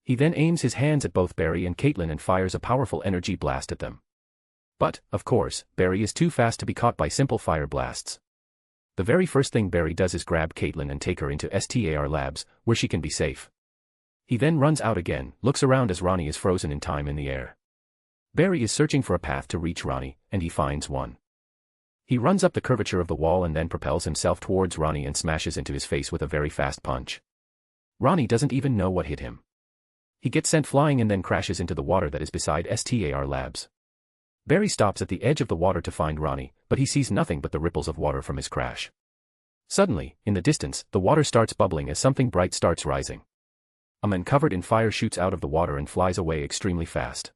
Speaker 3: He then aims his hands at both Barry and Caitlin and fires a powerful energy blast at them. But, of course, Barry is too fast to be caught by simple fire blasts. The very first thing Barry does is grab Caitlin and take her into STAR Labs, where she can be safe. He then runs out again, looks around as Ronnie is frozen in time in the air. Barry is searching for a path to reach Ronnie, and he finds one. He runs up the curvature of the wall and then propels himself towards Ronnie and smashes into his face with a very fast punch. Ronnie doesn't even know what hit him. He gets sent flying and then crashes into the water that is beside STAR Labs. Barry stops at the edge of the water to find Ronnie, but he sees nothing but the ripples of water from his crash. Suddenly, in the distance, the water starts bubbling as something bright starts rising. A man covered in fire shoots out of the water and flies away extremely fast.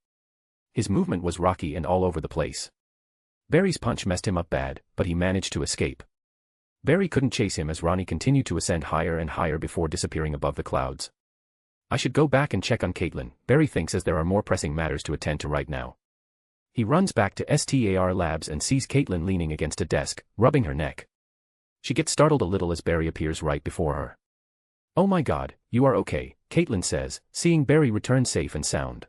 Speaker 3: His movement was rocky and all over the place. Barry's punch messed him up bad, but he managed to escape. Barry couldn't chase him as Ronnie continued to ascend higher and higher before disappearing above the clouds. I should go back and check on Caitlin, Barry thinks as there are more pressing matters to attend to right now. He runs back to STAR Labs and sees Caitlin leaning against a desk, rubbing her neck. She gets startled a little as Barry appears right before her. "Oh my God, you are okay," Caitlin says, seeing Barry return safe and sound.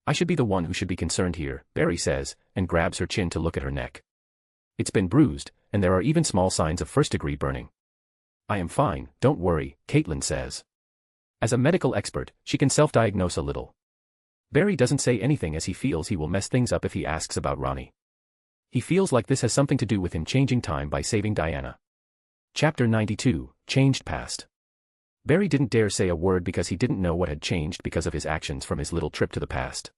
Speaker 3: "I should be the one who should be concerned here," Barry says, and grabs her chin to look at her neck. It's been bruised, and there are even small signs of first-degree burning. "I am fine, don't worry," Caitlin says. As a medical expert, she can self-diagnose a little. Barry doesn't say anything as he feels he will mess things up if he asks about Ronnie. He feels like this has something to do with him changing time by saving Diana. Chapter 92, Changed Past. Barry didn't dare say a word because he didn't know what had changed because of his actions from his little trip to the past.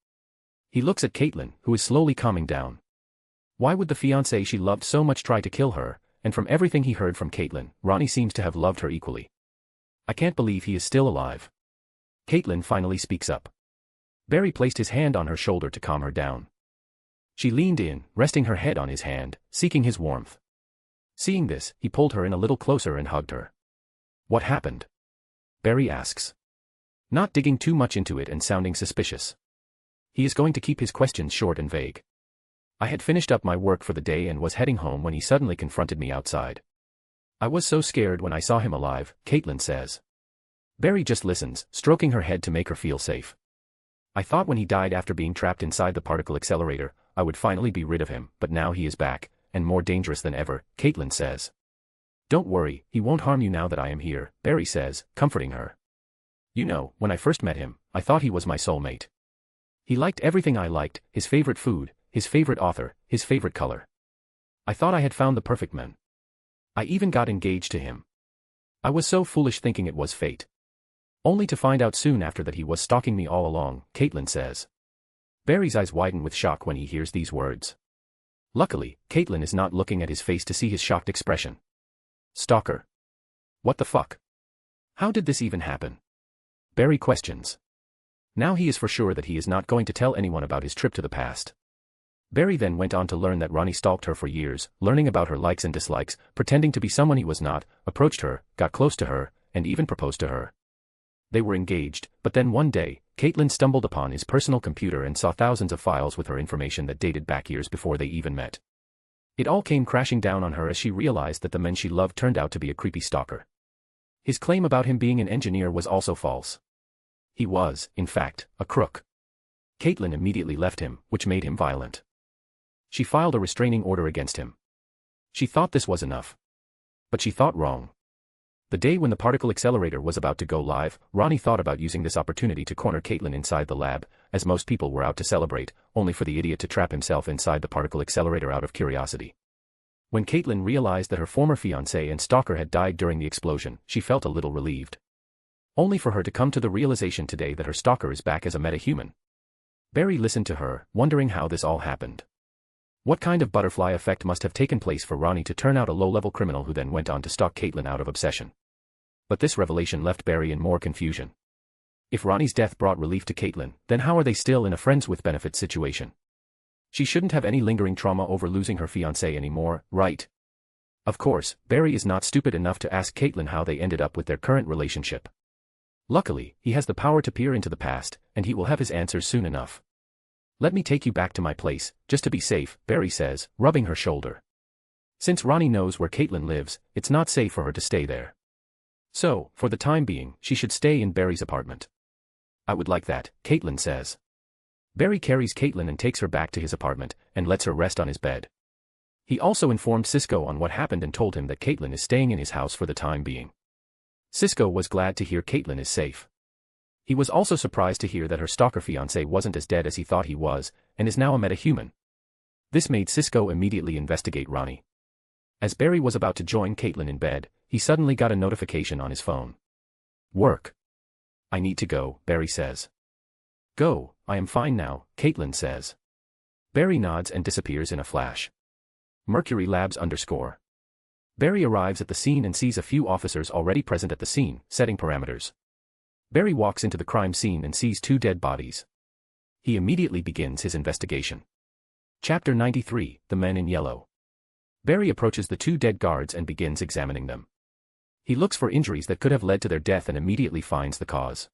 Speaker 3: He looks at Caitlin, who is slowly calming down. Why would the fiancé she loved so much try to kill her, and from everything he heard from Caitlin, Ronnie seems to have loved her equally. "I can't believe he is still alive." Caitlin finally speaks up. Barry placed his hand on her shoulder to calm her down. She leaned in, resting her head on his hand, seeking his warmth. Seeing this, he pulled her in a little closer and hugged her. "What happened?" Barry asks. Not digging too much into it and sounding suspicious. He is going to keep his questions short and vague. "I had finished up my work for the day and was heading home when he suddenly confronted me outside. I was so scared when I saw him alive," Caitlin says. Barry just listens, stroking her head to make her feel safe. "I thought when he died after being trapped inside the particle accelerator, I would finally be rid of him, but now he is back, and more dangerous than ever," Caitlin says. "Don't worry, he won't harm you now that I am here," Barry says, comforting her. "You know, when I first met him, I thought he was my soulmate. He liked everything I liked, his favorite food, his favorite author, his favorite color. I thought I had found the perfect man. I even got engaged to him. I was so foolish thinking it was fate. Only to find out soon after that he was stalking me all along," Caitlin says. Barry's eyes widen with shock when he hears these words. Luckily, Caitlin is not looking at his face to see his shocked expression. "Stalker? What the fuck? How did this even happen?" Barry questions. Now he is for sure that he is not going to tell anyone about his trip to the past. Barry then went on to learn that Ronnie stalked her for years, learning about her likes and dislikes, pretending to be someone he was not, approached her, got close to her, and even proposed to her. They were engaged, but then one day, Caitlin stumbled upon his personal computer and saw thousands of files with her information that dated back years before they even met. It all came crashing down on her as she realized that the man she loved turned out to be a creepy stalker. His claim about him being an engineer was also false. He was, in fact, a crook. Caitlin immediately left him, which made him violent. She filed a restraining order against him. She thought this was enough. But she thought wrong. The day when the particle accelerator was about to go live, Ronnie thought about using this opportunity to corner Caitlin inside the lab, as most people were out to celebrate, only for the idiot to trap himself inside the particle accelerator out of curiosity. When Caitlin realized that her former fiancé and stalker had died during the explosion, she felt a little relieved. Only for her to come to the realization today that her stalker is back as a metahuman. Barry listened to her, wondering how this all happened. What kind of butterfly effect must have taken place for Ronnie to turn out a low-level criminal who then went on to stalk Caitlin out of obsession? But this revelation left Barry in more confusion. If Ronnie's death brought relief to Caitlin, then how are they still in a friends-with-benefits situation? She shouldn't have any lingering trauma over losing her fiancé anymore, right? Of course, Barry is not stupid enough to ask Caitlin how they ended up with their current relationship. Luckily, he has the power to peer into the past, and he will have his answers soon enough. "Let me take you back to my place, just to be safe," Barry says, rubbing her shoulder. Since Ronnie knows where Caitlin lives, it's not safe for her to stay there. So, for the time being, she should stay in Barry's apartment. "I would like that," Caitlin says. Barry carries Caitlin and takes her back to his apartment, and lets her rest on his bed. He also informed Cisco on what happened and told him that Caitlin is staying in his house for the time being. Cisco was glad to hear Caitlin is safe. He was also surprised to hear that her stalker fiancé wasn't as dead as he thought he was, and is now a metahuman. This made Cisco immediately investigate Ronnie. As Barry was about to join Caitlin in bed, he suddenly got a notification on his phone. "Work. I need to go," Barry says. "Go, I am fine now," Caitlin says. Barry nods and disappears in a flash. Mercury Labs _ Barry arrives at the scene and sees a few officers already present at the scene, setting parameters. Barry walks into the crime scene and sees 2 dead bodies. He immediately begins his investigation. Chapter 93, The Men in Yellow. Barry approaches the 2 dead guards and begins examining them. He looks for injuries that could have led to their death and immediately finds the cause.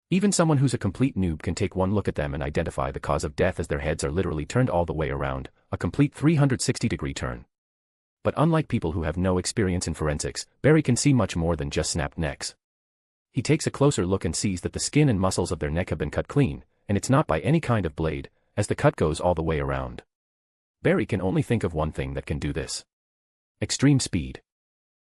Speaker 3: Even someone who's a complete noob can take one look at them and identify the cause of death, as their heads are literally turned all the way around, a complete 360-degree turn. But unlike people who have no experience in forensics, Barry can see much more than just snapped necks. He takes a closer look and sees that the skin and muscles of their neck have been cut clean, and it's not by any kind of blade, as the cut goes all the way around. Barry can only think of one thing that can do this. Extreme speed.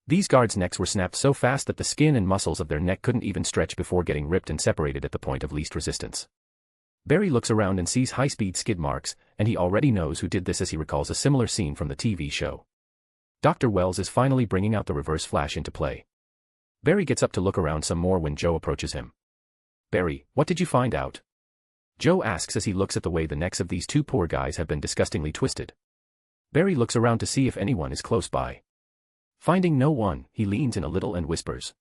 Speaker 3: These guards' necks were snapped so fast that the skin and muscles of their neck couldn't even stretch before getting ripped and separated at the point of least resistance. Barry looks around and sees high-speed skid marks, and he already knows who did this, as he recalls a similar scene from the TV show. Dr. Wells is finally bringing out the reverse flash into play. Barry gets up to look around some more when Joe approaches him. "Barry, what did you find out?" Joe asks as he looks at the way the necks of these two poor guys have been disgustingly twisted. Barry looks around to see if anyone is close by. Finding no one, he leans in a little and whispers,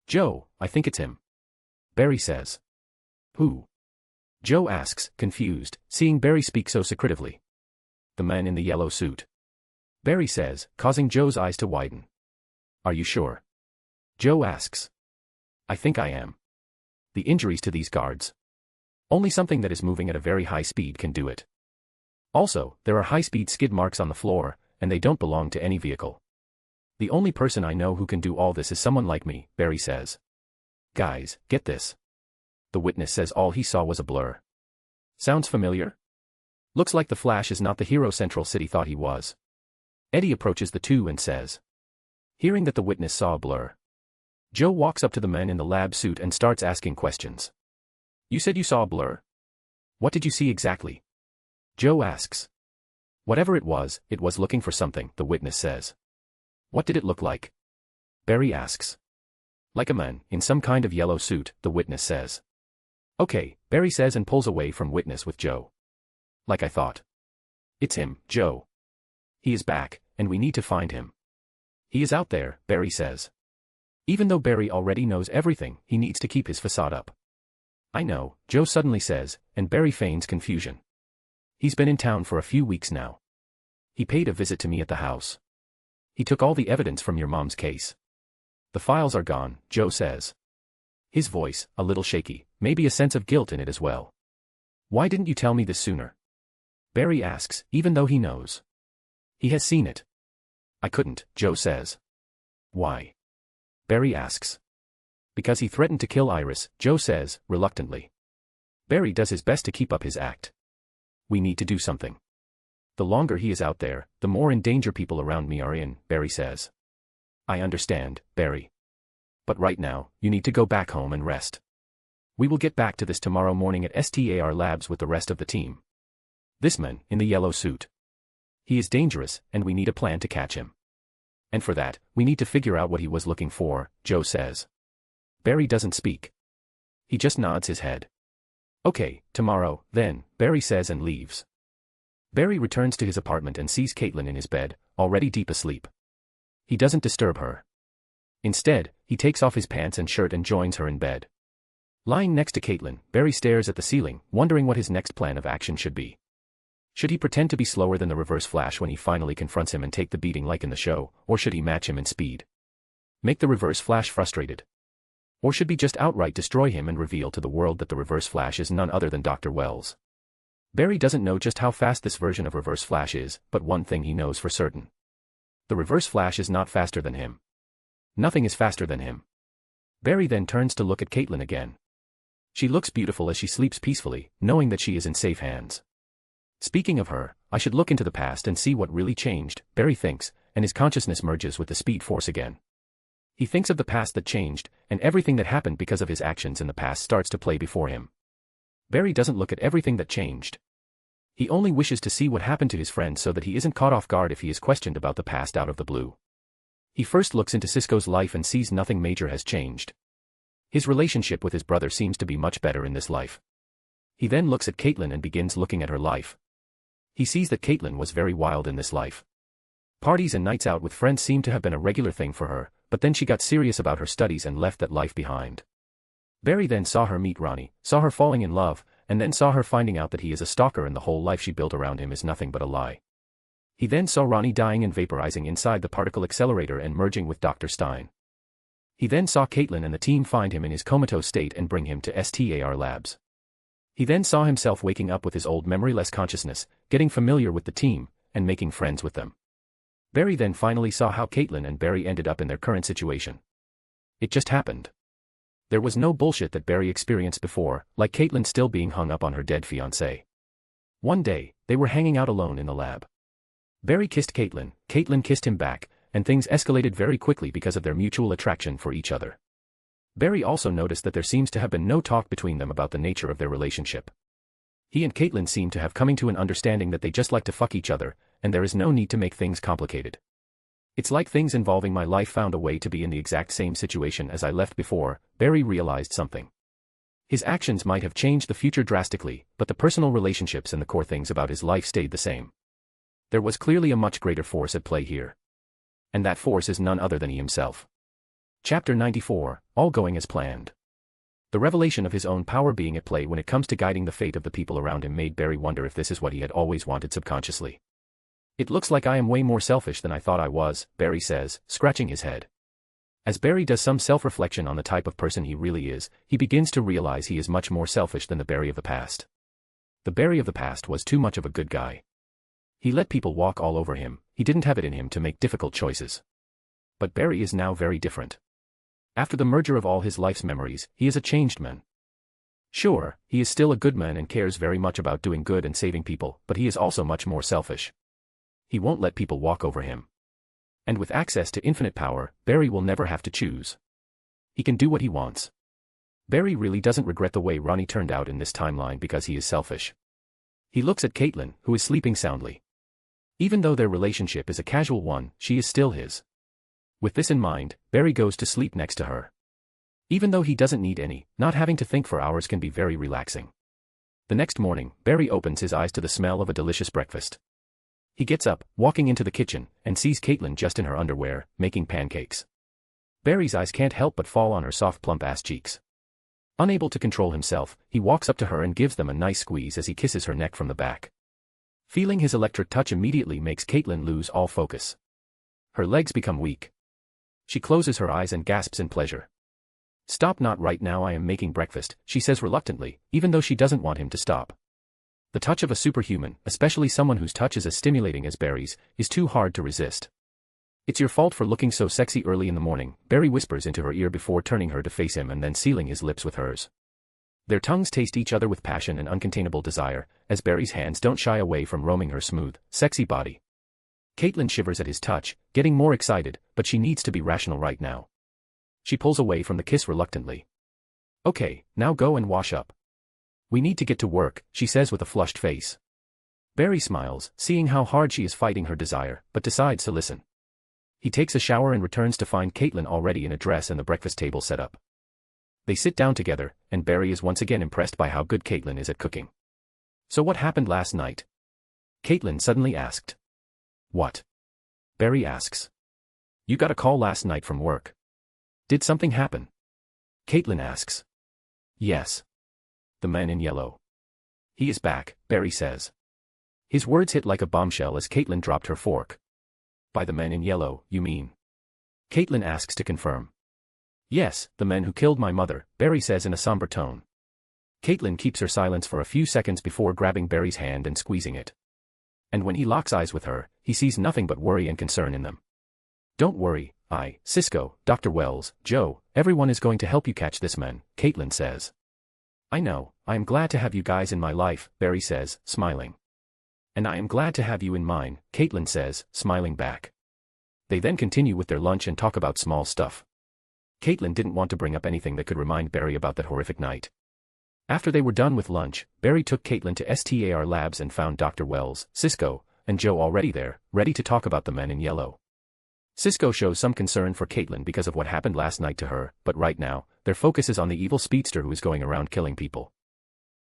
Speaker 3: "Joe, I think it's him." Barry says, "Who?" Joe asks, confused, seeing Barry speak so secretively. "The man in the yellow suit," Barry says, causing Joe's eyes to widen. "Are you sure?" Joe asks. "I think I am. The injuries to these guards. Only something that is moving at a very high speed can do it. Also, there are high-speed skid marks on the floor, and they don't belong to any vehicle. The only person I know who can do all this is someone like me," Barry says. "Guys, get this." The witness says all he saw was a blur. Sounds familiar? Looks like the Flash is not the hero Central City thought he was. Eddie approaches the two and says. Hearing that the witness saw a blur, Joe walks up to the man in the lab suit and starts asking questions. "You said you saw a blur? What did you see exactly?" Joe asks. "Whatever it was looking for something," the witness says. "What did it look like?" Barry asks. "Like a man, in some kind of yellow suit," the witness says. "Okay," Barry says and pulls away from witness with Joe. "Like I thought. It's him, Joe. He is back, and we need to find him. He is out there," Barry says. Even though Barry already knows everything, he needs to keep his facade up. "I know," Joe suddenly says, and Barry feigns confusion. "He's been in town for a few weeks now. He paid a visit to me at the house. He took all the evidence from your mom's case. The files are gone," Joe says. His voice, a little shaky, maybe a sense of guilt in it as well. "Why didn't you tell me this sooner?" Barry asks, even though he knows. He has seen it. "I couldn't," Joe says. "Why?" Barry asks. "Because he threatened to kill Iris," Joe says, reluctantly. Barry does his best to keep up his act. "We need to do something. The longer he is out there, the more in danger people around me are in," Barry says. "I understand, Barry. But right now, you need to go back home and rest. We will get back to this tomorrow morning at STAR Labs with the rest of the team. This man, in the yellow suit. He is dangerous, and we need a plan to catch him. And for that, we need to figure out what he was looking for," Joe says. Barry doesn't speak. He just nods his head. "Okay, tomorrow, then," Barry says and leaves. Barry returns to his apartment and sees Caitlin in his bed, already deep asleep. He doesn't disturb her. Instead, he takes off his pants and shirt and joins her in bed. Lying next to Caitlin, Barry stares at the ceiling, wondering what his next plan of action should be. Should he pretend to be slower than the Reverse Flash when he finally confronts him and take the beating like in the show, or should he match him in speed? Make the Reverse Flash frustrated? Or should he just outright destroy him and reveal to the world that the Reverse Flash is none other than Dr. Wells? Barry doesn't know just how fast this version of Reverse Flash is, but one thing he knows for certain. The Reverse Flash is not faster than him. Nothing is faster than him. Barry then turns to look at Caitlin again. She looks beautiful as she sleeps peacefully, knowing that she is in safe hands. Speaking of her, I should look into the past and see what really changed, Barry thinks, and his consciousness merges with the Speed Force again. He thinks of the past that changed, and everything that happened because of his actions in the past starts to play before him. Barry doesn't look at everything that changed. He only wishes to see what happened to his friend so that he isn't caught off guard if he is questioned about the past out of the blue. He first looks into Cisco's life and sees nothing major has changed. His relationship with his brother seems to be much better in this life. He then looks at Caitlin and begins looking at her life. He sees that Caitlin was very wild in this life. Parties and nights out with friends seem to have been a regular thing for her, but then she got serious about her studies and left that life behind. Barry then saw her meet Ronnie, saw her falling in love, and then saw her finding out that he is a stalker and the whole life she built around him is nothing but a lie. He then saw Ronnie dying and vaporizing inside the particle accelerator and merging with Dr. Stein. He then saw Caitlin and the team find him in his comatose state and bring him to STAR Labs. He then saw himself waking up with his old memoryless consciousness, getting familiar with the team, and making friends with them. Barry then finally saw how Caitlin and Barry ended up in their current situation. It just happened. There was no bullshit that Barry experienced before, like Caitlin still being hung up on her dead fiancé. One day, they were hanging out alone in the lab. Barry kissed Caitlin, Caitlin kissed him back, and things escalated very quickly because of their mutual attraction for each other. Barry also noticed that there seems to have been no talk between them about the nature of their relationship. He and Caitlin seem to have coming to an understanding that they just like to fuck each other, and there is no need to make things complicated. It's like things involving my life found a way to be in the exact same situation as I left before. Barry realized something. His actions might have changed the future drastically, but the personal relationships and the core things about his life stayed the same. There was clearly a much greater force at play here. And that force is none other than he himself. Chapter 94, All Going as Planned. The revelation of his own power being at play when it comes to guiding the fate of the people around him made Barry wonder if this is what he had always wanted subconsciously. It looks like I am way more selfish than I thought I was, Barry says, scratching his head. As Barry does some self-reflection on the type of person he really is, he begins to realize he is much more selfish than the Barry of the past. The Barry of the past was too much of a good guy. He let people walk all over him, he didn't have it in him to make difficult choices. But Barry is now very different. After the merger of all his life's memories, he is a changed man. Sure, he is still a good man and cares very much about doing good and saving people, but he is also much more selfish. He won't let people walk over him. And with access to infinite power, Barry will never have to choose. He can do what he wants. Barry really doesn't regret the way Ronnie turned out in this timeline because he is selfish. He looks at Caitlin, who is sleeping soundly. Even though their relationship is a casual one, she is still his. With this in mind, Barry goes to sleep next to her. Even though he doesn't need any, not having to think for hours can be very relaxing. The next morning, Barry opens his eyes to the smell of a delicious breakfast. He gets up, walking into the kitchen, and sees Caitlin just in her underwear, making pancakes. Barry's eyes can't help but fall on her soft plump ass cheeks. Unable to control himself, he walks up to her and gives them a nice squeeze as he kisses her neck from the back. Feeling his electric touch immediately makes Caitlin lose all focus. Her legs become weak. She closes her eyes and gasps in pleasure. "Stop, not right now, I am making breakfast," she says reluctantly, even though she doesn't want him to stop. The touch of a superhuman, especially someone whose touch is as stimulating as Barry's, is too hard to resist. "It's your fault for looking so sexy early in the morning," Barry whispers into her ear before turning her to face him and then sealing his lips with hers. Their tongues taste each other with passion and uncontainable desire, as Barry's hands don't shy away from roaming her smooth, sexy body. Caitlin shivers at his touch, getting more excited, but she needs to be rational right now. She pulls away from the kiss reluctantly. "Okay, now go and wash up. We need to get to work," she says with a flushed face. Barry smiles, seeing how hard she is fighting her desire, but decides to listen. He takes a shower and returns to find Caitlin already in a dress and the breakfast table set up. They sit down together, and Barry is once again impressed by how good Caitlin is at cooking. "So what happened last night?" Caitlin suddenly asked. "What?" Barry asks. "You got a call last night from work. Did something happen?" Caitlin asks. "Yes. The man in yellow. He is back," Barry says. His words hit like a bombshell as Caitlin dropped her fork. "By the man in yellow, you mean?" Caitlin asks to confirm. "Yes, the man who killed my mother," Barry says in a somber tone. Caitlin keeps her silence for a few seconds before grabbing Barry's hand and squeezing it. And when he locks eyes with her, he sees nothing but worry and concern in them. "Don't worry, Cisco, Dr. Wells, Joe, everyone is going to help you catch this man," Caitlin says. "I know, I am glad to have you guys in my life," Barry says, smiling. "And I am glad to have you in mine," Caitlin says, smiling back. They then continue with their lunch and talk about small stuff. Caitlin didn't want to bring up anything that could remind Barry about that horrific night. After they were done with lunch, Barry took Caitlin to STAR Labs and found Dr. Wells, Cisco, and Joe already there, ready to talk about the men in yellow. Cisco shows some concern for Caitlin because of what happened last night to her, but right now, their focus is on the evil speedster who is going around killing people.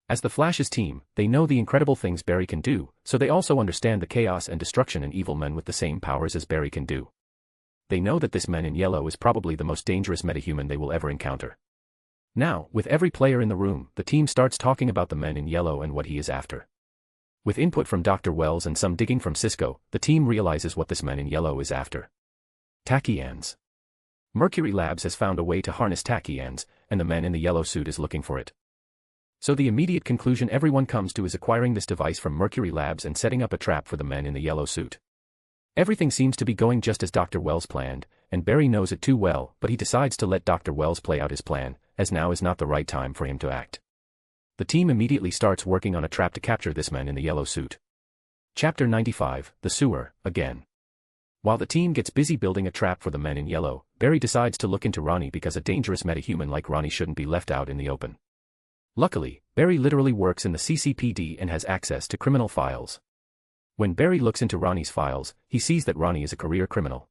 Speaker 3: As the Flash's team, they know the incredible things Barry can do, so they also understand the chaos and destruction in evil men with the same powers as Barry can do. They know that this man in yellow is probably the most dangerous metahuman they will ever encounter. Now, with every player in the room, the team starts talking about the man in yellow and what he is after. With input from Dr. Wells and some digging from Cisco, the team realizes what this man in yellow is after. Tachyons. Mercury Labs has found a way to harness tachyons, and the man in the yellow suit is looking for it. So the immediate conclusion everyone comes to is acquiring this device from Mercury Labs and setting up a trap for the men in the yellow suit. Everything seems to be going just as Dr. Wells planned, and Barry knows it too well, but he decides to let Dr. Wells play out his plan, as now is not the right time for him to act. The team immediately starts working on a trap to capture this man in the yellow suit. Chapter 95, The Sewer, again. While the team gets busy building a trap for the men in yellow, Barry decides to look into Ronnie because a dangerous metahuman like Ronnie shouldn't be left out in the open. Luckily, Barry literally works in the CCPD and has access to criminal files. When Barry looks into Ronnie's files, he sees that Ronnie is a career criminal.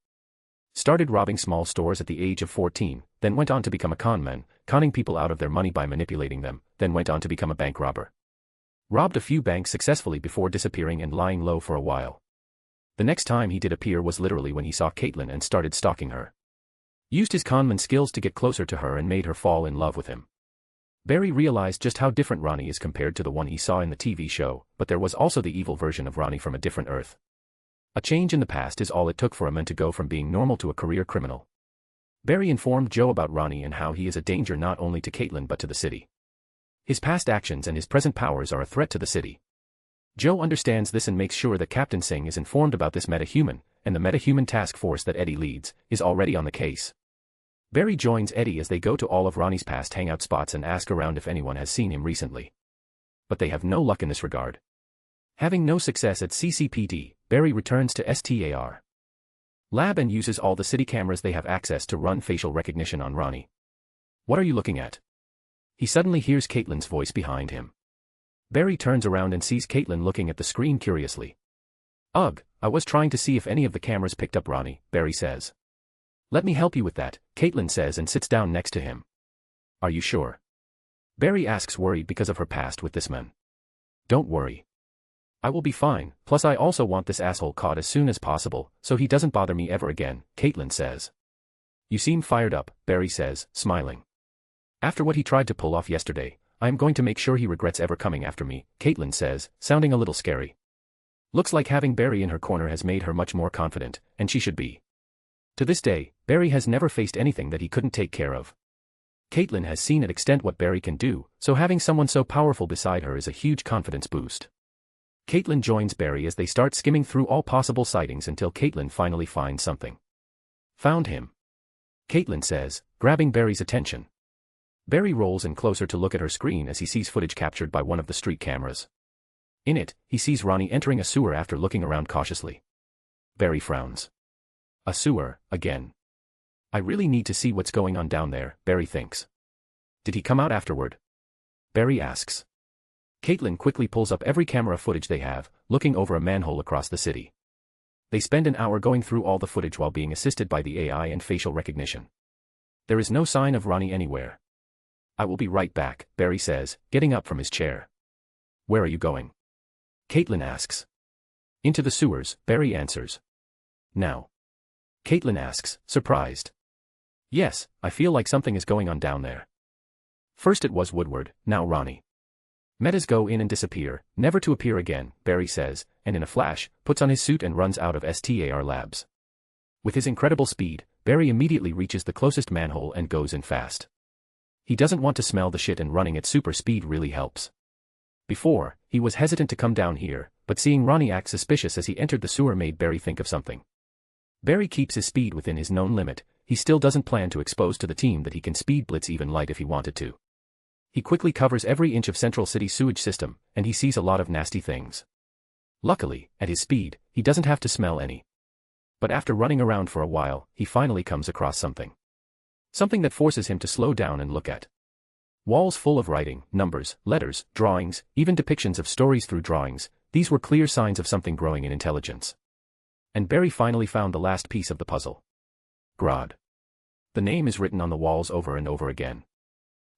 Speaker 3: Started robbing small stores at the age of 14, then went on to become a con man, conning people out of their money by manipulating them, then went on to become a bank robber. Robbed a few banks successfully before disappearing and lying low for a while. The next time he did appear was literally when he saw Caitlin and started stalking her. Used his conman skills to get closer to her and made her fall in love with him. Barry realized just how different Ronnie is compared to the one he saw in the TV show, but there was also the evil version of Ronnie from a different Earth. A change in the past is all it took for a man to go from being normal to a career criminal. Barry informed Joe about Ronnie and how he is a danger not only to Caitlin but to the city. His past actions and his present powers are a threat to the city. Joe understands this and makes sure that Captain Singh is informed about this metahuman, and the metahuman task force that Eddie leads is already on the case. Barry joins Eddie as they go to all of Ronnie's past hangout spots and ask around if anyone has seen him recently. But they have no luck in this regard. Having no success at CCPD, Barry returns to STAR Lab and uses all the city cameras they have access to run facial recognition on Ronnie. What are you looking at? He suddenly hears Caitlin's voice behind him. Barry turns around and sees Caitlin looking at the screen curiously. Ugh, I was trying to see if any of the cameras picked up Ronnie, Barry says. Let me help you with that, Caitlin says and sits down next to him. Are you sure? Barry asks, worried because of her past with this man. Don't worry. I will be fine, plus I also want this asshole caught as soon as possible, so he doesn't bother me ever again, Caitlin says. You seem fired up, Barry says, smiling. After what he tried to pull off yesterday, I am going to make sure he regrets ever coming after me, Caitlin says, sounding a little scary. Looks like having Barry in her corner has made her much more confident, and she should be. To this day, Barry has never faced anything that he couldn't take care of. Caitlin has seen at extent what Barry can do, so having someone so powerful beside her is a huge confidence boost. Caitlin joins Barry as they start skimming through all possible sightings until Caitlin finally finds something. Found him. Caitlin says, grabbing Barry's attention. Barry rolls in closer to look at her screen as he sees footage captured by one of the street cameras. In it, he sees Ronnie entering a sewer after looking around cautiously. Barry frowns. A sewer, again. I really need to see what's going on down there, Barry thinks. Did he come out afterward? Barry asks. Caitlin quickly pulls up every camera footage they have, looking over a manhole across the city. They spend an hour going through all the footage while being assisted by the AI and facial recognition. There is no sign of Ronnie anywhere. I will be right back, Barry says, getting up from his chair. Where are you going? Caitlin asks. Into the sewers, Barry answers. Now? Caitlin asks, surprised. Yes, I feel like something is going on down there. First it was Woodward, now Ronnie. Metas go in and disappear, never to appear again, Barry says, and in a flash, puts on his suit and runs out of STAR Labs. With his incredible speed, Barry immediately reaches the closest manhole and goes in fast. He doesn't want to smell the shit and running at super speed really helps. Before, he was hesitant to come down here, but seeing Ronnie act suspicious as he entered the sewer made Barry think of something. Barry keeps his speed within his known limit, he still doesn't plan to expose to the team that he can speed blitz even light if he wanted to. He quickly covers every inch of Central City sewage system, and he sees a lot of nasty things. Luckily, at his speed, he doesn't have to smell any. But after running around for a while, he finally comes across something. Something that forces him to slow down and look at. Walls full of writing, numbers, letters, drawings, even depictions of stories through drawings, these were clear signs of something growing in intelligence. And Barry finally found the last piece of the puzzle. Grodd. The name is written on the walls over and over again.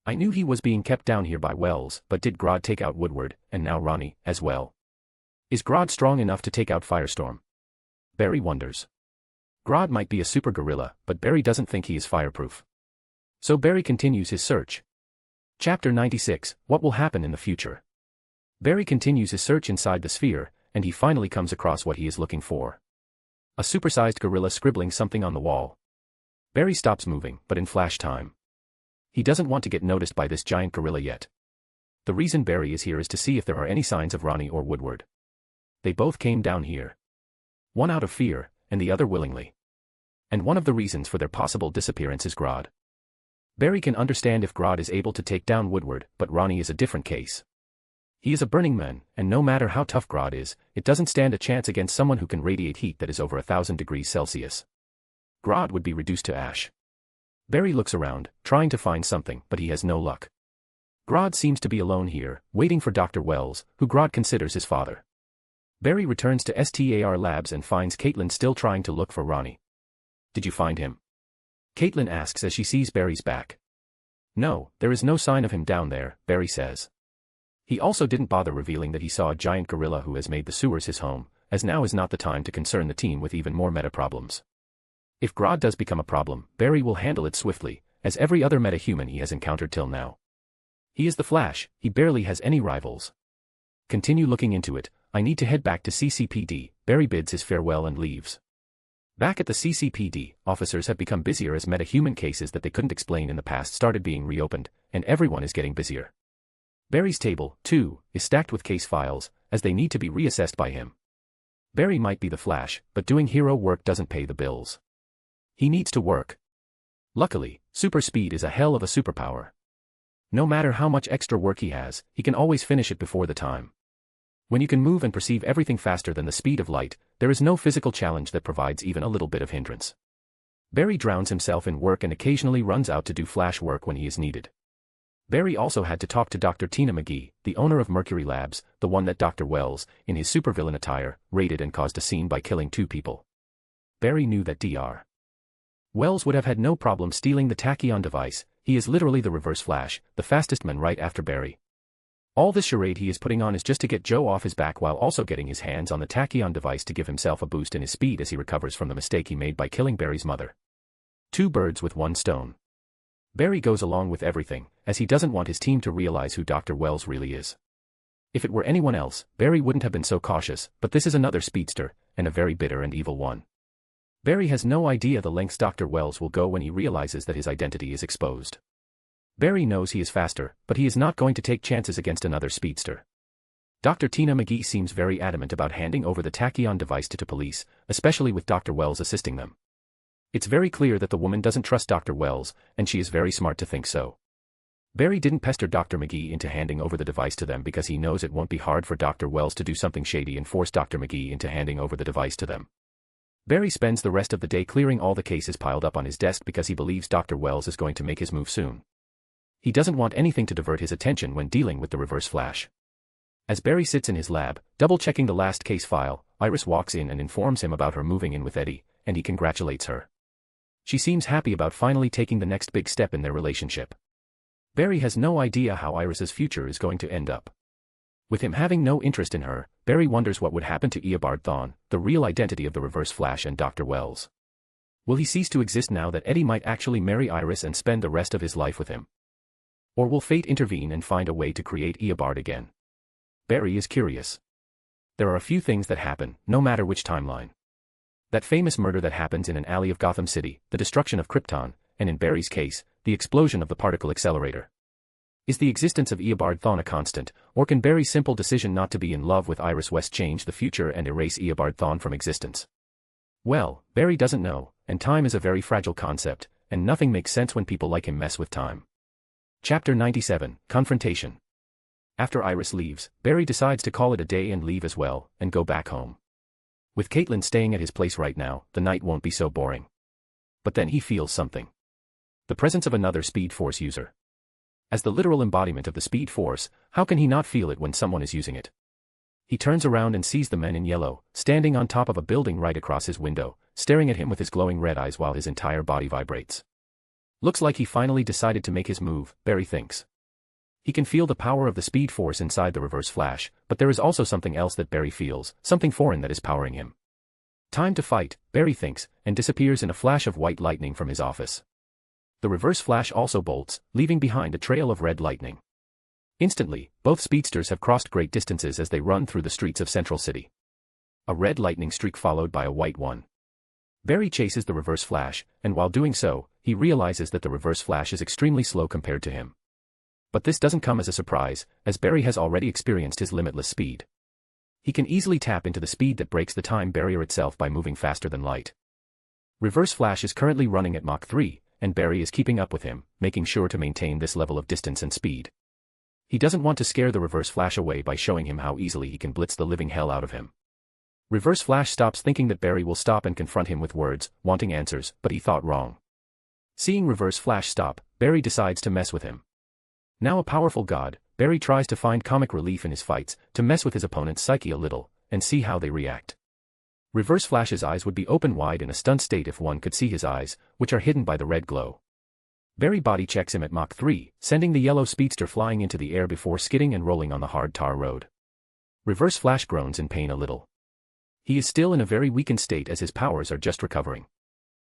Speaker 3: I knew he was being kept down here by Wells, but did Grodd take out Woodward, and now Ronnie, as well? Is Grodd strong enough to take out Firestorm? Barry wonders. Grodd might be a super gorilla, but Barry doesn't think he is fireproof. So Barry continues his search. Chapter 96, What will happen in the future? Barry continues his search inside the sphere, and he finally comes across what he is looking for. A supersized gorilla scribbling something on the wall. Barry stops moving, but in flash time. He doesn't want to get noticed by this giant gorilla yet. The reason Barry is here is to see if there are any signs of Ronnie or Woodward. They both came down here. One out of fear, and the other willingly. And one of the reasons for their possible disappearance is Grodd. Barry can understand if Grodd is able to take down Woodward, but Ronnie is a different case. He is a Burning Man, and no matter how tough Grodd is, it doesn't stand a chance against someone who can radiate heat that is over 1,000 degrees Celsius. Grodd would be reduced to ash. Barry looks around, trying to find something, but he has no luck. Grodd seems to be alone here, waiting for Dr. Wells, who Grodd considers his father. Barry returns to STAR Labs and finds Caitlin still trying to look for Ronnie. "Did you find him?" Caitlin asks as she sees Barry's back. "No, there is no sign of him down there," Barry says. He also didn't bother revealing that he saw a giant gorilla who has made the sewers his home, as now is not the time to concern the team with even more meta problems. If Grodd does become a problem, Barry will handle it swiftly, as every other meta-human he has encountered till now. He is the Flash, he barely has any rivals. "Continue looking into it, I need to head back to CCPD, Barry bids his farewell and leaves. Back at the CCPD, officers have become busier as meta-human cases that they couldn't explain in the past started being reopened, and everyone is getting busier. Barry's table, too, is stacked with case files, as they need to be reassessed by him. Barry might be the Flash, but doing hero work doesn't pay the bills. He needs to work. Luckily, super speed is a hell of a superpower. No matter how much extra work he has, he can always finish it before the time. When you can move and perceive everything faster than the speed of light, there is no physical challenge that provides even a little bit of hindrance. Barry drowns himself in work and occasionally runs out to do Flash work when he is needed. Barry also had to talk to Dr. Tina McGee, the owner of Mercury Labs, the one that Dr. Wells, in his supervillain attire, raided and caused a scene by killing 2 people. Barry knew that Dr. Wells would have had no problem stealing the Tachyon device. He is literally the Reverse Flash, the fastest man right after Barry. All this charade he is putting on is just to get Joe off his back while also getting his hands on the Tachyon device to give himself a boost in his speed as he recovers from the mistake he made by killing Barry's mother. 2 birds with 1 stone. Barry goes along with everything, as he doesn't want his team to realize who Dr. Wells really is. If it were anyone else, Barry wouldn't have been so cautious, but this is another speedster, and a very bitter and evil one. Barry has no idea the lengths Dr. Wells will go when he realizes that his identity is exposed. Barry knows he is faster, but he is not going to take chances against another speedster. Dr. Tina McGee seems very adamant about handing over the Tachyon device to police, especially with Dr. Wells assisting them. It's very clear that the woman doesn't trust Dr. Wells, and she is very smart to think so. Barry didn't pester Dr. McGee into handing over the device to them because he knows it won't be hard for Dr. Wells to do something shady and force Dr. McGee into handing over the device to them. Barry spends the rest of the day clearing all the cases piled up on his desk because he believes Dr. Wells is going to make his move soon. He doesn't want anything to divert his attention when dealing with the Reverse Flash. As Barry sits in his lab, double-checking the last case file, Iris walks in and informs him about her moving in with Eddie, and he congratulates her. She seems happy about finally taking the next big step in their relationship. Barry has no idea how Iris's future is going to end up. With him having no interest in her, Barry wonders what would happen to Eobard Thawne, the real identity of the Reverse Flash and Dr. Wells. Will he cease to exist now that Eddie might actually marry Iris and spend the rest of his life with him? Or will fate intervene and find a way to create Eobard again? Barry is curious. There are a few things that happen, no matter which timeline. That famous murder that happens in an alley of Gotham City, the destruction of Krypton, and in Barry's case, the explosion of the particle accelerator. Is the existence of Eobard Thawne a constant, or can Barry's simple decision not to be in love with Iris West change the future and erase Eobard Thawne from existence? Well, Barry doesn't know, and time is a very fragile concept, and nothing makes sense when people like him mess with time. Chapter 97, Confrontation. After Iris leaves, Barry decides to call it a day and leave as well, and go back home. With Caitlin staying at his place right now, the night won't be so boring. But then he feels something. The presence of another Speed Force user. As the literal embodiment of the Speed Force, how can he not feel it when someone is using it? He turns around and sees the man in yellow, standing on top of a building right across his window, staring at him with his glowing red eyes while his entire body vibrates. Looks like he finally decided to make his move, Barry thinks. He can feel the power of the Speed Force inside the Reverse Flash, but there is also something else that Barry feels, something foreign that is powering him. Time to fight, Barry thinks, and disappears in a flash of white lightning from his office. The Reverse Flash also bolts, leaving behind a trail of red lightning. Instantly, both speedsters have crossed great distances as they run through the streets of Central City. A red lightning streak followed by a white one. Barry chases the Reverse Flash, and while doing so, he realizes that the Reverse Flash is extremely slow compared to him. But this doesn't come as a surprise, as Barry has already experienced his limitless speed. He can easily tap into the speed that breaks the time barrier itself by moving faster than light. Reverse Flash is currently running at Mach 3, and Barry is keeping up with him, making sure to maintain this level of distance and speed. He doesn't want to scare the Reverse Flash away by showing him how easily he can blitz the living hell out of him. Reverse Flash stops thinking that Barry will stop and confront him with words, wanting answers, but he thought wrong. Seeing Reverse Flash stop, Barry decides to mess with him. Now a powerful god, Barry tries to find comic relief in his fights, to mess with his opponent's psyche a little, and see how they react. Reverse Flash's eyes would be open wide in a stunned state if one could see his eyes, which are hidden by the red glow. Barry body checks him at Mach 3, sending the yellow speedster flying into the air before skidding and rolling on the hard tar road. Reverse Flash groans in pain a little. He is still in a very weakened state as his powers are just recovering.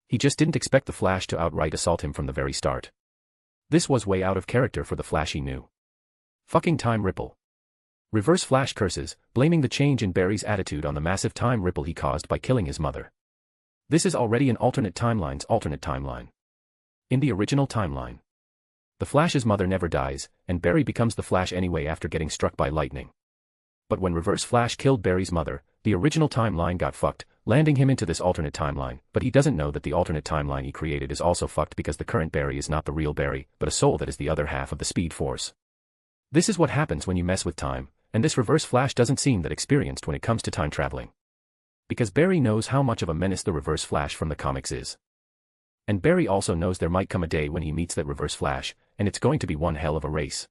Speaker 3: He just didn't expect the Flash to outright assault him from the very start. This was way out of character for the Flash he knew. Fucking time ripple. Reverse Flash curses, blaming the change in Barry's attitude on the massive time ripple he caused by killing his mother. This is already an alternate timeline's alternate timeline. In the original timeline, the Flash's mother never dies, and Barry becomes the Flash anyway after getting struck by lightning. But when Reverse Flash killed Barry's mother, the original timeline got fucked, landing him into this alternate timeline, but he doesn't know that the alternate timeline he created is also fucked because the current Barry is not the real Barry, but a soul that is the other half of the Speed Force. This is what happens when you mess with time, and this Reverse Flash doesn't seem that experienced when it comes to time traveling. Because Barry knows how much of a menace the Reverse Flash from the comics is. And Barry also knows there might come a day when he meets that Reverse Flash, and it's going to be one hell of a race.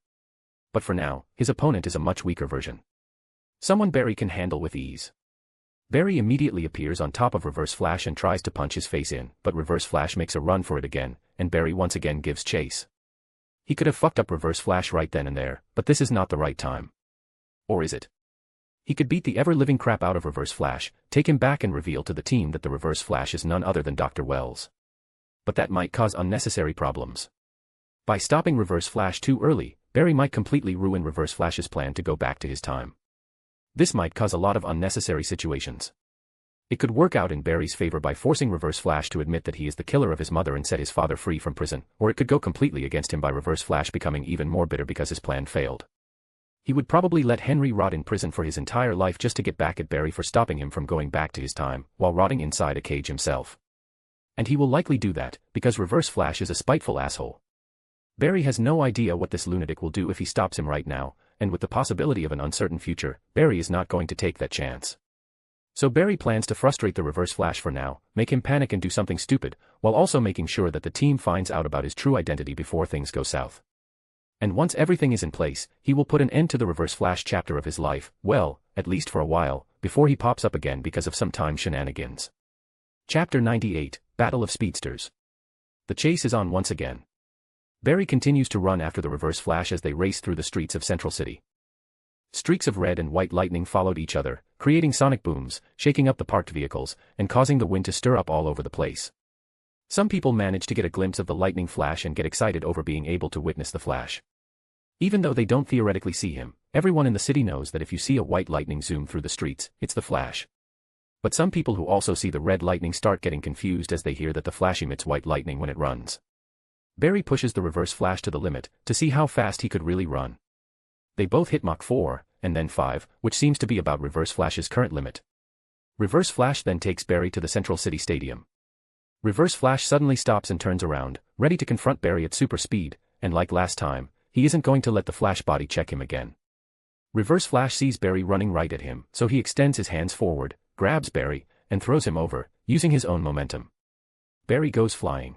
Speaker 3: But for now, his opponent is a much weaker version. Someone Barry can handle with ease. Barry immediately appears on top of Reverse Flash and tries to punch his face in, but Reverse Flash makes a run for it again, and Barry once again gives chase. He could have fucked up Reverse Flash right then and there, but this is not the right time. Or is it? He could beat the ever-living crap out of Reverse Flash, take him back and reveal to the team that the Reverse Flash is none other than Dr. Wells. But that might cause unnecessary problems. By stopping Reverse Flash too early, Barry might completely ruin Reverse Flash's plan to go back to his time. This might cause a lot of unnecessary situations. It could work out in Barry's favor by forcing Reverse Flash to admit that he is the killer of his mother and set his father free from prison, or it could go completely against him by Reverse Flash becoming even more bitter because his plan failed. He would probably let Henry rot in prison for his entire life just to get back at Barry for stopping him from going back to his time, while rotting inside a cage himself. And he will likely do that, because Reverse Flash is a spiteful asshole. Barry has no idea what this lunatic will do if he stops him right now, and with the possibility of an uncertain future, Barry is not going to take that chance. So Barry plans to frustrate the Reverse Flash for now, make him panic and do something stupid, while also making sure that the team finds out about his true identity before things go south. And once everything is in place, he will put an end to the Reverse Flash chapter of his life, well, at least for a while, before he pops up again because of some time shenanigans. Chapter 98, Battle of Speedsters. The chase is on once again. Barry continues to run after the Reverse Flash as they race through the streets of Central City. Streaks of red and white lightning followed each other, creating sonic booms, shaking up the parked vehicles, and causing the wind to stir up all over the place. Some people manage to get a glimpse of the lightning flash and get excited over being able to witness the Flash. Even though they don't theoretically see him, everyone in the city knows that if you see a white lightning zoom through the streets, it's the Flash. But some people who also see the red lightning start getting confused as they hear that the Flash emits white lightning when it runs. Barry pushes the Reverse Flash to the limit, to see how fast he could really run. They both hit Mach 4, and then 5, which seems to be about Reverse Flash's current limit. Reverse Flash then takes Barry to the Central City Stadium. Reverse Flash suddenly stops and turns around, ready to confront Barry at super speed, and like last time, he isn't going to let the Flash body check him again. Reverse Flash sees Barry running right at him, so he extends his hands forward, grabs Barry, and throws him over, using his own momentum. Barry goes flying.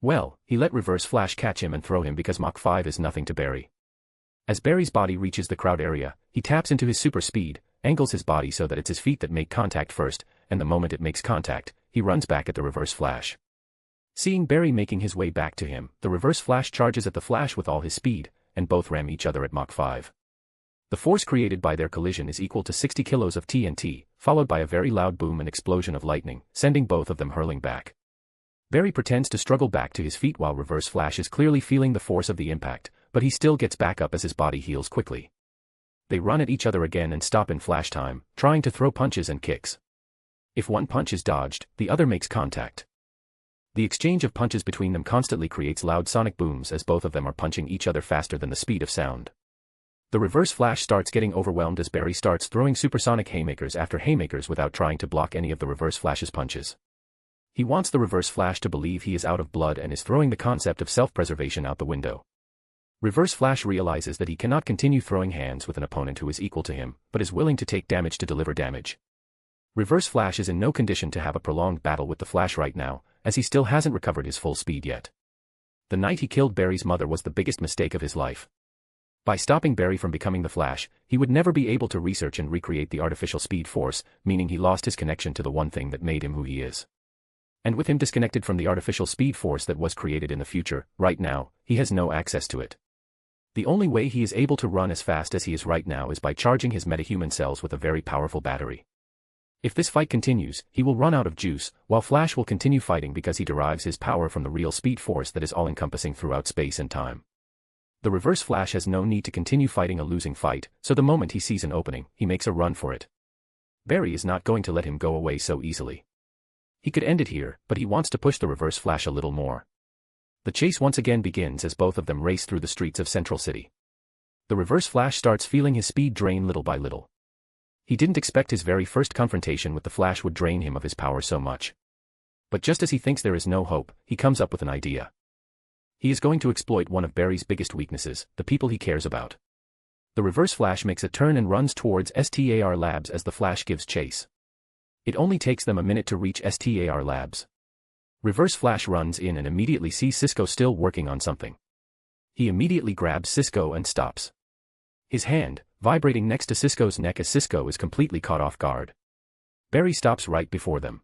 Speaker 3: Well, he let Reverse Flash catch him and throw him because Mach 5 is nothing to Barry. As Barry's body reaches the crowd area, he taps into his super speed, angles his body so that it's his feet that make contact first, and the moment it makes contact, he runs back at the Reverse Flash. Seeing Barry making his way back to him, the Reverse Flash charges at the Flash with all his speed, and both ram each other at Mach 5. The force created by their collision is equal to 60 kilos of TNT, followed by a very loud boom and explosion of lightning, sending both of them hurling back. Barry pretends to struggle back to his feet while Reverse Flash is clearly feeling the force of the impact, but he still gets back up as his body heals quickly. They run at each other again and stop in Flash time, trying to throw punches and kicks. If one punch is dodged, the other makes contact. The exchange of punches between them constantly creates loud sonic booms as both of them are punching each other faster than the speed of sound. The Reverse Flash starts getting overwhelmed as Barry starts throwing supersonic haymakers after haymakers without trying to block any of the Reverse Flash's punches. He wants the Reverse Flash to believe he is out of blood and is throwing the concept of self-preservation out the window. Reverse Flash realizes that he cannot continue throwing hands with an opponent who is equal to him, but is willing to take damage to deliver damage. Reverse Flash is in no condition to have a prolonged battle with the Flash right now, as he still hasn't recovered his full speed yet. The night he killed Barry's mother was the biggest mistake of his life. By stopping Barry from becoming the Flash, he would never be able to research and recreate the artificial Speed Force, meaning he lost his connection to the one thing that made him who he is. And with him disconnected from the artificial Speed Force that was created in the future, right now, he has no access to it. The only way he is able to run as fast as he is right now is by charging his metahuman cells with a very powerful battery. If this fight continues, he will run out of juice, while Flash will continue fighting because he derives his power from the real Speed Force that is all-encompassing throughout space and time. The Reverse Flash has no need to continue fighting a losing fight, so the moment he sees an opening, he makes a run for it. Barry is not going to let him go away so easily. He could end it here, but he wants to push the Reverse Flash a little more. The chase once again begins as both of them race through the streets of Central City. The Reverse Flash starts feeling his speed drain little by little. He didn't expect his very first confrontation with the Flash would drain him of his power so much. But just as he thinks there is no hope, he comes up with an idea. He is going to exploit one of Barry's biggest weaknesses, the people he cares about. The Reverse Flash makes a turn and runs towards STAR Labs as the Flash gives chase. It only takes them a minute to reach STAR Labs. Reverse Flash runs in and immediately sees Cisco still working on something. He immediately grabs Cisco and stops. His hand, vibrating next to Cisco's neck as Cisco is completely caught off guard. Barry stops right before them.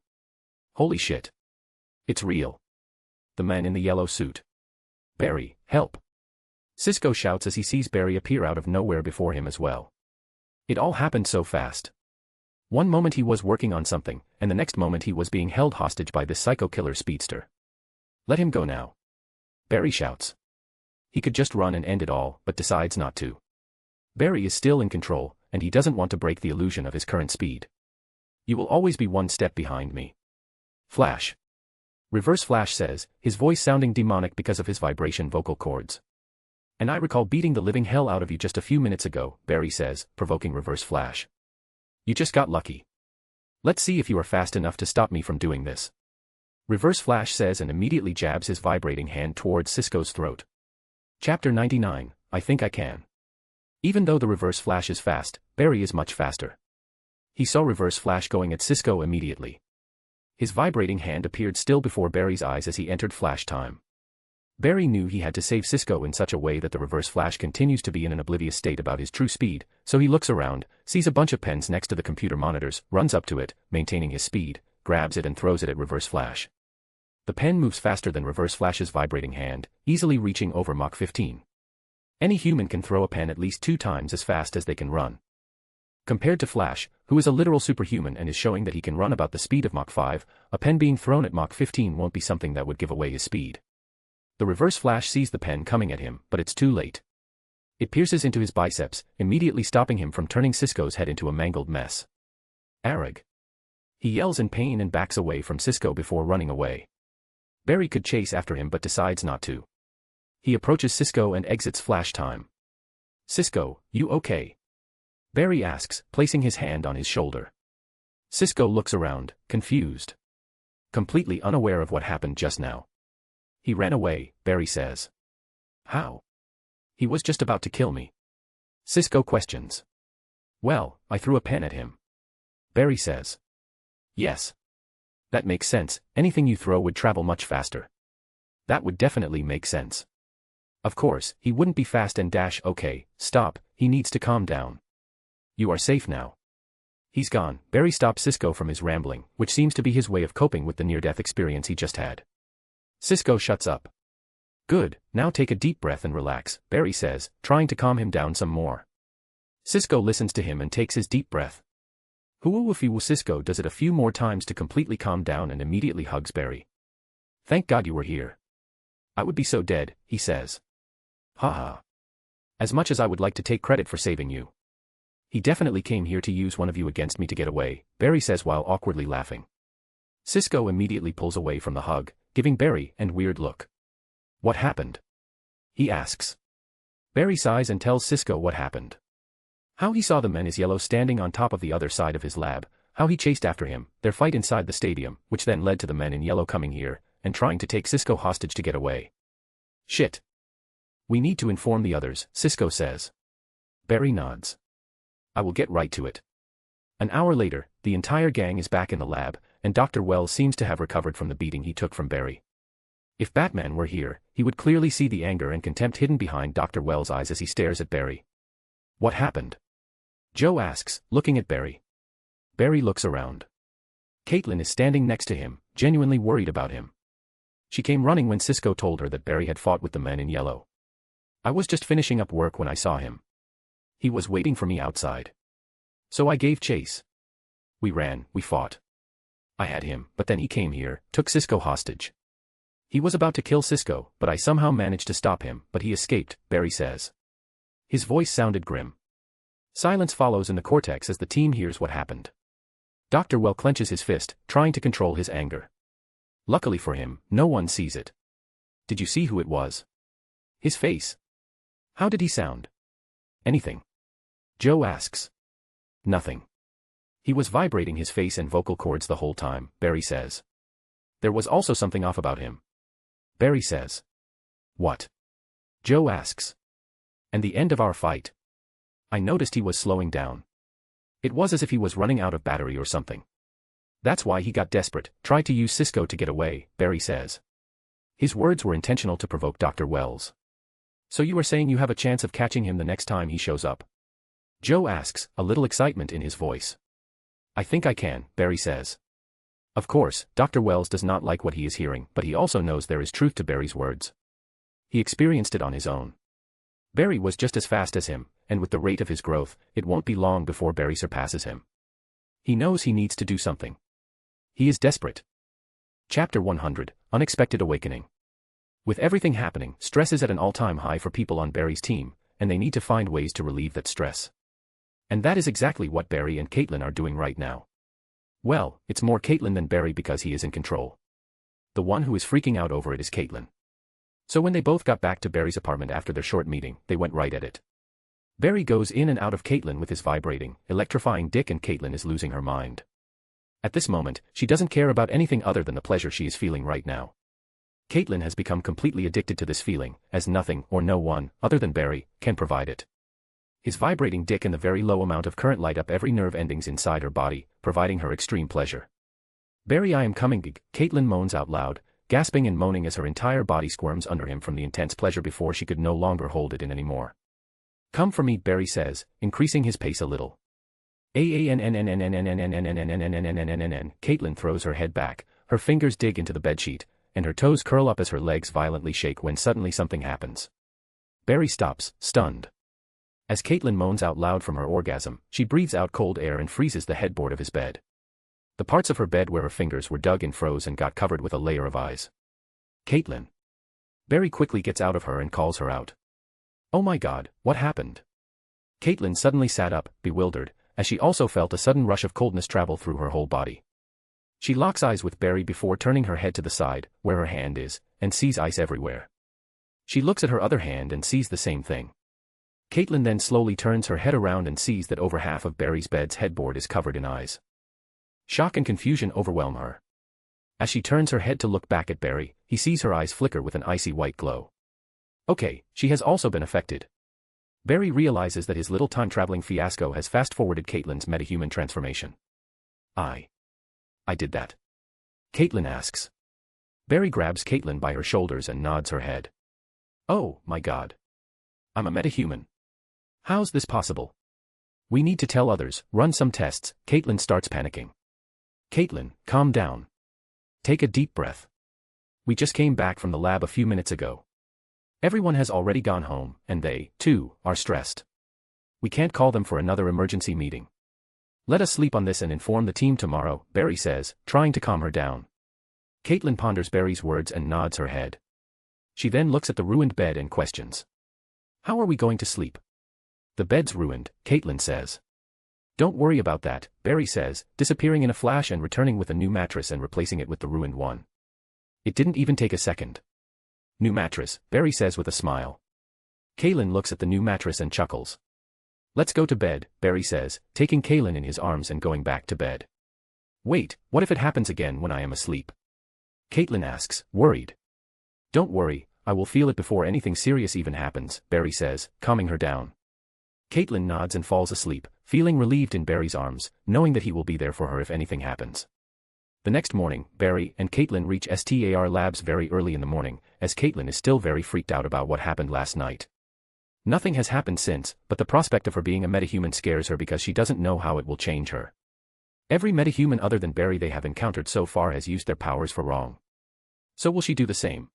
Speaker 3: Holy shit. It's real. The man in the yellow suit. Barry, help. Cisco shouts as he sees Barry appear out of nowhere before him as well. It all happened so fast. One moment he was working on something, and the next moment he was being held hostage by this psycho-killer speedster. Let him go now. Barry shouts. He could just run and end it all, but decides not to. Barry is still in control, and he doesn't want to break the illusion of his current speed. You will always be one step behind me. Flash. Reverse Flash says, his voice sounding demonic because of his vibration vocal cords. And I recall beating the living hell out of you just a few minutes ago, Barry says, provoking Reverse Flash. You just got lucky. Let's see if you are fast enough to stop me from doing this. Reverse Flash says and immediately jabs his vibrating hand towards Cisco's throat. Chapter 99, I think I can. Even though the Reverse Flash is fast, Barry is much faster. He saw Reverse Flash going at Cisco immediately. His vibrating hand appeared still before Barry's eyes as he entered Flash time. Barry knew he had to save Cisco in such a way that the Reverse Flash continues to be in an oblivious state about his true speed, so he looks around, sees a bunch of pens next to the computer monitors, runs up to it, maintaining his speed, grabs it and throws it at Reverse Flash. The pen moves faster than Reverse Flash's vibrating hand, easily reaching over Mach 15. Any human can throw a pen at least 2 times as fast as they can run. Compared to Flash, who is a literal superhuman and is showing that he can run about the speed of Mach 5, a pen being thrown at Mach 15 won't be something that would give away his speed. The Reverse Flash sees the pen coming at him, but it's too late. It pierces into his biceps, immediately stopping him from turning Cisco's head into a mangled mess. Arag. He yells in pain and backs away from Cisco before running away. Barry could chase after him but decides not to. He approaches Cisco and exits Flash time. Cisco, you okay? Barry asks, placing his hand on his shoulder. Cisco looks around, confused. Completely unaware of what happened just now. He ran away, Barry says. How? He was just about to kill me. Cisco questions. Well, I threw a pen at him. Barry says. Yes. That makes sense, anything you throw would travel much faster. That would definitely make sense. Of course, he wouldn't be fast and dash. Okay, stop, he needs to calm down. You are safe now. He's gone. Barry stops Cisco from his rambling, which seems to be his way of coping with the near-death experience he just had. Cisco shuts up. Good, now take a deep breath and relax, Barry says, trying to calm him down some more. Cisco listens to him and takes his deep breath. Huuwufiwu. Cisco does it a few more times to completely calm down and immediately hugs Barry. Thank God you were here. I would be so dead, he says. Haha. As much as I would like to take credit for saving you. He definitely came here to use one of you against me to get away, Barry says while awkwardly laughing. Sisko immediately pulls away from the hug, giving Barry an weird look. What happened? He asks. Barry sighs and tells Sisko what happened. How he saw the men is yellow standing on top of the other side of his lab, how he chased after him, their fight inside the stadium, which then led to the men in yellow coming here, and trying to take Sisko hostage to get away. Shit. We need to inform the others, Sisko says. Barry nods. I will get right to it. An hour later, the entire gang is back in the lab, and Dr. Wells seems to have recovered from the beating he took from Barry. If Batman were here, he would clearly see the anger and contempt hidden behind Dr. Wells' eyes as he stares at Barry. What happened? Joe asks, looking at Barry. Barry looks around. Caitlin is standing next to him, genuinely worried about him. She came running when Sisko told her that Barry had fought with the men in yellow. I was just finishing up work when I saw him. He was waiting for me outside. So I gave chase. We ran, we fought. I had him, but then he came here, took Sisko hostage. He was about to kill Sisko, but I somehow managed to stop him, but he escaped, Barry says. His voice sounded grim. Silence follows in the cortex as the team hears what happened. Dr. Well clenches his fist, trying to control his anger. Luckily for him, no one sees it. Did you see who it was? His face. How did he sound? Anything? Joe asks. Nothing. He was vibrating his face and vocal cords the whole time, Barry says. There was also something off about him. Barry says. What? Joe asks. And the end of our fight. I noticed he was slowing down. It was as if he was running out of battery or something. That's why he got desperate, tried to use Sisko to get away, Barry says. His words were intentional to provoke Dr. Wells. So you are saying you have a chance of catching him the next time he shows up? Joe asks, a little excitement in his voice. I think I can, Barry says. Of course, Dr. Wells does not like what he is hearing, but he also knows there is truth to Barry's words. He experienced it on his own. Barry was just as fast as him, and with the rate of his growth, it won't be long before Barry surpasses him. He knows he needs to do something. He is desperate. Chapter 100, Unexpected Awakening. With everything happening, stress is at an all-time high for people on Barry's team, and they need to find ways to relieve that stress. And that is exactly what Barry and Caitlin are doing right now. Well, it's more Caitlin than Barry because he is in control. The one who is freaking out over it is Caitlin. So when they both got back to Barry's apartment after their short meeting, they went right at it. Barry goes in and out of Caitlin with his vibrating, electrifying dick, and Caitlin is losing her mind. At this moment, she doesn't care about anything other than the pleasure she is feeling right now. Caitlin has become completely addicted to this feeling, as nothing, or no one, other than Barry, can provide it. His vibrating dick and the very low amount of current light up every nerve endings inside her body, providing her extreme pleasure. Barry, I am coming, Caitlin moans out loud, gasping and moaning as her entire body squirms under him from the intense pleasure before she could no longer hold it in anymore. Come for me, Barry says, increasing his pace a little. Caitlin throws her head back, her fingers dig into the bedsheet, and her toes curl up as her legs violently shake when suddenly something happens. Barry stops, stunned. As Caitlin moans out loud from her orgasm, she breathes out cold air and freezes the headboard of his bed. The parts of her bed where her fingers were dug in froze and got covered with a layer of ice. Caitlin. Barry quickly gets out of her and calls her out. Oh my God, what happened? Caitlin suddenly sat up, bewildered, as she also felt a sudden rush of coldness travel through her whole body. She locks eyes with Barry before turning her head to the side, where her hand is, and sees ice everywhere. She looks at her other hand and sees the same thing. Caitlin then slowly turns her head around and sees that over half of Barry's bed's headboard is covered in ice. Shock and confusion overwhelm her. As she turns her head to look back at Barry, he sees her eyes flicker with an icy white glow. Okay, she has also been affected. Barry realizes that his little time-traveling fiasco has fast-forwarded Caitlin's metahuman transformation. I did that. Caitlin asks. Barry grabs Caitlin by her shoulders and nods her head. Oh, my God. I'm a metahuman. How's this possible? We need to tell others, run some tests. Caitlin starts panicking. Caitlin, calm down. Take a deep breath. We just came back from the lab a few minutes ago. Everyone has already gone home, and they, too, are stressed. We can't call them for another emergency meeting. Let us sleep on this and inform the team tomorrow, Barry says, trying to calm her down. Caitlin ponders Barry's words and nods her head. She then looks at the ruined bed and questions. How are we going to sleep? The bed's ruined, Caitlin says. Don't worry about that, Barry says, disappearing in a flash and returning with a new mattress and replacing it with the ruined one. It didn't even take a second. New mattress, Barry says with a smile. Kaylin looks at the new mattress and chuckles. Let's go to bed, Barry says, taking Kaylin in his arms and going back to bed. Wait, what if it happens again when I am asleep? Caitlin asks, worried. Don't worry, I will feel it before anything serious even happens, Barry says, calming her down. Caitlin nods and falls asleep, feeling relieved in Barry's arms, knowing that he will be there for her if anything happens. The next morning, Barry and Caitlin reach STAR Labs very early in the morning, as Caitlin is still very freaked out about what happened last night. Nothing has happened since, but the prospect of her being a metahuman scares her because she doesn't know how it will change her. Every metahuman other than Barry they have encountered so far has used their powers for wrong. So will she do the same?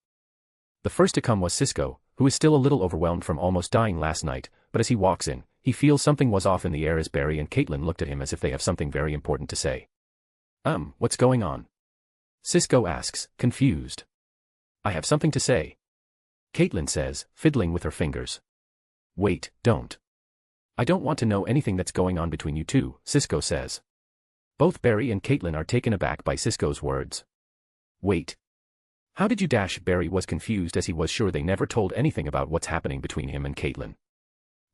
Speaker 3: The first to come was Cisco, who is still a little overwhelmed from almost dying last night, but as he walks in, he feels something was off in the air as Barry and Caitlin looked at him as if they have something very important to say. What's going on? Cisco asks, confused. I have something to say. Caitlin says, fiddling with her fingers. Wait, don't. I don't want to know anything that's going on between you two, Cisco says. Both Barry and Caitlin are taken aback by Cisco's words. Wait. How did you dash? Barry was confused as he was sure they never told anything about what's happening between him and Caitlin.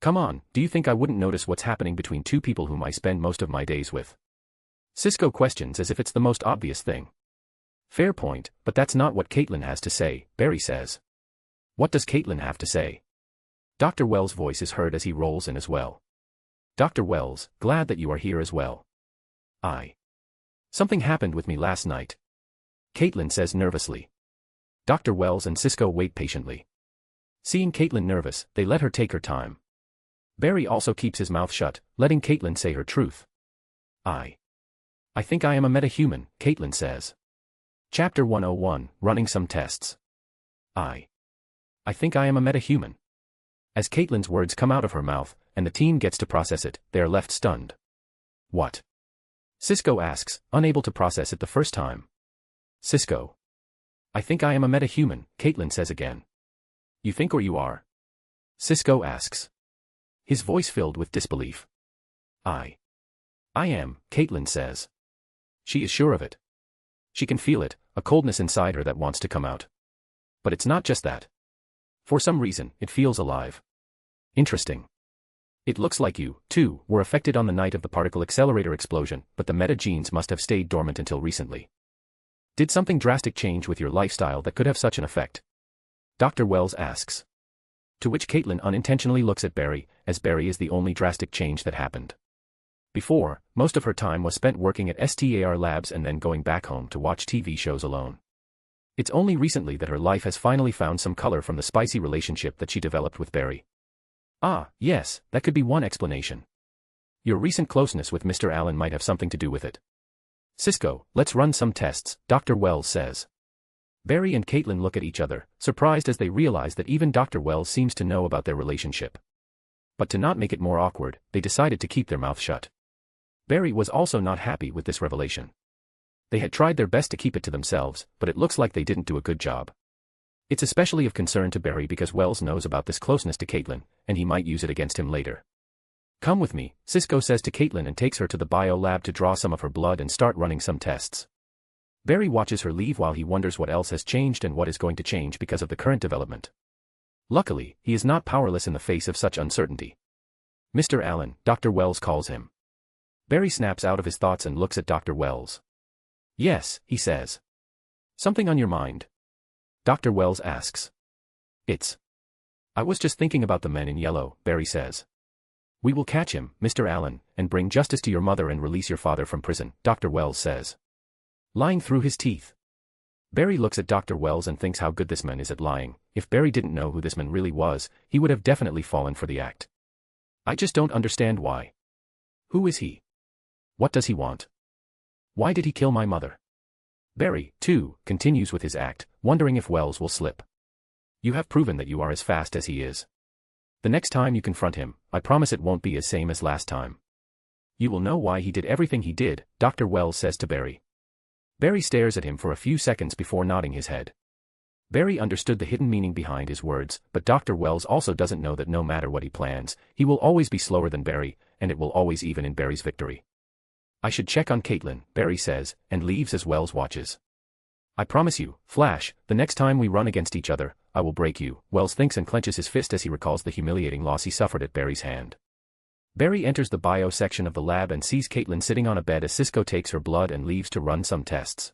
Speaker 3: Come on, do you think I wouldn't notice what's happening between two people whom I spend most of my days with? Cisco questions as if it's the most obvious thing. Fair point, but that's not what Caitlin has to say, Barry says. What does Caitlin have to say? Dr. Wells' voice is heard as he rolls in as well. Dr. Wells, glad that you are here as well. Something happened with me last night. Caitlin says nervously. Dr. Wells and Cisco wait patiently. Seeing Caitlin nervous, they let her take her time. Barry also keeps his mouth shut, letting Caitlin say her truth. I think I am a metahuman, Caitlin says. Chapter 101, Running Some Tests. I think I am a metahuman. As Caitlin's words come out of her mouth, and the team gets to process it, they are left stunned. What? Cisco asks, unable to process it the first time. Cisco. I think I am a metahuman, Caitlin says again. You think or you are? Cisco asks. His voice filled with disbelief. I am, Caitlin says. She is sure of it. She can feel it, a coldness inside her that wants to come out. But it's not just that. For some reason, it feels alive. Interesting. It looks like you, too, were affected on the night of the particle accelerator explosion, but the meta genes must have stayed dormant until recently. Did something drastic change with your lifestyle that could have such an effect? Dr. Wells asks. To which Caitlin unintentionally looks at Barry, as Barry is the only drastic change that happened. Before, most of her time was spent working at STAR Labs and then going back home to watch TV shows alone. It's only recently that her life has finally found some color from the spicy relationship that she developed with Barry. Yes, that could be one explanation. Your recent closeness with Mr. Allen might have something to do with it. Cisco, let's run some tests, Dr. Wells says. Barry and Caitlin look at each other, surprised as they realize that even Dr. Wells seems to know about their relationship. But to not make it more awkward, they decided to keep their mouth shut. Barry was also not happy with this revelation. They had tried their best to keep it to themselves, but it looks like they didn't do a good job. It's especially of concern to Barry because Wells knows about this closeness to Caitlin, and he might use it against him later. Come with me, Cisco says to Caitlin and takes her to the bio lab to draw some of her blood and start running some tests. Barry watches her leave while he wonders what else has changed and what is going to change because of the current development. Luckily, he is not powerless in the face of such uncertainty. Mr. Allen, Dr. Wells calls him. Barry snaps out of his thoughts and looks at Dr. Wells. Yes, he says. Something on your mind? Dr. Wells asks. I was just thinking about the men in yellow, Barry says. We will catch him, Mr. Allen, and bring justice to your mother and release your father from prison, Dr. Wells says. Lying through his teeth. Barry looks at Dr. Wells and thinks how good this man is at lying. If Barry didn't know who this man really was, he would have definitely fallen for the act. I just don't understand why. Who is he? What does he want? Why did he kill my mother? Barry, too, continues with his act, wondering if Wells will slip. You have proven that you are as fast as he is. The next time you confront him, I promise it won't be as same as last time. You will know why he did everything he did, Dr. Wells says to Barry. Barry stares at him for a few seconds before nodding his head. Barry understood the hidden meaning behind his words, but Dr. Wells also doesn't know that no matter what he plans, he will always be slower than Barry, and it will always even in Barry's victory. I should check on Caitlin, Barry says, and leaves as Wells watches. I promise you, Flash, the next time we run against each other, I will break you, Wells thinks and clenches his fist as he recalls the humiliating loss he suffered at Barry's hand. Barry enters the bio section of the lab and sees Caitlin sitting on a bed as Cisco takes her blood and leaves to run some tests.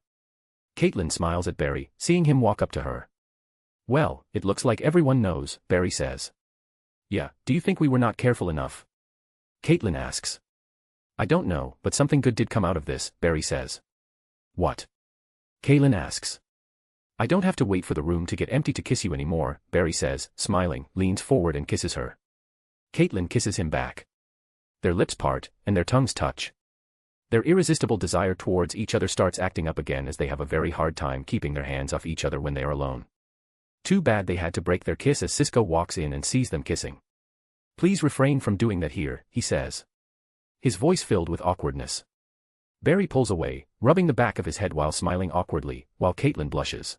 Speaker 3: Caitlin smiles at Barry, seeing him walk up to her. Well, it looks like everyone knows, Barry says. Yeah, do you think we were not careful enough? Caitlin asks. I don't know, but something good did come out of this, Barry says. What? Caitlin asks. I don't have to wait for the room to get empty to kiss you anymore, Barry says, smiling, leans forward and kisses her. Caitlin kisses him back. Their lips part, and their tongues touch. Their irresistible desire towards each other starts acting up again as they have a very hard time keeping their hands off each other when they are alone. Too bad they had to break their kiss as Cisco walks in and sees them kissing. Please refrain from doing that here, he says. His voice filled with awkwardness. Barry pulls away, rubbing the back of his head while smiling awkwardly, while Caitlin blushes.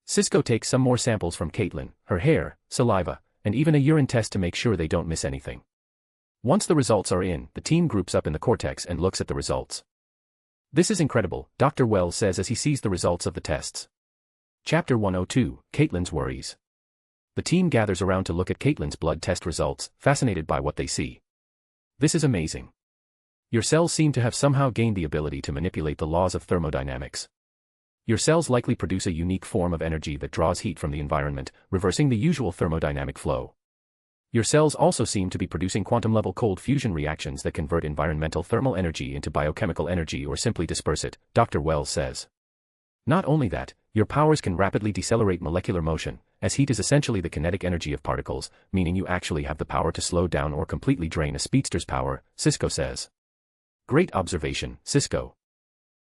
Speaker 3: Cisco takes some more samples from Caitlin, her hair, saliva, and even a urine test to make sure they don't miss anything. Once the results are in, the team groups up in the cortex and looks at the results. This is incredible, Dr. Wells says as he sees the results of the tests. Chapter 102, Caitlin's Worries. The team gathers around to look at Caitlin's blood test results, fascinated by what they see. This is amazing. Your cells seem to have somehow gained the ability to manipulate the laws of thermodynamics. Your cells likely produce a unique form of energy that draws heat from the environment, reversing the usual thermodynamic flow. Your cells also seem to be producing quantum-level cold fusion reactions that convert environmental thermal energy into biochemical energy or simply disperse it, Dr. Wells says. Not only that, your powers can rapidly decelerate molecular motion, as heat is essentially the kinetic energy of particles, meaning you actually have the power to slow down or completely drain a speedster's power, Cisco says. Great observation, Cisco.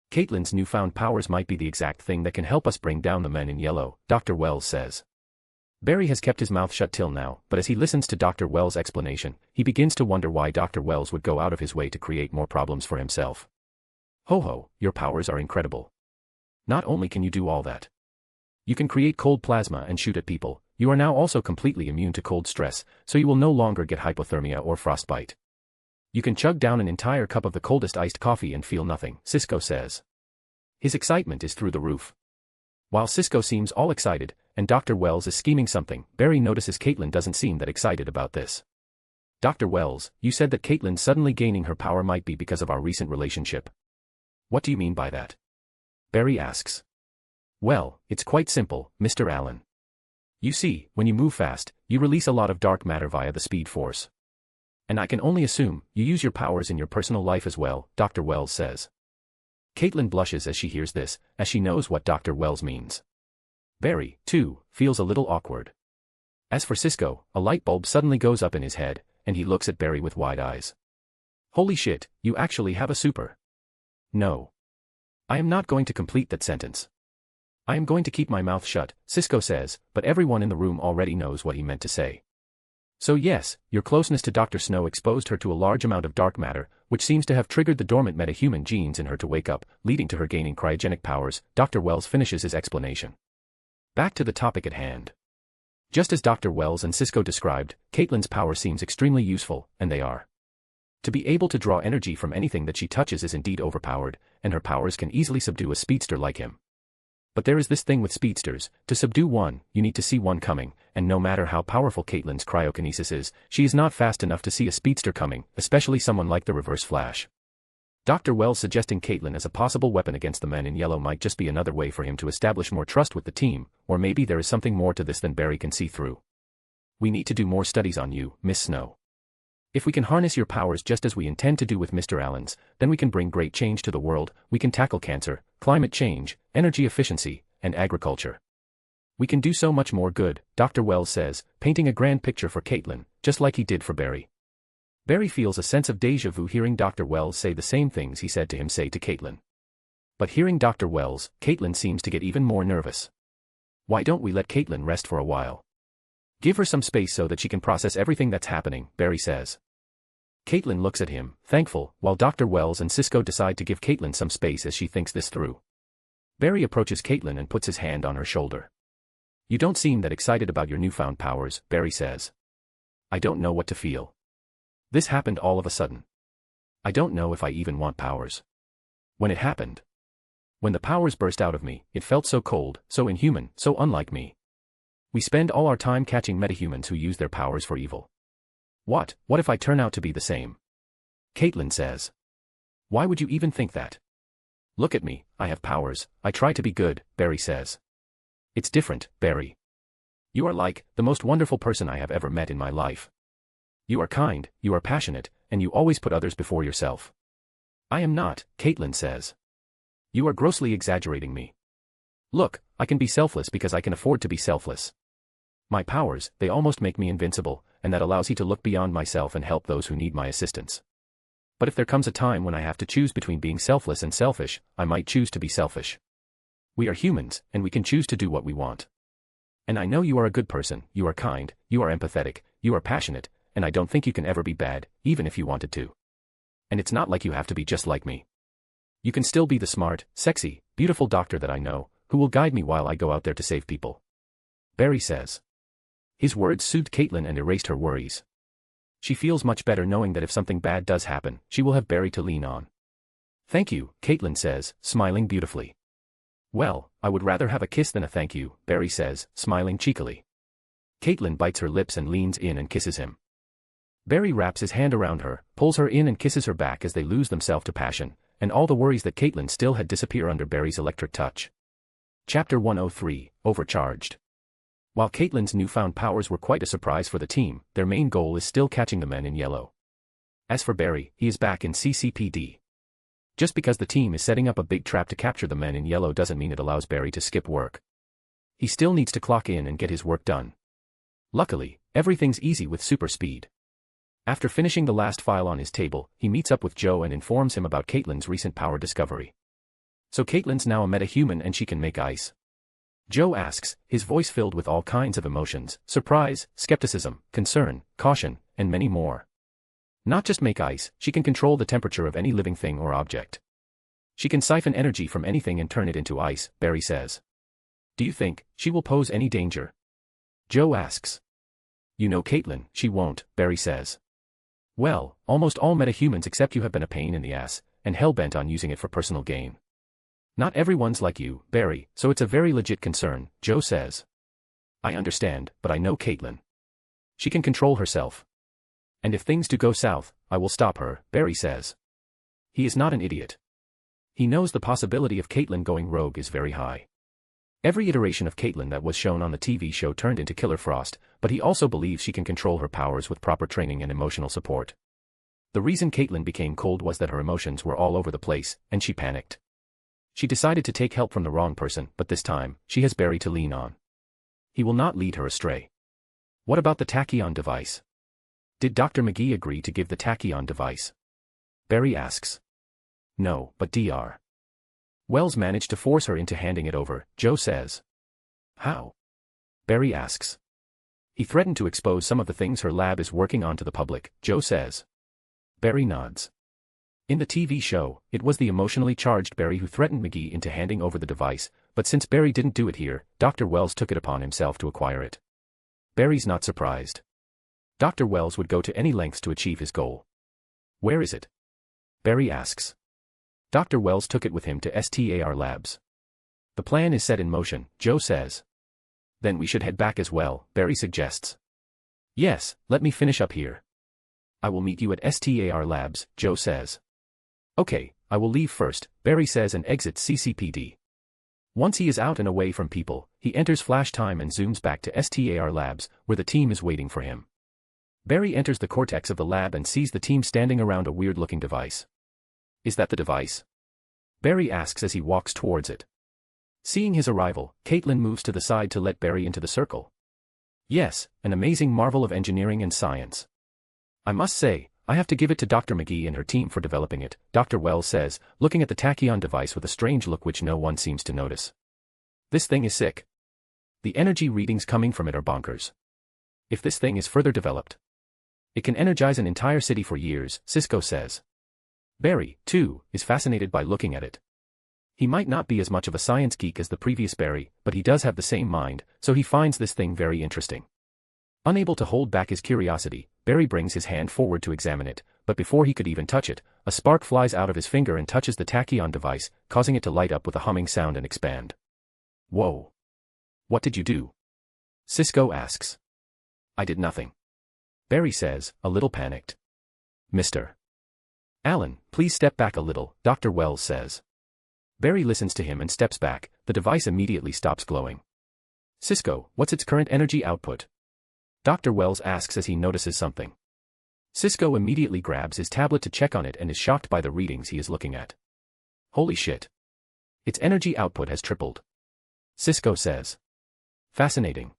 Speaker 3: Caitlin's newfound powers might be the exact thing that can help us bring down the men in yellow, Dr. Wells says. Barry has kept his mouth shut till now, but as he listens to Dr. Wells' explanation, he begins to wonder why Dr. Wells would go out of his way to create more problems for himself. Ho-ho, your powers are incredible. Not only can you do all that. You can create cold plasma and shoot at people, you are now also completely immune to cold stress, so you will no longer get hypothermia or frostbite. You can chug down an entire cup of the coldest iced coffee and feel nothing, Cisco says. His excitement is through the roof. While Cisco seems all excited, and Dr. Wells is scheming something, Barry notices Caitlin doesn't seem that excited about this. Dr. Wells, you said that Caitlin suddenly gaining her power might be because of our recent relationship. What do you mean by that? Barry asks. Well, it's quite simple, Mr. Allen. You see, when you move fast, you release a lot of dark matter via the Speed Force. And I can only assume you use your powers in your personal life as well, Dr. Wells says. Caitlin blushes as she hears this, as she knows what Dr. Wells means. Barry, too, feels a little awkward. As for Cisco, a light bulb suddenly goes up in his head, and he looks at Barry with wide eyes. Holy shit, you actually have a super. No. I am not going to complete that sentence. I am going to keep my mouth shut, Cisco says, but everyone in the room already knows what he meant to say. So yes, your closeness to Dr. Snow exposed her to a large amount of dark matter, which seems to have triggered the dormant metahuman genes in her to wake up, leading to her gaining cryogenic powers, Dr. Wells finishes his explanation. Back to the topic at hand. Just as Dr. Wells and Cisco described, Caitlin's power seems extremely useful, and they are. To be able to draw energy from anything that she touches is indeed overpowered, and her powers can easily subdue a speedster like him. But there is this thing with speedsters, to subdue one, you need to see one coming, and no matter how powerful Caitlin's cryokinesis is, she is not fast enough to see a speedster coming, especially someone like the Reverse Flash. Dr. Wells suggesting Caitlin as a possible weapon against the men in yellow might just be another way for him to establish more trust with the team, or maybe there is something more to this than Barry can see through. We need to do more studies on you, Miss Snow. If we can harness your powers just as we intend to do with Mr. Allen's, then we can bring great change to the world, we can tackle cancer, climate change, energy efficiency, and agriculture. We can do so much more good, Dr. Wells says, painting a grand picture for Caitlin, just like he did for Barry. Barry feels a sense of déjà vu hearing Dr. Wells say the same things he said to him say to Caitlin. But hearing Dr. Wells, Caitlin seems to get even more nervous. Why don't we let Caitlin rest for a while? Give her some space so that she can process everything that's happening, Barry says. Caitlin looks at him, thankful, while Dr. Wells and Cisco decide to give Caitlin some space as she thinks this through. Barry approaches Caitlin and puts his hand on her shoulder. You don't seem that excited about your newfound powers, Barry says. I don't know what to feel. This happened all of a sudden. I don't know if I even want powers. When it happened. When the powers burst out of me, it felt so cold, so inhuman, so unlike me. We spend all our time catching metahumans who use their powers for evil. What if I turn out to be the same? Caitlin says. Why would you even think that? Look at me, I have powers, I try to be good, Barry says. It's different, Barry. You are like the most wonderful person I have ever met in my life. You are kind, you are passionate, and you always put others before yourself. I am not, Caitlin says. You are grossly exaggerating me. Look, I can be selfless because I can afford to be selfless. My powers, they almost make me invincible, and that allows me to look beyond myself and help those who need my assistance. But if there comes a time when I have to choose between being selfless and selfish, I might choose to be selfish. We are humans, and we can choose to do what we want. And I know you are a good person, you are kind, you are empathetic, you are passionate, and I don't think you can ever be bad, even if you wanted to. And it's not like you have to be just like me. You can still be the smart, sexy, beautiful doctor that I know, who will guide me while I go out there to save people. Barry says. His words soothed Caitlin and erased her worries. She feels much better knowing that if something bad does happen, she will have Barry to lean on. Thank you, Caitlin says, smiling beautifully. Well, I would rather have a kiss than a thank you, Barry says, smiling cheekily. Caitlin bites her lips and leans in and kisses him. Barry wraps his hand around her, pulls her in and kisses her back as they lose themselves to passion, and all the worries that Caitlin still had disappear under Barry's electric touch. Chapter 103, Overcharged. While Caitlin's newfound powers were quite a surprise for the team, their main goal is still catching the men in yellow. As for Barry, he is back in CCPD. Just because the team is setting up a big trap to capture the men in yellow doesn't mean it allows Barry to skip work. He still needs to clock in and get his work done. Luckily, everything's easy with super speed. After finishing the last file on his table, he meets up with Joe and informs him about Caitlin's recent power discovery. So Caitlin's now a metahuman and she can make ice. Joe asks, his voice filled with all kinds of emotions, surprise, skepticism, concern, caution, and many more. Not just make ice, she can control the temperature of any living thing or object. She can siphon energy from anything and turn it into ice, Barry says. Do you think she will pose any danger? Joe asks. You know Caitlin, she won't, Barry says. Well, almost all metahumans except you have been a pain in the ass, and hell-bent on using it for personal gain. Not everyone's like you, Barry, so it's a very legit concern, Joe says. I understand, but I know Caitlin. She can control herself. And if things do go south, I will stop her, Barry says. He is not an idiot. He knows the possibility of Caitlin going rogue is very high. Every iteration of Caitlin that was shown on the TV show turned into Killer Frost, but he also believes she can control her powers with proper training and emotional support. The reason Caitlin became cold was that her emotions were all over the place, and she panicked. She decided to take help from the wrong person, but this time, she has Barry to lean on. He will not lead her astray. What about the tachyon device? Did Dr. McGee agree to give the tachyon device? Barry asks. No, but Dr. Wells managed to force her into handing it over, Joe says. How? Barry asks. He threatened to expose some of the things her lab is working on to the public, Joe says. Barry nods. In the TV show, it was the emotionally charged Barry who threatened McGee into handing over the device, but since Barry didn't do it here, Dr. Wells took it upon himself to acquire it. Barry's not surprised. Dr. Wells would go to any lengths to achieve his goal. Where is it? Barry asks. Dr. Wells took it with him to STAR Labs. The plan is set in motion, Joe says. Then we should head back as well, Barry suggests. Yes, let me finish up here. I will meet you at STAR Labs, Joe says. Okay, I will leave first, Barry says and exits CCPD. Once he is out and away from people, he enters Flash Time and zooms back to STAR Labs, where the team is waiting for him. Barry enters the cortex of the lab and sees the team standing around a weird-looking device. Is that the device? Barry asks as he walks towards it. Seeing his arrival, Caitlin moves to the side to let Barry into the circle. Yes, an amazing marvel of engineering and science. I must say, I have to give it to Dr. McGee and her team for developing it, Dr. Wells says, looking at the tachyon device with a strange look which no one seems to notice. This thing is sick. The energy readings coming from it are bonkers. If this thing is further developed, it can energize an entire city for years, Cisco says. Barry, too, is fascinated by looking at it. He might not be as much of a science geek as the previous Barry, but he does have the same mind, so he finds this thing very interesting. Unable to hold back his curiosity, Barry brings his hand forward to examine it, but before he could even touch it, a spark flies out of his finger and touches the tachyon device, causing it to light up with a humming sound and expand. Whoa. What did you do? Sisko asks. I did nothing. Barry says, a little panicked. Mr. Allen, please step back a little, Dr. Wells says. Barry listens to him and steps back. The device immediately stops glowing. Sisko, what's its current energy output? Dr. Wells asks as he notices something. Sisko immediately grabs his tablet to check on it and is shocked by the readings he is looking at. Holy shit. Its energy output has tripled. Sisko says. Fascinating.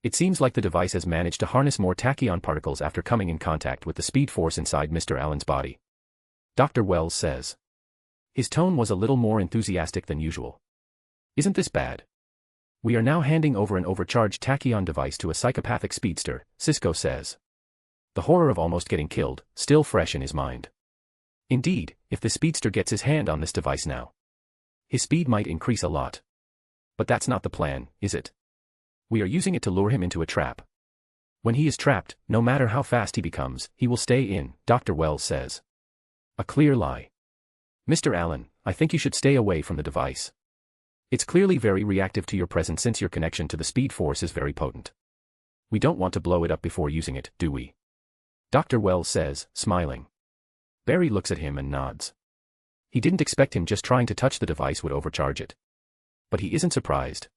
Speaker 3: It seems like the device has managed to harness more tachyon particles after coming in contact with the speed force inside Mr. Allen's body. Dr. Wells says. His tone was a little more enthusiastic than usual. Isn't this bad? We are now handing over an overcharged tachyon device to a psychopathic speedster, Sisko says. The horror of almost getting killed, still fresh in his mind. Indeed, if the speedster gets his hand on this device now, his speed might increase a lot. But that's not the plan, is it? We are using it to lure him into a trap. When he is trapped, no matter how fast he becomes, he will stay in, Dr. Wells says. A clear lie. Mr. Allen, I think you should stay away from the device. It's clearly very reactive to your presence since your connection to the speed force is very potent. We don't want to blow it up before using it, do we? Dr. Wells says, smiling. Barry looks at him and nods. He didn't expect him just trying to touch the device would overcharge it. But he isn't surprised.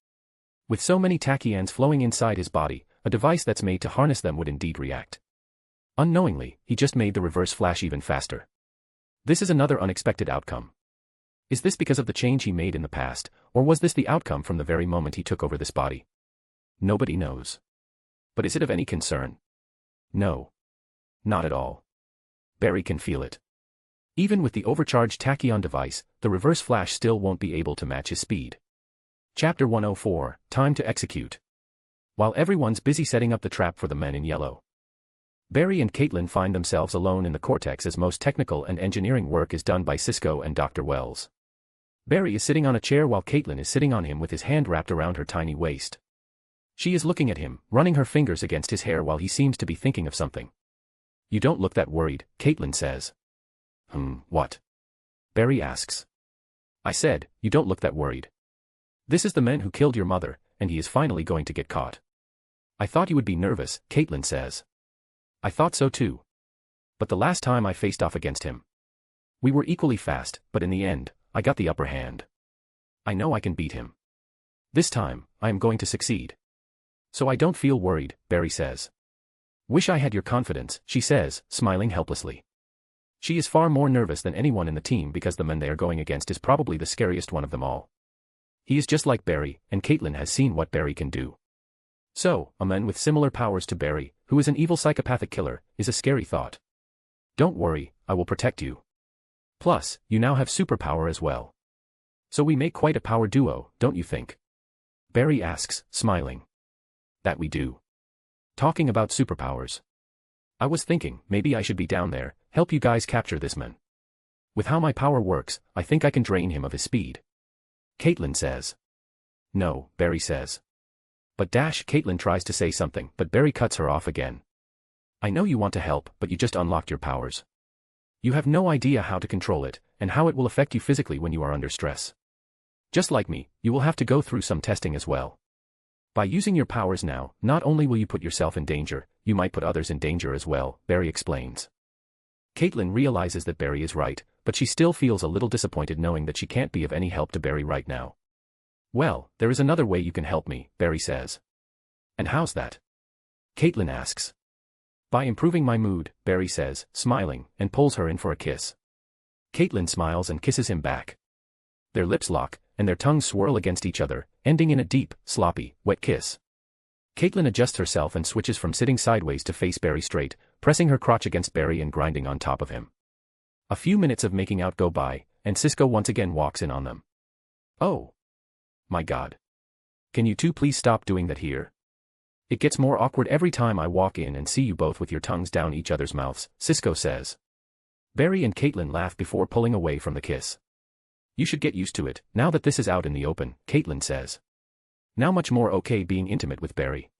Speaker 3: With so many tachyons flowing inside his body, a device that's made to harness them would indeed react. Unknowingly, he just made the reverse flash even faster. This is another unexpected outcome. Is this because of the change he made in the past, or was this the outcome from the very moment he took over this body? Nobody knows. But is it of any concern? No. Not at all. Barry can feel it. Even with the overcharged tachyon device, the reverse flash still won't be able to match his speed. Chapter 104, Time to Execute. While everyone's busy setting up the trap for the men in yellow, Barry and Caitlin find themselves alone in the Cortex as most technical and engineering work is done by Sisko and Dr. Wells. Barry is sitting on a chair while Caitlin is sitting on him with his hand wrapped around her tiny waist. She is looking at him, running her fingers against his hair while he seems to be thinking of something. You don't look that worried, Caitlin says. What? Barry asks. I said, you don't look that worried. This is the man who killed your mother, and he is finally going to get caught. I thought you would be nervous, Caitlin says. I thought so too. But the last time I faced off against him, we were equally fast, but in the end, I got the upper hand. I know I can beat him. This time, I am going to succeed. So I don't feel worried, Barry says. Wish I had your confidence, she says, smiling helplessly. She is far more nervous than anyone in the team because the man they are going against is probably the scariest one of them all. He is just like Barry, and Caitlin has seen what Barry can do. So, a man with similar powers to Barry, who is an evil psychopathic killer, is a scary thought. Don't worry, I will protect you. Plus, you now have superpower as well. So we make quite a power duo, don't you think? Barry asks, smiling. That we do. Talking about superpowers. I was thinking, maybe I should be down there, help you guys capture this man. With how my power works, I think I can drain him of his speed. Caitlin says. No, Barry says. But Caitlin tries to say something, but Barry cuts her off again. I know you want to help, but you just unlocked your powers. You have no idea how to control it, and how it will affect you physically when you are under stress. Just like me, you will have to go through some testing as well. By using your powers now, not only will you put yourself in danger, you might put others in danger as well, Barry explains. Caitlin realizes that Barry is right, but she still feels a little disappointed knowing that she can't be of any help to Barry right now. Well, there is another way you can help me, Barry says. And how's that? Caitlin asks. By improving my mood, Barry says, smiling, and pulls her in for a kiss. Caitlin smiles and kisses him back. Their lips lock, and their tongues swirl against each other, ending in a deep, sloppy, wet kiss. Caitlin adjusts herself and switches from sitting sideways to face Barry straight, pressing her crotch against Barry and grinding on top of him. A few minutes of making out go by, and Sisko once again walks in on them. Oh. My God. Can you two please stop doing that here? It gets more awkward every time I walk in and see you both with your tongues down each other's mouths, Sisko says. Barry and Caitlin laugh before pulling away from the kiss. You should get used to it, now that this is out in the open, Caitlin says. Now much more okay being intimate with Barry.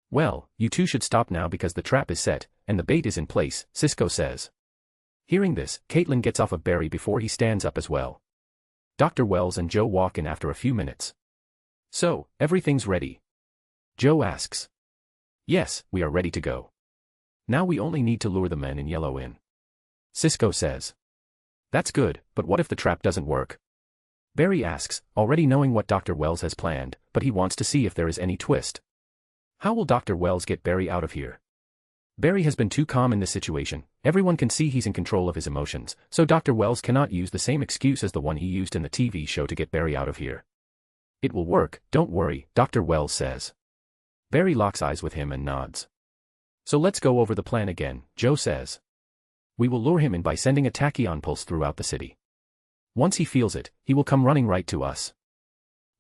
Speaker 3: Well, you two should stop now because the trap is set, and the bait is in place, Cisco says. Hearing this, Caitlin gets off of Barry before he stands up as well. Dr. Wells and Joe walk in after a few minutes. So, everything's ready? Joe asks. Yes, we are ready to go. Now we only need to lure the men in yellow in. Cisco says. That's good, but what if the trap doesn't work? Barry asks, already knowing what Dr. Wells has planned, but he wants to see if there is any twist. How will Dr. Wells get Barry out of here? Barry has been too calm in this situation, everyone can see he's in control of his emotions, so Dr. Wells cannot use the same excuse as the one he used in the TV show to get Barry out of here. It will work, don't worry, Dr. Wells says. Barry locks eyes with him and nods. So let's go over the plan again, Joe says. We will lure him in by sending a tachyon pulse throughout the city. Once he feels it, he will come running right to us.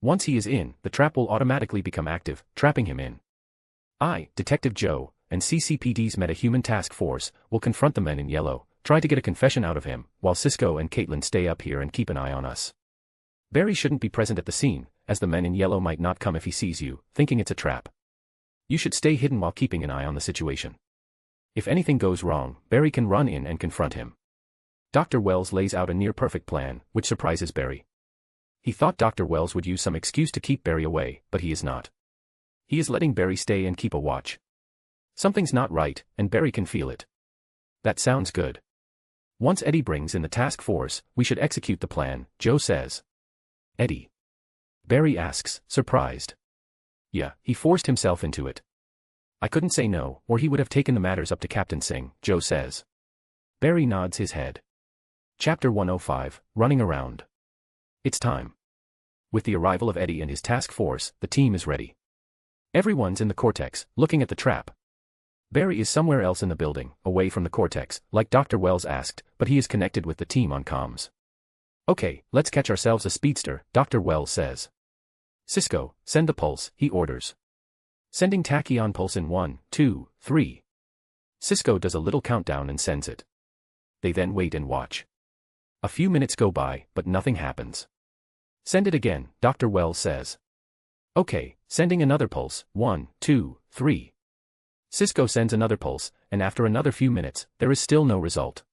Speaker 3: Once he is in, the trap will automatically become active, trapping him in. I, Detective Joe, and CCPD's Meta-Human Task Force, will confront the men in yellow, try to get a confession out of him, while Cisco and Caitlin stay up here and keep an eye on us. Barry shouldn't be present at the scene, as the men in yellow might not come if he sees you, thinking it's a trap. You should stay hidden while keeping an eye on the situation. If anything goes wrong, Barry can run in and confront him. Dr. Wells lays out a near-perfect plan, which surprises Barry. He thought Dr. Wells would use some excuse to keep Barry away, but he is not. He is letting Barry stay and keep a watch. Something's not right, and Barry can feel it. That sounds good. Once Eddie brings in the task force, we should execute the plan, Joe says. Eddie? Barry asks, surprised. Yeah, he forced himself into it. I couldn't say no, or he would have taken the matters up to Captain Singh, Joe says. Barry nods his head. Chapter 105, Running Around. It's time. With the arrival of Eddie and his task force, the team is ready. Everyone's in the Cortex, looking at the trap. Barry is somewhere else in the building, away from the Cortex, like Dr. Wells asked, but he is connected with the team on comms. Okay, let's catch ourselves a speedster, Dr. Wells says. Cisco, send the pulse, he orders. Sending tachyon pulse in 1, 2, 3. Cisco does a little countdown and sends it. They then wait and watch. A few minutes go by, but nothing happens. Send it again, Dr. Wells says. Okay, sending another pulse, 1, 2, 3. Cisco sends another pulse, and after another few minutes, there is still no result.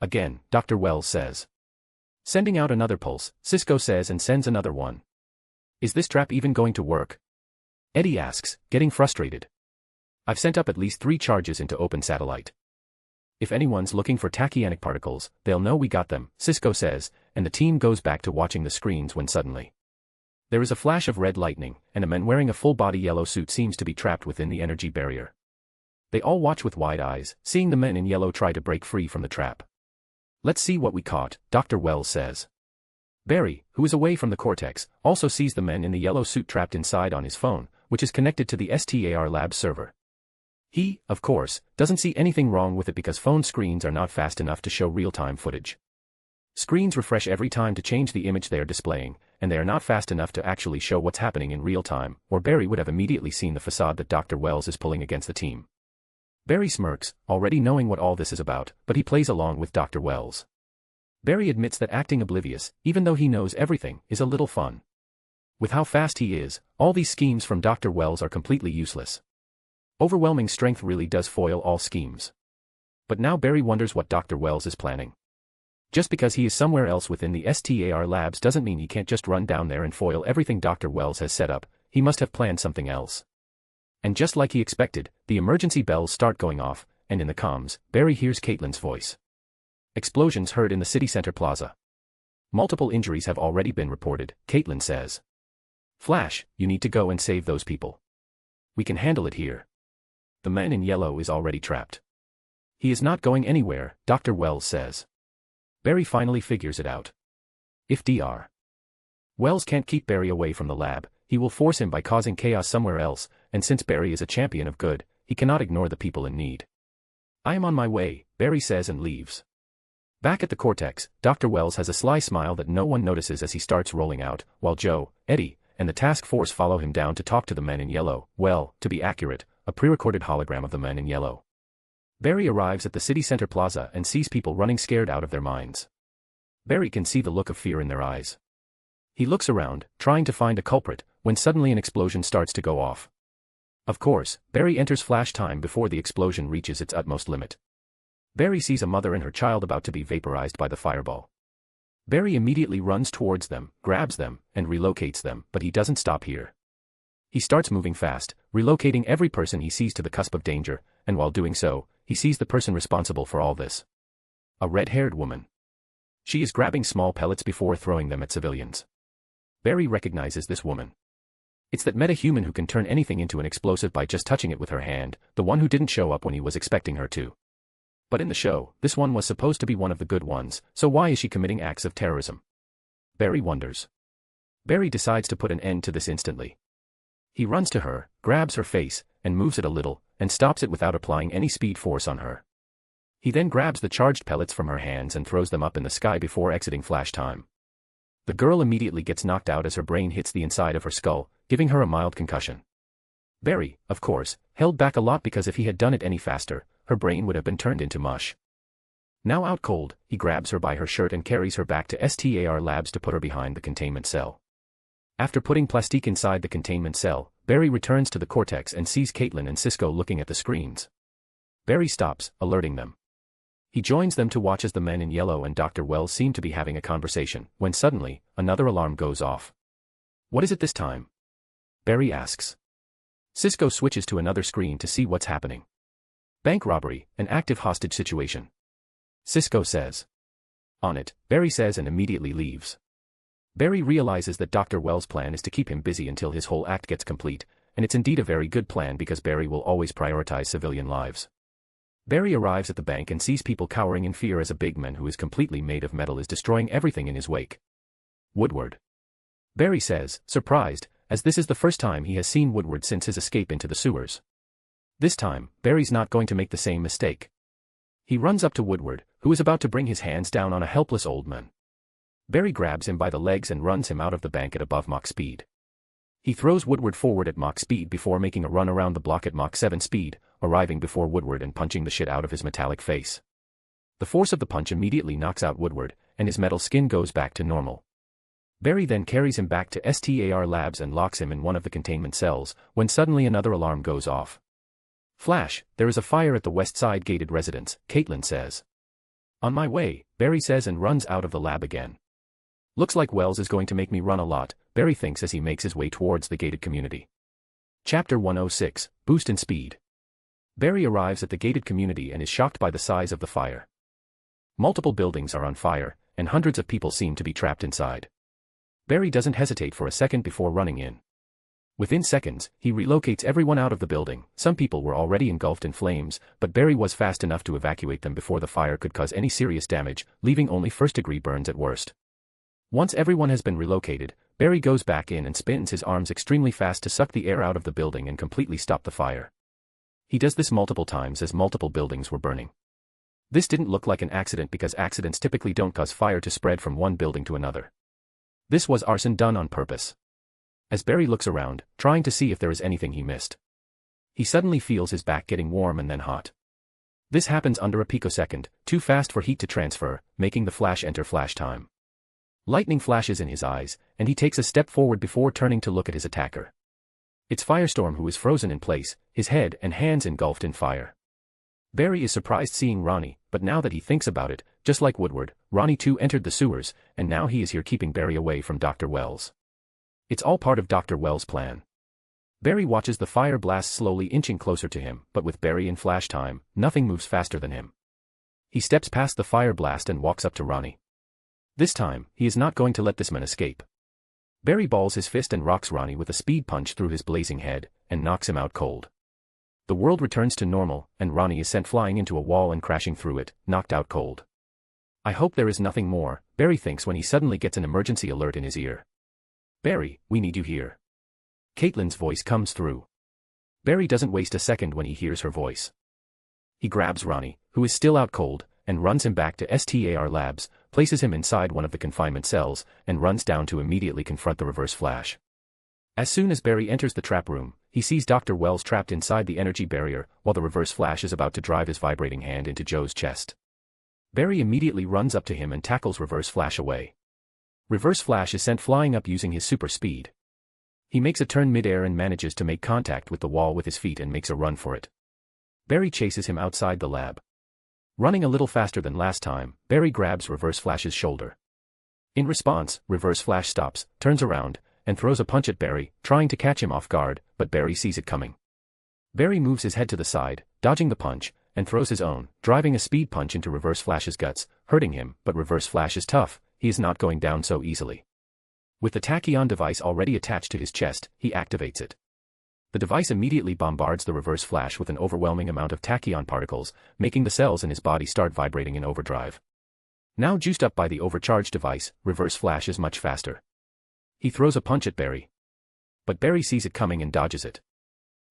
Speaker 3: Again, Dr. Wells says. Sending out another pulse, Cisco says and sends another one. Is this trap even going to work? Eddie asks, getting frustrated. I've sent up at least 3 charges into open satellite. If anyone's looking for tachyonic particles, they'll know we got them, Cisco says, and the team goes back to watching the screens when suddenly there is a flash of red lightning, and a man wearing a full-body yellow suit seems to be trapped within the energy barrier. They all watch with wide eyes, seeing the men in yellow try to break free from the trap. Let's see what we caught, Dr. Wells says. Barry, who is away from the Cortex, also sees the men in the yellow suit trapped inside on his phone, which is connected to the STAR Labs server. He, of course, doesn't see anything wrong with it because phone screens are not fast enough to show real-time footage. Screens refresh every time to change the image they are displaying, and they are not fast enough to actually show what's happening in real time, or Barry would have immediately seen the facade that Dr. Wells is pulling against the team. Barry smirks, already knowing what all this is about, but he plays along with Dr. Wells. Barry admits that acting oblivious, even though he knows everything, is a little fun. With how fast he is, all these schemes from Dr. Wells are completely useless. Overwhelming strength really does foil all schemes. But now Barry wonders what Dr. Wells is planning. Just because he is somewhere else within the STAR Labs doesn't mean he can't just run down there and foil everything Dr. Wells has set up, he must have planned something else. And just like he expected, the emergency bells start going off, and in the comms, Barry hears Caitlin's voice. Explosions heard in the city center plaza. Multiple injuries have already been reported, Caitlin says. Flash, you need to go and save those people. We can handle it here. The man in yellow is already trapped. He is not going anywhere, Dr. Wells says. Barry finally figures it out. If Dr. Wells can't keep Barry away from the lab, he will force him by causing chaos somewhere else, and since Barry is a champion of good, he cannot ignore the people in need. I am on my way, Barry says and leaves. Back at the Cortex, Dr. Wells has a sly smile that no one notices as he starts rolling out, while Joe, Eddie, and the task force follow him down to talk to the men in yellow, well, to be accurate, a pre-recorded hologram of the men in yellow. Barry arrives at the city center plaza and sees people running scared out of their minds. Barry can see the look of fear in their eyes. He looks around, trying to find a culprit, when suddenly an explosion starts to go off. Of course, Barry enters flash time before the explosion reaches its utmost limit. Barry sees a mother and her child about to be vaporized by the fireball. Barry immediately runs towards them, grabs them, and relocates them, but he doesn't stop here. He starts moving fast, relocating every person he sees to the cusp of danger, and while doing so, he sees the person responsible for all this. A red-haired woman. She is grabbing small pellets before throwing them at civilians. Barry recognizes this woman. It's that meta-human who can turn anything into an explosive by just touching it with her hand, the one who didn't show up when he was expecting her to. But in the show, this one was supposed to be one of the good ones, so why is she committing acts of terrorism? Barry wonders. Barry decides to put an end to this instantly. He runs to her, grabs her face, and moves it a little, and stops it without applying any speed force on her. He then grabs the charged pellets from her hands and throws them up in the sky before exiting flash time. The girl immediately gets knocked out as her brain hits the inside of her skull, giving her a mild concussion. Barry, of course, held back a lot because if he had done it any faster, her brain would have been turned into mush. Now out cold, he grabs her by her shirt and carries her back to STAR Labs to put her behind the containment cell. After putting Plastique inside the containment cell, Barry returns to the Cortex and sees Caitlin and Cisco looking at the screens. Barry stops, alerting them. He joins them to watch as the men in yellow and Dr. Wells seem to be having a conversation, when suddenly, another alarm goes off. What is it this time? Barry asks. Cisco switches to another screen to see what's happening. Bank robbery, an active hostage situation. Cisco says. On it, Barry says and immediately leaves. Barry realizes that Dr. Wells' plan is to keep him busy until his whole act gets complete, and it's indeed a very good plan because Barry will always prioritize civilian lives. Barry arrives at the bank and sees people cowering in fear as a big man who is completely made of metal is destroying everything in his wake. Woodward. Barry says, surprised, as this is the first time he has seen Woodward since his escape into the sewers. This time, Barry's not going to make the same mistake. He runs up to Woodward, who is about to bring his hands down on a helpless old man. Barry grabs him by the legs and runs him out of the bank at above Mach speed. He throws Woodward forward at Mach speed before making a run around the block at Mach 7 speed, arriving before Woodward and punching the shit out of his metallic face. The force of the punch immediately knocks out Woodward, and his metal skin goes back to normal. Barry then carries him back to STAR Labs and locks him in one of the containment cells, when suddenly another alarm goes off. Flash, there is a fire at the West Side gated residence, Caitlin says. On my way, Barry says and runs out of the lab again. Looks like Wells is going to make me run a lot, Barry thinks as he makes his way towards the gated community. Chapter 106, Boost in Speed. Barry arrives at the gated community and is shocked by the size of the fire. Multiple buildings are on fire, and hundreds of people seem to be trapped inside. Barry doesn't hesitate for a second before running in. Within seconds, he relocates everyone out of the building. Some people were already engulfed in flames, but Barry was fast enough to evacuate them before the fire could cause any serious damage, leaving only first-degree burns at worst. Once everyone has been relocated, Barry goes back in and spins his arms extremely fast to suck the air out of the building and completely stop the fire. He does this multiple times as multiple buildings were burning. This didn't look like an accident because accidents typically don't cause fire to spread from one building to another. This was arson done on purpose. As Barry looks around, trying to see if there is anything he missed, he suddenly feels his back getting warm and then hot. This happens under a picosecond, too fast for heat to transfer, making the Flash enter flash time. Lightning flashes in his eyes, and he takes a step forward before turning to look at his attacker. It's Firestorm, who is frozen in place, his head and hands engulfed in fire. Barry is surprised seeing Ronnie, but now that he thinks about it, just like Woodward, Ronnie too entered the sewers, and now he is here keeping Barry away from Dr. Wells. It's all part of Dr. Wells' plan. Barry watches the fire blast slowly inching closer to him, but with Barry in flash time, nothing moves faster than him. He steps past the fire blast and walks up to Ronnie. This time, he is not going to let this man escape. Barry balls his fist and rocks Ronnie with a speed punch through his blazing head, and knocks him out cold. The world returns to normal, and Ronnie is sent flying into a wall and crashing through it, knocked out cold. I hope there is nothing more, Barry thinks when he suddenly gets an emergency alert in his ear. Barry, we need you here. Caitlin's voice comes through. Barry doesn't waste a second when he hears her voice. He grabs Ronnie, who is still out cold, and runs him back to STAR Labs, places him inside one of the confinement cells, and runs down to immediately confront the Reverse Flash. As soon as Barry enters the trap room, he sees Dr. Wells trapped inside the energy barrier, while the Reverse Flash is about to drive his vibrating hand into Joe's chest. Barry immediately runs up to him and tackles Reverse Flash away. Reverse Flash is sent flying up using his super speed. He makes a turn mid-air and manages to make contact with the wall with his feet and makes a run for it. Barry chases him outside the lab. Running a little faster than last time, Barry grabs Reverse Flash's shoulder. In response, Reverse Flash stops, turns around, and throws a punch at Barry, trying to catch him off guard, but Barry sees it coming. Barry moves his head to the side, dodging the punch, and throws his own, driving a speed punch into Reverse Flash's guts, hurting him, but Reverse Flash is tough, he is not going down so easily. With the tachyon device already attached to his chest, he activates it. The device immediately bombards the Reverse Flash with an overwhelming amount of tachyon particles, making the cells in his body start vibrating in overdrive. Now juiced up by the overcharged device, Reverse Flash is much faster. He throws a punch at Barry. But Barry sees it coming and dodges it.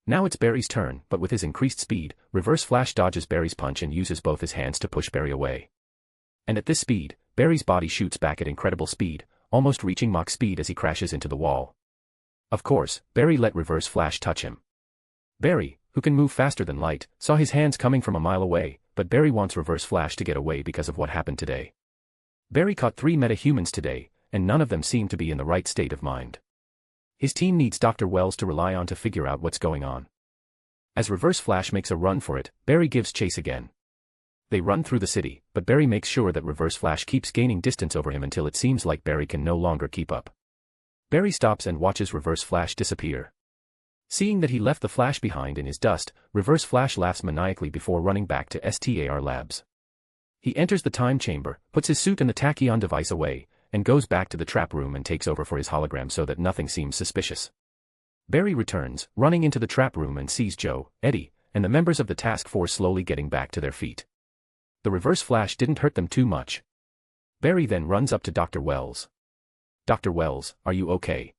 Speaker 3: Now it's Barry's turn, but with his increased speed, Reverse Flash dodges Barry's punch and uses both his hands to push Barry away. And at this speed, Barry's body shoots back at incredible speed, almost reaching Mach speed as he crashes into the wall. Of course, Barry let Reverse Flash touch him. Barry, who can move faster than light, saw his hands coming from a mile away, but Barry wants Reverse Flash to get away because of what happened today. Barry caught 3 metahumans today, and none of them seem to be in the right state of mind. His team needs Dr. Wells to rely on to figure out what's going on. As Reverse Flash makes a run for it, Barry gives chase again. They run through the city, but Barry makes sure that Reverse Flash keeps gaining distance over him until it seems like Barry can no longer keep up. Barry stops and watches Reverse Flash disappear. Seeing that he left the Flash behind in his dust, Reverse Flash laughs maniacally before running back to STAR Labs. He enters the time chamber, puts his suit and the tachyon device away, and goes back to the trap room and takes over for his hologram so that nothing seems suspicious. Barry returns, running into the trap room and sees Joe, Eddie, and the members of the task force slowly getting back to their feet. The Reverse Flash didn't hurt them too much. Barry then runs up to Dr. Wells. "Dr. Wells, are you okay?"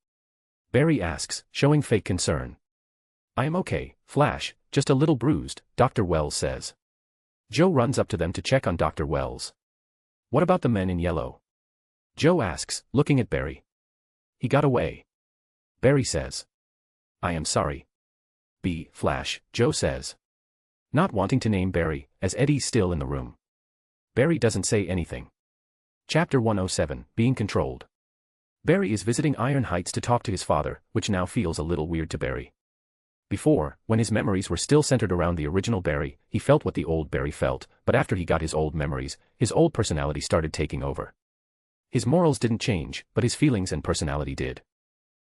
Speaker 3: Barry asks, showing fake concern. "I am okay, Flash, just a little bruised," Dr. Wells says. Joe runs up to them to check on Dr. Wells. "What about the men in yellow?" Joe asks, looking at Barry. "He got away," Barry says. "I am sorry." Flash, Joe says. Not wanting to name Barry, as Eddie's still in the room. Barry doesn't say anything. Chapter 107, Being Controlled. Barry is visiting Iron Heights to talk to his father, which now feels a little weird to Barry. Before, when his memories were still centered around the original Barry, he felt what the old Barry felt, but after he got his old memories, his old personality started taking over. His morals didn't change, but his feelings and personality did.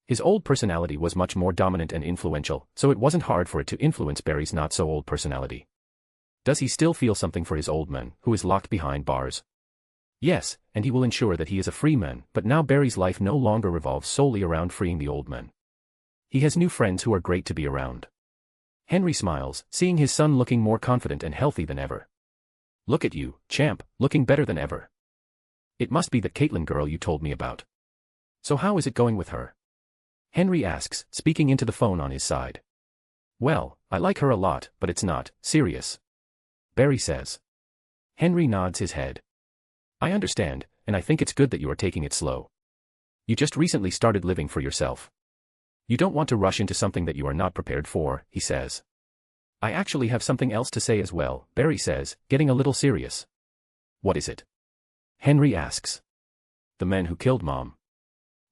Speaker 3: His old personality was much more dominant and influential, so it wasn't hard for it to influence Barry's not-so-old personality. Does he still feel something for his old man, who is locked behind bars? Yes, and he will ensure that he is a free man, but now Barry's life no longer revolves solely around freeing the old man. He has new friends who are great to be around. Henry smiles, seeing his son looking more confident and healthy than ever. "Look at you, champ, looking better than ever. It must be that Caitlin girl you told me about. So how is it going with her?" Henry asks, speaking into the phone on his side. "Well, I like her a lot, but it's not serious," Barry says. Henry nods his head. "I understand, and I think it's good that you are taking it slow. You just recently started living for yourself. You don't want to rush into something that you are not prepared for," he says. "I actually have something else to say as well," Barry says, getting a little serious. "What is it?" Henry asks. "The man who killed Mom.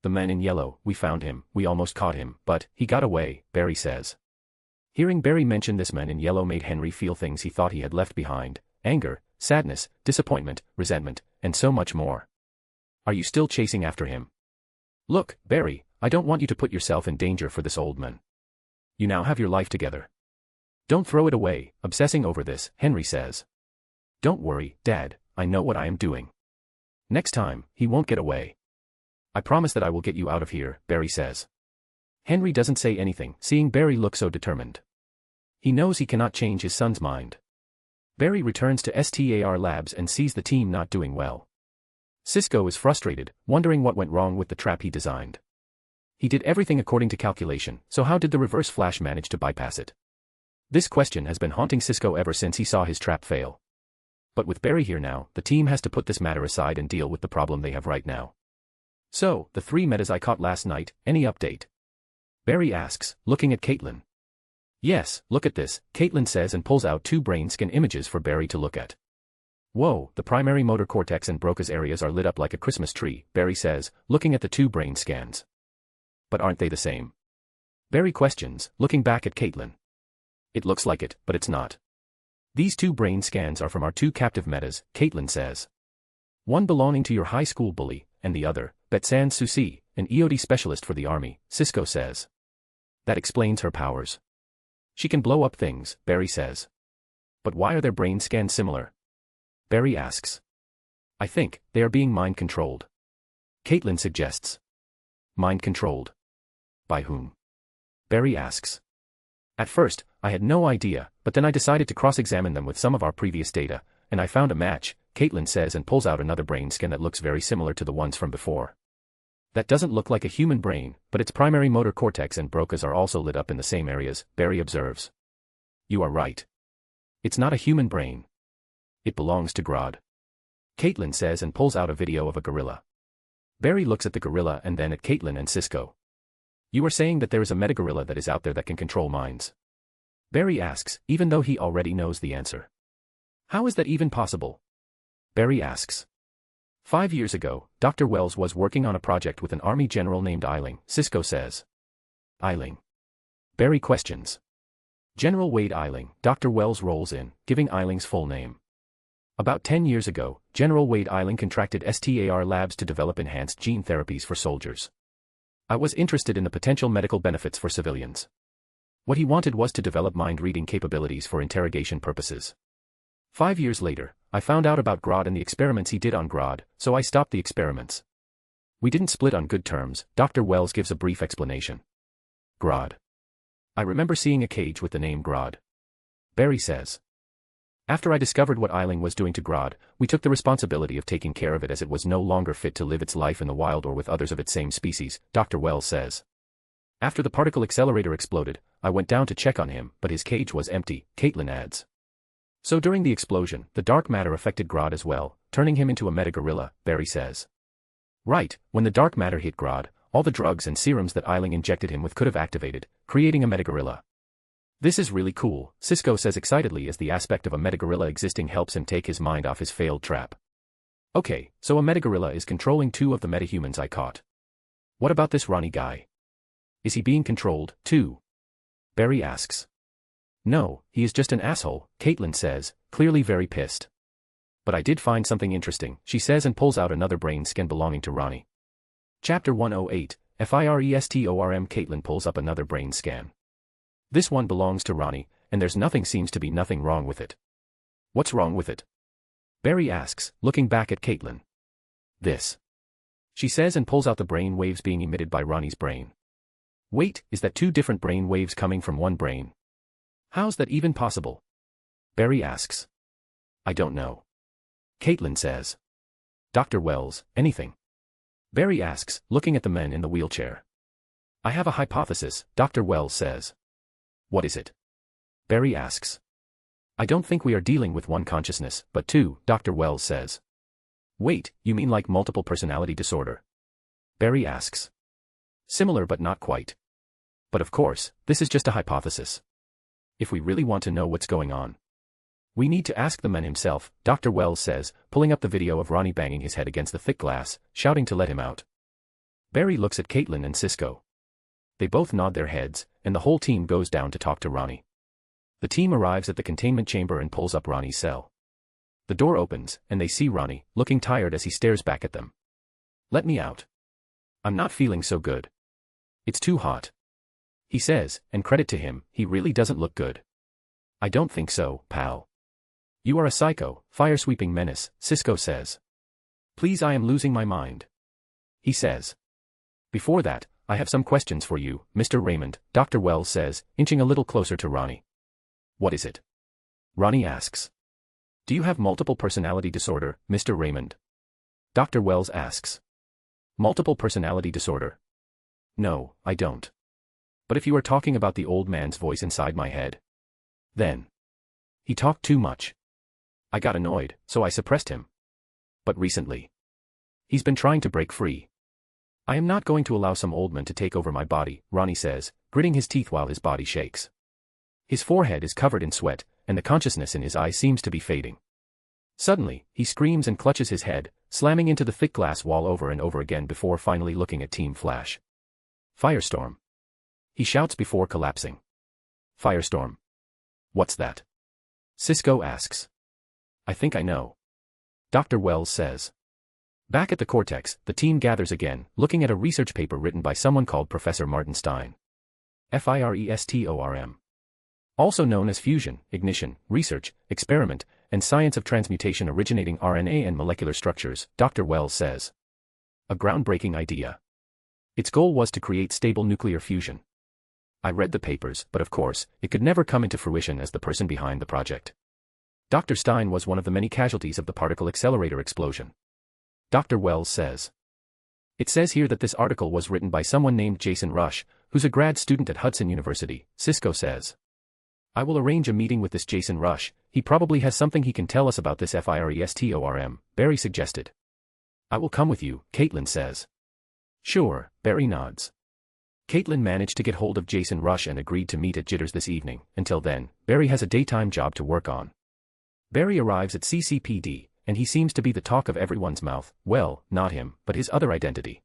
Speaker 3: The man in yellow, we found him, we almost caught him, but he got away," Barry says. Hearing Barry mention this man in yellow made Henry feel things he thought he had left behind: anger, sadness, disappointment, resentment, and so much more. "Are you still chasing after him?" "Look, Barry, I don't want you to put yourself in danger for this old man. You now have your life together. Don't throw it away, obsessing over this," Henry says. "Don't worry, Dad, I know what I am doing. Next time, he won't get away. I promise that I will get you out of here," Barry says. Henry doesn't say anything, seeing Barry look so determined. He knows he cannot change his son's mind. Barry returns to STAR Labs and sees the team not doing well. Cisco is frustrated, wondering what went wrong with the trap he designed. He did everything according to calculation, so how did the Reverse Flash manage to bypass it? This question has been haunting Cisco ever since he saw his trap fail. But with Barry here now, the team has to put this matter aside and deal with the problem they have right now. "So, the 3 metas I caught last night, any update?" Barry asks, looking at Caitlin. "Yes, look at this," Caitlin says and pulls out 2 brain scan images for Barry to look at. "Whoa, the primary motor cortex and Broca's areas are lit up like a Christmas tree," Barry says, looking at the 2 brain scans. "But aren't they the same?" Barry questions, looking back at Caitlin. It looks like it, but it's not. These 2 brain scans are from our 2 captive metas, Caitlin says. One belonging to your high school bully, and the other, Betsan Susi, an EOD specialist for the army, Cisco says. That explains her powers. She can blow up things, Barry says. But why are their brain scans similar? Barry asks. I think they are being mind-controlled. Caitlin suggests. Mind-controlled? By whom? Barry asks. At first, I had no idea, but then I decided to cross-examine them with some of our previous data, and I found a match, Caitlin says and pulls out another brain scan that looks very similar to the ones from before. That doesn't look like a human brain, but its primary motor cortex and Broca's are also lit up in the same areas, Barry observes. You are right. It's not a human brain. It belongs to Grodd. Caitlin says and pulls out a video of a gorilla. Barry looks at the gorilla and then at Caitlin and Cisco. You are saying that there is a metagorilla that is out there that can control minds? Barry asks, even though he already knows the answer. How is that even possible? Barry asks. 5 years ago, Dr. Wells was working on a project with an army general named Eiling, Cisco says. Eiling. Barry questions. General Wade Eiling, Dr. Wells rolls in, giving Eiling's full name. About 10 years ago, General Wade Eiling contracted STAR Labs to develop enhanced gene therapies for soldiers. I was interested in the potential medical benefits for civilians. What he wanted was to develop mind-reading capabilities for interrogation purposes. 5 years later, I found out about Grodd and the experiments he did on Grodd, so I stopped the experiments. We didn't split on good terms, Dr. Wells gives a brief explanation. Grodd. I remember seeing a cage with the name Grodd. Barry says. After I discovered what Eiling was doing to Grodd, we took the responsibility of taking care of it as it was no longer fit to live its life in the wild or with others of its same species, Dr. Wells says. After the particle accelerator exploded, I went down to check on him, but his cage was empty, Caitlin adds. So during the explosion, the dark matter affected Grodd as well, turning him into a metagorilla, Barry says. Right, when the dark matter hit Grodd, all the drugs and serums that Eiling injected him with could have activated, creating a metagorilla. This is really cool, Cisco says excitedly as the aspect of a metagorilla existing helps him take his mind off his failed trap. Okay, so a metagorilla is controlling 2 of the metahumans I caught. What about this Ronnie guy? Is he being controlled, too? Barry asks. No, he is just an asshole, Caitlin says, clearly very pissed. But I did find something interesting, she says and pulls out another brain scan belonging to Ronnie. Chapter 108, FIRESTORM Caitlin pulls up another brain scan. This one belongs to Ronnie, and there's seems to be nothing wrong with it. What's wrong with it? Barry asks, looking back at Caitlin. This. She says and pulls out the brain waves being emitted by Ronnie's brain. Wait, is that 2 different brain waves coming from one brain? How's that even possible? Barry asks. I don't know. Caitlin says. Dr. Wells, anything? Barry asks, looking at the men in the wheelchair. I have a hypothesis, Dr. Wells says. What is it? Barry asks. I don't think we are dealing with one consciousness, but 2, Dr. Wells says. Wait, you mean like multiple personality disorder? Barry asks. Similar but not quite. But of course, this is just a hypothesis. If we really want to know what's going on, we need to ask the man himself, Dr. Wells says, pulling up the video of Ronnie banging his head against the thick glass, shouting to let him out. Barry looks at Caitlin and Cisco. They both nod their heads, and the whole team goes down to talk to Ronnie. The team arrives at the containment chamber and pulls up Ronnie's cell. The door opens, and they see Ronnie, looking tired as he stares back at them. Let me out. I'm not feeling so good. It's too hot. He says, and credit to him, he really doesn't look good. I don't think so, pal. You are a psycho, fire-sweeping menace, Cisco says. Please, I am losing my mind. He says. Before that, I have some questions for you, Mr. Raymond, Dr. Wells says, inching a little closer to Ronnie. What is it? Ronnie asks. Do you have multiple personality disorder, Mr. Raymond? Dr. Wells asks. Multiple personality disorder? No, I don't. But if you are talking about the old man's voice inside my head, then he talked too much. I got annoyed, so I suppressed him. But recently, he's been trying to break free. I am not going to allow some old man to take over my body, Ronnie says, gritting his teeth while his body shakes. His forehead is covered in sweat, and the consciousness in his eyes seems to be fading. Suddenly, he screams and clutches his head, slamming into the thick glass wall over and over again before finally looking at Team Flash. Firestorm. he shouts before collapsing. Firestorm. What's that? Cisco asks. I think I know. Dr. Wells says. Back at the Cortex, the team gathers again, looking at a research paper written by someone called Professor Martin Stein. FIRESTORM. Also known as Fusion, Ignition, Research, Experiment, and Science of Transmutation Originating RNA and Molecular Structures, Dr. Wells says. A groundbreaking idea. Its goal was to create stable nuclear fusion. I read the papers, but of course, it could never come into fruition as the person behind the project. Dr. Stein was one of the many casualties of the particle accelerator explosion. Dr. Wells says. It says here that this article was written by someone named Jason Rush, who's a grad student at Hudson University, Cisco says. I will arrange a meeting with this Jason Rush, he probably has something he can tell us about this FIRESTORM, Barry suggested. I will come with you, Caitlin says. Sure, Barry nods. Caitlin managed to get hold of Jason Rush and agreed to meet at Jitters this evening. Until then, Barry has a daytime job to work on. Barry arrives at CCPD, and he seems to be the talk of everyone's mouth. Well, not him, but his other identity.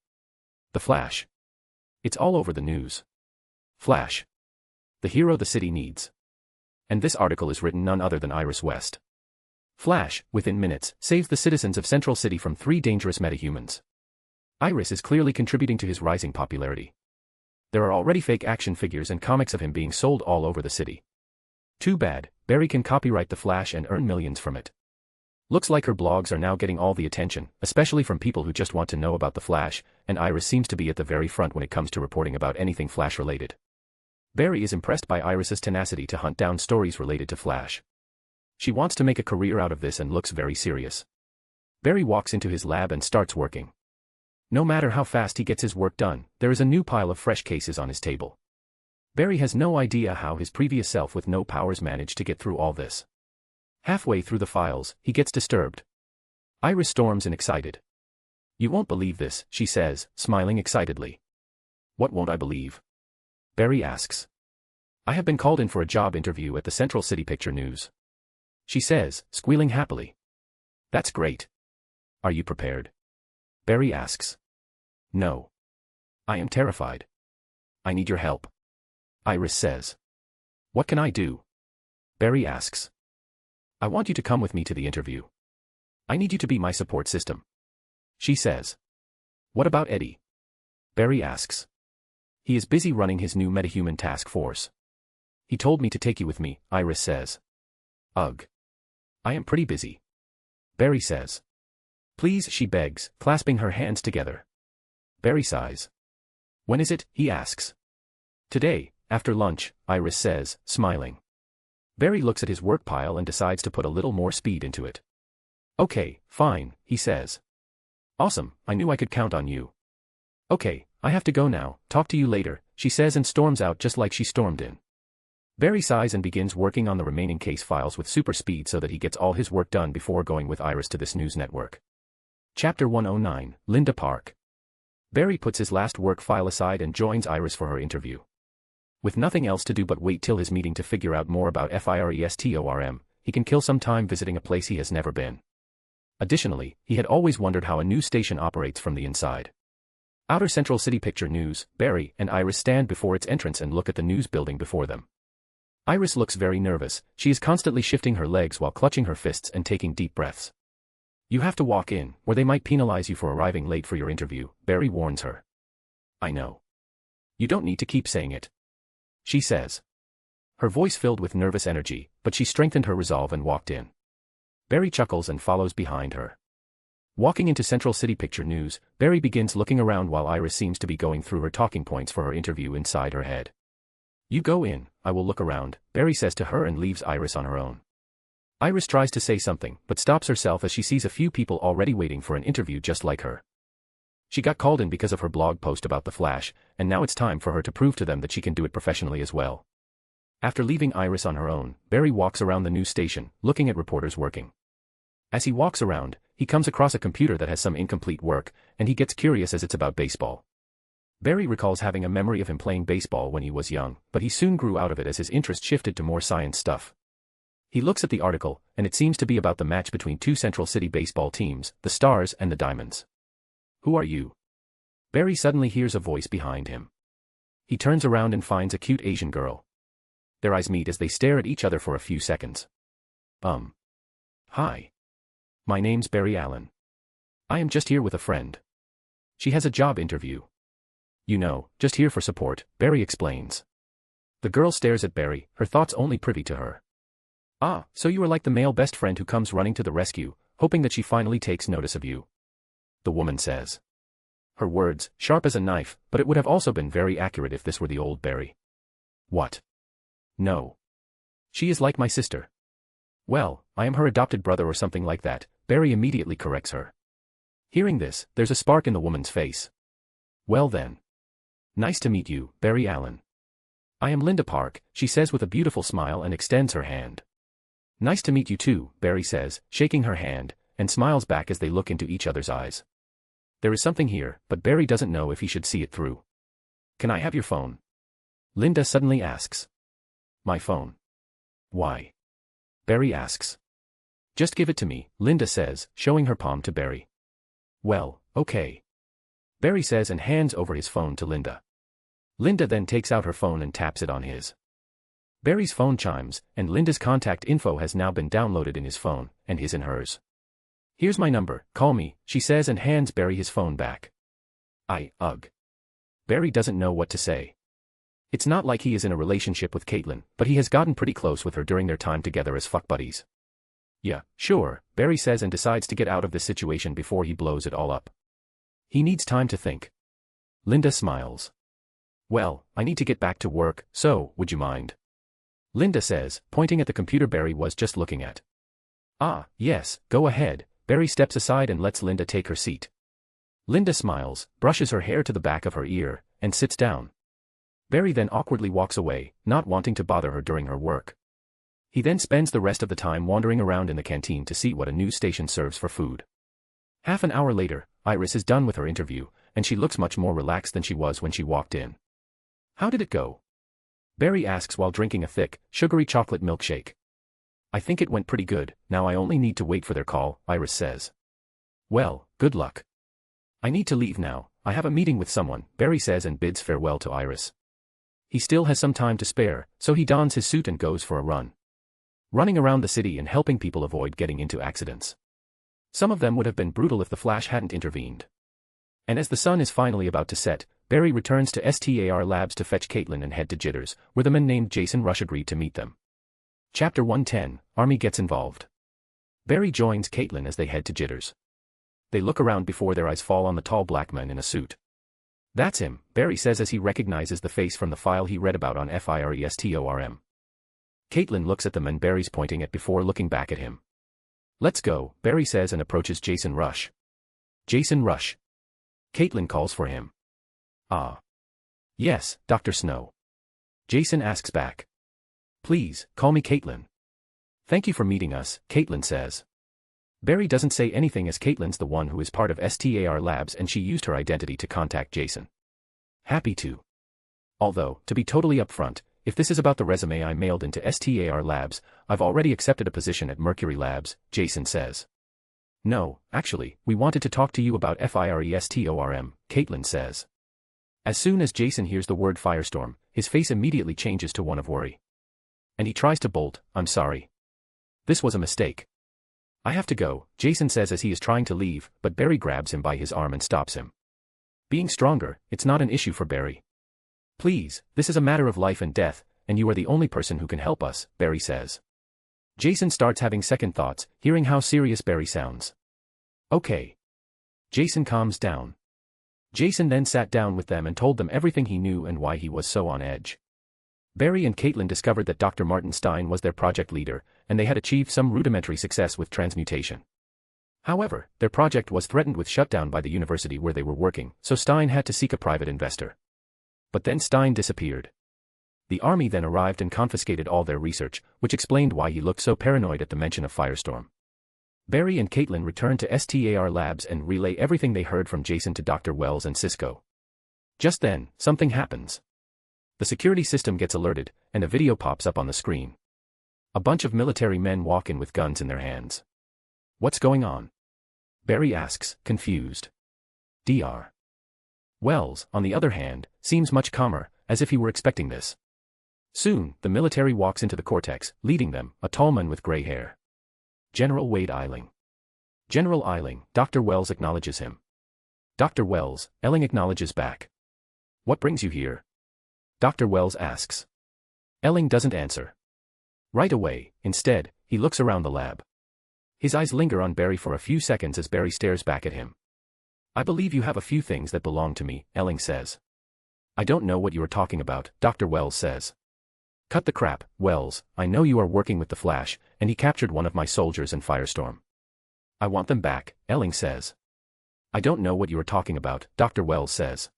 Speaker 3: The Flash. It's all over the news. Flash. The hero the city needs. And this article is written none other than Iris West. Flash, within minutes, saves the citizens of Central City from 3 dangerous metahumans. Iris is clearly contributing to his rising popularity. There are already fake action figures and comics of him being sold all over the city. Too bad, Barry can copyright the Flash and earn millions from it. Looks like her blogs are now getting all the attention, especially from people who just want to know about the Flash, and Iris seems to be at the very front when it comes to reporting about anything Flash-related. Barry is impressed by Iris's tenacity to hunt down stories related to Flash. She wants to make a career out of this and looks very serious. Barry walks into his lab and starts working. No matter how fast he gets his work done, there is a new pile of fresh cases on his table. Barry has no idea how his previous self with no powers managed to get through all this. Halfway through the files, he gets disturbed. Iris storms in excited. You won't believe this, she says, smiling excitedly. What won't I believe? Barry asks. I have been called in for a job interview at the Central City Picture News. She says, squealing happily. That's great. Are you prepared? Barry asks. No. I am terrified. I need your help. Iris says. What can I do? Barry asks. I want you to come with me to the interview. I need you to be my support system. She says. What about Eddie? Barry asks. He is busy running his new metahuman task force. He told me to take you with me, Iris says. Ugh. I am pretty busy. Barry says. Please, she begs, clasping her hands together. Barry sighs. When is it, he asks. Today, after lunch, Iris says, smiling. Barry looks at his work pile and decides to put a little more speed into it. Okay, fine, he says. Awesome, I knew I could count on you. Okay, I have to go now, talk to you later, she says and storms out just like she stormed in. Barry sighs and begins working on the remaining case files with super speed so that he gets all his work done before going with Iris to this news network. Chapter 109, Linda Park. Barry puts his last work file aside and joins Iris for her interview. With nothing else to do but wait till his meeting to figure out more about FIRESTORM, he can kill some time visiting a place he has never been. Additionally, he had always wondered how a news station operates from the inside. Outer Central City Picture News, Barry and Iris stand before its entrance and look at the news building before them. Iris looks very nervous, she is constantly shifting her legs while clutching her fists and taking deep breaths. You have to walk in, or they might penalize you for arriving late for your interview, Barry warns her. I know. You don't need to keep saying it. She says. Her voice filled with nervous energy, but she strengthened her resolve and walked in. Barry chuckles and follows behind her. Walking into Central City Picture News, Barry begins looking around while Iris seems to be going through her talking points for her interview inside her head. You go in, I will look around, Barry says to her and leaves Iris on her own. Iris tries to say something, but stops herself as she sees a few people already waiting for an interview just like her. She got called in because of her blog post about the Flash, and now it's time for her to prove to them that she can do it professionally as well. After leaving Iris on her own, Barry walks around the news station, looking at reporters working. As he walks around, he comes across a computer that has some incomplete work, and he gets curious as it's about baseball. Barry recalls having a memory of him playing baseball when he was young, but he soon grew out of it as his interest shifted to more science stuff. He looks at the article, and it seems to be about the match between two Central City baseball teams, the Stars and the Diamonds. Who are you? Barry suddenly hears a voice behind him. He turns around and finds a cute Asian girl. Their eyes meet as they stare at each other for a few seconds. Hi. My name's Barry Allen. I am just here with a friend. She has a job interview. You know, just here for support, Barry explains. The girl stares at Barry, her thoughts only privy to her. Ah, so you are like the male best friend who comes running to the rescue, hoping that she finally takes notice of you. The woman says. Her words, sharp as a knife, but it would have also been very accurate if this were the old Barry. What? No. She is like my sister. Well, I am her adopted brother or something like that, Barry immediately corrects her. Hearing this, there's a spark in the woman's face. Well then. Nice to meet you, Barry Allen. I am Linda Park, she says with a beautiful smile and extends her hand. Nice to meet you too, Barry says, shaking her hand, and smiles back as they look into each other's eyes. There is something here, but Barry doesn't know if he should see it through. Can I have your phone? Linda suddenly asks. My phone. Why? Barry asks. Just give it to me, Linda says, showing her palm to Barry. Well, okay. Barry says and hands over his phone to Linda. Linda then takes out her phone and taps it on his. Barry's phone chimes, and Linda's contact info has now been downloaded in his phone, and his in hers. Here's my number, call me, she says and hands Barry his phone back. Ugh. Barry doesn't know what to say. It's not like he is in a relationship with Caitlin, but he has gotten pretty close with her during their time together as fuck buddies. Yeah, sure, Barry says and decides to get out of this situation before he blows it all up. He needs time to think. Linda smiles. Well, I need to get back to work, so, would you mind? Linda says, pointing at the computer Barry was just looking at. Ah, yes, go ahead, Barry steps aside and lets Linda take her seat. Linda smiles, brushes her hair to the back of her ear, and sits down. Barry then awkwardly walks away, not wanting to bother her during her work. He then spends the rest of the time wandering around in the canteen to see what a news station serves for food. Half an hour later, Iris is done with her interview, and she looks much more relaxed than she was when she walked in. How did it go? Barry asks while drinking a thick, sugary chocolate milkshake. I think it went pretty good, now I only need to wait for their call, Iris says. Well, good luck. I need to leave now, I have a meeting with someone, Barry says and bids farewell to Iris. He still has some time to spare, so he dons his suit and goes for a run. Running around the city and helping people avoid getting into accidents. Some of them would have been brutal if the Flash hadn't intervened. And as the sun is finally about to set, Barry returns to STAR Labs to fetch Caitlin and head to Jitters, where the men named Jason Rush agreed to meet them. Chapter 110, Army gets involved. Barry joins Caitlin as they head to Jitters. They look around before their eyes fall on the tall black man in a suit. That's him, Barry says as he recognizes the face from the file he read about on FIRESTORM. Caitlin looks at the man Barry's pointing at before looking back at him. Let's go, Barry says and approaches Jason Rush. Jason Rush. Caitlin calls for him. Ah. Yes, Dr. Snow. Jason asks back. Please, call me Caitlin. Thank you for meeting us, Caitlin says. Barry doesn't say anything as Caitlin's the one who is part of STAR Labs and she used her identity to contact Jason. Happy to. Although, to be totally upfront, if this is about the resume I mailed into STAR Labs, I've already accepted a position at Mercury Labs, Jason says. No, actually, we wanted to talk to you about FIRESTORM, Caitlin says. As soon as Jason hears the word Firestorm, his face immediately changes to one of worry. And he tries to bolt, I'm sorry. This was a mistake. I have to go, Jason says as he is trying to leave, but Barry grabs him by his arm and stops him. Being stronger, it's not an issue for Barry. Please, this is a matter of life and death, and you are the only person who can help us, Barry says. Jason starts having second thoughts, hearing how serious Barry sounds. Okay. Jason calms down. Jason then sat down with them and told them everything he knew and why he was so on edge. Barry and Caitlin discovered that Dr. Martin Stein was their project leader, and they had achieved some rudimentary success with transmutation. However, their project was threatened with shutdown by the university where they were working, so Stein had to seek a private investor. But then Stein disappeared. The army then arrived and confiscated all their research, which explained why he looked so paranoid at the mention of Firestorm. Barry and Caitlin returned to STAR Labs and relay everything they heard from Jason to Dr. Wells and Cisco. Just then, something happens. The security system gets alerted, and a video pops up on the screen. A bunch of military men walk in with guns in their hands. What's going on? Barry asks, confused. Dr. Wells, on the other hand, seems much calmer, as if he were expecting this. Soon, the military walks into the cortex, leading them, a tall man with gray hair. General Wade Eiling. General Eiling, Dr. Wells acknowledges him. Dr. Wells, Elling acknowledges back. What brings you here? Dr. Wells asks. Elling doesn't answer. Right away, instead, he looks around the lab. His eyes linger on Barry for a few seconds as Barry stares back at him. I believe you have a few things that belong to me, Elling says. I don't know what you are talking about, Dr. Wells says. Cut the crap, Wells, I know you are working with the Flash, and he captured one of my soldiers in Firestorm. I want them back, Elling says. I don't know what you are talking about, Dr. Wells says.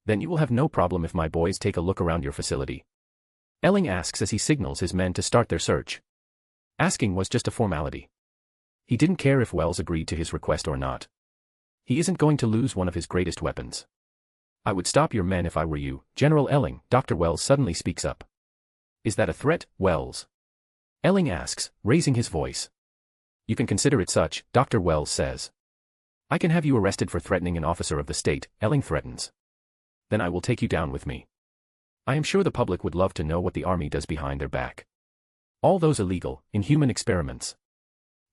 Speaker 3: Then you will have no problem if my boys take a look around your facility. Elling asks as he signals his men to start their search. Asking was just a formality. He didn't care if Wells agreed to his request or not. He isn't going to lose one of his greatest weapons. I would stop your men if I were you, General Elling, Dr. Wells suddenly speaks up. Is that a threat, Wells? Elling asks, raising his voice. You can consider it such, Dr. Wells says. I can have you arrested for threatening an officer of the state, Elling threatens. Then I will take you down with me. I am sure the public would love to know what the army does behind their back. All those illegal, inhuman experiments.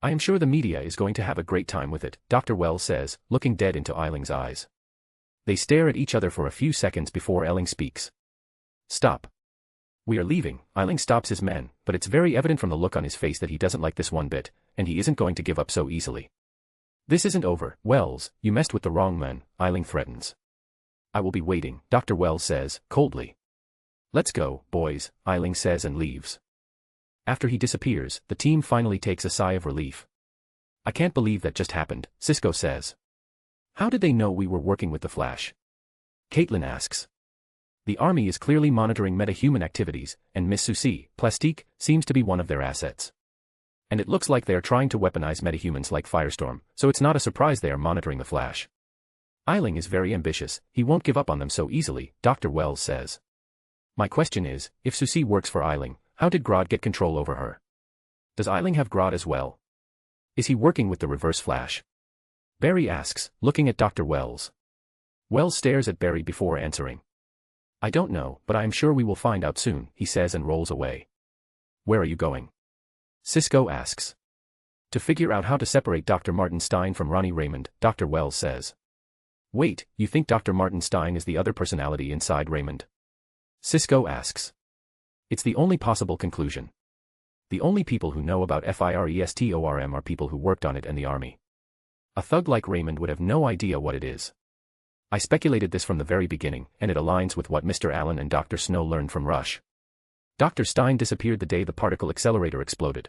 Speaker 3: I am sure the media is going to have a great time with it, Dr. Wells says, looking dead into Eiling's eyes. They stare at each other for a few seconds before Elling speaks. Stop. We are leaving, Eiling stops his men, but it's very evident from the look on his face that he doesn't like this one bit, and he isn't going to give up so easily. This isn't over, Wells, you messed with the wrong men, Eiling threatens. I will be waiting, Dr. Wells says, coldly. Let's go, boys, Eiling says and leaves. After he disappears, the team finally takes a sigh of relief. I can't believe that just happened, Cisco says. How did they know we were working with the Flash? Caitlin asks. The army is clearly monitoring metahuman activities, and Miss Susie, Plastique, seems to be one of their assets. And it looks like they are trying to weaponize metahumans like Firestorm, so it's not a surprise they are monitoring the Flash. Eiling is very ambitious, he won't give up on them so easily, Dr. Wells says. My question is, if Susie works for Eiling, how did Grodd get control over her? Does Eiling have Grodd as well? Is he working with the Reverse Flash? Barry asks, looking at Dr. Wells. Wells stares at Barry before answering. I don't know, but I am sure we will find out soon, he says and rolls away. Where are you going? Cisco asks. To figure out how to separate Dr. Martin Stein from Ronnie Raymond, Dr. Wells says. Wait, you think Dr. Martin Stein is the other personality inside Raymond? Cisco asks. It's the only possible conclusion. The only people who know about Firestorm are people who worked on it and the army. A thug like Raymond would have no idea what it is. I speculated this from the very beginning, and it aligns with what Mr. Allen and Dr. Snow learned from Rush. Dr. Stein disappeared the day the particle accelerator exploded.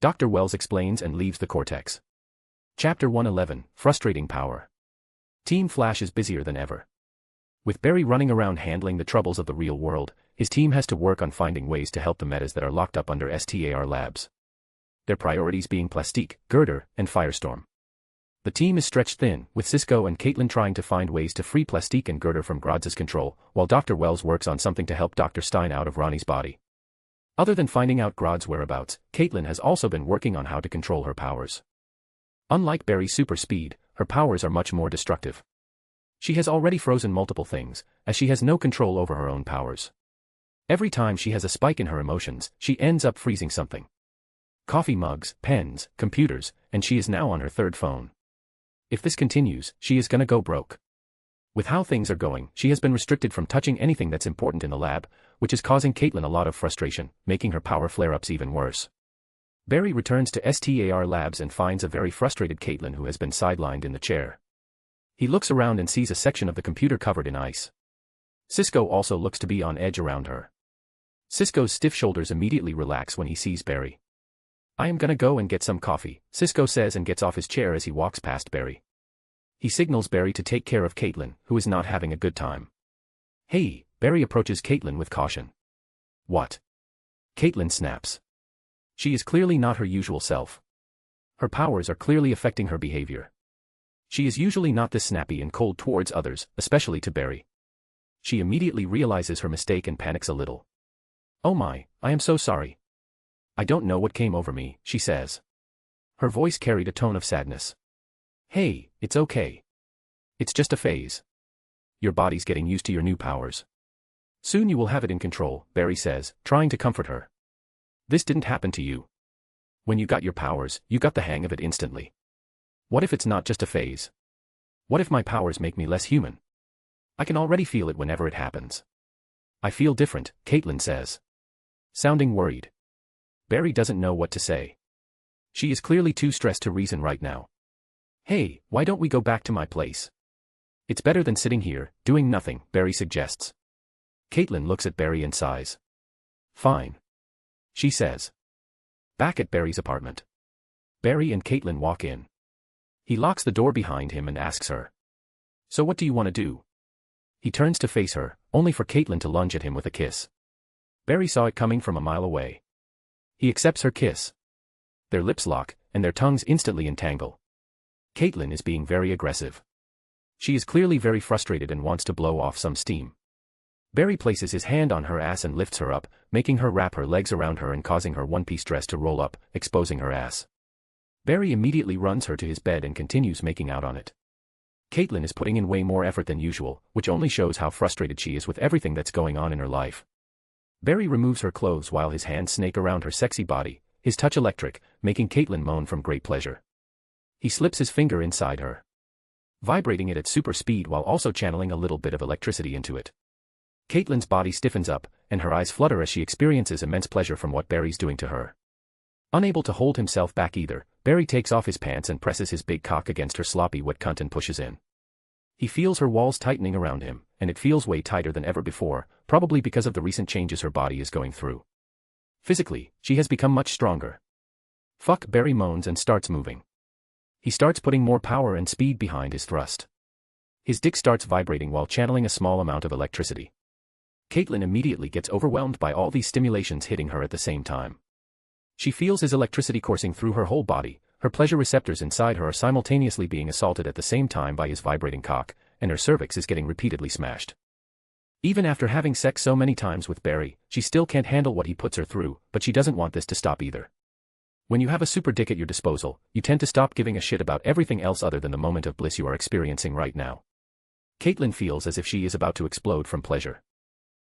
Speaker 3: Dr. Wells explains and leaves the cortex. Chapter 111, Frustrating Power. Team Flash is busier than ever. With Barry running around handling the troubles of the real world, his team has to work on finding ways to help the metas that are locked up under STAR labs. Their priorities being Plastique, Girder, and Firestorm. The team is stretched thin, with Cisco and Caitlin trying to find ways to free Plastique and Girder from Grodd's control, while Dr. Wells works on something to help Dr. Stein out of Ronnie's body. Other than finding out Grodd's whereabouts, Caitlin has also been working on how to control her powers. Unlike Barry's super speed, her powers are much more destructive. She has already frozen multiple things, as she has no control over her own powers. Every time she has a spike in her emotions, she ends up freezing something. Coffee mugs, pens, computers, and she is now on her third phone. If this continues, she is gonna go broke. With how things are going, she has been restricted from touching anything that's important in the lab, which is causing Caitlin a lot of frustration, making her power flare-ups even worse. Barry returns to STAR labs and finds a very frustrated Caitlin who has been sidelined in the chair. He looks around and sees a section of the computer covered in ice. Cisco also looks to be on edge around her. Cisco's stiff shoulders immediately relax when he sees Barry. I am gonna go and get some coffee, Cisco says and gets off his chair as he walks past Barry. He signals Barry to take care of Caitlin, who is not having a good time. Hey, Barry approaches Caitlin with caution. What? Caitlin snaps. She is clearly not her usual self. Her powers are clearly affecting her behavior. She is usually not this snappy and cold towards others, especially to Barry. She immediately realizes her mistake and panics a little. Oh my, I am so sorry. I don't know what came over me, she says. Her voice carried a tone of sadness. Hey, it's okay. It's just a phase. Your body's getting used to your new powers. Soon you will have it in control, Barry says, trying to comfort her. This didn't happen to you. When you got your powers, you got the hang of it instantly. What if it's not just a phase? What if my powers make me less human? I can already feel it whenever it happens. I feel different, Caitlin says. Sounding worried. Barry doesn't know what to say. She is clearly too stressed to reason right now. Hey, why don't we go back to my place? It's better than sitting here, doing nothing, Barry suggests. Caitlin looks at Barry and sighs. Fine. She says. Back at Barry's apartment. Barry and Caitlin walk in. He locks the door behind him and asks her. So what do you want to do? He turns to face her, only for Caitlin to lunge at him with a kiss. Barry saw it coming from a mile away. He accepts her kiss. Their lips lock, and their tongues instantly entangle. Caitlin is being very aggressive. She is clearly very frustrated and wants to blow off some steam. Barry places his hand on her ass and lifts her up, making her wrap her legs around her and causing her one-piece dress to roll up, exposing her ass. Barry immediately runs her to his bed and continues making out on it. Caitlin is putting in way more effort than usual, which only shows how frustrated she is with everything that's going on in her life. Barry removes her clothes while his hands snake around her sexy body, his touch electric, making Caitlin moan from great pleasure. He slips his finger inside her, vibrating it at super speed while also channeling a little bit of electricity into it. Caitlin's body stiffens up, and her eyes flutter as she experiences immense pleasure from what Barry's doing to her. Unable to hold himself back either, Barry takes off his pants and presses his big cock against her sloppy wet cunt and pushes in. He feels her walls tightening around him, and it feels way tighter than ever before, probably because of the recent changes her body is going through. Physically, she has become much stronger. Fuck, Barry moans and starts moving. He starts putting more power and speed behind his thrust. His dick starts vibrating while channeling a small amount of electricity. Caitlin immediately gets overwhelmed by all these stimulations hitting her at the same time. She feels his electricity coursing through her whole body, her pleasure receptors inside her are simultaneously being assaulted at the same time by his vibrating cock, and her cervix is getting repeatedly smashed. Even after having sex so many times with Barry, she still can't handle what he puts her through, but she doesn't want this to stop either. When you have a super dick at your disposal, you tend to stop giving a shit about everything else other than the moment of bliss you are experiencing right now. Caitlin feels as if she is about to explode from pleasure.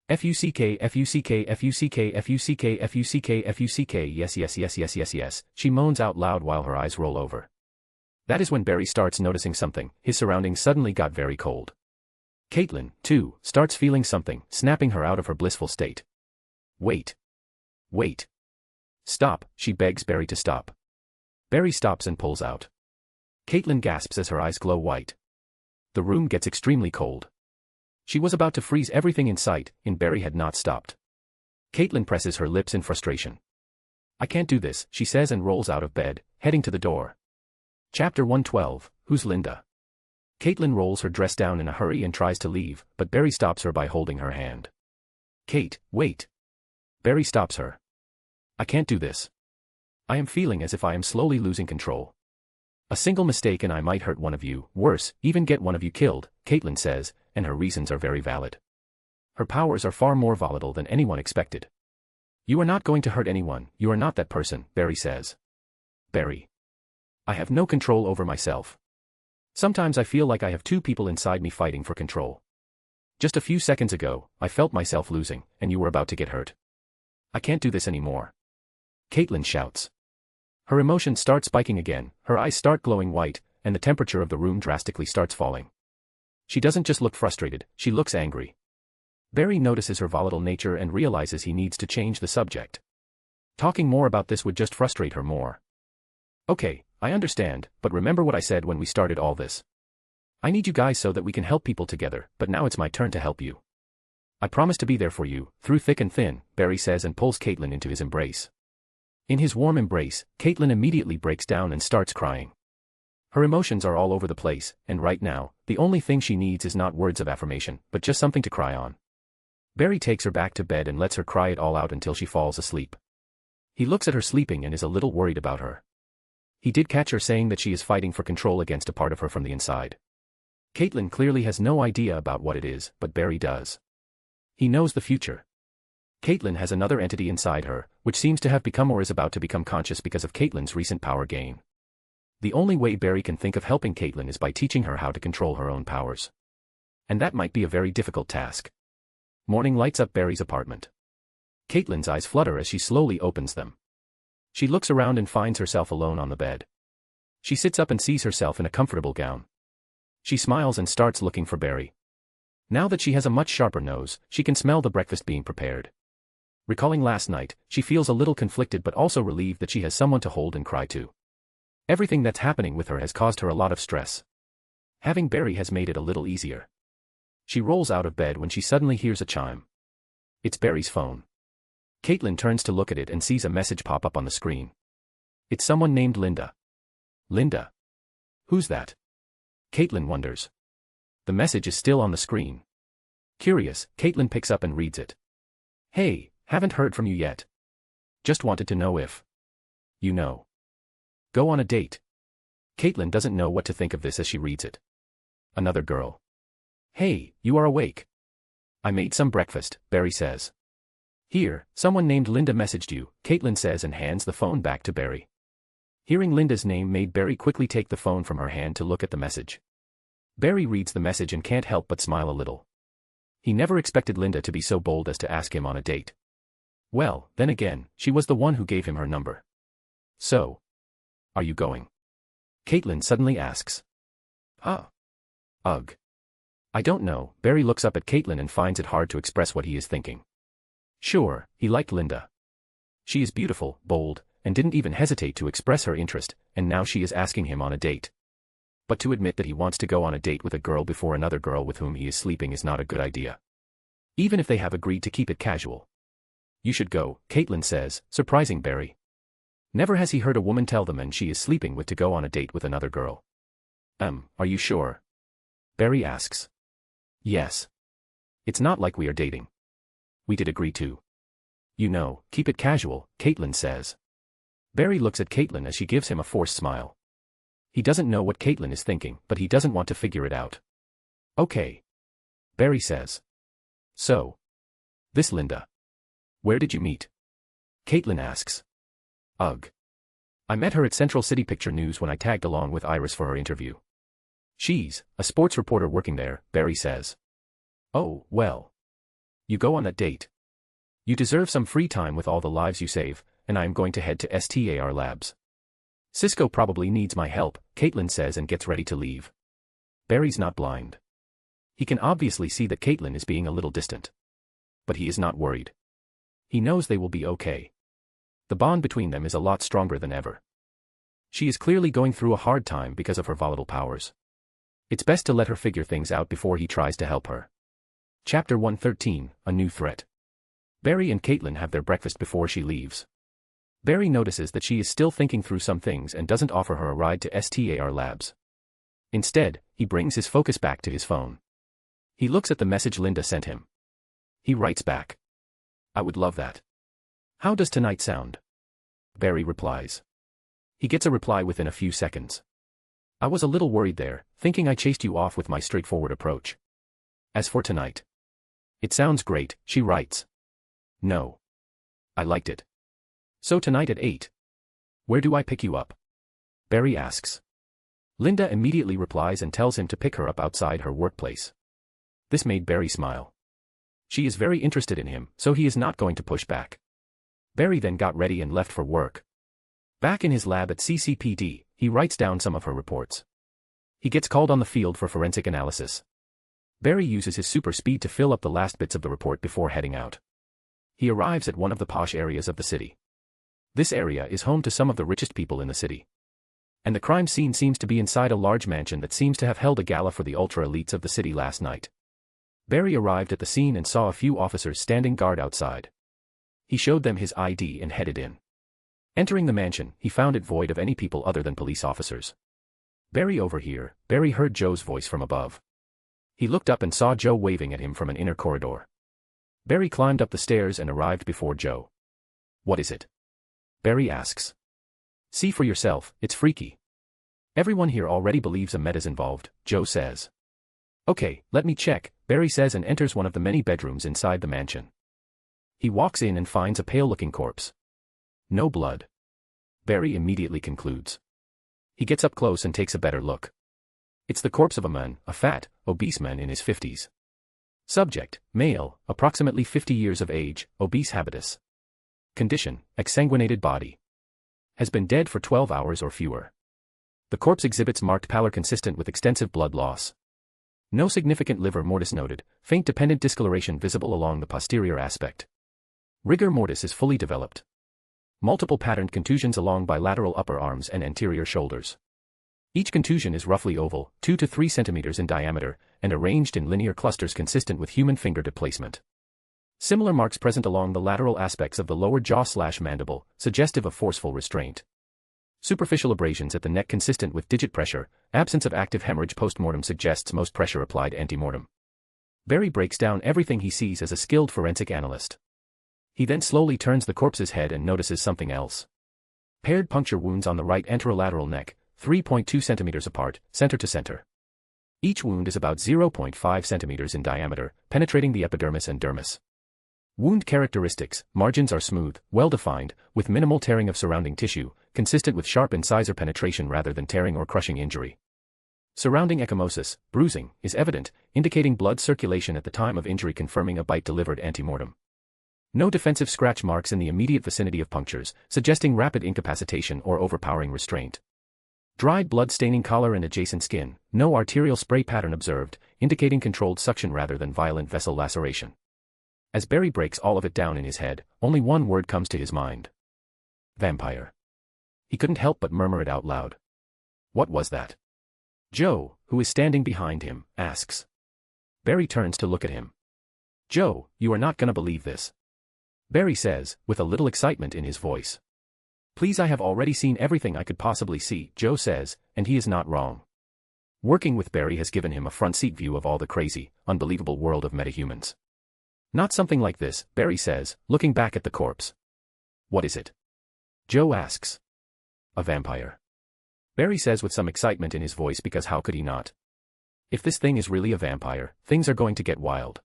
Speaker 3: F-U-C-K, F-U-C-K, F-U-C-K, F-U-C-K, F-U-C-K, F-U-C-K, yes, yes, yes, yes, yes, yes, she moans out loud while her eyes roll over. That is when Barry starts noticing something, his surroundings suddenly got very cold. Caitlin, too, starts feeling something, snapping her out of her blissful state. Wait. Wait. Stop, she begs Barry to stop. Barry stops and pulls out. Caitlin gasps as her eyes glow white. The room gets extremely cold. She was about to freeze everything in sight, and Barry had not stopped. Caitlin presses her lips in frustration. I can't do this, she says and rolls out of bed, heading to the door. Chapter 112, Who's Linda? Caitlin rolls her dress down in a hurry and tries to leave, but Barry stops her by holding her hand. Kate, wait. Barry stops her. I can't do this. I am feeling as if I am slowly losing control. A single mistake and I might hurt one of you, worse, even get one of you killed, Caitlin says, and her reasons are very valid. Her powers are far more volatile than anyone expected. You are not going to hurt anyone, you are not that person, Barry says. Barry. I have no control over myself. Sometimes I feel like I have two people inside me fighting for control. Just a few seconds ago, I felt myself losing, and you were about to get hurt. I can't do this anymore. Caitlin shouts. Her emotions start spiking again, her eyes start glowing white, and the temperature of the room drastically starts falling. She doesn't just look frustrated, she looks angry. Barry notices her volatile nature and realizes he needs to change the subject. Talking more about this would just frustrate her more. Okay, I understand, but remember what I said when we started all this. I need you guys so that we can help people together, but now it's my turn to help you. I promise to be there for you, through thick and thin, Barry says and pulls Caitlin into his embrace. In his warm embrace, Caitlin immediately breaks down and starts crying. Her emotions are all over the place, and right now, the only thing she needs is not words of affirmation, but just something to cry on. Barry takes her back to bed and lets her cry it all out until she falls asleep. He looks at her sleeping and is a little worried about her. He did catch her saying that she is fighting for control against a part of her from the inside. Caitlin clearly has no idea about what it is, but Barry does. He knows the future. Caitlin has another entity inside her, which seems to have become or is about to become conscious because of Caitlin's recent power gain. The only way Barry can think of helping Caitlin is by teaching her how to control her own powers. And that might be a very difficult task. Morning lights up Barry's apartment. Caitlin's eyes flutter as she slowly opens them. She looks around and finds herself alone on the bed. She sits up and sees herself in a comfortable gown. She smiles and starts looking for Barry. Now that she has a much sharper nose, she can smell the breakfast being prepared. Recalling last night, she feels a little conflicted but also relieved that she has someone to hold and cry to. Everything that's happening with her has caused her a lot of stress. Having Barry has made it a little easier. She rolls out of bed when she suddenly hears a chime. It's Barry's phone. Caitlin turns to look at it and sees a message pop up on the screen. It's someone named Linda. Linda? Who's that? Caitlin wonders. The message is still on the screen. Curious, Caitlin picks up and reads it. Hey, haven't heard from you yet. Just wanted to know if you know. Go on a date. Caitlin doesn't know what to think of this as she reads it. Another girl. Hey, you are awake. I made some breakfast, Barry says. Here, someone named Linda messaged you, Caitlin says and hands the phone back to Barry. Hearing Linda's name made Barry quickly take the phone from her hand to look at the message. Barry reads the message and can't help but smile a little. He never expected Linda to be so bold as to ask him on a date. Well, then again, she was the one who gave him her number. So, are you going? Caitlin suddenly asks. Ugh. I don't know. Barry looks up at Caitlin and finds it hard to express what he is thinking. Sure, he liked Linda. She is beautiful, bold, and didn't even hesitate to express her interest, and now she is asking him on a date. But to admit that he wants to go on a date with a girl before another girl with whom he is sleeping is not a good idea. Even if they have agreed to keep it casual. You should go, Caitlin says, surprising Barry. Never has he heard a woman tell the man she is sleeping with to go on a date with another girl. Are you sure? Barry asks. Yes. It's not like we are dating. We did agree to. You know, keep it casual, Caitlin says. Barry looks at Caitlin as she gives him a forced smile. He doesn't know what Caitlin is thinking, but he doesn't want to figure it out. Okay. Barry says. So. This Linda. Where did you meet? Caitlin asks. Ugh. I met her at Central City Picture News when I tagged along with Iris for her interview. She's a sports reporter working there, Barry says. Oh, well. You go on that date. You deserve some free time with all the lives you save, and I am going to head to STAR Labs. Cisco probably needs my help, Caitlin says and gets ready to leave. Barry's not blind. He can obviously see that Caitlin is being a little distant. But he is not worried. He knows they will be okay. The bond between them is a lot stronger than ever. She is clearly going through a hard time because of her volatile powers. It's best to let her figure things out before he tries to help her. Chapter 113, A New Threat. Barry and Caitlin have their breakfast before she leaves. Barry notices that she is still thinking through some things and doesn't offer her a ride to STAR Labs. Instead, he brings his focus back to his phone. He looks at the message Linda sent him. He writes back. I would love that. How does tonight sound? Barry replies. He gets a reply within a few seconds. I was a little worried there, thinking I chased you off with my straightforward approach. As for tonight. It sounds great, she writes. No. I liked it. So tonight at 8. Where do I pick you up? Barry asks. Linda immediately replies and tells him to pick her up outside her workplace. This made Barry smile. She is very interested in him, so he is not going to push back. Barry then got ready and left for work. Back in his lab at CCPD, he writes down some of her reports. He gets called on the field for forensic analysis. Barry uses his super speed to fill up the last bits of the report before heading out. He arrives at one of the posh areas of the city. This area is home to some of the richest people in the city. And the crime scene seems to be inside a large mansion that seems to have held a gala for the ultra-elites of the city last night. Barry arrived at the scene and saw a few officers standing guard outside. He showed them his ID and headed in. Entering the mansion, he found it void of any people other than police officers. Barry over here, Barry heard Joe's voice from above. He looked up and saw Joe waving at him from an inner corridor. Barry climbed up the stairs and arrived before Joe. What is it? Barry asks. See for yourself, it's freaky. Everyone here already believes Ahmed is involved, Joe says. Okay, let me check, Barry says and enters one of the many bedrooms inside the mansion. He walks in and finds a pale-looking corpse. No blood. Barry immediately concludes. He gets up close and takes a better look. It's the corpse of a man, a fat, obese man in his 50s. Subject, male, approximately 50 years of age, obese habitus. Condition, exsanguinated body. Has been dead for 12 hours or fewer. The corpse exhibits marked pallor consistent with extensive blood loss. No significant livor mortis noted, faint dependent discoloration visible along the posterior aspect. Rigor mortis is fully developed. Multiple patterned contusions along bilateral upper arms and anterior shoulders. Each contusion is roughly oval, 2 to 3 centimeters in diameter, and arranged in linear clusters consistent with human finger displacement. Similar marks present along the lateral aspects of the lower jaw/mandible, suggestive of forceful restraint. Superficial abrasions at the neck consistent with digit pressure, absence of active hemorrhage post-mortem suggests most pressure applied ante-mortem. Barry breaks down everything he sees as a skilled forensic analyst. He then slowly turns the corpse's head and notices something else. Paired puncture wounds on the right anterolateral neck, 3.2 centimeters apart, center to center. Each wound is about 0.5 centimeters in diameter, penetrating the epidermis and dermis. Wound characteristics: margins are smooth, well-defined, with minimal tearing of surrounding tissue, consistent with sharp incisor penetration rather than tearing or crushing injury. Surrounding ecchymosis, bruising, is evident, indicating blood circulation at the time of injury confirming a bite delivered ante-mortem. No defensive scratch marks in the immediate vicinity of punctures, suggesting rapid incapacitation or overpowering restraint. Dried blood staining collar and adjacent skin, no arterial spray pattern observed, indicating controlled suction rather than violent vessel laceration. As Barry breaks all of it down in his head, only one word comes to his mind. Vampire. He couldn't help but murmur it out loud. What was that? Joe, who is standing behind him, asks. Barry turns to look at him. Joe, you are not gonna believe this. Barry says, with a little excitement in his voice. Please, I have already seen everything I could possibly see, Joe says, and he is not wrong. Working with Barry has given him a front-seat view of all the crazy, unbelievable world of metahumans. Not something like this, Barry says, looking back at the corpse. What is it? Joe asks. A vampire. Barry says with some excitement in his voice because how could he not? If this thing is really a vampire, things are going to get wild.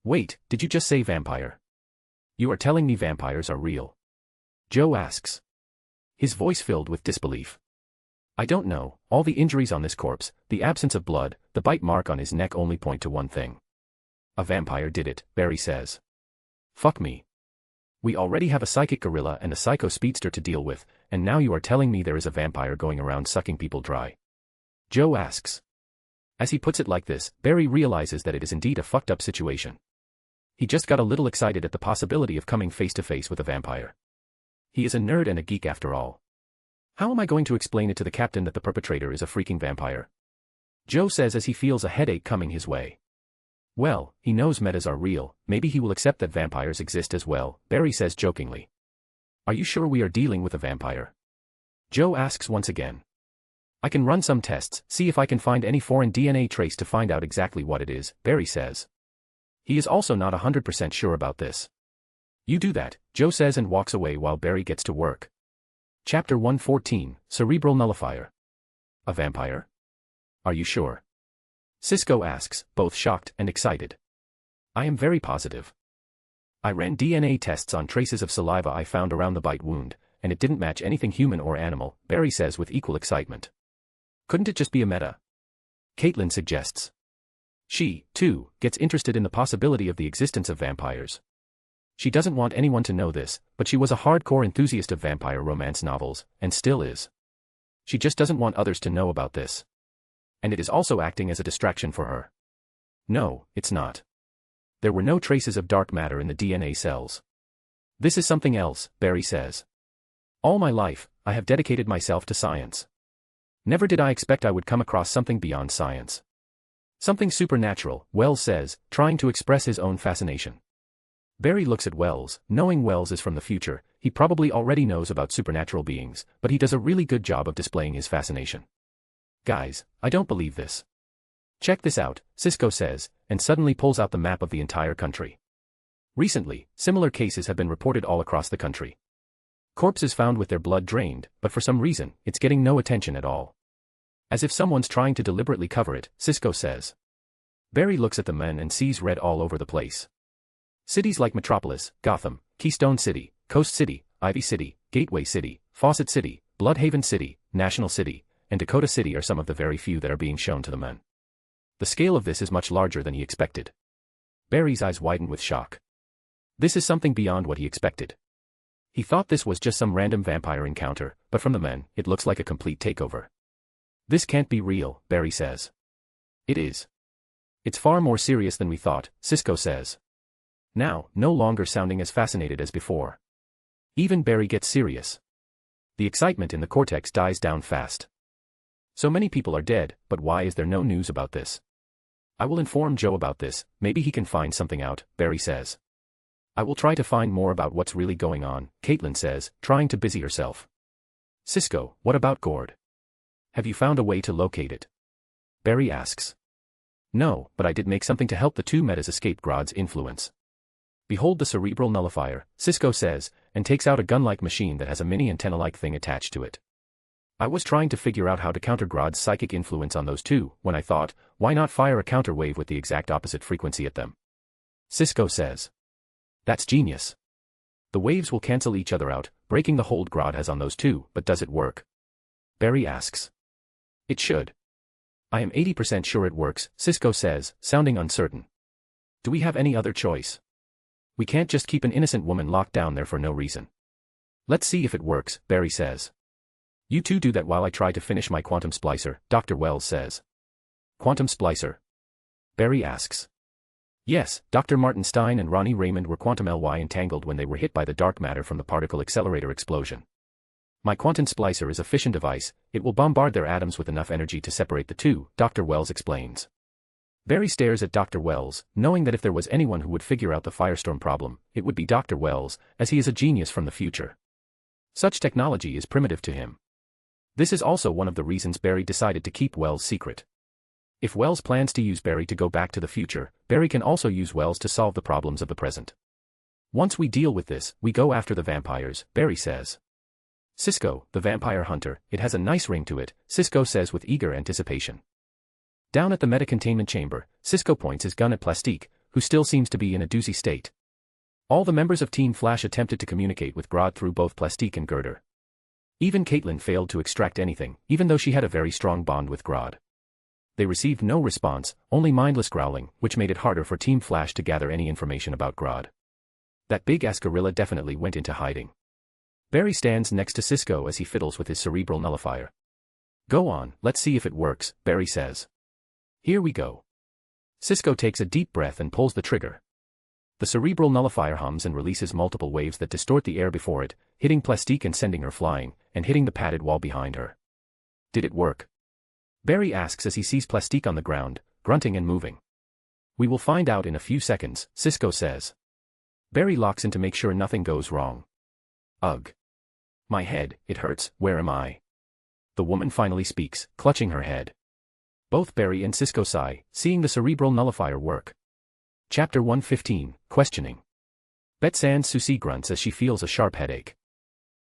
Speaker 3: Wait, did you just say vampire? You are telling me vampires are real? Joe asks. His voice filled with disbelief. I don't know, all the injuries on this corpse, the absence of blood, the bite mark on his neck only point to one thing. A vampire did it, Barry says. Fuck me. We already have a psychic gorilla and a psycho speedster to deal with, and now you are telling me there is a vampire going around sucking people dry. Joe asks. As he puts it like this, Barry realizes that it is indeed a fucked up situation. He just got a little excited at the possibility of coming face to face with a vampire. He is a nerd and a geek after all. How am I going to explain it to the captain that the perpetrator is a freaking vampire? Joe says as he feels a headache coming his way. Well, he knows metas are real, maybe he will accept that vampires exist as well, Barry says jokingly. Are you sure we are dealing with a vampire? Joe asks once again. I can run some tests, see if I can find any foreign DNA trace to find out exactly what it is, Barry says. He is also not 100% sure about this. You do that, Joe says and walks away while Barry gets to work. Chapter 114, Cerebral Nullifier. A vampire? Are you sure? Cisco asks, both shocked and excited. I am very positive. I ran DNA tests on traces of saliva I found around the bite wound, and it didn't match anything human or animal, Barry says with equal excitement. Couldn't it just be a meta? Caitlin suggests. She, too, gets interested in the possibility of the existence of vampires. She doesn't want anyone to know this, but she was a hardcore enthusiast of vampire romance novels, and still is. She just doesn't want others to know about this. And it is also acting as a distraction for her. No, it's not. There were no traces of dark matter in the DNA cells. This is something else, Barry says. All my life, I have dedicated myself to science. Never did I expect I would come across something beyond science. Something supernatural, Wells says, trying to express his own fascination. Barry looks at Wells, knowing Wells is from the future, he probably already knows about supernatural beings, but he does a really good job of displaying his fascination. Guys, I don't believe this. Check this out, Cisco says, and suddenly pulls out the map of the entire country. Recently, similar cases have been reported all across the country. Corpses found with their blood drained, but for some reason, it's getting no attention at all. As if someone's trying to deliberately cover it, Cisco says. Barry looks at the men and sees red all over the place. Cities like Metropolis, Gotham, Keystone City, Coast City, Ivy City, Gateway City, Fawcett City, Bloodhaven City, National City, and Dakota City are some of the very few that are being shown to the men. The scale of this is much larger than he expected. Barry's eyes widened with shock. This is something beyond what he expected. He thought this was just some random vampire encounter, but from the men, it looks like a complete takeover. This can't be real, Barry says. It is. It's far more serious than we thought, Sisko says. Now, no longer sounding as fascinated as before. Even Barry gets serious. The excitement in the cortex dies down fast. So many people are dead, but why is there no news about this? I will inform Joe about this, maybe he can find something out, Barry says. I will try to find more about what's really going on, Caitlin says, trying to busy herself. Sisko, what about Gord? Have you found a way to locate it? Barry asks. No, but I did make something to help the two metas escape Grodd's influence. Behold the cerebral nullifier, Sisko says, and takes out a gun-like machine that has a mini antenna-like thing attached to it. I was trying to figure out how to counter Grodd's psychic influence on those two, when I thought, why not fire a counter wave with the exact opposite frequency at them? Sisko says. That's genius. The waves will cancel each other out, breaking the hold Grodd has on those two, but does it work? Barry asks. It should. I am 80% sure it works, Sisko says, sounding uncertain. Do we have any other choice? We can't just keep an innocent woman locked down there for no reason. Let's see if it works, Barry says. You two do that while I try to finish my quantum splicer, Dr. Wells says. Quantum splicer? Barry asks. Yes, Dr. Martin Stein and Ronnie Raymond were quantum LY entangled when they were hit by the dark matter from the particle accelerator explosion. My quantum splicer is a fission device, it will bombard their atoms with enough energy to separate the two, Dr. Wells explains. Barry stares at Dr. Wells, knowing that if there was anyone who would figure out the firestorm problem, it would be Dr. Wells, as he is a genius from the future. Such technology is primitive to him. This is also one of the reasons Barry decided to keep Wells secret. If Wells plans to use Barry to go back to the future, Barry can also use Wells to solve the problems of the present. Once we deal with this, we go after the vampires, Barry says. Sisko, the vampire hunter, it has a nice ring to it, Sisko says with eager anticipation. Down at the meta-containment chamber, Sisko points his gun at Plastique, who still seems to be in a doozy state. All the members of Team Flash attempted to communicate with Grodd through both Plastique and Girder. Even Caitlin failed to extract anything, even though she had a very strong bond with Grodd. They received no response, only mindless growling, which made it harder for Team Flash to gather any information about Grodd. That big-ass gorilla definitely went into hiding. Barry stands next to Sisko as he fiddles with his cerebral nullifier. Go on, let's see if it works, Barry says. Here we go. Sisko takes a deep breath and pulls the trigger. The cerebral nullifier hums and releases multiple waves that distort the air before it, hitting Plastique and sending her flying, and hitting the padded wall behind her. Did it work? Barry asks as he sees Plastique on the ground, grunting and moving. We will find out in a few seconds, Sisko says. Barry locks in to make sure nothing goes wrong. Ugh. My head, it hurts, where am I? The woman finally speaks, clutching her head. Both Barry and Sisko sigh, seeing the cerebral nullifier work. Chapter 115, Questioning. Betsan Susi grunts as she feels a sharp headache.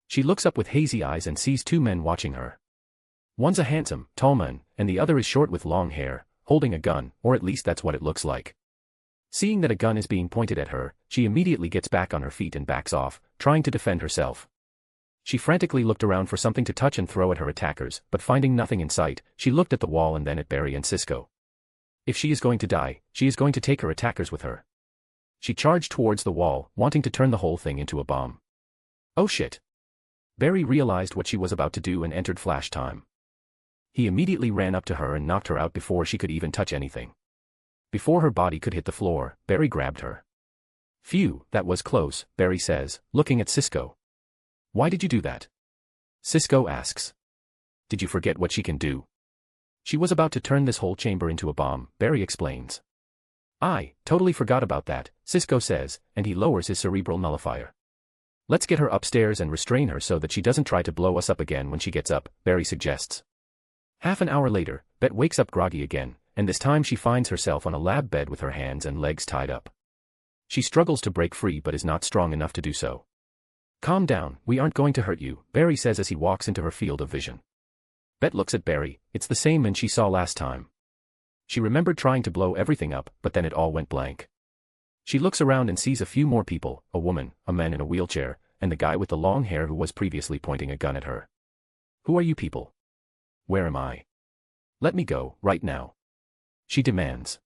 Speaker 3: She looks up with hazy eyes and sees two men watching her. One's a handsome, tall man, and the other is short with long hair, holding a gun, or at least that's what it looks like. Seeing that a gun is being pointed at her, she immediately gets back on her feet and backs off, trying to defend herself. She frantically looked around for something to touch and throw at her attackers, but finding nothing in sight, she looked at the wall and then at Barry and Sisko. If she is going to die, she is going to take her attackers with her. She charged towards the wall, wanting to turn the whole thing into a bomb. Oh shit. Barry realized what she was about to do and entered flash time. He immediately ran up to her and knocked her out before she could even touch anything. Before her body could hit the floor, Barry grabbed her. Phew, that was close, Barry says, looking at Sisko. Why did you do that? Sisko asks. Did you forget what she can do? She was about to turn this whole chamber into a bomb, Barry explains. I totally forgot about that, Sisko says, and he lowers his cerebral nullifier. Let's get her upstairs and restrain her so that she doesn't try to blow us up again when she gets up, Barry suggests. Half an hour later, Bet wakes up groggy again, and this time she finds herself on a lab bed with her hands and legs tied up. She struggles to break free but is not strong enough to do so. Calm down, we aren't going to hurt you, Barry says as he walks into her field of vision. Bet looks at Barry, it's the same man she saw last time. She remembered trying to blow everything up, but then it all went blank. She looks around and sees a few more people, a woman, a man in a wheelchair, and the guy with the long hair who was previously pointing a gun at her. Who are you people? Where am I? Let me go, right now. She demands.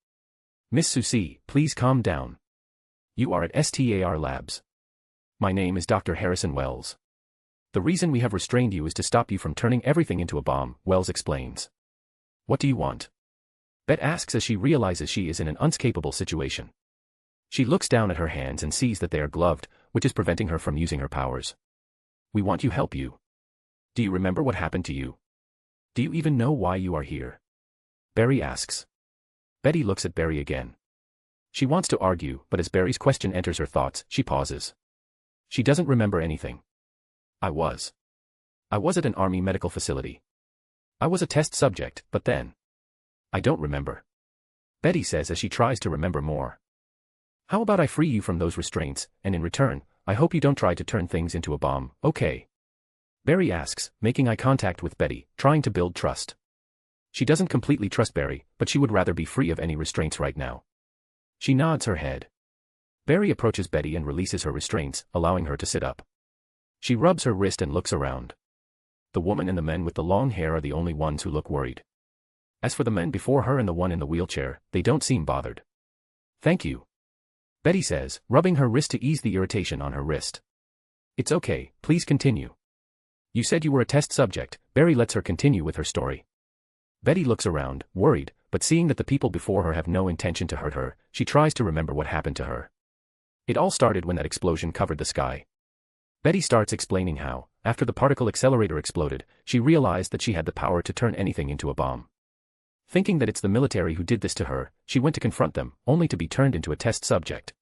Speaker 3: Miss Susie, please calm down. You are at STAR Labs. My name is Dr. Harrison Wells. The reason we have restrained you is to stop you from turning everything into a bomb, Wells explains. What do you want? Bette asks as she realizes she is in an unescapable situation. She looks down at her hands and sees that they are gloved, which is preventing her from using her powers. We want you help you. Do you remember what happened to you? Do you even know why you are here? Barry asks. Betty looks at Barry again. She wants to argue, but as Barry's question enters her thoughts, she pauses. She doesn't remember anything. I was at an army medical facility. I was a test subject, but then. I don't remember. Betty says as she tries to remember more. How about I free you from those restraints, and in return, I hope you don't try to turn things into a bomb, okay? Barry asks, making eye contact with Betty, trying to build trust. She doesn't completely trust Barry, but she would rather be free of any restraints right now. She nods her head. Barry approaches Betty and releases her restraints, allowing her to sit up. She rubs her wrist and looks around. The woman and the men with the long hair are the only ones who look worried. As for the men before her and the one in the wheelchair, they don't seem bothered. Thank you. Betty says, rubbing her wrist to ease the irritation on her wrist. It's okay, please continue. You said you were a test subject. Barry lets her continue with her story. Betty looks around, worried, but seeing that the people before her have no intention to hurt her, she tries to remember what happened to her. It all started when that explosion covered the sky. Betty starts explaining how, after the particle accelerator exploded, she realized that she had the power to turn anything into a bomb. Thinking that it's the military who did this to her, she went to confront them, only to be turned into a test subject.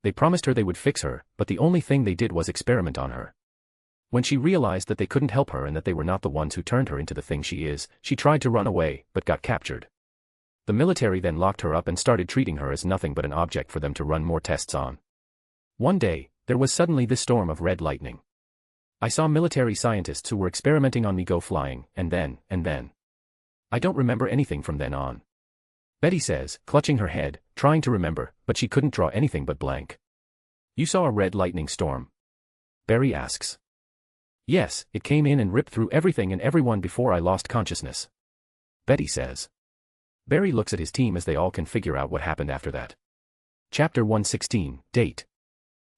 Speaker 3: They promised her they would fix her, but the only thing they did was experiment on her. When she realized that they couldn't help her and that they were not the ones who turned her into the thing she is, she tried to run away, but got captured. The military then locked her up and started treating her as nothing but an object for them to run more tests on. One day, there was suddenly this storm of red lightning. I saw military scientists who were experimenting on me go flying, and then. I don't remember anything from then on. Betty says, clutching her head, trying to remember, but she couldn't draw anything but blank. You saw a red lightning storm? Barry asks. Yes, it came in and ripped through everything and everyone before I lost consciousness. Betty says. Barry looks at his team as they all can figure out what happened after that. Chapter 116, Date.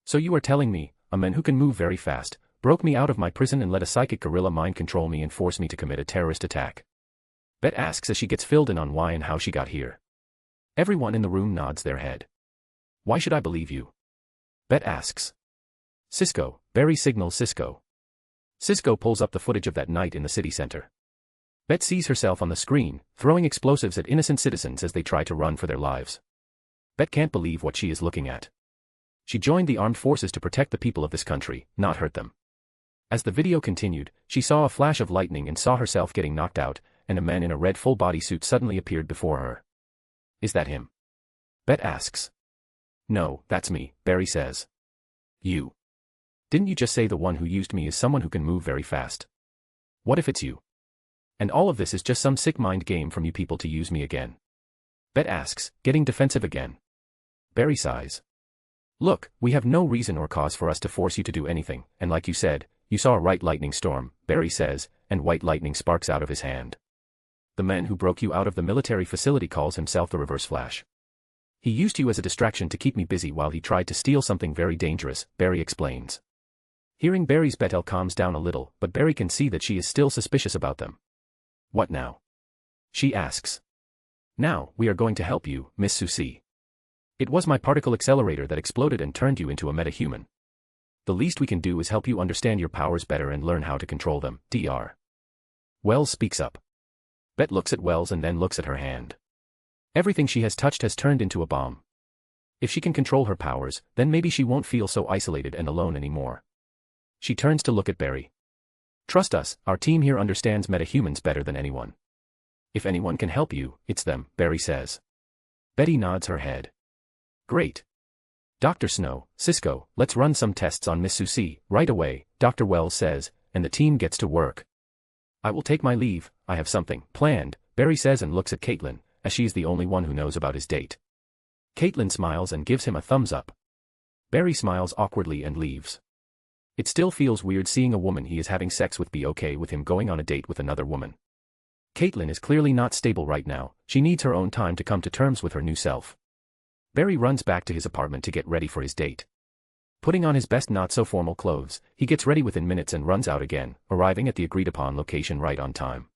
Speaker 3: So you are telling me, a man who can move very fast, broke me out of my prison and let a psychic gorilla mind control me and force me to commit a terrorist attack. Bette asks as she gets filled in on why and how she got here. Everyone in the room nods their head. Why should I believe you? Bette asks. Cisco, Barry signals Cisco. Cisco pulls up the footage of that night in the city center. Bette sees herself on the screen, throwing explosives at innocent citizens as they try to run for their lives. Bette can't believe what she is looking at. She joined the armed forces to protect the people of this country, not hurt them. As the video continued, she saw a flash of lightning and saw herself getting knocked out, and a man in a red full-body suit suddenly appeared before her. Is that him? Bette asks. No, that's me, Barry says. You. Didn't you just say the one who used me is someone who can move very fast? What if it's you? And all of this is just some sick mind game from you people to use me again? Bette asks, getting defensive again. Barry sighs. Look, we have no reason or cause for us to force you to do anything, and like you said, you saw a white lightning storm, Barry says, and white lightning sparks out of his hand. The man who broke you out of the military facility calls himself the Reverse Flash. He used you as a distraction to keep me busy while he tried to steal something very dangerous, Barry explains. Hearing Barry's Bette calms down a little, but Barry can see that she is still suspicious about them. What now? She asks. Now, we are going to help you, Miss Susie. It was my particle accelerator that exploded and turned you into a metahuman. The least we can do is help you understand your powers better and learn how to control them, Dr. Wells speaks up. Bette looks at Wells and then looks at her hand. Everything she has touched has turned into a bomb. If she can control her powers, then maybe she won't feel so isolated and alone anymore. She turns to look at Barry. Trust us, our team here understands metahumans better than anyone. If anyone can help you, it's them, Barry says. Betty nods her head. Great. Dr. Snow, Cisco, let's run some tests on Miss Susie, right away, Dr. Wells says, and the team gets to work. I will take my leave, I have something planned, Barry says and looks at Caitlin, as she is the only one who knows about his date. Caitlin smiles and gives him a thumbs up. Barry smiles awkwardly and leaves. It still feels weird seeing a woman he is having sex with be okay with him going on a date with another woman. Caitlin is clearly not stable right now, she needs her own time to come to terms with her new self. Barry runs back to his apartment to get ready for his date. Putting on his best not-so-formal clothes, he gets ready within minutes and runs out again, arriving at the agreed-upon location right on time.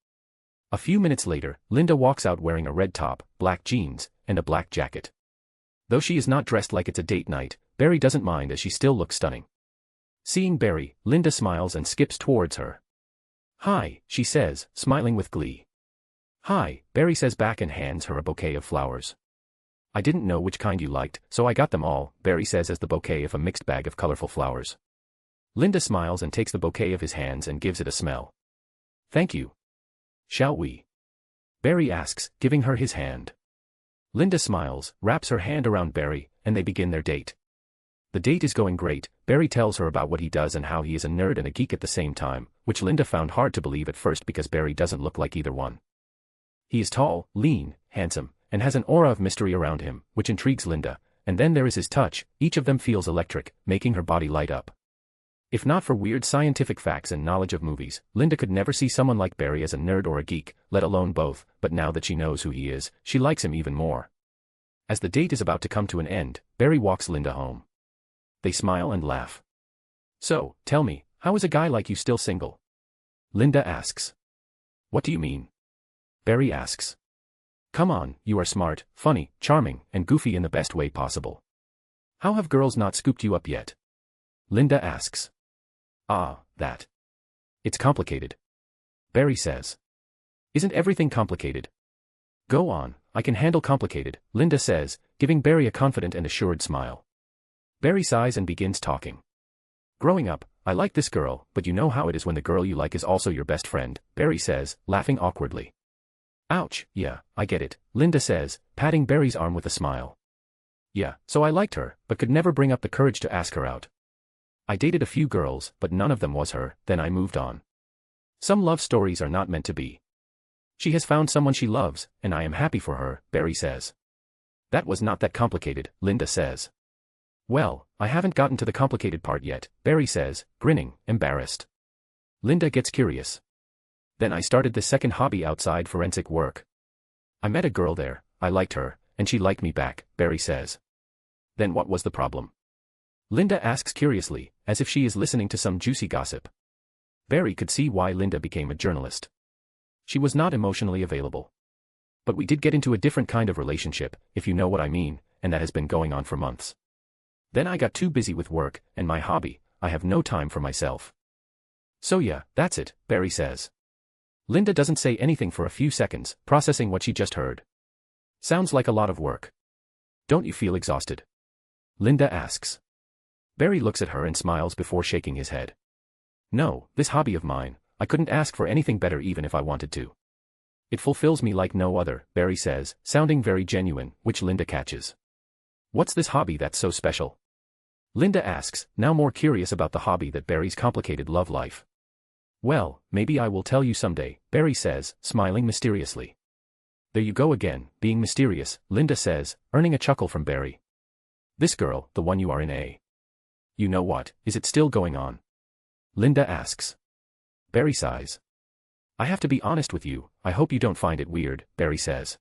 Speaker 3: A few minutes later, Linda walks out wearing a red top, black jeans, and a black jacket. Though she is not dressed like it's a date night, Barry doesn't mind as she still looks stunning. Seeing Barry, Linda smiles and skips towards her. "Hi," she says, smiling with glee. "Hi," Barry says back and hands her a bouquet of flowers. "I didn't know which kind you liked, so I got them all," Barry says as the bouquet of a mixed bag of colorful flowers. Linda smiles and takes the bouquet of his hands and gives it a smell. "Thank you. Shall we?" Barry asks, giving her his hand. Linda smiles, wraps her hand around Barry, and they begin their date. The date is going great. Barry tells her about what he does and how he is a nerd and a geek at the same time, which Linda found hard to believe at first because Barry doesn't look like either one. He is tall, lean, handsome, and has an aura of mystery around him, which intrigues Linda, and then there is his touch. Each of them feels electric, making her body light up. If not for weird scientific facts and knowledge of movies, Linda could never see someone like Barry as a nerd or a geek, let alone both, but now that she knows who he is, she likes him even more. As the date is about to come to an end, Barry walks Linda home. They smile and laugh. "So, tell me, how is a guy like you still single?" Linda asks. "What do you mean?" Barry asks. "Come on, you are smart, funny, charming, and goofy in the best way possible. How have girls not scooped you up yet?" Linda asks. That. It's complicated." Barry says. "Isn't everything complicated?" "Go on, I can handle complicated," Linda says, giving Barry a confident and assured smile. Barry sighs and begins talking. "Growing up, I liked this girl, but you know how it is when the girl you like is also your best friend," Barry says, laughing awkwardly. "Ouch, yeah, I get it," Linda says, patting Barry's arm with a smile. "Yeah, so I liked her, but could never bring up the courage to ask her out. I dated a few girls, but none of them was her, then I moved on. Some love stories are not meant to be. She has found someone she loves, and I am happy for her," Barry says. "That was not that complicated," Linda says. "Well, I haven't gotten to the complicated part yet," Barry says, grinning, embarrassed. Linda gets curious. "Then I started this second hobby outside forensic work. I met a girl there, I liked her, and she liked me back," Barry says. "Then what was the problem?" Linda asks curiously, as if she is listening to some juicy gossip. Barry could see why Linda became a journalist. She was not emotionally available. "But we did get into a different kind of relationship, if you know what I mean, and that has been going on for months. Then I got too busy with work, and my hobby, I have no time for myself." "So yeah, that's it," Barry says. Linda doesn't say anything for a few seconds, processing what she just heard. "Sounds like a lot of work. Don't you feel exhausted?" Linda asks. Barry looks at her and smiles before shaking his head. "No, this hobby of mine, I couldn't ask for anything better even if I wanted to. It fulfills me like no other," Barry says, sounding very genuine, which Linda catches. "What's this hobby that's so special?" Linda asks, now more curious about the hobby that Barry's complicated love life. "Well, maybe I will tell you someday," Barry says, smiling mysteriously. "There you go again, being mysterious," Linda says, earning a chuckle from Barry. "This girl, the one you are in a. You know what, is it still going on?" Linda asks. Barry sighs. "I have to be honest with you, I hope you don't find it weird," Barry says.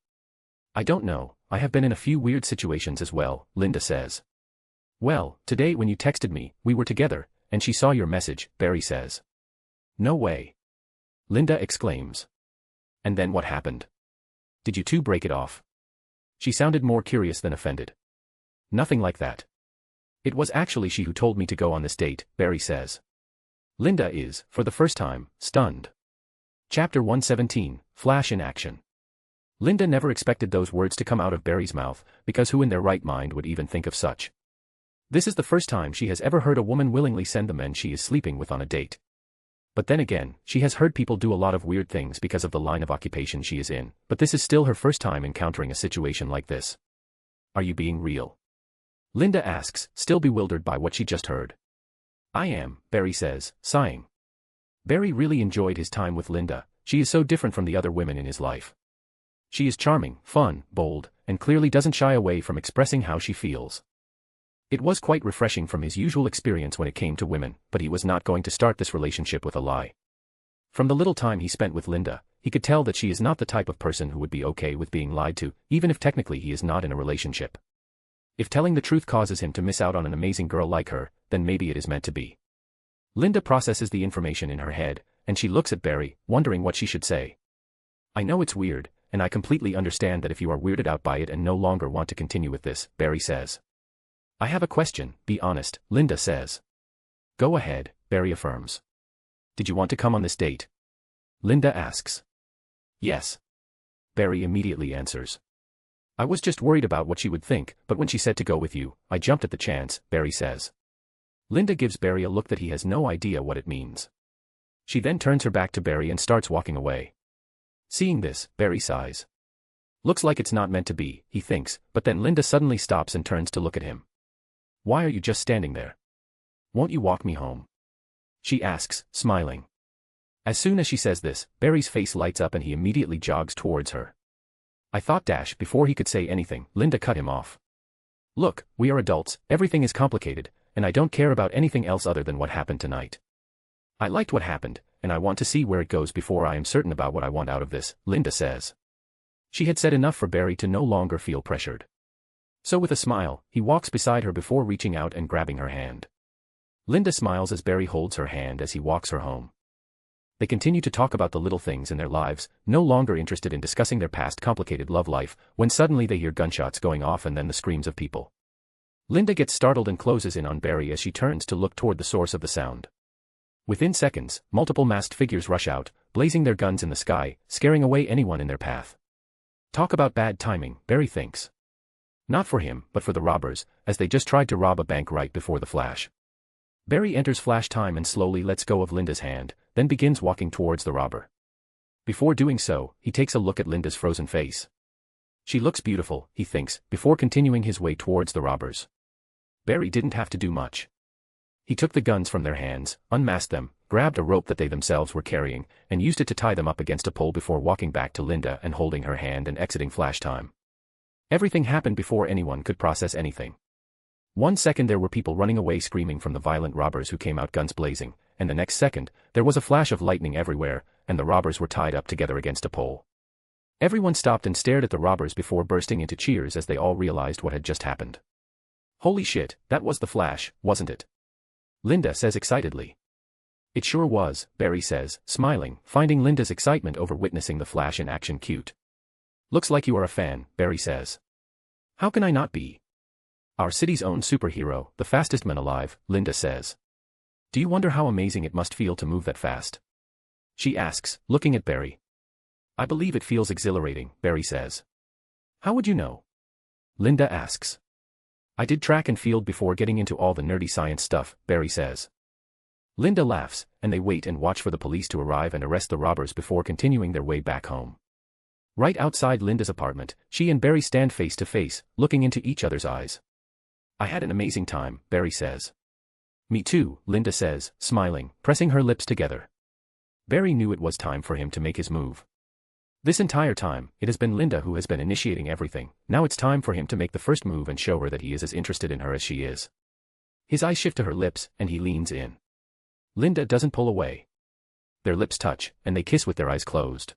Speaker 3: "I don't know, I have been in a few weird situations as well," Linda says. "Well, today when you texted me, we were together, and she saw your message," Barry says. "No way!" Linda exclaims. "And then what happened? Did you two break it off?" She sounded more curious than offended. "Nothing like that. It was actually she who told me to go on this date," Barry says. Linda is, for the first time, stunned. Chapter 117, Flash in Action. Linda never expected those words to come out of Barry's mouth, because who in their right mind would even think of such? This is the first time she has ever heard a woman willingly send the men she is sleeping with on a date. But then again, she has heard people do a lot of weird things because of the line of occupation she is in, but this is still her first time encountering a situation like this. "Are you being real?" Linda asks, still bewildered by what she just heard. "I am," Barry says, sighing. Barry really enjoyed his time with Linda. She is so different from the other women in his life. She is charming, fun, bold, and clearly doesn't shy away from expressing how she feels. It was quite refreshing from his usual experience when it came to women, but he was not going to start this relationship with a lie. From the little time he spent with Linda, he could tell that she is not the type of person who would be okay with being lied to, even if technically he is not in a relationship. If telling the truth causes him to miss out on an amazing girl like her, then maybe it is meant to be. Linda processes the information in her head, and she looks at Barry, wondering what she should say. I know it's weird, and I completely understand that if you are weirded out by it and no longer want to continue with this, Barry says. I have a question, be honest, Linda says. Go ahead, Barry affirms. Did you want to come on this date? Linda asks. Yes. Barry immediately answers. I was just worried about what she would think, but when she said to go with you, I jumped at the chance, Barry says. Linda gives Barry a look that he has no idea what it means. She then turns her back to Barry and starts walking away. Seeing this, Barry sighs. Looks like it's not meant to be, he thinks, but then Linda suddenly stops and turns to look at him. Why are you just standing there? Won't you walk me home? She asks, smiling. As soon as she says this, Barry's face lights up and he immediately jogs towards her. I thought before he could say anything, Linda cut him off. Look, we are adults, everything is complicated, and I don't care about anything else other than what happened tonight. I liked what happened, and I want to see where it goes before I am certain about what I want out of this, Linda says. She had said enough for Barry to no longer feel pressured. So with a smile, he walks beside her before reaching out and grabbing her hand. Linda smiles as Barry holds her hand as he walks her home. They continue to talk about the little things in their lives, no longer interested in discussing their past complicated love life, when suddenly they hear gunshots going off and then the screams of people. Linda gets startled and closes in on Barry as she turns to look toward the source of the sound. Within seconds, multiple masked figures rush out, blazing their guns in the sky, scaring away anyone in their path. Talk about bad timing, Barry thinks. Not for him, but for the robbers, as they just tried to rob a bank right before the flash. Barry enters flash time and slowly lets go of Linda's hand, then begins walking towards the robber. Before doing so, he takes a look at Linda's frozen face. She looks beautiful, he thinks, before continuing his way towards the robbers. Barry didn't have to do much. He took the guns from their hands, unmasked them, grabbed a rope that they themselves were carrying, and used it to tie them up against a pole before walking back to Linda and holding her hand and exiting flash time. Everything happened before anyone could process anything. 1 second there were people running away screaming from the violent robbers who came out guns blazing, and the next second, there was a flash of lightning everywhere, and the robbers were tied up together against a pole. Everyone stopped and stared at the robbers before bursting into cheers as they all realized what had just happened. Holy shit, that was the Flash, wasn't it? Linda says excitedly. It sure was, Barry says, smiling, finding Linda's excitement over witnessing the Flash in action cute. Looks like you are a fan, Barry says. How can I not be? Our city's own superhero, the fastest man alive, Linda says. Do you wonder how amazing it must feel to move that fast? She asks, looking at Barry. I believe it feels exhilarating, Barry says. How would you know? Linda asks. I did track and field before getting into all the nerdy science stuff, Barry says. Linda laughs, and they wait and watch for the police to arrive and arrest the robbers before continuing their way back home. Right outside Linda's apartment, she and Barry stand face to face, looking into each other's eyes. I had an amazing time, Barry says. Me too, Linda says, smiling, pressing her lips together. Barry knew it was time for him to make his move. This entire time, it has been Linda who has been initiating everything. Now it's time for him to make the first move and show her that he is as interested in her as she is. His eyes shift to her lips, and he leans in. Linda doesn't pull away. Their lips touch, and they kiss with their eyes closed.